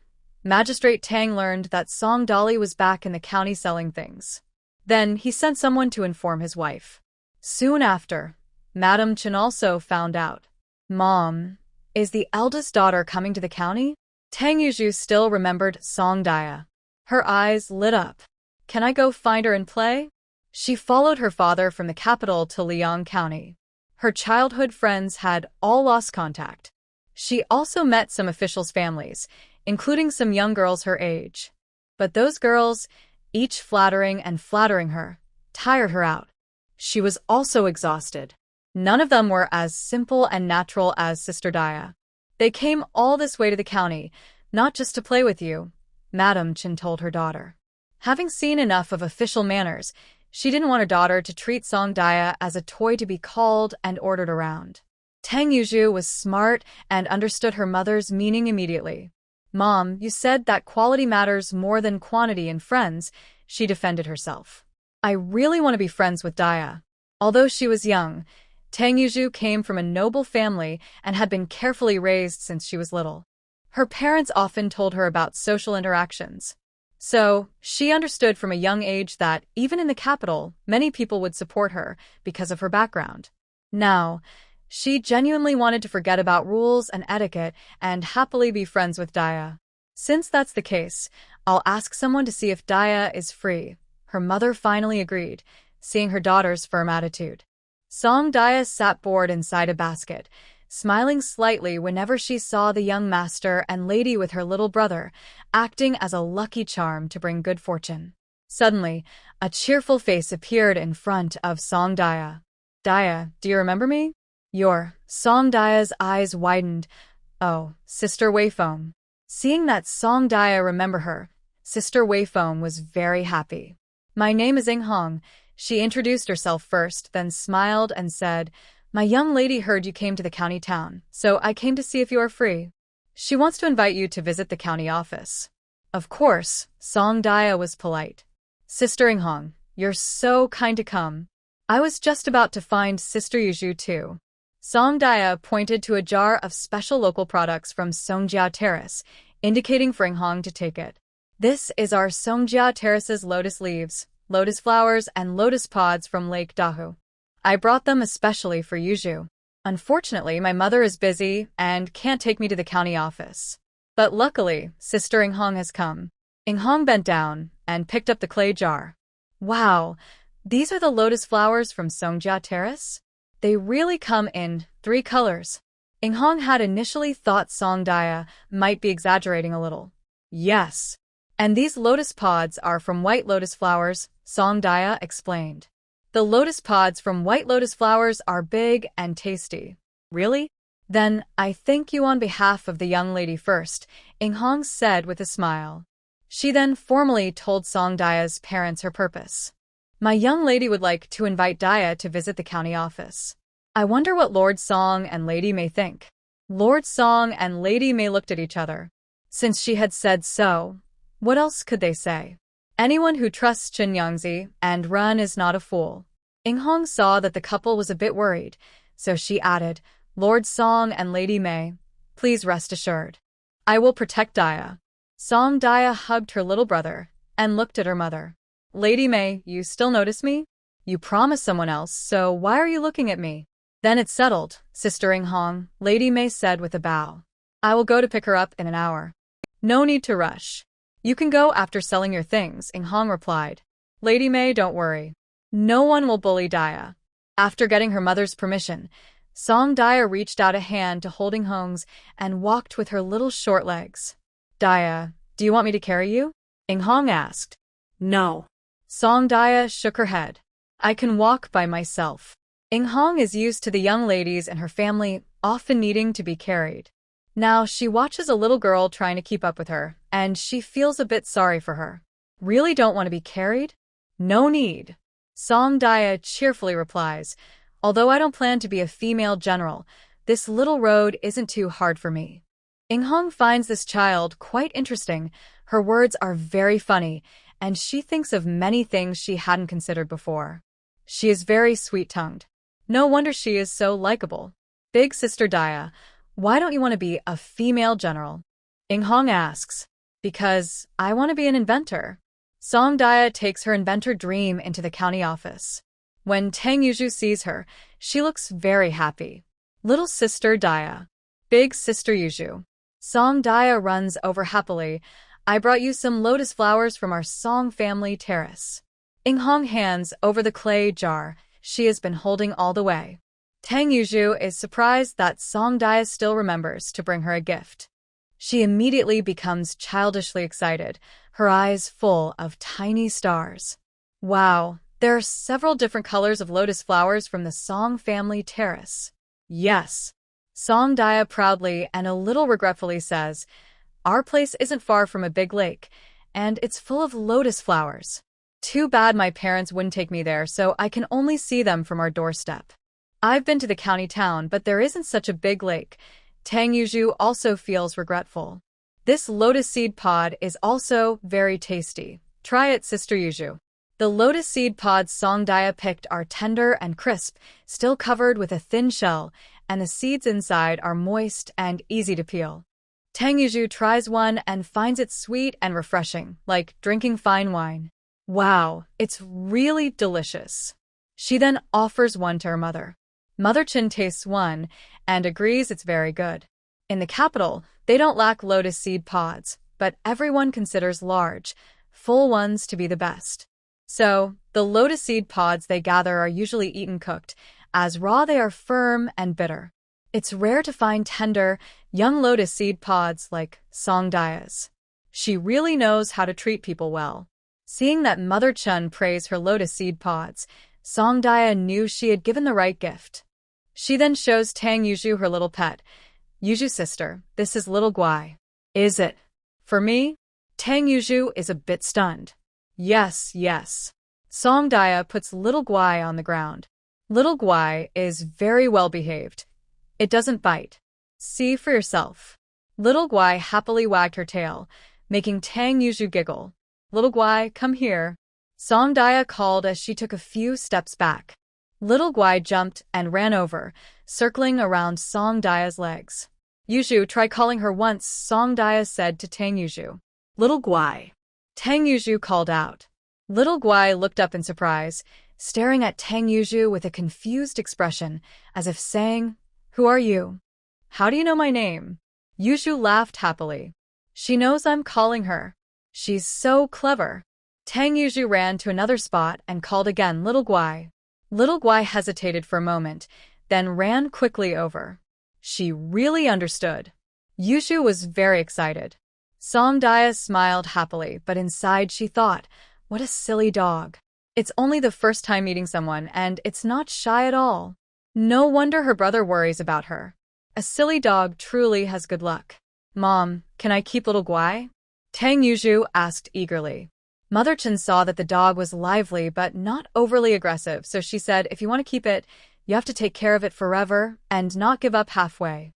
Speaker 1: Magistrate Tang learned that Song dolly was back in the county selling things. Then, he sent someone to inform his wife. Soon after, Madam Chen also found out. Mom, is the eldest daughter coming to the county? Tang Yuzhu still remembered Song Dia. Her eyes lit up. Can I go find her and play? She followed her father from the capital to Liang County. Her childhood friends had all lost contact. She also met some officials' families, including some young girls her age. But those girls, each flattering and flattering her, tired her out. She was also exhausted. None of them were as simple and natural as Sister Dia. They came all this way to the county, not just to play with you, Madam Chen told her daughter. Having seen enough of official manners, she didn't want her daughter to treat Song Dia as a toy to be called and ordered around. Tang Yuzhu was smart and understood her mother's meaning immediately. Mom, you said that quality matters more than quantity in friends, she defended herself. I really want to be friends with Dia. Although she was young, Tang Yuzhu came from a noble family and had been carefully raised since she was little. Her parents often told her about social interactions. So, she understood from a young age that, even in the capital, many people would support her because of her background. Now, she genuinely wanted to forget about rules and etiquette and happily be friends with Dia. Since that's the case, I'll ask someone to see if Dia is free. Her mother finally agreed, seeing her daughter's firm attitude. Song Dia sat bored inside a basket, smiling slightly whenever she saw the young master and lady with her little brother, acting as a lucky charm to bring good fortune. Suddenly, a cheerful face appeared in front of Song Dia. Dia, do you remember me? Song Dia's eyes widened. Oh, Sister Weifoam. Seeing that Song Dia remember her, Sister Weifoam was very happy. My name is Ing Hong. She introduced herself first, then smiled and said, My young lady heard you came to the county town, so I came to see if you are free. She wants to invite you to visit the county office. Of course, Song Dia was polite. Sister Ing Hong, you're so kind to come. I was just about to find Sister Yuzhu too. Song Dia pointed to a jar of special local products from Songjiao Terrace, indicating for Ing Hong to take it. This is our Songjiao Terrace's lotus leaves, lotus flowers, and lotus pods from Lake Dahu. I brought them especially for Yuzhu. Unfortunately, my mother is busy and can't take me to the county office. But luckily, Sister Ing Hong has come. Ing Hong bent down and picked up the clay jar. Wow, these are the lotus flowers from Songjiao Terrace? They really come in 3 colors. Ing Hong had initially thought Song Dia might be exaggerating a little. Yes. And these lotus pods are from white lotus flowers, Song Dia explained. The lotus pods from white lotus flowers are big and tasty. Really? Then I thank you on behalf of the young lady first, Ing Hong said with a smile. She then formally told Song Dia's parents her purpose. My young lady would like to invite Dia to visit the county office. I wonder what Lord Song and Lady May think. Lord Song and Lady May looked at each other. Since she had said so, what else could they say? Anyone who trusts Chen Yangzi and Run is not a fool. Ing Hong saw that the couple was a bit worried, so she added, Lord Song and Lady May, please rest assured. I will protect Dia. Song Dia hugged her little brother and looked at her mother. Lady May, you still notice me? You promised someone else, so why are you looking at me? Then it's settled, Sister Ing Hong, Lady May said with a bow. I will go to pick her up in an hour. No need to rush. You can go after selling your things, Ing Hong replied. Lady May, don't worry. No one will bully Dia. After getting her mother's permission, Song Dia reached out a hand to hold Ing Hong's and walked with her little short legs. Dia, do you want me to carry you? Ing Hong asked. No. Songdaya shook her head. I can walk by myself. Inghong is used to the young ladies in her family often needing to be carried. Now she watches a little girl trying to keep up with her, and she feels a bit sorry for her. Really don't want to be carried? No need. Songdaya cheerfully replies, although I don't plan to be a female general, this little road isn't too hard for me. Inghong finds this child quite interesting. Her words are very funny, and she thinks of many things she hadn't considered before. She is very sweet-tongued. No wonder she is so likable. Big sister Daya, why don't you want to be a female general? Inghong asks. Because I want to be an inventor. Songdaya takes her inventor dream into the county office. When Tang Yuzhu sees her, she looks very happy. Little sister Daya. Big sister Yuzhu. Songdaya runs over happily. I brought you some lotus flowers from our Song family terrace. Inghong hands over the clay jar she has been holding all the way. Tang Yuzhu is surprised that Songdaya still remembers to bring her a gift. She immediately becomes childishly excited, her eyes full of tiny stars. Wow, there are several different colors of lotus flowers from the Song family terrace. Yes. Songdaya proudly and a little regretfully says, our place isn't far from a big lake, and it's full of lotus flowers. Too bad my parents wouldn't take me there, so I can only see them from our doorstep. I've been to the county town, but there isn't such a big lake. Tang Yuzhu also feels regretful. This lotus seed pod is also very tasty. Try it, Sister Yuzhu. The lotus seed pods Songdaya picked are tender and crisp, still covered with a thin shell, and the seeds inside are moist and easy to peel. Tang Yuzhu tries one and finds it sweet and refreshing, like drinking fine wine. Wow, it's really delicious. She then offers one to her mother. Mother Chin tastes one and agrees it's very good. In the capital, they don't lack lotus seed pods, but everyone considers large, full ones to be the best. So, the lotus seed pods they gather are usually eaten cooked, as raw they are firm and bitter. It's rare to find tender, young lotus seed pods like Songdaya's. She really knows how to treat people well. Seeing that Mother Chun praised her lotus seed pods, Songdaya knew she had given the right gift. She then shows Tang Yuzhu her little pet. Yuzhu sister, this is little Guai. Is it? For me? Tang Yuzhu is a bit stunned. Yes, yes. Songdaya puts little Guai on the ground. Little Guai is very well behaved. It doesn't bite. See for yourself. Little Guai happily wagged her tail, making Tang Yuzhu giggle. Little Guai, come here. Songdaya called as she took a few steps back. Little Guai jumped and ran over, circling around Songdaya's legs. Yuzhu, try calling her once, Songdaya said to Tang Yuzhu. Little Guai. Tang Yuzhu called out. Little Guai looked up in surprise, staring at Tang Yuzhu with a confused expression, as if saying, Who are you? How do you know my name? Yuzhu laughed happily. She knows I'm calling her. She's so clever. Tang Yuzhu ran to another spot and called again, Little Guai. Little Guai hesitated for a moment, then ran quickly over. She really understood. Yuzhu was very excited. Songdaya smiled happily, but inside she thought, what a silly dog. It's only the first time meeting someone, and it's not shy at all. No wonder her brother worries about her. A silly dog truly has good luck. Mom, can I keep little Guai? Tang Yuzhu asked eagerly. Mother Chen saw that the dog was lively but not overly aggressive, so she said, if you want to keep it, you have to take care of it forever and not give up halfway.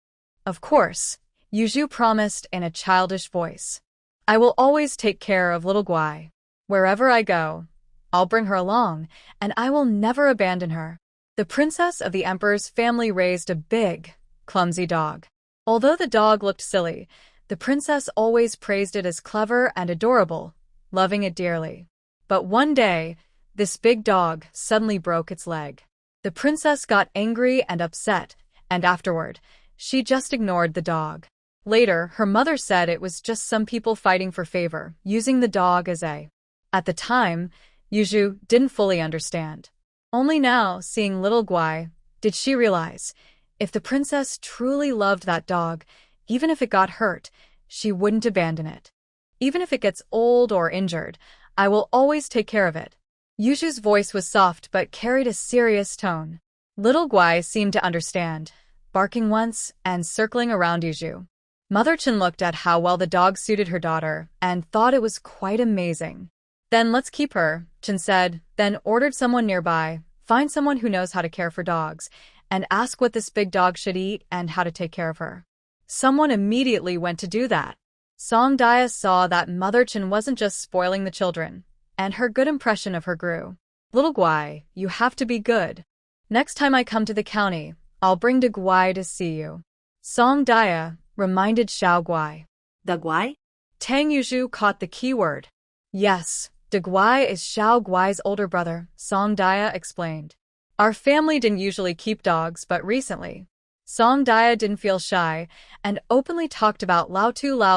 Speaker 1: Of course, Yuzhu promised in a childish voice. I will always take care of little Guai. Wherever I go, I'll bring her along, and I will never abandon her. The princess of the emperor's family raised a big, clumsy dog. Although the dog looked silly, the princess always praised it as clever and adorable, loving it dearly. But one day, this big dog suddenly broke its leg. The princess got angry and upset, and afterward, she just ignored the dog. Later, her mother said it was just some people fighting for favor, using the dog as a. At the time, Yuzhu didn't fully understand. Only now, seeing little Guai, did she realize, if the princess truly loved that dog, even if it got hurt, she wouldn't abandon it. Even if it gets old or injured, I will always take care of it, Yushu's voice was soft but carried a serious tone. Little Guai seemed to understand, barking once and circling around Yushu. Mother Chen looked at how well the dog suited her daughter and thought it was quite amazing. Then let's keep her, Chen said, then ordered someone nearby, find someone who knows how to care for dogs, and ask what this big dog should eat and how to take care of her. Someone immediately went to do that. Song Dia saw that Mother Chen wasn't just spoiling the children, and her good impression of her grew. Little Guai, you have to be good. Next time I come to the county, I'll bring De Guai to see you. Song Dia reminded Xiao Guai.
Speaker 2: The Guai?
Speaker 1: Tang Yushu caught the key word. Yes, De Guai is Xiao Guai's older brother, Song Dia explained. Our family didn't usually keep dogs, but recently. Song Dia didn't feel shy and openly talked about Lao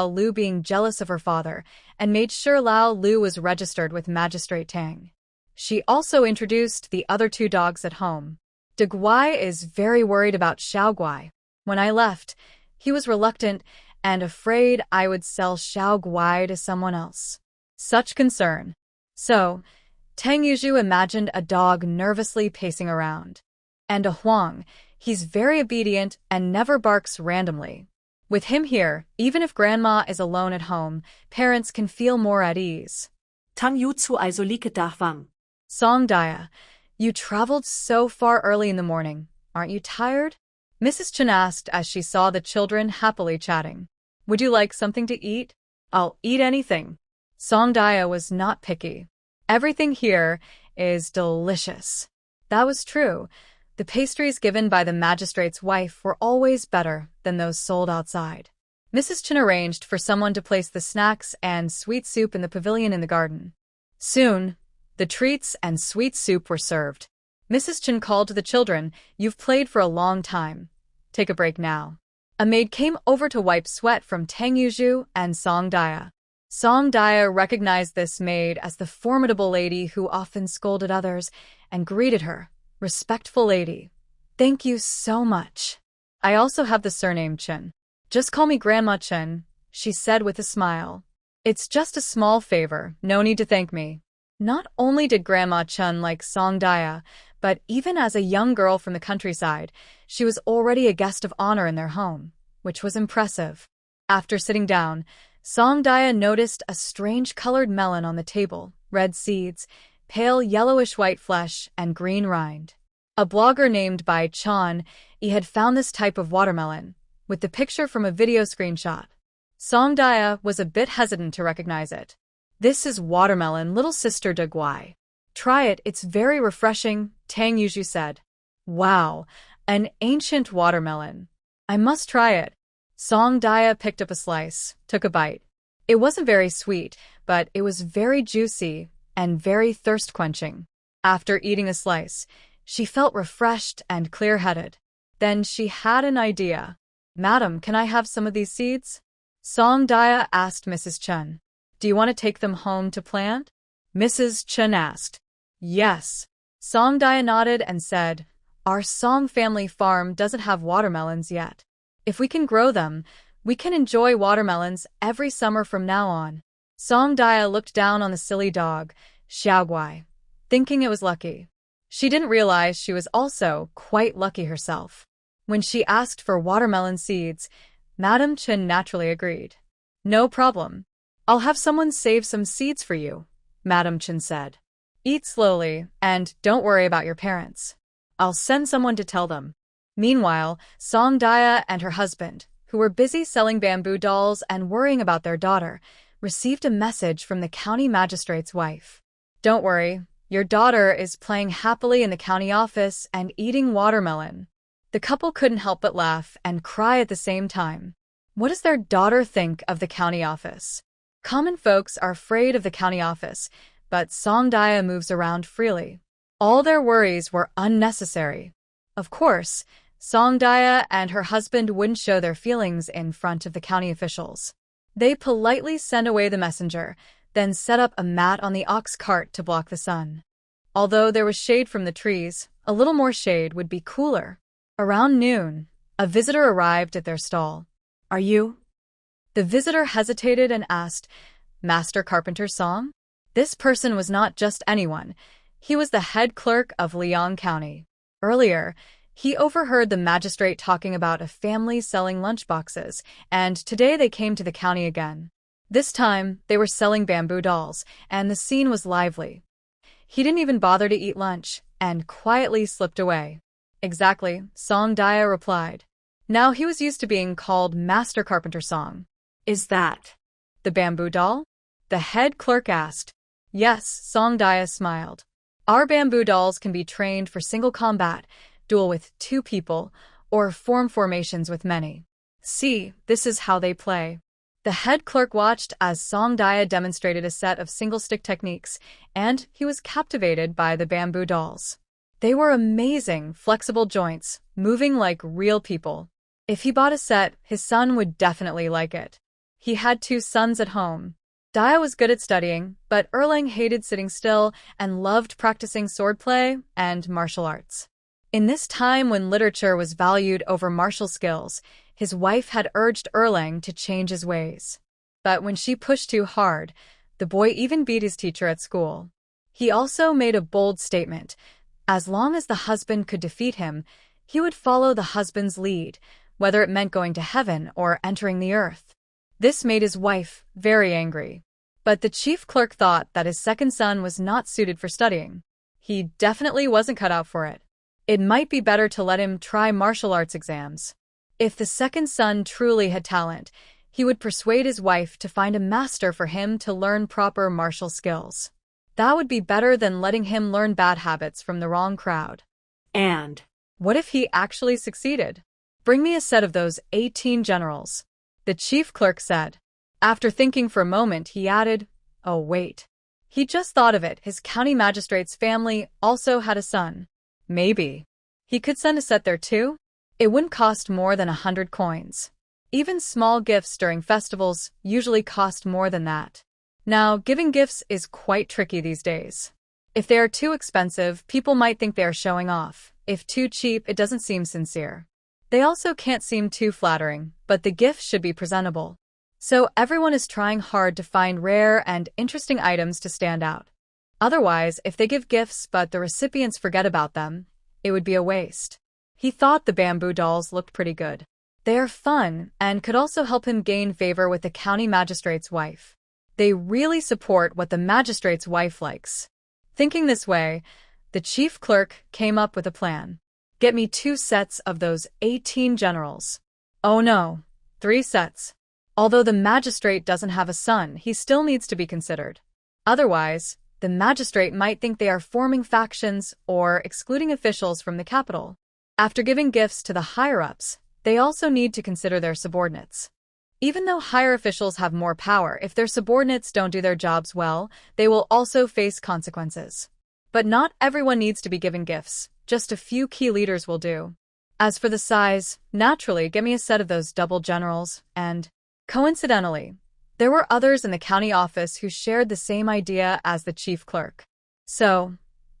Speaker 1: Lu being jealous of her father and made sure Lao Lu was registered with Magistrate Tang. She also introduced the other two dogs at home. De Guai is very worried about Xiao Guai. When I left, he was reluctant and afraid I would sell Xiao Guai to someone else. Such concern. So, Tang Yuzhu imagined a dog nervously pacing around. And a Huang, he's very obedient and never barks randomly. With him here, even if grandma is alone at home, parents can feel more at ease.
Speaker 2: Tang Yutsu also liket dachwam.
Speaker 1: Song Dia, you traveled so far early in the morning. Aren't you tired? Mrs. Chen asked as she saw the children happily chatting. Would you like something to eat? I'll eat anything. Song Dia was not picky. Everything here is delicious. That was true. The pastries given by the magistrate's wife were always better than those sold outside. Mrs. Chen arranged for someone to place the snacks and sweet soup in the pavilion in the garden. Soon, the treats and sweet soup were served. Mrs. Chen called to the children, "You've played for a long time. Take a break now." A maid came over to wipe sweat from Tang Yuzhu and Song Dia. Song Dia recognized this maid as the formidable lady who often scolded others and greeted her, "Respectful lady. Thank you so much. I also have the surname Chen. Just call me Grandma Chen," she said with a smile. "It's just a small favor, no need to thank me." Not only did Grandma Chen like Song Dia, but even as a young girl from the countryside, she was already a guest of honor in their home, which was impressive. After sitting down, Song Dia noticed a strange colored melon on the table, red seeds, pale yellowish-white flesh, and green rind. A blogger named Bai Chan, he had found this type of watermelon, with the picture from a video screenshot. Song Dia was a bit hesitant to recognize it. "This is watermelon, little sister De Guai. Try it, it's very refreshing," Tang Yuzhu said. "Wow, an ancient watermelon. I must try it." Song Dia picked up a slice, took a bite. It wasn't very sweet, but it was very juicy and very thirst-quenching. After eating a slice, she felt refreshed and clear-headed. Then she had an idea. "Madam, can I have some of these seeds?" Song Dia asked Mrs. Chen. "Do you want to take them home to plant?" Mrs. Chen asked. "Yes." Song Dia nodded and said, "Our Song family farm doesn't have watermelons yet. If we can grow them, we can enjoy watermelons every summer from now on." Song Dia looked down on the silly dog, Xiao Guai, thinking it was lucky. She didn't realize she was also quite lucky herself. When she asked for watermelon seeds, Madam Chen naturally agreed. "No problem. I'll have someone save some seeds for you," Madam Chen said. "Eat slowly, and don't worry about your parents. I'll send someone to tell them." Meanwhile, Song Dia and her husband, who were busy selling bamboo dolls and worrying about their daughter, received a message from the county magistrate's wife. "Don't worry, your daughter is playing happily in the county office and eating watermelon." The couple couldn't help but laugh and cry at the same time. What does their daughter think of the county office? Common folks are afraid of the county office, but Song Dia moves around freely. All their worries were unnecessary. Of course, Song Dia and her husband wouldn't show their feelings in front of the county officials. They politely sent away the messenger, then set up a mat on the ox cart to block the sun. Although there was shade from the trees, a little more shade would be cooler. Around noon, a visitor arrived at their stall. "Are you?" The visitor hesitated and asked, "Master Carpenter Song?" This person was not just anyone. He was the head clerk of Liang County. Earlier, he overheard the magistrate talking about a family selling lunchboxes, and today they came to the county again. This time, they were selling bamboo dolls, and the scene was lively. He didn't even bother to eat lunch, and quietly slipped away. Exactly, Song Dia replied. Now he was used to being called Master Carpenter Song.
Speaker 2: Is that
Speaker 1: the bamboo doll? The head clerk asked. Yes, Song Dia smiled. Our bamboo dolls can be trained for single combat, duel with 2 people, or form formations with many. See, this is how they play. The head clerk watched as Song Dia demonstrated a set of single-stick techniques, and he was captivated by the bamboo dolls. They were amazing, flexible joints, moving like real people. If he bought a set, his son would definitely like it. He had 2 sons at home. Dia was good at studying, but Erlang hated sitting still and loved practicing swordplay and martial arts. In this time when literature was valued over martial skills, his wife had urged Erlang to change his ways. But when she pushed too hard, the boy even beat his teacher at school. He also made a bold statement. As long as the husband could defeat him, he would follow the husband's lead, whether it meant going to heaven or entering the earth. This made his wife very angry. But the chief clerk thought that his second son was not suited for studying. He definitely wasn't cut out for it. It might be better to let him try martial arts exams. If the second son truly had talent, he would persuade his wife to find a master for him to learn proper martial skills. That would be better than letting him learn bad habits from the wrong crowd.
Speaker 2: And
Speaker 1: what if he actually succeeded? Bring me a set of those 18 generals, the chief clerk said. After thinking for a moment, he added, oh wait. He just thought of it, his county magistrate's family also had a son. Maybe he could send a set there too? It wouldn't cost more than 100 coins. Even small gifts during festivals usually cost more than that. Now, giving gifts is quite tricky these days. If they are too expensive, people might think they are showing off. If too cheap, it doesn't seem sincere. They also can't seem too flattering, but the gift should be presentable. So everyone is trying hard to find rare and interesting items to stand out. Otherwise, if they give gifts but the recipients forget about them, it would be a waste. He thought the bamboo dolls looked pretty good. They are fun and could also help him gain favor with the county magistrate's wife. They really support what the magistrate's wife likes. Thinking this way, the chief clerk came up with a plan. Get me 2 sets of those 18 generals. Oh no, 3 sets. Although the magistrate doesn't have a son, he still needs to be considered. Otherwise, the magistrate might think they are forming factions or excluding officials from the capital. After giving gifts to the higher-ups, they also need to consider their subordinates. Even though higher officials have more power, if their subordinates don't do their jobs well, they will also face consequences. But not everyone needs to be given gifts, just a few key leaders will do. As for the size, naturally, get me a set of those double generals, and coincidentally, there were others in the county office who shared the same idea as the chief clerk. So,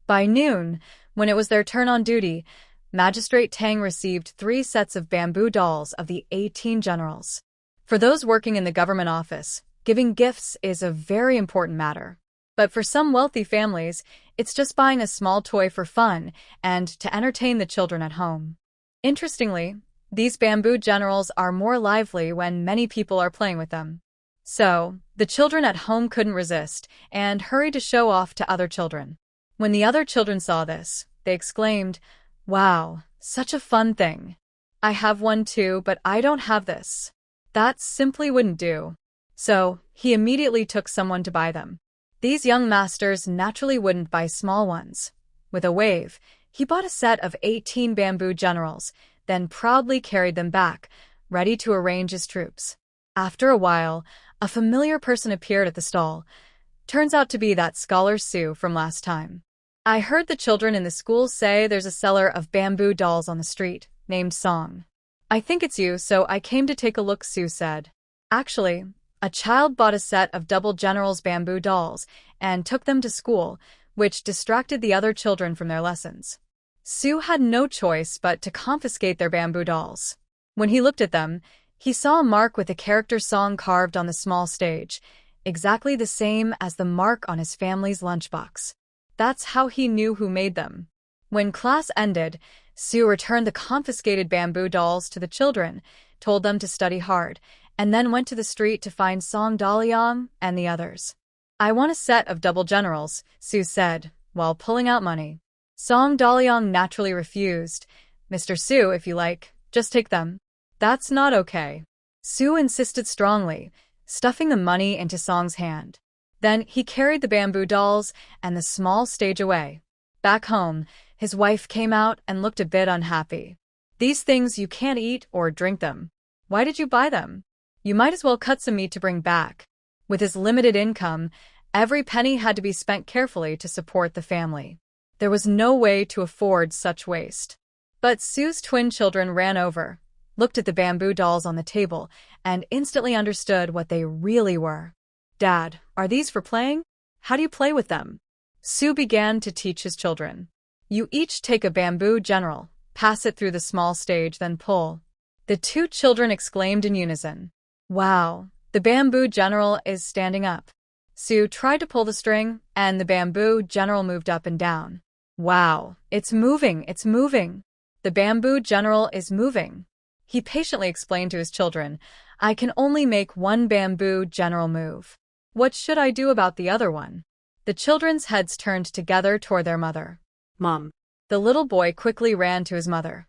Speaker 1: by noon, when it was their turn on duty, Magistrate Tang received 3 sets of bamboo dolls of the 18 generals. For those working in the government office, giving gifts is a very important matter. But for some wealthy families, it's just buying a small toy for fun and to entertain the children at home. Interestingly, these bamboo generals are more lively when many people are playing with them. So, the children at home couldn't resist and hurried to show off to other children. When the other children saw this, they exclaimed, "Wow, such a fun thing. I have one too, but I don't have this." That simply wouldn't do. So, he immediately took someone to buy them. These young masters naturally wouldn't buy small ones. With a wave, he bought a set of 18 bamboo generals, then proudly carried them back, ready to arrange his troops. After a while, a familiar person appeared at the stall. Turns out to be that scholar Sue from last time. I heard the children in the school say there's a seller of bamboo dolls on the street, named Song. I think it's you, so I came to take a look, Sue said. Actually, a child bought a set of double generals bamboo dolls and took them to school, which distracted the other children from their lessons. Sue had no choice but to confiscate their bamboo dolls. When he looked at them, he saw a mark with the character Song carved on the small stage, exactly the same as the mark on his family's lunchbox. That's how he knew who made them. When class ended, Sue returned the confiscated bamboo dolls to the children, told them to study hard, and then went to the street to find Song Daliang and the others. "I want a set of double generals," Sue said, while pulling out money. Song Daliang naturally refused. "Mr. Sue, if you like, just take them." "That's not okay." Sue insisted strongly, stuffing the money into Song's hand. Then he carried the bamboo dolls and the small stage away. Back home, his wife came out and looked a bit unhappy. "These things, you can't eat or drink them. Why did you buy them? You might as well cut some meat to bring back." With his limited income, every penny had to be spent carefully to support the family. There was no way to afford such waste. But Sue's twin children ran over, looked at the bamboo dolls on the table, and instantly understood what they really were. "Dad, are these for playing? How do you play with them?" Sue began to teach his children. "You each take a bamboo general, pass it through the small stage, then pull." The two children exclaimed in unison. "Wow, the bamboo general is standing up." Sue tried to pull the string, and the bamboo general moved up and down. "Wow, it's moving, it's moving. The bamboo general is moving." He patiently explained to his children, "I can only make one bamboo general move. What should I do about the other one?" The children's heads turned together toward their mother.
Speaker 2: Mom.
Speaker 1: The little boy quickly ran to his mother.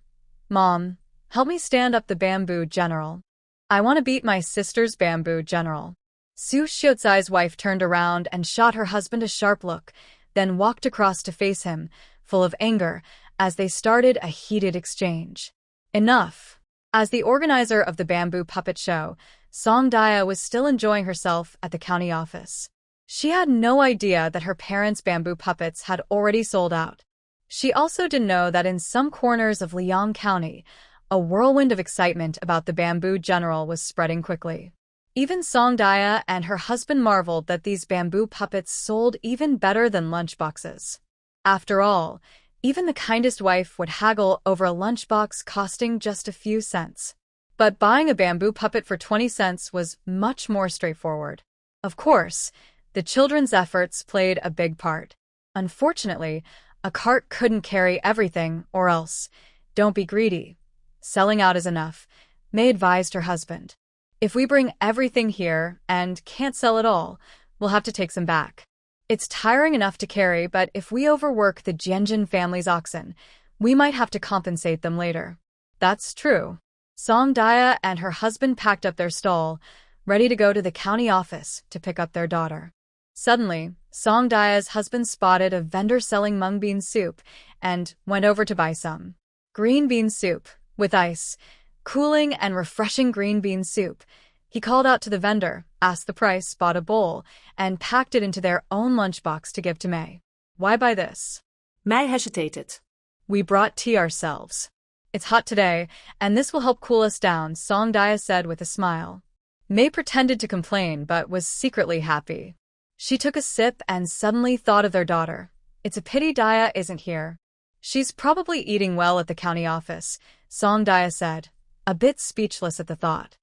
Speaker 1: "Mom, help me stand up the bamboo general. I want to beat my sister's bamboo general." Su Xiuzai's wife turned around and shot her husband a sharp look, then walked across to face him, full of anger, as they started a heated exchange. Enough. As the organizer of the bamboo puppet show, Song Dia was still enjoying herself at the county office. She had no idea that her parents' bamboo puppets had already sold out. She also didn't know that in some corners of Liang County, a whirlwind of excitement about the bamboo general was spreading quickly. Even Song Dia and her husband marveled that these bamboo puppets sold even better than lunchboxes. After all, even the kindest wife would haggle over a lunchbox costing just a few cents. But buying a bamboo puppet for 20 cents was much more straightforward. Of course, the children's efforts played a big part. Unfortunately, a cart couldn't carry everything, or else, don't be greedy. Selling out is enough, May advised her husband. If we bring everything here and can't sell it all, we'll have to take some back. It's tiring enough to carry, but if we overwork the Jianjin family's oxen, we might have to compensate them later. That's true. Song Dia and her husband packed up their stall, ready to go to the county office to pick up their daughter. Suddenly, Song Dia's husband spotted a vendor selling mung bean soup and went over to buy some. Green bean soup, with ice. Cooling and refreshing green bean soup. He called out to the vendor, asked the price, bought a bowl, and packed it into their own lunchbox to give to May. Why buy this?
Speaker 2: May hesitated.
Speaker 1: We brought tea ourselves. It's hot today, and this will help cool us down, Song Dia said with a smile. May pretended to complain, but was secretly happy. She took a sip and suddenly thought of their daughter. It's a pity Dia isn't here. She's probably eating well at the county office, Song Dia said, a bit speechless at the thought.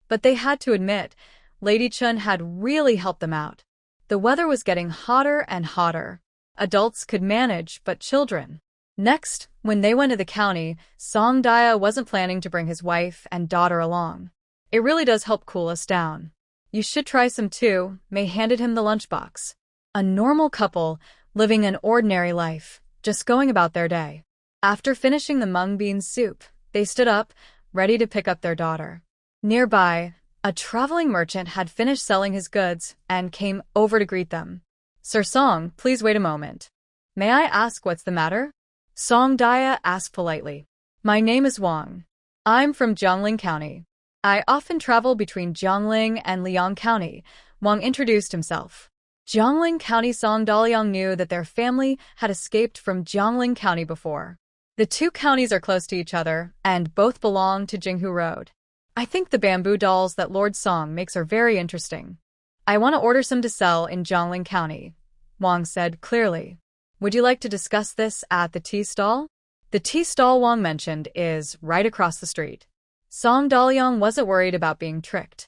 Speaker 1: But they had to admit, Lady Chun had really helped them out. The weather was getting hotter and hotter. Adults could manage, but children. Next, when they went to the county, Song Dia wasn't planning to bring his wife and daughter along. It really does help cool us down. You should try some too, May handed him the lunchbox. A normal couple, living an ordinary life, just going about their day. After finishing the mung bean soup, they stood up, ready to pick up their daughter. Nearby, a traveling merchant had finished selling his goods and came over to greet them. Sir Song, please wait a moment. May I ask what's the matter? Song Dia asked politely. My name is Wang. I'm from Jiangling County. I often travel between Jiangling and Liang County, Wang introduced himself. Jiangling County. Song Daliang knew that their family had escaped from Jiangling County before. The two counties are close to each other, and both belong to Jinghu Road. I think the bamboo dolls that Lord Song makes are very interesting. I want to order some to sell in Jiangling County, Wang said clearly. Would you like to discuss this at the tea stall? The tea stall Wang mentioned is right across the street. Song Daliang wasn't worried about being tricked.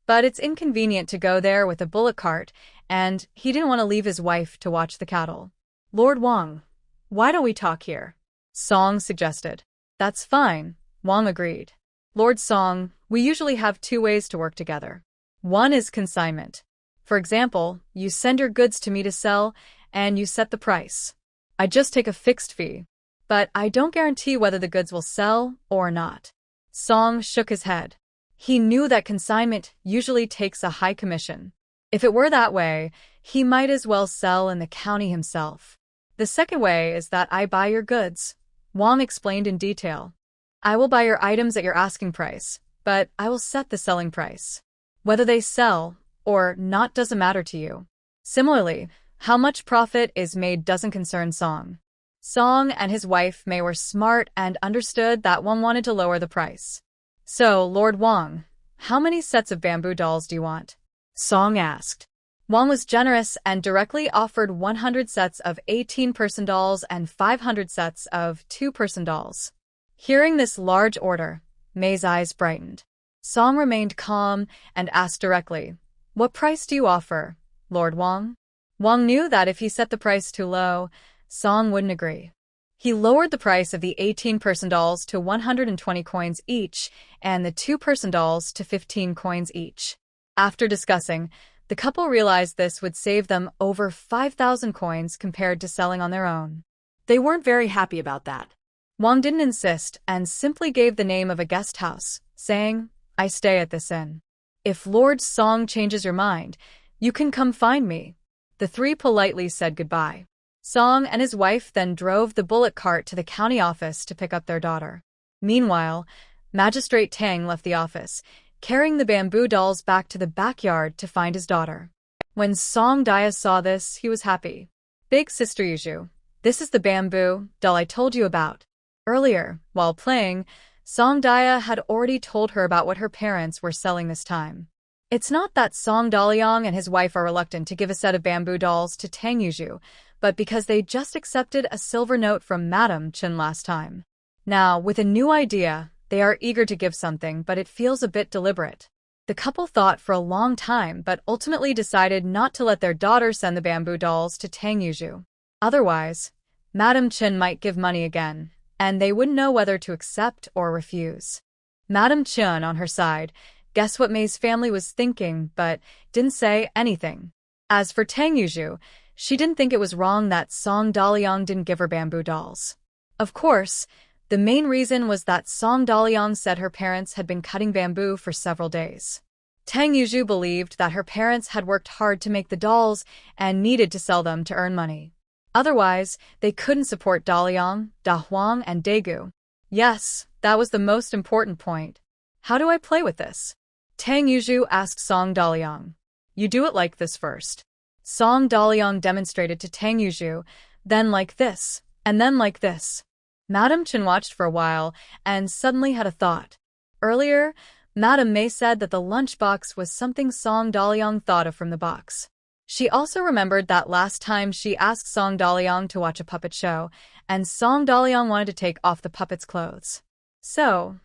Speaker 1: But it's inconvenient to go there with a bullock cart, and he didn't want to leave his wife to watch the cattle. Lord Wang, why don't we talk here? Song suggested. That's fine, Wang agreed. Lord Song, we usually have two ways to work together. One is consignment. For example, you send your goods to me to sell, and you set the price. I just take a fixed fee, but I don't guarantee whether the goods will sell or not. Song shook his head. He knew that consignment usually takes a high commission. If it were that way, he might as well sell in the county himself. The second way is that I buy your goods, Wang explained in detail. I will buy your items at your asking price, but I will set the selling price. Whether they sell or not doesn't matter to you. Similarly, how much profit is made doesn't concern Song. Song and his wife Mei were smart and understood that Wang wanted to lower the price. So, Lord Wang, how many sets of bamboo dolls do you want? Song asked. Wang was generous and directly offered 100 sets of 18-person dolls and 500 sets of 2-person dolls. Hearing this large order, Mei's eyes brightened. Song remained calm and asked directly, "What price do you offer, Lord Wang?" Wang knew that if he set the price too low, Song wouldn't agree. He lowered the price of the 18-person dolls to 120 coins each and the 2-person dolls to 15 coins each. After discussing, the couple realized this would save them over 5,000 coins compared to selling on their own.
Speaker 2: They weren't very happy about that.
Speaker 1: Wang didn't insist and simply gave the name of a guest house, saying, "I stay at this inn. If Lord Song changes your mind, you can come find me." The three politely said goodbye. Song and his wife then drove the bullock cart to the county office to pick up their daughter. Meanwhile, Magistrate Tang left the office, carrying the bamboo dolls back to the backyard to find his daughter. When Song Dia saw this, he was happy. "Big Sister Yuju, this is the bamboo doll I told you about." Earlier, while playing, Song Dia had already told her about what her parents were selling this time. It's not that Song Daliang and his wife are reluctant to give a set of bamboo dolls to Tang Yuju, but because they just accepted a silver note from Madam Chen last time. Now, with a new idea, they are eager to give something, but it feels a bit deliberate. The couple thought for a long time, but ultimately decided not to let their daughter send the bamboo dolls to Tang Yuju. Otherwise, Madam Chen might give money again, and they wouldn't know whether to accept or refuse. Madam Chen, on her side, guessed what Mei's family was thinking, but didn't say anything. As for Tang Yuju, she didn't think it was wrong that Song Daliang didn't give her bamboo dolls. Of course, the main reason was that Song Daliang said her parents had been cutting bamboo for several days. Tang Yuju believed that her parents had worked hard to make the dolls and needed to sell them to earn money. Otherwise, they couldn't support Daliang, Da Huang, and Daegu. Yes, that was the most important point. "How do I play with this?" Tang Yuju asked Song Daliang. "You do it like this first." Song Daliang demonstrated to Tang Yuju, then like this, and then like this. Madam Chen watched for a while and suddenly had a thought. Earlier, Madam Mei said that the lunchbox was something Song Daliang thought of from the box. She also remembered that last time she asked Song Daliang to watch a puppet show, and Song Daliang wanted to take off the puppet's clothes. So,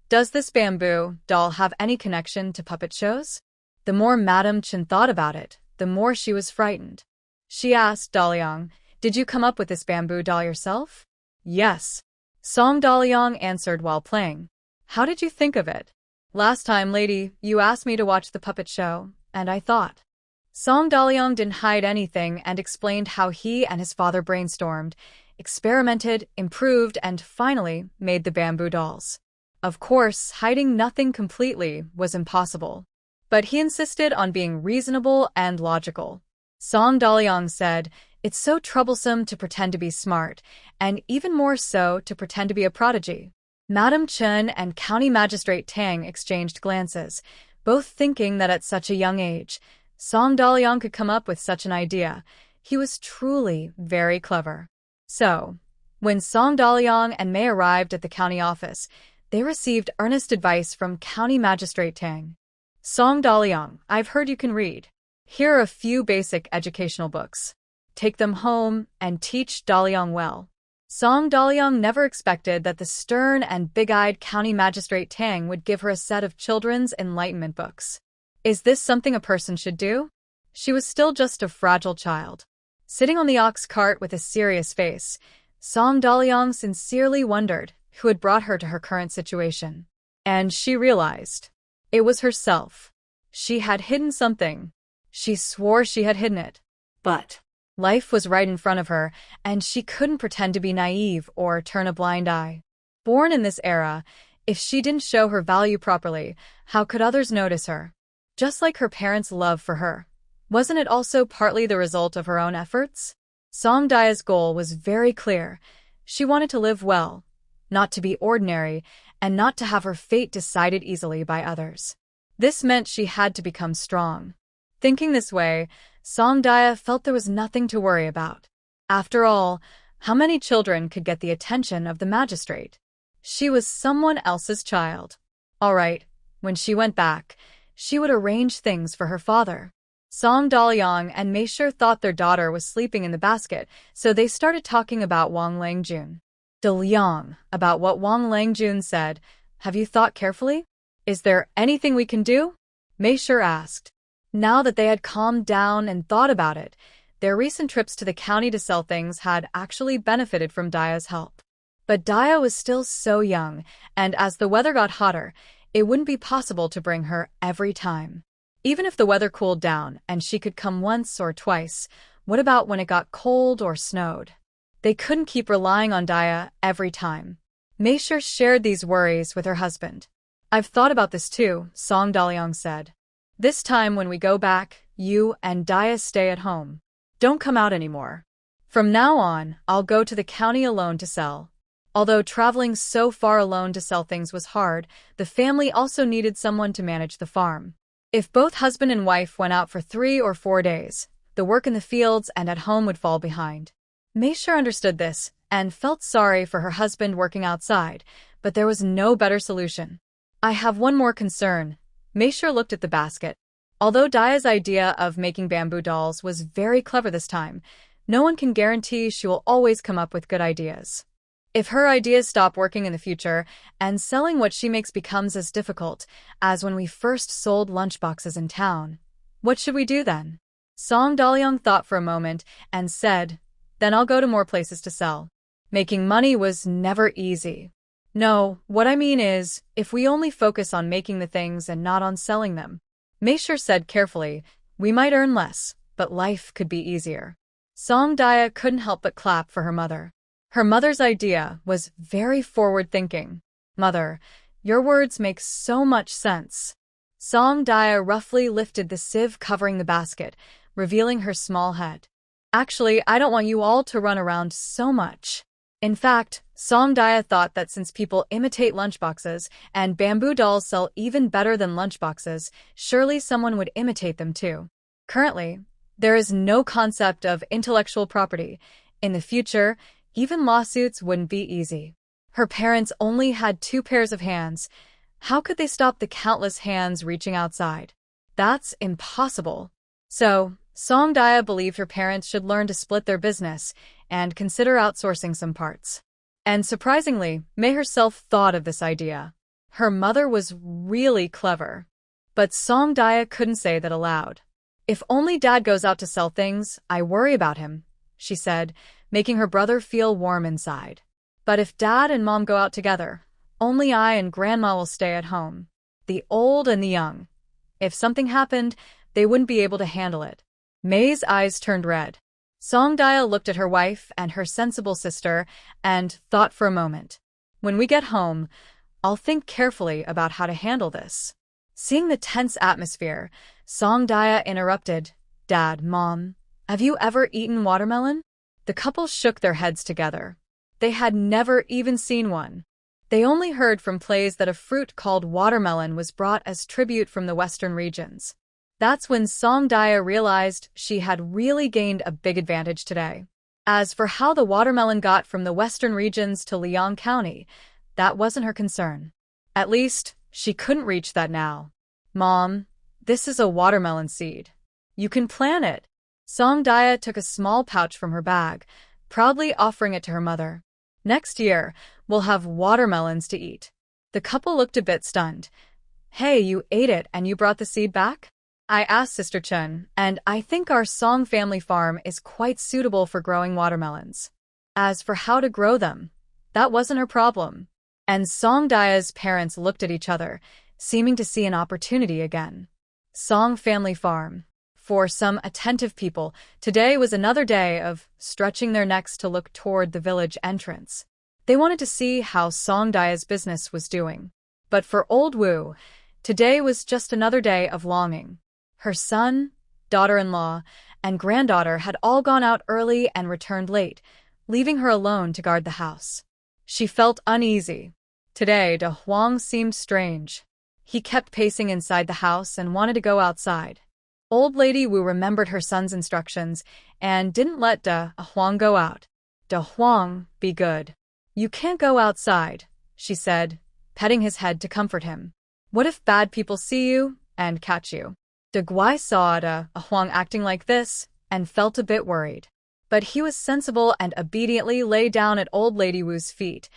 Speaker 1: does this bamboo doll have any connection to puppet shows? The more Madam Chen thought about it, the more she was frightened. She asked Daliang, "Did you come up with this bamboo doll yourself?" "Yes," Song Daliang answered while playing. "How did you think of it?" "Last time, lady, you asked me to watch the puppet show, and I thought." Song Daliang didn't hide anything and explained how he and his father brainstormed, experimented, improved, and finally made the bamboo dolls. Of course, hiding nothing completely was impossible. But he insisted on being reasonable and logical. Song Daliang said, "It's so troublesome to pretend to be smart, and even more so to pretend to be a prodigy." Madam Chen and County Magistrate Tang exchanged glances, both thinking that at such a young age, Song Daliang could come up with such an idea. He was truly very clever. So, when Song Daliang and Mei arrived at the county office, they received earnest advice from County Magistrate Tang. "Song Daliang, I've heard you can read. Here are a few basic educational books. Take them home and teach Daliang well." Song Daliang never expected that the stern and big-eyed County Magistrate Tang would give her a set of children's enlightenment books. Is this something a person should do? She was still just a fragile child. Sitting on the ox cart with a serious face, Song Daliang sincerely wondered who had brought her to her current situation. And she realized. It was herself. She had hidden something. She swore she had hidden it. But life was right in front of her, and she couldn't pretend to be naive or turn a blind eye. Born in this era, if she didn't show her value properly, how could others notice her? Just like her parents' love for her. Wasn't it also partly the result of her own efforts? Song Daya's goal was very clear. She wanted to live well, not to be ordinary, and not to have her fate decided easily by others. This meant she had to become strong. Thinking this way, Song Daya felt there was nothing to worry about. After all, how many children could get the attention of the magistrate? She was someone else's child. All right, when she went back, she would arrange things for her father. Song Daliang and Meisher thought their daughter was sleeping in the basket, so they started talking about Wang Langjun. Daliang, about what Wang Langjun said. Have you thought carefully? Is there anything we can do? Meisher asked. Now that they had calmed down and thought about it, their recent trips to the county to sell things had actually benefited from Daya's help. But Daya was still so young, and as the weather got hotter, it wouldn't be possible to bring her every time. Even if the weather cooled down and she could come once or twice, what about when it got cold or snowed? They couldn't keep relying on Daya every time. Meisher shared these worries with her husband. I've thought about this too, Song Daliang said. This time when we go back, you and Daya stay at home. Don't come out anymore. From now on, I'll go to the county alone to sell. Although traveling so far alone to sell things was hard, the family also needed someone to manage the farm. If both husband and wife went out for 3 or 4 days, the work in the fields and at home would fall behind. Meisher understood this and felt sorry for her husband working outside, but there was no better solution. I have one more concern. Meisher looked at the basket. Although Daya's idea of making bamboo dolls was very clever this time, no one can guarantee she will always come up with good ideas. If her ideas stop working in the future, and selling what she makes becomes as difficult as when we first sold lunchboxes in town, what should we do then? Song Daliang thought for a moment and said, then I'll go to more places to sell. Making money was never easy. No, what I mean is, if we only focus on making the things and not on selling them. Meisher said carefully, we might earn less, but life could be easier. Song Daya couldn't help but clap for her mother. Her mother's idea was very forward-thinking. Mother, your words make so much sense. Song Daya roughly lifted the sieve covering the basket, revealing her small head. Actually, I don't want you all to run around so much. In fact, Song Daya thought that since people imitate lunchboxes and bamboo dolls sell even better than lunchboxes, surely someone would imitate them too. Currently, there is no concept of intellectual property. In the future, even lawsuits wouldn't be easy. Her parents only had 2 pairs of hands. How could they stop the countless hands reaching outside? That's impossible. So, Song Daya believed her parents should learn to split their business and consider outsourcing some parts. And surprisingly, May herself thought of this idea. Her mother was really clever. But Song Daya couldn't say that aloud. If only Dad goes out to sell things, I worry about him, she said, making her brother feel warm inside. But if Dad and Mom go out together, only I and Grandma will stay at home. The old and the young. If something happened, they wouldn't be able to handle it. May's eyes turned red. Song Daya looked at her wife and her sensible sister and thought for a moment. When we get home, I'll think carefully about how to handle this. Seeing the tense atmosphere, Song Daya interrupted. Dad, Mom, have you ever eaten watermelon? The couple shook their heads together. They had never even seen one. They only heard from plays that a fruit called watermelon was brought as tribute from the western regions. That's when Song Daya realized she had really gained a big advantage today. As for how the watermelon got from the western regions to Liang County, that wasn't her concern. At least, she couldn't reach that now. Mom, this is a watermelon seed. You can plant it. Song Daya took a small pouch from her bag, proudly offering it to her mother. Next year, we'll have watermelons to eat. The couple looked a bit stunned. Hey, you ate it and you brought the seed back? I asked Sister Chun, and I think our Song family farm is quite suitable for growing watermelons. As for how to grow them, that wasn't her problem. And Song Daya's parents looked at each other, seeming to see an opportunity again. Song family farm. For some attentive people, today was another day of stretching their necks to look toward the village entrance. They wanted to see how Song Daya's business was doing. But for old Wu, today was just another day of longing. Her son, daughter-in-law, and granddaughter had all gone out early and returned late, leaving her alone to guard the house. She felt uneasy. Today, De Huang seemed strange. He kept pacing inside the house and wanted to go outside. Old Lady Wu remembered her son's instructions and didn't let De Huang go out. De Huang, be good. You can't go outside, she said, petting his head to comfort him. What if bad people see you and catch you? De Guai saw De Huang acting like this and felt a bit worried. But he was sensible and obediently lay down at Old Lady Wu's feet,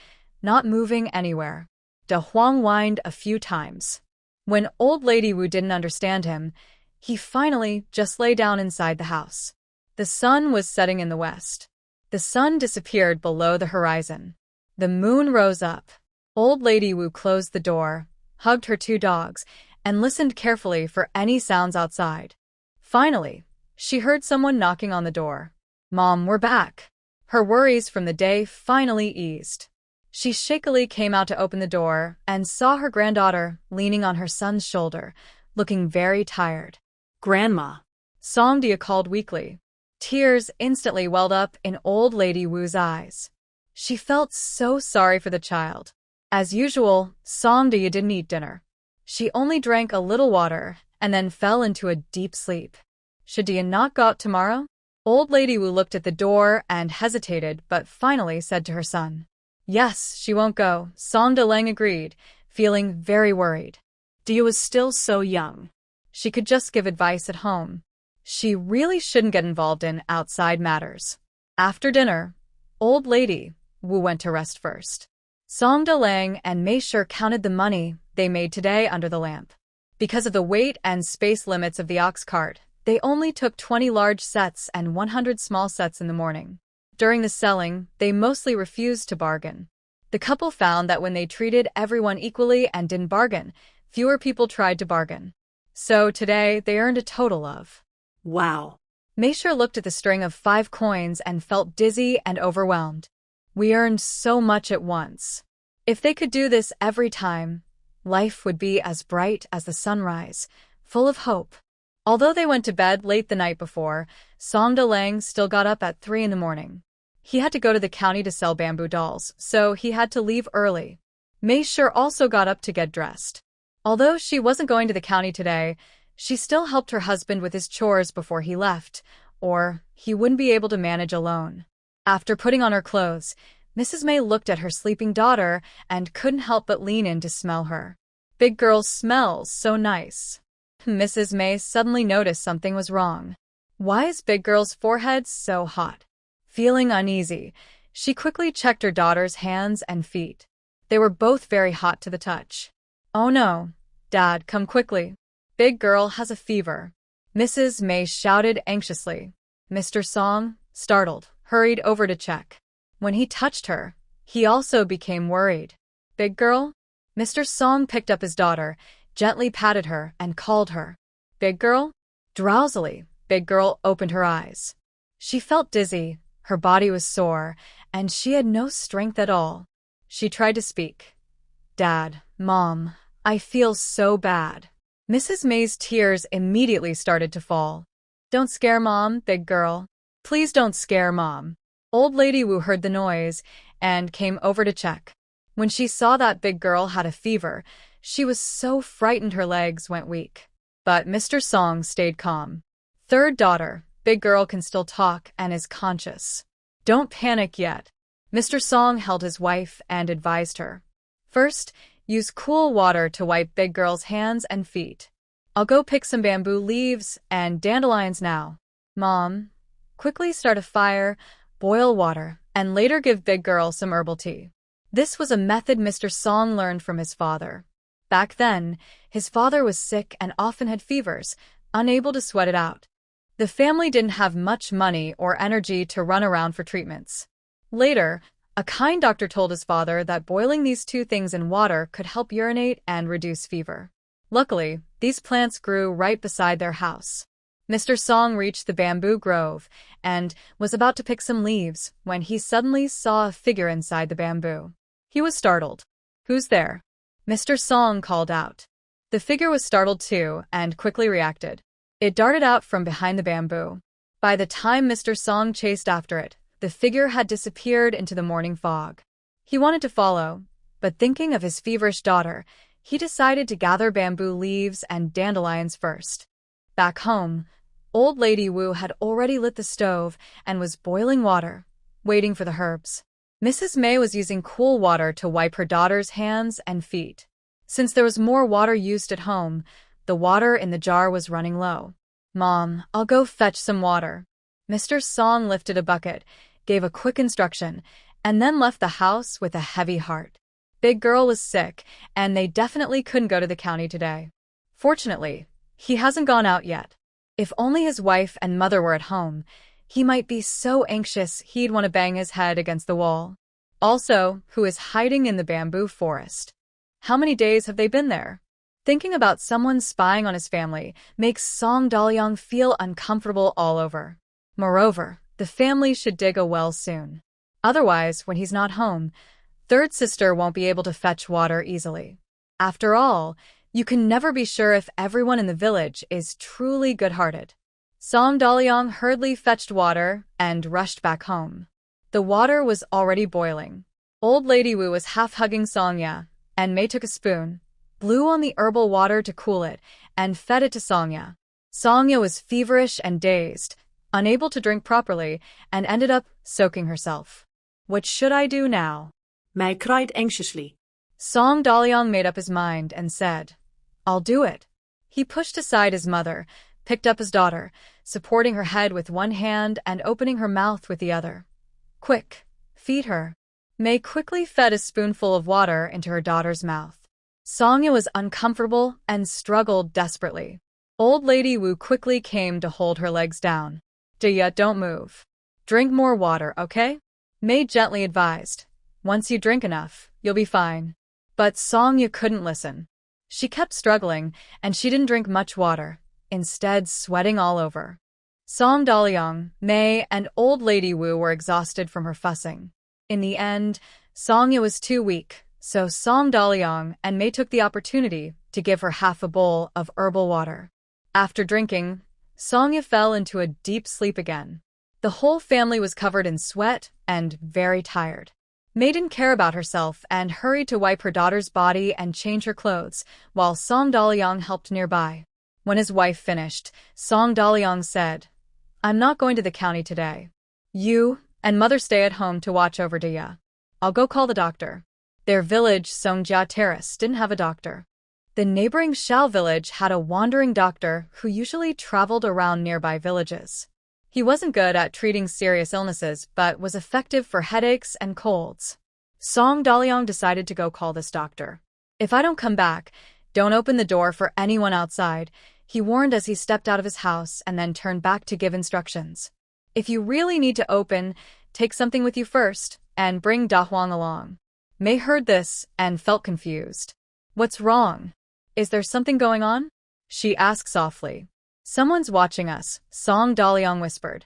Speaker 1: not moving anywhere. De Huang whined a few times. When Old Lady Wu didn't understand him, he finally just lay down inside the house. The sun was setting in the west. The sun disappeared below the horizon. The moon rose up. Old Lady Wu closed the door, hugged her two dogs, and listened carefully for any sounds outside. Finally, she heard someone knocking on the door. Mom, we're back. Her worries from the day finally eased. She shakily came out to open the door and saw her granddaughter leaning on her son's shoulder, looking very tired.
Speaker 2: Grandma,
Speaker 1: Song Dia called weakly. Tears instantly welled up in Old Lady Wu's eyes. She felt so sorry for the child. As usual, Song Dia didn't eat dinner. She only drank a little water and then fell into a deep sleep. Should Dia not go out tomorrow? Old Lady Wu looked at the door and hesitated, but finally said to her son. Yes, she won't go, Song De Lang agreed, feeling very worried.
Speaker 2: Dia was still so young.
Speaker 1: She could just give advice at home. She really shouldn't get involved in outside matters. After dinner, Old Lady Wu went to rest first. Song De Lang and Mei Shi counted the money they made today under the lamp. Because of the weight and space limits of the ox cart, they only took 20 large sets and 100 small sets in the morning. During the selling, they mostly refused to bargain. The couple found that when they treated everyone equally and didn't bargain, fewer people tried to bargain. So today, they earned a total of.
Speaker 2: Wow.
Speaker 1: Mei Shi looked at the string of 5 coins and felt dizzy and overwhelmed. We earned so much at once. If they could do this every time, life would be as bright as the sunrise, full of hope. Although they went to bed late the night before, Song De Lang still got up at 3 in the morning. He had to go to the county to sell bamboo dolls, so he had to leave early. Mei Shi also got up to get dressed. Although she wasn't going to the county today, she still helped her husband with his chores before he left, or he wouldn't be able to manage alone. After putting on her clothes, Mrs. May looked at her sleeping daughter and couldn't help but lean in to smell her. Big girl smells so nice. Mrs. May suddenly noticed something was wrong. Why is Big Girl's forehead so hot? Feeling uneasy, she quickly checked her daughter's hands and feet. They were both very hot to the touch. Oh no, Dad, come quickly. Big Girl has a fever. Mrs. May shouted anxiously. Mr. Song, startled, hurried over to check. When he touched her, he also became worried. Big Girl? Mr. Song picked up his daughter, gently patted her, and called her. Big Girl? Drowsily, Big Girl opened her eyes. She felt dizzy, her body was sore, and she had no strength at all. She tried to speak. Dad, Mom, I feel so bad. Mrs. May's tears immediately started to fall. Don't scare Mom, Big Girl. Please don't scare Mom. Old Lady Wu heard the noise and came over to check. When she saw that Big Girl had a fever, she was so frightened her legs went weak. But Mr. Song stayed calm. Third daughter, Big Girl can still talk and is conscious. Don't panic yet. Mr. Song held his wife and advised her. First, use cool water to wipe Big Girl's hands and feet. I'll go pick some bamboo leaves and dandelions now. Mom, quickly start a fire, boil water, and later give Big Girl some herbal tea. This was a method Mr. Song learned from his father. Back then, his father was sick and often had fevers, unable to sweat it out. The family didn't have much money or energy to run around for treatments. Later, a kind doctor told his father that boiling these two things in water could help urinate and reduce fever. Luckily, these plants grew right beside their house. Mr. Song reached the bamboo grove and was about to pick some leaves when he suddenly saw a figure inside the bamboo. He was startled. "Who's there?" Mr. Song called out. The figure was startled too and quickly reacted. It darted out from behind the bamboo. By the time Mr. Song chased after it, the figure had disappeared into the morning fog. He wanted to follow, but thinking of his feverish daughter, he decided to gather bamboo leaves and dandelions first. Back home, Old Lady Wu had already lit the stove and was boiling water, waiting for the herbs. Mrs. May was using cool water to wipe her daughter's hands and feet. Since there was more water used at home, the water in the jar was running low. "Mom, I'll go fetch some water." Mr. Song lifted a bucket, gave a quick instruction, and then left the house with a heavy heart. Big Girl was sick, and they definitely couldn't go to the county today. Fortunately, he hasn't gone out yet. If only his wife and mother were at home, he might be so anxious he'd want to bang his head against the wall. Also, who is hiding in the bamboo forest? How many days have they been there? Thinking about someone spying on his family makes Song Dalyong feel uncomfortable all over. Moreover, the family should dig a well soon. Otherwise, when he's not home, third sister won't be able to fetch water easily. After all, you can never be sure if everyone in the village is truly good-hearted. Song Dalyong hurriedly fetched water and rushed back home. The water was already boiling. Old Lady Wu was half-hugging Songya, and May took a spoon, blew on the herbal water to cool it, and fed it to Songya. Songya was feverish and dazed, unable to drink properly, and ended up soaking herself. "What should I do now?"
Speaker 2: May cried anxiously.
Speaker 1: Song Dalyong made up his mind and said, "I'll do it." He pushed aside his mother, picked up his daughter, supporting her head with one hand and opening her mouth with the other. "Quick, feed her." May quickly fed a spoonful of water into her daughter's mouth. Songya was uncomfortable and struggled desperately. Old Lady Wu quickly came to hold her legs down. "Daya, don't move. Drink more water, okay?" May gently advised. "Once you drink enough, you'll be fine." But Songya couldn't listen. She kept struggling, and she didn't drink much water, instead sweating all over. Song Dalyong, May, and Old Lady Wu were exhausted from her fussing. In the end, Songya was too weak, so Song Dalyong and May took the opportunity to give her half a bowl of herbal water. After drinking, Songya fell into a deep sleep again. The whole family was covered in sweat and very tired. May didn't care about herself and hurried to wipe her daughter's body and change her clothes, while Song Dalyong helped nearby. When his wife finished, Song Dalyong said, "I'm not going to the county today. You and Mother stay at home to watch over Daya. I'll go call the doctor." Their village, Songjia Terrace, didn't have a doctor. The neighboring Shao village had a wandering doctor who usually traveled around nearby villages. He wasn't good at treating serious illnesses, but was effective for headaches and colds. Song Dalyong decided to go call this doctor. "If I don't come back, don't open the door for anyone outside," he warned as he stepped out of his house and then turned back to give instructions. "If you really need to open, take something with you first, and bring Da Huang along." May heard this and felt confused. "What's wrong? Is there something going on?" she asked softly. "Someone's watching us," Song Dalyong whispered.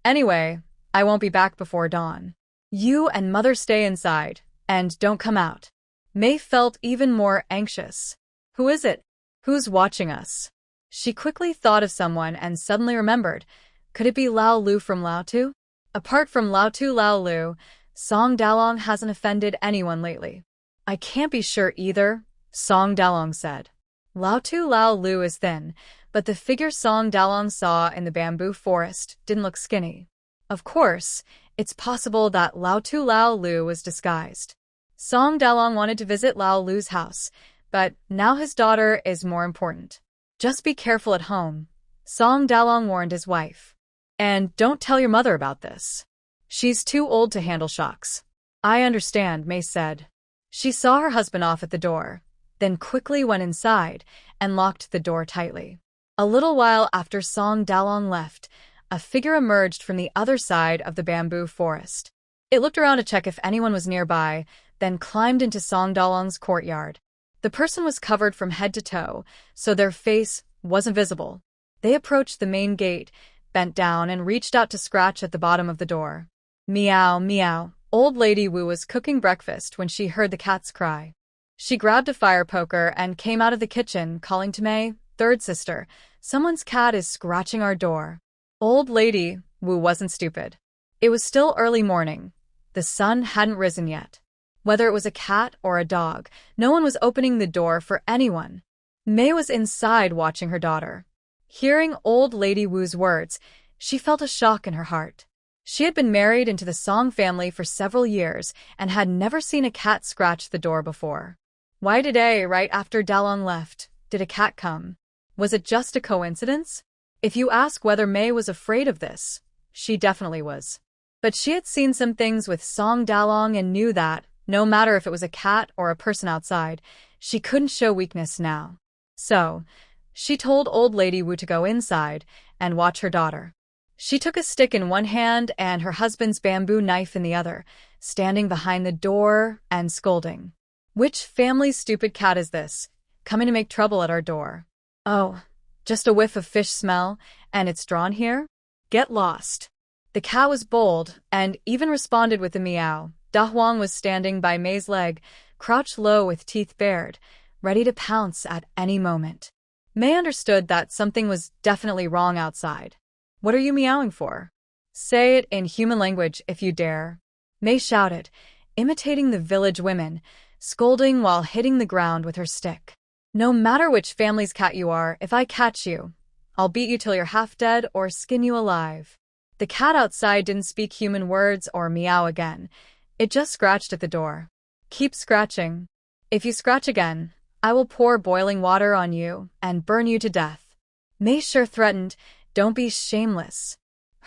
Speaker 1: "Anyway, I won't be back before dawn. You and Mother stay inside, and don't come out." May felt even more anxious. "Who is it? Who's watching us?" She quickly thought of someone and suddenly remembered. Could it be Lao Lu from Lao Tu? Apart from Lao Tu Lao Lu, Song Dalyong hasn't offended anyone lately. "I can't be sure either," Song Dalyong said. Lao Tu Lao Lu is thin, but the figure Song Dalyong saw in the bamboo forest didn't look skinny. Of course, it's possible that Lao Tu Lao Lu was disguised. Song Dalyong wanted to visit Lao Lu's house, but now his daughter is more important. "Just be careful at home," Song Dalyong warned his wife. "And don't tell your mother about this. She's too old to handle shocks." "I understand," May said. She saw her husband off at the door, then quickly went inside and locked the door tightly. A little while after Song Dalong left, a figure emerged from the other side of the bamboo forest. It looked around to check if anyone was nearby, then climbed into Song Dalong's courtyard. The person was covered from head to toe, so their face wasn't visible. They approached the main gate, bent down, and reached out to scratch at the bottom of the door. Meow, meow. Old Lady Wu was cooking breakfast when she heard the cat's cry. She grabbed a fire poker and came out of the kitchen, calling to May, "Third sister, someone's cat is scratching our door." Old Lady Wu wasn't stupid. It was still early morning. The sun hadn't risen yet. Whether it was a cat or a dog, no one was opening the door for anyone. May was inside watching her daughter. Hearing Old Lady Wu's words, she felt a shock in her heart. She had been married into the Song family for several years and had never seen a cat scratch the door before. Why today, right after Dalong left, did a cat come? Was it just a coincidence? If you ask whether May was afraid of this, she definitely was. But she had seen some things with Song Dalong and knew that, no matter if it was a cat or a person outside, she couldn't show weakness now. So, she told Old Lady Wu to go inside and watch her daughter. She took a stick in one hand and her husband's bamboo knife in the other, standing behind the door and scolding. "Which family's stupid cat is this, coming to make trouble at our door? Oh, just a whiff of fish smell, and it's drawn here? Get lost." The cat was bold and even responded with a meow. Da Huang was standing by May's leg, crouched low with teeth bared, ready to pounce at any moment. May understood that something was definitely wrong outside. "What are you meowing for? Say it in human language if you dare." May shouted, imitating the village women, scolding while hitting the ground with her stick. "No matter which family's cat you are, if I catch you, I'll beat you till you're half dead or skin you alive." The cat outside didn't speak human words or meow again. It just scratched at the door. "Keep scratching. If you scratch again, I will pour boiling water on you and burn you to death." May sure threatened, "Don't be shameless.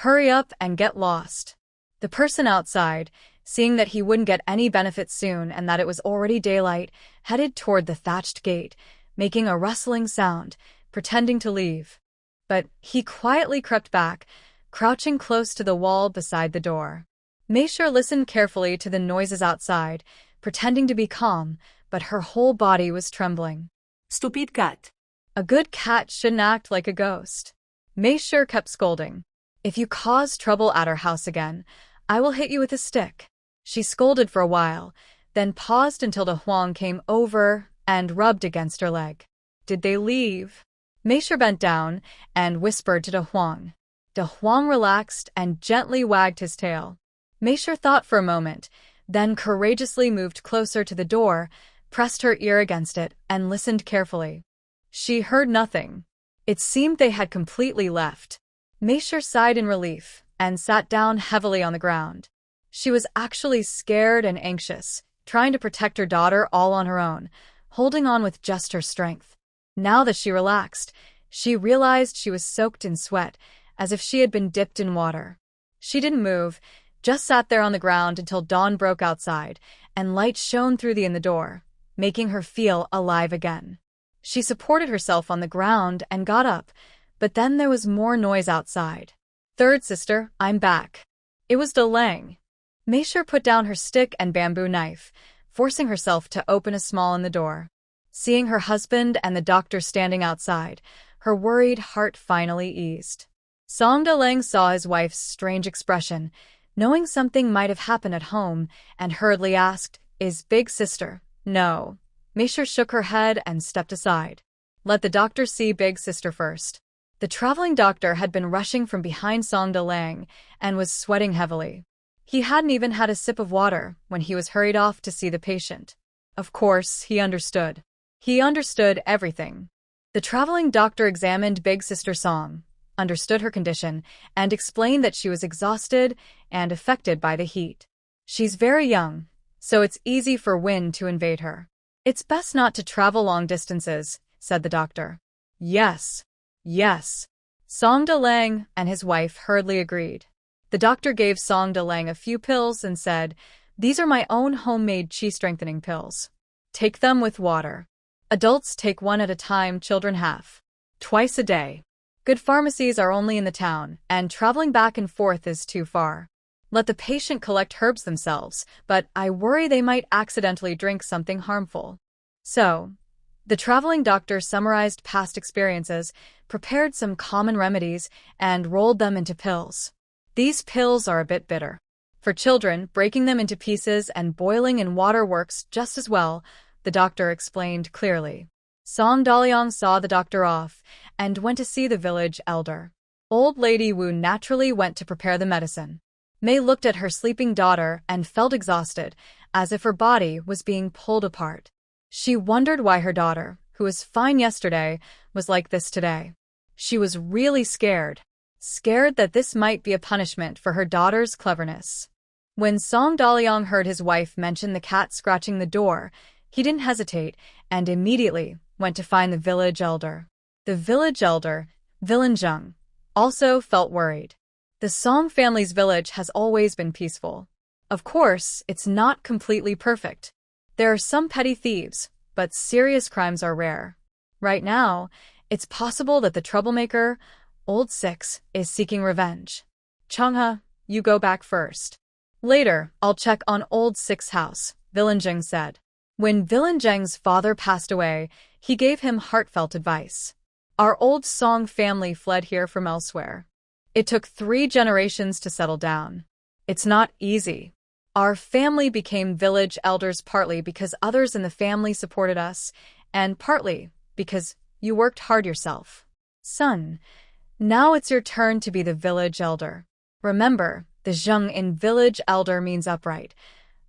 Speaker 1: Hurry up and get lost." The person outside, seeing that he wouldn't get any benefit soon and that it was already daylight, headed toward the thatched gate, making a rustling sound, pretending to leave. But he quietly crept back, crouching close to the wall beside the door. May sure listened carefully to the noises outside, pretending to be calm, but her whole body was trembling.
Speaker 2: Stupid cat.
Speaker 1: A good cat shouldn't act like a ghost. May sure kept scolding. "If you cause trouble at our house again, I will hit you with a stick." She scolded for a while, then paused until Da Huang came over and rubbed against her leg. "Did they leave?" May sure bent down and whispered to Da Huang. Da Huang relaxed and gently wagged his tail. May sure thought for a moment, then courageously moved closer to the door, pressed her ear against it, and listened carefully. She heard nothing. It seemed they had completely left. May sure sighed in relief and sat down heavily on the ground. She was actually scared and anxious, trying to protect her daughter all on her own, holding on with just her strength. Now that she relaxed, she realized she was soaked in sweat, as if she had been dipped in water. She didn't move, just sat there on the ground until dawn broke outside, and light shone through the door, making her feel alive again. She supported herself on the ground and got up, but then there was more noise outside. "Third sister, I'm back." It was Daleng. May sure put down her stick and bamboo knife, forcing herself to open a small in the door. Seeing her husband and the doctor standing outside, her worried heart finally eased. Song Daleng saw his wife's strange expression, knowing something might have happened at home, and hurriedly asked, "Is big sister?" "No." May sure shook her head and stepped aside. "Let the doctor see big sister first." The traveling doctor had been rushing from behind Song Daleng and was sweating heavily. He hadn't even had a sip of water when he was hurried off to see the patient. Of course, he understood. He understood everything. The traveling doctor examined big sister Song, understood her condition, and explained that she was exhausted and affected by the heat. "She's very young, so it's easy for wind to invade her. It's best not to travel long distances," said the doctor. Yes. Song Daleng and his wife hurriedly agreed. The doctor gave Song Daleng a few pills and said, "These are my own homemade chi-strengthening pills. Take them with water. Adults take one at a time, children half."
Speaker 2: Twice a day.
Speaker 1: Good pharmacies are only in the town, and traveling back and forth is too far. Let the patient collect herbs themselves, but I worry they might accidentally drink something harmful. So, the traveling doctor summarized past experiences, prepared some common remedies, and rolled them into pills. These pills are a bit bitter. For children, breaking them into pieces and boiling in water works just as well, the doctor explained clearly. Song Daliang saw the doctor off and went to see the village elder. Old Lady Wu naturally went to prepare the medicine. Mei looked at her sleeping daughter and felt exhausted, as if her body was being pulled apart. She wondered why her daughter, who was fine yesterday, was like this today. She was really scared that this might be a punishment for her daughter's cleverness. When Song Daliang heard his wife mention the cat scratching the door, he didn't hesitate and immediately went to find the village elder. The village elder, Villain Zheng, also felt worried. The Song family's village has always been peaceful. Of course, it's not completely perfect. There are some petty thieves, but serious crimes are rare. Right now, it's possible that the troublemaker, Old Six, is seeking revenge. Changhe, you go back first. Later, I'll check on Old Six's house, Villain Zheng said. When Villain Zheng's father passed away, he gave him heartfelt advice. Our old Song family fled here from elsewhere. It took 3 generations to settle down. It's not easy. Our family became village elders partly because others in the family supported us, and partly because you worked hard yourself. Son, now it's your turn to be the village elder. Remember, the Zheng in village elder means upright.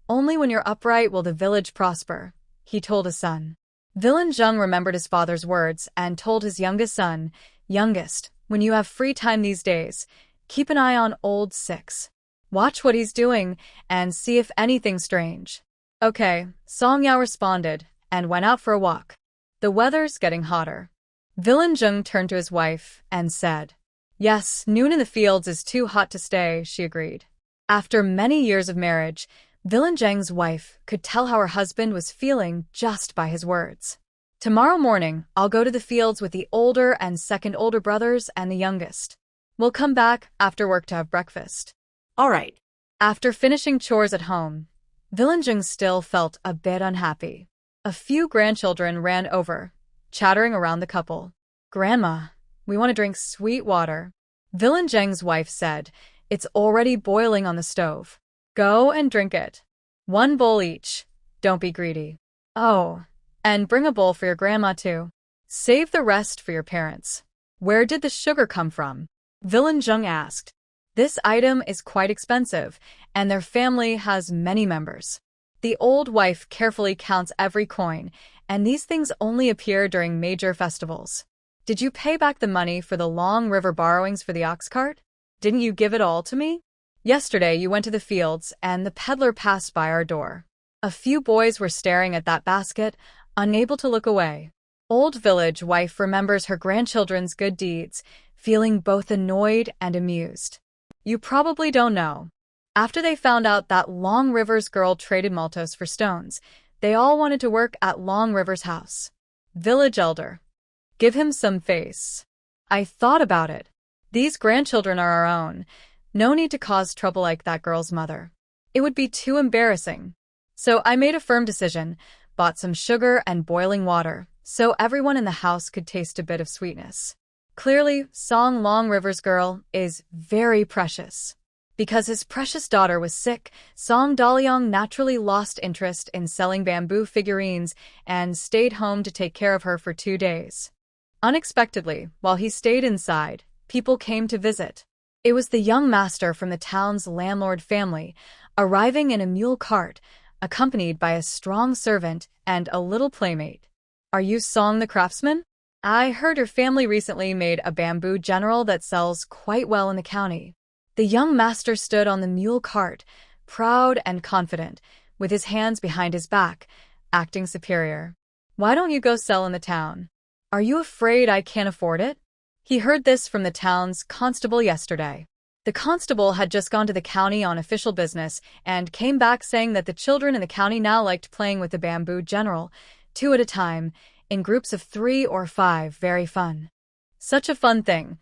Speaker 1: Only when you're upright will the village prosper, he told his son. Villain Zheng remembered his father's words and told his youngest son, Youngest, when you have free time these days, keep an eye on Old Six. Watch what he's doing and see if anything's strange. Okay, Song Yao responded and went out for a walk. The weather's getting hotter. Villain Zheng turned to his wife and said, Yes, noon in the fields is too hot to stay, she agreed. After many years of marriage, Villain Zheng's wife could tell how her husband was feeling just by his words. Tomorrow morning, I'll go to the fields with the older and second older brothers and the youngest. We'll come back after work to have breakfast.
Speaker 2: All right.
Speaker 1: After finishing chores at home, Villain Zheng still felt a bit unhappy. A few grandchildren ran over, chattering around the couple. Grandma, we want to drink sweet water. Villain Zheng's wife said, It's already boiling on the stove. Go and drink it. 1 bowl each. Don't be greedy. Oh, and bring a bowl for your grandma too. Save the rest for your parents. Where did the sugar come from? Villain Zheng asked. This item is quite expensive, and their family has many members. The old wife carefully counts every coin, and these things only appear during major festivals. Did you pay back the money for the Long River borrowings for the ox cart? Didn't you give it all to me? Yesterday you went to the fields, and the peddler passed by our door. A few boys were staring at that basket, unable to look away. Old village wife remembers her grandchildren's good deeds, feeling both annoyed and amused. You probably don't know. After they found out that Long River's girl traded maltose for stones, they all wanted to work at Long River's house. Village elder. Give him some face. I thought about it. These grandchildren are our own. No need to cause trouble like that girl's mother. It would be too embarrassing. So I made a firm decision, bought some sugar and boiling water, so everyone in the house could taste a bit of sweetness. Clearly, Song Long River's girl is very precious. Because his precious daughter was sick, Song Daliang naturally lost interest in selling bamboo figurines and stayed home to take care of her for 2 days. Unexpectedly, while he stayed inside, people came to visit. It was the young master from the town's landlord family, arriving in a mule cart, accompanied by a strong servant and a little playmate. Are you Song the craftsman? I heard your family recently made a bamboo general that sells quite well in the county. The young master stood on the mule cart, proud and confident, with his hands behind his back, acting superior. Why don't you go sell in the town? Are you afraid I can't afford it? He heard this from the town's constable yesterday. The constable had just gone to the county on official business and came back saying that the children in the county now liked playing with the bamboo general, 2 at a time, in groups of 3 or 5, very fun. Such a fun thing.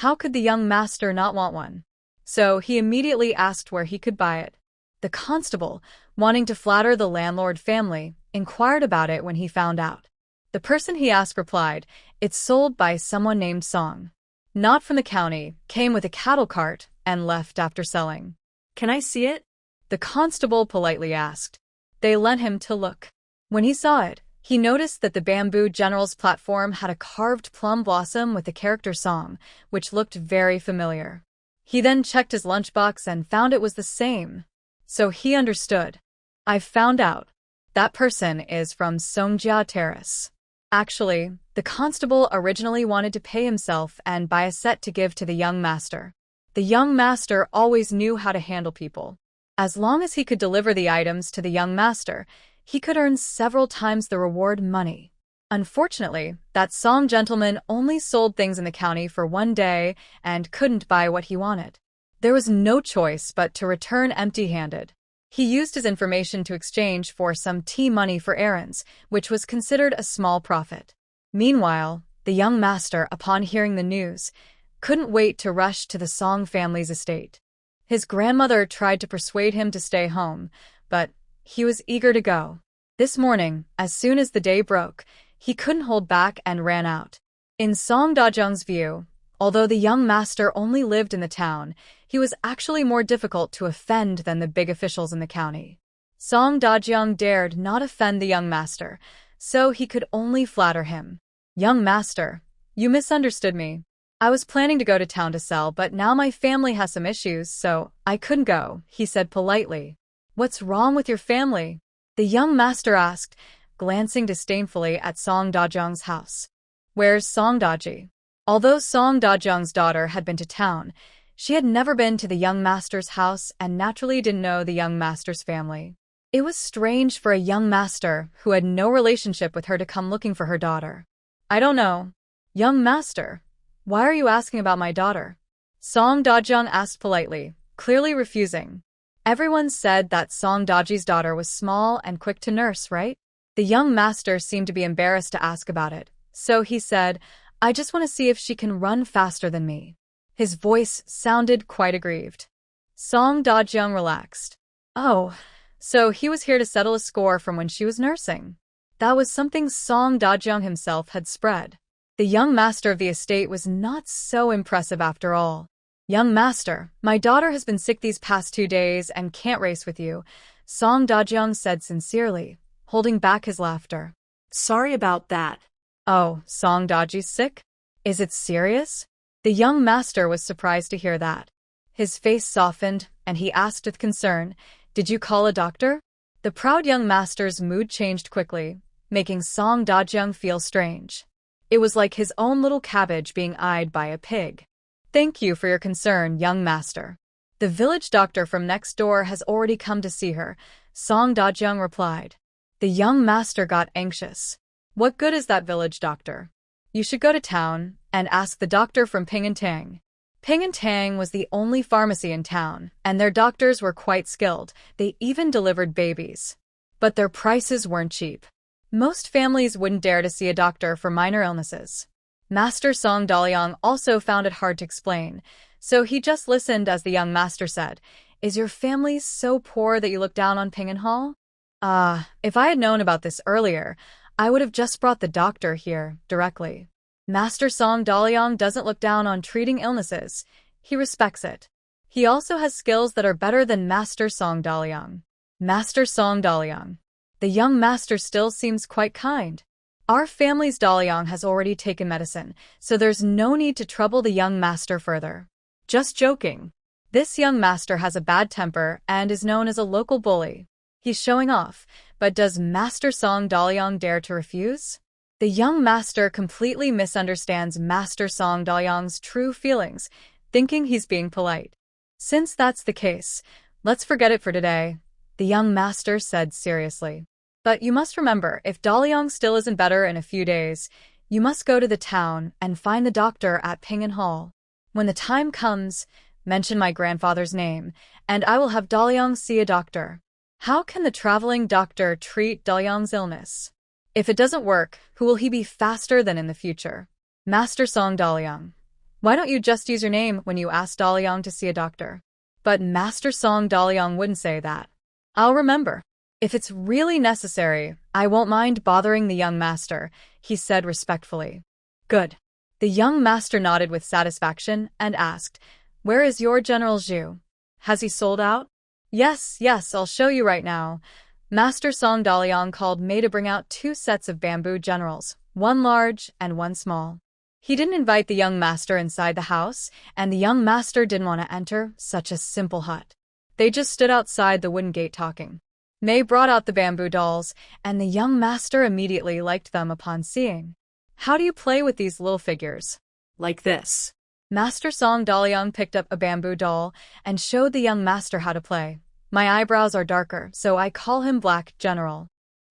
Speaker 1: How could the young master not want one? So he immediately asked where he could buy it. The constable, wanting to flatter the landlord family, inquired about it when he found out. The person he asked replied, "It's sold by someone named Song. Not from the county, came with a cattle cart, and left after selling."
Speaker 2: Can I see it?
Speaker 1: The constable politely asked. They lent him to look. When he saw it, he noticed that the bamboo general's platform had a carved plum blossom with the character Song, which looked very familiar. He then checked his lunchbox and found it was the same. So he understood. "I've found out. That person is from Songjia Terrace." Actually, the constable originally wanted to pay himself and buy a set to give to the young master. The young master always knew how to handle people. As long as he could deliver the items to the young master, he could earn several times the reward money. Unfortunately, that Song gentleman only sold things in the county for one day and couldn't buy what he wanted. There was no choice but to return empty-handed. He used his information to exchange for some tea money for errands, which was considered a small profit. Meanwhile, the young master, upon hearing the news, couldn't wait to rush to the Song family's estate. His grandmother tried to persuade him to stay home, but he was eager to go. This morning, as soon as the day broke, he couldn't hold back and ran out. In Song Dajung's view, although the young master only lived in the town, he was actually more difficult to offend than the big officials in the county. Song Dajung dared not offend the young master, so he could only flatter him. "Young master, you misunderstood me. I was planning to go to town to sell, but now my family has some issues, so I couldn't go," he said politely. "What's wrong with your family?" the young master asked, glancing disdainfully at Song Dajung's house. "Where's Song Daji?" Although Song Dajung's daughter had been to town, she had never been to the young master's house and naturally didn't know the young master's family. It was strange for a young master who had no relationship with her to come looking for her daughter. "I don't know." "Young master, why are you asking about my daughter?" Song Dajung asked politely, clearly refusing. Everyone said that Song Daji's daughter was small and quick to nurse, right? The young master seemed to be embarrassed to ask about it, so he said, "I just want to see if she can run faster than me." His voice sounded quite aggrieved. Song Dajung relaxed. Oh, so he was here to settle a score from when she was nursing. That was something Song Dajung himself had spread. The young master of the estate was not so impressive after all. "Young master, my daughter has been sick these past 2 days and can't race with you," Song Dajung said sincerely, holding back his laughter.
Speaker 2: Sorry about that.
Speaker 1: "Oh, Song Daji's sick? Is it serious?" The young master was surprised to hear that. His face softened, and he asked with concern, "Did you call a doctor?" The proud young master's mood changed quickly, making Song Dajung feel strange. It was like his own little cabbage being eyed by a pig. "Thank you for your concern, young master. The village doctor from next door has already come to see her," Song Dajung replied. The young master got anxious. "What good is that village doctor? You should go to town and ask the doctor from Ping and Tang." Ping and Tang was the only pharmacy in town, and their doctors were quite skilled. They even delivered babies. But their prices weren't cheap. Most families wouldn't dare to see a doctor for minor illnesses. Master Song Daliang also found it hard to explain, so he just listened as the young master said, "Is your family so poor that you look down on Ping and Hall?" If I had known about this earlier, I would have just brought the doctor here directly. Master Song Daliang doesn't look down on treating illnesses. He respects it. He also has skills that are better than Master Song Daliang. Master Song Daliang. The young master still seems quite kind. Our family's Daliang has already taken medicine, so there's no need to trouble the young master further. Just joking. This young master has a bad temper and is known as a local bully. He's showing off, but does Master Song Daliang dare to refuse? The young master completely misunderstands Master Song Daliang's true feelings, thinking he's being polite. "Since that's the case, let's forget it for today," the young master said seriously. "But you must remember, if Daliang still isn't better in a few days, you must go to the town and find the doctor at Ping Hall. When the time comes, mention my grandfather's name, and I will have Daliang see a doctor. How can the traveling doctor treat Daliang's illness? If it doesn't work, who will he be faster than in the future?" Master Song Daliang. Why don't you just use your name when you ask Daliang to see a doctor? But Master Song Daliang wouldn't say that. I'll remember. If it's really necessary, I won't mind bothering the young master, he said respectfully. Good. The young master nodded with satisfaction and asked, Where is your General Zhu? Has he sold out? Yes, I'll show you right now. Master Song Daliang called Mei to bring out 2 sets of bamboo generals, one large and one small. He didn't invite the young master inside the house, and the young master didn't want to enter such a simple hut. They just stood outside the wooden gate talking. Mei brought out the bamboo dolls, and the young master immediately liked them upon seeing. How do you play with these little figures?
Speaker 2: Like this.
Speaker 1: Master Song Daliang picked up a bamboo doll and showed the young master how to play. My eyebrows are darker, so I call him Black General.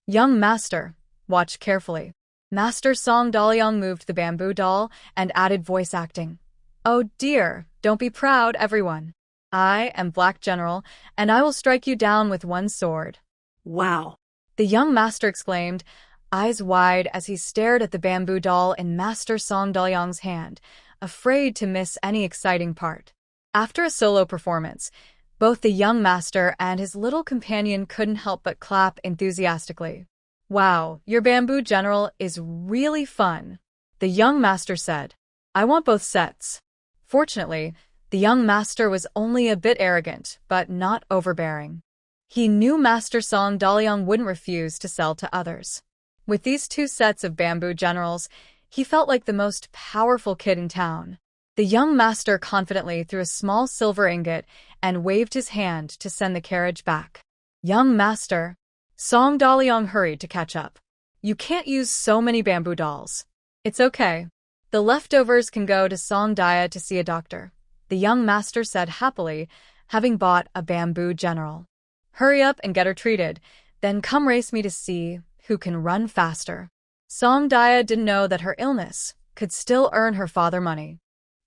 Speaker 1: Young master, watch carefully. Master Song Daliang moved the bamboo doll and added voice acting. Oh dear, don't be proud, everyone. I am Black General, and I will strike you down with one sword.
Speaker 2: Wow.
Speaker 1: The young master exclaimed, eyes wide as he stared at the bamboo doll in Master Song Daliang's hand, afraid to miss any exciting part. After a solo performance, both the young master and his little companion couldn't help but clap enthusiastically. Wow, your bamboo general is really fun, the young master said. I want both sets. Fortunately, the young master was only a bit arrogant, but not overbearing. He knew Master Song Daliang wouldn't refuse to sell to others. With these 2 sets of bamboo generals, he felt like the most powerful kid in town. The young master confidently threw a small silver ingot and waved his hand to send the carriage back. Young master. Song Daliang hurried to catch up. You can't use so many bamboo dolls. It's okay. The leftovers can go to Song Dia to see a doctor, the young master said happily, having bought a bamboo general. Hurry up and get her treated, then come race me to see who can run faster. Song Dia didn't know that her illness could still earn her father money.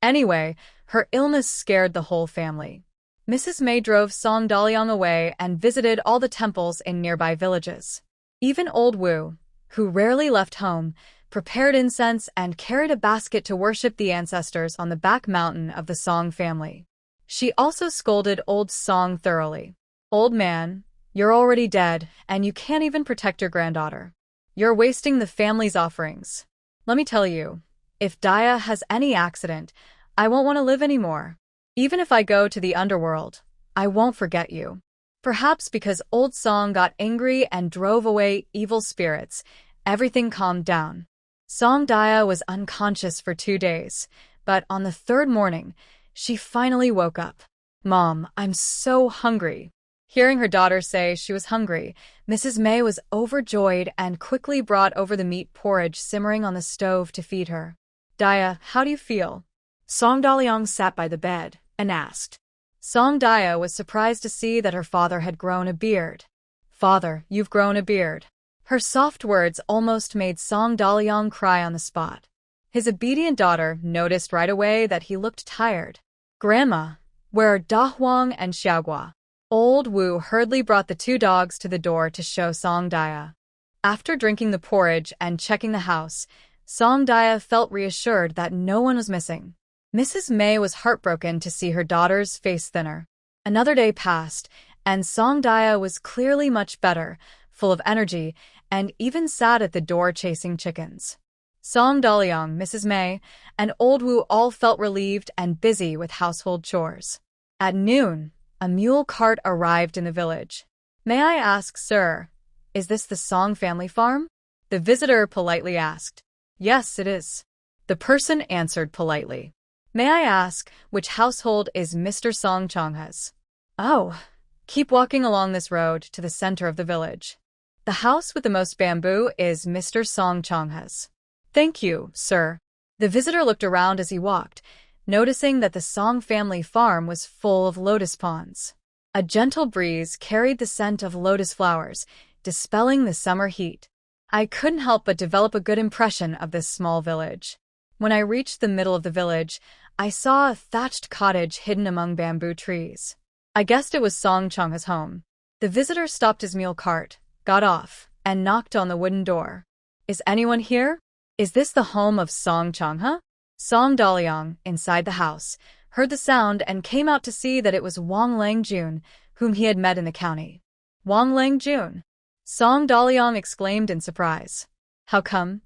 Speaker 1: Anyway, her illness scared the whole family. Mrs. Mei drove Song Daliang away and visited all the temples in nearby villages. Even old Wu, who rarely left home, prepared incense and carried a basket to worship the ancestors on the back mountain of the Song family. She also scolded old Song thoroughly. Old man, you're already dead, and you can't even protect your granddaughter. You're wasting the family's offerings. Let me tell you, if Dia has any accident, I won't want to live anymore. Even if I go to the underworld, I won't forget you. Perhaps because old Song got angry and drove away evil spirits, everything calmed down. Song Dia was unconscious for 2 days, but on the 3rd morning, she finally woke up. Mom, I'm so hungry. Hearing her daughter say she was hungry, Mrs. Mei was overjoyed and quickly brought over the meat porridge simmering on the stove to feed her. Dia, how do you feel?
Speaker 2: Song Daliang sat by the bed and asked.
Speaker 1: Song Dia was surprised to see that her father had grown a beard. Father, you've grown a beard. Her soft words almost made Song Daliang cry on the spot. His obedient daughter noticed right away that he looked tired. Grandma, where are Da Huang and Xiaoguo? Old Wu hurriedly brought the 2 dogs to the door to show Song Dia. After drinking the porridge and checking the house, Song Dia felt reassured that no one was missing. Mrs. Mei was heartbroken to see her daughter's face thinner. Another day passed, and Song Dia was clearly much better, full of energy, and even sat at the door chasing chickens. Song Daliang, Mrs. Mei, and old Wu all felt relieved and busy with household chores. At noon, a mule cart arrived in the village. May I ask, sir, is this the Song family farm? The visitor politely asked. Yes, it is. The person answered politely. May I ask, which household is Mr. Song Changha's? Oh, keep walking along this road to the center of the village. The house with the most bamboo is Mr. Song Changha's. Thank you, sir. The visitor looked around as he walked, noticing that the Song family farm was full of lotus ponds. A gentle breeze carried the scent of lotus flowers, dispelling the summer heat. I couldn't help but develop a good impression of this small village. When I reached the middle of the village, I saw a thatched cottage hidden among bamboo trees. I guessed it was Song Changha's home. The visitor stopped his mule cart, got off, and knocked on the wooden door. Is anyone here? Is this the home of Song Changha? Song Daliang, inside the house, heard the sound and came out to see that it was Wang Langjun, whom he had met in the county. Wang Langjun? Song Daliang exclaimed in surprise. How come?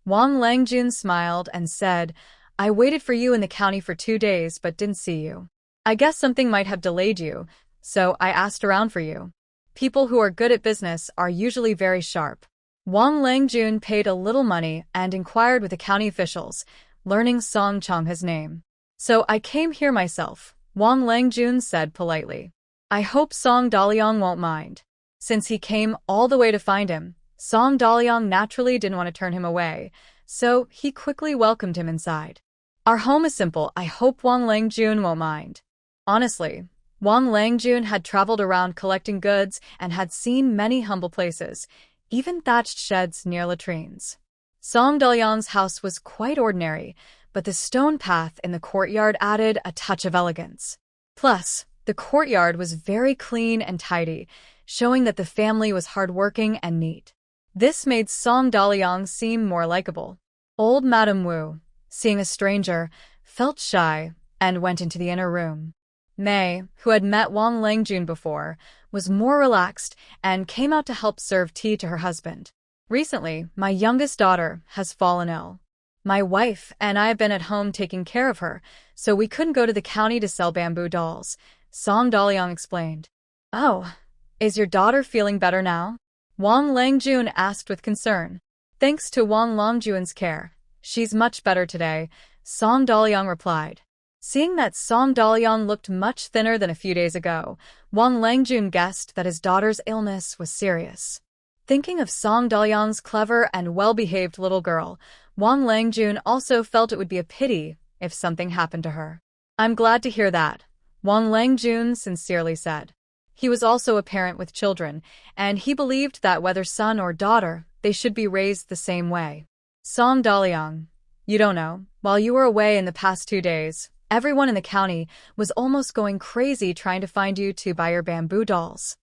Speaker 1: Wang Langjun smiled and said, I waited for you in the county for 2 days but didn't see you. I guess something might have delayed you, so I asked around for you. People who are good at business are usually very sharp. Wang Langjun paid a little money and inquired with the county officials, learning Song Changha's name. So I came here myself, Wang Langjun said politely. I hope Song Daliang won't mind. Since he came all the way to find him, Song Daliang naturally didn't want to turn him away, so he quickly welcomed him inside. Our home is simple, I hope Wang Langjun won't mind. Honestly, Wang Langjun had traveled around collecting goods and had seen many humble places, even thatched sheds near latrines. Song Daliang's house was quite ordinary, but the stone path in the courtyard added a touch of elegance. Plus, the courtyard was very clean and tidy, showing that the family was hardworking and neat. This made Song Daliang seem more likable. Old Madame Wu, seeing a stranger, felt shy and went into the inner room. Mei, who had met Wang Langjun before, was more relaxed and came out to help serve tea to her husband. Recently, my youngest daughter has fallen ill. My wife and I have been at home taking care of her, so we couldn't go to the county to sell bamboo dolls, Song Daliang explained. Oh, is your daughter feeling better now? Wang Langjun asked with concern. Thanks to Wang Langjun's care, she's much better today, Song Daliang replied. Seeing that Song Daliang looked much thinner than a few days ago, Wang Langjun guessed that his daughter's illness was serious. Thinking of Song Daliang's clever and well-behaved little girl, Wang Langjun also felt it would be a pity if something happened to her. I'm glad to hear that, Wang Langjun sincerely said. He was also a parent with children, and he believed that whether son or daughter, they should be raised the same way. Song Daliang, you don't know, while you were away in the past 2 days, everyone in the county was almost going crazy trying to find you to buy your bamboo dolls.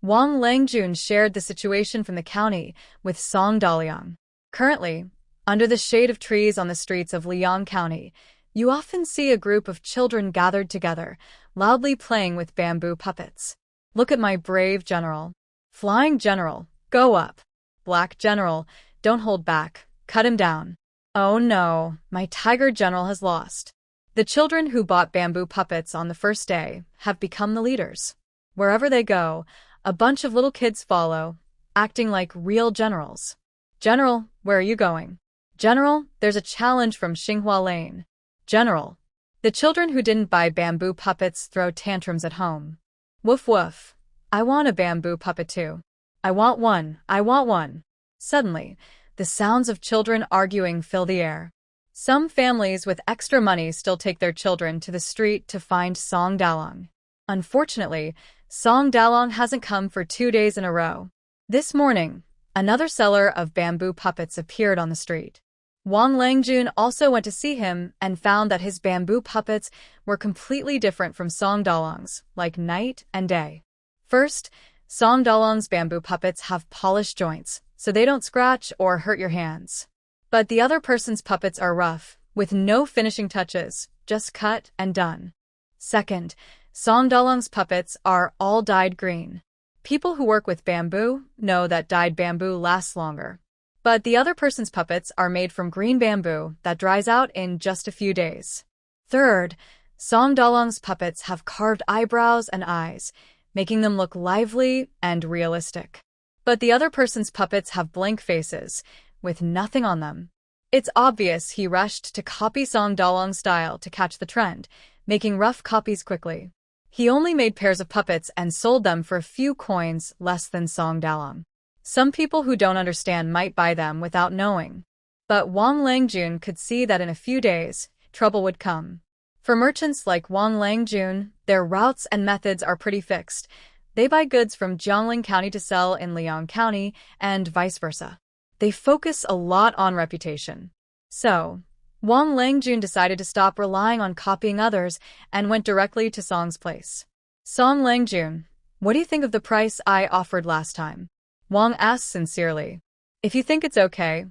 Speaker 1: Wang Langjun shared the situation from the county with Song Daliang. Currently, under the shade of trees on the streets of Liang County, you often see a group of children gathered together, loudly playing with bamboo puppets. Look at my brave general. Flying general, go up. Black general, don't hold back, cut him down. Oh no, my tiger general has lost. The children who bought bamboo puppets on the first day have become the leaders. Wherever they go, a bunch of little kids follow, acting like real generals. General, where are you going? General, there's a challenge from Xinghua Lane. General. The children who didn't buy bamboo puppets throw tantrums at home. Woof woof. I want a bamboo puppet too. I want one, I want one. Suddenly, the sounds of children arguing fill the air. Some families with extra money still take their children to the street to find Song Daliang. Unfortunately, Song Daliang hasn't come for 2 days in a row. This morning, another seller of bamboo puppets appeared on the street. Wang Langjun also went to see him and found that his bamboo puppets were completely different from Song Daliang's, like night and day. First, Song Daliang's bamboo puppets have polished joints, so they don't scratch or hurt your hands. But the other person's puppets are rough, with no finishing touches, just cut and done. Second, Song Daliang's puppets are all dyed green. People who work with bamboo know that dyed bamboo lasts longer. But the other person's puppets are made from green bamboo that dries out in just a few days. Third, Song Daliang's puppets have carved eyebrows and eyes, making them look lively and realistic. But the other person's puppets have blank faces, with nothing on them. It's obvious he rushed to copy Song Daliang's style to catch the trend, making rough copies quickly. He only made pairs of puppets and sold them for a few coins less than Song Daliang. Some people who don't understand might buy them without knowing. But Wang Langjun could see that in a few days, trouble would come. For merchants like Wang Langjun, their routes and methods are pretty fixed. They buy goods from Jiangling County to sell in Liang County, and vice versa. They focus a lot on reputation. So, Wang Langjun decided to stop relying on copying others and went directly to Song's place. Song Langjun, what do you think of the price I offered last time? Wang asked sincerely. If you think it's okay,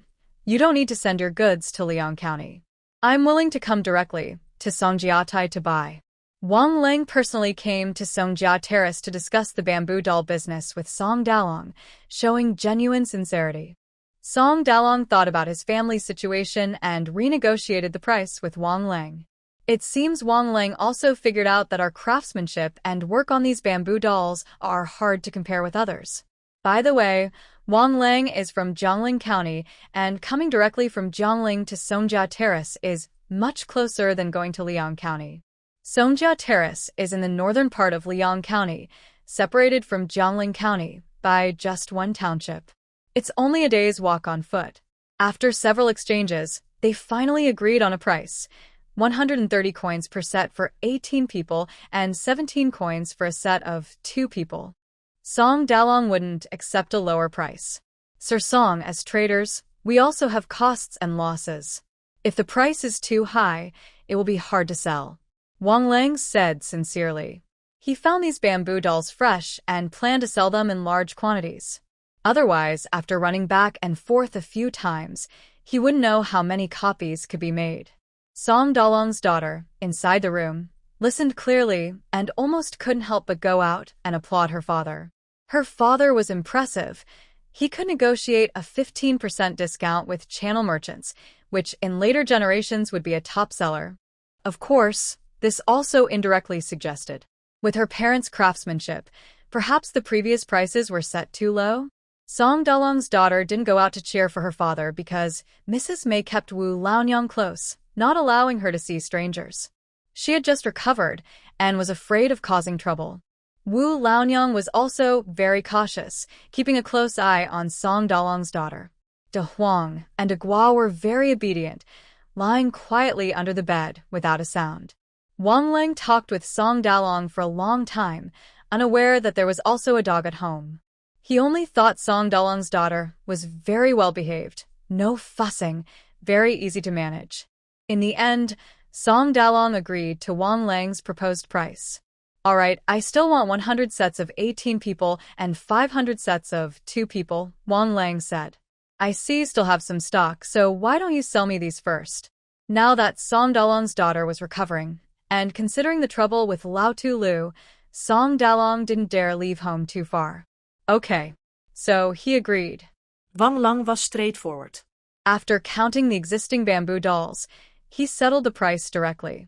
Speaker 1: You don't need to send your goods to Liang County. I'm willing to come directly to Songjiatai to buy. Wang Lang personally came to Songjia Terrace to discuss the bamboo doll business with Song Dalong, showing genuine sincerity. Song Dalong thought about his family's situation and renegotiated the price with Wang Lang. It seems Wang Lang also figured out that our craftsmanship and work on these bamboo dolls are hard to compare with others. By the way, Wang Lang is from Jiangling County, and coming directly from Jiangling to Songjia Terrace is much closer than going to Liang County. Songjia Terrace is in the northern part of Liang County, separated from Jiangling County by just one township. It's only a day's walk on foot. After several exchanges, they finally agreed on a price: 130 coins per set for 18 people and 17 coins for a set of 2 people. Song Dalong wouldn't accept a lower price. Sir Song, as traders, we also have costs and losses. If the price is too high, it will be hard to sell. Wang Lang said sincerely. He found these bamboo dolls fresh and planned to sell them in large quantities. Otherwise, after running back and forth a few times, he wouldn't know how many copies could be made. Song Dalong's daughter, inside the room, listened clearly and almost couldn't help but go out and applaud her father. Her father was impressive. He could negotiate a 15% discount with channel merchants, which in later generations would be a top seller. Of course, this also indirectly suggested, with her parents' craftsmanship, perhaps the previous prices were set too low? Song Dalong's daughter didn't go out to cheer for her father because Mrs. May kept Wu Laonyang close, not allowing her to see strangers. She had just recovered and was afraid of causing trouble. Wu Laonyang was also very cautious, keeping a close eye on Song Dalong's daughter. De Huang and De Gua were very obedient, lying quietly under the bed without a sound. Wang Lang talked with Song Dalong for a long time, unaware that there was also a dog at home. He only thought Song Dalong's daughter was very well behaved, no fussing, very easy to manage. In the end, Song Dalong agreed to Wang Lang's proposed price. All right, I still want 100 sets of 18 people and 500 sets of 2 people, Wang Lang said. I see you still have some stock, so why don't you sell me these first? Now that Song Dalong's daughter was recovering, and considering the trouble with Lao Tu Lu, Song Dalong didn't dare leave home too far. Okay, so he agreed.
Speaker 2: Wang Lang was straightforward.
Speaker 1: After counting the existing bamboo dolls, he settled the price directly.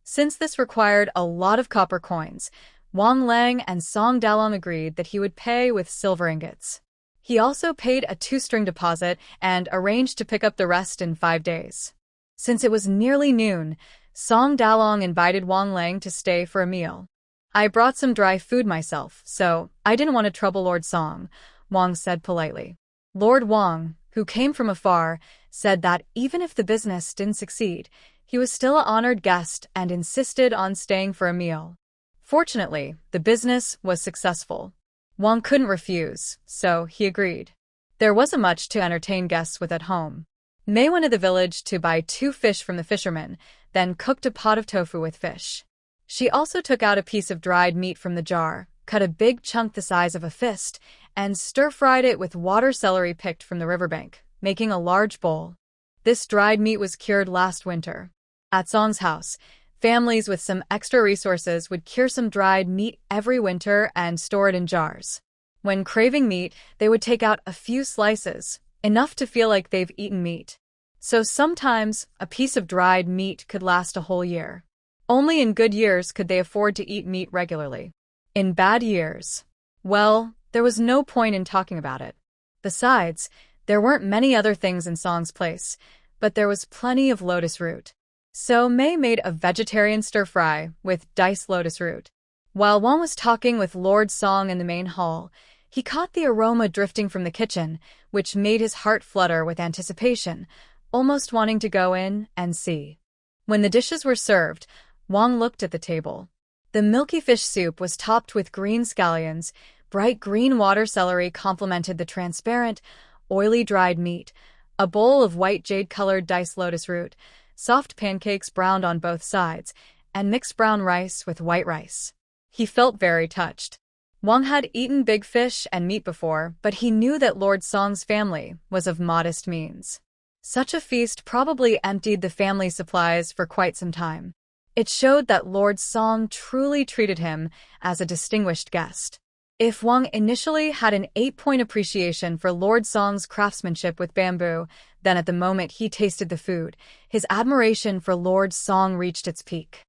Speaker 1: Since this required a lot of copper coins, Wang Lang and Song Dalong agreed that he would pay with silver ingots. He also paid a 2-string deposit and arranged to pick up the rest in 5 days. Since it was nearly noon, Song Dalong invited Wang Lang to stay for a meal. I brought some dry food myself, so I didn't want to trouble Lord Song, Wang said politely. Lord Wang, who came from afar, said that even if the business didn't succeed, he was still an honored guest and insisted on staying for a meal. Fortunately, the business was successful. Wang couldn't refuse, so he agreed. There wasn't much to entertain guests with at home. May went to the village to buy 2 fish from the fisherman, then cooked a pot of tofu with fish. She also took out a piece of dried meat from the jar, cut a big chunk the size of a fist, and stir-fried it with water celery picked from the riverbank, making a large bowl. This dried meat was cured last winter. At Song's house, families with some extra resources would cure some dried meat every winter and store it in jars. When craving meat, they would take out a few slices, enough to feel like they've eaten meat. So sometimes, a piece of dried meat could last a whole year. Only in good years could they afford to eat meat regularly. In bad years, well, there was no point in talking about it. Besides, there weren't many other things in Song's place, but there was plenty of lotus root. So May made a vegetarian stir-fry with diced lotus root. While Wang was talking with Lord Song in the main hall, he caught the aroma drifting from the kitchen, which made his heart flutter with anticipation, almost wanting to go in and see. When the dishes were served, Wang looked at the table. The milky fish soup was topped with green scallions, bright green water celery complemented the transparent, oily dried meat, a bowl of white jade-colored diced lotus root, soft pancakes browned on both sides, and mixed brown rice with white rice. He felt very touched. Wang had eaten big fish and meat before, but he knew that Lord Song's family was of modest means. Such a feast probably emptied the family supplies for quite some time. It showed that Lord Song truly treated him as a distinguished guest. If Wang initially had an 8-point appreciation for Lord Song's craftsmanship with bamboo, then at the moment he tasted the food, his admiration for Lord Song reached its peak.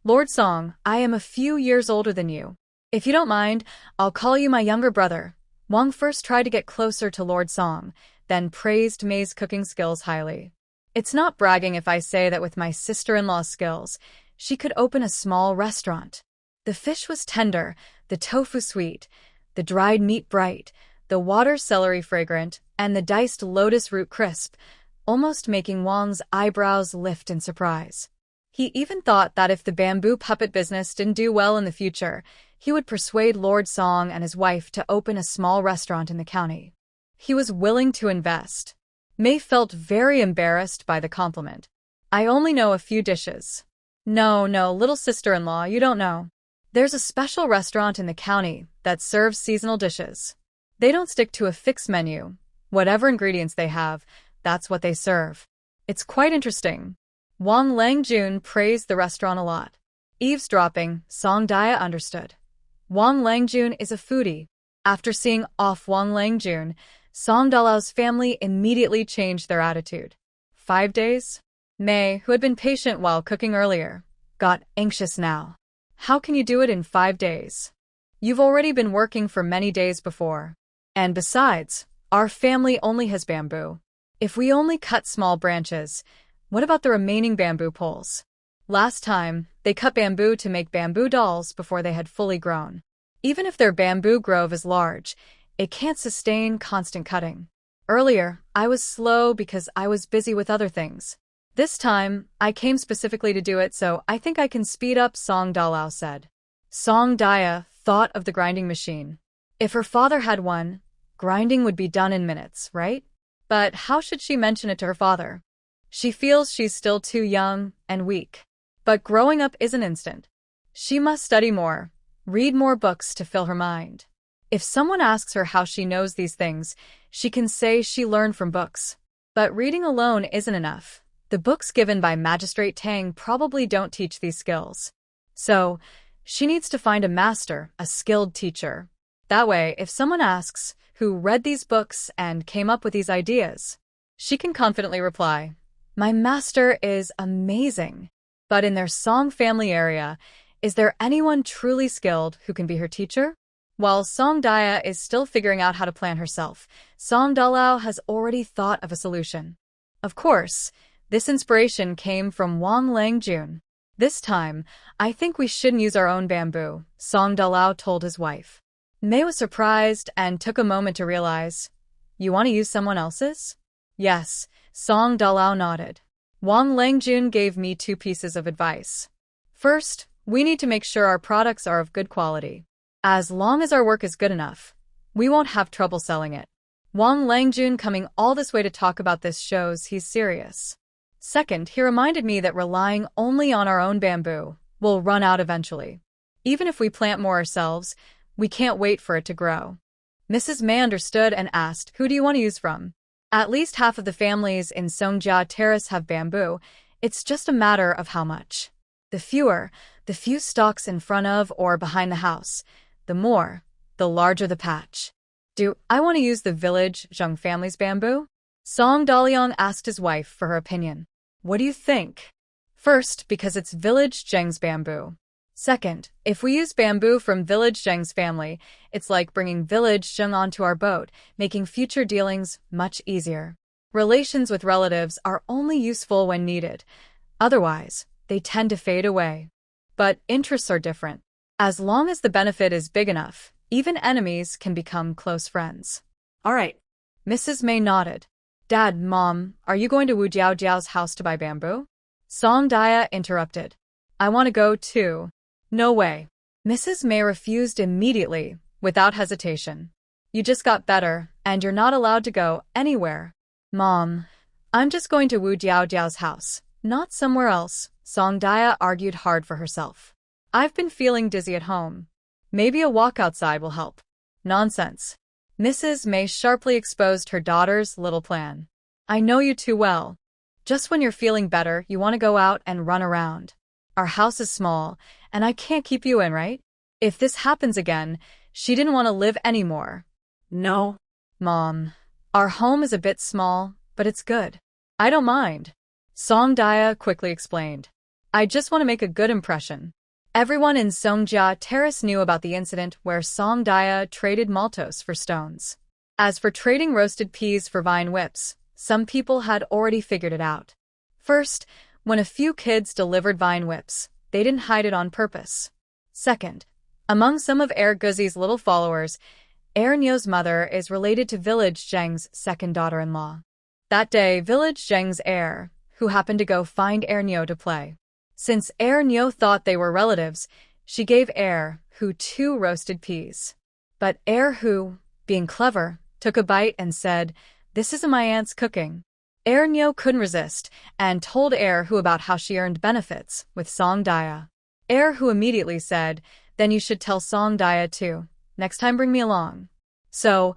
Speaker 1: Lord Song, I am a few years older than you. If you don't mind, I'll call you my younger brother. Wang first tried to get closer to Lord Song, then praised Mei's cooking skills highly. It's not bragging if I say that with my sister-in-law's skills, she could open a small restaurant. The fish was tender, the tofu sweet, the dried meat bright, the water celery fragrant, and the diced lotus root crisp, almost making Wang's eyebrows lift in surprise. He even thought that if the bamboo puppet business didn't do well in the future, he would persuade Lord Song and his wife to open a small restaurant in the county. He was willing to invest. Mei felt very embarrassed by the compliment. I only know a few dishes. No, little sister-in-law, you don't know. There's a special restaurant in the county that serves seasonal dishes. They don't stick to a fixed menu. Whatever ingredients they have, that's what they serve. It's quite interesting. Wang Langjun praised the restaurant a lot. Eavesdropping, Song Dia understood. Wang Langjun is a foodie. After seeing off Wang Langjun, Song Dalao's family immediately changed their attitude. 5 days? Mei, who had been patient while cooking earlier, got anxious now. How can you do it in 5 days? You've already been working for many days before. And besides, our family only has bamboo. If we only cut small branches, what about the remaining bamboo poles? Last time, they cut bamboo to make bamboo dolls before they had fully grown. Even if their bamboo grove is large, it can't sustain constant cutting. Earlier, I was slow because I was busy with other things. This time, I came specifically to do it, so I think I can speed up, Song Dalao said. Song Dia thought of the grinding machine. If her father had one, grinding would be done in minutes, right? But how should she mention it to her father? She feels she's still too young and weak. But growing up isn't instant. She must study more, read more books to fill her mind. If someone asks her how she knows these things, she can say she learned from books. But reading alone isn't enough. The books given by Magistrate Tang probably don't teach these skills. So, she needs to find a master, a skilled teacher. That way, if someone asks who read these books and came up with these ideas, she can confidently reply, my master is amazing. But in their Song family area, is there anyone truly skilled who can be her teacher? While Song Dia is still figuring out how to plan herself, Song Dalao has already thought of a solution. Of course, this inspiration came from Wang Langjun. This time, I think we shouldn't use our own bamboo, Song Dalao told his wife. Mei was surprised and took a moment to realize, you want to use someone else's? Yes, Song Dalao nodded. Wang Langjun gave me 2 pieces of advice. First, we need to make sure our products are of good quality. As long as our work is good enough, we won't have trouble selling it. Wang Langjun coming all this way to talk about this shows he's serious. Second, he reminded me that relying only on our own bamboo will run out eventually. Even if we plant more ourselves, we can't wait for it to grow. Mrs. Mei understood and asked, who do you want to use from? At least half of the families in Songjia Terrace have bamboo. It's just a matter of how much. The few stalks in front of or behind the house, the larger the patch. Do I want to use the village Zheng family's bamboo? Song Daliang asked his wife for her opinion. What do you think? First, because it's village Zheng's bamboo. Second, if we use bamboo from village Zheng's family, it's like bringing village Zheng onto our boat, making future dealings much easier. Relations with relatives are only useful when needed. Otherwise, they tend to fade away. But interests are different. As long as the benefit is big enough, even enemies can become close friends.
Speaker 2: All right.
Speaker 1: Mrs. Mei nodded. Dad, Mom, are you going to Wu Jiao's house to buy bamboo? Song Dia interrupted. I want to go too. No way. Mrs. Mei refused immediately, without hesitation. You just got better, and you're not allowed to go anywhere. Mom, I'm just going to Wu Jiao's house, not somewhere else. Song Dia argued hard for herself. I've been feeling dizzy at home. Maybe a walk outside will help. Nonsense. Mrs. Mei sharply exposed her daughter's little plan. I know you too well. Just when you're feeling better, you want to go out and run around. Our house is small, and I can't keep you in, right? If this happens again, she didn't want to live anymore.
Speaker 2: No.
Speaker 1: Mom, our home is a bit small, but it's good. I don't mind. Song Daya quickly explained. I just want to make a good impression. Everyone in Songjia Terrace knew about the incident where Song Daya traded maltose for stones. As for trading roasted peas for vine whips, some people had already figured it out. First, when a few kids delivered vine whips, they didn't hide it on purpose. Second, among some of Er Guzi's little followers, Er Nyo's mother is related to Village Zheng's second daughter-in-law. That day, Village Zheng's heir, who happened to go find Er Nyo to play. Since Er Nyo thought they were relatives, she gave Er Hu 2 roasted peas. But Er Hu, being clever, took a bite and said, "This isn't my aunt's cooking." Er Nyo couldn't resist and told Er Hu about how she earned benefits with Song Daya. Er Hu immediately said, "Then you should tell Song Daya too. Next time bring me along." So,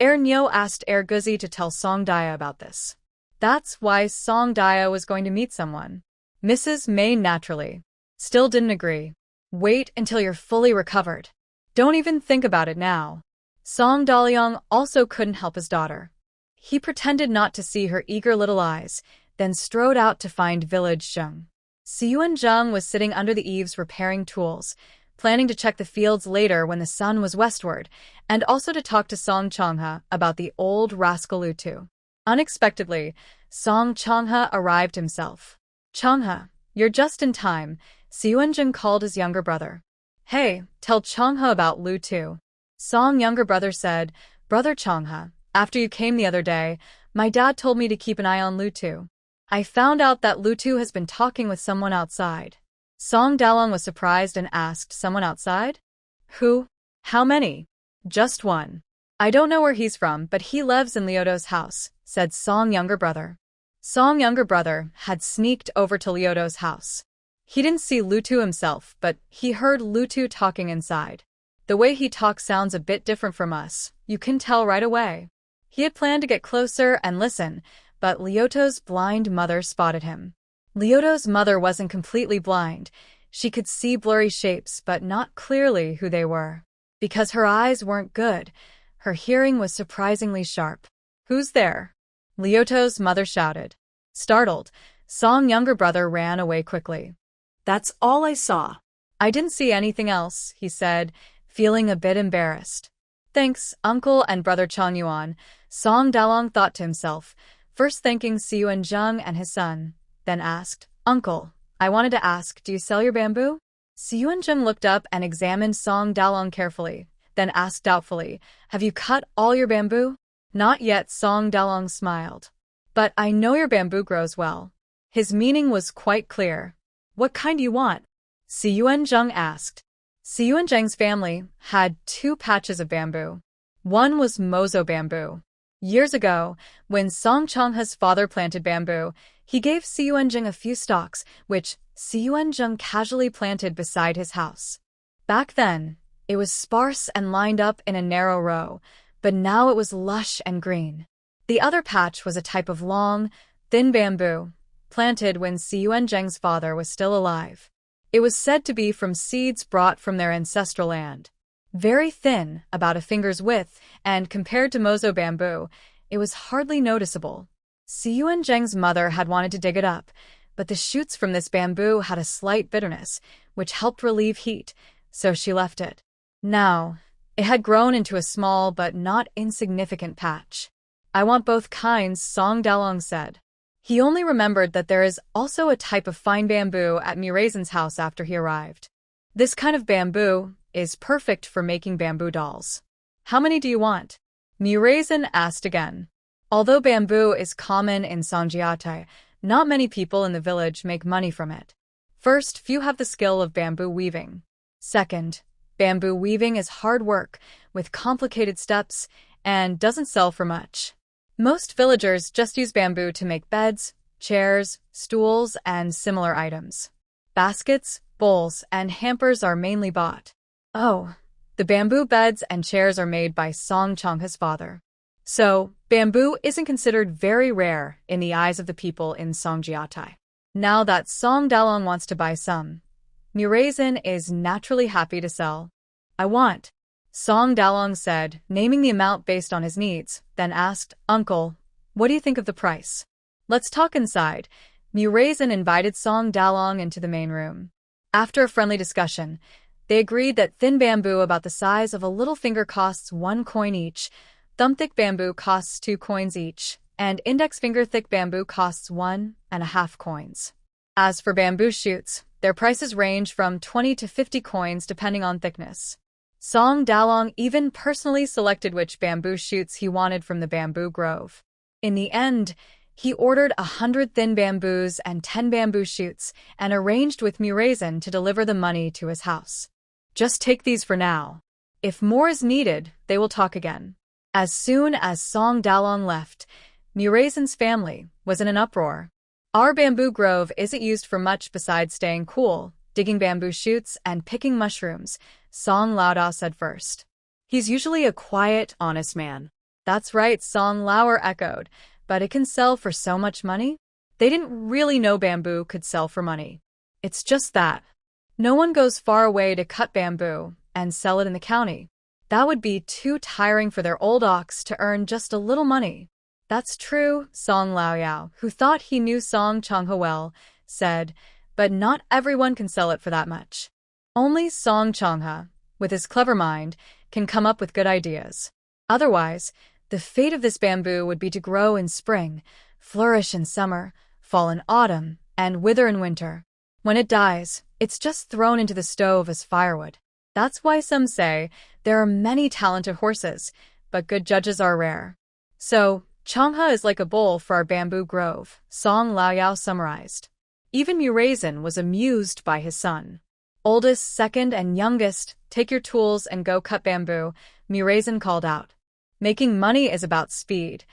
Speaker 1: Er Nyo asked Er Guzi to tell Song Daya about this. That's why Song Daya was going to meet someone. Mrs. May naturally still didn't agree. Wait until you're fully recovered. Don't even think about it now. Song Daliang also couldn't help his daughter. He pretended not to see her eager little eyes, then strode out to find Village Zheng. Siyuan Zheng was sitting under the eaves repairing tools, planning to check the fields later when the sun was westward, and also to talk to Song Changha about the old rascal Lutu. Unexpectedly, Song Changha arrived himself. "Changha, you're just in time," Siyuan Zheng called his younger brother. "Hey, tell Changha about Lutu." Song younger brother said, "Brother Changha, after you came the other day, my dad told me to keep an eye on Lutu. I found out that Lutu has been talking with someone outside." Song Dalong was surprised and asked, "Someone outside? Who? How many?" "Just one. I don't know where he's from, but he lives in Lyoto's house," said Song younger brother. Song younger brother had sneaked over to Lyoto's house. He didn't see Lutu himself, but he heard Lutu talking inside. The way he talks sounds a bit different from us, you can tell right away. He had planned to get closer and listen, but Lyoto's blind mother spotted him. Lyoto's mother wasn't completely blind. She could see blurry shapes, but not clearly who they were. Because her eyes weren't good, her hearing was surprisingly sharp. "Who's there?" Lyoto's mother shouted. Startled, Song younger brother ran away quickly.
Speaker 2: "That's all I saw."
Speaker 1: "I didn't see anything else," he said, feeling a bit embarrassed. "Thanks, Uncle and Brother Changyuan," Song Dalong thought to himself, first thanking Siyuan Zheng and his son, then asked, "Uncle, I wanted to ask, do you sell your bamboo?" Siyuan Zheng looked up and examined Song Dalong carefully, then asked doubtfully, "Have you cut all your bamboo?" "Not yet," Song Dalong smiled. "But I know your bamboo grows well." His meaning was quite clear. "What kind do you want?" Siyuan Zheng asked. Siyuan Zheng's family had 2 patches of bamboo. One was mozo bamboo. Years ago, when Song Changha's father planted bamboo, he gave Siyuan Zheng a few stalks, which Siyuan Zheng casually planted beside his house. Back then, it was sparse and lined up in a narrow row, but now it was lush and green. The other patch was a type of long, thin bamboo, planted when Siyuan Zheng's father was still alive. It was said to be from seeds brought from their ancestral land. Very thin, about a finger's width, and compared to mozo bamboo, it was hardly noticeable. Siyuan Zheng's mother had wanted to dig it up, but the shoots from this bamboo had a slight bitterness, which helped relieve heat, so she left it. Now, it had grown into a small but not insignificant patch. "I want both kinds," Song Dalong said. He only remembered that there is also a type of fine bamboo at Murayzen's house after he arrived. This kind of bamboo is perfect for making bamboo dolls. "How many do you want?" Murayzen asked again. Although bamboo is common in Songjiatai, not many people in the village make money from it. First, few have the skill of bamboo weaving. Second, bamboo weaving is hard work, with complicated steps, and doesn't sell for much. Most villagers just use bamboo to make beds, chairs, stools, and similar items. Baskets, bowls, and hampers are mainly bought. Oh, the bamboo beds and chairs are made by Song Changha's father. So, bamboo isn't considered very rare in the eyes of the people in Songjiatai. Now that Song Dalong wants to buy some, Muraysin is naturally happy to sell. I want, Song Dalong said, naming the amount based on his needs, then asked, Uncle, what do you think of the price? Let's talk inside. Muraysin invited Song Dalong into the main room. After a friendly discussion, they agreed that thin bamboo about the size of a little finger costs 1 coin each, thumb-thick bamboo costs 2 coins each, and index finger-thick bamboo costs 1.5 coins. As for bamboo shoots, their prices range from 20 to 50 coins depending on thickness. Song Dalong even personally selected which bamboo shoots he wanted from the bamboo grove. In the end, he ordered 100 thin bamboos and 10 bamboo shoots and arranged with Muraysin to deliver the money to his house. Just take these for now. If more is needed, they will talk again. As soon as Song Dalong left, Muraysin's family was in an uproar. Our bamboo grove isn't used for much besides staying cool, digging bamboo shoots, and picking mushrooms, Song Laodao said first. He's usually a quiet, honest man. That's right, Song Laoer echoed, but it can sell for so much money? They didn't really know bamboo could sell for money. It's just that. No one goes far away to cut bamboo and sell it in the county. That would be too tiring for their old ox to earn just a little money. That's true, Song Laoyao, who thought he knew Song Changhe well, said, but not everyone can sell it for that much. Only Song Changhe, with his clever mind, can come up with good ideas. Otherwise, the fate of this bamboo would be to grow in spring, flourish in summer, fall in autumn, and wither in winter. When it dies, it's just thrown into the stove as firewood. That's why some say there are many talented horses, but good judges are rare. So, Changhe is like a bull for our bamboo grove, Song Laoyao summarized. Even Muraysin was amused by his son. Oldest, second, and youngest, take your tools and go cut bamboo, Muraysin called out. Making money is about speed.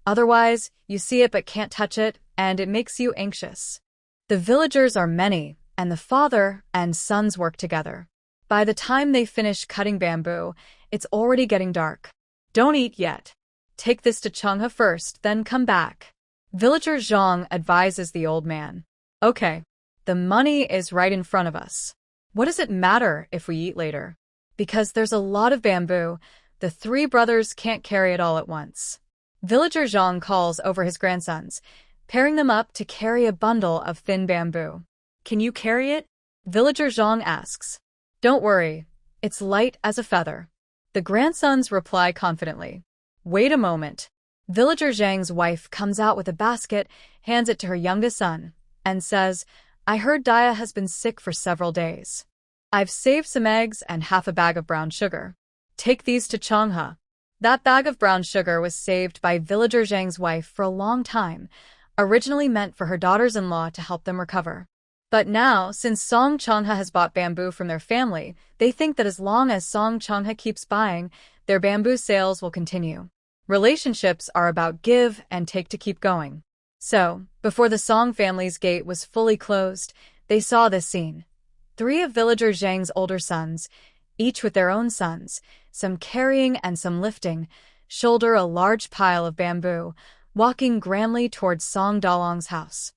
Speaker 1: Otherwise, you see it but can't touch it, and it makes you anxious. The villagers are many, and the father and sons work together. By the time they finish cutting bamboo, it's already getting dark. Don't eat yet. Take this to Changhe first, then come back. Villager Zhang advises the old man. Okay, the money is right in front of us. What does it matter if we eat later? Because there's a lot of bamboo, the 3 brothers can't carry it all at once. Villager Zhang calls over his grandsons, pairing them up to carry a bundle of thin bamboo. Can you carry it? Villager Zhang asks. Don't worry, it's light as a feather. The grandsons reply confidently. Wait a moment. Villager Zhang's wife comes out with a basket, hands it to her youngest son, and says, I heard Dia has been sick for several days. I've saved some eggs and half a bag of brown sugar. Take these to Changhe. That bag of brown sugar was saved by Villager Zhang's wife for a long time, originally meant for her daughters-in-law to help them recover. But now, since Song Changhe has bought bamboo from their family, they think that as long as Song Changhe keeps buying, their bamboo sales will continue. Relationships are about give and take to keep going. So, before the Song family's gate was fully closed, they saw this scene. 3 of Villager Zhang's older sons, each with their own sons, some carrying and some lifting, shoulder a large pile of bamboo, walking grandly towards Song Dalong's house.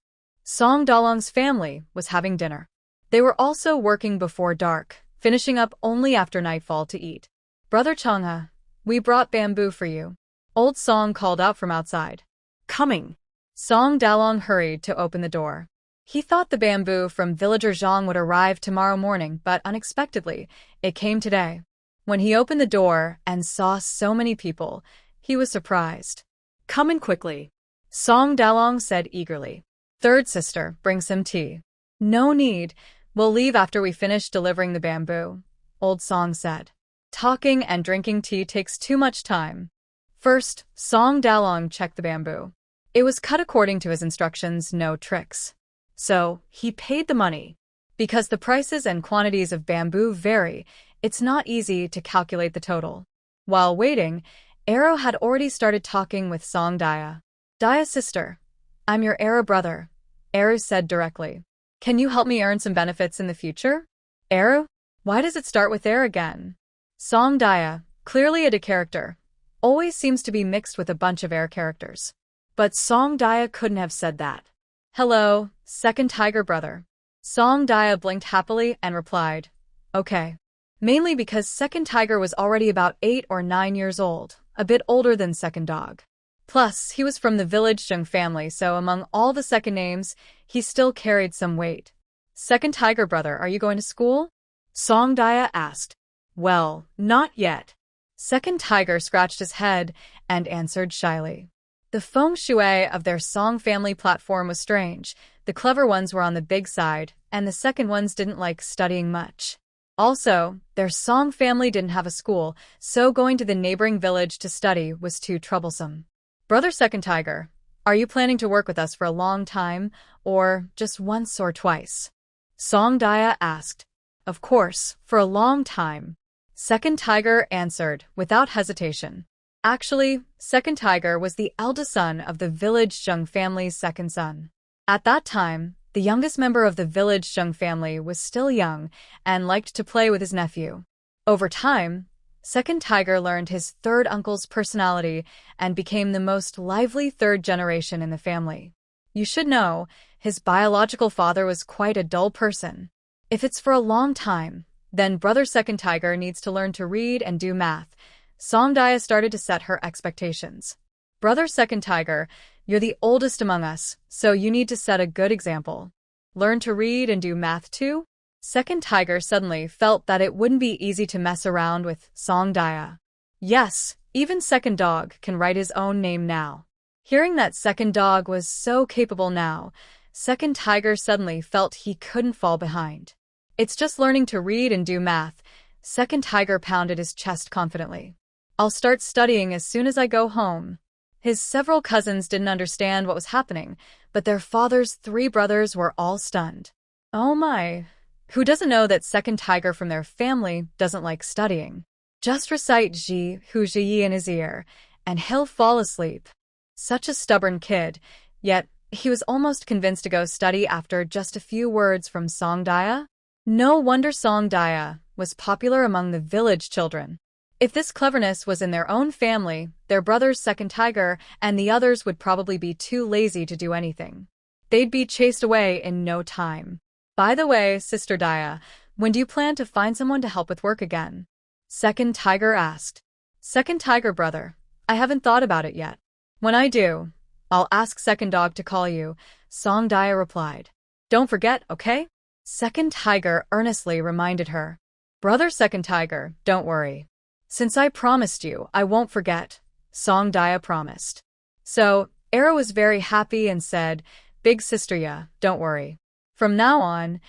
Speaker 1: Song Dalong's family was having dinner. They were also working before dark, finishing up only after nightfall to eat. Brother Changhe, we brought bamboo for you. Old Song called out from outside. Coming. Song Dalong hurried to open the door. He thought the bamboo from Villager Zhang would arrive tomorrow morning, but unexpectedly, it came today. When he opened the door and saw so many people, he was surprised. Come in quickly, Song Dalong said eagerly. Third sister, bring some tea. No need, we'll leave after we finish delivering the bamboo, Old Song said. Talking and drinking tea takes too much time. First, Song Dalong checked the bamboo. It was cut according to his instructions, no tricks. So, he paid the money. Because the prices and quantities of bamboo vary, it's not easy to calculate the total. While waiting, Arrow had already started talking with Song Dia. Dia's sister, I'm your Arrow brother, Arrow said directly. Can you help me earn some benefits in the future? Arrow? Why does it start with Air again? Song Dia, clearly a character. always seems to be mixed with a bunch of air characters. But Song Daya couldn't have said that. Hello, second tiger brother. Song Daya blinked happily and replied, okay. Mainly because second tiger was already about 8 or 9 years old, a bit older than second dog. Plus, he was from the village Zheng family, so among all the second names, he still carried some weight. Second tiger brother, are you going to school? Song Daya asked. Well, not yet. Second tiger scratched his head and answered shyly. The feng shui of their Song family platform was strange. The clever ones were on the big side, and the second ones didn't like studying much. Also, their Song family didn't have a school, so going to the neighboring village to study was too troublesome. Brother Second Tiger, are you planning to work with us for a long time, or just once or twice? Song Daya asked. Of course, for a long time. Second Tiger answered, without hesitation. Actually, Second Tiger was the eldest son of the village Zheng family's second son. At that time, the youngest member of the village Zheng family was still young and liked to play with his nephew. Over time, Second Tiger learned his third uncle's personality and became the most lively third generation in the family. You should know, his biological father was quite a dull person. If it's for a long time, then Brother Second Tiger needs to learn to read and do math. Song Daya started to set her expectations. Brother Second Tiger, you're the oldest among us, so you need to set a good example. Learn to read and do math too? Second Tiger suddenly felt that it wouldn't be easy to mess around with Song Daya. Yes, even Second Dog can write his own name now. Hearing that Second Dog was so capable now, Second Tiger suddenly felt he couldn't fall behind. It's just learning to read and do math. Second Tiger pounded his chest confidently. I'll start studying as soon as I go home. His several cousins didn't understand what was happening, but their father's 3 brothers were all stunned. Oh my! Who doesn't know that Second Tiger from their family doesn't like studying? Just recite Ji Hu Ji Yi in his ear, and he'll fall asleep. Such a stubborn kid, yet he was almost convinced to go study after just a few words from Song Daya. No wonder Song Daya was popular among the village children. If this cleverness was in their own family, their brothers Second Tiger and the others would probably be too lazy to do anything. They'd be chased away in no time. By the way, Sister Daya, when do you plan to find someone to help with work again? Second Tiger asked. Second Tiger brother, I haven't thought about it yet. When I do, I'll ask Second Dog to call you, Song Daya replied. Don't forget, okay? Second Tiger earnestly reminded her. Brother Second Tiger, don't worry. Since I promised you, I won't forget, Song Daya promised. So, Arrow was very happy and said, Big sister ya, don't worry. From now on,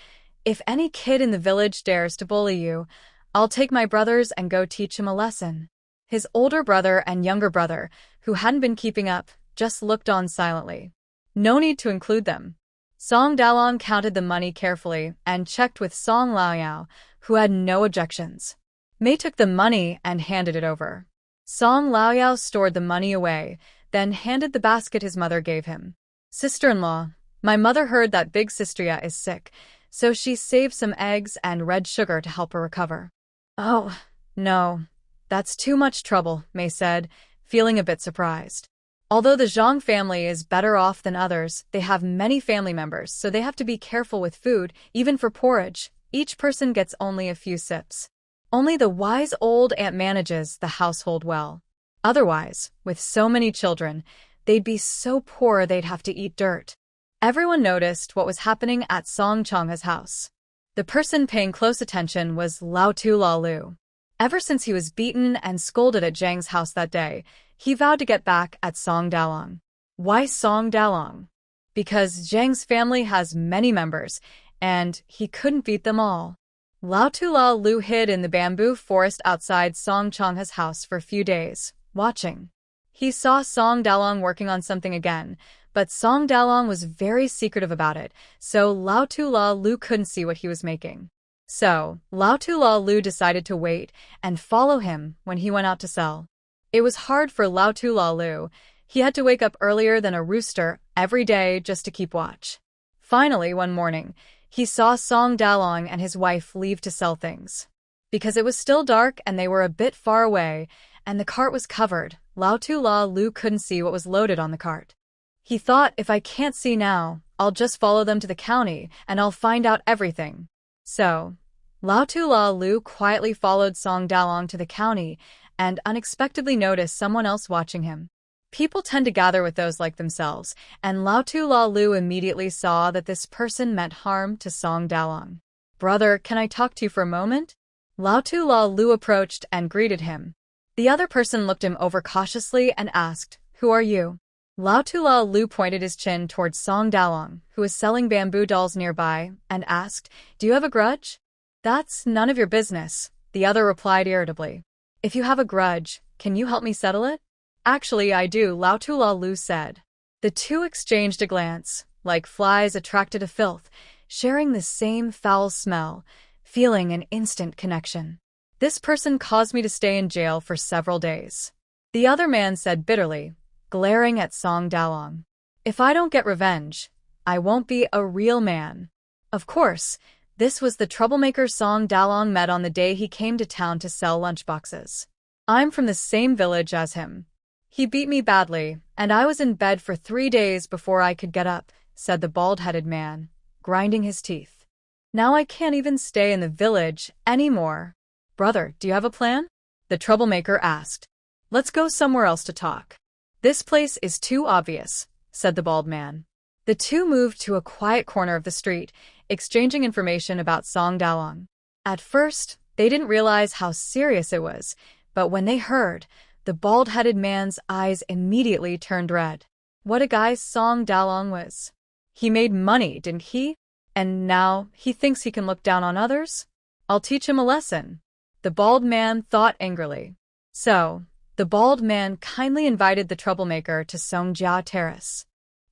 Speaker 1: if any kid in the village dares to bully you, I'll take my brothers and go teach him a lesson. His older brother and younger brother, who hadn't been keeping up, just looked on silently. No need to include them. Song Dalong counted the money carefully and checked with Song Laoyao, who had no objections. Mei took the money and handed it over. Song Laoyao stored the money away, then handed the basket his mother gave him. Sister-in-law, my mother heard that Big Sister is sick, so she saved some eggs and red sugar to help her recover. Oh, no. That's too much trouble, Mei said, feeling a bit surprised. Although the Zhang family is better off than others, they have many family members, so they have to be careful with food, even for porridge. Each person gets only a few sips. Only the wise old aunt manages the household well. Otherwise, with so many children, they'd be so poor they'd have to eat dirt. Everyone noticed what was happening at Song Chang's house. The person paying close attention was Lao Tu La Lu. Ever since he was beaten and scolded at Zhang's house that day, he vowed to get back at Song Dalong. Why Song Dalong? Because Zhang's family has many members, and he couldn't beat them all. Lao Tu La Lu hid in the bamboo forest outside Song Chang's house for a few days, watching. He saw Song Dalong working on something again, but Song Dalong was very secretive about it, so Lao Tu La Lu couldn't see what he was making. So, Lao Tu La Lu decided to wait and follow him when he went out to sell. It was hard for Lao Tu La Lu. He had to wake up earlier than a rooster every day just to keep watch. Finally, one morning, he saw Song Dalong and his wife leave to sell things. Because it was still dark and they were a bit far away, and the cart was covered. Lao Tu La Lu couldn't see what was loaded on the cart. He thought, if I can't see now, I'll just follow them to the county and I'll find out everything. So, Lao Tu La Lu quietly followed Song Dalong to the county and unexpectedly noticed someone else watching him. People tend to gather with those like themselves, and Lao Tu La Lu immediately saw that this person meant harm to Song Dalong. Brother, can I talk to you for a moment? Lao Tu La Lu approached and greeted him. The other person looked him over cautiously and asked, Who are you? Lao Tu La Lu pointed his chin towards Song Dalong, who was selling bamboo dolls nearby, and asked, Do you have a grudge? That's none of your business, the other replied irritably. If you have a grudge, can you help me settle it? Actually, I do, Lao Tu La Lu said. The two exchanged a glance, like flies attracted to filth, sharing the same foul smell, feeling an instant connection. This person caused me to stay in jail for several days. The other man said bitterly, glaring at Song Dalong. If I don't get revenge, I won't be a real man. Of course, this was the troublemaker Song Dalong met on the day he came to town to sell lunchboxes. I'm from the same village as him. He beat me badly, and I was in bed for 3 days before I could get up, said the bald-headed man, grinding his teeth. Now I can't even stay in the village anymore. Brother, do you have a plan? The troublemaker asked. Let's go somewhere else to talk. This place is too obvious, said the bald man. The two moved to a quiet corner of the street, exchanging information about Song Dalong. At first, they didn't realize how serious it was, but when they heard, the bald-headed man's eyes immediately turned red. What a guy Song Dalong was. He made money, didn't he? And now he thinks he can look down on others? I'll teach him a lesson. The bald man thought angrily. So, the bald man kindly invited the troublemaker to Songjia Terrace.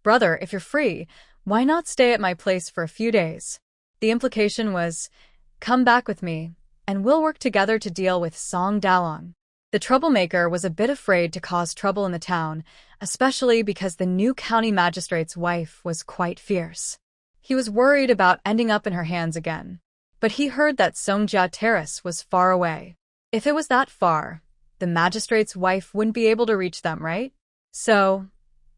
Speaker 1: Brother, if you're free, why not stay at my place for a few days? The implication was, come back with me, and we'll work together to deal with Song Dalong. The troublemaker was a bit afraid to cause trouble in the town, especially because the new county magistrate's wife was quite fierce. He was worried about ending up in her hands again. But he heard that Songjia Terrace was far away. If it was that far, the magistrate's wife wouldn't be able to reach them, right? So,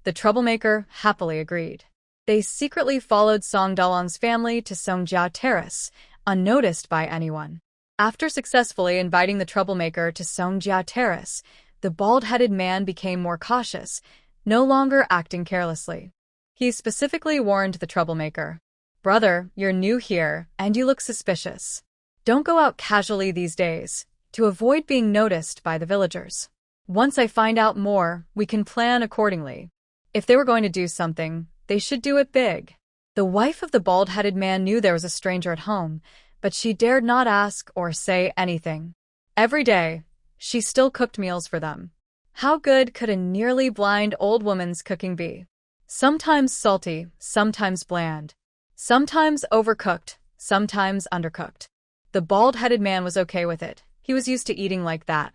Speaker 1: the troublemaker happily agreed. They secretly followed Song Dalong's family to Songjia Terrace, unnoticed by anyone. After successfully inviting the troublemaker to Songjia Terrace, the bald-headed man became more cautious, no longer acting carelessly. He specifically warned the troublemaker, Brother, you're new here, and you look suspicious. Don't go out casually these days, to avoid being noticed by the villagers. Once I find out more, we can plan accordingly. If they were going to do something, they should do it big. The wife of the bald-headed man knew there was a stranger at home, but she dared not ask or say anything. Every day, she still cooked meals for them. How good could a nearly blind old woman's cooking be? Sometimes salty, sometimes bland. Sometimes overcooked, sometimes undercooked. The bald-headed man was okay with it. He was used to eating like that.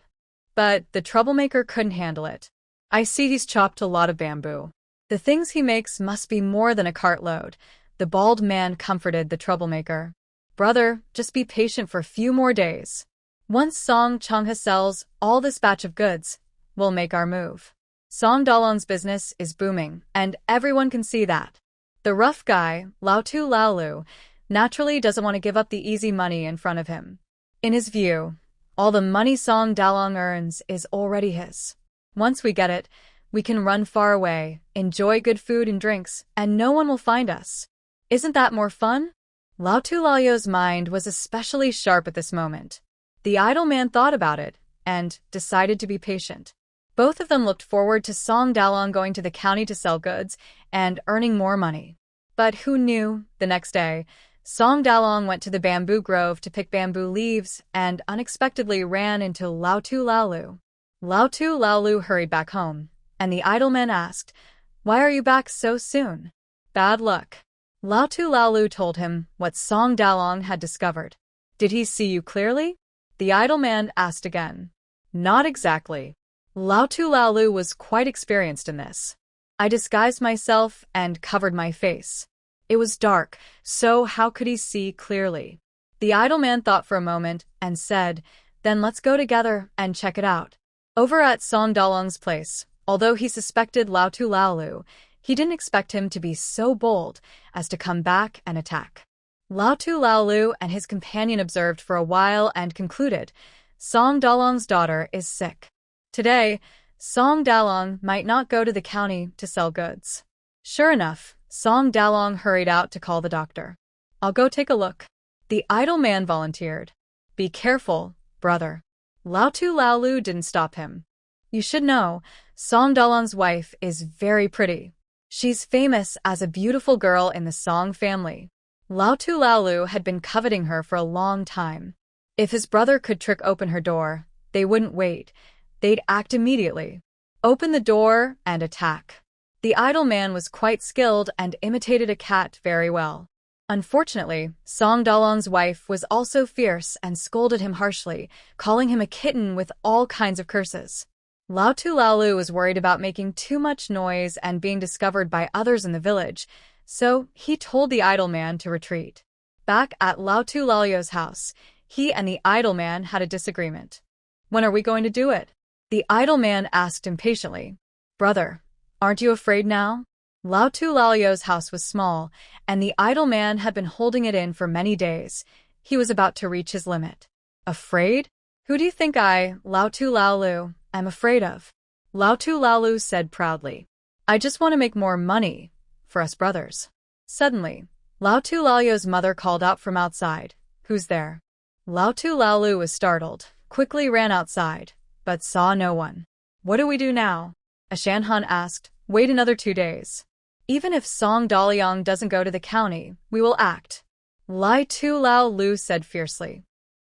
Speaker 1: But the troublemaker couldn't handle it. I see he's chopped a lot of bamboo. The things he makes must be more than a cartload. The bald man comforted the troublemaker. Brother, just be patient for a few more days. Once Song Changha sells all this batch of goods, we'll make our move. Song Dalong's business is booming, and everyone can see that. The rough guy, Lao Tu Lao Lu, naturally doesn't want to give up the easy money in front of him. In his view, all the money Song Dalong earns is already his. Once we get it, we can run far away, enjoy good food and drinks, and no one will find us. Isn't that more fun? Lao Tu Lao's mind was especially sharp at this moment. The idle man thought about it, and decided to be patient. Both of them looked forward to Song Dalong going to the county to sell goods and earning more money. But who knew, the next day, Song Dalong went to the bamboo grove to pick bamboo leaves and unexpectedly ran into Lao Tu Lao Lu. Lao Tu Lao Lu hurried back home, and the idle man asked, Why are you back so soon? Bad luck. Lao Tu Lao Lu told him what Song Dalong had discovered. Did he see you clearly? The idle man asked again. Not exactly. Lao Tu Lao Lu was quite experienced in this. I disguised myself and covered my face. It was dark, so how could he see clearly? The idle man thought for a moment and said, Then let's go together and check it out. Over at Song Dalong's place, although he suspected Lao Tu Laolu, he didn't expect him to be so bold as to come back and attack. Lao Tu Laolu and his companion observed for a while and concluded, Song Dalong's daughter is sick. Today, Song Dalong might not go to the county to sell goods. Sure enough, Song Dalong hurried out to call the doctor. I'll go take a look. The idle man volunteered. Be careful, brother. Lao Tu Laolu didn't stop him. You should know, Song Dalong's wife is very pretty. She's famous as a beautiful girl in the Song family. Lao Tu Laolu had been coveting her for a long time. If his brother could trick open her door, they wouldn't wait. They'd act immediately. Open the door and attack. The idle man was quite skilled and imitated a cat very well. Unfortunately, Song Dalong's wife was also fierce and scolded him harshly, calling him a kitten with all kinds of curses. Lao Tu Laolu was worried about making too much noise and being discovered by others in the village, so he told the idle man to retreat. Back at Lao Tu Laolu's house, he and the idle man had a disagreement. When are we going to do it? The idle man asked impatiently. Brother, aren't you afraid now? Lao Tu Laolu's house was small, and the idle man had been holding it in for many days. He was about to reach his limit. Afraid? Who do you think I, Lao Tu Laolu, am afraid of? Lao Tu Laolu said proudly. I just want to make more money for us brothers. Suddenly, Lao Tu Laolu's mother called out from outside. Who's there? Lao Tu Laolu was startled, quickly ran outside, but saw no one. What do we do now? A Shanhan asked. Wait another 2 days. Even if Song Daliang doesn't go to the county, we will act. Lai Tu Laolu said fiercely.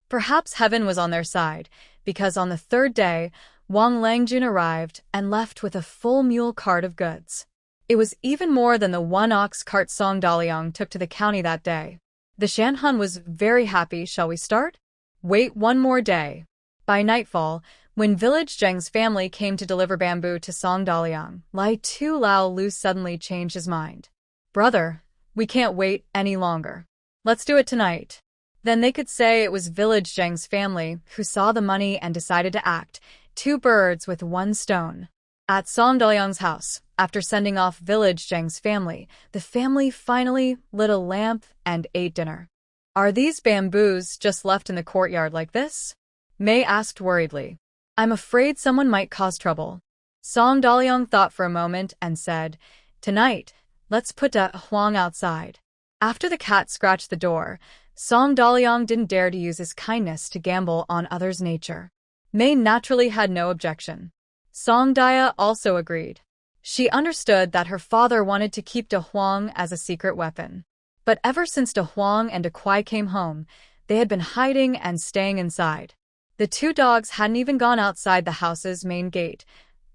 Speaker 1: Perhaps heaven was on their side, because on the 3rd day, Wang Langjun arrived and left with a full mule cart of goods. It was even more than the 1 ox cart Song Daliang took to the county that day. The Shanhan was very happy. Shall we start? Wait 1 more day. By nightfall, when village Zheng's family came to deliver bamboo to Song Daliang, Lai Tu Laolu suddenly changed his mind. Brother, we can't wait any longer. Let's do it tonight. Then they could say it was village Zheng's family who saw the money and decided to act. 2 birds with 1 stone. At Song Daliang's house, after sending off village Zheng's family, the family finally lit a lamp and ate dinner. Are these bamboos just left in the courtyard like this? Mei asked worriedly. I'm afraid someone might cause trouble. Song Daliang thought for a moment and said, Tonight, let's put Da Huang outside. After the cat scratched the door, Song Daliang didn't dare to use his kindness to gamble on others' nature. Mei naturally had no objection. Song Dia also agreed. She understood that her father wanted to keep Da Huang as a secret weapon. But ever since Da Huang and Da Kuai came home, they had been hiding and staying inside. The 2 dogs hadn't even gone outside the house's main gate.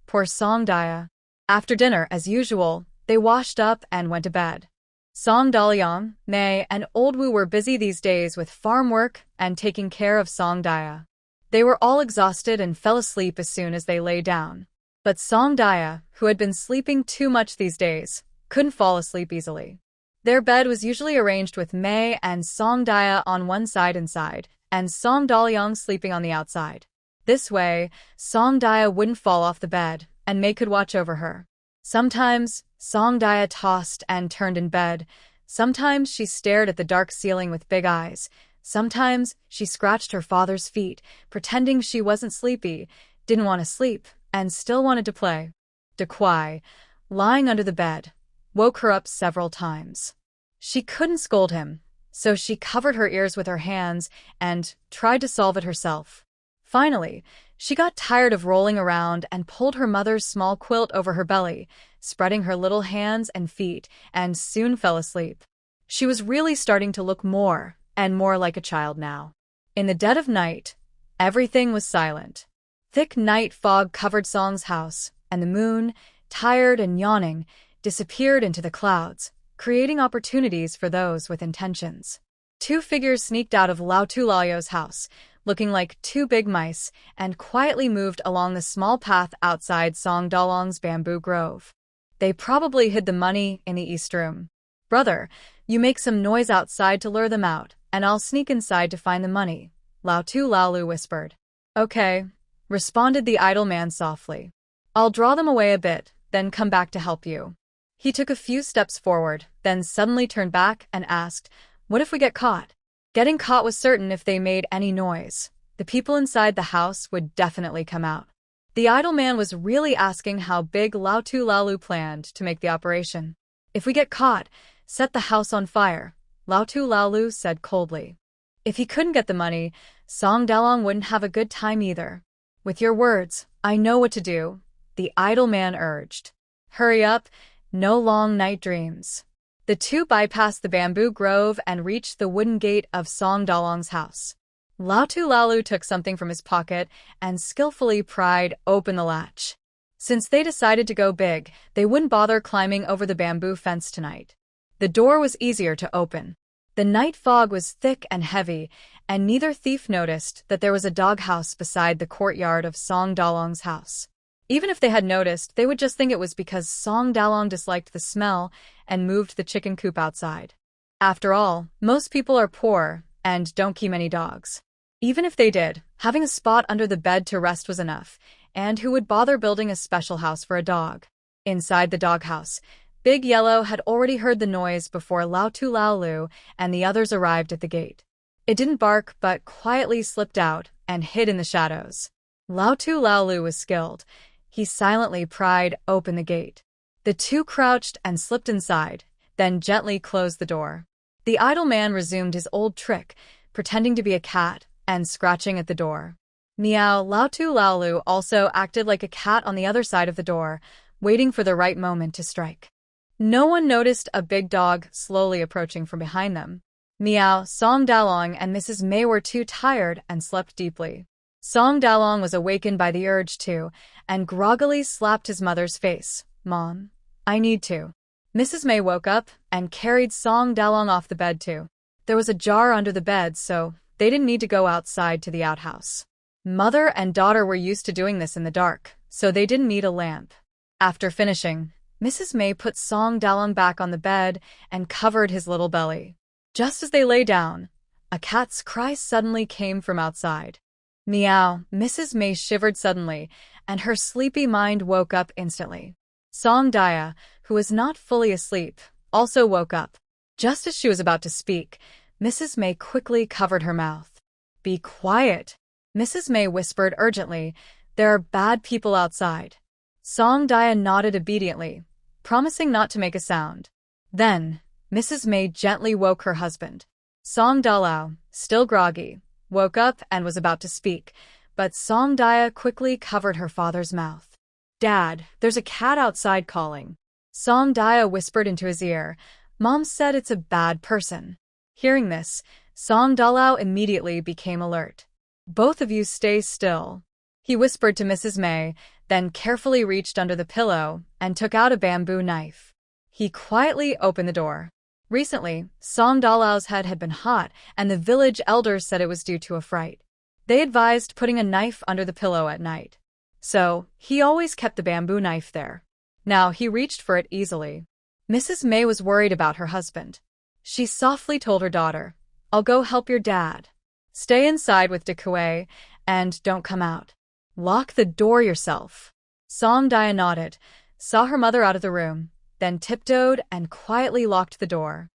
Speaker 1: Poor Song Dia. After dinner, as usual, they washed up and went to bed. Song Daliang, Mei, and Old Wu were busy these days with farm work and taking care of Song Dia. They were all exhausted and fell asleep as soon as they lay down. But Song Dia, who had been sleeping too much these days, couldn't fall asleep easily. Their bed was usually arranged with Mei and Song Dia on one side inside, and Song Daliang sleeping on the outside. This way, Song Dia wouldn't fall off the bed, and Mei could watch over her. Sometimes, Song Dia tossed and turned in bed. Sometimes she stared at the dark ceiling with big eyes. Sometimes she scratched her father's feet, pretending she wasn't sleepy, didn't want to sleep, and still wanted to play. Da Kuai, lying under the bed, woke her up several times. She couldn't scold him, so she covered her ears with her hands and tried to solve it herself. Finally, she got tired of rolling around and pulled her mother's small quilt over her belly, spreading her little hands and feet, and soon fell asleep. She was really starting to look more and more like a child now. In the dead of night, everything was silent. Thick night fog covered Song's house, and the moon, tired and yawning, disappeared into the clouds, creating opportunities for those with intentions. 2 figures sneaked out of Lao Tu Laolu's house, looking like 2 big mice, and quietly moved along the small path outside Song Dalong's bamboo grove. They probably hid the money in the east room. Brother, you make some noise outside to lure them out, and I'll sneak inside to find the money, Lao Tu Laolu whispered. Okay, responded the idle man softly. I'll draw them away a bit, then come back to help you. He took a few steps forward, then suddenly turned back and asked, what if we get caught? Getting caught was certain if they made any noise. The people inside the house would definitely come out. The idle man was really asking how big Lao Tu Lao Lu planned to make the operation. If we get caught, set the house on fire, Lao Tu Lao Lu said coldly. If he couldn't get the money, Song Dalong wouldn't have a good time either. With your words, I know what to do, the idle man urged. Hurry up, no long night dreams. The two bypassed the bamboo grove and reached the wooden gate of Song Dalong's house. Lao Tu Lao Lu took something from his pocket and skillfully pried open the latch. Since they decided to go big, they wouldn't bother climbing over the bamboo fence tonight. The door was easier to open. The night fog was thick and heavy, and neither thief noticed that there was a doghouse beside the courtyard of Song Dalong's house. Even if they had noticed, they would just think it was because Song Dalong disliked the smell and moved the chicken coop outside. After all, most people are poor and don't keep many dogs. Even if they did, having a spot under the bed to rest was enough, and who would bother building a special house for a dog? Inside the doghouse, Big Yellow had already heard the noise before Lao Tu Lao Lu and the others arrived at the gate. It didn't bark but quietly slipped out and hid in the shadows. Lao Tu Lao Lu was skilled. He silently pried open the gate. The two crouched and slipped inside, then gently closed the door. The idle man resumed his old trick, pretending to be a cat and scratching at the door. Meow. Lao Tu Lao Lu also acted like a cat on the other side of the door, waiting for the right moment to strike. No one noticed a big dog slowly approaching from behind them. Meow. Song Dalong and Mrs. May were too tired and slept deeply. Song Dalong was awakened by the urge to, and groggily slapped his mother's face. Mom, I need to. Mrs. May woke up and carried Song Dalong off the bed too. There was a jar under the bed, so they didn't need to go outside to the outhouse. Mother and daughter were used to doing this in the dark, so they didn't need a lamp. After finishing, Mrs. May put Song Dalong back on the bed and covered his little belly. Just as they lay down, a cat's cry suddenly came from outside. Meow. Mrs. May shivered suddenly, and her sleepy mind woke up instantly. Song Dia, who was not fully asleep, also woke up. Just as she was about to speak, Mrs. May quickly covered her mouth. Be quiet, Mrs. May whispered urgently. There are bad people outside. Song Dia nodded obediently, promising not to make a sound. Then, Mrs. May gently woke her husband. Song Dalao, still groggy, woke up and was about to speak, but Song Dia quickly covered her father's mouth. Dad, there's a cat outside calling. Song Dia whispered into his ear. Mom said it's a bad person. Hearing this, Song Dalao immediately became alert. Both of you stay still, he whispered to Mrs. May, then carefully reached under the pillow and took out a bamboo knife. He quietly opened the door. Recently, Song Dalao's head had been hot, and the village elders said it was due to a fright. They advised putting a knife under the pillow at night. So, he always kept the bamboo knife there. Now he reached for it easily. Mrs. May was worried about her husband. She softly told her daughter, I'll go help your dad. Stay inside with Dekue, and don't come out. Lock the door yourself. Song Dia nodded, saw her mother out of the room, then tiptoed and quietly locked the door.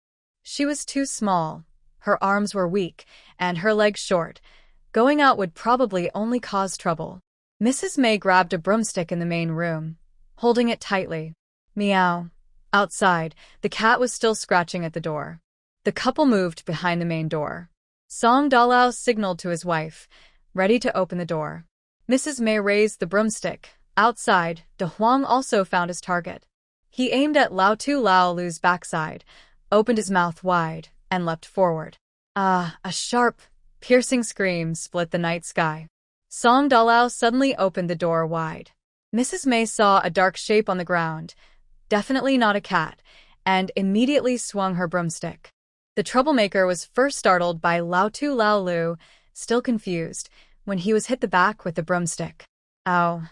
Speaker 1: She was too small, her arms were weak, and her legs short. Going out would probably only cause trouble. Mrs. May grabbed a broomstick in the main room, holding it tightly. Meow. Outside, the cat was still scratching at the door. The couple moved behind the main door. Song Dalao signaled to his wife, ready to open the door. Mrs. May raised the broomstick. Outside, De Huang also found his target. He aimed at Lao Tu Lao Lu's backside, opened his mouth wide, and leapt forward. A sharp, piercing scream split the night sky. Song Dalao suddenly opened the door wide. Mrs. May saw a dark shape on the ground, definitely not a cat, and immediately swung her broomstick. The troublemaker was first startled by Lao Tu Lao Lu, still confused, when he was hit the back with the broomstick. Ow.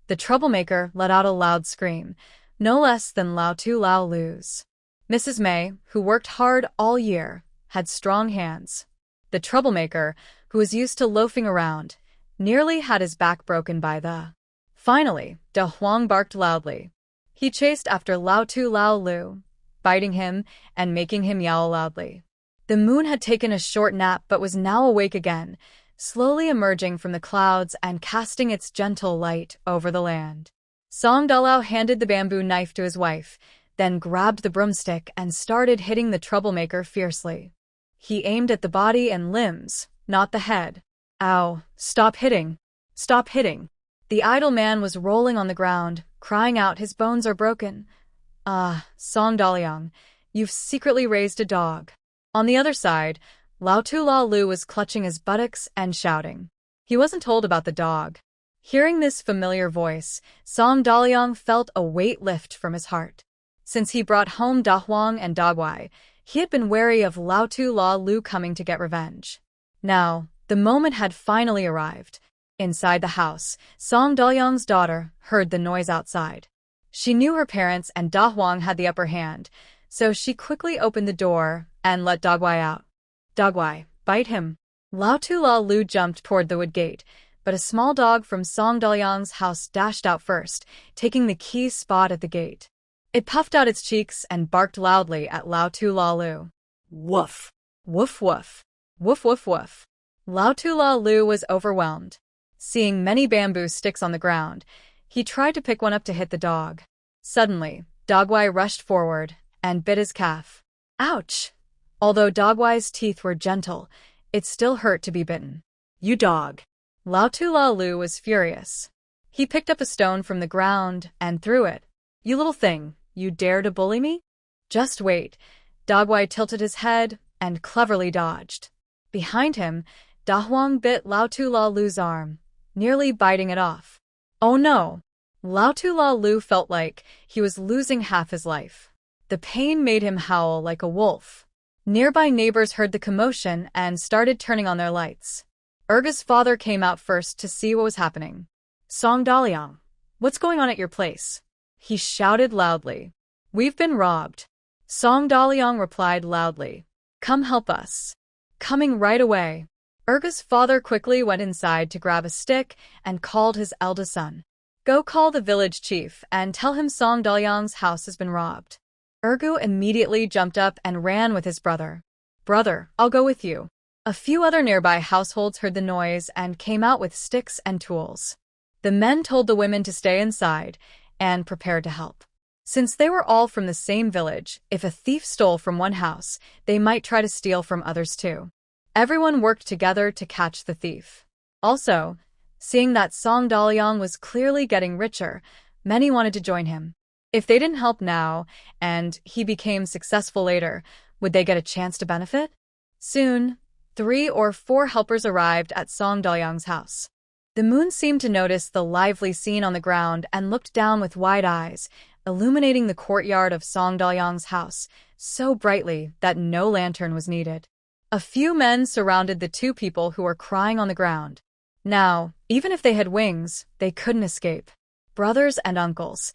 Speaker 1: The troublemaker let out a loud scream, no less than Lao Tu Lao Lu's. Mrs. May, who worked hard all year, had strong hands. The troublemaker, who was used to loafing around, nearly had his back broken by the. Finally, De Huang barked loudly. He chased after Lao Tu Lao Lu, biting him and making him yowl loudly. The moon had taken a short nap but was now awake again, slowly emerging from the clouds and casting its gentle light over the land. Song Dalao handed the bamboo knife to his wife, then grabbed the broomstick and started hitting the troublemaker fiercely. He aimed at the body and limbs, not the head. Ow, stop hitting. Stop hitting. The idle man was rolling on the ground, crying out his bones are broken. Ah, Song Daliang, you've secretly raised a dog. On the other side, Lao Tu Lao Lu was clutching his buttocks and shouting. He wasn't told about the dog. Hearing this familiar voice, Song Daliang felt a weight lift from his heart. Since he brought home Da Huang and Dagwai, he had been wary of Lao Tu Lao Lu coming to get revenge. Now, the moment had finally arrived. Inside the house, Song Daliang's daughter heard the noise outside. She knew her parents and Da Huang had the upper hand, so she quickly opened the door and let Dagwai out. Dagwai, bite him. Lao Tu Lao Lu jumped toward the wood gate, but a small dog from Song Daliang's house dashed out first, taking the key spot at the gate. It puffed out its cheeks and barked loudly at Lao Tu Lao Lu.
Speaker 2: Woof.
Speaker 1: Woof woof. Woof woof woof. Lao Tu Lao Lu was overwhelmed. Seeing many bamboo sticks on the ground, he tried to pick one up to hit the dog. Suddenly, Dagwai rushed forward and bit his calf. Ouch! Although Dagwai's teeth were gentle, it still hurt to be bitten. You dog! Lao Tu Lao Lu was furious. He picked up a stone from the ground and threw it. You little thing, you dare to bully me? Just wait. Dagwai tilted his head and cleverly dodged. Behind him, Da Huang bit Lao Tu Lao Lu's arm, nearly biting it off. Oh no! Lao Tu Lao Lu felt like he was losing half his life. The pain made him howl like a wolf. Nearby neighbors heard the commotion and started turning on their lights. Urga's father came out first to see what was happening. Song Daliang, what's going on at your place? He shouted loudly. We've been robbed. Song Daliang replied loudly. Come help us. Coming right away. Urga's father quickly went inside to grab a stick and called his eldest son. Go call the village chief and tell him Song Daliang's house has been robbed. Urgu immediately jumped up and ran with his brother. Brother, I'll go with you. A few other nearby households heard the noise and came out with sticks and tools. The men told the women to stay inside and prepared to help. Since they were all from the same village, if a thief stole from one house, they might try to steal from others too. Everyone worked together to catch the thief. Also, seeing that Song Daliang was clearly getting richer, many wanted to join him. If they didn't help now, and he became successful later, would they get a chance to benefit? Soon, 3 or 4 helpers arrived at Song Daliang's house. The moon seemed to notice the lively scene on the ground and looked down with wide eyes, illuminating the courtyard of Song Daliang's house so brightly that no lantern was needed. A few men surrounded the 2 people who were crying on the ground. Now, even if they had wings, they couldn't escape. Brothers and uncles.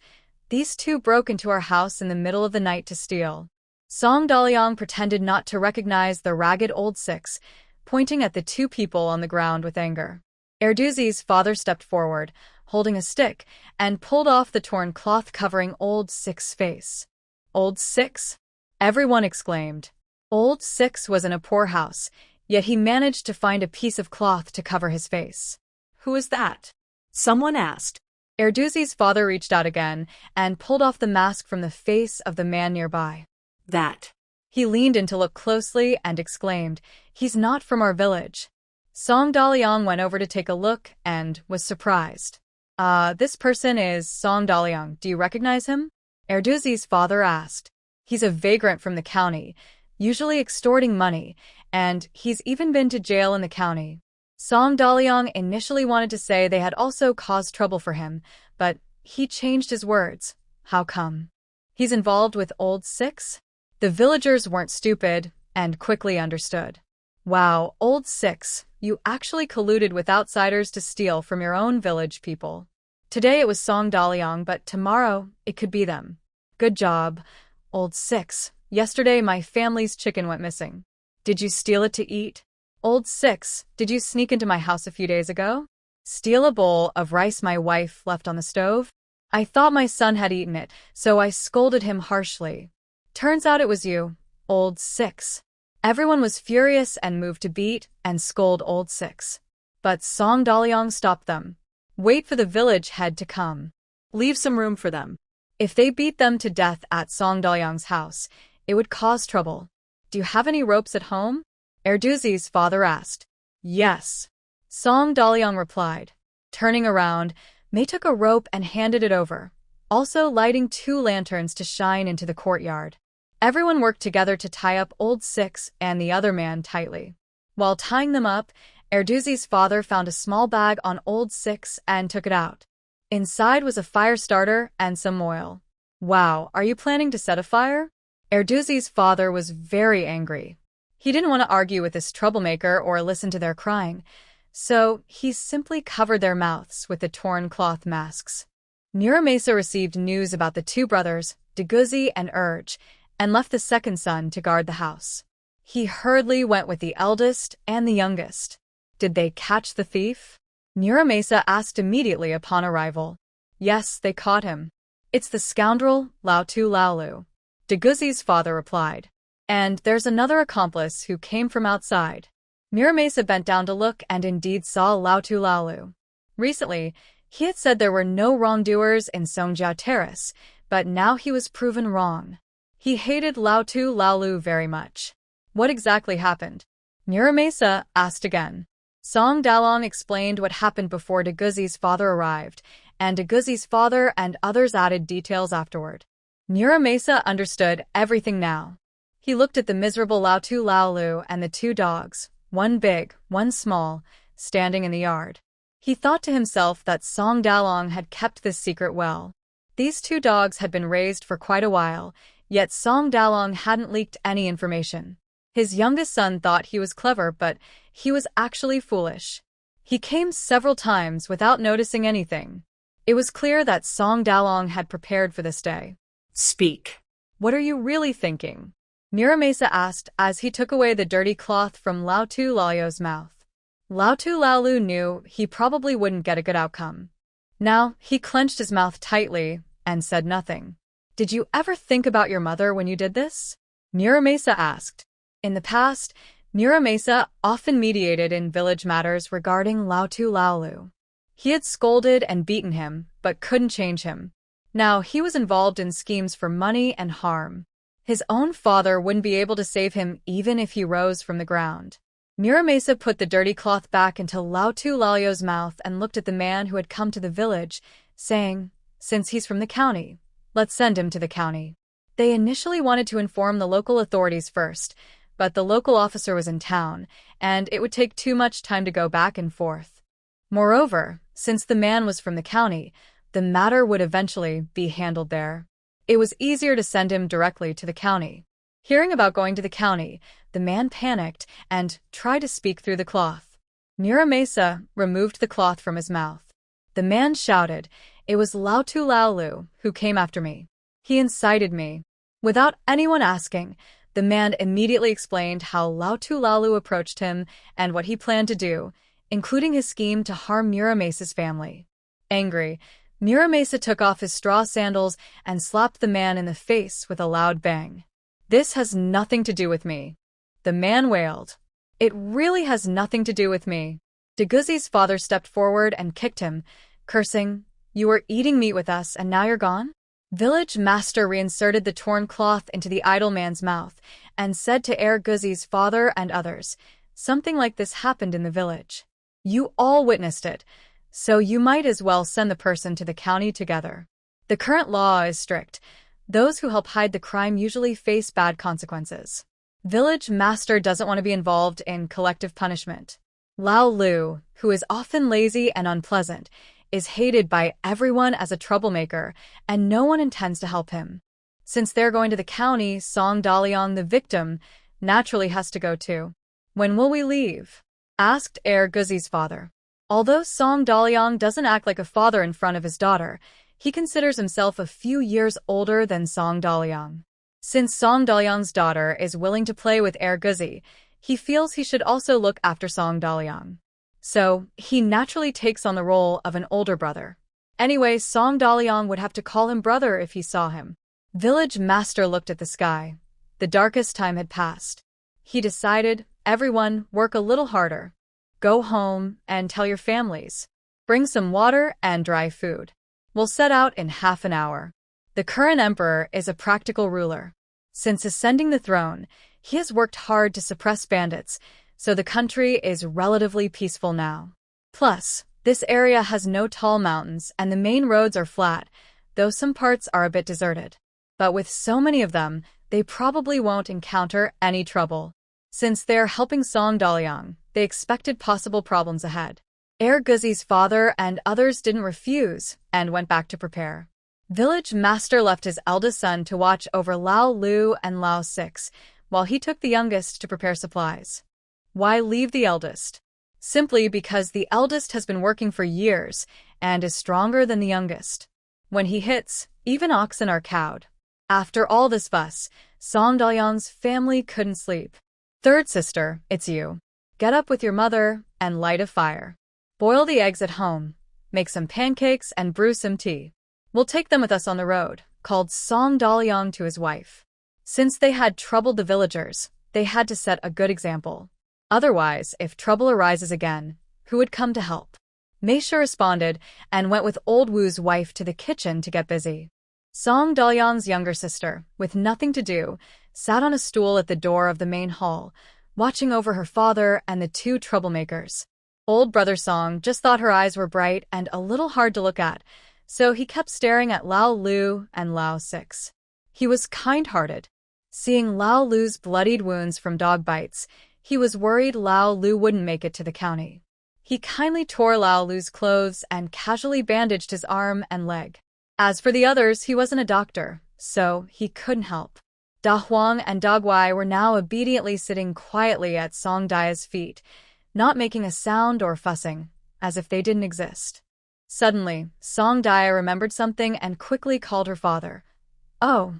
Speaker 1: These 2 broke into our house in the middle of the night to steal. Song Daliang pretended not to recognize the ragged old six, pointing at the 2 people on the ground with anger. Erduzi's father stepped forward, holding a stick, and pulled off the torn cloth covering Old Six's face. Old Six? Everyone exclaimed. Old Six was in a poor house, yet he managed to find a piece of cloth to cover his face.
Speaker 2: Who is that? Someone asked.
Speaker 1: Erduzi's father reached out again and pulled off the mask from the face of the man nearby.
Speaker 2: That.
Speaker 1: He leaned in to look closely and exclaimed, He's not from our village. Song Daliang went over to take a look and was surprised. This person is Song Daliang. Do you recognize him? Erduzi's father asked. He's a vagrant from the county, usually extorting money, and he's even been to jail in the county. Song Daliang initially wanted to say they had also caused trouble for him, but he changed his words. How come? He's involved with Old Six? The villagers weren't stupid and quickly understood. Wow, Old Six, you actually colluded with outsiders to steal from your own village people. Today it was Song Daliang, but tomorrow it could be them. Good job, Old Six. Yesterday my family's chicken went missing. Did you steal it to eat? Old Six, did you sneak into my house a few days ago? Steal a bowl of rice my wife left on the stove? I thought my son had eaten it, so I scolded him harshly. Turns out it was you, old Six. Everyone was furious and moved to beat and scold old Six. But Song Daliang stopped them. Wait for the village head to come.
Speaker 2: Leave some room for them.
Speaker 1: If they beat them to death at Song Daliang's house, it would cause trouble. Do you have any ropes at home? Erduzi's father asked. Yes. Song Daliang replied. Turning around, May took a rope and handed it over, also lighting 2 lanterns to shine into the courtyard. Everyone worked together to tie up old Six and the other man tightly. While tying them up, Erduzi's father found a small bag on old Six and took it out. Inside was a fire starter and some oil. Wow, are you planning to set a fire? Erduzi's father was very angry. He didn't want to argue with this troublemaker or listen to their crying, so he simply covered their mouths with the torn cloth masks. Muramasa received news about the 2 brothers, Deguzi and Urge, and left the second son to guard the house. He hurriedly went with the eldest and the youngest. Did they catch the thief? Muramasa asked immediately upon arrival. Yes, they caught him. It's the scoundrel, Lautu Laulu. Deguzi's father replied. And there's another accomplice who came from outside. Muramasa bent down to look and indeed saw Lautu Laulu. Recently, he had said there were no wrongdoers in Songjiao Terrace, but now he was proven wrong. He hated Lautu Laulu very much. What exactly happened? Muramasa asked again. Song Daliang explained what happened before Deguzi's father arrived, and Deguzi's father and others added details afterward. Muramasa understood everything now. He looked at the miserable Lautu Laulu and the 2 dogs, one big, one small, standing in the yard. He thought to himself that Song Daliang had kept this secret well. These 2 dogs had been raised for quite a while, yet Song Daliang hadn't leaked any information. His youngest son thought he was clever, but he was actually foolish. He came several times without noticing anything. It was clear that Song Daliang had prepared for this day.
Speaker 2: Speak.
Speaker 1: What are you really thinking? Muramasa asked as he took away the dirty cloth from Lautu Lalu's mouth. Lautu Lalu knew he probably wouldn't get a good outcome. Now, he clenched his mouth tightly and said nothing. Did you ever think about your mother when you did this? Muramasa asked. In the past, Muramasa often mediated in village matters regarding Lautu Laulu. He had scolded and beaten him, but couldn't change him. Now he was involved in schemes for money and harm. His own father wouldn't be able to save him even if he rose from the ground. Muramasa put the dirty cloth back into Lautu Lalu's mouth and looked at the man who had come to the village, saying, since he's from the county, let's send him to the county. They initially wanted to inform the local authorities first, but the local officer was in town, and it would take too much time to go back and forth. Moreover, since the man was from the county, the matter would eventually be handled there. It was easier to send him directly to the county. Hearing about going to the county, the man panicked and tried to speak through the cloth. Muramasa removed the cloth from his mouth. The man shouted, "It was Lautu Laulu who came after me. He incited me." Without anyone asking, the man immediately explained how Lautu Laulu approached him and what he planned to do, including his scheme to harm Muramasa's family. Angry, Muramasa took off his straw sandals and slapped the man in the face with a loud bang. "This has nothing to do with me," the man wailed. "It really has nothing to do with me." Deguzi's father stepped forward and kicked him, cursing, "You were eating meat with us and now you're gone?" Village master reinserted the torn cloth into the idle man's mouth and said to Erguzi's father and others, "Something like this happened in the village. You all witnessed it, so you might as well send the person to the county together. The current law is strict. Those who help hide the crime usually face bad consequences. Village master doesn't want to be involved in collective punishment. Lao Lu, who is often lazy and unpleasant, is hated by everyone as a troublemaker, and no one intends to help him. Since they're going to the county, Song Daliang, the victim, naturally has to go too. When will we leave?" asked Guzi's father. Although Song Daliang doesn't act like a father in front of his daughter, he considers himself a few years older than Song Daliang. Since Song Daliang's daughter is willing to play with Guzi, he feels he should also look after Song Daliang. so he naturally takes on the role of an older brother. Anyway, Song Daliang would have to call him brother if he saw him. Village master looked at the sky. The darkest time had passed. He decided, everyone, work a little harder. Go home and tell your families. Bring some water and dry food. We'll set out in half an hour. The current emperor is a practical ruler. Since ascending the throne, he has worked hard to suppress bandits, so the country is relatively peaceful now. Plus, this area has no tall mountains and the main roads are flat, though some parts are a bit deserted. But with so many of them, they probably won't encounter any trouble. Since they're helping Song Daliang, they expected possible problems ahead. Guzi's father and others didn't refuse and went back to prepare. Village master left his eldest son to watch over Lao Lu and Lao Six, while he took the youngest to prepare supplies. Why leave the eldest? Simply because the eldest has been working for years and is stronger than the youngest. When he hits, even oxen are cowed. After all this fuss, Song Daliang's family couldn't sleep. Third sister, it's you. Get up with your mother and light a fire. Boil the eggs at home, make some pancakes and brew some tea. We'll take them with us on the road, called Song Daliang to his wife. Since they had troubled the villagers, they had to set a good example. Otherwise, if trouble arises again, who would come to help? Meisha responded and went with Old Wu's wife to the kitchen to get busy. Song Daliang's younger sister, with nothing to do, sat on a stool at the door of the main hall, watching over her father and the two troublemakers. Old brother Song just thought her eyes were bright and a little hard to look at, so he kept staring at Lao Lu and Lao Six. He was kind-hearted. Seeing Lao Lu's bloodied wounds from dog bites, he was worried Lao Lu wouldn't make it to the county. He kindly tore Lao Lu's clothes and casually bandaged his arm and leg. As for the others, he wasn't a doctor, so he couldn't help. Da Huang and Da Guai were now obediently sitting quietly at Song Daya's feet, not making a sound or fussing, as if they didn't exist. Suddenly, Song Daya remembered something and quickly called her father. Oh,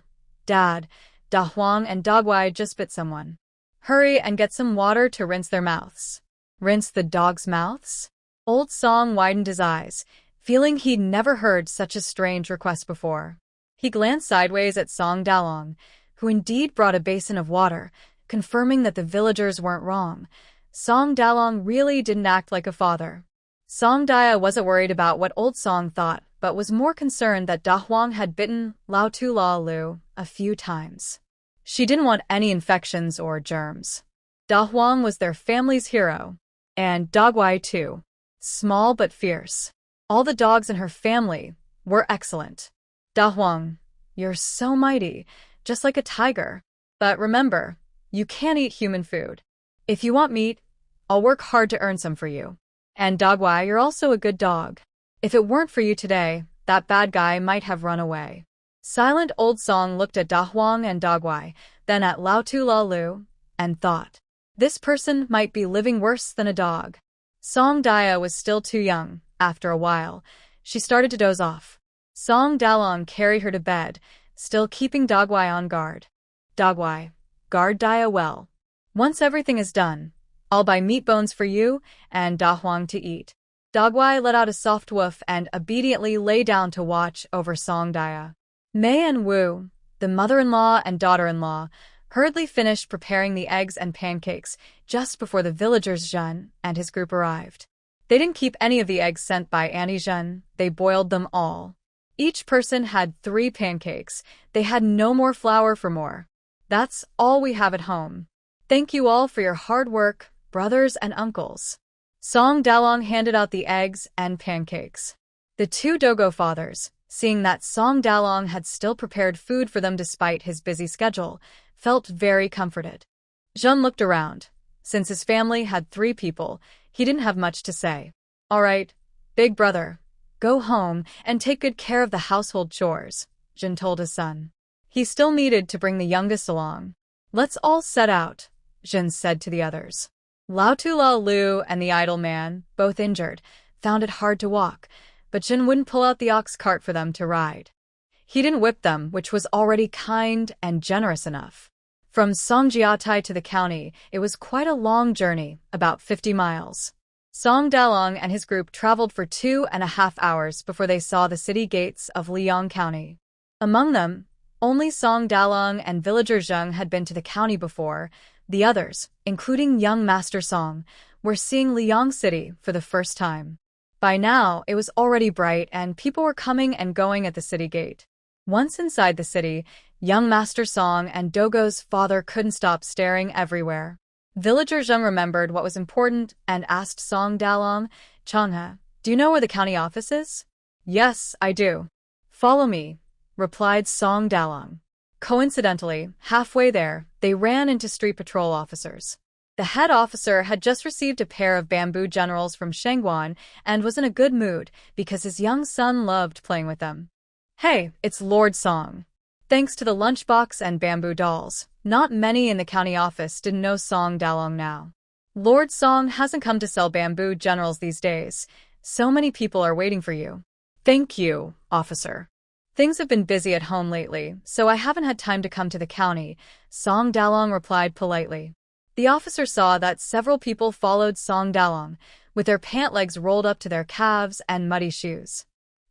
Speaker 1: Dad, Da Huang and Da Guai just bit someone. Hurry and get some water to rinse their mouths. Rinse the dogs' mouths? Old Song widened his eyes, feeling he'd never heard such a strange request before. He glanced sideways at Song Daliang, who indeed brought a basin of water, confirming that the villagers weren't wrong. Song Daliang really didn't act like a father. Song Daya wasn't worried about what Old Song thought, but was more concerned that Da Huang had bitten Lao Tu Lao Lu a few times. She didn't want any infections or germs. Da Huang was their family's hero, and Da Guai too. Small but fierce. All the dogs in her family were excellent. Da Huang, you're so mighty, just like a tiger. But remember, you can't eat human food. If you want meat, I'll work hard to earn some for you. And Da Guai, you're also a good dog. If it weren't for you today, that bad guy might have run away. Silent Old Song looked at Da Huang and Da Guai, then at Lao Tu Lao Lu, and thought, this person might be living worse than a dog. Song Daya was still too young. After a while, she started to doze off. Song Daliang carried her to bed, still keeping Da Guai on guard. Da Guai, guard Daya well. Once everything is done, I'll buy meat bones for you and Da Huang to eat. Da Guai let out a soft woof and obediently lay down to watch over Song Daya. Mei and Wu, the mother-in-law and daughter-in-law, hurriedly finished preparing the eggs and pancakes just before the villagers Zhen and his group arrived. They didn't keep any of the eggs sent by Auntie Zhen, they boiled them all. Each person had 3 pancakes. They had no more flour for more. That's all we have at home. Thank you all for your hard work, brothers and uncles. Song Daliang handed out the eggs and pancakes. The 2 Dogo fathers, seeing that Song Daliang had still prepared food for them despite his busy schedule, felt very comforted. Zhen looked around. Since his family had 3 people, he didn't have much to say. All right, big brother, go home and take good care of the household chores, Zhen told his son. He still needed to bring the youngest along. Let's all set out, Zhen said to the others. Lao Tu Lao Lu and the idle man, both injured, found it hard to walk, but Zhen wouldn't pull out the ox cart for them to ride. He didn't whip them, which was already kind and generous enough. From Songjiatai to the county, it was quite a long journey, about 50 miles. Song Dalong and his group traveled for 2.5 hours before they saw the city gates of Liang County. Among them, only Song Dalong and villager Zheng had been to the county before. The others, including young Master Song, were seeing Liang City for the first time. By now, it was already bright and people were coming and going at the city gate. Once inside the city, young Master Song and Dogo's father couldn't stop staring everywhere. Villager Zheng remembered what was important and asked Song Dalong, "Changhe, do you know where the county office is?" "Yes, I do." "Follow me," replied Song Dalong. Coincidentally, halfway there, they ran into street patrol officers. The head officer had just received a pair of bamboo generals from Shangguan and was in a good mood because his young son loved playing with them. "Hey, it's Lord Song." Thanks to the lunchbox and bamboo dolls, not many in the county office didn't know Song Dalong now. "Lord Song hasn't come to sell bamboo generals these days. So many people are waiting for you." "Thank you, officer. Things have been busy at home lately, so I haven't had time to come to the county," Song Dalong replied politely. The officer saw that several people followed Song Dalong, with their pant legs rolled up to their calves and muddy shoes.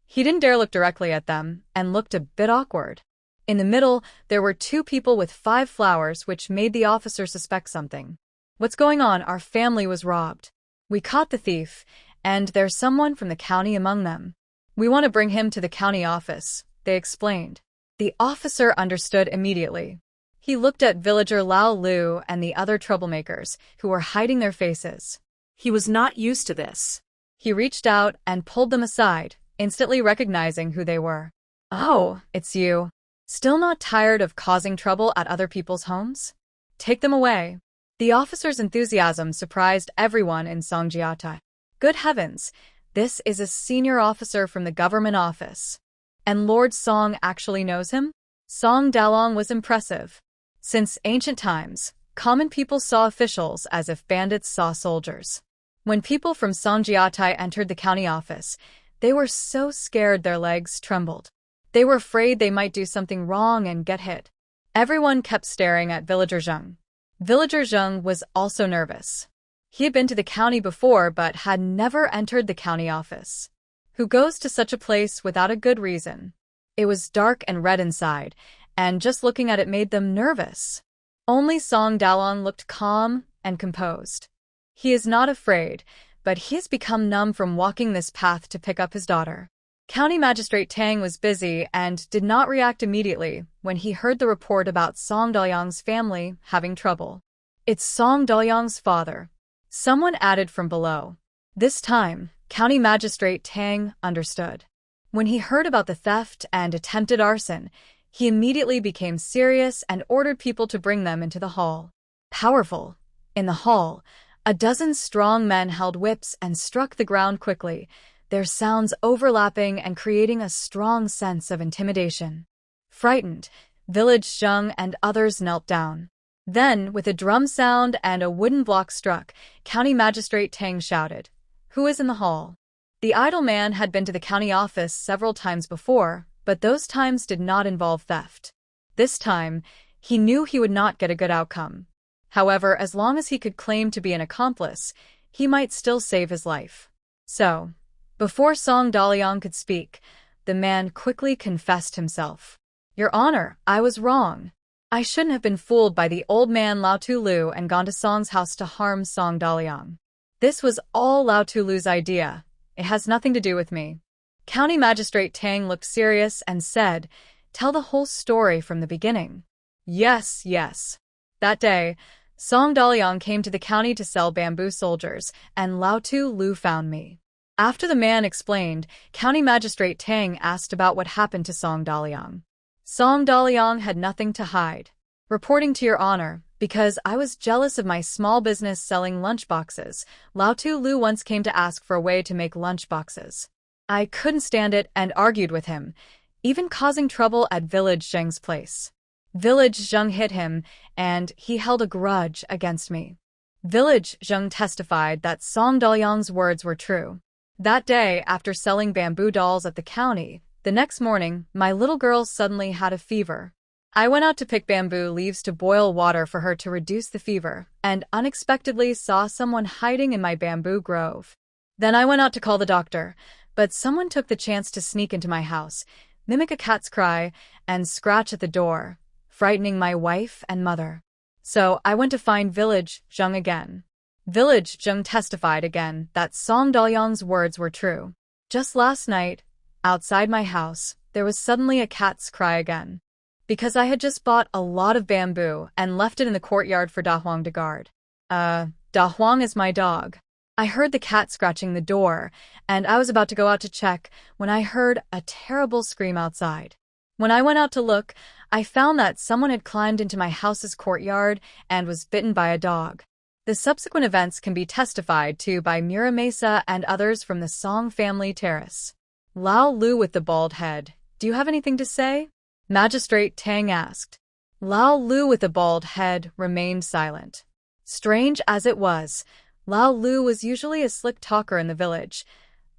Speaker 1: He didn't dare look directly at them and looked a bit awkward. In the middle, there were two people with 5 flowers, which made the officer suspect something. "What's going on? Our family was robbed. We caught the thief, and there's someone from the county among them. We want to bring him to the county office," they explained. The officer understood immediately. He looked at villager Lao Lu and the other troublemakers, who were hiding their faces.
Speaker 2: He was not used to this.
Speaker 1: He reached out and pulled them aside, instantly recognizing who they were. "Oh, it's you. Still not tired of causing trouble at other people's homes? Take them away." The officer's enthusiasm surprised everyone in Songjiatai. Good heavens, this is a senior officer from the government office. And Lord Song actually knows him? Song Dalong was impressive. Since ancient times, common people saw officials as if bandits saw soldiers. When people from Songjiatai entered the county office, they were so scared their legs trembled. They were afraid they might do something wrong and get hit. Everyone kept staring at Villager Zheng. Villager Zheng was also nervous. He had been to the county before but had never entered the county office. Who goes to such a place without a good reason? It was dark and red inside, and just looking at it made them nervous. Only Song Dalong looked calm and composed. He is not afraid, but he has become numb from walking this path to pick up his daughter. County Magistrate Tang was busy and did not react immediately when he heard the report about Song Daoyang's family having trouble. "It's Song Daoyang's father," someone added from below. This time, County Magistrate Tang understood. When he heard about the theft and attempted arson, he immediately became serious and ordered people to bring them into the hall. Powerful. In the hall, a dozen strong men held whips and struck the ground quickly, their sounds overlapping and creating a strong sense of intimidation. Frightened, Village Zheng and others knelt down. Then, with a drum sound and a wooden block struck, County Magistrate Tang shouted, "Who is in the hall?" The idle man had been to the county office several times before, but those times did not involve theft. This time, he knew he would not get a good outcome. However, as long as he could claim to be an accomplice, he might still save his life. So, before Song Daliang could speak, the man quickly confessed himself. "Your Honor, I was wrong. I shouldn't have been fooled by the old man Lao Tulu and gone to Song's house to harm Song Daliang. This was all Lao Tulu's idea. It has nothing to do with me." County Magistrate Tang looked serious and said, "Tell the whole story from the beginning." "Yes, yes. That day, Song Daliang came to the county to sell bamboo soldiers, and Lao Tulu found me." After the man explained, County Magistrate Tang asked about what happened to Song Daliang. Song Daliang had nothing to hide. "Reporting to Your Honor, because I was jealous of my small business selling lunchboxes, Lao Tulu once came to ask for a way to make lunchboxes. I couldn't stand it and argued with him, even causing trouble at Village Zheng's place. Village Zheng hit him, and he held a grudge against me." Village Zheng testified that Song Daliang's words were true. "That day, after selling bamboo dolls at the county, the next morning, my little girl suddenly had a fever. I went out to pick bamboo leaves to boil water for her to reduce the fever, and unexpectedly saw someone hiding in my bamboo grove. Then I went out to call the doctor, but someone took the chance to sneak into my house, mimic a cat's cry, and scratch at the door, frightening my wife and mother. So I went to find Village Zheng again. Village Zheng testified again that Song Dalyang's words were true. Just last night, outside my house, there was suddenly a cat's cry again. Because I had just bought a lot of bamboo and left it in the courtyard for Da Huang to guard. Da Huang is my dog. I heard the cat scratching the door, and I was about to go out to check when I heard a terrible scream outside. When I went out to look, I found that someone had climbed into my house's courtyard and was bitten by a dog. The subsequent events can be testified to by Mira Mesa and others from the Song family terrace. Lao Lu with the bald head, do you have anything to say? Magistrate Tang asked. Lao Lu with the bald head remained silent. Strange as it was, Lao Lu was usually a slick talker in the village,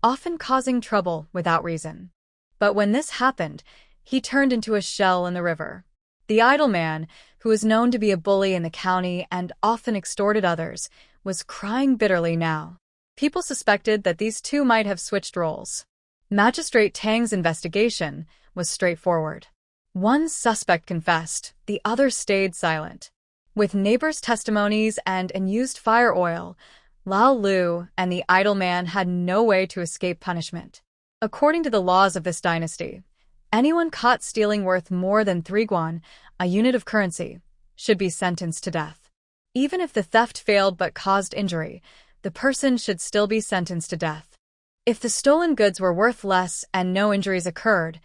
Speaker 1: often causing trouble without reason. But when this happened, he turned into a shell in the river. The idle man, who was known to be a bully in the county and often extorted others, was crying bitterly now. People suspected that these two might have switched roles. Magistrate Tang's investigation was straightforward. One suspect confessed, the other stayed silent. With neighbors' testimonies and unused fire oil, Lao Lu and the idle man had no way to escape punishment. According to the laws of this dynasty, anyone caught stealing worth more than 3 guan, a unit of currency, should be sentenced to death. Even if the theft failed but caused injury, the person should still be sentenced to death. If the stolen goods were worth less and no injuries occurred,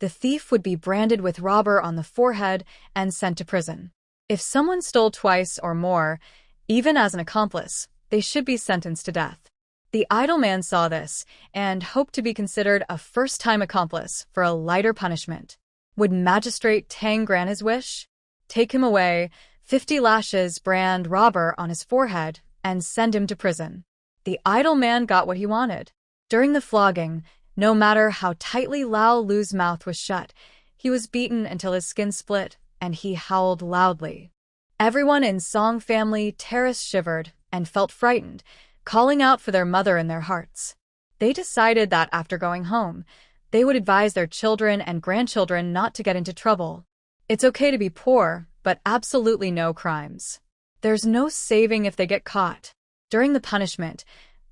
Speaker 1: the thief would be branded with robber on the forehead and sent to prison. If someone stole twice or more, even as an accomplice, they should be sentenced to death. The idle man saw this and hoped to be considered a first-time accomplice for a lighter punishment. Would Magistrate Tang grant his wish? Take him away, 50 lashes, brand robber on his forehead, and send him to prison. The idle man got what he wanted. During the flogging, no matter how tightly Lao Lu's mouth was shut, he was beaten until his skin split, and he howled loudly. Everyone in Song family terrace shivered and felt frightened, calling out for their mother in their hearts. They decided that after going home, they would advise their children and grandchildren not to get into trouble. It's okay to be poor, but absolutely no crimes. There's no saving if they get caught. During the punishment,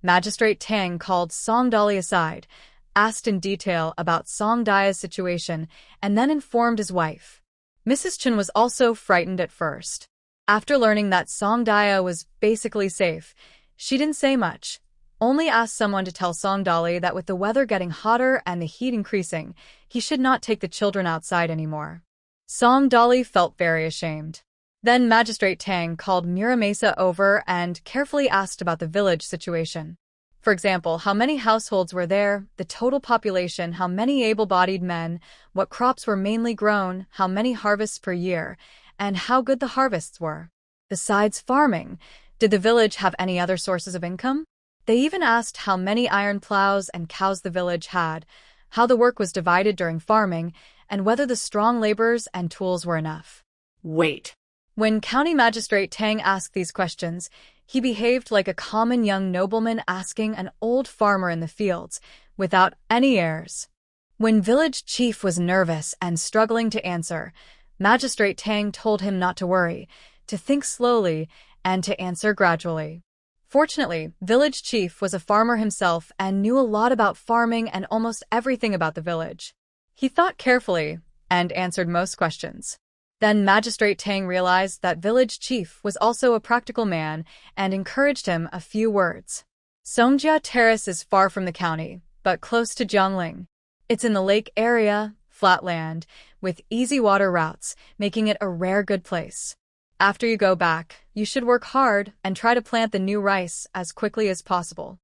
Speaker 1: Magistrate Tang called Song Dali aside, asked in detail about Song Daya's situation, and then informed his wife. Mrs. Chen was also frightened at first. After learning that Song Daya was basically safe, she didn't say much, only asked someone to tell Song Dali that with the weather getting hotter and the heat increasing, he should not take the children outside anymore. Song Dali felt very ashamed. Then Magistrate Tang called Mira Mesa over and carefully asked about the village situation. For example, how many households were there, the total population, how many able-bodied men, what crops were mainly grown, how many harvests per year, and how good the harvests were. Besides farming, did the village have any other sources of income? They even asked how many iron plows and cows the village had, how the work was divided during farming, and whether the strong laborers and tools were enough.
Speaker 2: Wait.
Speaker 1: When County Magistrate Tang asked these questions, he behaved like a common young nobleman asking an old farmer in the fields, without any airs. When village chief was nervous and struggling to answer, Magistrate Tang told him not to worry, to think slowly, and to answer gradually. Fortunately, village chief was a farmer himself and knew a lot about farming and almost everything about the village. He thought carefully and answered most questions. Then Magistrate Tang realized that village chief was also a practical man and encouraged him a few words. Songjia Terrace is far from the county, but close to Jiangling. It's in the lake area, flat land, with easy water routes, making it a rare good place. After you go back, you should work hard and try to plant the new rice as quickly as possible.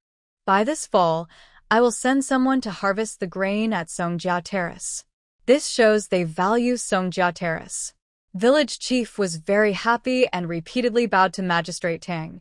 Speaker 1: By this fall, I will send someone to harvest the grain at Songjia Terrace. This shows they value Songjia Terrace. Village chief was very happy and repeatedly bowed to Magistrate Tang.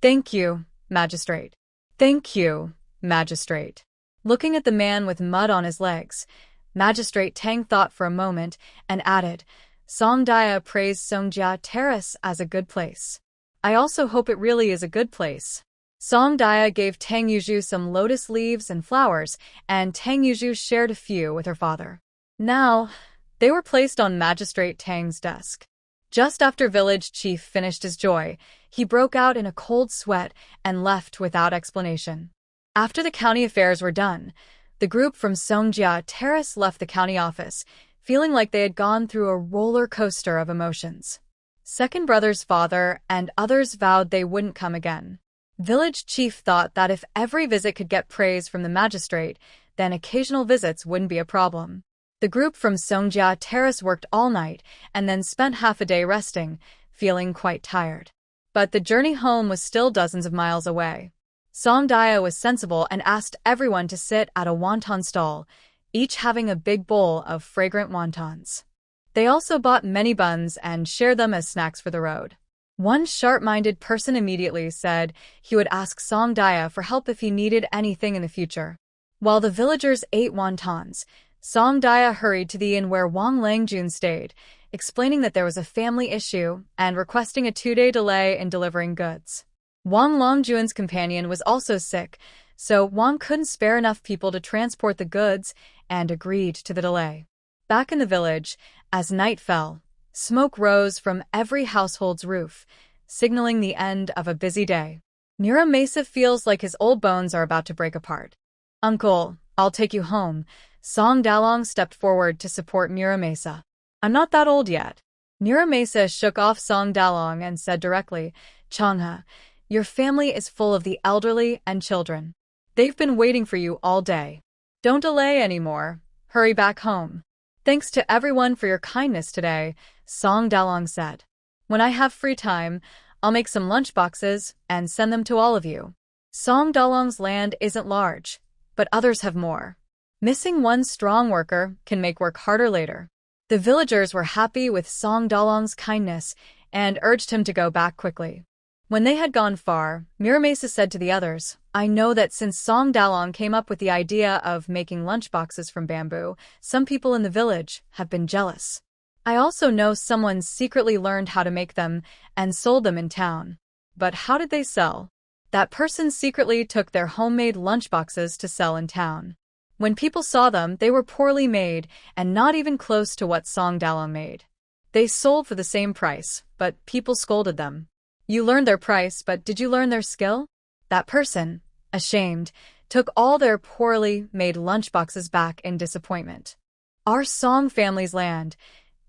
Speaker 1: Thank you, Magistrate. Thank you, Magistrate. Looking at the man with mud on his legs, Magistrate Tang thought for a moment and added, Songdaya praised Songjia Terrace as a good place. I also hope it really is a good place. Songdaya gave Tang Yuju some lotus leaves and flowers, and Tang Yuju shared a few with her father. Now, they were placed on Magistrate Tang's desk. Just after village chief finished his joy, he broke out in a cold sweat and left without explanation. After the county affairs were done, the group from Songjia Terrace left the county office, feeling like they had gone through a roller coaster of emotions. Second brother's father and others vowed they wouldn't come again. Village chief thought that if every visit could get praise from the magistrate, then occasional visits wouldn't be a problem. The group from Songjia Terrace worked all night and then spent half a day resting, feeling quite tired. But the journey home was still dozens of miles away. Songdaya was sensible and asked everyone to sit at a wonton stall, each having a big bowl of fragrant wontons. They also bought many buns and shared them as snacks for the road. One sharp-minded person immediately said he would ask Songdaya for help if he needed anything in the future. While the villagers ate wontons, Songdaya hurried to the inn where Wang Langjun stayed, explaining that there was a family issue and requesting a 2-day delay in delivering goods. Wang Langjun's companion was also sick, so Wang couldn't spare enough people to transport the goods and agreed to the delay. Back in the village, as night fell, smoke rose from every household's roof, signaling the end of a busy day. Muramasa feels like his old bones are about to break apart. "Uncle, I'll take you home." Song Dalong stepped forward to support Muramasa. "I'm not that old yet." Muramasa shook off Song Dalong and said directly, "Changha, your family is full of the elderly and children. They've been waiting for you all day. Don't delay anymore. Hurry back home." "Thanks to everyone for your kindness today," Song Dalong said. "When I have free time, I'll make some lunch boxes and send them to all of you." Song Dalong's land isn't large, but others have more. Missing one strong worker can make work harder later. The villagers were happy with Song Dalong's kindness and urged him to go back quickly. When they had gone far, Muramasa said to the others, "I know that since Song Dalong came up with the idea of making lunchboxes from bamboo, some people in the village have been jealous. I also know someone secretly learned how to make them and sold them in town. But how did they sell? That person secretly took their homemade lunchboxes to sell in town. When people saw them, they were poorly made and not even close to what Song Dalong made. They sold for the same price, but people scolded them. You learned their price, but did you learn their skill?" That person, ashamed, took all their poorly made lunchboxes back in disappointment. Our Song family's land,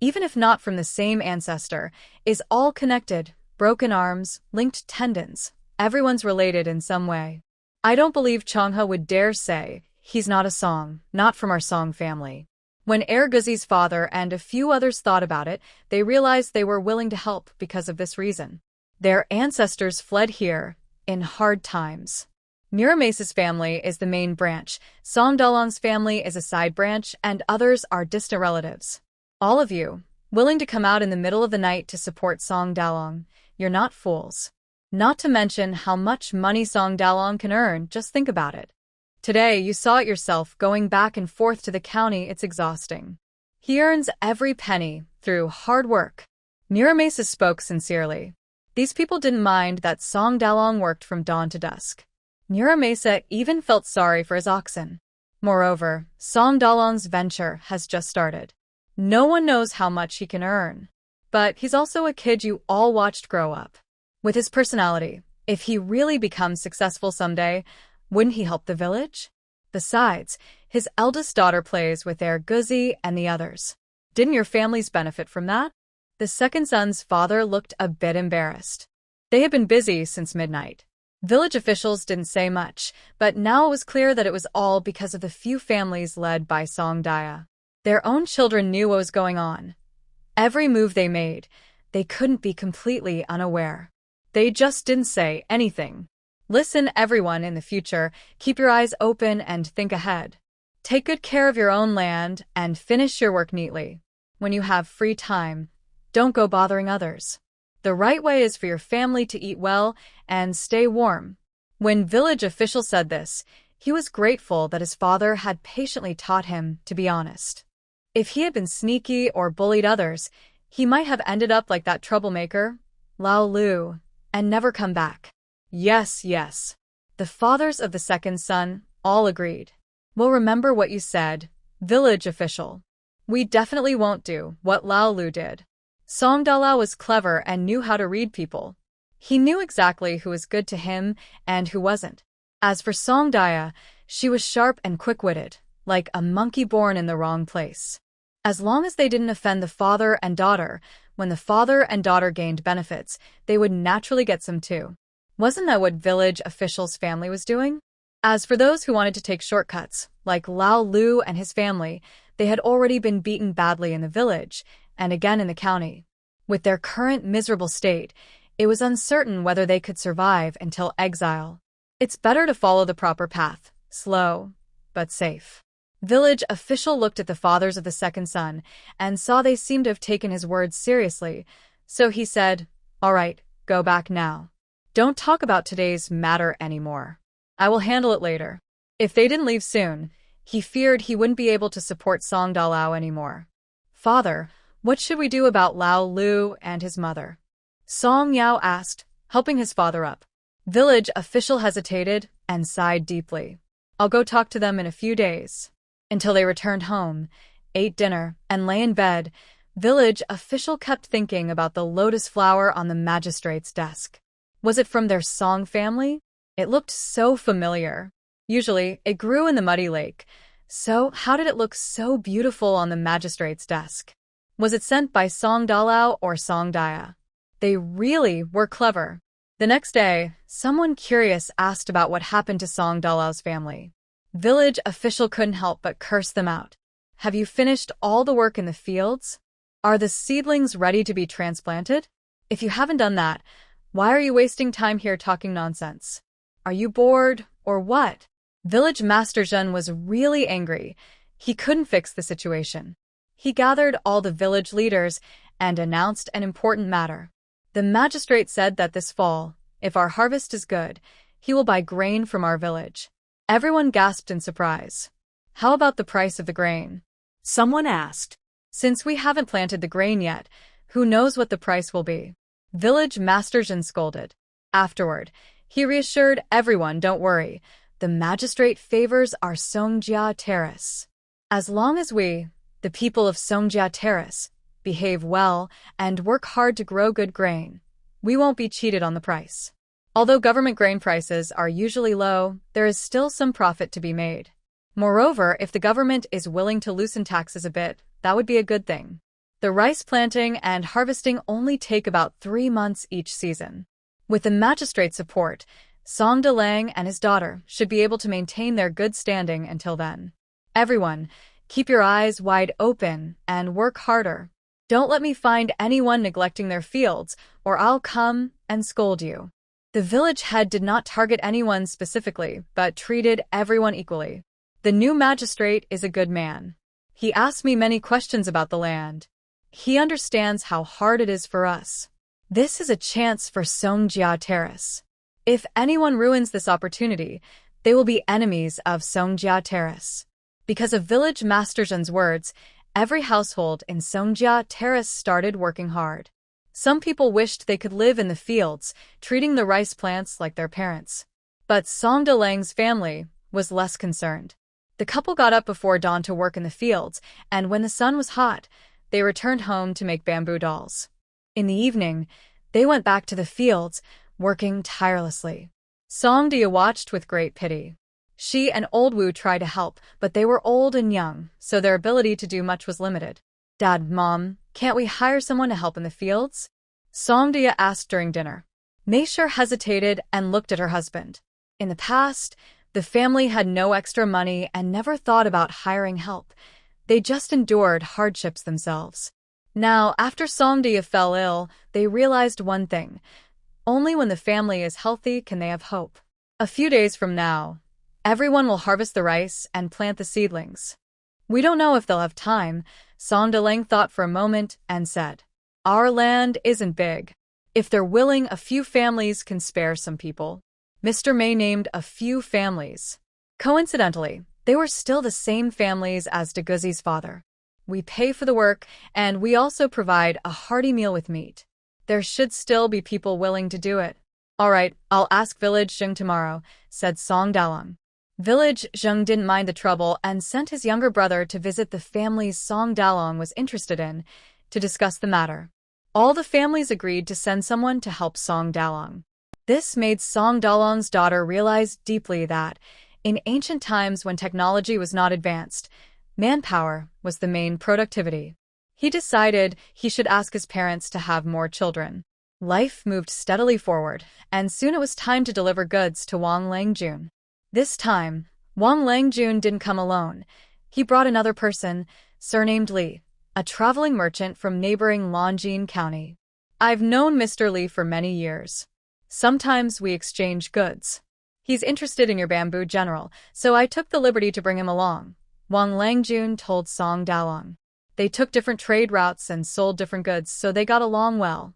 Speaker 1: even if not from the same ancestor, is all connected, broken arms, linked tendons. Everyone's related in some way. I don't believe Changha would dare say he's not a Song, not from our Song family. When Erguzi's father and a few others thought about it, they realized they were willing to help because of this reason. Their ancestors fled here in hard times. Muramasa's family is the main branch, Song Dalong's family is a side branch, and others are distant relatives. All of you, willing to come out in the middle of the night to support Song Dalong, you're not fools. Not to mention how much money Song Dalong can earn, just think about it. Today you saw it yourself going back and forth to the county, it's exhausting. He earns every penny through hard work. Muramasa spoke sincerely. These people didn't mind that Song Dalong worked from dawn to dusk. Muramasa even felt sorry for his oxen. Moreover, Song Dalong's venture has just started. No one knows how much he can earn. But he's also a kid you all watched grow up. With his personality, if he really becomes successful someday, wouldn't he help the village? Besides, his eldest daughter plays with Erguzi and the others. Didn't your families benefit from that? The second son's father looked a bit embarrassed. They had been busy since midnight. Village officials didn't say much, but now it was clear that it was all because of the few families led by Songdaya. Their own children knew what was going on. Every move they made, they couldn't be completely unaware. They just didn't say anything. Listen, everyone, in the future, keep your eyes open and think ahead. Take good care of your own land and finish your work neatly. When you have free time, don't go bothering others. The right way is for your family to eat well and stay warm. When village official said this, he was grateful that his father had patiently taught him to be honest. If he had been sneaky or bullied others, He might have ended up like that troublemaker, Lao Lu, and never come back. Yes, yes. The fathers of the second son all agreed. We'll remember what you said, village official. We definitely won't do what Lao Lu did. Song Dalao was clever and knew how to read people. He knew exactly who was good to him and who wasn't. As for Song Dia, she was sharp and quick-witted, like a monkey born in the wrong place. As long as they didn't offend the father and daughter, when the father and daughter gained benefits, they would naturally get some too. Wasn't that what village official's family was doing? As for those who wanted to take shortcuts, like Lao Lu and his family, they had already been beaten badly in the village, and again in the county. With their current miserable state, it was uncertain whether they could survive until exile. It's better to follow the proper path, slow, but safe. Village official looked at the fathers of the second son and saw they seemed to have taken his words seriously, so he said, "All right, go back now. Don't talk about today's matter anymore. I will handle it later." If they didn't leave soon, he feared he wouldn't be able to support Song Dalao anymore. "Father, what should we do about Lao Lu and his mother?" Song Yao asked, helping his father up. Village official hesitated and sighed deeply. "I'll go talk to them in a few days." Until they returned home, ate dinner, and lay in bed, village official kept thinking about the lotus flower on the magistrate's desk. Was it from their Song family? It looked so familiar. Usually, it grew in the muddy lake. So, how did it look so beautiful on the magistrate's desk? Was it sent by Song Dalao or Song Dia? They really were clever. The next day, someone curious asked about what happened to Song Dalao's family. Village official couldn't help but curse them out. "Have you finished all the work in the fields? Are the seedlings ready to be transplanted? If you haven't done that, why are you wasting time here talking nonsense? Are you bored, or what?" Village Master Zhen was really angry. He couldn't fix the situation. He gathered all the village leaders and announced an important matter. The magistrate said that this fall, if our harvest is good, he will buy grain from our village. Everyone gasped in surprise. "How about the price of the grain?"
Speaker 2: Someone asked.
Speaker 1: "Since we haven't planted the grain yet, who knows what the price will be?" Village Master Zhen scolded. Afterward, he reassured everyone, "Don't worry, the magistrate favors our Songjia Terrace. As long as we, the people of Songjia Terrace, behave well and work hard to grow good grain, we won't be cheated on the price." Although government grain prices are usually low, there is still some profit to be made. Moreover, if the government is willing to loosen taxes a bit, that would be a good thing. The rice planting and harvesting only take about 3 months each season. With the magistrate's support, Song Dalang and his daughter should be able to maintain their good standing until then. Everyone, keep your eyes wide open and work harder. Don't let me find anyone neglecting their fields, or I'll come and scold you. The village head did not target anyone specifically, but treated everyone equally. The new magistrate is a good man. He asked me many questions about the land. He understands how hard it is for us. This is a chance for Songjia Terrace. If anyone ruins this opportunity, they will be enemies of Songjia Terrace. Because of village Master Zhen's words, every household in Songjia Terrace started working hard. Some people wished they could live in the fields, treating the rice plants like their parents. But Song Dalang's family was less concerned. The couple got up before dawn to work in the fields, and when the sun was hot, they returned home to make bamboo dolls. In the evening, they went back to the fields, working tirelessly. Song Dia watched with great pity. She and Old Wu tried to help, but they were old and young, so their ability to do much was limited. "Dad, Mom, can't we hire someone to help in the fields?" Song Dia asked during dinner. Meisher hesitated and looked at her husband. In the past, the family had no extra money and never thought about hiring help. They just endured hardships themselves. Now, after Song Dia fell ill, they realized one thing. Only when the family is healthy can they have hope. A few days from now, everyone will harvest the rice and plant the seedlings. "We don't know if they'll have time," Song Dalang thought for a moment and said. "Our land isn't big. If they're willing, a few families can spare some people." Mr. May named a few families. Coincidentally, they were still the same families as Deguzi's father. we pay for the work, and we also provide a hearty meal with meat. There should still be people willing to do it. All right, I'll ask Village Zheng tomorrow, said Song Dalong. Village Zheng didn't mind the trouble and sent his younger brother to visit the families Song Dalong was interested in to discuss the matter. All the families agreed to send someone to help Song Dalong. This made Song Dalong's daughter realize deeply that, in ancient times when technology was not advanced, manpower was the main productivity. He decided he should ask his parents to have more children. Life moved steadily forward, and soon it was time to deliver goods to Wang Langjun. This time, Wang Langjun didn't come alone. He brought another person, surnamed Li, a traveling merchant from neighboring Longjin County. I've known Mr. Li for many years. Sometimes we exchange goods. He's interested in your bamboo general, so I took the liberty to bring him along, Wang Langjun told Song Dalong. They took different trade routes and sold different goods, so they got along well.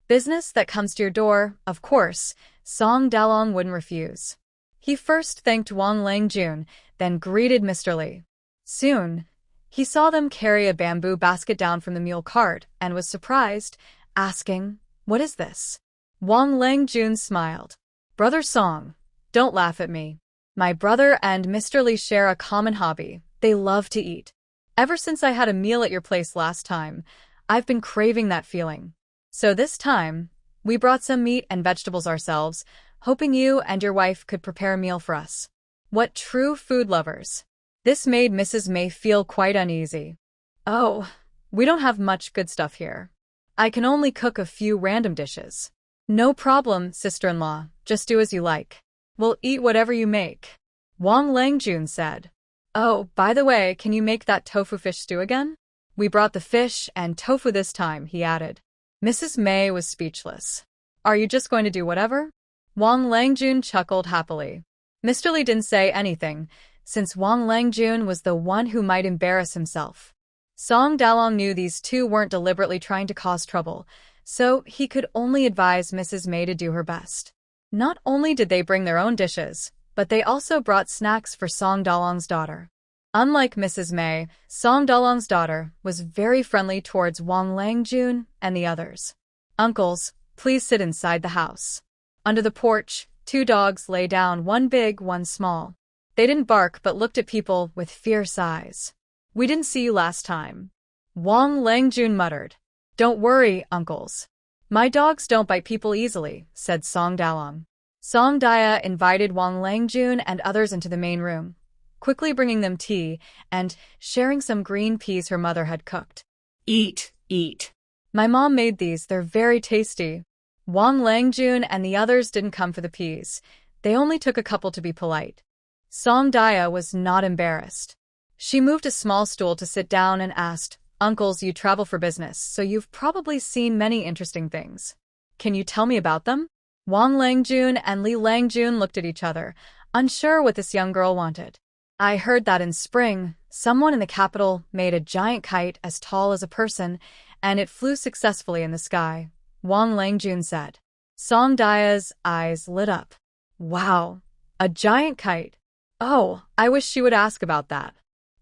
Speaker 1: Business that comes to your door, of course, Song Dalong wouldn't refuse. He first thanked Wang Langjun, then greeted Mr. Li. Soon, he saw them carry a bamboo basket down from the mule cart and was surprised, asking, "What is this?" Wang Langjun smiled. "Brother Song, don't laugh at me. My brother and Mr. Li share a common hobby. They love to eat. Ever since I had a meal at your place last time, I've been craving that feeling. So this time, we brought some meat and vegetables ourselves, hoping you and your wife could prepare a meal for us." What true food lovers! This made Mrs. May feel quite uneasy. "Oh, we don't have much good stuff here. I can only cook a few random dishes." "No problem, sister-in-law. Just do as you like. We'll eat whatever you make," Wang Langjun said. "Oh, by the way, can you make that tofu fish stew again?" "We brought the fish and tofu this time," he added. Mrs. May was speechless. "Are you just going to do whatever?" Wang Langjun chuckled happily. Mr. Li didn't say anything, since Wang Langjun was the one who might embarrass himself. Song Dalong knew these two weren't deliberately trying to cause trouble, so he could only advise Mrs. May to do her best. Not only did they bring their own dishes, but they also brought snacks for Song Dalong's daughter. Unlike Mrs. May, Song Dalong's daughter was very friendly towards Wang Langjun and the others. "Uncles, please sit inside the house." Under the porch, two dogs lay down, one big, one small. They didn't bark but looked at people with fierce eyes. "We didn't see you last time," Wang Langjun muttered. "Don't worry, uncles. My dogs don't bite people easily," said Song Dalong. Song Dia invited Wang Langjun and others into the main room, quickly bringing them tea and sharing some green peas her mother had cooked.
Speaker 2: Eat, eat.
Speaker 1: "My mom made these, they're very tasty." Wang Langjun and the others didn't come for the peas. They only took a couple to be polite. Song Dia was not embarrassed. She moved a small stool to sit down and asked, "Uncles, you travel for business, so you've probably seen many interesting things. Can you tell me about them?" Wang Langjun and Li Langjun looked at each other, unsure what this young girl wanted. "I heard that in spring, someone in the capital made a giant kite as tall as a person, and it flew successfully in the sky," Wang Langjun said. Song Dia's eyes lit up. "Wow, a giant kite. Oh, I wish she would ask about that."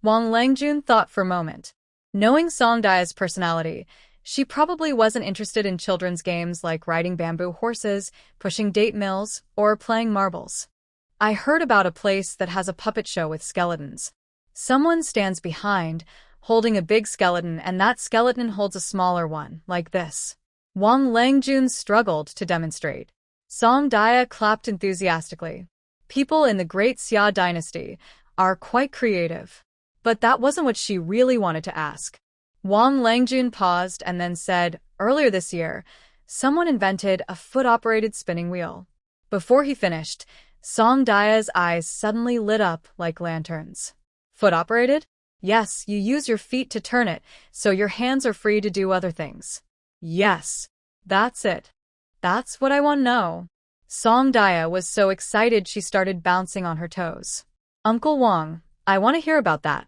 Speaker 1: Wang Langjun thought for a moment. Knowing Song Dia's personality, she probably wasn't interested in children's games like riding bamboo horses, pushing date mills, or playing marbles. "I heard about a place that has a puppet show with skeletons. Someone stands behind, holding a big skeleton, and that skeleton holds a smaller one, like this." Wang Langjun struggled to demonstrate. Song Dia clapped enthusiastically. "People in the Great Xia dynasty are quite creative." But that wasn't what she really wanted to ask. Wang Langjun paused and then said, "Earlier this year, someone invented a foot-operated spinning wheel." Before he finished, Song Dia's eyes suddenly lit up like lanterns. "Foot-operated?" "Yes, you use your feet to turn it, so your hands are free to do other things." "Yes, that's it. That's what I want to know." Song Dia was so excited she started bouncing on her toes. "Uncle Wang, I want to hear about that."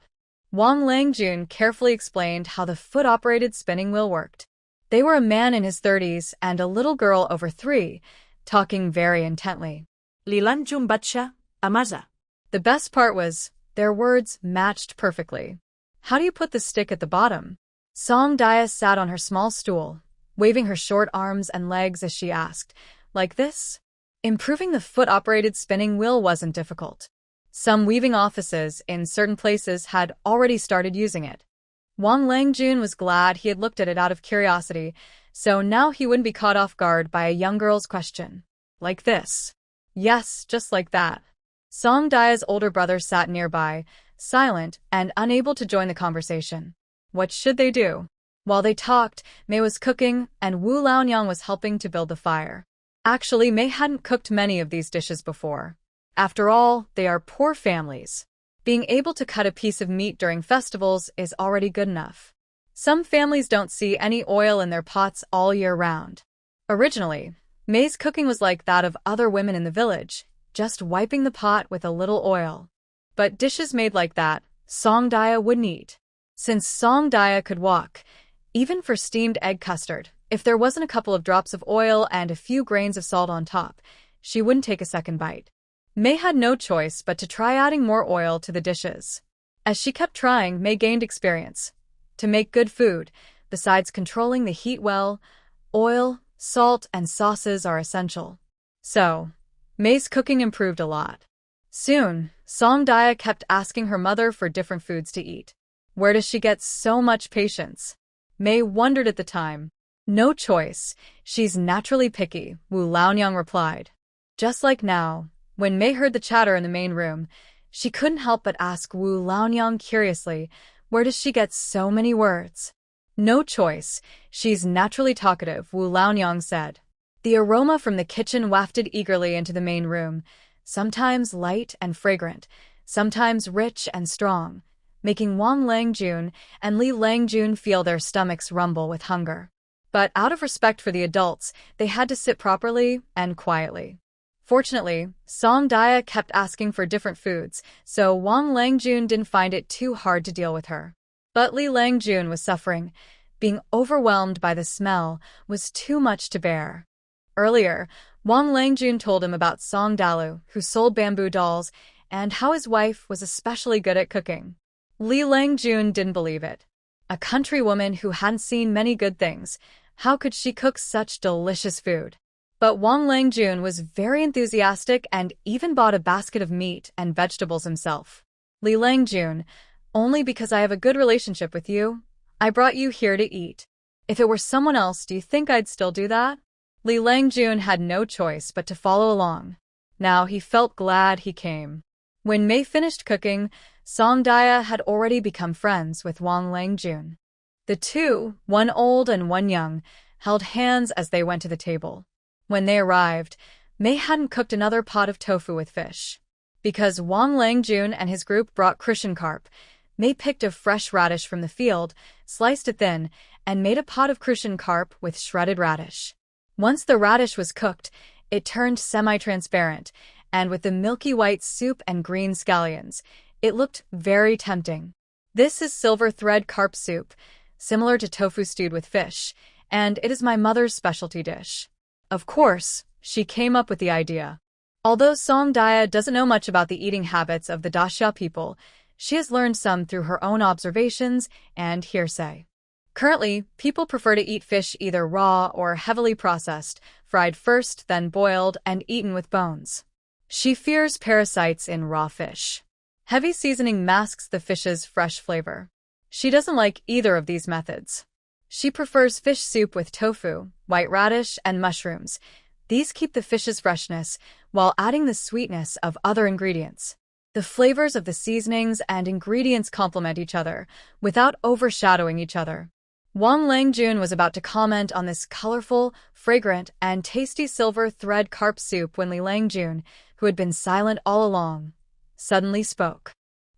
Speaker 1: Wang Langjun carefully explained how the foot-operated spinning wheel worked. They were a man in his 30s and a little girl over 3, talking very intently.
Speaker 2: Lilanjun bacha, amaza.
Speaker 1: The best part was, their words matched perfectly. How do you put the stick at the bottom? Song Daya sat on her small stool, waving her short arms and legs as she asked, like this? Improving the foot-operated spinning wheel wasn't difficult. Some weaving offices in certain places had already started using it. Wang Langjun was glad he had looked at it out of curiosity, so now he wouldn't be caught off guard by a young girl's question. Like this. Yes, just like that. Song Daya's older brother sat nearby, silent and unable to join the conversation. What should they do? While they talked, Mei was cooking and Wu Laonyang was helping to build the fire. Actually, Mei hadn't cooked many of these dishes before. After all, they are poor families. Being able to cut a piece of meat during festivals is already good enough. Some families don't see any oil in their pots all year round. Originally, Mei's cooking was like that of other women in the village, just wiping the pot with a little oil. But dishes made like that, Song Daya wouldn't eat. Since Song Daya could walk, even for steamed egg custard, if there wasn't a couple of drops of oil and a few grains of salt on top, she wouldn't take a second bite. Mei had no choice but to try adding more oil to the dishes. As she kept trying, Mei gained experience. To make good food, besides controlling the heat well, oil, salt, and sauces are essential. So, Mei's cooking improved a lot. Soon, Song Daya kept asking her mother for different foods to eat. Where does she get so much patience? Mei wondered at the time. No choice, she's naturally picky, Wu Laonyang replied. Just like now, when Mei heard the chatter in the main room, she couldn't help but ask Wu Laonyang curiously, where does she get so many words? No choice, she's naturally talkative, Wu Laonyang said. The aroma from the kitchen wafted eagerly into the main room, sometimes light and fragrant, sometimes rich and strong, making Wang Langjun and Li Langjun feel their stomachs rumble with hunger. But out of respect for the adults, they had to sit properly and quietly. Fortunately, Song Daya kept asking for different foods, so Wang Langjun didn't find it too hard to deal with her. But Li Langjun was suffering. Being overwhelmed by the smell was too much to bear. Earlier, Wang Langjun told him about Song Dalu, who sold bamboo dolls, and how his wife was especially good at cooking. Li Langjun didn't believe it. A countrywoman who hadn't seen many good things, how could she cook such delicious food? But Wang Langjun was very enthusiastic and even bought a basket of meat and vegetables himself. Li Langjun, only because I have a good relationship with you, I brought you here to eat. If it were someone else, do you think I'd still do that? Li Langjun had no choice but to follow along. Now he felt glad he came. When Mei finished cooking, Song Daya had already become friends with Wang Langjun. The two, one old and one young, held hands as they went to the table. When they arrived, Mei hadn't cooked another pot of tofu with fish. Because Wang Langjun and his group brought Christian carp, Mei picked a fresh radish from the field, sliced it thin, and made a pot of Christian carp with shredded radish. Once the radish was cooked, it turned semi-transparent, and with the milky white soup and green scallions, it looked very tempting. This is silver thread carp soup, similar to tofu stewed with fish, and it is my mother's specialty dish. Of course, she came up with the idea. Although Song Daya doesn't know much about the eating habits of the Daxia people, she has learned some through her own observations and hearsay. Currently, people prefer to eat fish either raw or heavily processed, fried first, then boiled and eaten with bones. She fears parasites in raw fish. Heavy seasoning masks the fish's fresh flavor. She doesn't like either of these methods. She prefers fish soup with tofu, white radish, and mushrooms. These keep the fish's freshness while adding the sweetness of other ingredients. The flavors of the seasonings and ingredients complement each other without overshadowing each other. Wang Langjun was about to comment on this colorful, fragrant, and tasty silver thread carp soup when Li Langjun, who had been silent all along, suddenly spoke.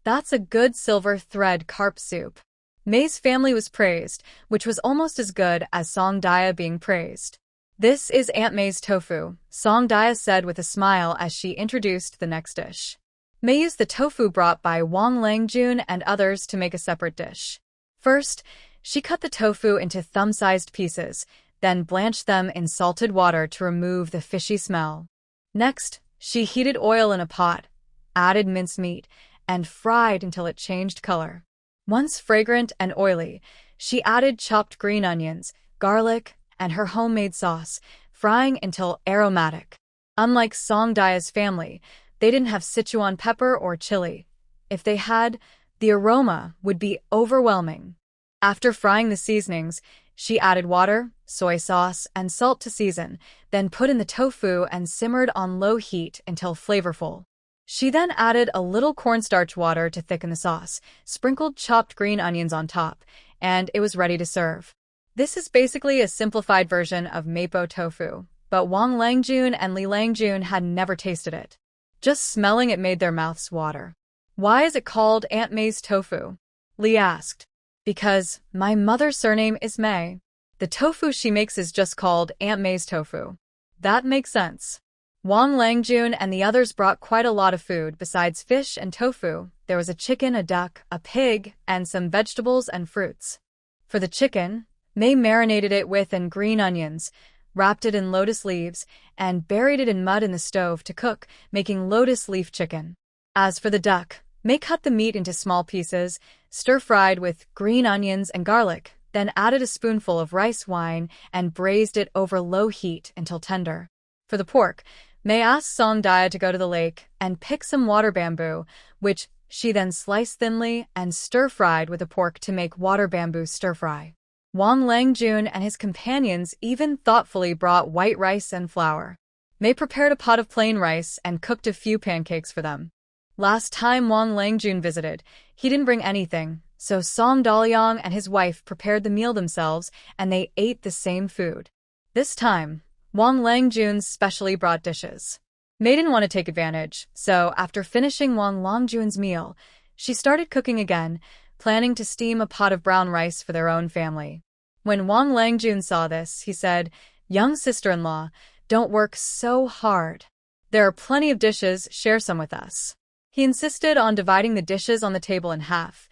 Speaker 1: That's a good silver thread carp soup. Mei's family was praised, which was almost as good as Song Daya being praised. This is Aunt Mei's tofu, Song Daya said with a smile as she introduced the next dish. Mei used the tofu brought by Wang Langjun and others to make a separate dish. First, she cut the tofu into thumb-sized pieces, then blanched them in salted water to remove the fishy smell. Next, she heated oil in a pot, added mincemeat, and fried until it changed color. Once fragrant and oily, she added chopped green onions, garlic, and her homemade sauce, frying until aromatic. Unlike Song Daya's family, they didn't have Sichuan pepper or chili. If they had, the aroma would be overwhelming. After frying the seasonings, she added water, soy sauce, and salt to season, then put in the tofu and simmered on low heat until flavorful. She then added a little cornstarch water to thicken the sauce, sprinkled chopped green onions on top, and it was ready to serve. This is basically a simplified version of mapo tofu, but Wang Langjun and Li Langjun had never tasted it. Just smelling it made their mouths water. "Why is it called Aunt May's tofu?" Li asked. "Because my mother's surname is May. The tofu she makes is just called Aunt May's tofu." "That makes sense." Wang Langjun and the others brought quite a lot of food. Besides fish and tofu, there was a chicken, a duck, a pig, and some vegetables and fruits. For the chicken, May marinated it with green onions, wrapped it in lotus leaves, and buried it in mud in the stove to cook, making lotus leaf chicken. As for the duck, May cut the meat into small pieces, stir-fried with green onions and garlic, then added a spoonful of rice wine and braised it over low heat until tender. For the pork, May asked Song Daya to go to the lake and pick some water bamboo, which she then sliced thinly and stir-fried with the pork to make water bamboo stir-fry. Wang Langjun and his companions even thoughtfully brought white rice and flour. May prepared a pot of plain rice and cooked a few pancakes for them. Last time Wang Langjun visited, he didn't bring anything, so Song Daliang and his wife prepared the meal themselves and they ate the same food. This time, Wang Langjun specially brought dishes. May didn't want to take advantage, so after finishing Wang Langjun's meal, she started cooking again, planning to steam a pot of brown rice for their own family. When Wang Langjun saw this, he said, "Young sister-in-law, don't work so hard. There are plenty of dishes, share some with us." He insisted on dividing the dishes on the table in half,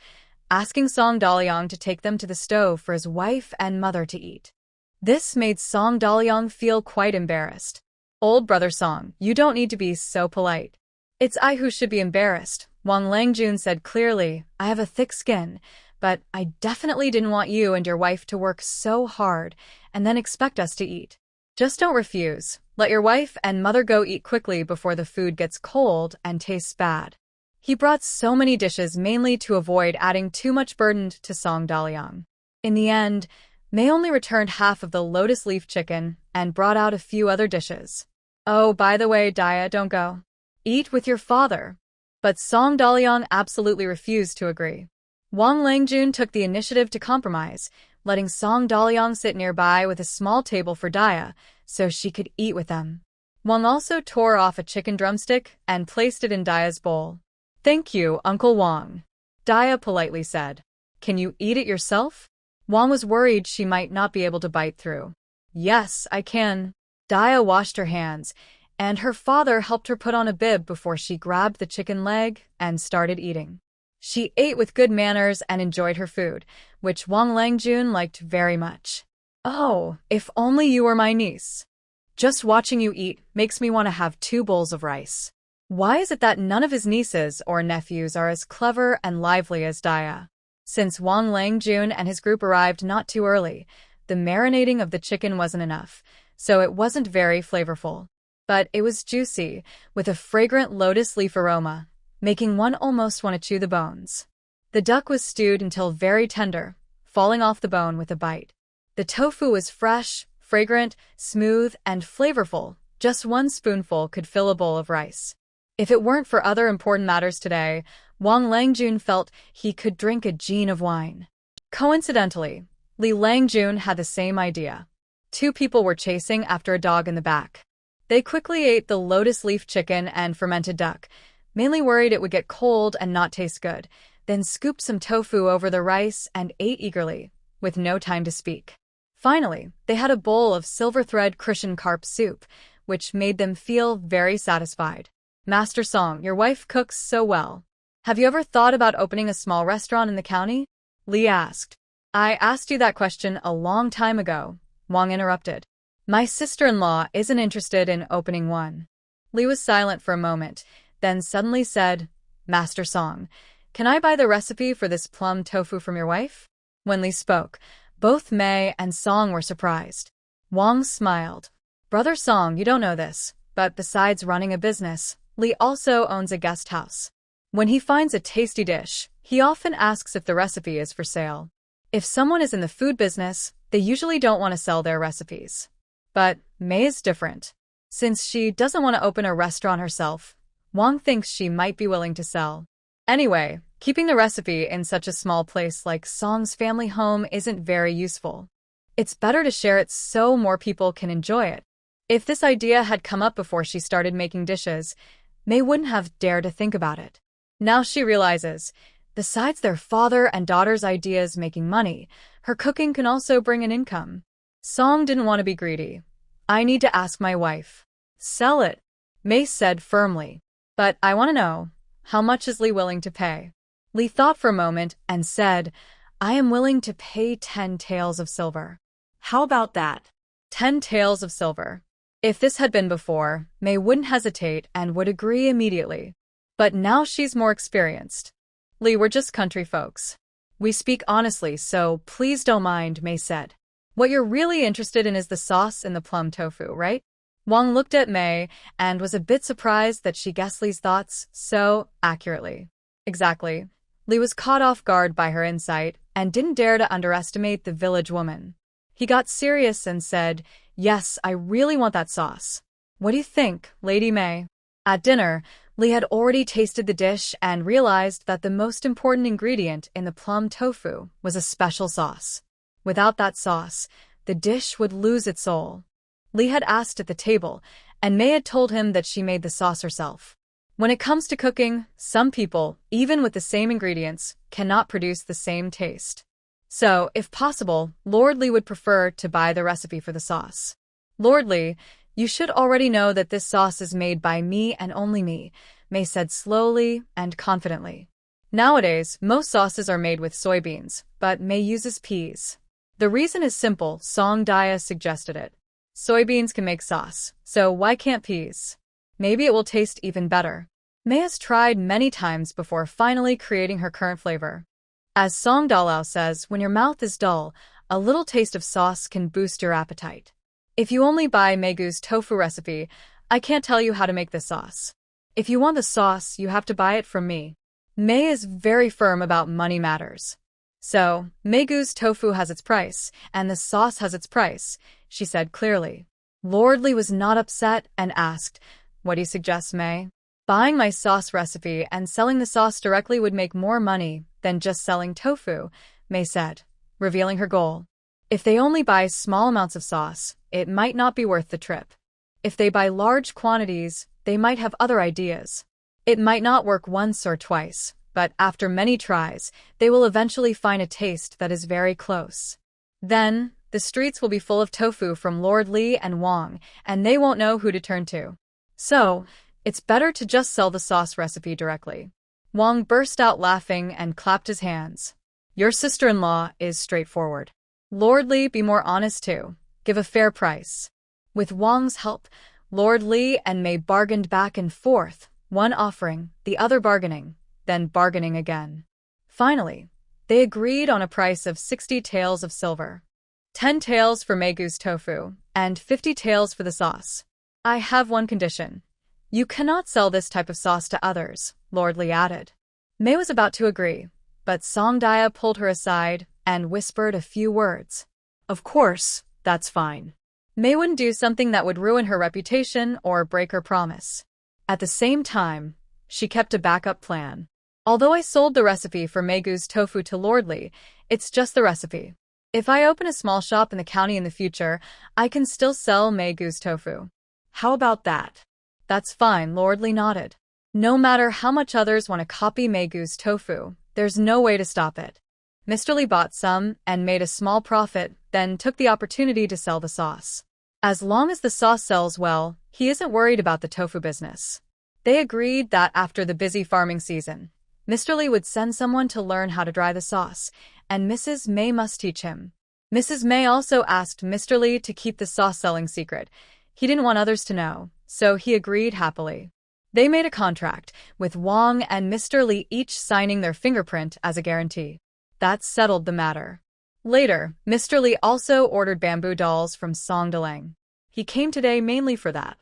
Speaker 1: asking Song Daliang to take them to the stove for his wife and mother to eat. This made Song Daliang feel quite embarrassed. "Old brother Song, you don't need to be so polite." "It's I who should be embarrassed," Wang Langjun said clearly. "I have a thick skin, but I definitely didn't want you and your wife to work so hard and then expect us to eat. Just don't refuse. Let your wife and mother go eat quickly before the food gets cold and tastes bad." He brought so many dishes mainly to avoid adding too much burden to Song Daliang. In the end, May only returned half of the lotus leaf chicken and brought out a few other dishes. "Oh, by the way, Daya, don't go. Eat with your father." But Song Daliang absolutely refused to agree. Wang Langjun took the initiative to compromise, letting Song Daliang sit nearby with a small table for Daya so she could eat with them. Wang also tore off a chicken drumstick and placed it in Daya's bowl. "Thank you, Uncle Wang," Daya politely said. "Can you eat it yourself?" Wang was worried she might not be able to bite through. "Yes, I can." Daya washed her hands, and her father helped her put on a bib before she grabbed the chicken leg and started eating. She ate with good manners and enjoyed her food, which Wang Langjun liked very much. "Oh, if only you were my niece. Just watching you eat makes me want to have 2 bowls of rice." Why is it that none of his nieces or nephews are as clever and lively as Daya? Since Wang Langjun and his group arrived not too early, the marinating of the chicken wasn't enough, so it wasn't very flavorful. But it was juicy, with a fragrant lotus leaf aroma, making one almost want to chew the bones. The duck was stewed until very tender, falling off the bone with a bite. The tofu was fresh, fragrant, smooth, and flavorful. Just 1 spoonful could fill a bowl of rice. If it weren't for other important matters today, Wang Langjun felt he could drink a gin of wine. Coincidentally, Li Langjun had the same idea. 2 people were chasing after a dog in the back. They quickly ate the lotus leaf chicken and fermented duck, mainly worried it would get cold and not taste good, then scooped some tofu over the rice and ate eagerly, with no time to speak. Finally, they had a bowl of silver thread Christian carp soup, which made them feel very satisfied. "Master Song, your wife cooks so well. Have you ever thought about opening a small restaurant in the county?" Li asked. "I asked you that question a long time ago," Wang interrupted. "My sister-in-law isn't interested in opening one." Li was silent for a moment, then suddenly said, "Master Song, Can I buy the recipe for this plum tofu from your wife? When Lee spoke, both May and Song were surprised. Wang smiled. Brother Song, you don't know this, but besides running a business, Lee also owns a guest house. When he finds a tasty dish, he often asks if the recipe is for sale. If someone is in the food business, they usually don't want to sell their recipes. But May is different. Since she doesn't want to open a restaurant herself, Wang thinks she might be willing to sell. Anyway, keeping the recipe in such a small place like Song's family home isn't very useful. It's better to share it so more people can enjoy it. If this idea had come up before she started making dishes, May wouldn't have dared to think about it. Now she realizes, besides their father and daughter's ideas making money, her cooking can also bring an income. Song didn't want to be greedy. I need to ask my wife. Sell it, May said firmly. But I want to know, how much is Lee willing to pay? Lee thought for a moment and said, I am willing to pay 10 taels of silver.
Speaker 2: How about that?
Speaker 1: 10 taels of silver. If this had been before, May wouldn't hesitate and would agree immediately. But now she's more experienced. Lee, we're just country folks. We speak honestly, so please don't mind, May said. What you're really interested in is the sauce in the plum tofu, right? Wang looked at May and was a bit surprised that she guessed Lee's thoughts so accurately. Exactly. Lee was caught off guard by her insight and didn't dare to underestimate the village woman. He got serious and said, Yes, I really want that sauce. What do you think, Lady May? At dinner, Lee had already tasted the dish and realized that the most important ingredient in the plum tofu was a special sauce. Without that sauce, the dish would lose its soul. Lee had asked at the table, and May had told him that she made the sauce herself. When it comes to cooking, some people, even with the same ingredients, cannot produce the same taste. So, if possible, Lord Lee would prefer to buy the recipe for the sauce. Lord Lee, you should already know that this sauce is made by me and only me, May said slowly and confidently. Nowadays, most sauces are made with soybeans, but May uses peas. The reason is simple, Song Dia suggested it. Soybeans can make sauce, so why can't peas? Maybe it will taste even better. May has tried many times before finally creating her current flavor. As Song Dalao says, when your mouth is dull, a little taste of sauce can boost your appetite. If you only buy Meigu's tofu recipe, I can't tell you how to make the sauce. If you want the sauce, you have to buy it from me. May is very firm about money matters. So, Meigu's tofu has its price, and the sauce has its price, she said clearly. Lord Lee was not upset and asked, What do you suggest, May? Buying my sauce recipe and selling the sauce directly would make more money than just selling tofu, May said, revealing her goal. If they only buy small amounts of sauce, it might not be worth the trip. If they buy large quantities, they might have other ideas. It might not work once or twice, but after many tries, they will eventually find a taste that is very close. Then, the streets will be full of tofu from Lord Lee and Wang, and they won't know who to turn to. So, it's better to just sell the sauce recipe directly. Wang burst out laughing and clapped his hands. Your sister-in-law is straightforward. Lord Lee, be more honest too. Give a fair price. With Wang's help, Lord Lee and May bargained back and forth, one offering, the other bargaining, then bargaining again. Finally, they agreed on a price of 60 taels of silver. 10 taels for Meigu's tofu, and 50 taels for the sauce. I have one condition. You cannot sell this type of sauce to others, Lord Lee added. May was about to agree, but Song Dia pulled her aside and whispered a few words. Of course, that's fine. May wouldn't do something that would ruin her reputation or break her promise. At the same time, she kept a backup plan. Although I sold the recipe for Meigu's tofu to Lord Lee, it's just the recipe. If I open a small shop in the county in the future, I can still sell Meigu's tofu. How about that? That's fine, Lord Lee nodded. No matter how much others want to copy Meigu's tofu, there's no way to stop it. Mr. Lee bought some and made a small profit, then took the opportunity to sell the sauce. As long as the sauce sells well, he isn't worried about the tofu business. They agreed that after the busy farming season, Mr. Lee would send someone to learn how to dry the sauce, and Mrs. May must teach him. Mrs. May also asked Mr. Lee to keep the sauce selling secret. He didn't want others to know, so he agreed happily. They made a contract, with Wang and Mr. Li each signing their fingerprint as a guarantee. That settled the matter. Later, Mr. Li also ordered bamboo dolls from Song Deleng. He came today mainly for that.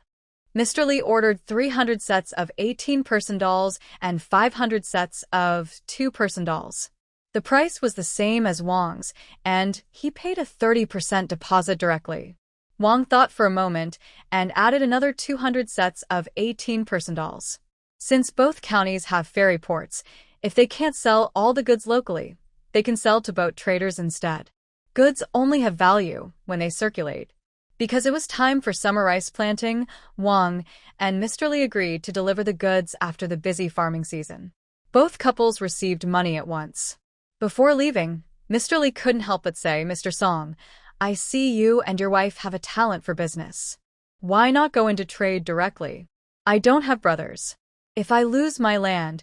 Speaker 1: Mr. Li ordered 300 sets of 18-person dolls and 500 sets of 2-person dolls. The price was the same as Wang's, and he paid a 30% deposit directly. Wang thought for a moment and added another 200 sets of 18-person dolls. Since both counties have ferry ports, if they can't sell all the goods locally, they can sell to boat traders instead. Goods only have value when they circulate. Because it was time for summer rice planting, Wang and Mr. Li agreed to deliver the goods after the busy farming season. Both couples received money at once. Before leaving, Mr. Li couldn't help but say, "Mr. Song, I see you and your wife have a talent for business. Why not go into trade directly? I don't have brothers. If I lose my land,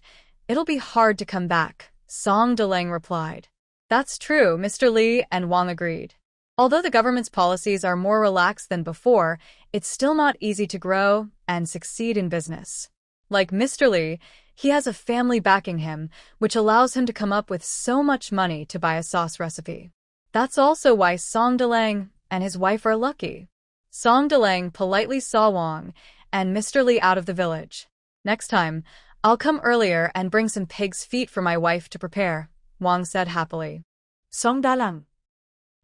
Speaker 1: it'll be hard to come back," Song Deleng replied. That's true, Mr. Li and Wang agreed. Although the government's policies are more relaxed than before, it's still not easy to grow and succeed in business. Like Mr. Li, he has a family backing him, which allows him to come up with so much money to buy a sauce recipe. That's also why Song Deleng and his wife are lucky. Song Deleng politely saw Wang and Mr. Li out of the village. "Next time, I'll come earlier and bring some pig's feet for my wife to prepare," Wang said happily.
Speaker 2: Song Dalang.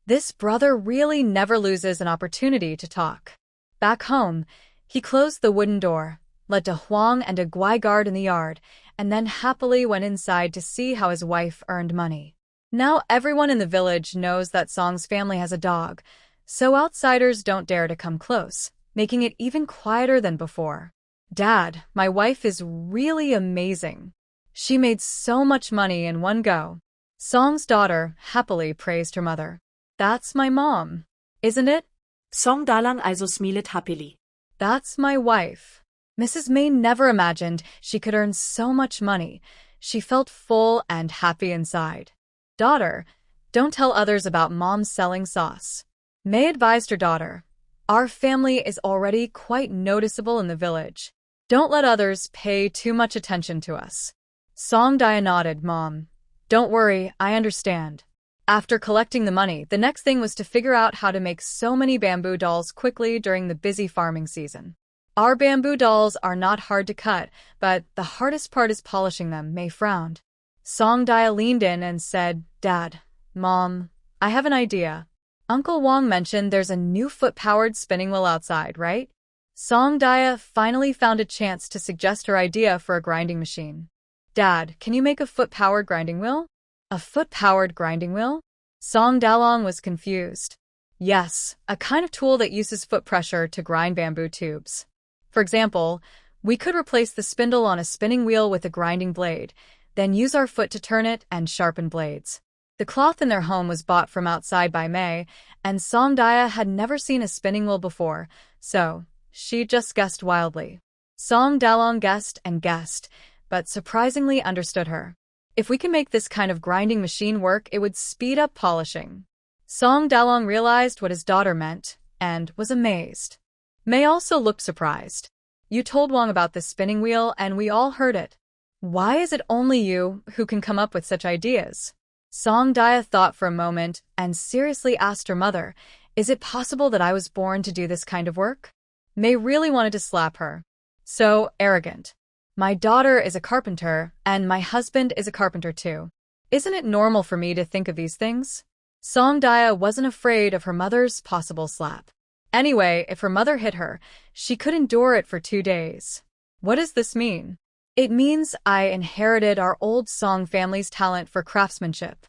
Speaker 1: This brother really never loses an opportunity to talk. Back home, he closed the wooden door, led to Huang and a Guai guard in the yard, and then happily went inside to see how his wife earned money. Now everyone in the village knows that Song's family has a dog, so outsiders don't dare to come close, making it even quieter than before. "Dad, my wife is really amazing. She made so much money in one go." Song's daughter happily praised her mother. "That's my mom, isn't it?"
Speaker 2: Song Dalang also smilet happily.
Speaker 1: "That's my wife." Mrs. May never imagined she could earn so much money. She felt full and happy inside. "Daughter, don't tell others about Mom selling sauce." May advised her daughter, "Our family is already quite noticeable in the village. Don't let others pay too much attention to us." Song Dia nodded, "Mom. Don't worry, I understand." After collecting the money, the next thing was to figure out how to make so many bamboo dolls quickly during the busy farming season. "Our bamboo dolls are not hard to cut, but the hardest part is polishing them," May frowned. Song Dia leaned in and said, "Dad, Mom, I have an idea. Uncle Wang mentioned there's a new foot-powered spinning wheel outside, right?" Song Dia finally found a chance to suggest her idea for a grinding machine. "Dad, can you make a foot-powered grinding wheel?" "A foot-powered grinding wheel?" Song Dalong was confused. "Yes, a kind of tool that uses foot pressure to grind bamboo tubes. For example, we could replace the spindle on a spinning wheel with a grinding blade, then use our foot to turn it and sharpen blades." The cloth in their home was bought from outside by May, and Song Dia had never seen a spinning wheel before, so she just guessed wildly. Song Dalong guessed and guessed, but surprisingly understood her. "If we can make this kind of grinding machine work, it would speed up polishing." Song Dalong realized what his daughter meant and was amazed. May also looked surprised. "You told Wang about this spinning wheel and we all heard it. Why is it only you who can come up with such ideas?" Song Dia thought for a moment and seriously asked her mother, "Is it possible that I was born to do this kind of work?" May really wanted to slap her. So arrogant. "My daughter is a carpenter, and my husband is a carpenter too. Isn't it normal for me to think of these things?" Song Dia wasn't afraid of her mother's possible slap. Anyway, if her mother hit her, she could endure it for 2 days. "What does this mean?" "It means I inherited our old Song family's talent for craftsmanship.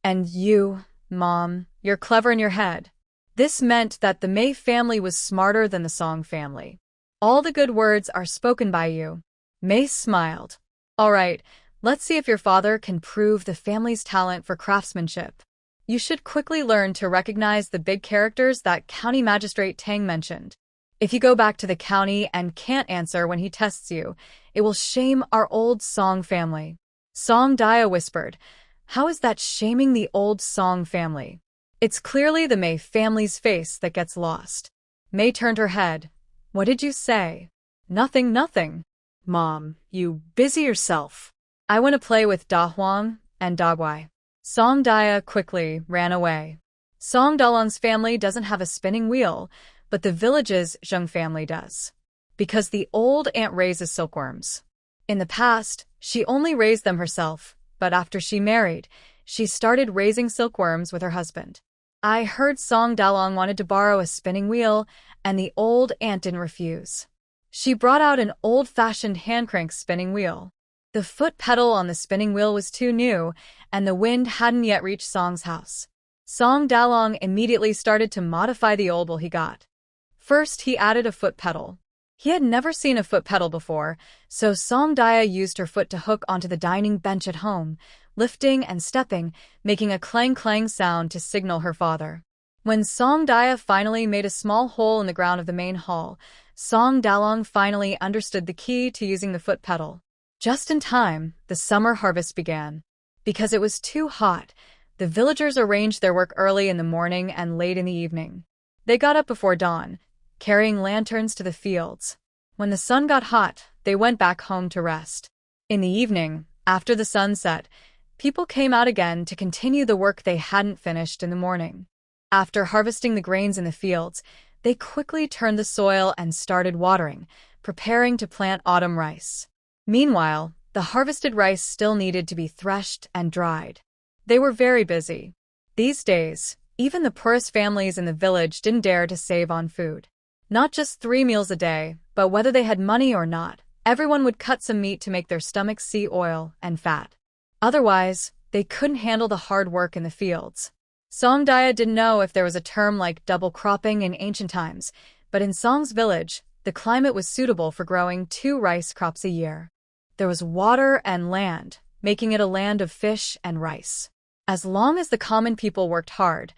Speaker 1: And you, Mom, you're clever in your head." This meant that the May family was smarter than the Song family. "All the good words are spoken by you." May smiled. "All right, let's see if your father can prove the family's talent for craftsmanship. You should quickly learn to recognize the big characters that County Magistrate Tang mentioned. If you go back to the county and can't answer when he tests you, it will shame our old Song family." Song Dia whispered, "How is that shaming the old Song family?" "It's clearly the May family's face that gets lost." May turned her head. "What did you say?" "Nothing, nothing."
Speaker 2: Mom, you busy yourself.
Speaker 1: I want to play with Da Huang and Da Wai. Song Dia quickly ran away. Song Dalong's family doesn't have a spinning wheel, but the village's Zheng family does. Because the old aunt raises silkworms. In the past, she only raised them herself, but after she married, she started raising silkworms with her husband. I heard Song Dalong wanted to borrow a spinning wheel, and the old aunt didn't refuse. She brought out an old-fashioned hand-crank spinning wheel. The foot pedal on the spinning wheel was too new, and the wind hadn't yet reached Song's house. Song Dalong immediately started to modify the old wheel he got. First, he added a foot pedal. He had never seen a foot pedal before, so Song Dia used her foot to hook onto the dining bench at home, lifting and stepping, making a clang-clang sound to signal her father. When Song Dia finally made a small hole in the ground of the main hall, Song Dalong finally understood the key to using the foot pedal. Just in time, the summer harvest began. Because it was too hot, the villagers arranged their work early in the morning and late in the evening. They got up before dawn, carrying lanterns to the fields. When the sun got hot, they went back home to rest. In the evening, after the sun set, people came out again to continue the work they hadn't finished in the morning. After harvesting the grains in the fields, they quickly turned the soil and started watering, preparing to plant autumn rice. Meanwhile, the harvested rice still needed to be threshed and dried. They were very busy. These days, even the poorest families in the village didn't dare to save on food. Not just 3 meals a day, but whether they had money or not, everyone would cut some meat to make their stomachs see oil and fat. Otherwise, they couldn't handle the hard work in the fields. Song Dia didn't know if there was a term like double cropping in ancient times, but in Song's village, the climate was suitable for growing 2 rice crops a year. There was water and land, making it a land of fish and rice. As long as the common people worked hard,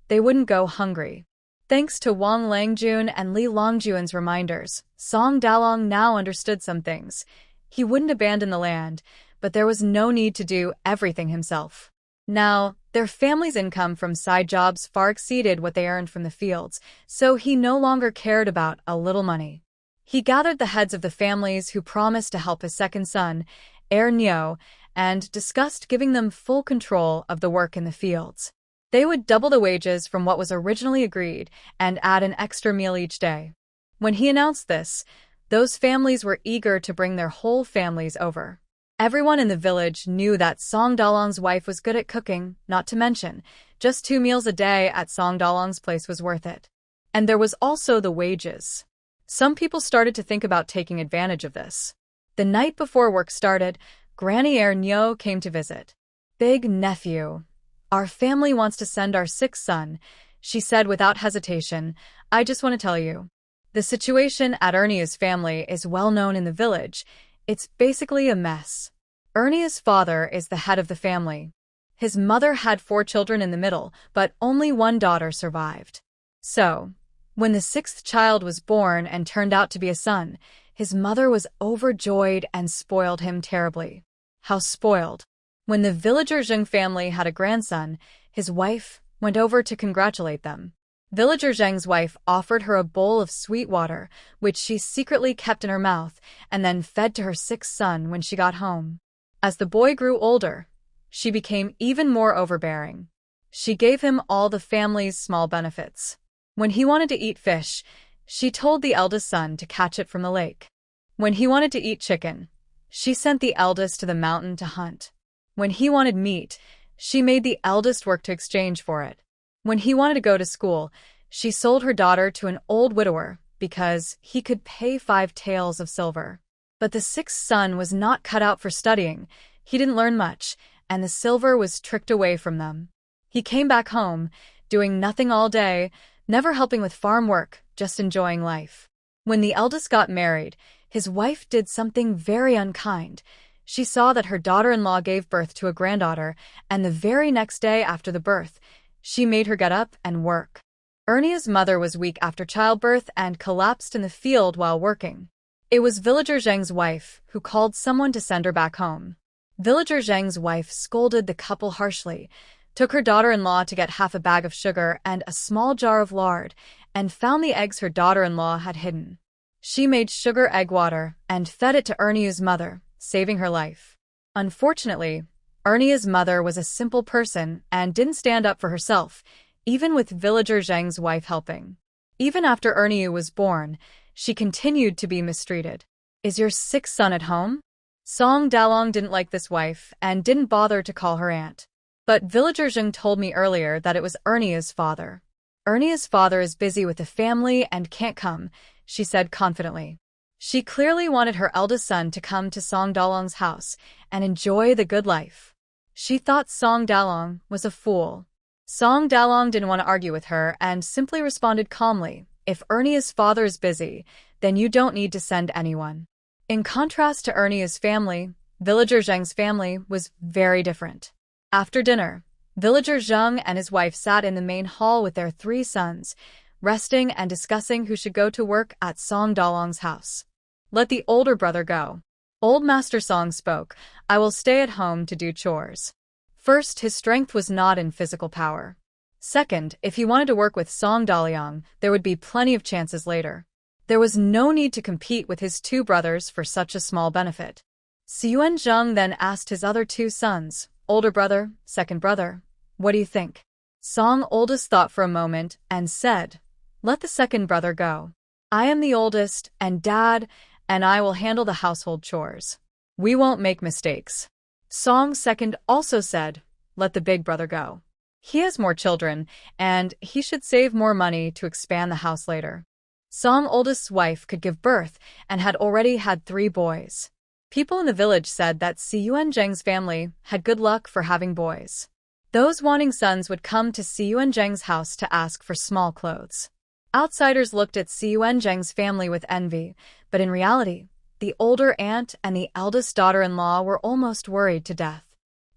Speaker 1: they wouldn't go hungry. Thanks to Wang Langjun and Li Longjuan's reminders, Song Dalong now understood some things. He wouldn't abandon the land, but there was no need to do everything himself. Now, their family's income from side jobs far exceeded what they earned from the fields, so he no longer cared about a little money. He gathered the heads of the families who promised to help his second son, Heir Nyo, and discussed giving them full control of the work in the fields. They would double the wages from what was originally agreed and add an extra meal each day. When he announced this, those families were eager to bring their whole families over. Everyone in the village knew that Song Dalong's wife was good at cooking, not to mention, just 2 meals a day at Song Dalong's place was worth it. And there was also the wages. Some people started to think about taking advantage of this. The night before work started, Granny Heir Nyo came to visit. "Big nephew, our family wants to send our 6th son," she said without hesitation. "I just want to tell you. The situation at Ernia's family is well known in the village. It's basically a mess. Ernia's father is the head of the family. His mother had 4 children in the middle, but only 1 daughter survived. So, when the 6th child was born and turned out to be a son, his mother was overjoyed and spoiled him terribly." How spoiled? When the villager Zheng family had a grandson, his wife went over to congratulate them. Villager Zheng's wife offered her a bowl of sweet water, which she secretly kept in her mouth, and then fed to her 6th son when she got home. As the boy grew older, she became even more overbearing. She gave him all the family's small benefits. When he wanted to eat fish, she told the eldest son to catch it from the lake. When he wanted to eat chicken, she sent the eldest to the mountain to hunt. When he wanted meat, she made the eldest work to exchange for it. When he wanted to go to school, she sold her daughter to an old widower because he could pay 5 taels of silver. But the 6th son was not cut out for studying. He didn't learn much, and the silver was tricked away from them. He came back home, doing nothing all day, never helping with farm work, just enjoying life. When the eldest got married, his wife did something very unkind. She saw that her daughter-in-law gave birth to a granddaughter, and the very next day after the birth, she made her get up and work. Ernia's mother was weak after childbirth and collapsed in the field while working. It was Villager Zheng's wife who called someone to send her back home. Villager Zheng's wife scolded the couple harshly, took her daughter-in-law to get half a bag of sugar and a small jar of lard, and found the eggs her daughter-in-law had hidden. She made sugar egg water and fed it to Erniu's mother, saving her life. Unfortunately, Ernia's mother was a simple person and didn't stand up for herself, even with villager Zheng's wife helping. Even after Erniu was born, she continued to be mistreated. "Is your sick son at home?" Song Dalong didn't like this wife and didn't bother to call her aunt. But villager Zheng told me earlier that it was Ernia's father. "Ernia's father is busy with the family and can't come," she said confidently. She clearly wanted her eldest son to come to Song Dalong's house and enjoy the good life. She thought Song Dalong was a fool. Song Dalong didn't want to argue with her and simply responded calmly, "If Ernia's father is busy, then you don't need to send anyone." In contrast to Ernia's family, villager Zheng's family was very different. After dinner, villager Zheng and his wife sat in the main hall with their 3 sons, resting and discussing who should go to work at Song Dalong's house. "Let the older brother go." Old Master Song spoke, "I will stay at home to do chores." First, his strength was not in physical power. Second, if he wanted to work with Song Daliang, there would be plenty of chances later. There was no need to compete with his 2 brothers for such a small benefit. Siyuan Zheng then asked his other 2 sons, "Older brother, second brother, what do you think?" Song oldest thought for a moment and said, "Let the second brother go. I am the oldest and dad, and I will handle the household chores. We won't make mistakes." Song second also said, "Let the big brother go. He has more children, and he should save more money to expand the house later." Song oldest's wife could give birth and had already had 3 boys. People in the village said that Siyuan Zheng's family had good luck for having boys. Those wanting sons would come to Siyuan Zheng's house to ask for small clothes. Outsiders looked at Siyuan Zheng's family with envy, but in reality, the older aunt and the eldest daughter-in-law were almost worried to death.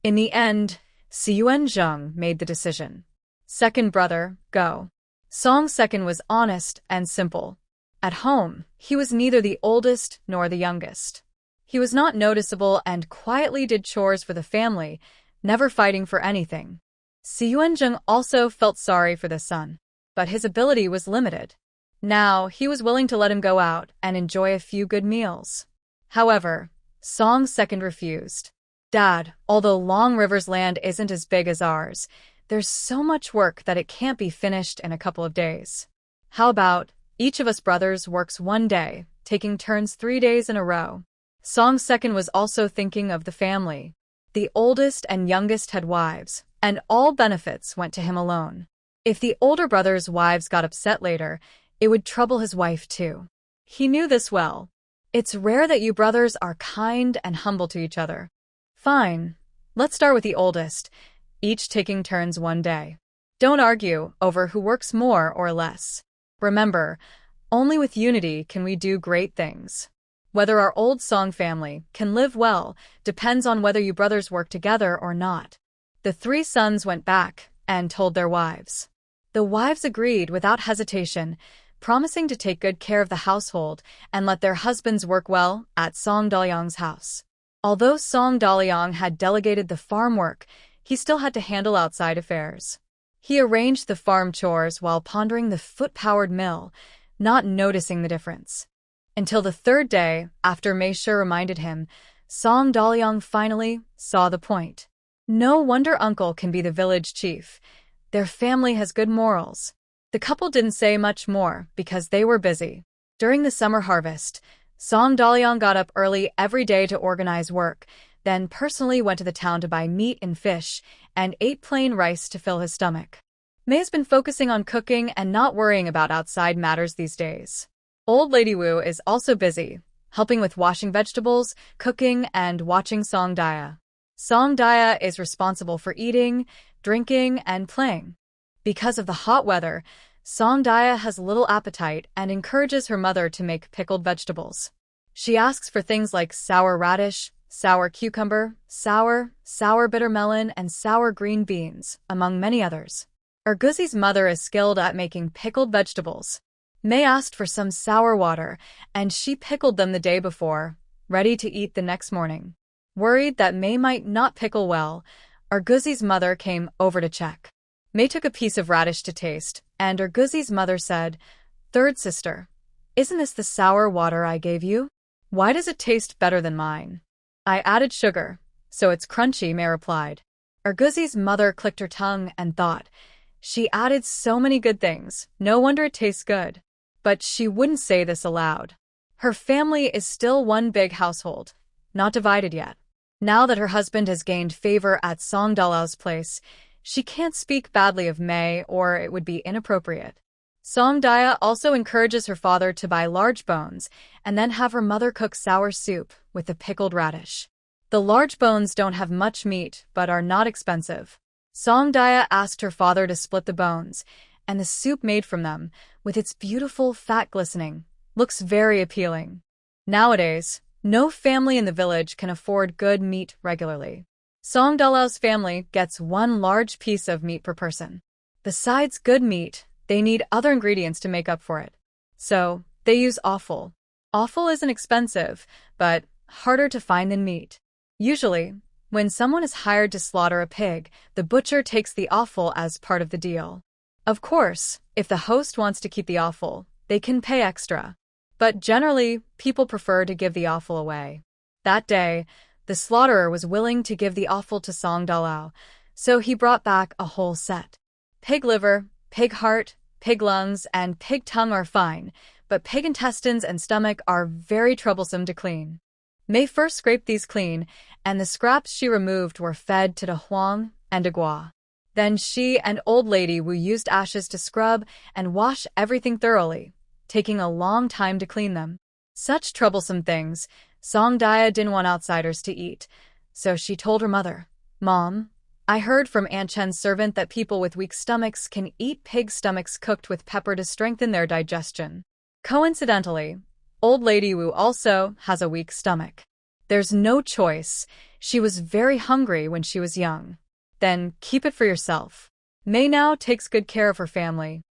Speaker 1: In the end, Siyuan Zheng made the decision. "Second brother, go." Song second was honest and simple. At home, he was neither the oldest nor the youngest. He was not noticeable and quietly did chores for the family, never fighting for anything. Siyuan Zheng also felt sorry for the son, but his ability was limited. Now, he was willing to let him go out and enjoy a few good meals. However, Song second refused. "Dad, although Long River's land isn't as big as ours, there's so much work that it can't be finished in a couple of days. How about each of us brothers works 1 day, taking turns 3 days in a row?" Song second was also thinking of the family. The oldest and youngest had wives, and all benefits went to him alone. If the older brother's wives got upset later, it would trouble his wife too. He knew this well. It's rare that you brothers are kind and humble to each other. Fine, let's start with the oldest, each taking turns 1 day. Don't argue over who works more or less. Remember, only with unity can we do great things. Whether our old Song family can live well depends on whether you brothers work together or not. The 3 sons went back and told their wives. The wives agreed without hesitation, promising to take good care of the household and let their husbands work well at Song Daliang's house. Although Song Daliang had delegated the farm work, he still had to handle outside affairs. He arranged the farm chores while pondering the foot-powered mill, not noticing the difference. Until the 3rd day, after Mei Shi reminded him, Song Daliang finally saw the point. No wonder uncle can be the village chief. Their family has good morals. The couple didn't say much more because they were busy. During the summer harvest, Song Daliang got up early every day to organize work, then personally went to the town to buy meat and fish, and ate plain rice to fill his stomach. Mei has been focusing on cooking and not worrying about outside matters these days. Old Lady Wu is also busy, helping with washing vegetables, cooking, and watching Song Dia. Song Dia is responsible for eating, drinking, and playing. Because of the hot weather, Song Dia has little appetite and encourages her mother to make pickled vegetables. She asks for things like sour radish, sour cucumber, sour bitter melon, and sour green beans, among many others. Erguzi's mother is skilled at making pickled vegetables. Mei asked for some sour water, and she pickled them the day before, ready to eat the next morning. Worried that Mei might not pickle well, Erguzi's mother came over to check. Mei took a piece of radish to taste, and Erguzi's mother said, "Third sister, Isn't this the sour water I gave you? Why does it taste better than mine? I added sugar, so it's crunchy, May replied. Arguzi's mother clicked her tongue and thought, she added so many good things, no wonder it tastes good. But she wouldn't say this aloud. Her family is still one big household, not divided yet. Now that her husband has gained favor at Song Dalao's place, she can't speak badly of May or it would be inappropriate. Song Daya also encourages her father to buy large bones and then have her mother cook sour soup with the pickled radish. The large bones don't have much meat but are not expensive. Song Daya asked her father to split the bones, and the soup made from them, with its beautiful fat glistening, looks very appealing. Nowadays, no family in the village can afford good meat regularly. Song Dalao's family gets one large piece of meat per person. Besides good meat, they need other ingredients to make up for it. So, they use offal. Offal isn't expensive, but harder to find than meat. Usually, when someone is hired to slaughter a pig, the butcher takes the offal as part of the deal. Of course, if the host wants to keep the offal, they can pay extra. But generally, people prefer to give the offal away. That day, the slaughterer was willing to give the offal to Song Dalao, so he brought back a whole set. Pig liver, pig heart, pig lungs, and pig tongue are fine, but pig intestines and stomach are very troublesome to clean. May first scraped these clean, and the scraps she removed were fed to De Huang and De Gua. Then she and Old Lady Wu used ashes to scrub and wash everything thoroughly, taking a long time to clean them. Such troublesome things, Song Daya didn't want outsiders to eat, so she told her mother, "Mom, I heard from Aunt Chen's servant that people with weak stomachs can eat pig stomachs cooked with pepper to strengthen their digestion." Coincidentally, Old Lady Wu also has a weak stomach. There's no choice. She was very hungry when she was young. Then keep it for yourself. May now takes good care of her family.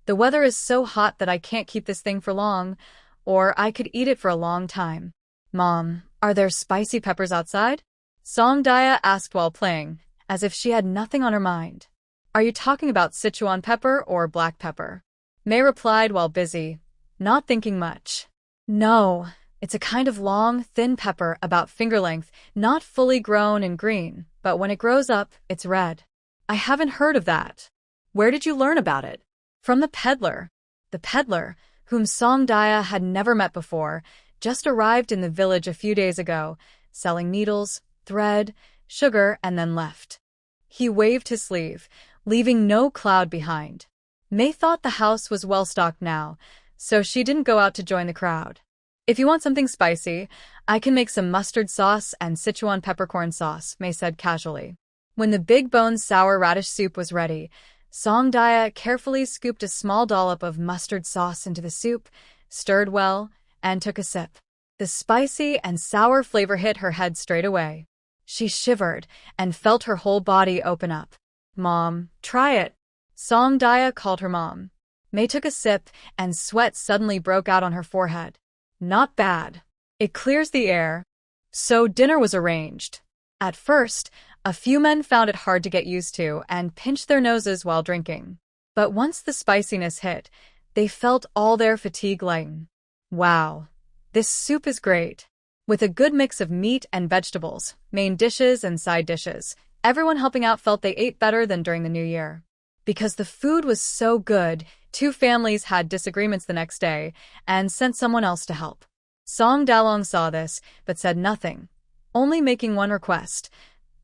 Speaker 1: The weather is so hot that I can't keep this thing for long, or I could eat it for a long time. Mom, are there spicy peppers outside? Song Daya asked while playing, as if she had nothing on her mind. Are you talking about Sichuan pepper or black pepper? May replied while busy, not thinking much. No, it's a kind of long, thin pepper about finger length, not fully grown and green, but when it grows up, it's red. I haven't heard of that.
Speaker 2: Where did you learn about it?
Speaker 1: From the peddler. The peddler, whom Song Daya had never met before, just arrived in the village a few days ago, selling needles, thread, sugar, and then left. He waved his sleeve, leaving no cloud behind. May thought the house was well stocked now, so she didn't go out to join the crowd. If you want something spicy, I can make some mustard sauce and Sichuan peppercorn sauce, May said casually. When the big bone sour radish soup was ready, Song Daya carefully scooped a small dollop of mustard sauce into the soup, stirred well, and took a sip. The spicy and sour flavor hit her head straight away. She shivered and felt her whole body open up. Mom, try it. Song Daya called her mom. May took a sip and sweat suddenly broke out on her forehead. Not bad. It clears the air. So dinner was arranged. At first, a few men found it hard to get used to and pinched their noses while drinking. But once the spiciness hit, they felt all their fatigue lighten. Wow, this soup is great. With a good mix of meat and vegetables, main dishes and side dishes, everyone helping out felt they ate better than during the New Year. Because the food was so good, two families had disagreements the next day and sent someone else to help. Song Dalong saw this, but said nothing, only making one request.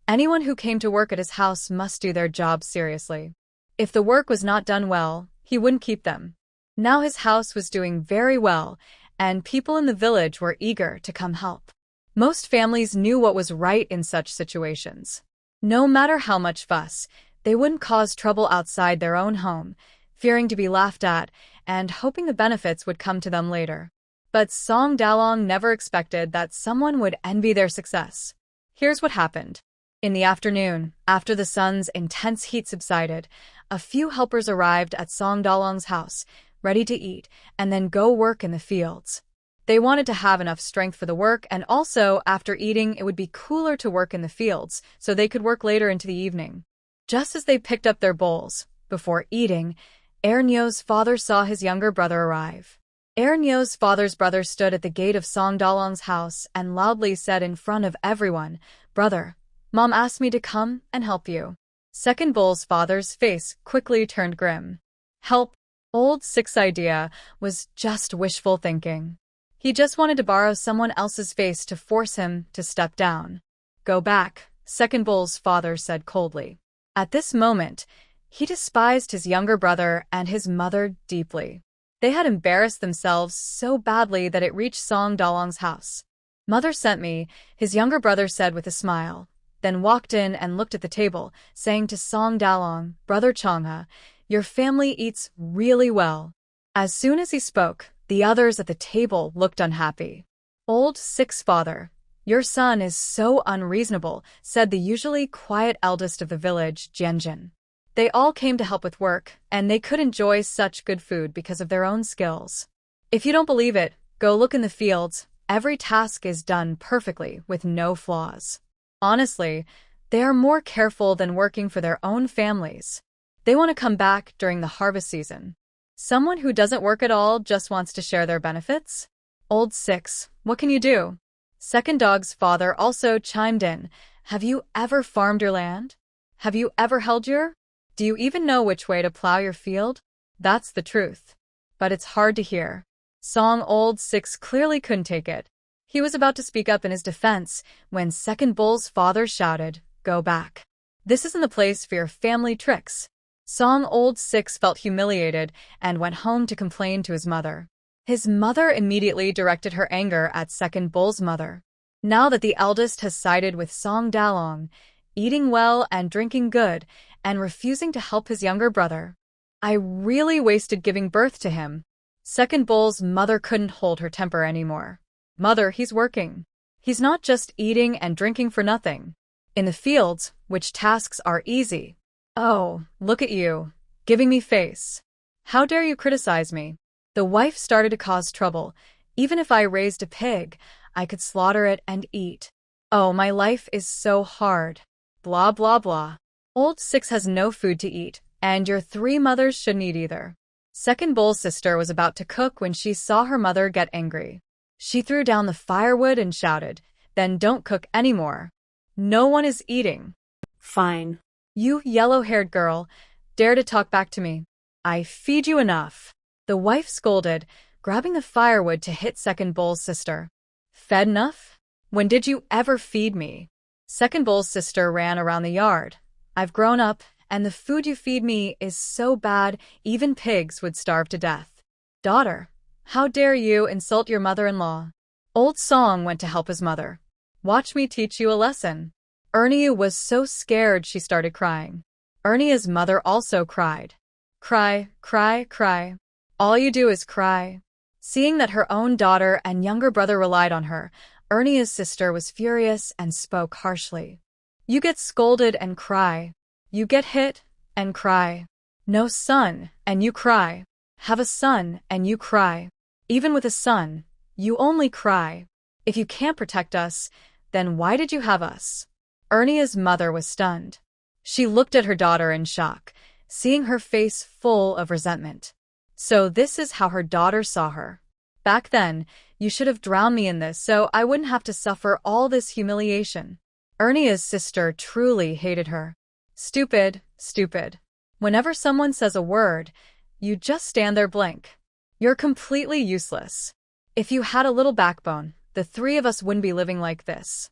Speaker 1: Anyone who came to work at his house must do their job seriously. If the work was not done well, he wouldn't keep them. Now his house was doing very well, and people in the village were eager to come help. Most families knew what was right in such situations. No matter how much fuss, they wouldn't cause trouble outside their own home, fearing to be laughed at and hoping the benefits would come to them later. But Song Dalong never expected that someone would envy their success. Here's what happened. In the afternoon, after the sun's intense heat subsided, a few helpers arrived at Song Dalong's house, ready to eat and then go work in the fields. They wanted to have enough strength for the work, and also, after eating, it would be cooler to work in the fields, so they could work later into the evening. Just as they picked up their bowls, before eating, Ernyo's father saw his younger brother arrive. Ernyo's father's brother stood at the gate of Song Dalong's house and loudly said in front of everyone, "Brother, Mom asked me to come and help you." Second Bull's father's face quickly turned grim. Help? Old Six's idea was just wishful thinking. He just wanted to borrow someone else's face to force him to step down. Go back, Second Bull's father said coldly. At this moment, he despised his younger brother and his mother deeply. They had embarrassed themselves so badly that it reached Song Dalong's house. "Mother sent me," his younger brother said with a smile, then walked in and looked at the table, saying to Song Dalong, "Brother Changha, your family eats really well." As soon as he spoke, the others at the table looked unhappy. Old Six's father, "Your son is so unreasonable," said the usually quiet eldest of the village, Jianjin. They all came to help with work, and they could enjoy such good food because of their own skills. If you don't believe it, go look in the fields. Every task is done perfectly, with no flaws. Honestly, they are more careful than working for their own families. They want to come back during the harvest season. Someone who doesn't work at all just wants to share their benefits? Old Six, what can you do? Second Dog's father also chimed in. Have you ever farmed your land? Have you ever held your? Do you even know which way to plow your field? That's the truth. But it's hard to hear. Song Old Six clearly couldn't take it. He was about to speak up in his defense when Second Bull's father shouted, "Go back. This isn't the place for your family tricks." Song Old Six felt humiliated and went home to complain to his mother. His mother immediately directed her anger at Second Bull's mother. Now that the eldest has sided with Song Dalong, eating well and drinking good, and refusing to help his younger brother, I really wasted giving birth to him. Second Bull's mother couldn't hold her temper anymore. Mother, he's working. He's not just eating and drinking for nothing. In the fields, which tasks are easy. Oh, look at you, giving me face. How dare you criticize me? The wife started to cause trouble. Even if I raised a pig, I could slaughter it and eat. Oh, my life is so hard. Blah, blah, blah. Old Six has no food to eat, and your three mothers shouldn't eat either. Second Bull's sister was about to cook when she saw her mother get angry. She threw down the firewood and shouted, "Then don't cook anymore. No one is eating."
Speaker 2: Fine.
Speaker 1: You yellow-haired girl, dare to talk back to me. I feed you enough. The wife scolded, grabbing the firewood to hit Second Bull's sister. Fed enough? When did you ever feed me? Second Bull's sister ran around the yard. I've grown up, and the food you feed me is so bad even pigs would starve to death. Daughter, how dare you insult your mother-in-law? Old Song went to help his mother. Watch me teach you a lesson. Ernie was so scared she started crying. Ernie's mother also cried. Cry, cry, cry. All you do is cry. Seeing that her own daughter and younger brother relied on her, Ernie's sister was furious and spoke harshly. You get scolded and cry. You get hit and cry. No son, and you cry. Have a son, and you cry. Even with a son, you only cry. If you can't protect us, then why did you have us? Ernie's mother was stunned. She looked at her daughter in shock, seeing her face full of resentment. So this is how her daughter saw her. Back then, you should have drowned me in this so I wouldn't have to suffer all this humiliation. Ernie's sister truly hated her. Stupid, stupid. Whenever someone says a word, you just stand there blank. You're completely useless. If you had a little backbone, the three of us wouldn't be living like this.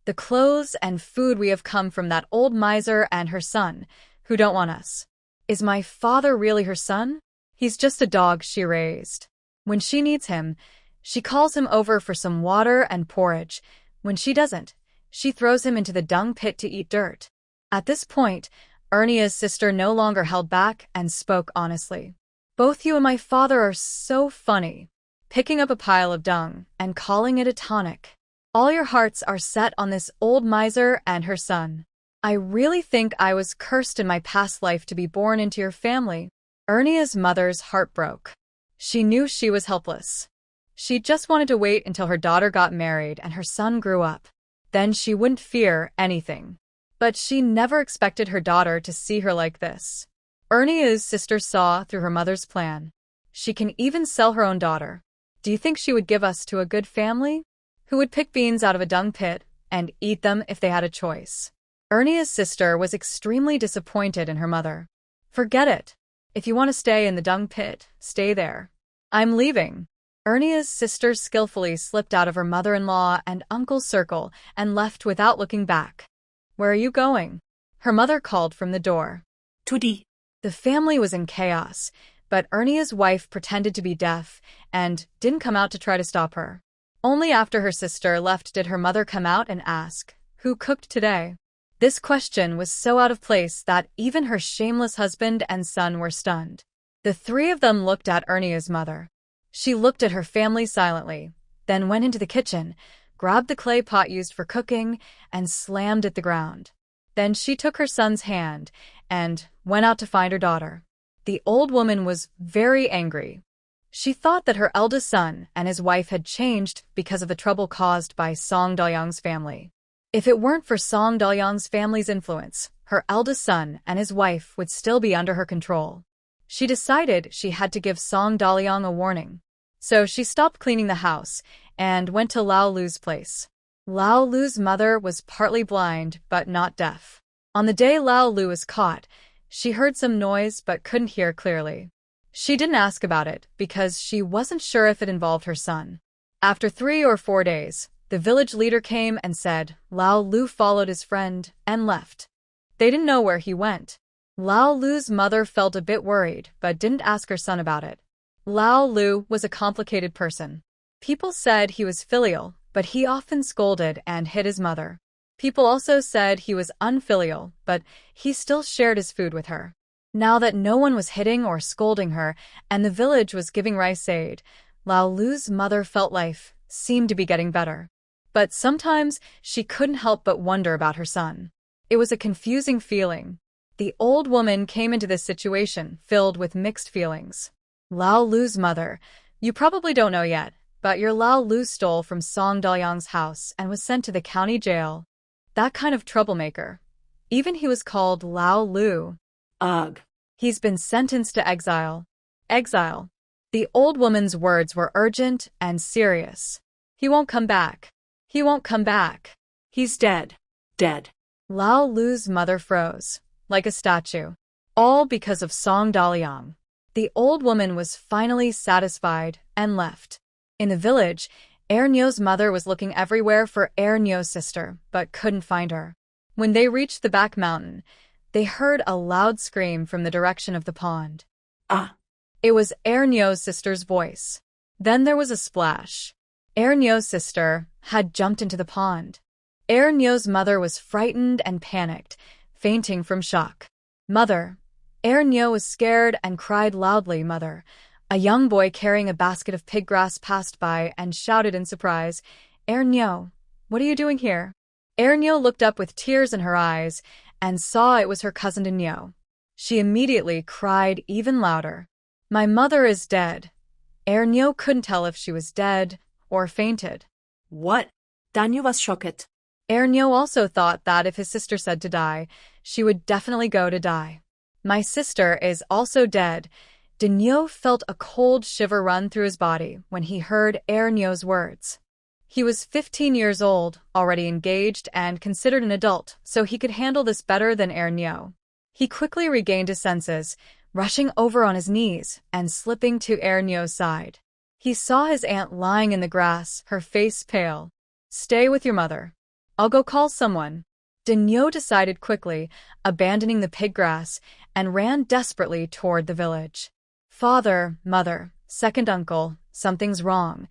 Speaker 1: The clothes and food we have come from that old miser and her son, who don't want us. Is my father really her son? He's just a dog she raised. When she needs him, she calls him over for some water and porridge. When she doesn't, she throws him into the dung pit to eat dirt. At this point, Ernie's sister no longer held back and spoke honestly. Both you and my father are so funny. Picking up a pile of dung and calling it a tonic. All your hearts are set on this old miser and her son. I really think I was cursed in my past life to be born into your family. Ernie's mother's heart broke. She knew she was helpless. She just wanted to wait until her daughter got married and her son grew up. Then she wouldn't fear anything. But she never expected her daughter to see her like this. Ernie's sister saw through her mother's plan. She can even sell her own daughter. Do you think she would give us to a good family? Who would pick beans out of a dung pit and eat them if they had a choice? Ernia's sister was extremely disappointed in her mother. Forget it. If you want to stay in the dung pit, stay there. I'm leaving. Ernia's sister skillfully slipped out of her mother-in-law and uncle's circle and left without looking back. Where are you going? Her mother called from the door. The family was in chaos, but Ernia's wife pretended to be deaf and didn't come out to try to stop her. Only after her sister left did her mother come out and ask, "Who cooked today?" This question was so out of place that even her shameless husband and son were stunned. The three of them looked at Ernia's mother. She looked at her family silently, then went into the kitchen, grabbed the clay pot used for cooking, and slammed at the ground. Then she took her son's hand and went out to find her daughter. The old woman was very angry. She thought that her eldest son and his wife had changed because of the trouble caused by Song Dalyang's family. If it weren't for Song Dalyang's family's influence, her eldest son and his wife would still be under her control. She decided she had to give Song Dalyang a warning. So she stopped cleaning the house and went to Lao Lu's place. Lao Lu's mother was partly blind but not deaf. On the day Lao Lu was caught, she heard some noise but couldn't hear clearly. She didn't ask about it because she wasn't sure if it involved her son. After 3 or 4 days, the village leader came and said Lao Lu followed his friend and left. They didn't know where he went. Lao Lu's mother felt a bit worried but didn't ask her son about it. Lao Lu was a complicated person. People said he was filial, but he often scolded and hit his mother. People also said he was unfilial, but he still shared his food with her. Now that no one was hitting or scolding her, and the village was giving rice aid, Lao Lu's mother felt life seemed to be getting better. But sometimes she couldn't help but wonder about her son. It was a confusing feeling. The old woman came into this situation filled with mixed feelings. Lao Lu's mother, you probably don't know yet, but your Lao Lu stole from Song Dalyang's house and was sent to the county jail. That kind of troublemaker. Even he was called Lao Lu.
Speaker 2: Ugh.
Speaker 1: He's been sentenced to exile. Exile. The old woman's words were urgent and serious. He won't come back. He won't come back.
Speaker 2: He's dead. Dead.
Speaker 1: Lao Lu's mother froze, like a statue. All because of Song Dalyang. The old woman was finally satisfied and left. In the village, Nyo's mother was looking everywhere for Nyo's sister, but couldn't find her. When they reached the back mountain, they heard a loud scream from the direction of the pond.
Speaker 2: Ah!
Speaker 1: It was Nyo's sister's voice. Then there was a splash. Nyo's sister had jumped into the pond. Nyo's mother was frightened and panicked, fainting from shock. Mother! Nyo was scared and cried loudly, "Mother!" A young boy carrying a basket of pig grass passed by and shouted in surprise, "Nyo, what are you doing here?" Nyo looked up with tears in her eyes and saw it was her cousin Nyo. She immediately cried even louder. "My mother is dead." Nyo couldn't tell if she was dead or fainted.
Speaker 2: What? Danyu was shocked.
Speaker 1: Nyo also thought that if his sister said to die, she would definitely go to die. "My sister is also dead." Nyo felt a cold shiver run through his body when he heard Nyo's words. He was 15 years old, already engaged and considered an adult, so he could handle this better than Nyo. He quickly regained his senses, rushing over on his knees and slipping to Nyo's side. He saw his aunt lying in the grass, her face pale. "Stay with your mother. I'll go call someone." Nyo decided quickly, abandoning the pig grass, and ran desperately toward the village. "Father, mother, second uncle, something's wrong.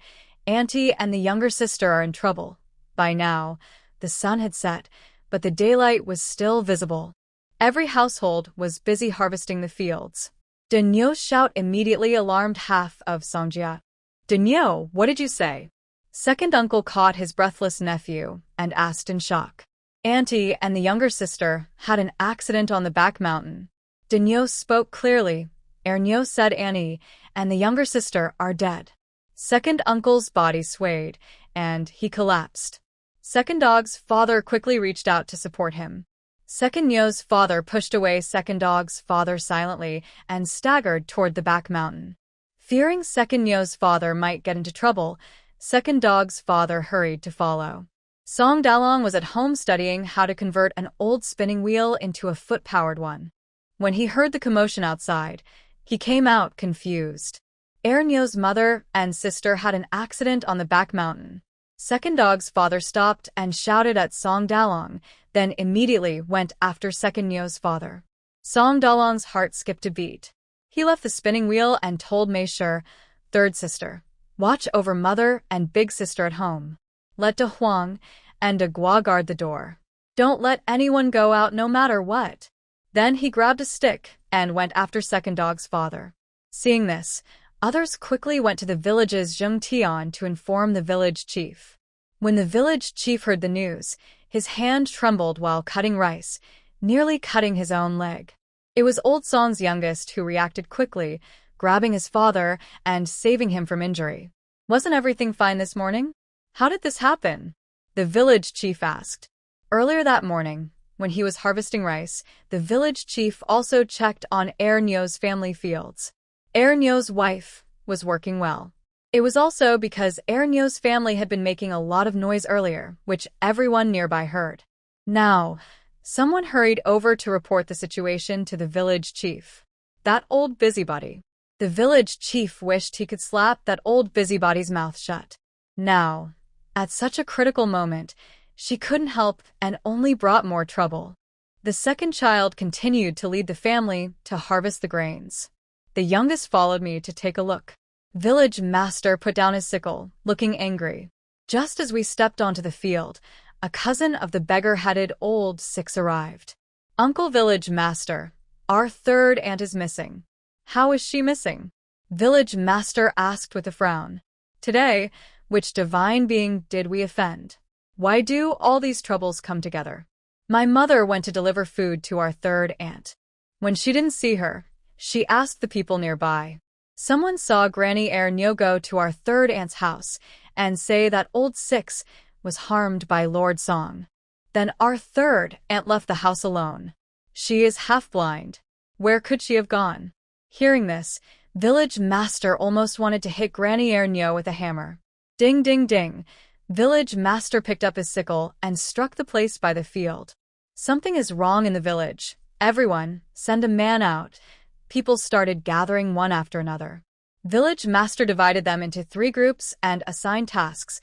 Speaker 1: Auntie and the younger sister are in trouble." By now, the sun had set, but the daylight was still visible. Every household was busy harvesting the fields. Nyo's shout immediately alarmed half of Songjia. "Nyo, what did you say?" Second uncle caught his breathless nephew and asked in shock. "Auntie and the younger sister had an accident on the back mountain." Nyo spoke clearly. Nyo said Annie and the younger sister are dead. Second uncle's body swayed, and he collapsed. Second dog's father quickly reached out to support him. Second Nyo's father pushed away second dog's father silently and staggered toward the back mountain. Fearing Second Yeo's father might get into trouble, Second Dog's father hurried to follow. Song Dalong was at home studying how to convert an old spinning wheel into a foot-powered one. When he heard the commotion outside, he came out confused. Yeo's mother and sister had an accident on the back mountain. Second Dog's father stopped and shouted at Song Dalong, then immediately went after Second Yeo's father. Song Dalong's heart skipped a beat. He left the spinning wheel and told Mei Shi, third sister, watch over mother and big sister at home. Let De Huang and De Gua guard the door. Don't let anyone go out no matter what. Then he grabbed a stick and went after Second Dog's father. Seeing this, others quickly went to the village's Zhengtian to inform the village chief. When the village chief heard the news, his hand trembled while cutting rice, nearly cutting his own leg. It was Old Song's youngest who reacted quickly, grabbing his father and saving him from injury. Wasn't everything fine this morning? How did this happen? The village chief asked. Earlier that morning, when he was harvesting rice, the village chief also checked on Yeo's family fields. Yeo's wife was working well. It was also because Yeo's family had been making a lot of noise earlier, which everyone nearby heard. Now, someone hurried over to report the situation to the village chief. That old busybody. The village chief wished he could slap that old busybody's mouth shut. Now, at such a critical moment, she couldn't help and only brought more trouble. The second child continued to lead the family to harvest the grains. The youngest followed me to take a look. Village master put down his sickle, looking angry. Just as we stepped onto the field, a cousin of the beggar-headed old six arrived. Uncle Village Master, our third aunt is missing. How is she missing? Village Master asked with a frown. Today, which divine being did we offend? Why do all these troubles come together? My mother went to deliver food to our third aunt. When she didn't see her, she asked the people nearby. Someone saw Granny Nyo go to our third aunt's house and say that old six was harmed by Lord Song. Then our third aunt left the house alone. She is half-blind. Where could she have gone? Hearing this, Village Master almost wanted to hit Granny Nyo with a hammer. Ding ding ding. Village Master picked up his sickle and struck the place by the field. Something is wrong in the village. Everyone, send a man out. People started gathering one after another. Village Master divided them into 3 groups and assigned tasks.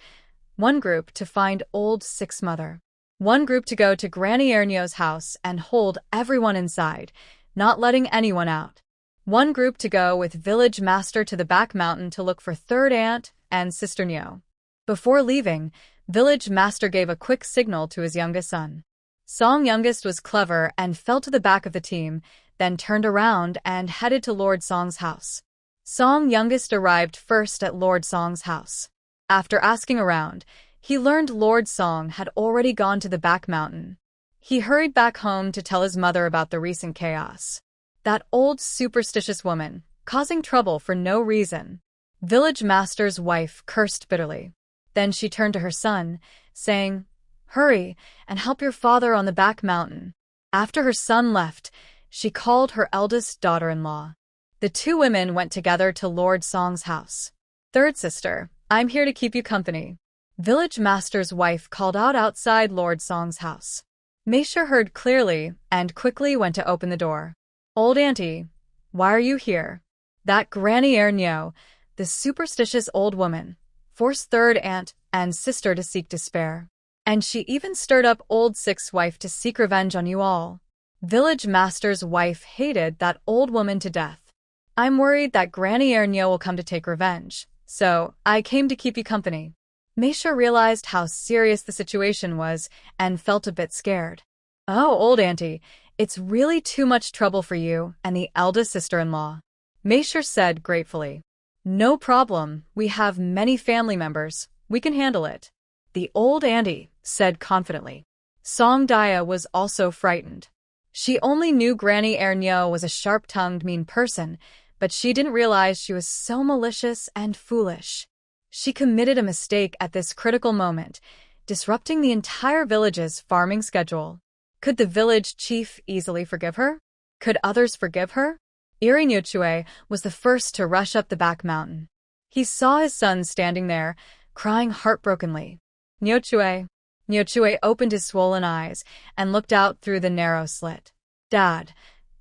Speaker 1: 1 group to find old six mother. 1 group to go to Granny Nyo's house and hold everyone inside, not letting anyone out. 1 group to go with Village Master to the back mountain to look for third aunt and sister Nyo. Before leaving, Village Master gave a quick signal to his youngest son. Song youngest was clever and fell to the back of the team, then turned around and headed to Lord Song's house. Song youngest arrived first at Lord Song's house. After asking around, he learned Lord Song had already gone to the back mountain. He hurried back home to tell his mother about the recent chaos. That old superstitious woman, causing trouble for no reason. Village Master's wife cursed bitterly. Then she turned to her son, saying, "Hurry and help your father on the back mountain." After her son left, she called her eldest daughter-in-law. The 2 women went together to Lord Song's house. "Third sister, I'm here to keep you company." Village Master's wife called out outside Lord Song's house. Mei Shi heard clearly and quickly went to open the door. "Old auntie, why are you here?" That Granny Nyo, the superstitious old woman, forced third aunt and sister to seek despair. And she even stirred up old six's wife to seek revenge on you all. Village Master's wife hated that old woman to death. "I'm worried that Granny Nyo will come to take revenge, so I came to keep you company." Mei Shi realized how serious the situation was and felt a bit scared. "Oh, old auntie, it's really too much trouble for you and the eldest sister-in-law," Mei Shi said gratefully. "No problem, we have many family members, we can handle it," the old auntie said confidently. Song Dia was also frightened. She only knew Granny Nyo was a sharp-tongued, mean person, but she didn't realize she was so malicious and foolish. She committed a mistake at this critical moment, disrupting the entire village's farming schedule. Could the village chief easily forgive her? Could others forgive her? Iri Nyochue was the first to rush up the back mountain. He saw his son standing there, crying heartbrokenly. Nyochue. Nyochue opened his swollen eyes and looked out through the narrow slit. Dad.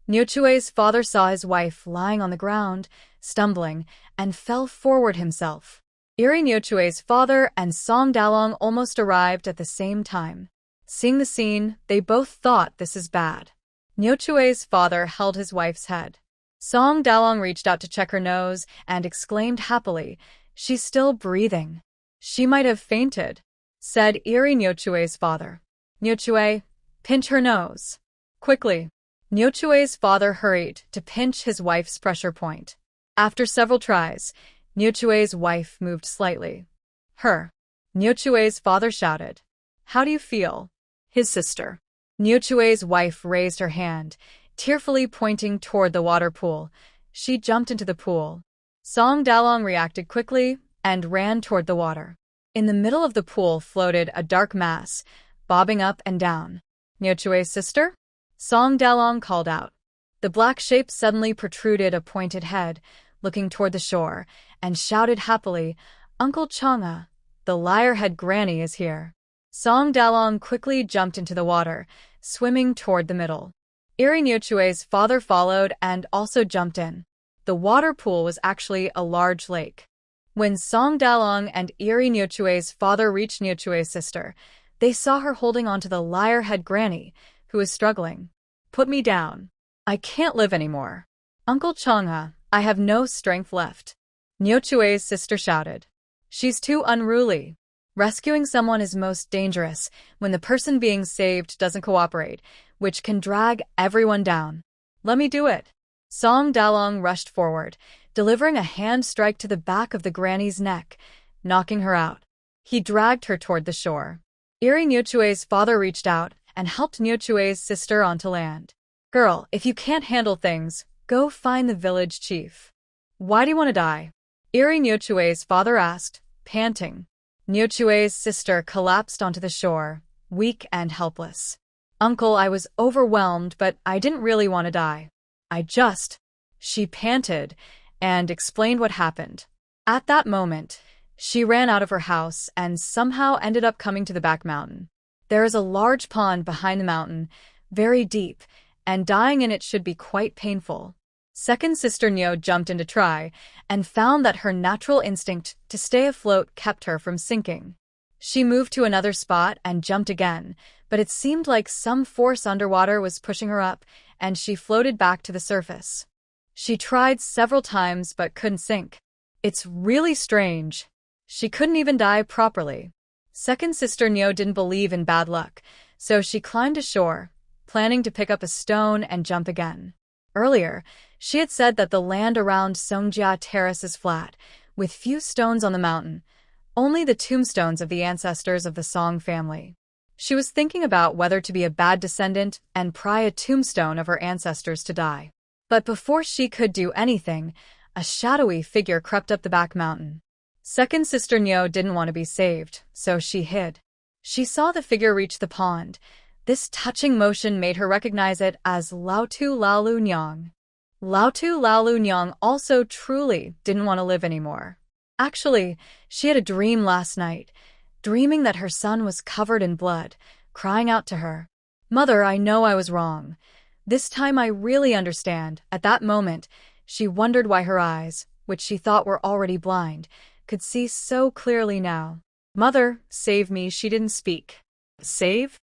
Speaker 1: Nyochue's father saw his wife lying on the ground, stumbling, and fell forward himself. Iri Nyochue's father and Song Dalong almost arrived at the same time. Seeing the scene, they both thought this is bad. Nyochue's father held his wife's head. Song Dalong reached out to check her nose and exclaimed happily, "She's still breathing." "She might have fainted," said Iri Nyochue's father. "Nyochue, pinch her nose." Quickly. Nyochue's father hurried to pinch his wife's pressure point. After several tries, Nyochue's wife moved slightly. "Her." Nyochue's father shouted. "How do you feel?" His sister. Nyochue's wife raised her hand, tearfully pointing toward the water pool. She jumped into the pool. Song Dalong reacted quickly and ran toward the water. In the middle of the pool floated a dark mass, bobbing up and down. "Nyochue's sister?" Song Dalong called out. The black shape suddenly protruded a pointed head, looking toward the shore, and shouted happily, "Uncle Chang'e, the lyre-head granny is here." Song Dalong quickly jumped into the water, swimming toward the middle. Iri Nyochue's father followed and also jumped in. The water pool was actually a large lake. When Song Dalong and Iri Nyochue's father reached Nyochue's sister, they saw her holding onto the lyre-head granny, who was struggling. "Put me down. I can't live anymore. Uncle Chang'e, I have no strength left." Nyochue's sister shouted. "She's too unruly. Rescuing someone is most dangerous when the person being saved doesn't cooperate, which can drag everyone down. Let me do it." Song Dalong rushed forward, delivering a hand strike to the back of the granny's neck, knocking her out. He dragged her toward the shore. Iri Nyochue's father reached out and helped Nyochue's sister onto land. "Girl, if you can't handle things, go find the village chief." "Why do you want to die?" Iri Nyochue's father asked, panting. Nyochue's sister collapsed onto the shore, weak and helpless. "Uncle, I was overwhelmed, but I didn't really want to die. She panted and explained what happened. At that moment, she ran out of her house and somehow ended up coming to the back mountain. There is a large pond behind the mountain, very deep, and dying in it should be quite painful. Second sister Nyo jumped in to try, and found that her natural instinct to stay afloat kept her from sinking. She moved to another spot and jumped again, but it seemed like some force underwater was pushing her up, and she floated back to the surface. She tried several times but couldn't sink. It's really strange. She couldn't even dive properly. Second sister Nyo didn't believe in bad luck, so she climbed ashore, planning to pick up a stone and jump again. Earlier, she had said that the land around Songjia Terrace is flat, with few stones on the mountain, only the tombstones of the ancestors of the Song family. She was thinking about whether to be a bad descendant and pry a tombstone of her ancestors to die. But before she could do anything, a shadowy figure crept up the back mountain. Second sister Nyo didn't want to be saved, so she hid. She saw the figure reach the pond. This touching motion made her recognize it as Laotu Laolu Nyang. Laotu Laolu Nyang also truly didn't want to live anymore. Actually, she had a dream last night, dreaming that her son was covered in blood, crying out to her, "Mother, I know I was wrong. This time I really understand." At that moment, she wondered why her eyes, which she thought were already blind, could see so clearly now. "Mother, save me," she didn't speak. Save?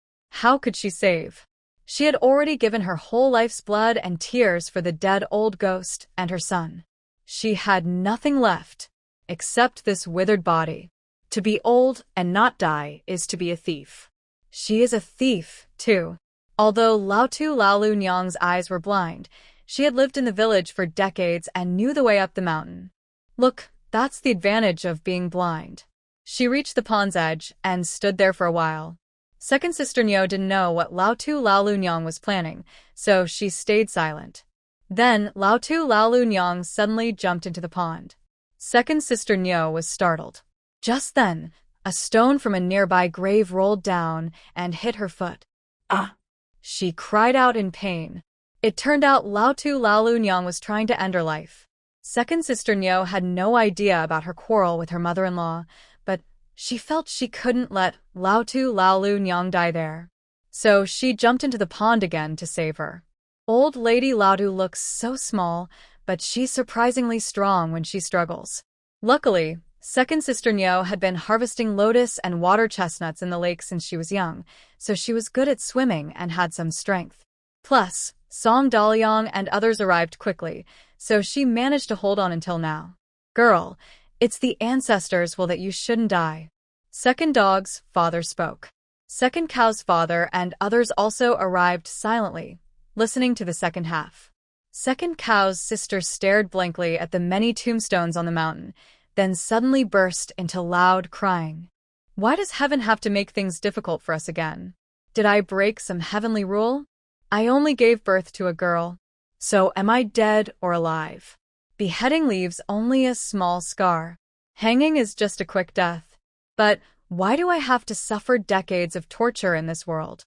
Speaker 1: How could she save? She had already given her whole life's blood and tears for the dead old ghost and her son. She had nothing left, except this withered body. To be old and not die is to be a thief. She is a thief, too. Although Laotu Laolu Nyang's eyes were blind, she had lived in the village for decades and knew the way up the mountain. Look, that's the advantage of being blind. She reached the pond's edge and stood there for a while. Second sister Nyo didn't know what Laotu Laolu Nyang was planning, so she stayed silent. Then Laotu Laolu Nyang suddenly jumped into the pond. Second sister Nyo was startled. Just then, a stone from a nearby grave rolled down and hit her foot. "Ah!" She cried out in pain. It turned out Lao Tu Lao Lu Nyang was trying to end her life. Second sister Nyo had no idea about her quarrel with her mother-in-law, but she felt she couldn't let Lao Tu Lao Lu Nyang die there. So she jumped into the pond again to save her. Old Lady Lao Tu looks so small, but she's surprisingly strong when she struggles. Luckily, second sister Nyo had been harvesting lotus and water chestnuts in the lake since she was young, so she was good at swimming and had some strength. Plus, Song Daliang and others arrived quickly, so she managed to hold on until now. Girl, it's the ancestors' will that you shouldn't die. Second dog's father spoke. Second cow's father and others also arrived silently, listening to the second half. Second cow's sister stared blankly at the many tombstones on the mountain, then suddenly burst into loud crying. Why does heaven have to make things difficult for us again? Did I break some heavenly rule? I only gave birth to a girl. So am I dead or alive? Beheading leaves only a small scar. Hanging is just a quick death. But why do I have to suffer decades of torture in this world?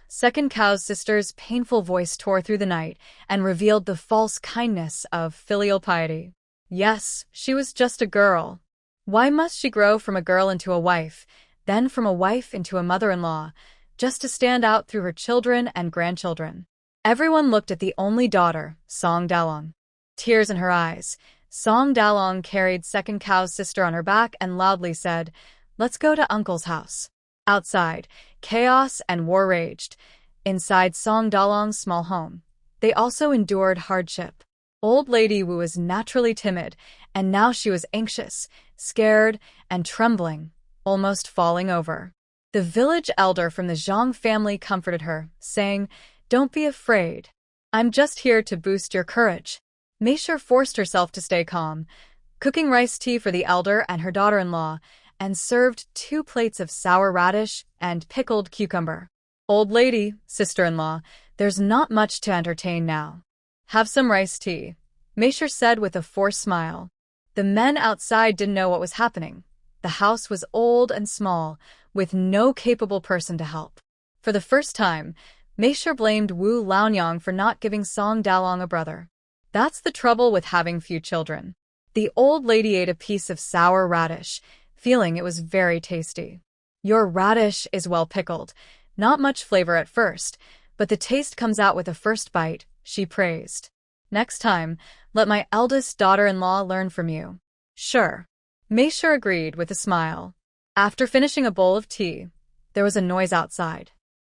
Speaker 1: Second cow's sister's painful voice tore through the night and revealed the false kindness of filial piety. Yes, she was just a girl. Why must she grow from a girl into a wife, then from a wife into a mother-in-law, just to stand out through her children and grandchildren? Everyone looked at the only daughter, Song Dalong. Tears in her eyes, Song Dalong carried second cow's sister on her back and loudly said, "Let's go to Uncle's house." Outside, chaos and war raged. Inside Song Dalong's small home, they also endured hardship. Old Lady Wu was naturally timid, and now she was anxious, scared, and trembling, almost falling over. The village elder from the Zhang family comforted her, saying, "Don't be afraid. I'm just here to boost your courage." Meisher forced herself to stay calm, cooking rice tea for the elder and her daughter-in-law, and served 2 plates of sour radish and pickled cucumber. "Old lady, sister-in-law, there's not much to entertain now. Have some rice tea," Meisher said with a forced smile. The men outside didn't know what was happening. The house was old and small, with no capable person to help. For the first time, Meisher blamed Wu Laonyang for not giving Song Dalong a brother. That's the trouble with having few children. The old lady ate a piece of sour radish, feeling it was very tasty. "Your radish is well pickled. Not much flavor at first, but the taste comes out with the first bite," she praised. "Next time, let my eldest daughter-in-law learn from you." "Sure." Meisher agreed with a smile. After finishing a bowl of tea, there was a noise outside.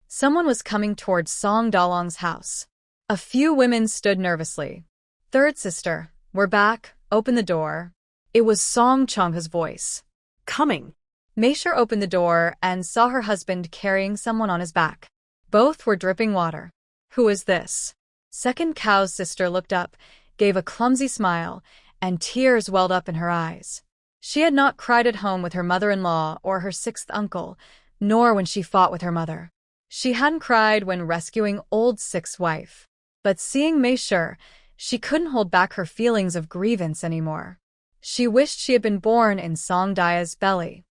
Speaker 1: Someone was coming towards Song Dalong's house. A few women stood nervously. "Third sister, we're back. Open the door." It was Song Chongha's voice.
Speaker 2: Coming.
Speaker 1: Meisher opened the door and saw her husband carrying someone on his back. Both were dripping water. "Who is this?" Second cow's sister looked up, gave a clumsy smile, and tears welled up in her eyes. She had not cried at home with her mother-in-law or her 6th uncle, nor when she fought with her mother. She hadn't cried when rescuing old 6's wife. But seeing Meisher, she couldn't hold back her feelings of grievance anymore. She wished she had been born in Song Daya's belly.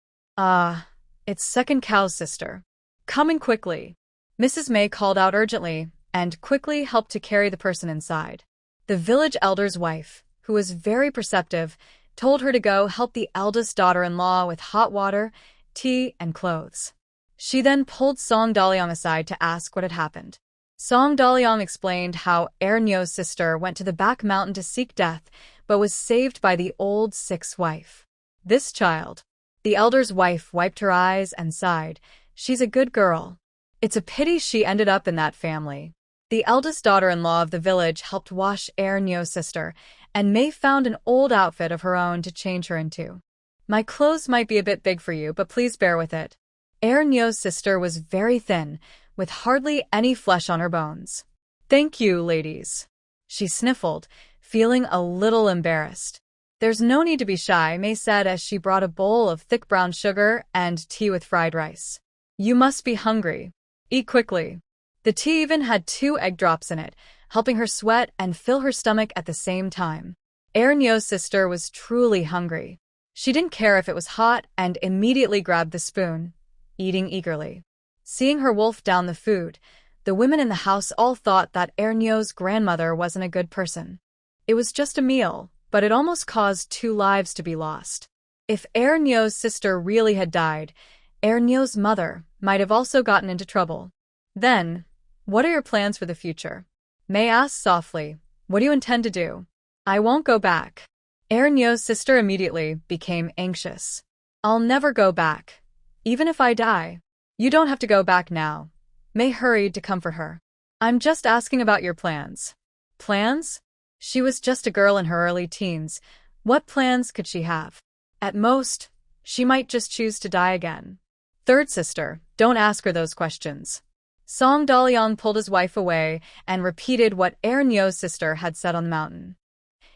Speaker 1: It's second cow's sister. Coming quickly." Mrs. May called out urgently and quickly helped to carry the person inside. The village elder's wife, who was very perceptive, told her to go help the eldest daughter-in-law with hot water, tea, and clothes. She then pulled Song Daliang aside to ask what had happened. Song Daliang explained how Nyo's sister went to the back mountain to seek death, but was saved by the old 6's wife. "This child." The elder's wife wiped her eyes and sighed. "She's a good girl. It's a pity she ended up in that family." The eldest daughter-in-law of the village helped wash Nyo's sister, and May found an old outfit of her own to change her into. "My clothes might be a bit big for you, but please bear with it." Nyo's sister was very thin, with hardly any flesh on her bones. "Thank you, ladies." She sniffled, feeling a little embarrassed. "There's no need to be shy," May said as she brought a bowl of thick brown sugar and tea with fried rice. "You must be hungry. Eat quickly." The tea even had 2 egg drops in it, helping her sweat and fill her stomach at the same time. Nyo's sister was truly hungry. She didn't care if it was hot and immediately grabbed the spoon, eating eagerly. Seeing her wolf down the food, The women in the house all thought that Ernyo's grandmother wasn't a good person. It was just a meal, but it almost caused 2 lives to be lost. If Ernyo's sister really had died, Ernyo's mother might have also gotten into trouble. Then, what are your plans for the future? May asked softly. What do you intend to do? I won't go back. Ernyo's sister immediately became anxious. I'll never go back. Even if I die. You don't have to go back now. May hurried to comfort her. I'm just asking about your plans. Plans? She was just a girl in her early teens. What plans could she have? At most, she might just choose to die again. Third sister, don't ask her those questions. Song Dalyong pulled his wife away and repeated what Ernyo's sister had said on the mountain.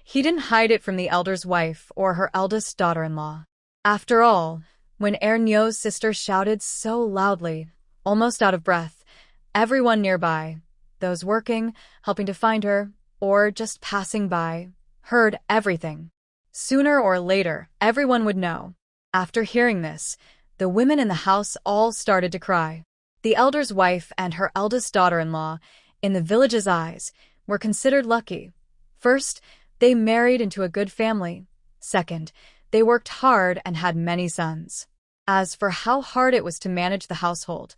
Speaker 1: He didn't hide it from the elder's wife or her eldest daughter-in-law. After all, when Ernyo's sister shouted so loudly, almost out of breath, everyone nearby, those working, helping to find her, or just passing by, heard everything. Sooner or later, everyone would know. After hearing this, the women in the house all started to cry. The elder's wife and her eldest daughter-in-law, in the village's eyes, were considered lucky. First, they married into a good family. Second, they worked hard and had many sons. As for how hard it was to manage the household,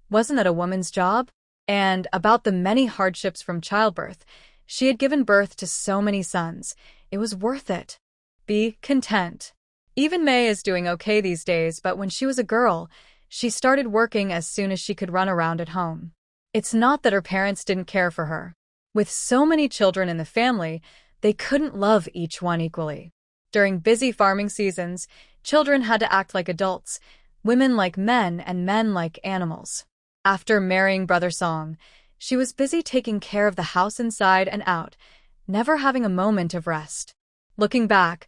Speaker 1: wasn't that a woman's job? And about the many hardships from childbirth, she had given birth to so many sons. It was worth it. Be content. Even May is doing okay these days, but when she was a girl, she started working as soon as she could run around at home. It's not that her parents didn't care for her. With so many children in the family, they couldn't love each one equally. During busy farming seasons, children had to act like adults, women like men, and men like animals. After marrying Brother Song, she was busy taking care of the house inside and out, never having a moment of rest. Looking back,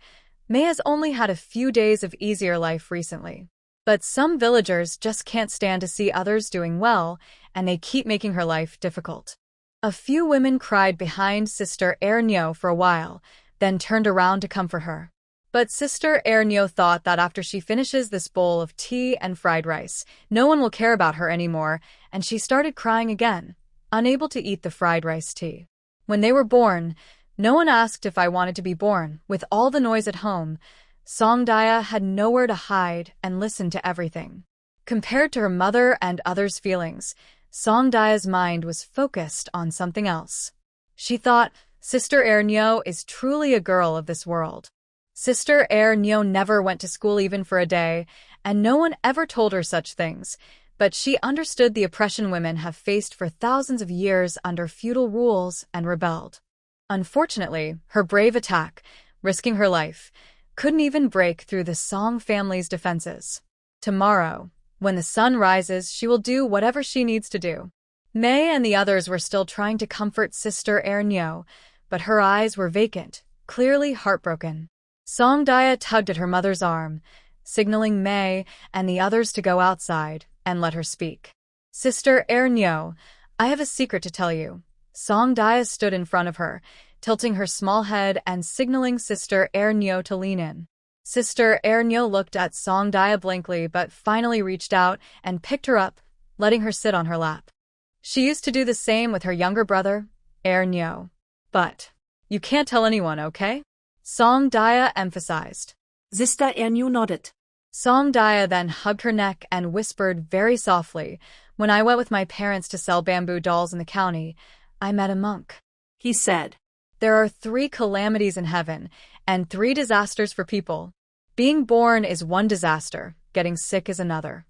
Speaker 1: May has only had a few days of easier life recently. But some villagers just can't stand to see others doing well, and they keep making her life difficult. A few women cried behind Sister Ernyo for a while, then turned around to comfort her. But Sister Ernyo thought that after she finishes this bowl of tea and fried rice, no one will care about her anymore, and she started crying again, unable to eat the fried rice tea. When they were born, no one asked if I wanted to be born. With all the noise at home, Songdaya had nowhere to hide and listened to everything. Compared to her mother and others' feelings, Songdaya's mind was focused on something else. She thought, Sister Ernyo is truly a girl of this world. Sister Ernyo never went to school even for a day, and no one ever told her such things, but she understood the oppression women have faced for thousands of years under feudal rules and rebelled. Unfortunately, her brave attack, risking her life, couldn't even break through the Song family's defenses. Tomorrow, when the sun rises, she will do whatever she needs to do. May and the others were still trying to comfort Sister Ernyo, but her eyes were vacant, clearly heartbroken. Songdaya tugged at her mother's arm, signaling May and the others to go outside and let her speak. Sister Ernyo, I have a secret to tell you. Songdaya stood in front of her, tilting her small head and signaling Sister Ernyo to lean in. Sister Ernyo looked at Songdaya blankly but finally reached out and picked her up, letting her sit on her lap. She used to do the same with her younger brother, Ernyo. But you can't tell anyone, okay? Songdaya emphasized.
Speaker 2: Sister Ernyo nodded.
Speaker 1: Songdaya then hugged her neck and whispered very softly, When I went with my parents to sell bamboo dolls in the county, I met a monk.
Speaker 2: He said,
Speaker 1: There are 3 calamities in heaven and 3 disasters for people. Being born is one disaster, getting sick is another.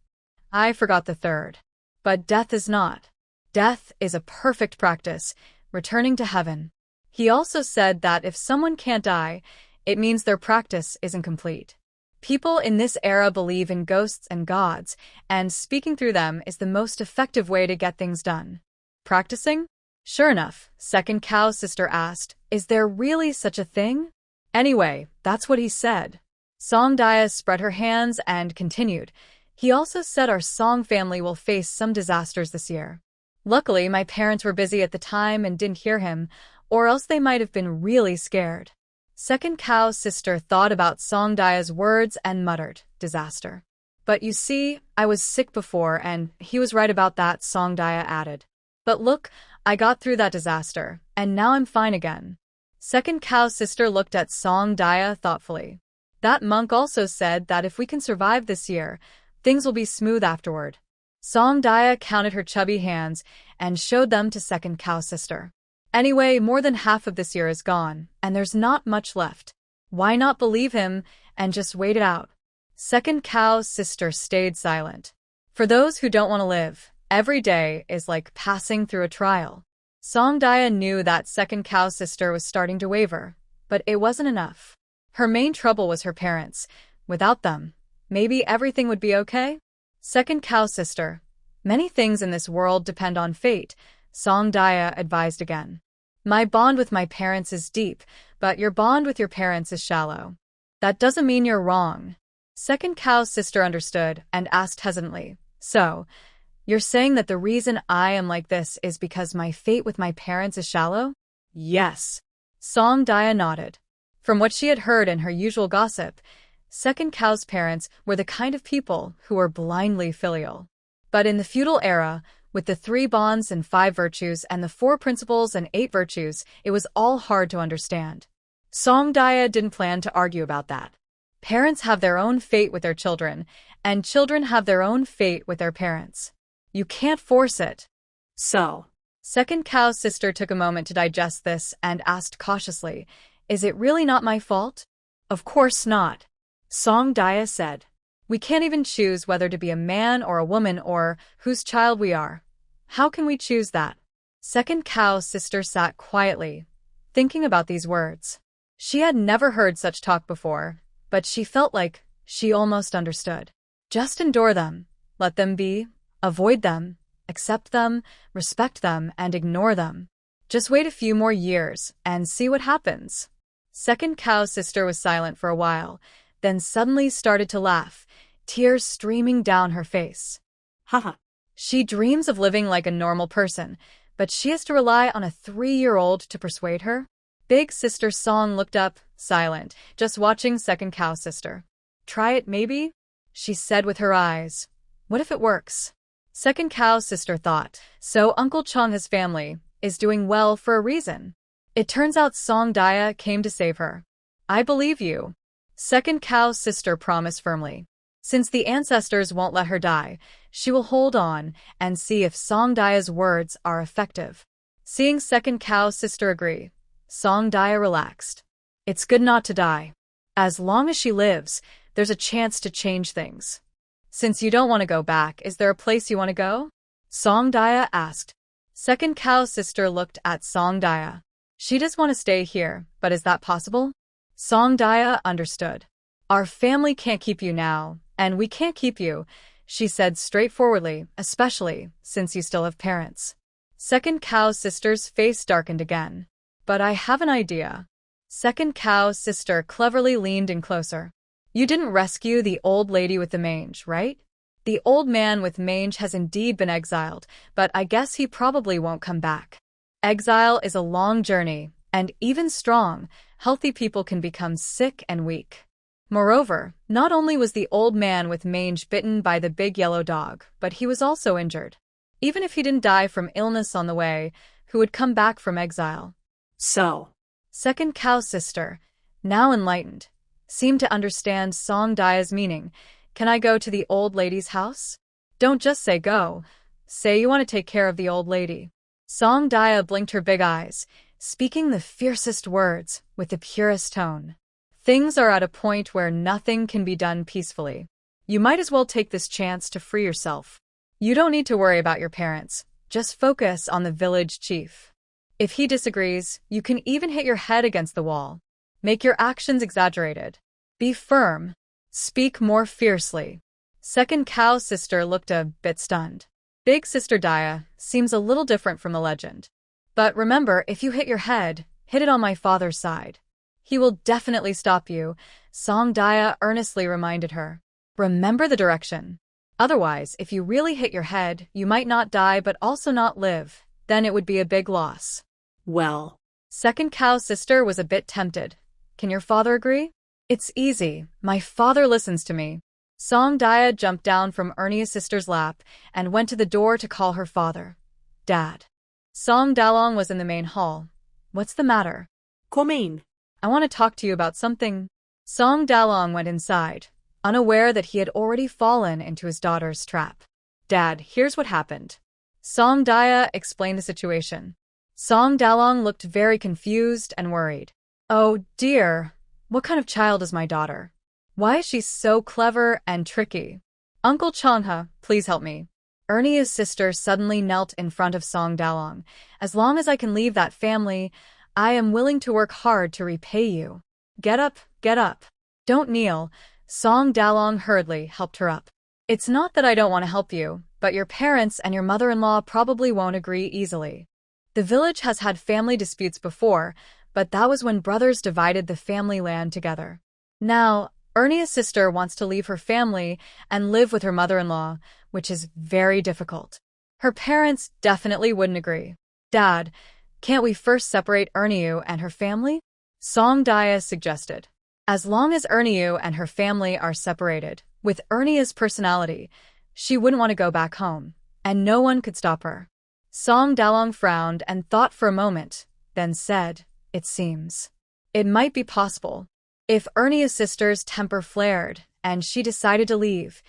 Speaker 1: I forgot the third. But death is not. Death is a perfect practice, returning to heaven. He also said that if someone can't die, it means their practice isn't complete. People in this era believe in ghosts and gods, and speaking through them is the most effective way to get things done. Practicing? Sure enough, second cow's sister asked, Is there really such a thing? Anyway, that's what he said. Songdaya spread her hands and continued. He also said our Song family will face some disasters this year. Luckily, my parents were busy at the time and didn't hear him, or else they might have been really scared. Second cow's sister thought about Songdaya's words and muttered, Disaster. But you see, I was sick before, and he was right about that, Songdaya added. But look, I got through that disaster, and now I'm fine again. Second cow's sister looked at Song Daya thoughtfully. That monk also said that if we can survive this year, things will be smooth afterward. Song Daya counted her chubby hands and showed them to second cow's sister. Anyway, more than half of this year is gone, and there's not much left. Why not believe him and just wait it out? Second cow's sister stayed silent. For those who don't want to live, every day is like passing through a trial. Song Daya knew that second cow's sister was starting to waver, but it wasn't enough. Her main trouble was her parents. Without them, maybe everything would be okay? Second cow's sister. Many things in this world depend on fate, Song Daya advised again. My bond with my parents is deep, but your bond with your parents is shallow. That doesn't mean you're wrong. Second cow's sister understood and asked hesitantly, So, you're saying that the reason I am like this is because my fate with my parents is shallow? Yes. Song Daya nodded. From what she had heard in her usual gossip, second cow's parents were the kind of people who were blindly filial. But in the feudal era, with the 3 bonds and 5 virtues and the 4 principles and 8 virtues, it was all hard to understand. Song Daya didn't plan to argue about that. Parents have their own fate with their children, and children have their own fate with their parents. You can't force it. So, second cow's sister took a moment to digest this and asked cautiously, Is it really not my fault? Of course not. Song Daya said. We can't even choose whether to be a man or a woman or whose child we are. How can we choose that? Second cow's sister sat quietly, thinking about these words. She had never heard such talk before, but she felt like she almost understood. Just endure them, let them be, avoid them, accept them, respect them, and ignore them. Just wait a few more years and see what happens. Second cow's sister was silent for a while, then suddenly started to laugh, tears streaming down her face. Haha. She dreams of living like a normal person, but she has to rely on a 3-year-old to persuade her? Big sister Song looked up, silent, just watching second cow's sister. Try it, maybe? She said with her eyes. What if it works? Second cow's sister thought, so Uncle Chang's family is doing well for a reason. It turns out Song Daya came to save her. I believe you. Second cow's sister promised firmly. Since the ancestors won't let her die, she will hold on and see if Song Daya's words are effective. Seeing second cow's sister agree, Song Daya relaxed. It's good not to die. As long as she lives, there's a chance to change things. Since you don't want to go back, is there a place you want to go? Song Daya asked. Second cow's sister looked at Song Daya. She does want to stay here, but is that possible? Song Daya understood. Our family can't keep you now, and we can't keep you, she said straightforwardly, especially since you still have parents. Second cow's sister's face darkened again. But I have an idea. Second cow's sister cleverly leaned in closer. You didn't rescue the old lady with the mange, right? The old man with mange has indeed been exiled, but I guess he probably won't come back. Exile is a long journey, and even strong, healthy people can become sick and weak. Moreover, not only was the old man with mange bitten by the big yellow dog, but he was also injured. Even if he didn't die from illness on the way, who would come back from exile? So, second cow's sister, now enlightened, seemed to understand Song Daya's meaning. Can I go to the old lady's house? Don't just say go. Say you want to take care of the old lady. Song Daya blinked her big eyes, speaking the fiercest words with the purest tone. Things are at a point where nothing can be done peacefully. You might as well take this chance to free yourself. You don't need to worry about your parents. Just focus on the village chief. If he disagrees, you can even hit your head against the wall. Make your actions exaggerated. Be firm. Speak more fiercely. Second cow's sister looked a bit stunned. Big sister Daya seems a little different from the legend. But remember, if you hit your head, hit it on my father's side. He will definitely stop you, Song Daya earnestly reminded her. Remember the direction. Otherwise, if you really hit your head, you might not die but also not live. Then it would be a big loss. Well, second cow's sister was a bit tempted. Can your father agree? It's easy. My father listens to me. Song Daya jumped down from Ernia's sister's lap and went to the door to call her father. Dad. Song Dalong was in the main hall. What's the matter?
Speaker 2: Come in.
Speaker 1: I want to talk to you about something. Song Dalong went inside, unaware that he had already fallen into his daughter's trap. Dad, here's what happened. Song Daya explained the situation. Song Dalong looked very confused and worried. Oh dear, what kind of child is my daughter? Why is she so clever and tricky? Uncle Changha, please help me. Ernie's sister suddenly knelt in front of Song Dalong. As long as I can leave that family, I am willing to work hard to repay you. Get up, get up. Don't kneel. Song Dalong hurriedly helped her up. It's not that I don't want to help you, but your parents and your mother-in-law probably won't agree easily. The village has had family disputes before, but that was when brothers divided the family land together. Now, Ernie's sister wants to leave her family and live with her mother-in-law, which is very difficult. Her parents definitely wouldn't agree. Dad, can't we first separate Ernie and her family? Song Daya suggested. As long as Ernie and her family are separated, with Ernie's personality, she wouldn't want to go back home, and no one could stop her. Song Dalong frowned and thought for a moment, then said, it seems. It might be possible. If Ernie's sister's temper flared and she decided to leave,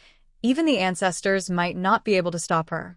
Speaker 1: even the ancestors might not be able to stop her.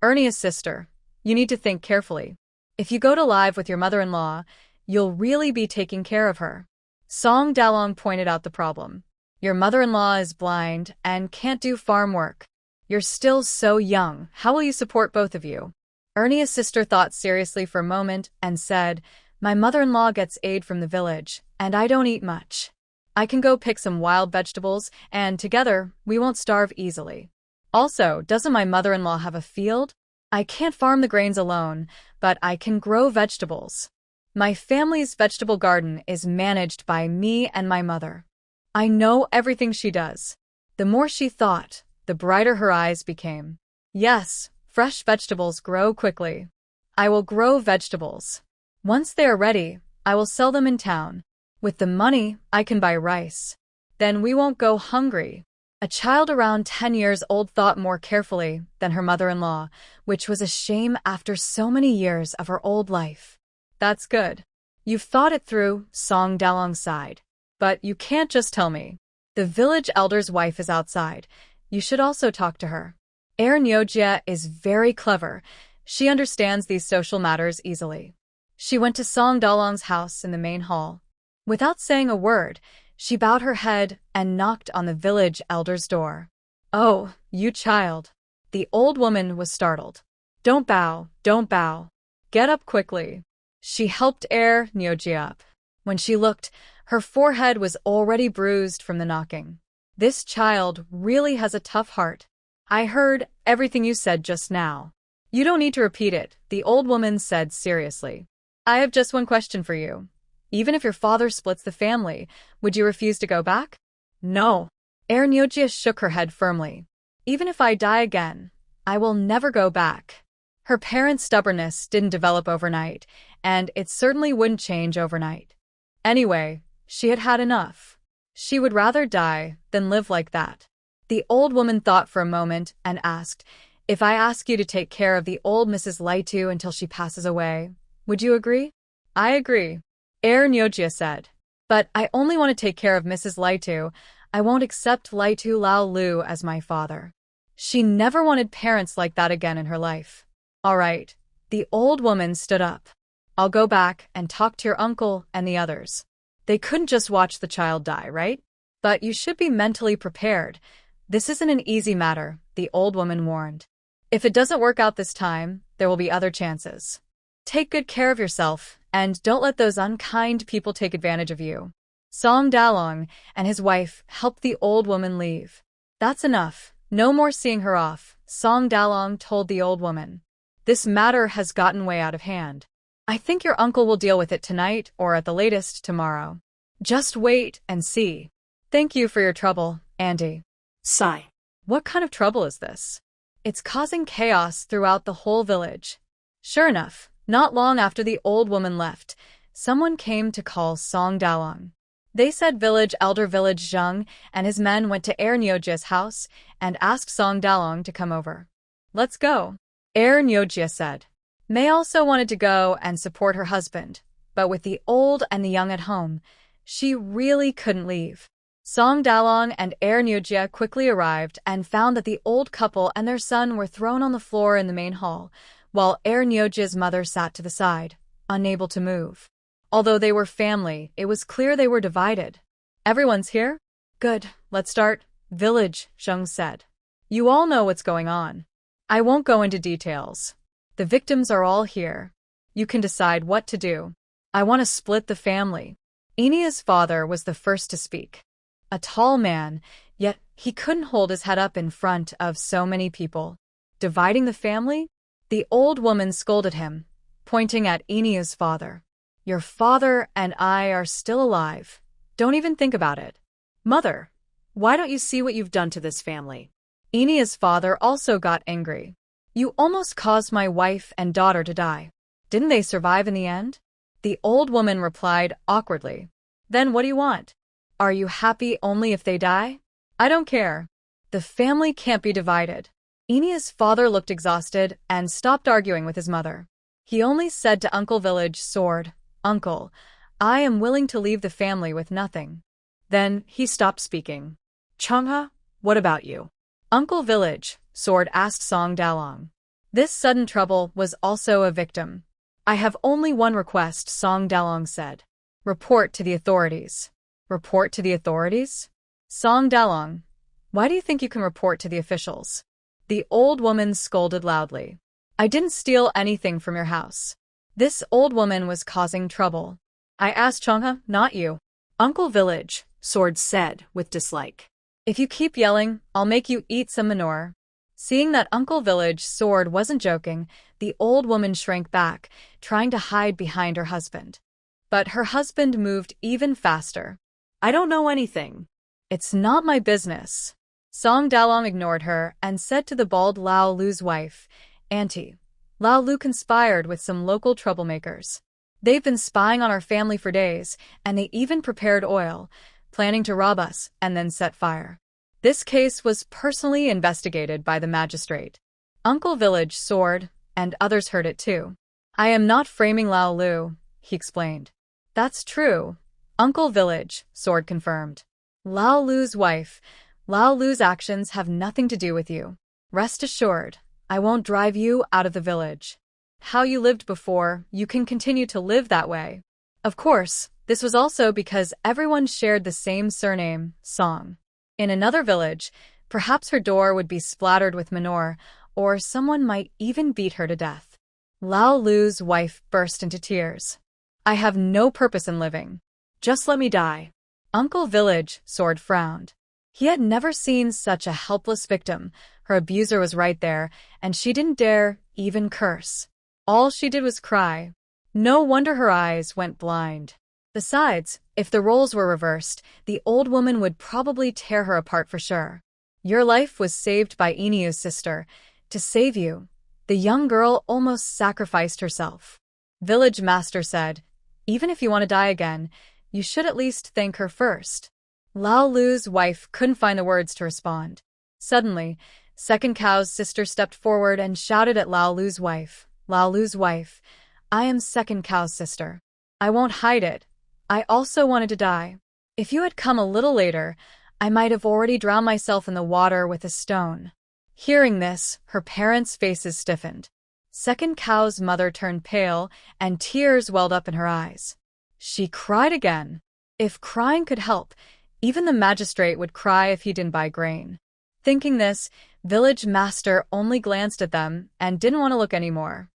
Speaker 1: Ernie's sister, you need to think carefully. If you go to live with your mother-in-law, you'll really be taking care of her. Song Dalong pointed out the problem. Your mother-in-law is blind and can't do farm work. You're still so young. How will you support both of you? Ernie's sister thought seriously for a moment and said, my mother-in-law gets aid from the village, and I don't eat much. I can go pick some wild vegetables, and together, we won't starve easily. Also, doesn't my mother-in-law have a field? I can't farm the grains alone, but I can grow vegetables. My family's vegetable garden is managed by me and my mother. I know everything she does. The more she thought, the brighter her eyes became. Yes, fresh vegetables grow quickly. I will grow vegetables. Once they are ready, I will sell them in town. With the money, I can buy rice. Then we won't go hungry. A child around 10 years old thought more carefully than her mother-in-law, which was a shame after so many years of her old life. That's good. You've thought it through, Song Dalong sighed. But you can't just tell me. The village elder's wife is outside. You should also talk to her. Nyojia is very clever. She understands these social matters easily. She went to Song Dalong's house in the main hall. Without saying a word, she bowed her head and knocked on the village elder's door. Oh, you child. The old woman was startled. Don't bow, don't bow. Get up quickly. She helped Nyojia up. When she looked, her forehead was already bruised from the knocking. This child really has a tough heart. I heard everything you said just now. You don't need to repeat it, the old woman said seriously. I have just one question for you. Even if your father splits the family, would you refuse to go back? No. Nyojia shook her head firmly. Even if I die again, I will never go back. Her parents' stubbornness didn't develop overnight, and it certainly wouldn't change overnight. Anyway, she had had enough. She would rather die than live like that. The old woman thought for a moment and asked, if I ask you to take care of the old Mrs. Laitu until she passes away, would you agree? I agree. Nyojia said. But I only want to take care of Mrs. Laitu. I won't accept Laitu Lao Lu as my father. She never wanted parents like that again in her life. All right. The old woman stood up. I'll go back and talk to your uncle and the others. They couldn't just watch the child die, right? But you should be mentally prepared. This isn't an easy matter, the old woman warned. If it doesn't work out this time, there will be other chances. Take good care of yourself, and don't let those unkind people take advantage of you. Song Dalong and his wife helped the old woman leave. That's enough. No more seeing her off, Song Dalong told the old woman. This matter has gotten way out of hand. I think your uncle will deal with it tonight or at the latest tomorrow. Just wait and see. Thank you for your trouble, Andy.
Speaker 2: Sigh.
Speaker 1: What kind of trouble is this? It's causing chaos throughout the whole village. Sure enough, not long after the old woman left, someone came to call Song Dalong. They said village elder Village Zheng and his men went to Nyojia's house and asked Song Dalong to come over. Let's go, Nyojia said. May also wanted to go and support her husband, but with the old and the young at home, she really couldn't leave. Song Dalong and Air Nyojia quickly arrived and found that the old couple and their son were thrown on the floor in the main hall, while Air Nyojia's mother sat to the side, unable to move. Although they were family, it was clear they were divided. Everyone's here? Good, let's start. Village, Zheng said. You all know what's going on. I won't go into details. The victims are all here. You can decide what to do. I want to split the family. Enia's father was the first to speak. A tall man, yet he couldn't hold his head up in front of so many people. Dividing the family? The old woman scolded him, pointing at Enia's father. Your father and I are still alive. Don't even think about it.
Speaker 2: Mother, why don't you see what you've done to this family?
Speaker 1: Enia's father also got angry. You almost caused my wife and daughter to die. Didn't they survive in the end? The old woman replied awkwardly. Then what do you want? Are you happy only if they die? I don't care. The family can't be divided. Enia's father looked exhausted and stopped arguing with his mother. He only said to Uncle Village Sword, Uncle, I am willing to leave the family with nothing. Then he stopped speaking.
Speaker 2: Changha, what about you?
Speaker 1: Uncle Village Sword asked Song Dalong. This sudden trouble was also a victim. I have only one request, Song Dalong said. Report to the authorities. Report to the authorities? Song Dalong, why do you think you can report to the officials? The old woman scolded loudly. I didn't steal anything from your house. This old woman was causing trouble. I asked Changha, not you.
Speaker 2: Uncle Village, Sword said with dislike.
Speaker 1: If you keep yelling, I'll make you eat some manure. Seeing that Uncle Village Sword wasn't joking, the old woman shrank back, trying to hide behind her husband. But her husband moved even faster.
Speaker 2: I don't know anything.
Speaker 1: It's not my business. Song Dalong ignored her and said to the bald Lao Lu's wife, Auntie, Lao Lu conspired with some local troublemakers. They've been spying on our family for days, and they even prepared oil, planning to rob us and then set fire. This case was personally investigated by the magistrate. Uncle Village Sword and others heard it too. I am not framing Lao Lu, he explained. That's true. Uncle Village Sword confirmed. Lao Lu's wife, Lao Lu's actions have nothing to do with you. Rest assured, I won't drive you out of the village. How you lived before, you can continue to live that way. Of course, this was also because everyone shared the same surname, Song. In another village, perhaps her door would be splattered with manure, or someone might even beat her to death. Lao Lu's wife burst into tears. I have no purpose in living. Just let me die. Uncle Village Sword frowned. He had never seen such a helpless victim. Her abuser was right there, and she didn't dare even curse. All she did was cry. No wonder her eyes went blind. Besides, if the roles were reversed, the old woman would probably tear her apart for sure. Your life was saved by Eniu's sister. To save you, the young girl almost sacrificed herself. Village Master said, even if you want to die again, you should at least thank her first. Lao Lu's wife couldn't find the words to respond. Suddenly, Second Cow's sister stepped forward and shouted at Lao Lu's wife. Lao Lu's wife, I am Second Cow's sister. I won't hide it. I also wanted to die. If you had come a little later, I might have already drowned myself in the water with a stone. Hearing this, her parents' faces stiffened. Second Cow's mother turned pale, and tears welled up in her eyes. She cried again. If crying could help, even the magistrate would cry if he didn't buy grain. Thinking this, Village Master only glanced at them and didn't want to look anymore.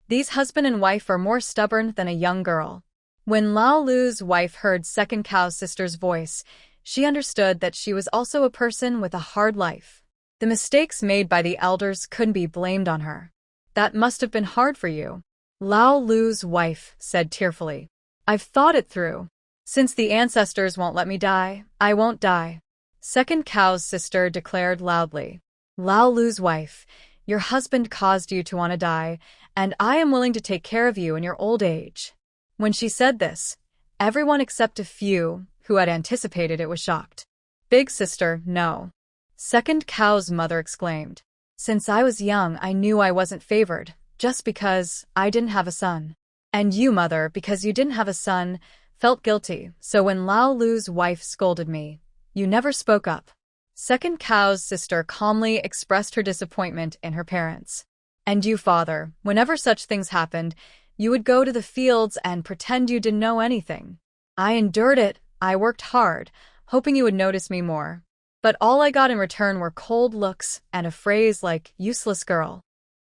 Speaker 1: These husband and wife are more stubborn than a young girl. When Lao Lu's wife heard Second Cow's sister's voice, she understood that she was also a person with a hard life. The mistakes made by the elders couldn't be blamed on her. That must have been hard for you. Lao Lu's wife said tearfully. I've thought it through. Since the ancestors won't let me die, I won't die. Second Cow's sister declared loudly. Lao Lu's wife, your husband caused you to want to die, and I am willing to take care of you in your old age. When she said this, everyone except a few who had anticipated it was shocked. Big sister, no. Second Cow's mother exclaimed. Since I was young, I knew I wasn't favored. just because I didn't have a son. And you, mother, because you didn't have a son, felt guilty, so when Lao Lu's wife scolded me, you never spoke up. Second Cow's sister calmly expressed her disappointment in her parents. And you, father, whenever such things happened, you would go to the fields and pretend you didn't know anything. I endured it, I worked hard, hoping you would notice me more. But all I got in return were cold looks and a phrase like, useless girl.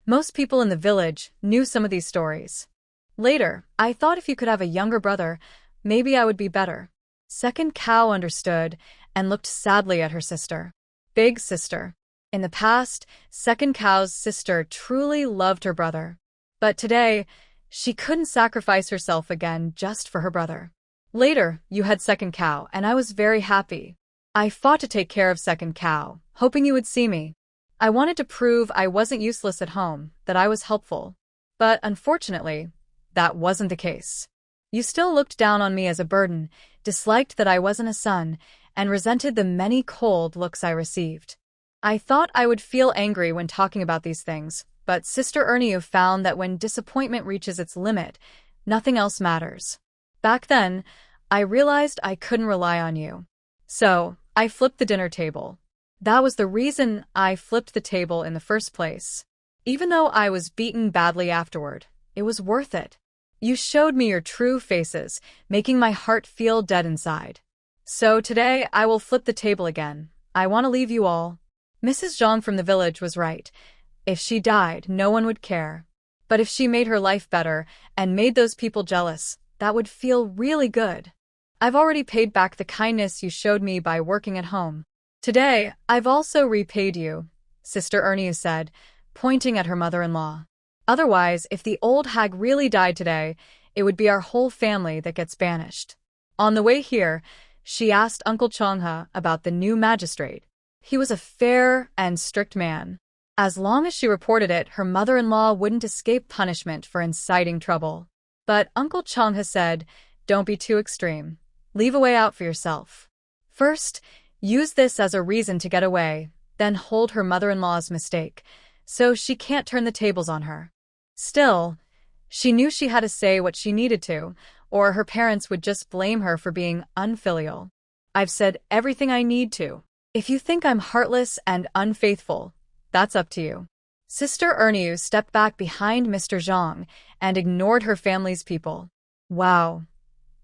Speaker 1: Most people in the village knew some of these stories. Later, I thought if you could have a younger brother, maybe I would be better. Second Cow understood and looked sadly at her sister. Big sister. In the past, Second Cow's sister truly loved her brother. But today, she couldn't sacrifice herself again just for her brother. Later, you had Second Cow, and I was very happy. I fought to take care of Second Cow, hoping you would see me. I wanted to prove I wasn't useless at home, that I was helpful. But unfortunately, that wasn't the case. You still looked down on me as a burden, disliked that I wasn't a son, and resented the many cold looks I received. I thought I would feel angry when talking about these things, but Sister Ernie found that when disappointment reaches its limit, nothing else matters. Back then, I realized I couldn't rely on you. So, I flipped the dinner table. That was the reason I flipped the table in the first place. Even though I was beaten badly afterward, it was worth it. You showed me your true faces, making my heart feel dead inside. So today, I will flip the table again. I want to leave you all. Mrs. Zhang from the village was right. If she died, no one would care. But if she made her life better and made those people jealous, that would feel really good. I've already paid back the kindness you showed me by working at home. Today, I've also repaid you, Sister Ernie said, pointing at her mother-in-law. Otherwise, if the old hag really died today, it would be our whole family that gets banished. On the way here, she asked Uncle Chongha about the new magistrate. He was a fair and strict man. As long as she reported it, her mother-in-law wouldn't escape punishment for inciting trouble. But Uncle Chongha said, don't be too extreme. Leave a way out for yourself. First, use this as a reason to get away, then hold her mother-in-law's mistake, so she can't turn the tables on her. Still, she knew she had to say what she needed to, or her parents would just blame her for being unfilial. I've said everything I need to. If you think I'm heartless and unfaithful, that's up to you. Sister Ernie stepped back behind Mr. Zhang and ignored her family's people. Wow.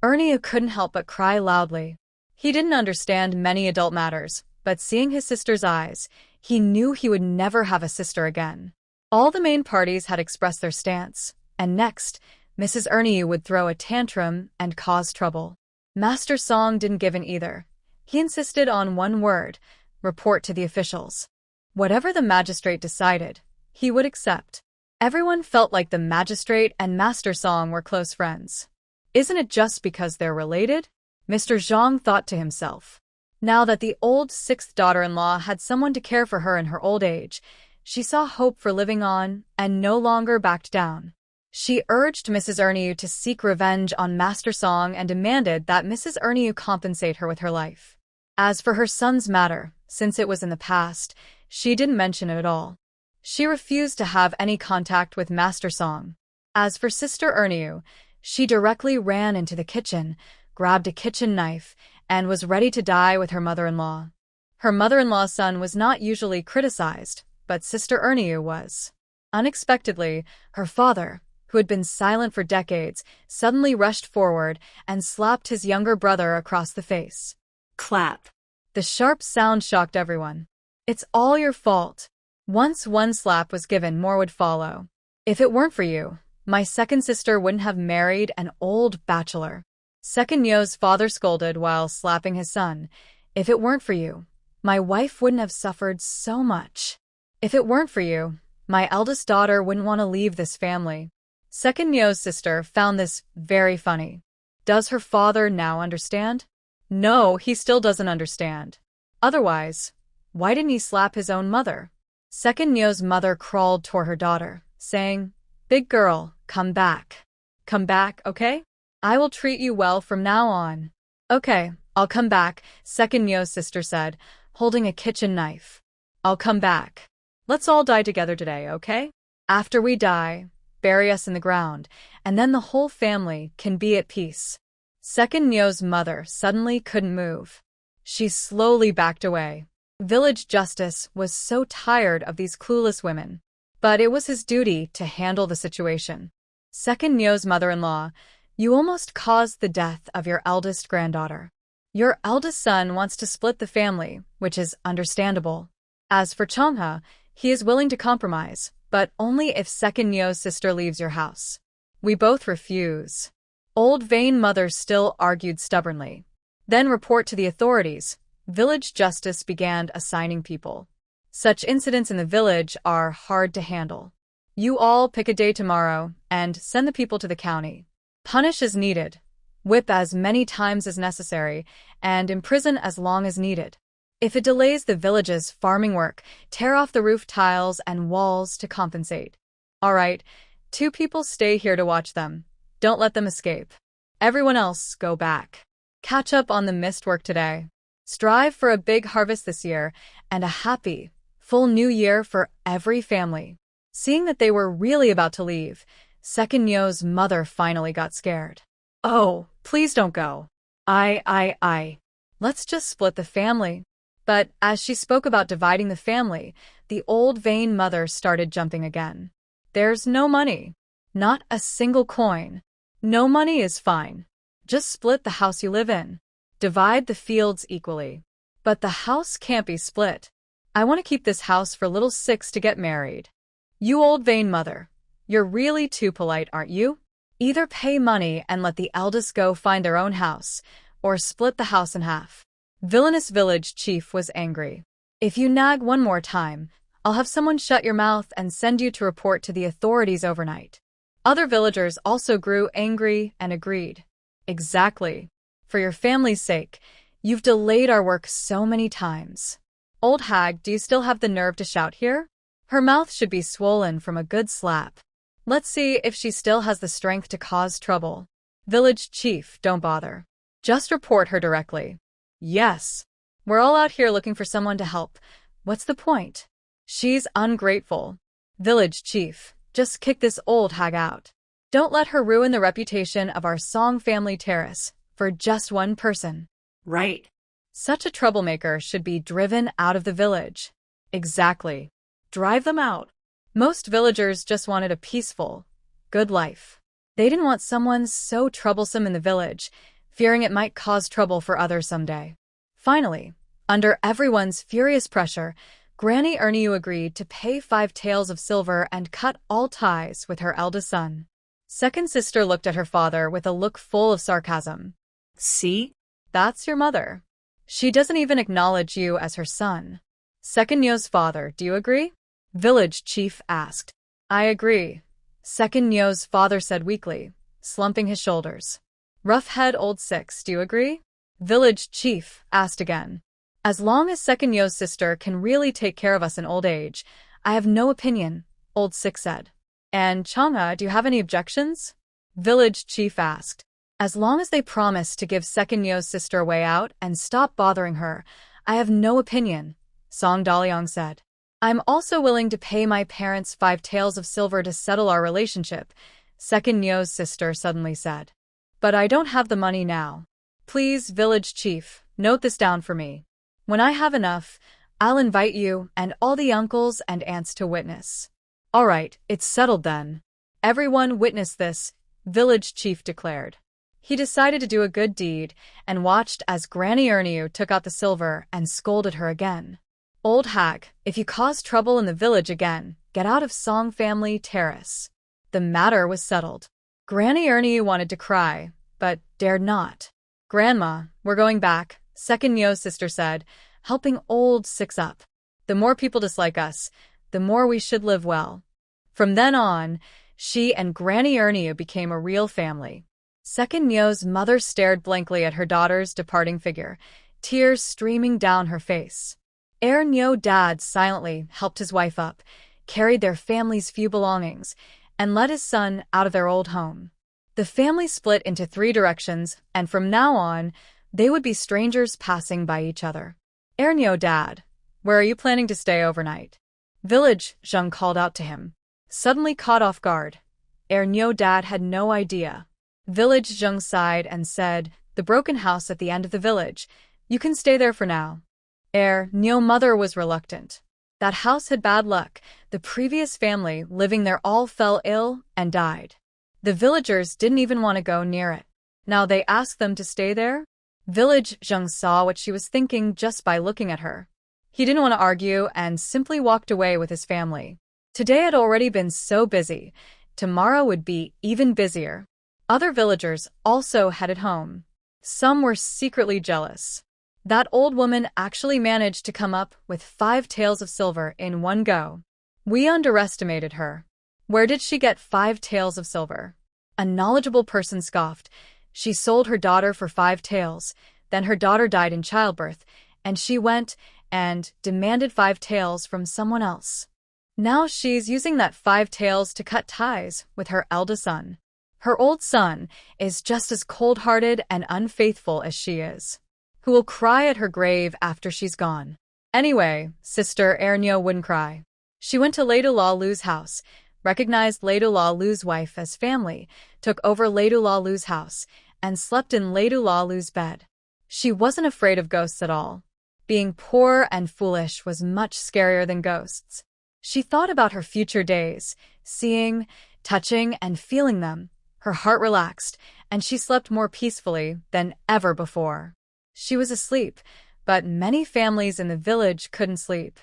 Speaker 1: Ernie couldn't help but cry loudly. He didn't understand many adult matters, but seeing his sister's eyes, he knew he would never have a sister again. All the main parties had expressed their stance, and next, Mrs. Ernie would throw a tantrum and cause trouble. Master Song didn't give in either. He insisted on one word, report to the officials. Whatever the magistrate decided, he would accept. Everyone felt like the magistrate and Master Song were close friends. Isn't it just because they're related? Mr. Zhang thought to himself. Now that the old sixth daughter-in-law had someone to care for her in her old age, she saw hope for living on and no longer backed down. She urged Mrs. Ernie to seek revenge on Master Song and demanded that Mrs. Ernie compensate her with her life. As for her son's matter, since it was in the past, she didn't mention it at all. She refused to have any contact with Master Song. As for Sister Ernie, she directly ran into the kitchen, grabbed a kitchen knife, and was ready to die with her mother-in-law. Her mother-in-law's son was not usually criticized, but Sister Ernie was. Unexpectedly, her father, who had been silent for decades, suddenly rushed forward and slapped his younger brother across the face.
Speaker 2: Clap.
Speaker 1: The sharp sound shocked everyone. It's all your fault. Once one slap was given, more would follow. If it weren't for you, my second sister wouldn't have married an old bachelor. Second Yo's father scolded while slapping his son. If it weren't for you, my wife wouldn't have suffered so much. If it weren't for you, my eldest daughter wouldn't want to leave this family. Second Yo's sister found this very funny. Does her father now understand? No, he still doesn't understand. Otherwise, why didn't he slap his own mother? Second Yo's mother crawled toward her daughter, saying, Big girl, come back. Come back, okay? I will treat you well from now on. Okay, I'll come back, Second Yo's sister said, holding a kitchen knife. I'll come back. Let's all die together today, okay? After we die, bury us in the ground, and then the whole family can be at peace. Second Nyo's mother suddenly couldn't move. She slowly backed away. Village Justice was so tired of these clueless women. But it was his duty to handle the situation. Second Nyo's mother-in-law, you almost caused the death of your eldest granddaughter. Your eldest son wants to split the family, which is understandable. As for Changha, he is willing to compromise, but only if Second Nyo's sister leaves your house. We both refuse. Old vain mother still argued stubbornly. Then report to the authorities. Village Justice began assigning people. Such incidents in the village are hard to handle. You all pick a day tomorrow and send the people to the county. Punish as needed, whip as many times as necessary, and imprison as long as needed. If it delays the village's farming work, tear off the roof tiles and walls to compensate. All right, 2 people stay here to watch them. Don't let them escape. Everyone else go back. Catch up on the missed work today. Strive for a big harvest this year and a happy, full new year for every family. Seeing that they were really about to leave, Second Nyo's mother finally got scared. Oh, please don't go. Let's just split the family. But as she spoke about dividing the family, the old vain mother started jumping again. There's no money. Not a single coin. No money is fine. Just split the house you live in. Divide the fields equally. But the house can't be split. I want to keep this house for little Six to get married. You old vain mother. You're really too polite, aren't you? Either pay money and let the eldest go find their own house, or split the house in half. Villainous village chief was angry. If you nag one more time, I'll have someone shut your mouth and send you to report to the authorities overnight. Other villagers also grew angry and agreed. Exactly. For your family's sake, you've delayed our work so many times. Old hag, do you still have the nerve to shout here? Her mouth should be swollen from a good slap. Let's see if she still has the strength to cause trouble. Village chief, don't bother. Just report her directly. Yes. We're all out here looking for someone to help. What's the point? She's ungrateful. Village chief, just kick this old hag out. Don't let her ruin the reputation of our Song family terrace for just one person.
Speaker 2: Right.
Speaker 1: Such a troublemaker should be driven out of the village. Exactly. Drive them out. Most villagers just wanted a peaceful, good life. They didn't want someone so troublesome in the village, fearing it might cause trouble for others someday. Finally, under everyone's furious pressure, Granny Erniu agreed to pay 5 taels of silver and cut all ties with her eldest son. Second sister looked at her father with a look full of sarcasm.
Speaker 2: See?
Speaker 1: That's your mother. She doesn't even acknowledge you as her son. Second Nyo's father, do you agree? Village chief asked. I agree. Second Nyo's father said weakly, slumping his shoulders. Rough head old Six, do you agree? Village chief asked again. As long as Second Nyo's sister can really take care of us in old age, I have no opinion, old Six said. And Changha, do you have any objections? Village chief asked. As long as they promise to give Second Nyo's sister a way out and stop bothering her, I have no opinion, Song Daliang said. I'm also willing to pay my parents 5 taels of silver to settle our relationship, Second Nyo's sister suddenly said. But I don't have the money now. Please, village chief, note this down for me. When I have enough, I'll invite you and all the uncles and aunts to witness. All right, it's settled then. Everyone witnessed this, village chief declared. He decided to do a good deed and watched as Granny Erniu took out the silver and scolded her again. Old hag, if you cause trouble in the village again, get out of Song family terrace. The matter was settled. Granny Erniu wanted to cry, but dared not. Grandma, we're going back, Second Nyo's sister said, helping old Six up. The more people dislike us, the more we should live well. From then on, she and Granny Erniu became a real family. Second Nyo's mother stared blankly at her daughter's departing figure, tears streaming down her face. Nyo dad silently helped his wife up, carried their family's few belongings, and led his son out of their old home. The family split into 3 directions, and from now on, they would be strangers passing by each other. Nyo dad, where are you planning to stay overnight? Village, Zheng called out to him. Suddenly caught off guard. Ernyo dad had no idea. Village Zheng sighed and said, "The broken house at the end of the village. You can stay there for now." Ernyo mother was reluctant. That house had bad luck. The previous family living there all fell ill and died. The villagers didn't even want to go near it. Now they asked them to stay there? Village Zheng saw what she was thinking just by looking at her. He didn't want to argue and simply walked away with his family. Today had already been so busy. Tomorrow would be even busier. Other villagers also headed home. Some were secretly jealous. That old woman actually managed to come up with 5 taels of silver in one go. We underestimated her. Where did she get 5 taels of silver? A knowledgeable person scoffed. She sold her daughter for 5 taels, then her daughter died in childbirth, and she went and demanded 5 taels from someone else. Now she's using that 5 taels to cut ties with her eldest son. Her old son is just as cold-hearted and unfaithful as she is, who will cry at her grave after she's gone. Anyway, Sister Ernyo wouldn't cry. She went to Laidula Lu's house, recognized Laidula Lu's wife as family, took over Laidula Lu's house, and slept in Laidula Lu's bed. She wasn't afraid of ghosts at all. Being poor and foolish was much scarier than ghosts. She thought about her future days, seeing, touching, and feeling them. Her heart relaxed, and she slept more peacefully than ever before. She was asleep, but many families in the village couldn't sleep.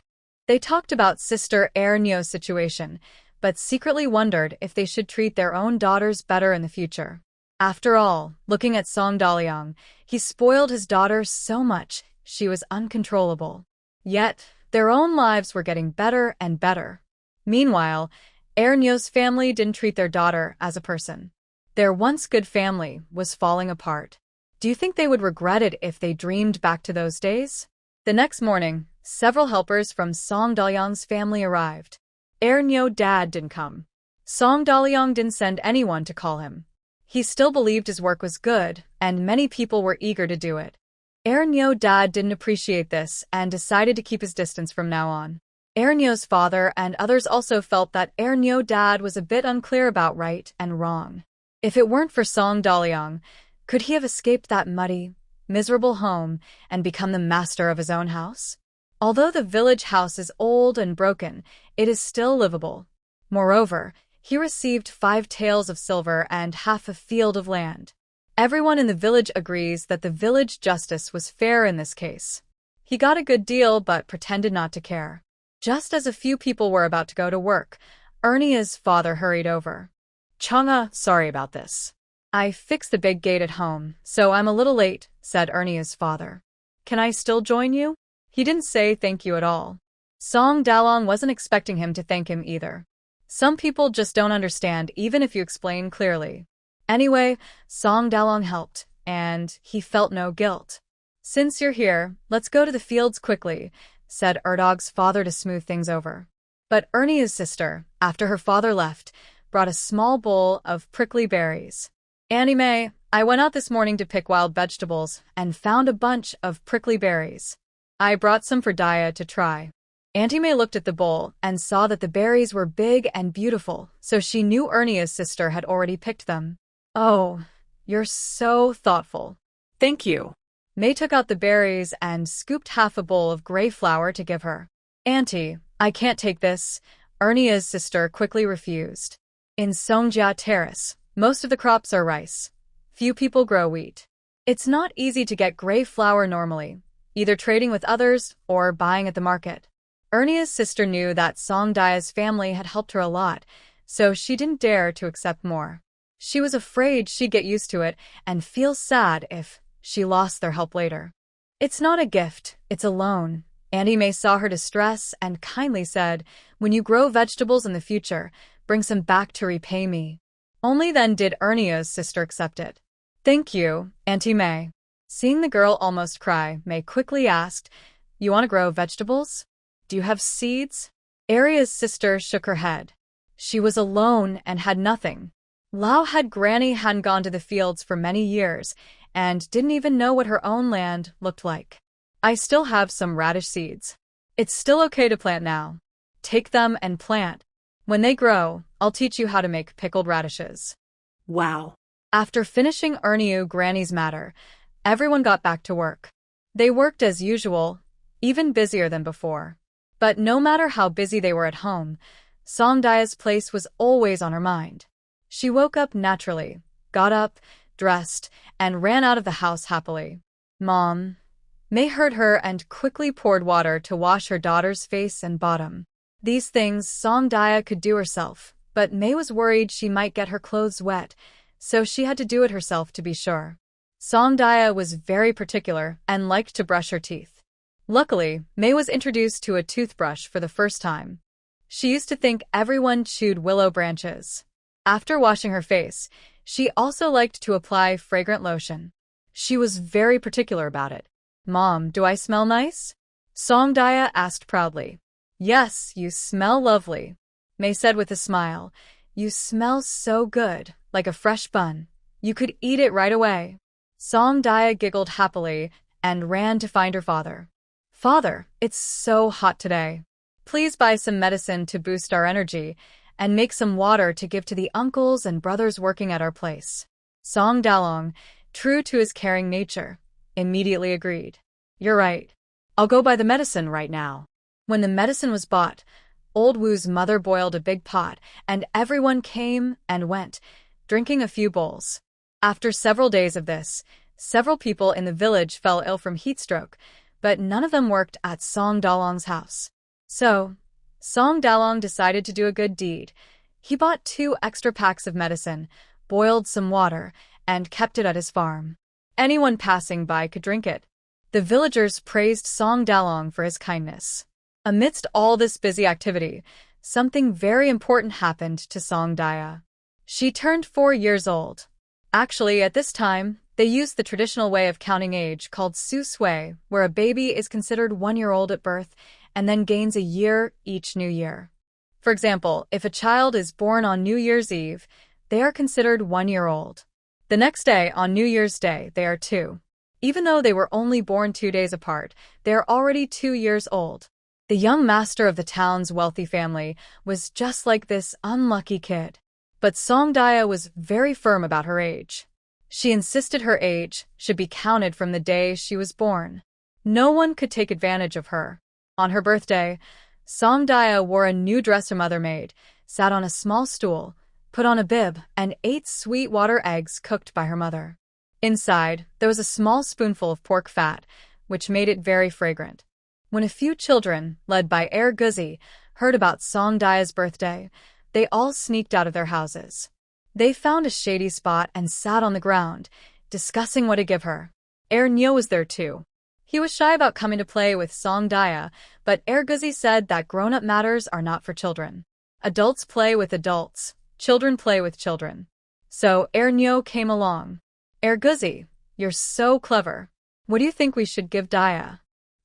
Speaker 1: They talked about Sister Ernyo's situation, but secretly wondered if they should treat their own daughters better in the future. After all, looking at Song Daliang, he spoiled his daughter so much she was uncontrollable. Yet, their own lives were getting better and better. Meanwhile, Ernyo's family didn't treat their daughter as a person. Their once good family was falling apart. Do you think they would regret it if they dreamed back to those days? The next morning, several helpers from Song Daliang's family arrived. Ernyo dad didn't come. Song Daliang didn't send anyone to call him. He still believed his work was good, and many people were eager to do it. Ernyo dad didn't appreciate this and decided to keep his distance from now on. Ernyo's father and others also felt that Ernyo dad was a bit unclear about right and wrong. If it weren't for Song Daliang, could he have escaped that muddy, miserable home and become the master of his own house? Although the village house is old and broken, it is still livable. Moreover, he received 5 taels of silver and half a field of land. Everyone in the village agrees that the village justice was fair in this case. He got a good deal but pretended not to care. Just as a few people were about to go to work, Ernia's father hurried over. "Chang'a, sorry about this. I fixed the big gate at home, so I'm a little late," said Ernia's father. "Can I still join you?" He didn't say thank you at all. Song Dalong wasn't expecting him to thank him either. Some people just don't understand even if you explain clearly. Anyway, Song Dalong helped, and he felt no guilt. "Since you're here, let's go to the fields quickly," said Erdog's father to smooth things over. But Ernia's sister, after her father left, brought a small bowl of prickly berries. "Annie Mae, I went out this morning to pick wild vegetables and found a bunch of prickly berries. I brought some for Daya to try." Auntie Mae looked at the bowl and saw that the berries were big and beautiful, so she knew Ernia's sister had already picked them. "Oh, you're so thoughtful."
Speaker 2: Thank you.
Speaker 1: Mae took out the berries and scooped half a bowl of gray flour to give her. "Auntie, I can't take this," Ernia's sister quickly refused. In Songjia Terrace, most of the crops are rice. Few people grow wheat. It's not easy to get gray flour normally, either trading with others or buying at the market. Ernia's sister knew that Song Daya's family had helped her a lot, so she didn't dare to accept more. She was afraid she'd get used to it and feel sad if she lost their help later. "It's not a gift, it's a loan." Auntie Mae saw her distress and kindly said, "When you grow vegetables in the future, bring some back to repay me." Only then did Ernia's sister accept it. "Thank you, Auntie Mae." Seeing the girl almost cry, Mae quickly asked, "You want to grow vegetables? Do you have seeds?" Aria's sister shook her head. She was alone and had nothing. Lao had Granny hadn't gone to the fields for many years and didn't even know what her own land looked like. "I still have some radish seeds. It's still okay to plant now. Take them and plant." When they grow, I'll teach you how to make pickled radishes.
Speaker 2: Wow.
Speaker 1: After finishing Erniu Granny's matter, everyone got back to work. They worked as usual, even busier than before. But no matter how busy they were at home, Songdaya's place was always on her mind. She woke up naturally, got up, dressed, and ran out of the house happily. Mom. May heard her and quickly poured water to wash her daughter's face and bottom. These things Songdaya could do herself, but May was worried she might get her clothes wet, so she had to do it herself to be sure. Songdaya was very particular and liked to brush her teeth. Luckily, May was introduced to a toothbrush for the first time. She used to think everyone chewed willow branches. After washing her face, she also liked to apply fragrant lotion. She was very particular about it. Mom, do I smell nice? Songdaya asked proudly. Yes, you smell lovely, May said with a smile. You smell so good, like a fresh bun. You could eat it right away. Songdaya giggled happily and ran to find her father. Father, it's so hot today. Please buy some medicine to boost our energy and make some water to give to the uncles and brothers working at our place. Song Dalong, true to his caring nature, immediately agreed. You're right. I'll go buy the medicine right now. When the medicine was bought, Old Wu's mother boiled a big pot, and everyone came and went, drinking a few bowls. After several days of this, several people in the village fell ill from heatstroke, but none of them worked at Song Dalong's house. So, Song Dalong decided to do a good deed. He bought 2 extra packs of medicine, boiled some water, and kept it at his farm. Anyone passing by could drink it. The villagers praised Song Dalong for his kindness. Amidst all this busy activity, something very important happened to Songdaya. She turned 4 years old. Actually, at this time, they used the traditional way of counting age called Su Sui, where a baby is considered 1-year-old at birth and then gains a year each new year. For example, if a child is born on New Year's Eve, they are considered 1-year-old. The next day, on New Year's Day, they are 2. Even though they were only born 2 days apart, they are already 2 years old. The young master of the town's wealthy family was just like this unlucky kid. But Songdaya was very firm about her age. She insisted her age should be counted from the day she was born. No one could take advantage of her. On her birthday, Songdaya wore a new dress her mother made, sat on a small stool, put on a bib, and ate sweet water eggs cooked by her mother. Inside, there was a small spoonful of pork fat, which made it very fragrant. When a few children, led by Guzi, heard about Songdaya's birthday, they all sneaked out of their houses. They found a shady spot and sat on the ground, discussing what to give her. Nyo was there too. He was shy about coming to play with Songdaya, but Guzi said that grown-up matters are not for children. Adults play with adults, children play with children. So Nyo came along. Guzi, you're so clever. What do you think we should give Daya?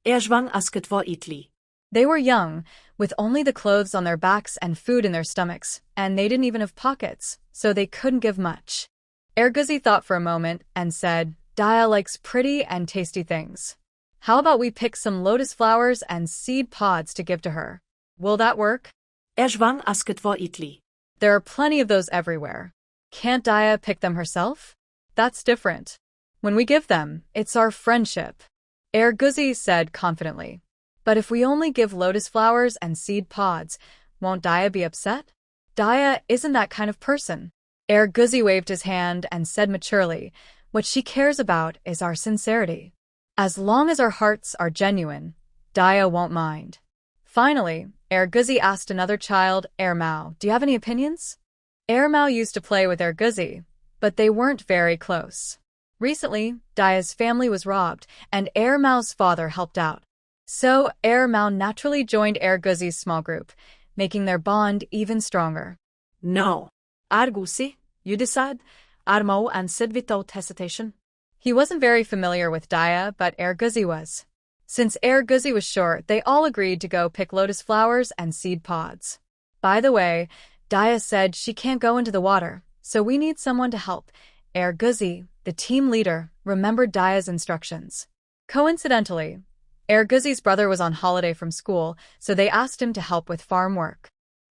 Speaker 2: Zwang asket var itli.
Speaker 1: They were young, with only the clothes on their backs and food in their stomachs, and they didn't even have pockets, so they couldn't give much. Guzi thought for a moment and said, Daya likes pretty and tasty things. How about we pick some lotus flowers and seed pods to give to her? Will that work?
Speaker 2: Zwang asket var itli.
Speaker 1: There are plenty of those everywhere. Can't Daya pick them herself? That's different. When we give them, it's our friendship. Guzi said confidently. But if we only give lotus flowers and seed pods, won't Daya be upset? Daya isn't that kind of person. Guzi waved his hand and said maturely, what she cares about is our sincerity. As long as our hearts are genuine, Daya won't mind. Finally, Guzi asked another child, Mao, do you have any opinions? Mao used to play with Guzi, but they weren't very close. Recently, Daya's family was robbed, and Mao's father helped out. So, Mao naturally joined Guzi's small group, making their bond even stronger.
Speaker 2: No. Guzi, you decide? Mao answered without hesitation.
Speaker 1: He wasn't very familiar with Daya, but Guzi was. Since Guzi was short, they all agreed to go pick lotus flowers and seed pods. By the way, Daya said she can't go into the water, so we need someone to help. Guzi, the team leader, remembered Daya's instructions. Coincidentally, Guzi's brother was on holiday from school, so they asked him to help with farm work.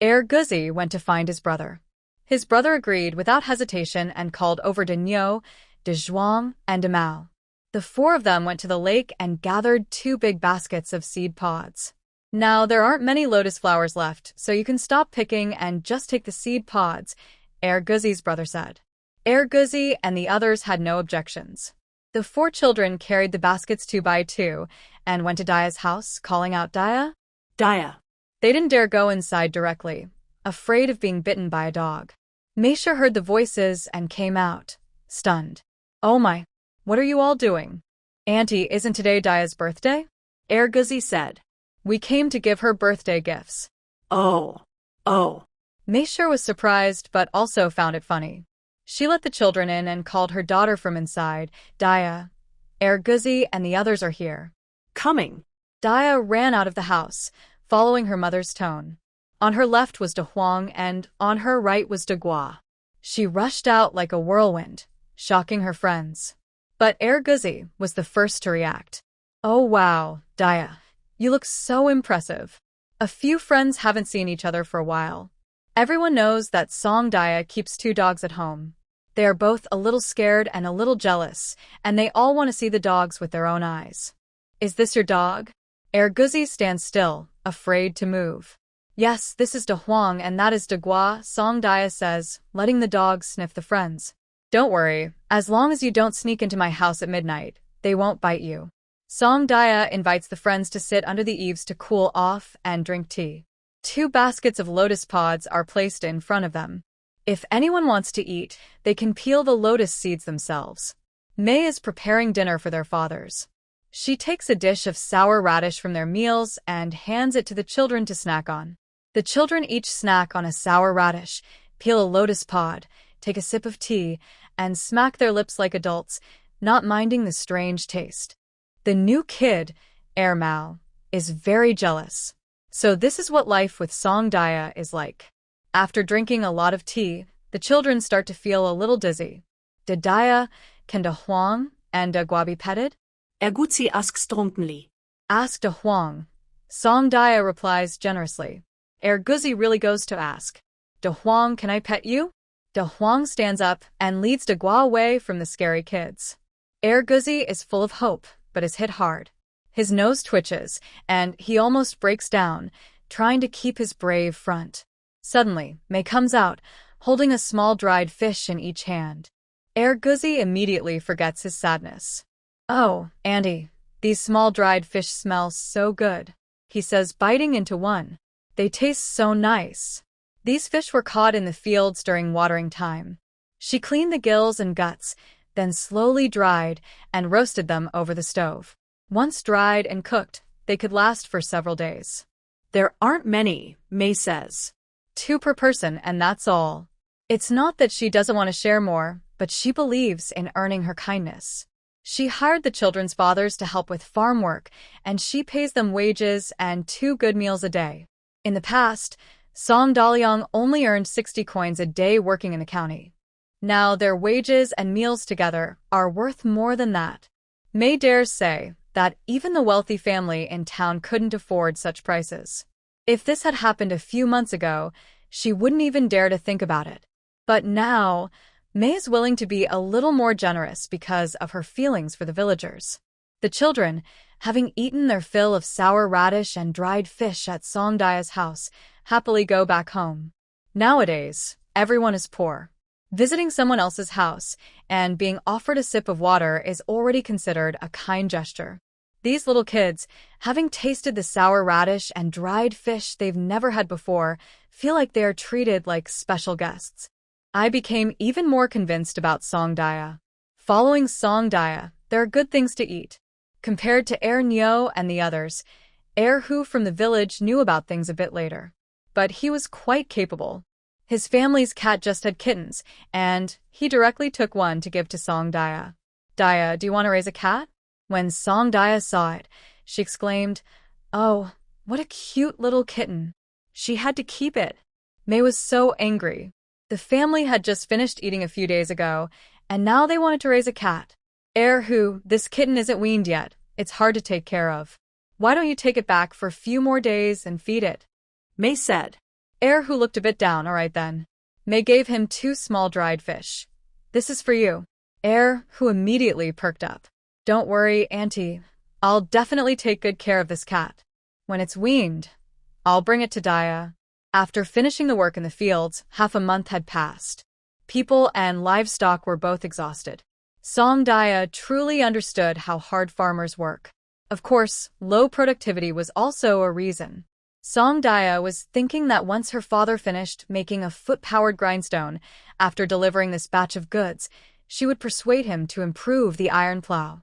Speaker 1: Guzzi went to find his brother. His brother agreed without hesitation and called over de Nyo, de Zhuang, and de Mao. The four of them went to the lake and gathered 2 big baskets of seed pods. Now, there aren't many lotus flowers left, so you can stop picking and just take the seed pods, Guzzi's brother said. Guzzi and the others had no objections. The 4 children carried the baskets 2 by 2 and went to Daya's house, calling out, "Daya?
Speaker 2: Daya."
Speaker 1: They didn't dare go inside directly, afraid of being bitten by a dog. Meisha heard the voices and came out, stunned. "Oh my, what are you all doing? Auntie, isn't today Daya's birthday?"
Speaker 2: Guzzi said.
Speaker 1: "We came to give her birthday gifts."
Speaker 2: Oh.
Speaker 1: Meisha was surprised but also found it funny. She let the children in and called her daughter from inside. "Daya, Guzzi and the others are here."
Speaker 2: Coming.
Speaker 1: Daya ran out of the house, following her mother's tone. On her left was De Huang and on her right was De Gua. She rushed out like a whirlwind, shocking her friends. But Guzzi was the first to react. "Oh wow, Daya, you look so impressive." A few friends haven't seen each other for a while. Everyone knows that Song Daya keeps 2 dogs at home. They are both a little scared and a little jealous, and they all want to see the dogs with their own eyes. "Is this your dog?" Guzzi stands still, afraid to move. "Yes, this is De Huang and that is De Gua," Song Daya says, letting the dogs sniff the friends. "Don't worry, as long as you don't sneak into my house at midnight, they won't bite you." Song Daya invites the friends to sit under the eaves to cool off and drink tea. 2 baskets of lotus pods are placed in front of them. If anyone wants to eat, they can peel the lotus seeds themselves. Mei is preparing dinner for their fathers. She takes a dish of sour radish from their meals and hands it to the children to snack on. The children each snack on a sour radish, peel a lotus pod, take a sip of tea, and smack their lips like adults, not minding the strange taste. The new kid, Mao, is very jealous. So this is what life with Song Daya is like. After drinking a lot of tea, the children start to feel a little dizzy. Did Daya, can De Huang, and De Gua be petted?
Speaker 2: Guzzi asks drunkenly.
Speaker 1: Ask De Huang. Song Daya replies generously. Guzzi really goes to ask. De Huang, can I pet you? De Huang stands up and leads De Gua away from the scary kids. Guzzi is full of hope, but is hit hard. His nose twitches, and he almost breaks down, trying to keep his brave front. Suddenly, Mei comes out, holding a small dried fish in each hand. Guzzi immediately forgets his sadness. "Oh, Andy, these small dried fish smell so good," he says, biting into one. "They taste so nice." These fish were caught in the fields during watering time. She cleaned the gills and guts, then slowly dried and roasted them over the stove. Once dried and cooked, they could last for several days.
Speaker 2: "There aren't many," Mei says.
Speaker 1: 2 per person, and that's all. It's not that she doesn't want to share more, but she believes in earning her kindness. She hired the children's fathers to help with farm work, and she pays them wages and 2 good meals a day. In the past, Song Daliang only earned 60 coins a day working in the county. Now their wages and meals together are worth more than that. Mei dares say that even the wealthy family in town couldn't afford such prices. If this had happened a few months ago, she wouldn't even dare to think about it. But now, Mei is willing to be a little more generous because of her feelings for the villagers. The children, having eaten their fill of sour radish and dried fish at Song Daya's house, happily go back home. Nowadays, everyone is poor. Visiting someone else's house and being offered a sip of water is already considered a kind gesture. These little kids, having tasted the sour radish and dried fish they've never had before, feel like they are treated like special guests. I became even more convinced about Song Daya. Following Song Daya, there are good things to eat. Compared to Nyo and the others, Hu from the village knew about things a bit later. But he was quite capable. His family's cat just had kittens, and he directly took one to give to Song Daya. "Daya, do you want to raise a cat?" When Song Daya saw it, she exclaimed, "Oh, what a cute little kitten." She had to keep it. Mei was so angry. The family had just finished eating a few days ago, and now they wanted to raise a cat. Hu, this kitten isn't weaned yet. It's hard to take care of. Why don't you take it back for a few more days and feed it?"
Speaker 2: Mei said.
Speaker 1: Er, who looked a bit down. All right then. May gave him 2 small dried fish. This is for you. Er, who immediately perked up. Don't worry, Auntie. I'll definitely take good care of this cat. When it's weaned, I'll bring it to Daya. After finishing the work in the fields, half a month had passed. People and livestock were both exhausted. Song Daya truly understood how hard farmers work. Of course, low productivity was also a reason. Song Daya was thinking that once her father finished making a foot-powered grindstone, after delivering this batch of goods, she would persuade him to improve the iron plow.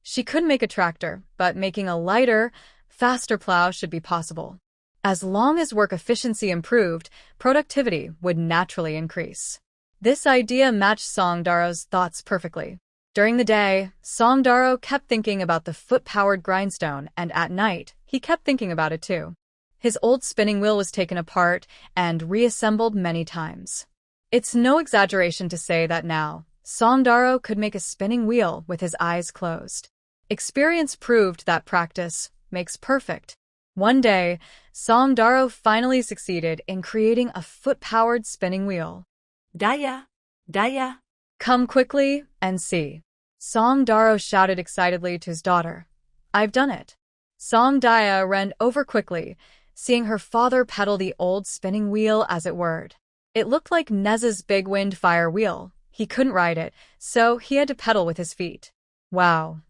Speaker 1: She couldn't make a tractor, but making a lighter, faster plow should be possible. As long as work efficiency improved, productivity would naturally increase. This idea matched Song Daro's thoughts perfectly. During the day, Song Daro kept thinking about the foot-powered grindstone, and at night, he kept thinking about it too. His old spinning wheel was taken apart and reassembled many times. It's no exaggeration to say that now, Song Daro could make a spinning wheel with his eyes closed. Experience proved that practice makes perfect. One day, Song Daro finally succeeded in creating a foot-powered spinning wheel.
Speaker 2: Daya, Daya.
Speaker 1: Come quickly and see. Song Daro shouted excitedly to his daughter. I've done it. Song Daya ran over quickly, seeing her father pedal the old spinning wheel as it whirred. It looked like Nez's big wind fire wheel. He couldn't ride it, so he had to pedal with his feet. Wow.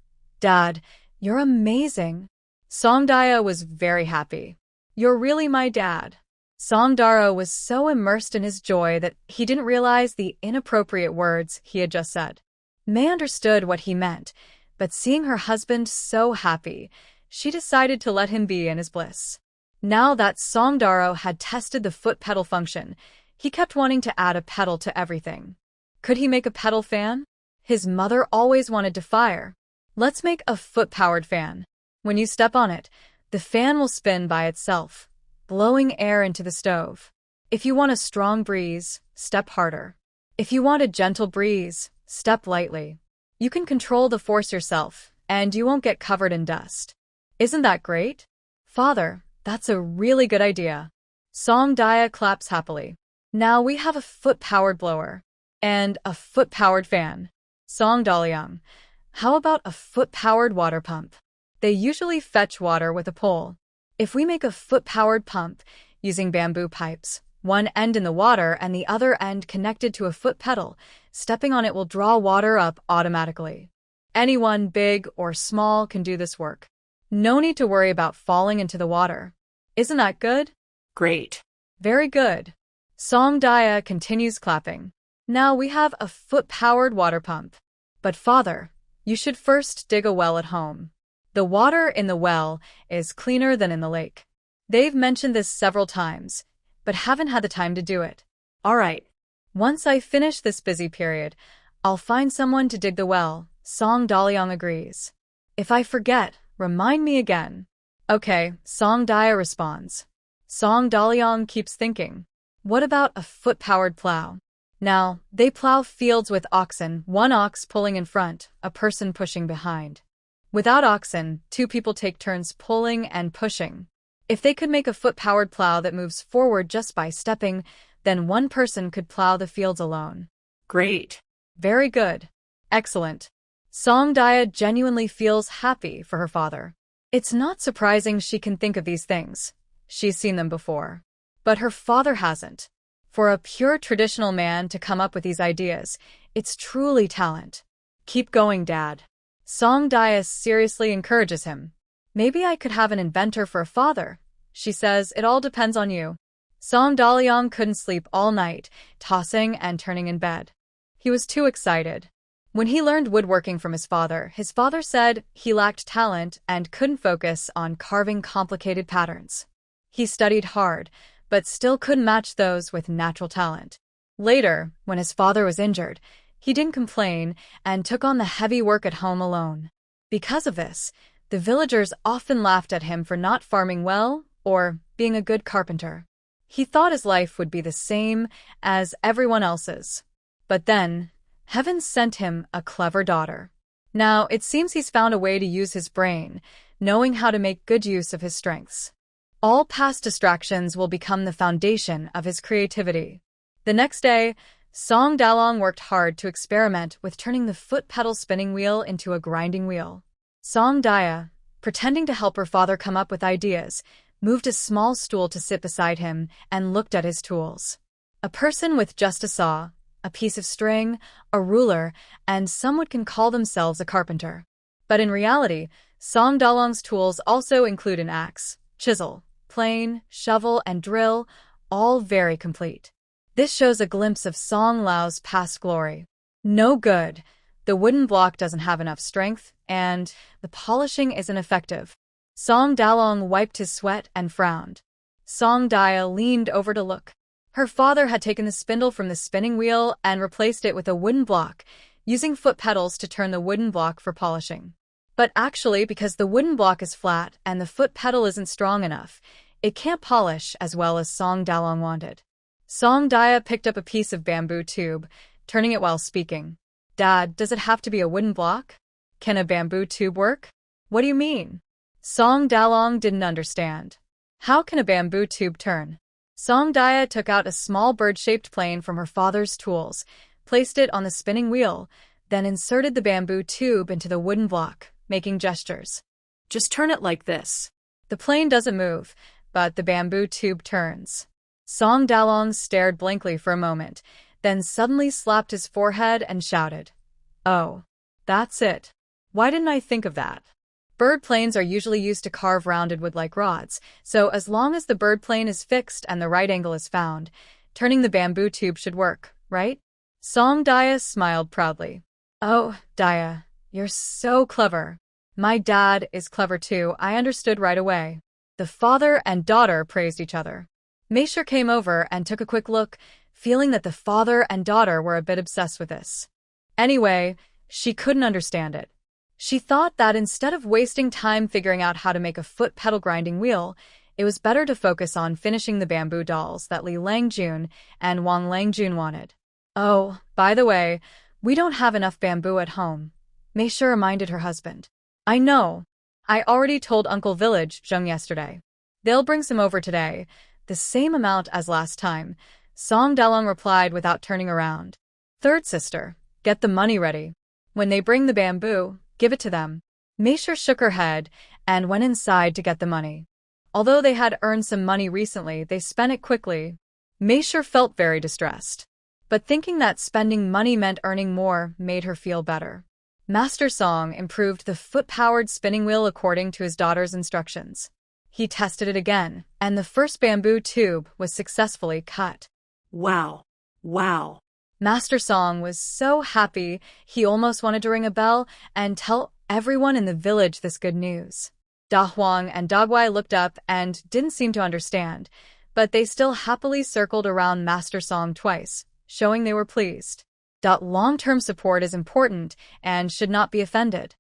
Speaker 1: Dad, you're amazing. Song Daya was very happy. You're really my dad. Song Daro was so immersed in his joy that he didn't realize the inappropriate words he had just said. May understood what he meant, but seeing her husband so happy, she decided to let him be in his bliss. Now that Song Daro had tested the foot pedal function, he kept wanting to add a pedal to everything. Could he make a pedal fan? His mother always wanted to fire. Let's make a foot-powered fan. When you step on it, the fan will spin by itself, blowing air into the stove. If you want a strong breeze, step harder. If you want a gentle breeze, step lightly. You can control the force yourself, and you won't get covered in dust. Isn't that great? Father, that's a really good idea. Song Daya claps happily. Now we have a foot-powered blower and a foot-powered fan. Song Daliang, how about a foot-powered water pump? They usually fetch water with a pole. If we make a foot-powered pump using bamboo pipes, one end in the water and the other end connected to a foot pedal, stepping on it will draw water up automatically. Anyone, big or small, can do this work. No need to worry about falling into the water. Isn't that good?
Speaker 2: Great.
Speaker 1: Very good. Song Daya continues clapping. Now we have a foot-powered water pump. But father, you should first dig a well at home. The water in the well is cleaner than in the lake. They've mentioned this several times, but haven't had the time to do it.
Speaker 2: All right.
Speaker 1: Once I finish this busy period, I'll find someone to dig the well. Song Daliang agrees. If I forget, remind me again. Okay, Song Daya responds. Song Daliang keeps thinking. What about a foot-powered plow? Now, they plow fields with oxen, one ox pulling in front, a person pushing behind. Without oxen, 2 people take turns pulling and pushing. If they could make a foot-powered plow that moves forward just by stepping, then one person could plow the fields alone.
Speaker 2: Great.
Speaker 1: Very good. Excellent. Song Daya genuinely feels happy for her father. It's not surprising she can think of these things. She's seen them before. But her father hasn't. For a pure traditional man to come up with these ideas, it's truly talent. Keep going, Dad. Song Daya seriously encourages him. Maybe I could have an inventor for a father. She says it all depends on you. Song Daliang couldn't sleep all night, tossing and turning in bed. He was too excited. When he learned woodworking from his father said he lacked talent and couldn't focus on carving complicated patterns. He studied hard, but still couldn't match those with natural talent. Later, when his father was injured, he didn't complain and took on the heavy work at home alone. Because of this, the villagers often laughed at him for not farming well or being a good carpenter. He thought his life would be the same as everyone else's. But then, heaven sent him a clever daughter. Now, it seems he's found a way to use his brain, knowing how to make good use of his strengths. All past distractions will become the foundation of his creativity. The next day, Song Dalong worked hard to experiment with turning the foot pedal spinning wheel into a grinding wheel. Song Dia, pretending to help her father come up with ideas, moved a small stool to sit beside him and looked at his tools. A person with just a saw, a piece of string, a ruler, and some can call themselves a carpenter. But in reality, Song Dalong's tools also include an axe, chisel, plane, shovel, and drill, all very complete. This shows a glimpse of Song Lao's past glory. No good. The wooden block doesn't have enough strength, and the polishing isn't effective. Song Dalong wiped his sweat and frowned. Song Dia leaned over to look. Her father had taken the spindle from the spinning wheel and replaced it with a wooden block, using foot pedals to turn the wooden block for polishing. But actually, because the wooden block is flat and the foot pedal isn't strong enough, it can't polish as well as Song Dalong wanted. Song Dia picked up a piece of bamboo tube, turning it while speaking. Dad, does it have to be a wooden block? Can a bamboo tube work? What do you mean? Song Dalong didn't understand. How can a bamboo tube turn? Song Dia took out a small bird-shaped plane from her father's tools, placed it on the spinning wheel, then inserted the bamboo tube into the wooden block, making gestures.
Speaker 2: Just turn it like this.
Speaker 1: The plane doesn't move, but the bamboo tube turns. Song Dalong stared blankly for a moment, then suddenly slapped his forehead and shouted, "Oh, that's it. Why didn't I think of that?" Bird planes are usually used to carve rounded wood-like rods, so as long as the bird plane is fixed and the right angle is found, turning the bamboo tube should work, right? Song Dia smiled proudly. "Oh, Dia, you're so clever. My dad is clever too, I understood right away." The father and daughter praised each other. Meisher came over and took a quick look, feeling that the father and daughter were a bit obsessed with this. Anyway, she couldn't understand it. She thought that instead of wasting time figuring out how to make a foot pedal grinding wheel, it was better to focus on finishing the bamboo dolls that Li Langjun and Wang Langjun wanted. "Oh, by the way, we don't have enough bamboo at home," Meisher reminded her husband. "I know. I already told Uncle Village Zheng yesterday. They'll bring some over today, the same amount as last time," Song Dalong replied without turning around. "Third sister, get the money ready. When they bring the bamboo, give it to them." Meisher shook her head and went inside to get the money. Although they had earned some money recently, they spent it quickly. Meisher felt very distressed. But thinking that spending money meant earning more made her feel better. Master Song improved the foot-powered spinning wheel according to his daughter's instructions. He tested it again, and the first bamboo tube was successfully cut.
Speaker 2: Wow. Wow.
Speaker 1: Master Song was so happy he almost wanted to ring a bell and tell everyone in the village this good news. Da Huang and Dagwai looked up and didn't seem to understand, but they still happily circled around Master Song twice, showing they were pleased. Long-term support is important and should not be offended.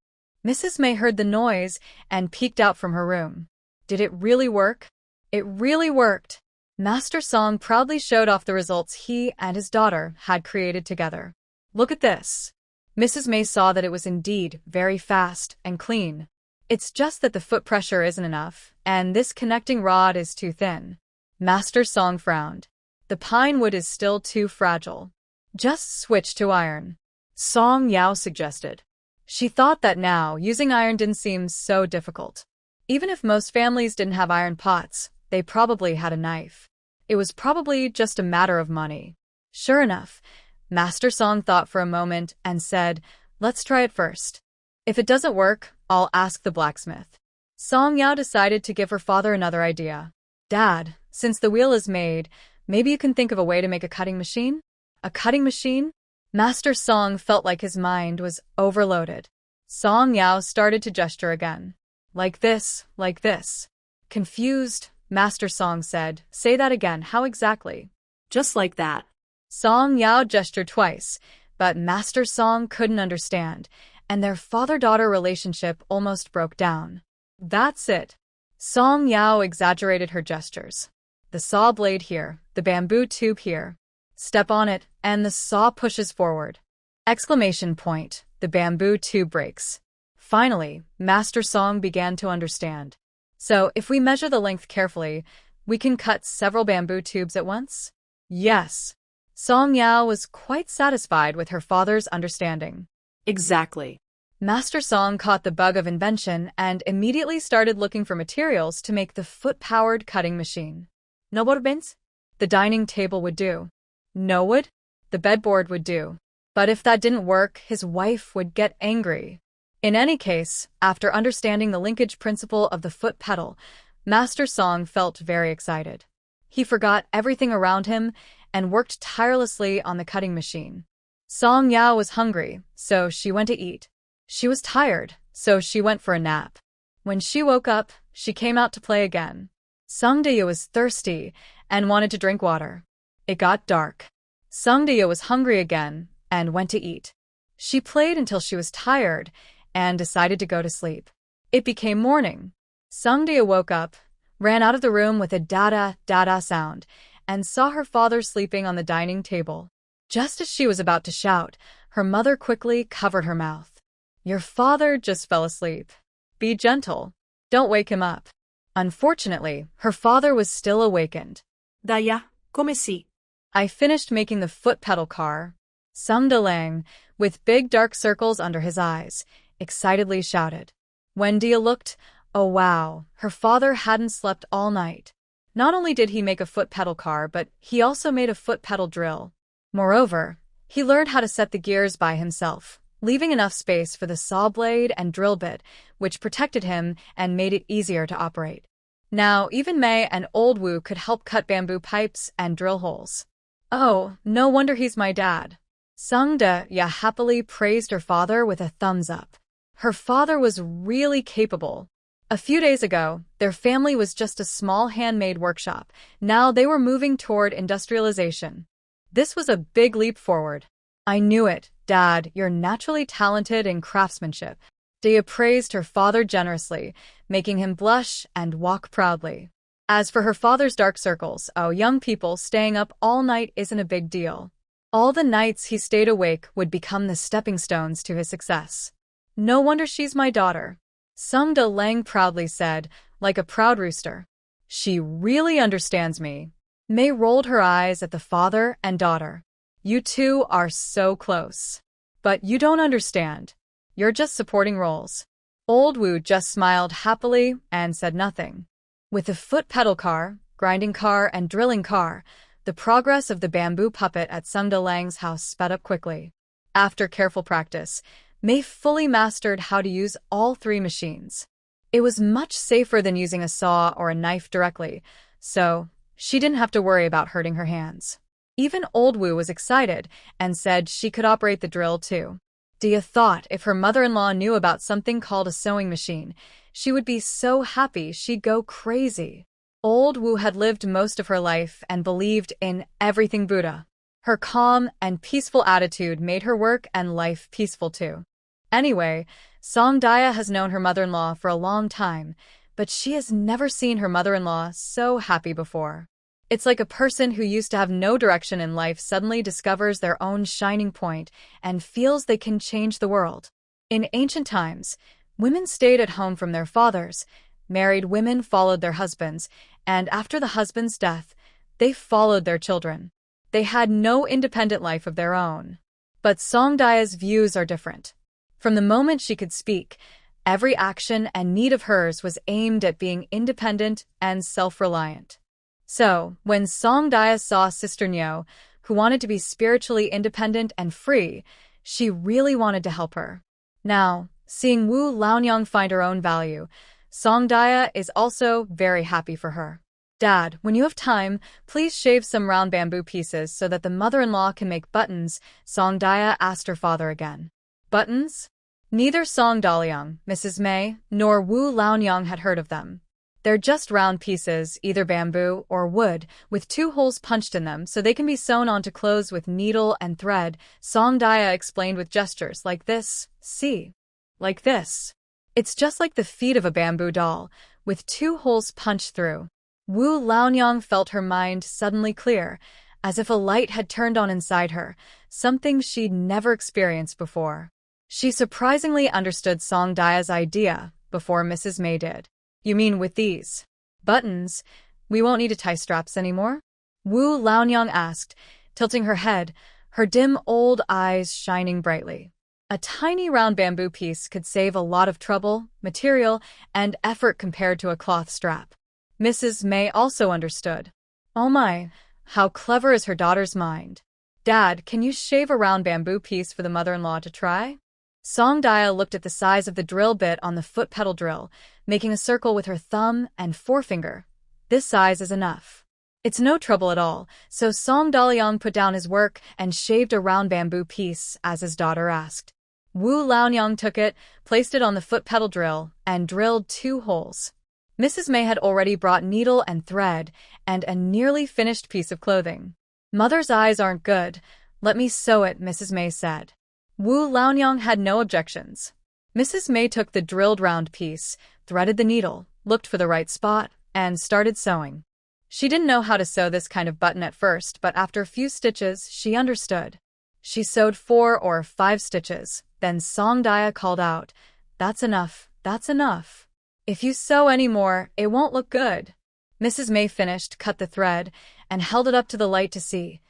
Speaker 1: Mrs. May heard the noise and peeked out from her room. Did it really work? It really worked. Master Song proudly showed off the results he and his daughter had created together. "Look at this." Mrs. May saw that it was indeed very fast and clean. "It's just that the foot pressure isn't enough, and this connecting rod is too thin." Master Song frowned. "The pine wood is still too fragile. Just switch to iron," Song Yao suggested. She thought that now, using iron didn't seem so difficult. Even if most families didn't have iron pots, they probably had a knife. It was probably just a matter of money. Sure enough, Master Song thought for a moment and said, "Let's try it first. If it doesn't work, I'll ask the blacksmith." Song Yao decided to give her father another idea. "Dad, since the wheel is made, maybe you can think of a way to make a cutting machine?" "A cutting machine?" Master Song felt like his mind was overloaded. Song Yao started to gesture again. Like this, like this." Confused, Master Song said, "Say that again, how exactly?"
Speaker 2: "Just like that."
Speaker 1: Song Yao gestured twice, but Master Song couldn't understand, and their father-daughter relationship almost broke down. "That's it." Song Yao exaggerated her gestures. "The saw blade here, the bamboo tube here. Step on it, and the saw pushes forward." Exclamation point, the bamboo tube breaks. Finally, Master Song began to understand. So if we measure the length carefully, we can cut several bamboo tubes at once? Yes. Song Yao was quite satisfied with her father's understanding.
Speaker 2: Exactly.
Speaker 1: Master Song caught the bug of invention and immediately started looking for materials to make the foot-powered cutting machine.
Speaker 2: No more bins?
Speaker 1: The dining table would do. No wood? The bedboard would do. But if that didn't work, his wife would get angry. In any case, after understanding the linkage principle of the foot pedal, Master Song felt very excited. He forgot everything around him and worked tirelessly on the cutting machine. Song Yao was hungry, so she went to eat. She was tired, so she went for a nap. When she woke up, she came out to play again. Sung Dae was thirsty and wanted to drink water. It got dark. Sung Dae was hungry again and went to eat. She played until she was tired and decided to go to sleep. It became morning. Sung Dae woke up, ran out of the room with a da-da sound, and saw her father sleeping on the dining table. Just as she was about to shout, her mother quickly covered her mouth. Your father just fell asleep. Be gentle. Don't wake him up. Unfortunately, her father was still awakened.
Speaker 2: Daya, come si.
Speaker 1: I finished making the foot pedal car. Sung Dalang, with big dark circles under his eyes, excitedly shouted. When Dia looked, oh wow, her father hadn't slept all night. Not only did he make a foot pedal car, but he also made a foot pedal drill. Moreover, he learned how to set the gears by himself, leaving enough space for the saw blade and drill bit, which protected him and made it easier to operate. Now, even Mei and Old Wu could help cut bamboo pipes and drill holes. Oh, no wonder he's my dad. Sung Da Ya happily praised her father with a thumbs up. Her father was really capable. A few days ago, their family was just a small handmade workshop. Now they were moving toward industrialization. This was a big leap forward. I knew it, Dad, you're naturally talented in craftsmanship. Dia praised her father generously, making him blush and walk proudly. As for her father's dark circles, oh, young people staying up all night isn't a big deal. All the nights he stayed awake would become the stepping stones to his success. No wonder she's my daughter. Sung Da Lang proudly said, like a proud rooster. She really understands me. Mei rolled her eyes at the father and daughter. You two are so close. But you don't understand. You're just supporting roles. Old Wu just smiled happily and said nothing. With the foot pedal car, grinding car, and drilling car, the progress of the bamboo puppet at Sung Da Lang's house sped up quickly. After careful practice, Mei fully mastered how to use all three machines. It was much safer than using a saw or a knife directly, so she didn't have to worry about hurting her hands. Even Old Wu was excited and said she could operate the drill too. Dia thought if her mother-in-law knew about something called a sewing machine, she would be so happy she'd go crazy. Old Wu had lived most of her life and believed in everything Buddha. Her calm and peaceful attitude made her work and life peaceful too. Anyway, Song Daya has known her mother-in-law for a long time, but she has never seen her mother-in-law so happy before. It's like a person who used to have no direction in life suddenly discovers their own shining point and feels they can change the world. In ancient times, women stayed at home from their fathers, married women followed their husbands, and after the husband's death, they followed their children. They had no independent life of their own. But Song Daya's views are different. From the moment she could speak, every action and need of hers was aimed at being independent and self-reliant. So, when Song Daya saw Sister Nyo, who wanted to be spiritually independent and free, she really wanted to help her. Now, seeing Wu Laonyang find her own value, Song Daya is also very happy for her. Dad, when you have time, please shave some round bamboo pieces so that the mother-in-law can make buttons, Song Daya asked her father again. Buttons? Neither Song Daliang, Mrs. Mei, nor Wu Laonyang had heard of them. They're just round pieces, either bamboo or wood, with 2 holes punched in them so they can be sewn onto clothes with needle and thread, Song Daya explained with gestures like this, see? Like this. It's just like the feet of a bamboo doll, with 2 holes punched through. Wu Laonyang felt her mind suddenly clear, as if a light had turned on inside her, something she'd never experienced before. She surprisingly understood Song Daya's idea before Mrs. Mei did. You mean with these buttons, we won't need to tie straps anymore? Wu Laonyang asked, tilting her head, her dim old eyes shining brightly. A tiny round bamboo piece could save a lot of trouble, material, and effort compared to a cloth strap. Mrs. May also understood. Oh my, how clever is her daughter's mind. Dad, can you shave a round bamboo piece for the mother-in-law to try? Songdia looked at the size of the drill bit on the foot pedal drill, making a circle with her thumb and forefinger. This size is enough. It's no trouble at all, so Song Daliang put down his work and shaved a round bamboo piece as his daughter asked. Wu Laonyang took it, placed it on the foot pedal drill, and drilled 2 holes. Mrs. May had already brought needle and thread and a nearly finished piece of clothing. Mother's eyes aren't good. Let me sew it, Mrs. May said. Wu Laonyang had no objections. Mrs. May took the drilled round piece, threaded the needle, looked for the right spot, and started sewing. She didn't know how to sew this kind of button at first, but after a few stitches, she understood. She sewed 4 or 5 stitches. Then Songdia called out, "That's enough, that's enough. If you sew any more, it won't look good." Mrs. May finished, cut the thread, and held it up to the light to see.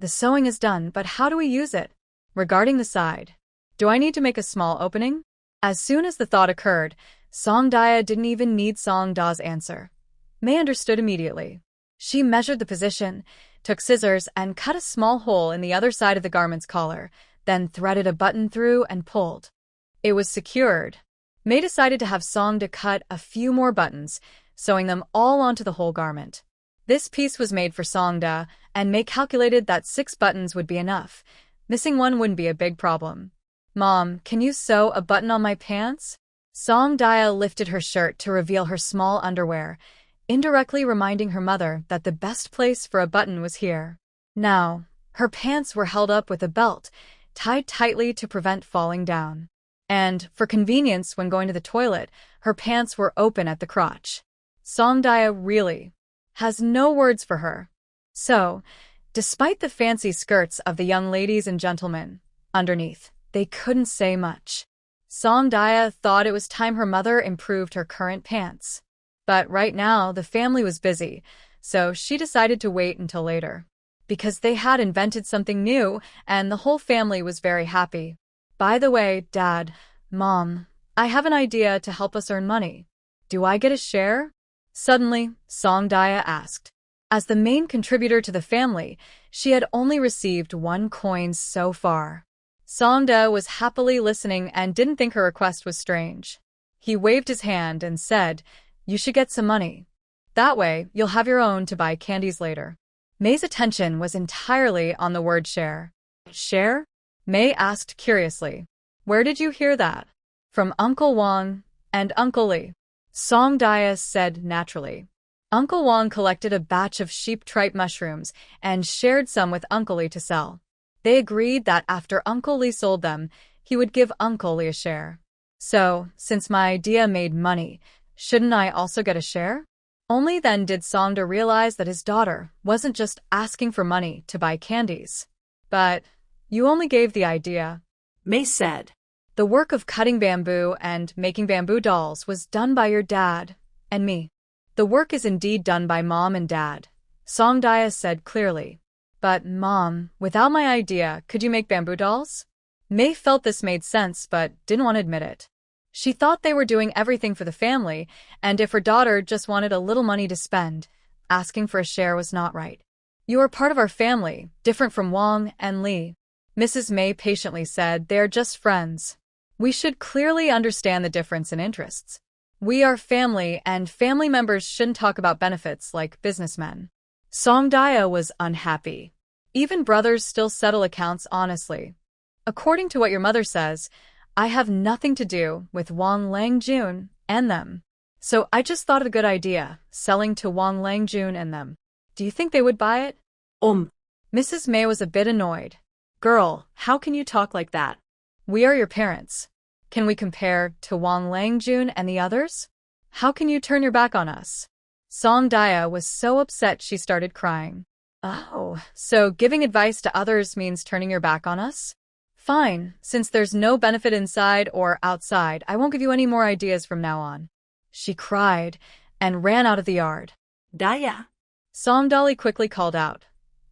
Speaker 1: The sewing is done, but how do we use it? Regarding the side, do I need to make a small opening? As soon as the thought occurred, Songdia didn't even need Songda's answer. May understood immediately. She measured the position, took scissors, and cut a small hole in the other side of the garment's collar, then threaded a button through and pulled. It was secured. May decided to have Songda cut a few more buttons, sewing them all onto the whole garment. This piece was made for Songda, and May calculated that 6 buttons would be enough. Missing one wouldn't be a big problem. "Mom, can you sew a button on my pants?" Songdia lifted her shirt to reveal her small underwear, indirectly reminding her mother that the best place for a button was here. Now, her pants were held up with a belt, tied tightly to prevent falling down. And, for convenience when going to the toilet, her pants were open at the crotch. Songdia really has no words for her. So, despite the fancy skirts of the young ladies and gentlemen, underneath, they couldn't say much. Songdia thought it was time her mother improved her current pants. But right now, the family was busy, so she decided to wait until later. Because they had invented something new, and the whole family was very happy. "By the way, Dad, Mom, I have an idea to help us earn money. Do I get a share?" Suddenly, Songdia asked. As the main contributor to the family, she had only received 1 coin so far. Songda was happily listening and didn't think her request was strange. He waved his hand and said, "You should get some money. That way, you'll have your own to buy candies later." May's attention was entirely on the word share. "Share?" May asked curiously. "Where did you hear that?" "From Uncle Wang and Uncle Lee," Songdia said naturally. Uncle Wang collected a batch of sheep tripe mushrooms and shared some with Uncle Lee to sell. They agreed that after Uncle Lee sold them, he would give Uncle Lee a share. So, since my idea made money, shouldn't I also get a share? Only then did Songda realize that his daughter wasn't just asking for money to buy candies. "But you only gave the idea,"
Speaker 2: May said.
Speaker 1: "The work of cutting bamboo and making bamboo dolls was done by your dad and me." "The work is indeed done by Mom and Dad," Songdia said clearly. "But, Mom, without my idea, could you make bamboo dolls?" May felt this made sense but didn't want to admit it. She thought they were doing everything for the family, and if her daughter just wanted a little money to spend, asking for a share was not right. "You are part of our family, different from Wang and Lee," Mrs. May patiently said. "They are just friends. We should clearly understand the difference in interests. We are family, and family members shouldn't talk about benefits like businessmen." Songdia was unhappy. Even brothers still settle accounts honestly. "According to what your mother says, I have nothing to do with Wang Langjun and them. So I just thought of a good idea, selling to Wang Langjun and them. Do you think they would buy it?" Mrs. May was a bit annoyed. "Girl, how can you talk like that? We are your parents. Can we compare to Wang Langjun and the others? How can you turn your back on us?" Songdia was so upset she started crying. "Oh, so giving advice to others means turning your back on us? Fine, since there's no benefit inside or outside, I won't give you any more ideas from now on." she cried, and ran out of the yard.
Speaker 2: Daya.
Speaker 1: Songdali quickly called out,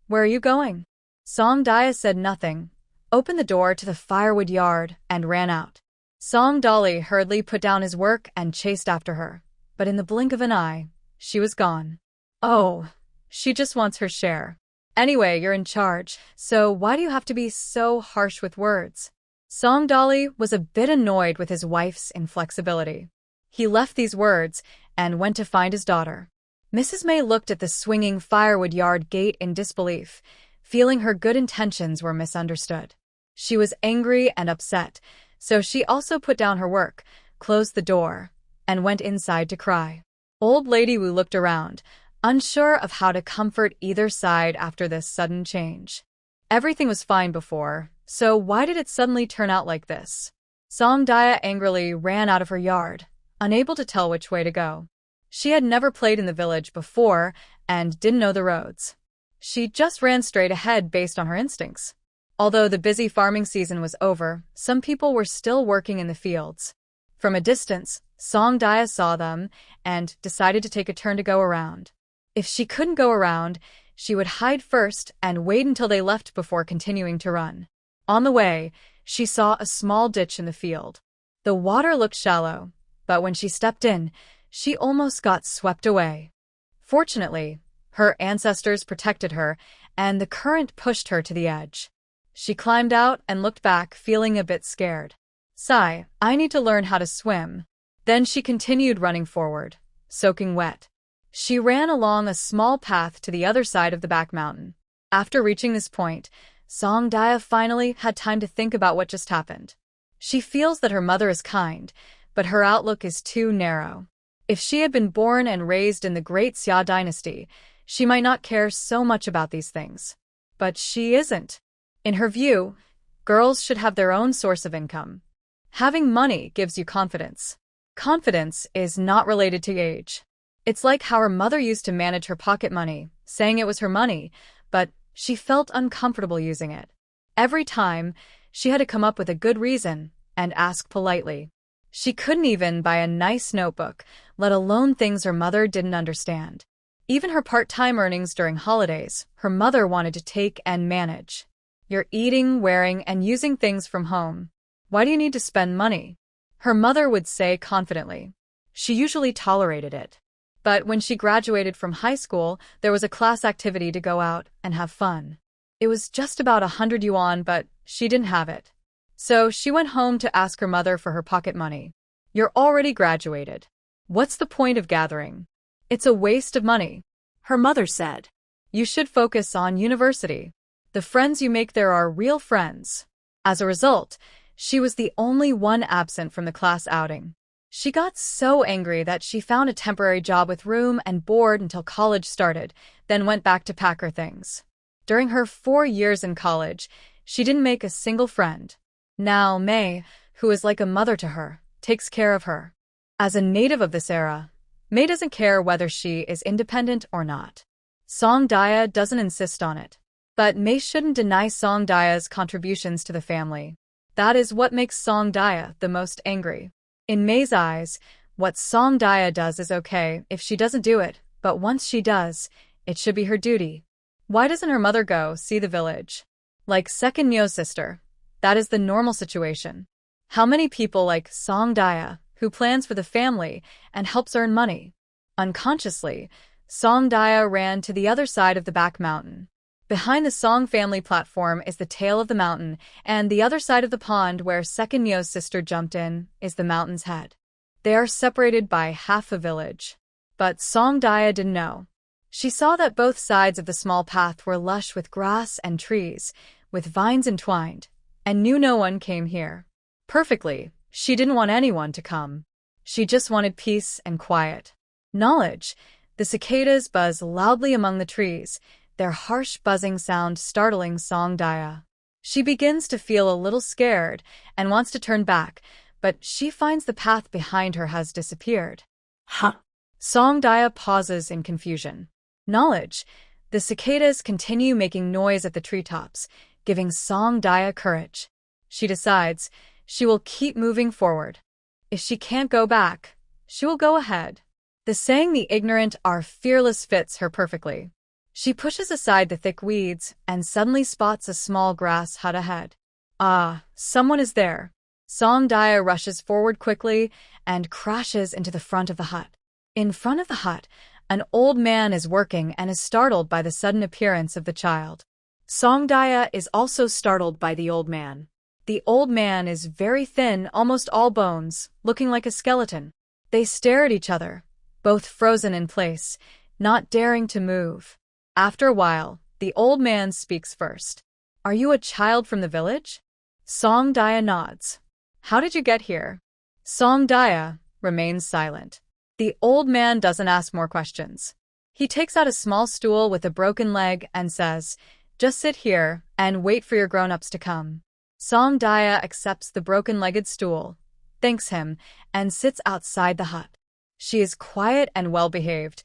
Speaker 1: "Where are you going?" Songdaya said nothing, opened the door to the firewood yard, and ran out. Songdali hurriedly put down his work and chased after her, but in the blink of an eye, she was gone. Oh, she just wants her share. Anyway, you're in charge, so why do you have to be so harsh with words? Songdali was a bit annoyed with his wife's inflexibility. He left these words and went to find his daughter. Mrs. May looked at the swinging firewood yard gate in disbelief, feeling her good intentions were misunderstood. She was angry and upset, so she also put down her work, closed the door, and went inside to cry. Old Lady Wu looked around, unsure of how to comfort either side after this sudden change. Everything was fine before, so why did it suddenly turn out like this? Songdaya angrily ran out of her yard, unable to tell which way to go. She had never played in the village before and didn't know the roads. She just ran straight ahead based on her instincts. Although the busy farming season was over, some people were still working in the fields. From a distance, Songdaya saw them and decided to take a turn to go around. If she couldn't go around, she would hide first and wait until they left before continuing to run. On the way, she saw a small ditch in the field. The water looked shallow, but when she stepped in, she almost got swept away. Fortunately, her ancestors protected her, and the current pushed her to the edge. She climbed out and looked back, feeling a bit scared. Sigh, I need to learn how to swim. Then she continued running forward, soaking wet. She ran along a small path to the other side of the back mountain. After reaching this point, Songdaya finally had time to think about what just happened. She feels that her mother is kind, but her outlook is too narrow. If she had been born and raised in the Great Xia dynasty, she might not care so much about these things. But she isn't. In her view, girls should have their own source of income. Having money gives you confidence. Confidence is not related to age. It's like how her mother used to manage her pocket money, saying it was her money, but she felt uncomfortable using it. Every time, she had to come up with a good reason and ask politely. She couldn't even buy a nice notebook, let alone things her mother didn't understand. Even her part-time earnings during holidays, her mother wanted to take and manage. You're eating, wearing, and using things from home. Why do you need to spend money? Her mother would say confidently. She usually tolerated it. But when she graduated from high school, there was a class activity to go out and have fun. It was just about 100 yuan, but she didn't have it. So she went home to ask her mother for her pocket money. You're already graduated. What's the point of gathering? It's a waste of money, her mother said. You should focus on university. The friends you make there are real friends. As a result, she was the only one absent from the class outing. She got so angry that she found a temporary job with room and board until college started, then went back to pack her things. During her 4 years in college, she didn't make a single friend. Now May, who is like a mother to her, takes care of her. As a native of this era, May doesn't care whether she is independent or not. Songdaya doesn't insist on it. But May shouldn't deny Songdaya's contributions to the family. That is what makes Songdaya the most angry. In May's eyes, what Songdaya does is okay if she doesn't do it, but once she does, it should be her duty. Why doesn't her mother go see the village? Like second Myo's sister. That is the normal situation. How many people like Songdaya, who plans for the family and helps earn money? Unconsciously, Songdaya ran to the other side of the back mountain. Behind the Song family platform is the tail of the mountain, and the other side of the pond where second Myo's sister jumped in is the mountain's head. They are separated by half a village. But Songdaya didn't know. She saw that both sides of the small path were lush with grass and trees, with vines entwined, and knew no one came here. Perfectly, she didn't want anyone to come. She just wanted peace and quiet. Knowledge. The cicadas buzz loudly among the trees, their harsh buzzing sound startling Songdaya. She begins to feel a little scared and wants to turn back, but she finds the path behind her has disappeared.
Speaker 2: Huh?
Speaker 1: Songdaya pauses in confusion. Knowledge. The cicadas continue making noise at the treetops, giving Songdaya courage. She decides she will keep moving forward. If she can't go back, She will go ahead. The saying the ignorant are fearless fits her perfectly. She pushes aside the thick weeds and suddenly spots a small grass hut ahead. Ah, someone is there. Songdaya rushes forward quickly and crashes into the front of the hut. In front of the hut, an old man is working and is startled by the sudden appearance of the child. Songdaya is also startled by the old man. The old man is very thin, almost all bones, looking like a skeleton. They stare at each other, both frozen in place, not daring to move. After a while, the old man speaks first. Are you a child from the village? Songdaya nods. How did you get here? Songdaya remains silent. The old man doesn't ask more questions. He takes out a small stool with a broken leg and says, just sit here and wait for your grown-ups to come. Songdaya accepts the broken-legged stool, thanks him, and sits outside the hut. She is quiet and well-behaved,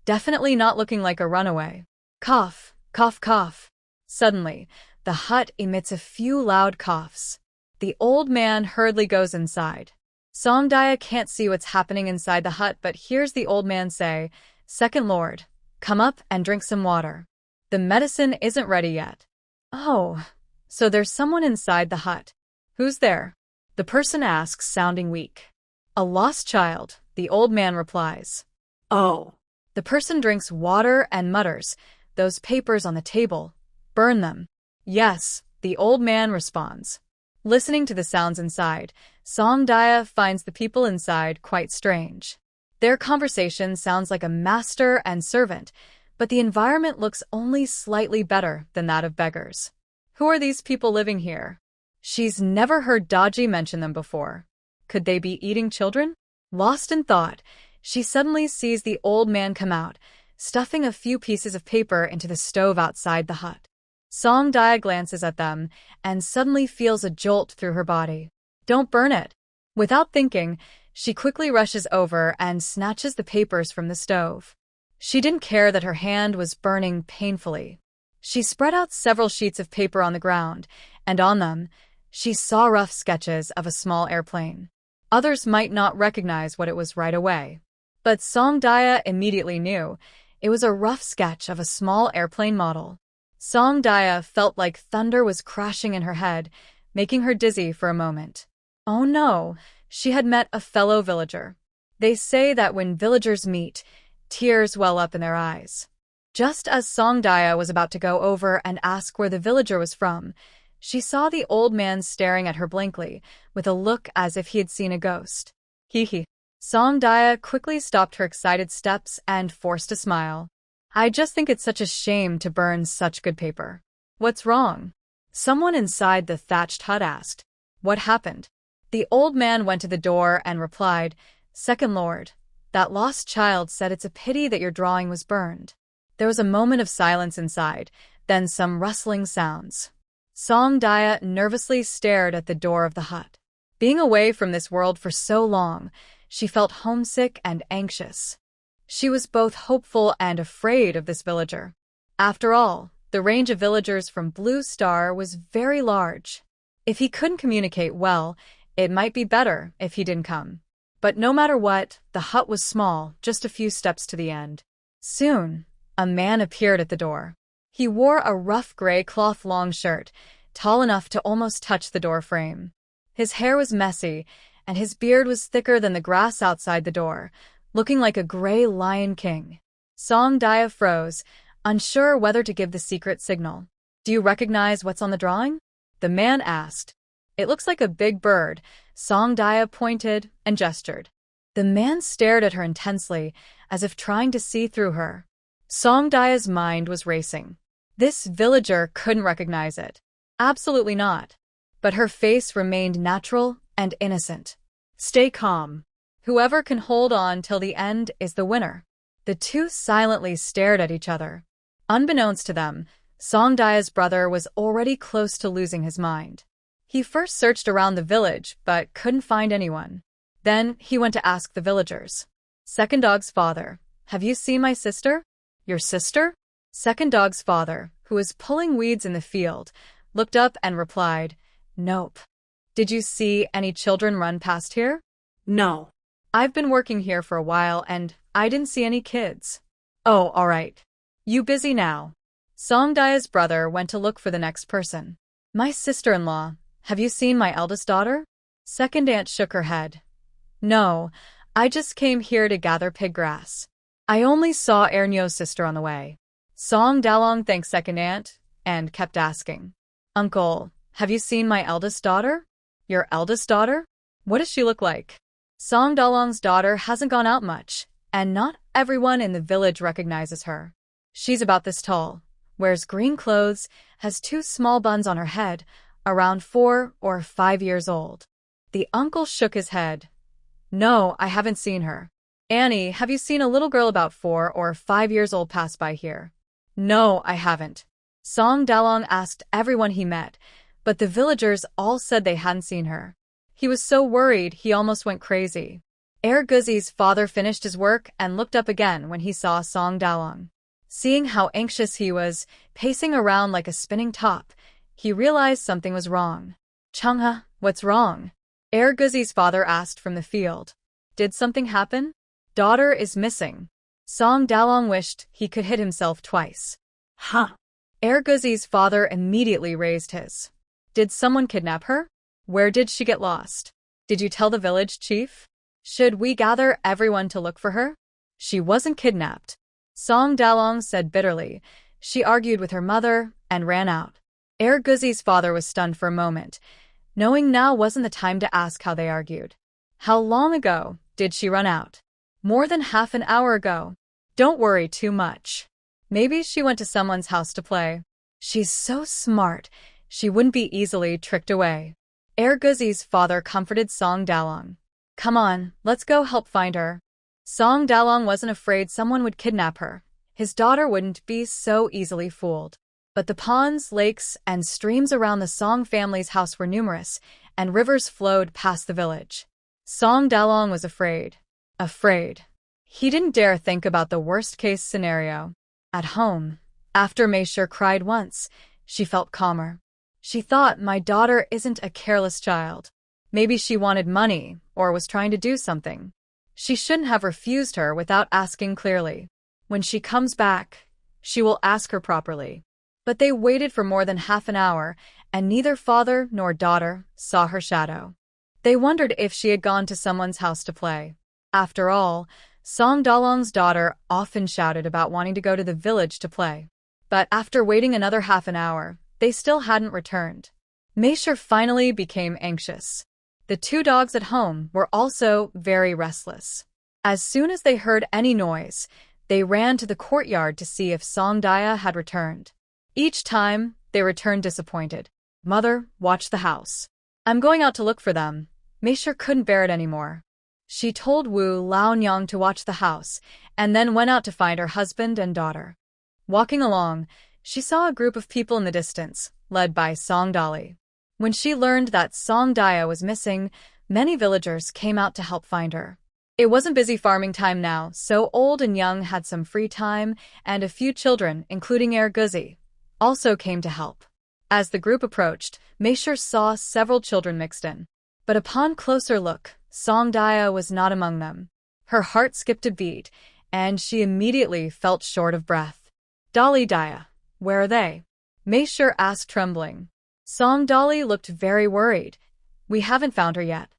Speaker 1: definitely not looking like a runaway. Cough, cough, cough. Suddenly, the hut emits a few loud coughs. The old man hurriedly goes inside. Songdaya can't see what's happening inside the hut but hears the old man say, Second Lord, come up and drink some water. The medicine isn't ready yet. Oh, so there's someone inside the hut. Who's there? The person asks, sounding weak. A lost child, the old man replies. Oh. The person drinks water and mutters, those papers on the table. Burn them. Yes, the old man responds. Listening to the sounds inside, Songdaya finds the people inside quite strange. Their conversation sounds like a master and servant, but the environment looks only slightly better than that of beggars. Who are these people living here? She's never heard Daji mention them before. Could they be eating children? Lost in thought, she suddenly sees the old man come out, stuffing a few pieces of paper into the stove outside the hut. Songdaya glances at them and suddenly feels a jolt through her body. Don't burn it. Without thinking, she quickly rushes over and snatches the papers from the stove. She didn't care that her hand was burning painfully. She spread out several sheets of paper on the ground, and on them, she saw rough sketches of a small airplane. Others might not recognize what it was right away. But Songdaya immediately knew. It was a rough sketch of a small airplane model. Songdaya felt like thunder was crashing in her head, making her dizzy for a moment. Oh no, she had met a fellow villager. They say that when villagers meet, tears well up in their eyes. Just as Songdaya was about to go over and ask where the villager was from, she saw the old man staring at her blankly, with a look as if he had seen a ghost. Hee. Songdaya quickly stopped her excited steps and forced a smile. I just think it's such a shame to burn such good paper. What's wrong? Someone inside the thatched hut asked. What happened? The old man went to the door and replied, Second Lord, that lost child said it's a pity that your drawing was burned. There was a moment of silence inside, then some rustling sounds. Songdaya nervously stared at the door of the hut. Being away from this world for so long, she felt homesick and anxious. She was both hopeful and afraid of this villager. After all, the range of villagers from Blue Star was very large. If he couldn't communicate well, it might be better if he didn't come. But no matter what, the hut was small, just a few steps to the end. Soon, a man appeared at the door. He wore a rough gray cloth long shirt, tall enough to almost touch the door frame. His hair was messy, and his beard was thicker than the grass outside the door, looking like a gray lion king. Songdaya froze, unsure whether to give the secret signal. Do you recognize what's on the drawing? The man asked. It looks like a big bird. Songdaya pointed and gestured. The man stared at her intensely, as if trying to see through her. Songdaya's mind was racing. This villager couldn't recognize it. Absolutely not. But her face remained natural and innocent. Stay calm. Whoever can hold on till the end is the winner. The two silently stared at each other. Unbeknownst to them, Songdaya's brother was already close to losing his mind. He first searched around the village, but couldn't find anyone. Then he went to ask the villagers. Second Dog's father, have you seen my sister? Your sister? Second Dog's father, who was pulling weeds in the field, looked up and replied, Nope. Did you see any children run past here? No. I've been working here for a while and I didn't see any kids. Oh, alright. You busy now? Songdaya's brother went to look for the next person. My sister-in-law. Have you seen my eldest daughter? Second aunt shook her head. No, I just came here to gather pig grass. I only saw Ernyo's sister on the way. Song Dalong thanked second aunt and kept asking. Uncle, have you seen my eldest daughter? Your eldest daughter? What does she look like? Song Dalong's daughter hasn't gone out much, and not everyone in the village recognizes her. She's about this tall, wears green clothes, has 2 small buns on her head, around 4 or 5 years old. The uncle shook his head. No, I haven't seen her. Annie, have you seen a little girl about 4 or 5 years old pass by here? No, I haven't. Song Dalong asked everyone he met, but the villagers all said they hadn't seen her. He was so worried he almost went crazy. Guzi's father finished his work and looked up again when he saw Song Dalong. Seeing how anxious he was, pacing around like a spinning top, he realized something was wrong. Changha, what's wrong? Guzi's father asked from the field. Did something happen? Daughter is missing. Song Dalong wished he could hit himself twice. Huh. Guzi's father immediately raised his. Did someone kidnap her? Where did she get lost? Did you tell the village chief? Should we gather everyone to look for her? She wasn't kidnapped. Song Dalong said bitterly. She argued with her mother and ran out. Guzi's father was stunned for a moment, knowing now wasn't the time to ask how they argued. How long ago did she run out? More than half an hour ago. Don't worry too much. Maybe she went to someone's house to play. She's so smart, she wouldn't be easily tricked away. Guzi's father comforted Song Dalong. Come on, let's go help find her. Song Dalong wasn't afraid someone would kidnap her. His daughter wouldn't be so easily fooled. But the ponds, lakes, and streams around the Song family's house were numerous, and rivers flowed past the village. Song Dalong was afraid. Afraid. He didn't dare think about the worst-case scenario. At home, after Meisher cried once, she felt calmer. She thought, my daughter isn't a careless child. Maybe she wanted money, or was trying to do something. She shouldn't have refused her without asking clearly. When she comes back, she will ask her properly. But they waited for more than half an hour, and neither father nor daughter saw her shadow. They wondered if she had gone to someone's house to play. After all, Song Dalong's daughter often shouted about wanting to go to the village to play. But after waiting another half an hour, they still hadn't returned. Meisher finally became anxious. The 2 dogs at home were also very restless. As soon as they heard any noise, they ran to the courtyard to see if Song Daya had returned. Each time, they returned disappointed. Mother, watch the house. I'm going out to look for them. Meisher couldn't bear it anymore. She told Wu Laonyang to watch the house, and then went out to find her husband and daughter. Walking along, she saw a group of people in the distance, led by Song Dali. When she learned that Song Daya was missing, many villagers came out to help find her. It wasn't busy farming time now, so old and young had some free time, and a few children, including Guzi, also came to help. As the group approached, Meisher saw several children mixed in. But upon closer look, Song Daya was not among them. Her heart skipped a beat, and she immediately felt short of breath. Dali Daya, where are they? Meisher asked, trembling. Song Dali looked very worried. We haven't found her yet.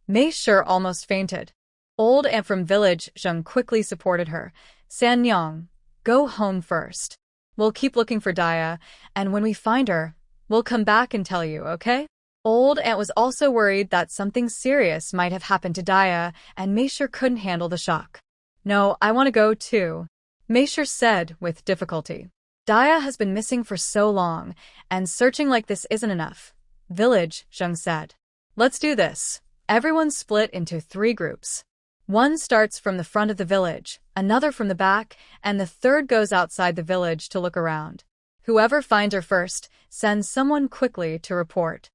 Speaker 1: Meisher almost fainted. Old aunt from village Zheng quickly supported her. San Nyang, go home first. We'll keep looking for Daya, and when we find her, we'll come back and tell you, okay? Old aunt was also worried that something serious might have happened to Daya, and Meisher couldn't handle the shock. No, I want to go too, Meisher said with difficulty. Daya has been missing for so long, and searching like this isn't enough. Village, Zheng said. Let's do this. Everyone split into 3 groups. One starts from the front of the village, another from the back, and the third goes outside the village to look around. Whoever finds her first, sends someone quickly to report.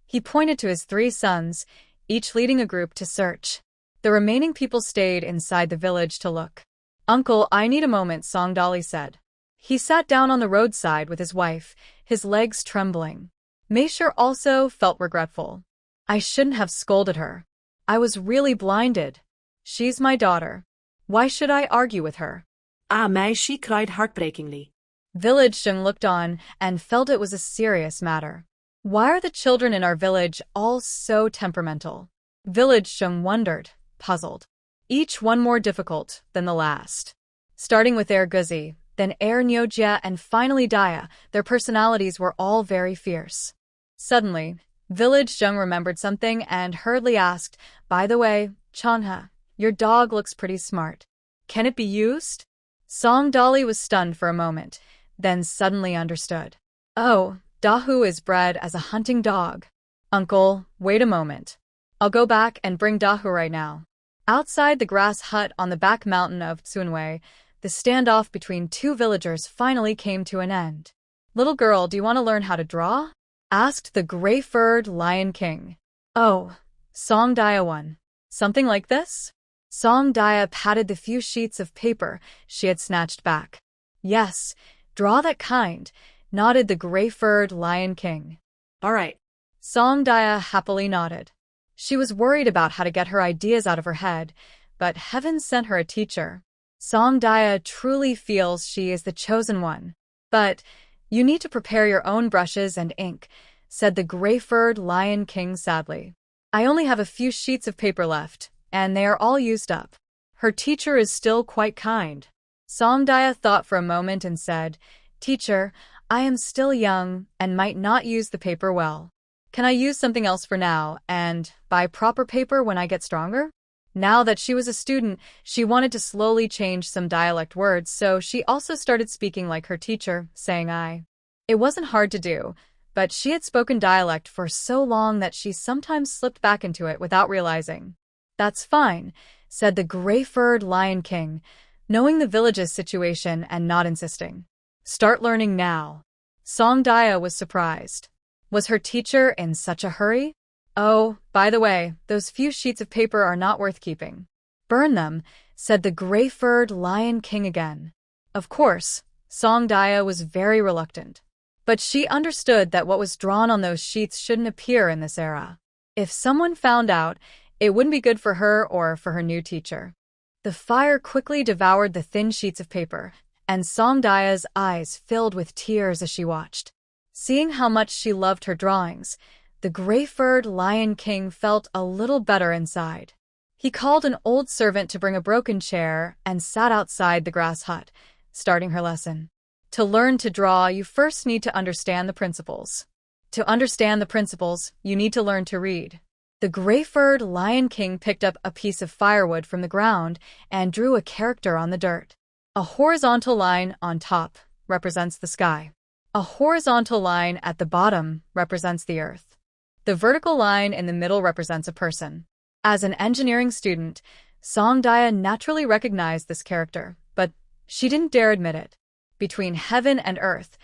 Speaker 1: He pointed to his 3 sons, each leading a group to search. The remaining people stayed inside the village to look. Uncle, I need a moment, Song Dali said. He sat down on the roadside with his wife, his legs trembling. Meisher also felt regretful. I shouldn't have scolded her. I was really blinded. She's my daughter. Why should I argue with her?
Speaker 2: Ah, May, she cried heartbreakingly.
Speaker 1: Village Sheng looked on and felt it was a serious matter. Why are the children in our village all so temperamental? Village Sheng wondered, puzzled. Each one more difficult than the last. Starting with Er Guzi, then Er Nyojia, and finally Daya, their personalities were all very fierce. Suddenly, Village Sheng remembered something and hurriedly asked, "By the way, Chanha, your dog looks pretty smart. Can it be used?" Song Dolly was stunned for a moment, then suddenly understood. "Oh, Dahu is bred as a hunting dog. Uncle, wait a moment. I'll go back and bring Dahu right now." Outside the grass hut on the back mountain of Tsunwei, the standoff between two villagers finally came to an end. "Little girl, do you want to learn how to draw?" asked the gray-furred Lion King. "Oh, Song Daya won. Something like this?" Song Daya patted the few sheets of paper she had snatched back. "Yes, draw that kind," nodded the gray-furred Lion King.
Speaker 2: "All right."
Speaker 1: Song Daya happily nodded. She was worried about how to get her ideas out of her head, but heaven sent her a teacher. Song Daya truly feels she is the chosen one. "But you need to prepare your own brushes and ink," said the gray-furred Lion King sadly. "I only have a few sheets of paper left, and they are all used up." Her teacher is still quite kind. Song Daya thought for a moment and said, "Teacher, I am still young and might not use the paper well. Can I use something else for now and buy proper paper when I get stronger?" Now that she was a student, she wanted to slowly change some dialect words, so she also started speaking like her teacher, saying I. It wasn't hard to do, but she had spoken dialect for so long that she sometimes slipped back into it without realizing. "That's fine," said the gray-furred Lion King, knowing the village's situation and not insisting. "Start learning now." Song Daya was surprised. Was her teacher in such a hurry? "Oh, by the way, those few sheets of paper are not worth keeping." "Burn them," said the gray-furred Lion King again. Of course, Song Daya was very reluctant. But she understood that what was drawn on those sheets shouldn't appear in this era. If someone found out, it wouldn't be good for her or for her new teacher. The fire quickly devoured the thin sheets of paper, and Song Daya's eyes filled with tears as she watched. Seeing how much she loved her drawings, the gray-furred Lion King felt a little better inside. He called an old servant to bring a broken chair and sat outside the grass hut, starting her lesson. To learn to draw, you first need to understand the principles. To understand the principles, you need to learn to read. The gray-furred Lion King picked up a piece of firewood from the ground and drew a character on the dirt. A horizontal line on top represents the sky. A horizontal line at the bottom represents the earth. The vertical line in the middle represents a person. As an engineering student, Song Daya naturally recognized this character, but she didn't dare admit it. Between heaven and earth,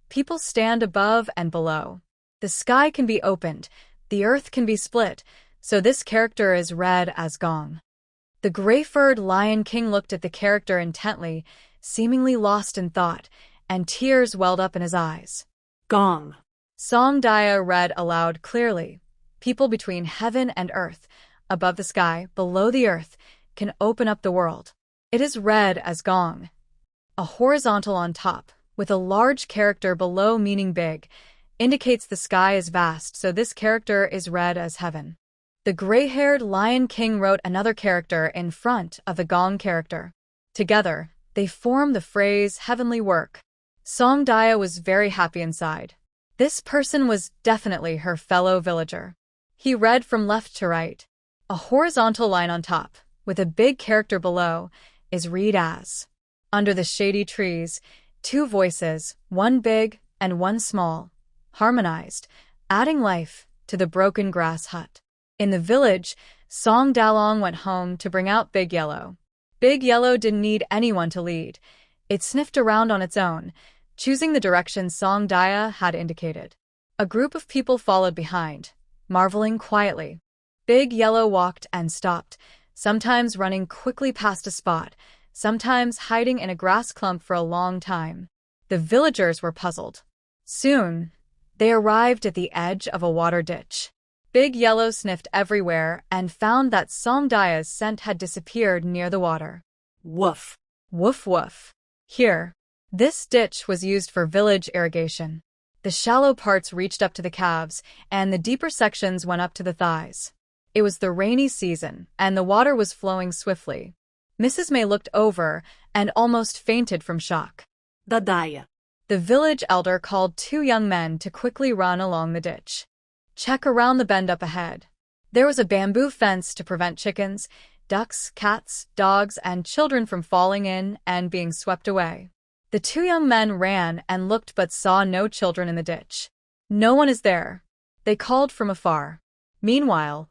Speaker 1: people stand above and below. The sky can be opened, the earth can be split, so this character is read as Gong. The gray-furred Lion King looked at the character intently, seemingly lost in thought, and tears welled up in his eyes.
Speaker 2: Gong.
Speaker 1: Song Daya read aloud clearly. People between heaven and earth, above the sky, below the earth, can open up the world. It is read as Gong. A horizontal on top, with a large character below meaning big, indicates the sky is vast, so this character is read as heaven. The gray-haired Lion King wrote another character in front of the Gong character. Together, they form the phrase heavenly work. Song Daya was very happy inside. This person was definitely her fellow villager. He read from left to right. A horizontal line on top, with a big character below, is read as. Under the shady trees, two voices, one big and one small, harmonized, adding life to the broken grass hut. In the village, Song Dalong went home to bring out Big Yellow. Big Yellow didn't need anyone to lead. It sniffed around on its own, choosing the direction Song Daya had indicated. A group of people followed behind, marveling quietly. Big Yellow walked and stopped, sometimes running quickly past a spot, sometimes hiding in a grass clump for a long time. The villagers were puzzled. Soon, they arrived at the edge of a water ditch. Big Yellow sniffed everywhere and found that Song Daya's scent had disappeared near the water.
Speaker 2: Woof.
Speaker 1: Woof woof. Here. This ditch was used for village irrigation. The shallow parts reached up to the calves, and the deeper sections went up to the thighs. It was the rainy season, and the water was flowing swiftly. Mrs. May looked over and almost fainted from shock.
Speaker 2: Dadaya.
Speaker 1: The village elder called 2 young men to quickly run along the ditch. Check around the bend up ahead. There was a bamboo fence to prevent chickens, ducks, cats, dogs, and children from falling in and being swept away. The 2 young men ran and looked but saw no children in the ditch. No one is there, they called from afar. Meanwhile,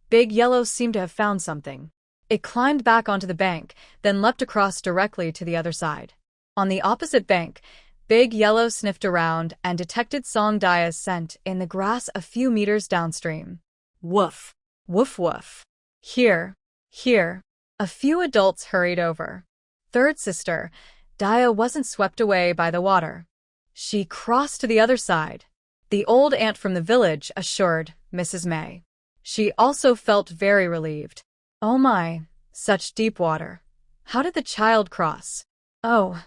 Speaker 1: Big Yellow seemed to have found something. It climbed back onto the bank, then leapt across directly to the other side. On the opposite bank, Big Yellow sniffed around and detected Song Daya's scent in the grass a few meters downstream.
Speaker 2: Woof.
Speaker 1: Woof woof. Here. Here. A few adults hurried over. Third sister, Daya wasn't swept away by the water. She crossed to the other side. The old aunt from the village assured Mrs. May. She also felt very relieved. Oh my, such deep water. How did the child cross? Oh,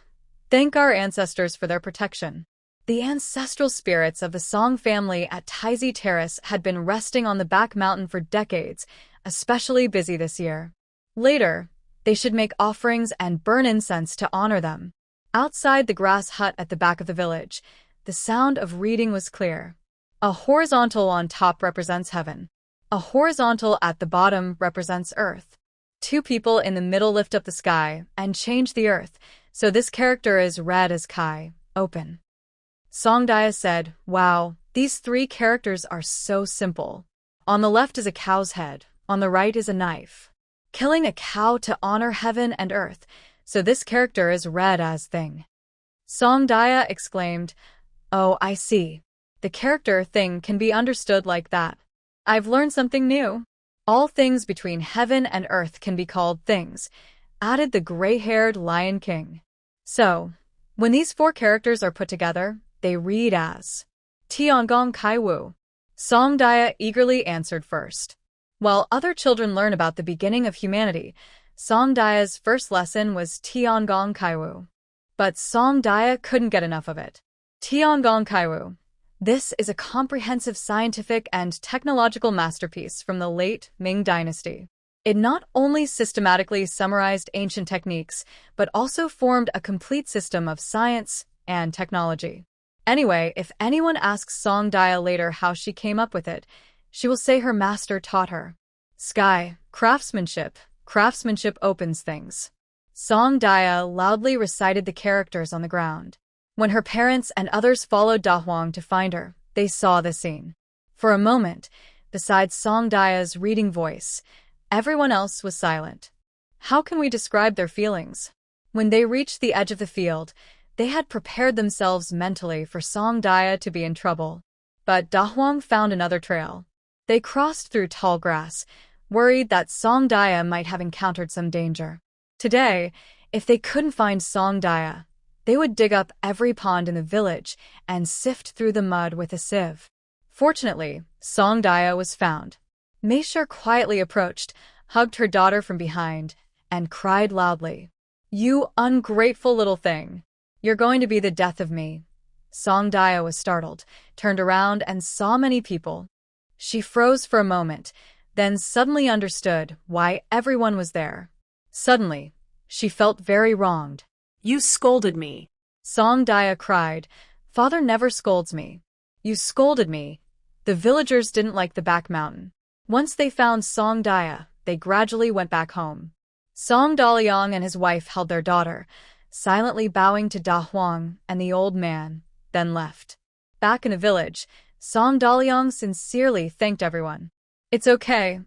Speaker 1: thank our ancestors for their protection. The ancestral spirits of the Song family at Taisi Terrace had been resting on the back mountain for decades, especially busy this year. Later, they should make offerings and burn incense to honor them. Outside the grass hut at the back of the village, the sound of reading was clear. A horizontal on top represents heaven. A horizontal at the bottom represents earth. 2 people in the middle lift up the sky and change the earth, so this character is read as Kai, open. Song Daya said, wow, these 3 characters are so simple. On the left is a cow's head, on the right is a knife. Killing a cow to honor heaven and earth, so this character is read as thing. Song Daya exclaimed, oh, I see. The character thing can be understood like that. I've learned something new. All things between heaven and earth can be called things, added the gray-haired Lion King. So, when these 4 characters are put together, they read as Tiangong Kai Wu. Song Daya eagerly answered first. While other children learn about the beginning of humanity, Song Daya's first lesson was Tiangong Kaiwu. But Song Daya couldn't get enough of it. Tiangong Kaiwu. This is a comprehensive scientific and technological masterpiece from the late Ming Dynasty. It not only systematically summarized ancient techniques, but also formed a complete system of science and technology. Anyway, if anyone asks Song Daya later how she came up with it, she will say her master taught her. Sky, craftsmanship. Craftsmanship opens things. Song Daya loudly recited the characters on the ground. When her parents and others followed Da Huang to find her, they saw the scene. For a moment, besides Song Daya's reading voice, everyone else was silent. How can we describe their feelings? When they reached the edge of the field, they had prepared themselves mentally for Song Daya to be in trouble. But Da Huang found another trail. They crossed through tall grass, worried that Song Daya might have encountered some danger. Today, if they couldn't find Song Daya, they would dig up every pond in the village and sift through the mud with a sieve. Fortunately, Song Daya was found. Meisher quietly approached, hugged her daughter from behind, and cried loudly, "You ungrateful little thing! You're going to be the death of me." Song Daya was startled, turned around and saw many people. She froze for a moment, then suddenly understood why everyone was there. Suddenly, she felt very wronged.
Speaker 2: You scolded me.
Speaker 1: Song Daya cried, "Father never scolds me. You scolded me." The villagers didn't like the back mountain. Once they found Song Daya, they gradually went back home. Song Daliang and his wife held their daughter, silently bowing to Da Huang and the old man, then left. Back in the village, Song Daliang sincerely thanked everyone. It's okay.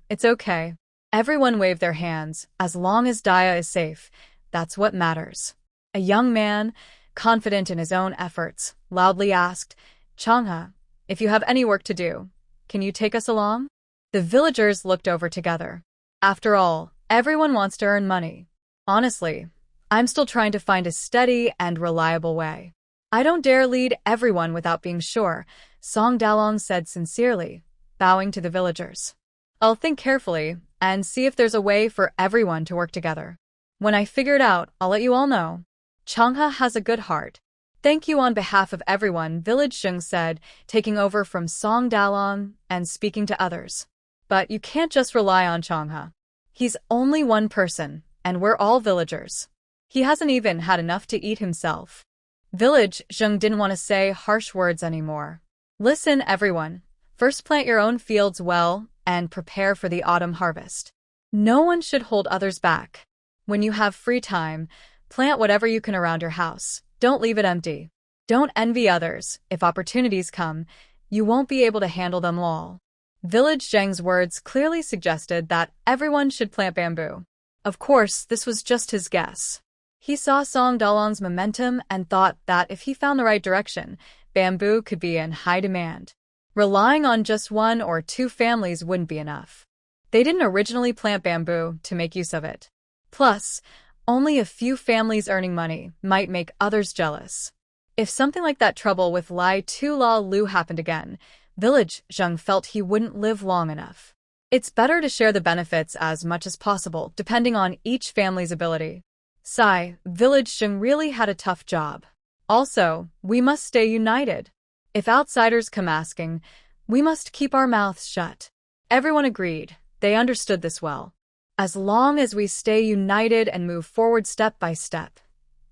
Speaker 1: Everyone waved their hands. As long as Daya is safe, that's what matters. A young man, confident in his own efforts, loudly asked, "Changha, if you have any work to do, can you take us along?" The villagers looked over together. After all, everyone wants to earn money. Honestly, I'm still trying to find a steady and reliable way. I don't dare lead everyone without being sure, Song Dalong said sincerely. bowing to the villagers. I'll think carefully and see if there's a way for everyone to work together. When I figure it out, I'll let you all know. Changha has a good heart. Thank you on behalf of everyone, Village Zheng said, taking over from Song Dalong and speaking to others. But you can't just rely on Changha. He's only one person, and we're all villagers. He hasn't even had enough to eat himself. Village Zheng didn't want to say harsh words anymore. Listen, everyone. First plant your own fields well and prepare for the autumn harvest. No one should hold others back. When you have free time, plant whatever you can around your house. Don't leave it empty. Don't envy others. If opportunities come, you won't be able to handle them all. Village Zheng's words clearly suggested that everyone should plant bamboo. Of course, this was just his guess. He saw Song Dalong's momentum and thought that if he found the right direction, bamboo could be in high demand. Relying on just one or two families wouldn't be enough. They didn't originally plant bamboo to make use of it. Plus, only a few families earning money might make others jealous. If something like that trouble with Lai Tu La Lu happened again, Village Zheng felt he wouldn't live long enough. It's better to share the benefits as much as possible, depending on each family's ability. Sigh, Village Zheng really had a tough job. Also, we must stay united. If outsiders come asking, we must keep our mouths shut. Everyone agreed. They understood this well. As long as we stay united and move forward step by step,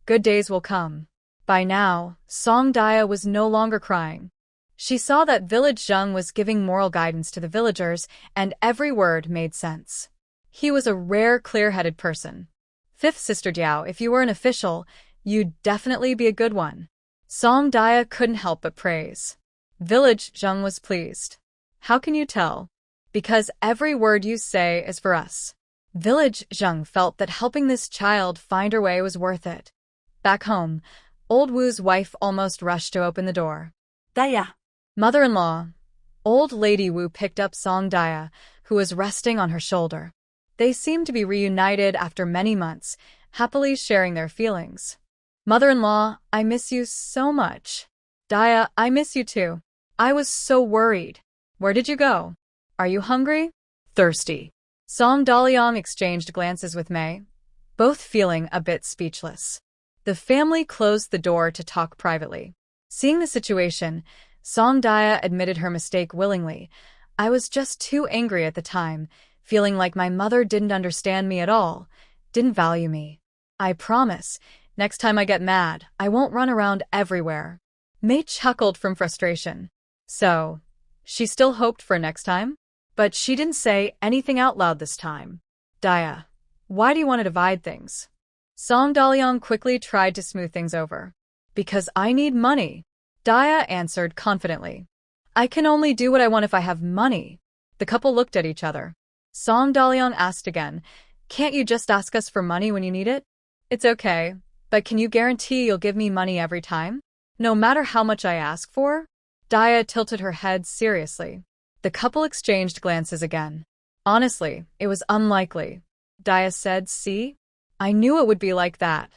Speaker 1: good days will come. By now, Song Dia was no longer crying. She saw that Village Zheng was giving moral guidance to the villagers, and every word made sense. He was a rare, clear-headed person. Fifth Sister Diao, if you were an official, you'd definitely be a good one. Song Dia couldn't help but praise. Village Zheng was pleased. How can you tell? Because every word you say is for us. Village Zheng felt that helping this child find her way was worth it. Back home, Old Wu's wife almost rushed to open the door.
Speaker 2: Daya.
Speaker 1: Mother-in-law. Old Lady Wu picked up Song Dia, who was resting on her shoulder. They seemed to be reunited after many months, happily sharing their feelings. Mother-in-law, I miss you so much. Dia, I miss you too. I was so worried. Where did you go? Are you hungry? Thirsty. Song Daliang exchanged glances with Mei, both feeling a bit speechless. The family closed the door to talk privately. Seeing the situation, Song Dia admitted her mistake willingly. I was just too angry at the time, feeling like my mother didn't understand me at all, didn't value me. I promise, next time I get mad, I won't run around everywhere. Mei chuckled from frustration. So, she still hoped for next time? But she didn't say anything out loud this time. Dia, why do you want to divide things? Song Daliang quickly tried to smooth things over. Because I need money. Dia answered confidently. I can only do what I want if I have money. The couple looked at each other. Song Daliang asked again, can't you just ask us for money when you need it? It's okay, but can you guarantee you'll give me money every time? No matter how much I ask for? Dia tilted her head seriously. The couple exchanged glances again. Honestly, it was unlikely. Dia said, see? I knew it would be like that.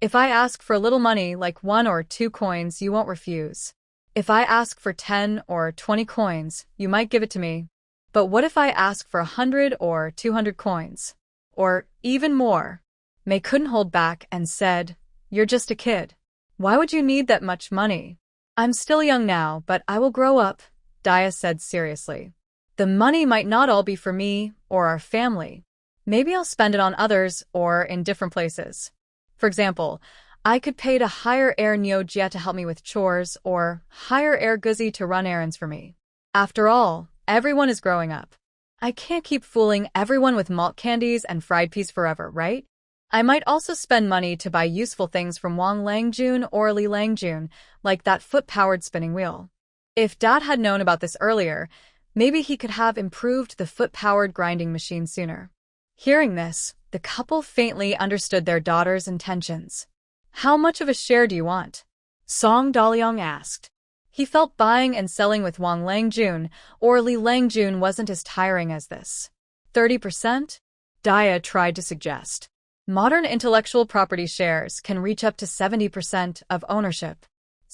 Speaker 1: If I ask for a little money, like 1 or 2 coins, you won't refuse. If I ask for 10 or 20 coins, you might give it to me. But what if I ask for 100 or 200 coins? Or even more? Mei couldn't hold back and said, you're just a kid. Why would you need that much money? I'm still young now, but I will grow up, Dia said seriously. The money might not all be for me or our family. Maybe I'll spend it on others or in different places. For example, I could pay to hire Air Nyo Jia to help me with chores or hire Air Guzi to run errands for me. After all, everyone is growing up. I can't keep fooling everyone with malt candies and fried peas forever, right? I might also spend money to buy useful things from Wang Langjun or Li Langjun, like that foot-powered spinning wheel. If Dad had known about this earlier, maybe he could have improved the foot-powered grinding machine sooner. Hearing this, the couple faintly understood their daughter's intentions. How much of a share do you want? Song Daliang asked. He felt buying and selling with Wang Langjun or Li Langjun wasn't as tiring as this. 30%? Dia tried to suggest. Modern intellectual property shares can reach up to 70% of ownership.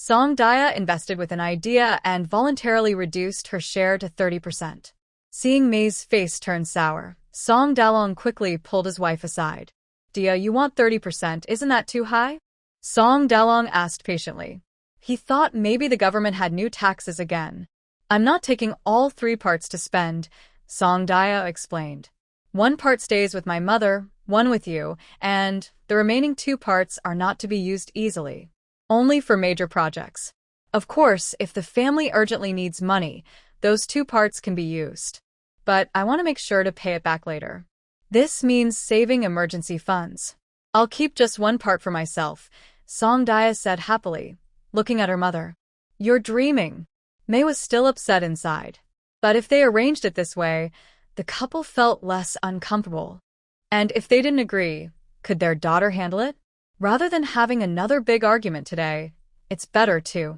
Speaker 1: Song Daya invested with an idea and voluntarily reduced her share to 30%. Seeing May's face turn sour, Song Dalong quickly pulled his wife aside. Dia, you want 30%, isn't that too high? Song Dalong asked patiently. He thought maybe the government had new taxes again. I'm not taking all 3 parts to spend, Song Daya explained. 1 part stays with my mother, 1 with you, and the remaining 2 parts are not to be used easily. Only for major projects. Of course, if the family urgently needs money, those 2 parts can be used. But I want to make sure to pay it back later. This means saving emergency funds. I'll keep just 1 part for myself, Song Daya said happily, looking at her mother. You're dreaming. May was still upset inside. But if they arranged it this way, the couple felt less uncomfortable. And if they didn't agree, could their daughter handle it? Rather than having another big argument today, it's better to,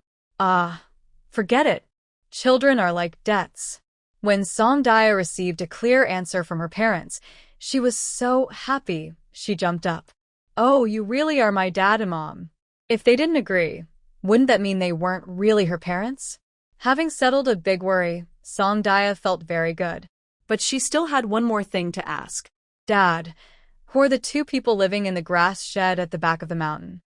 Speaker 1: forget it. Children are like debts. When Song Daya received a clear answer from her parents, she was so happy, she jumped up. Oh, you really are my dad and mom. If they didn't agree, wouldn't that mean they weren't really her parents? Having settled a big worry, Song Daya felt very good.
Speaker 2: But she still had one more thing to ask.
Speaker 1: Dad, who are the 2 people living in the grass shed at the back of the mountain?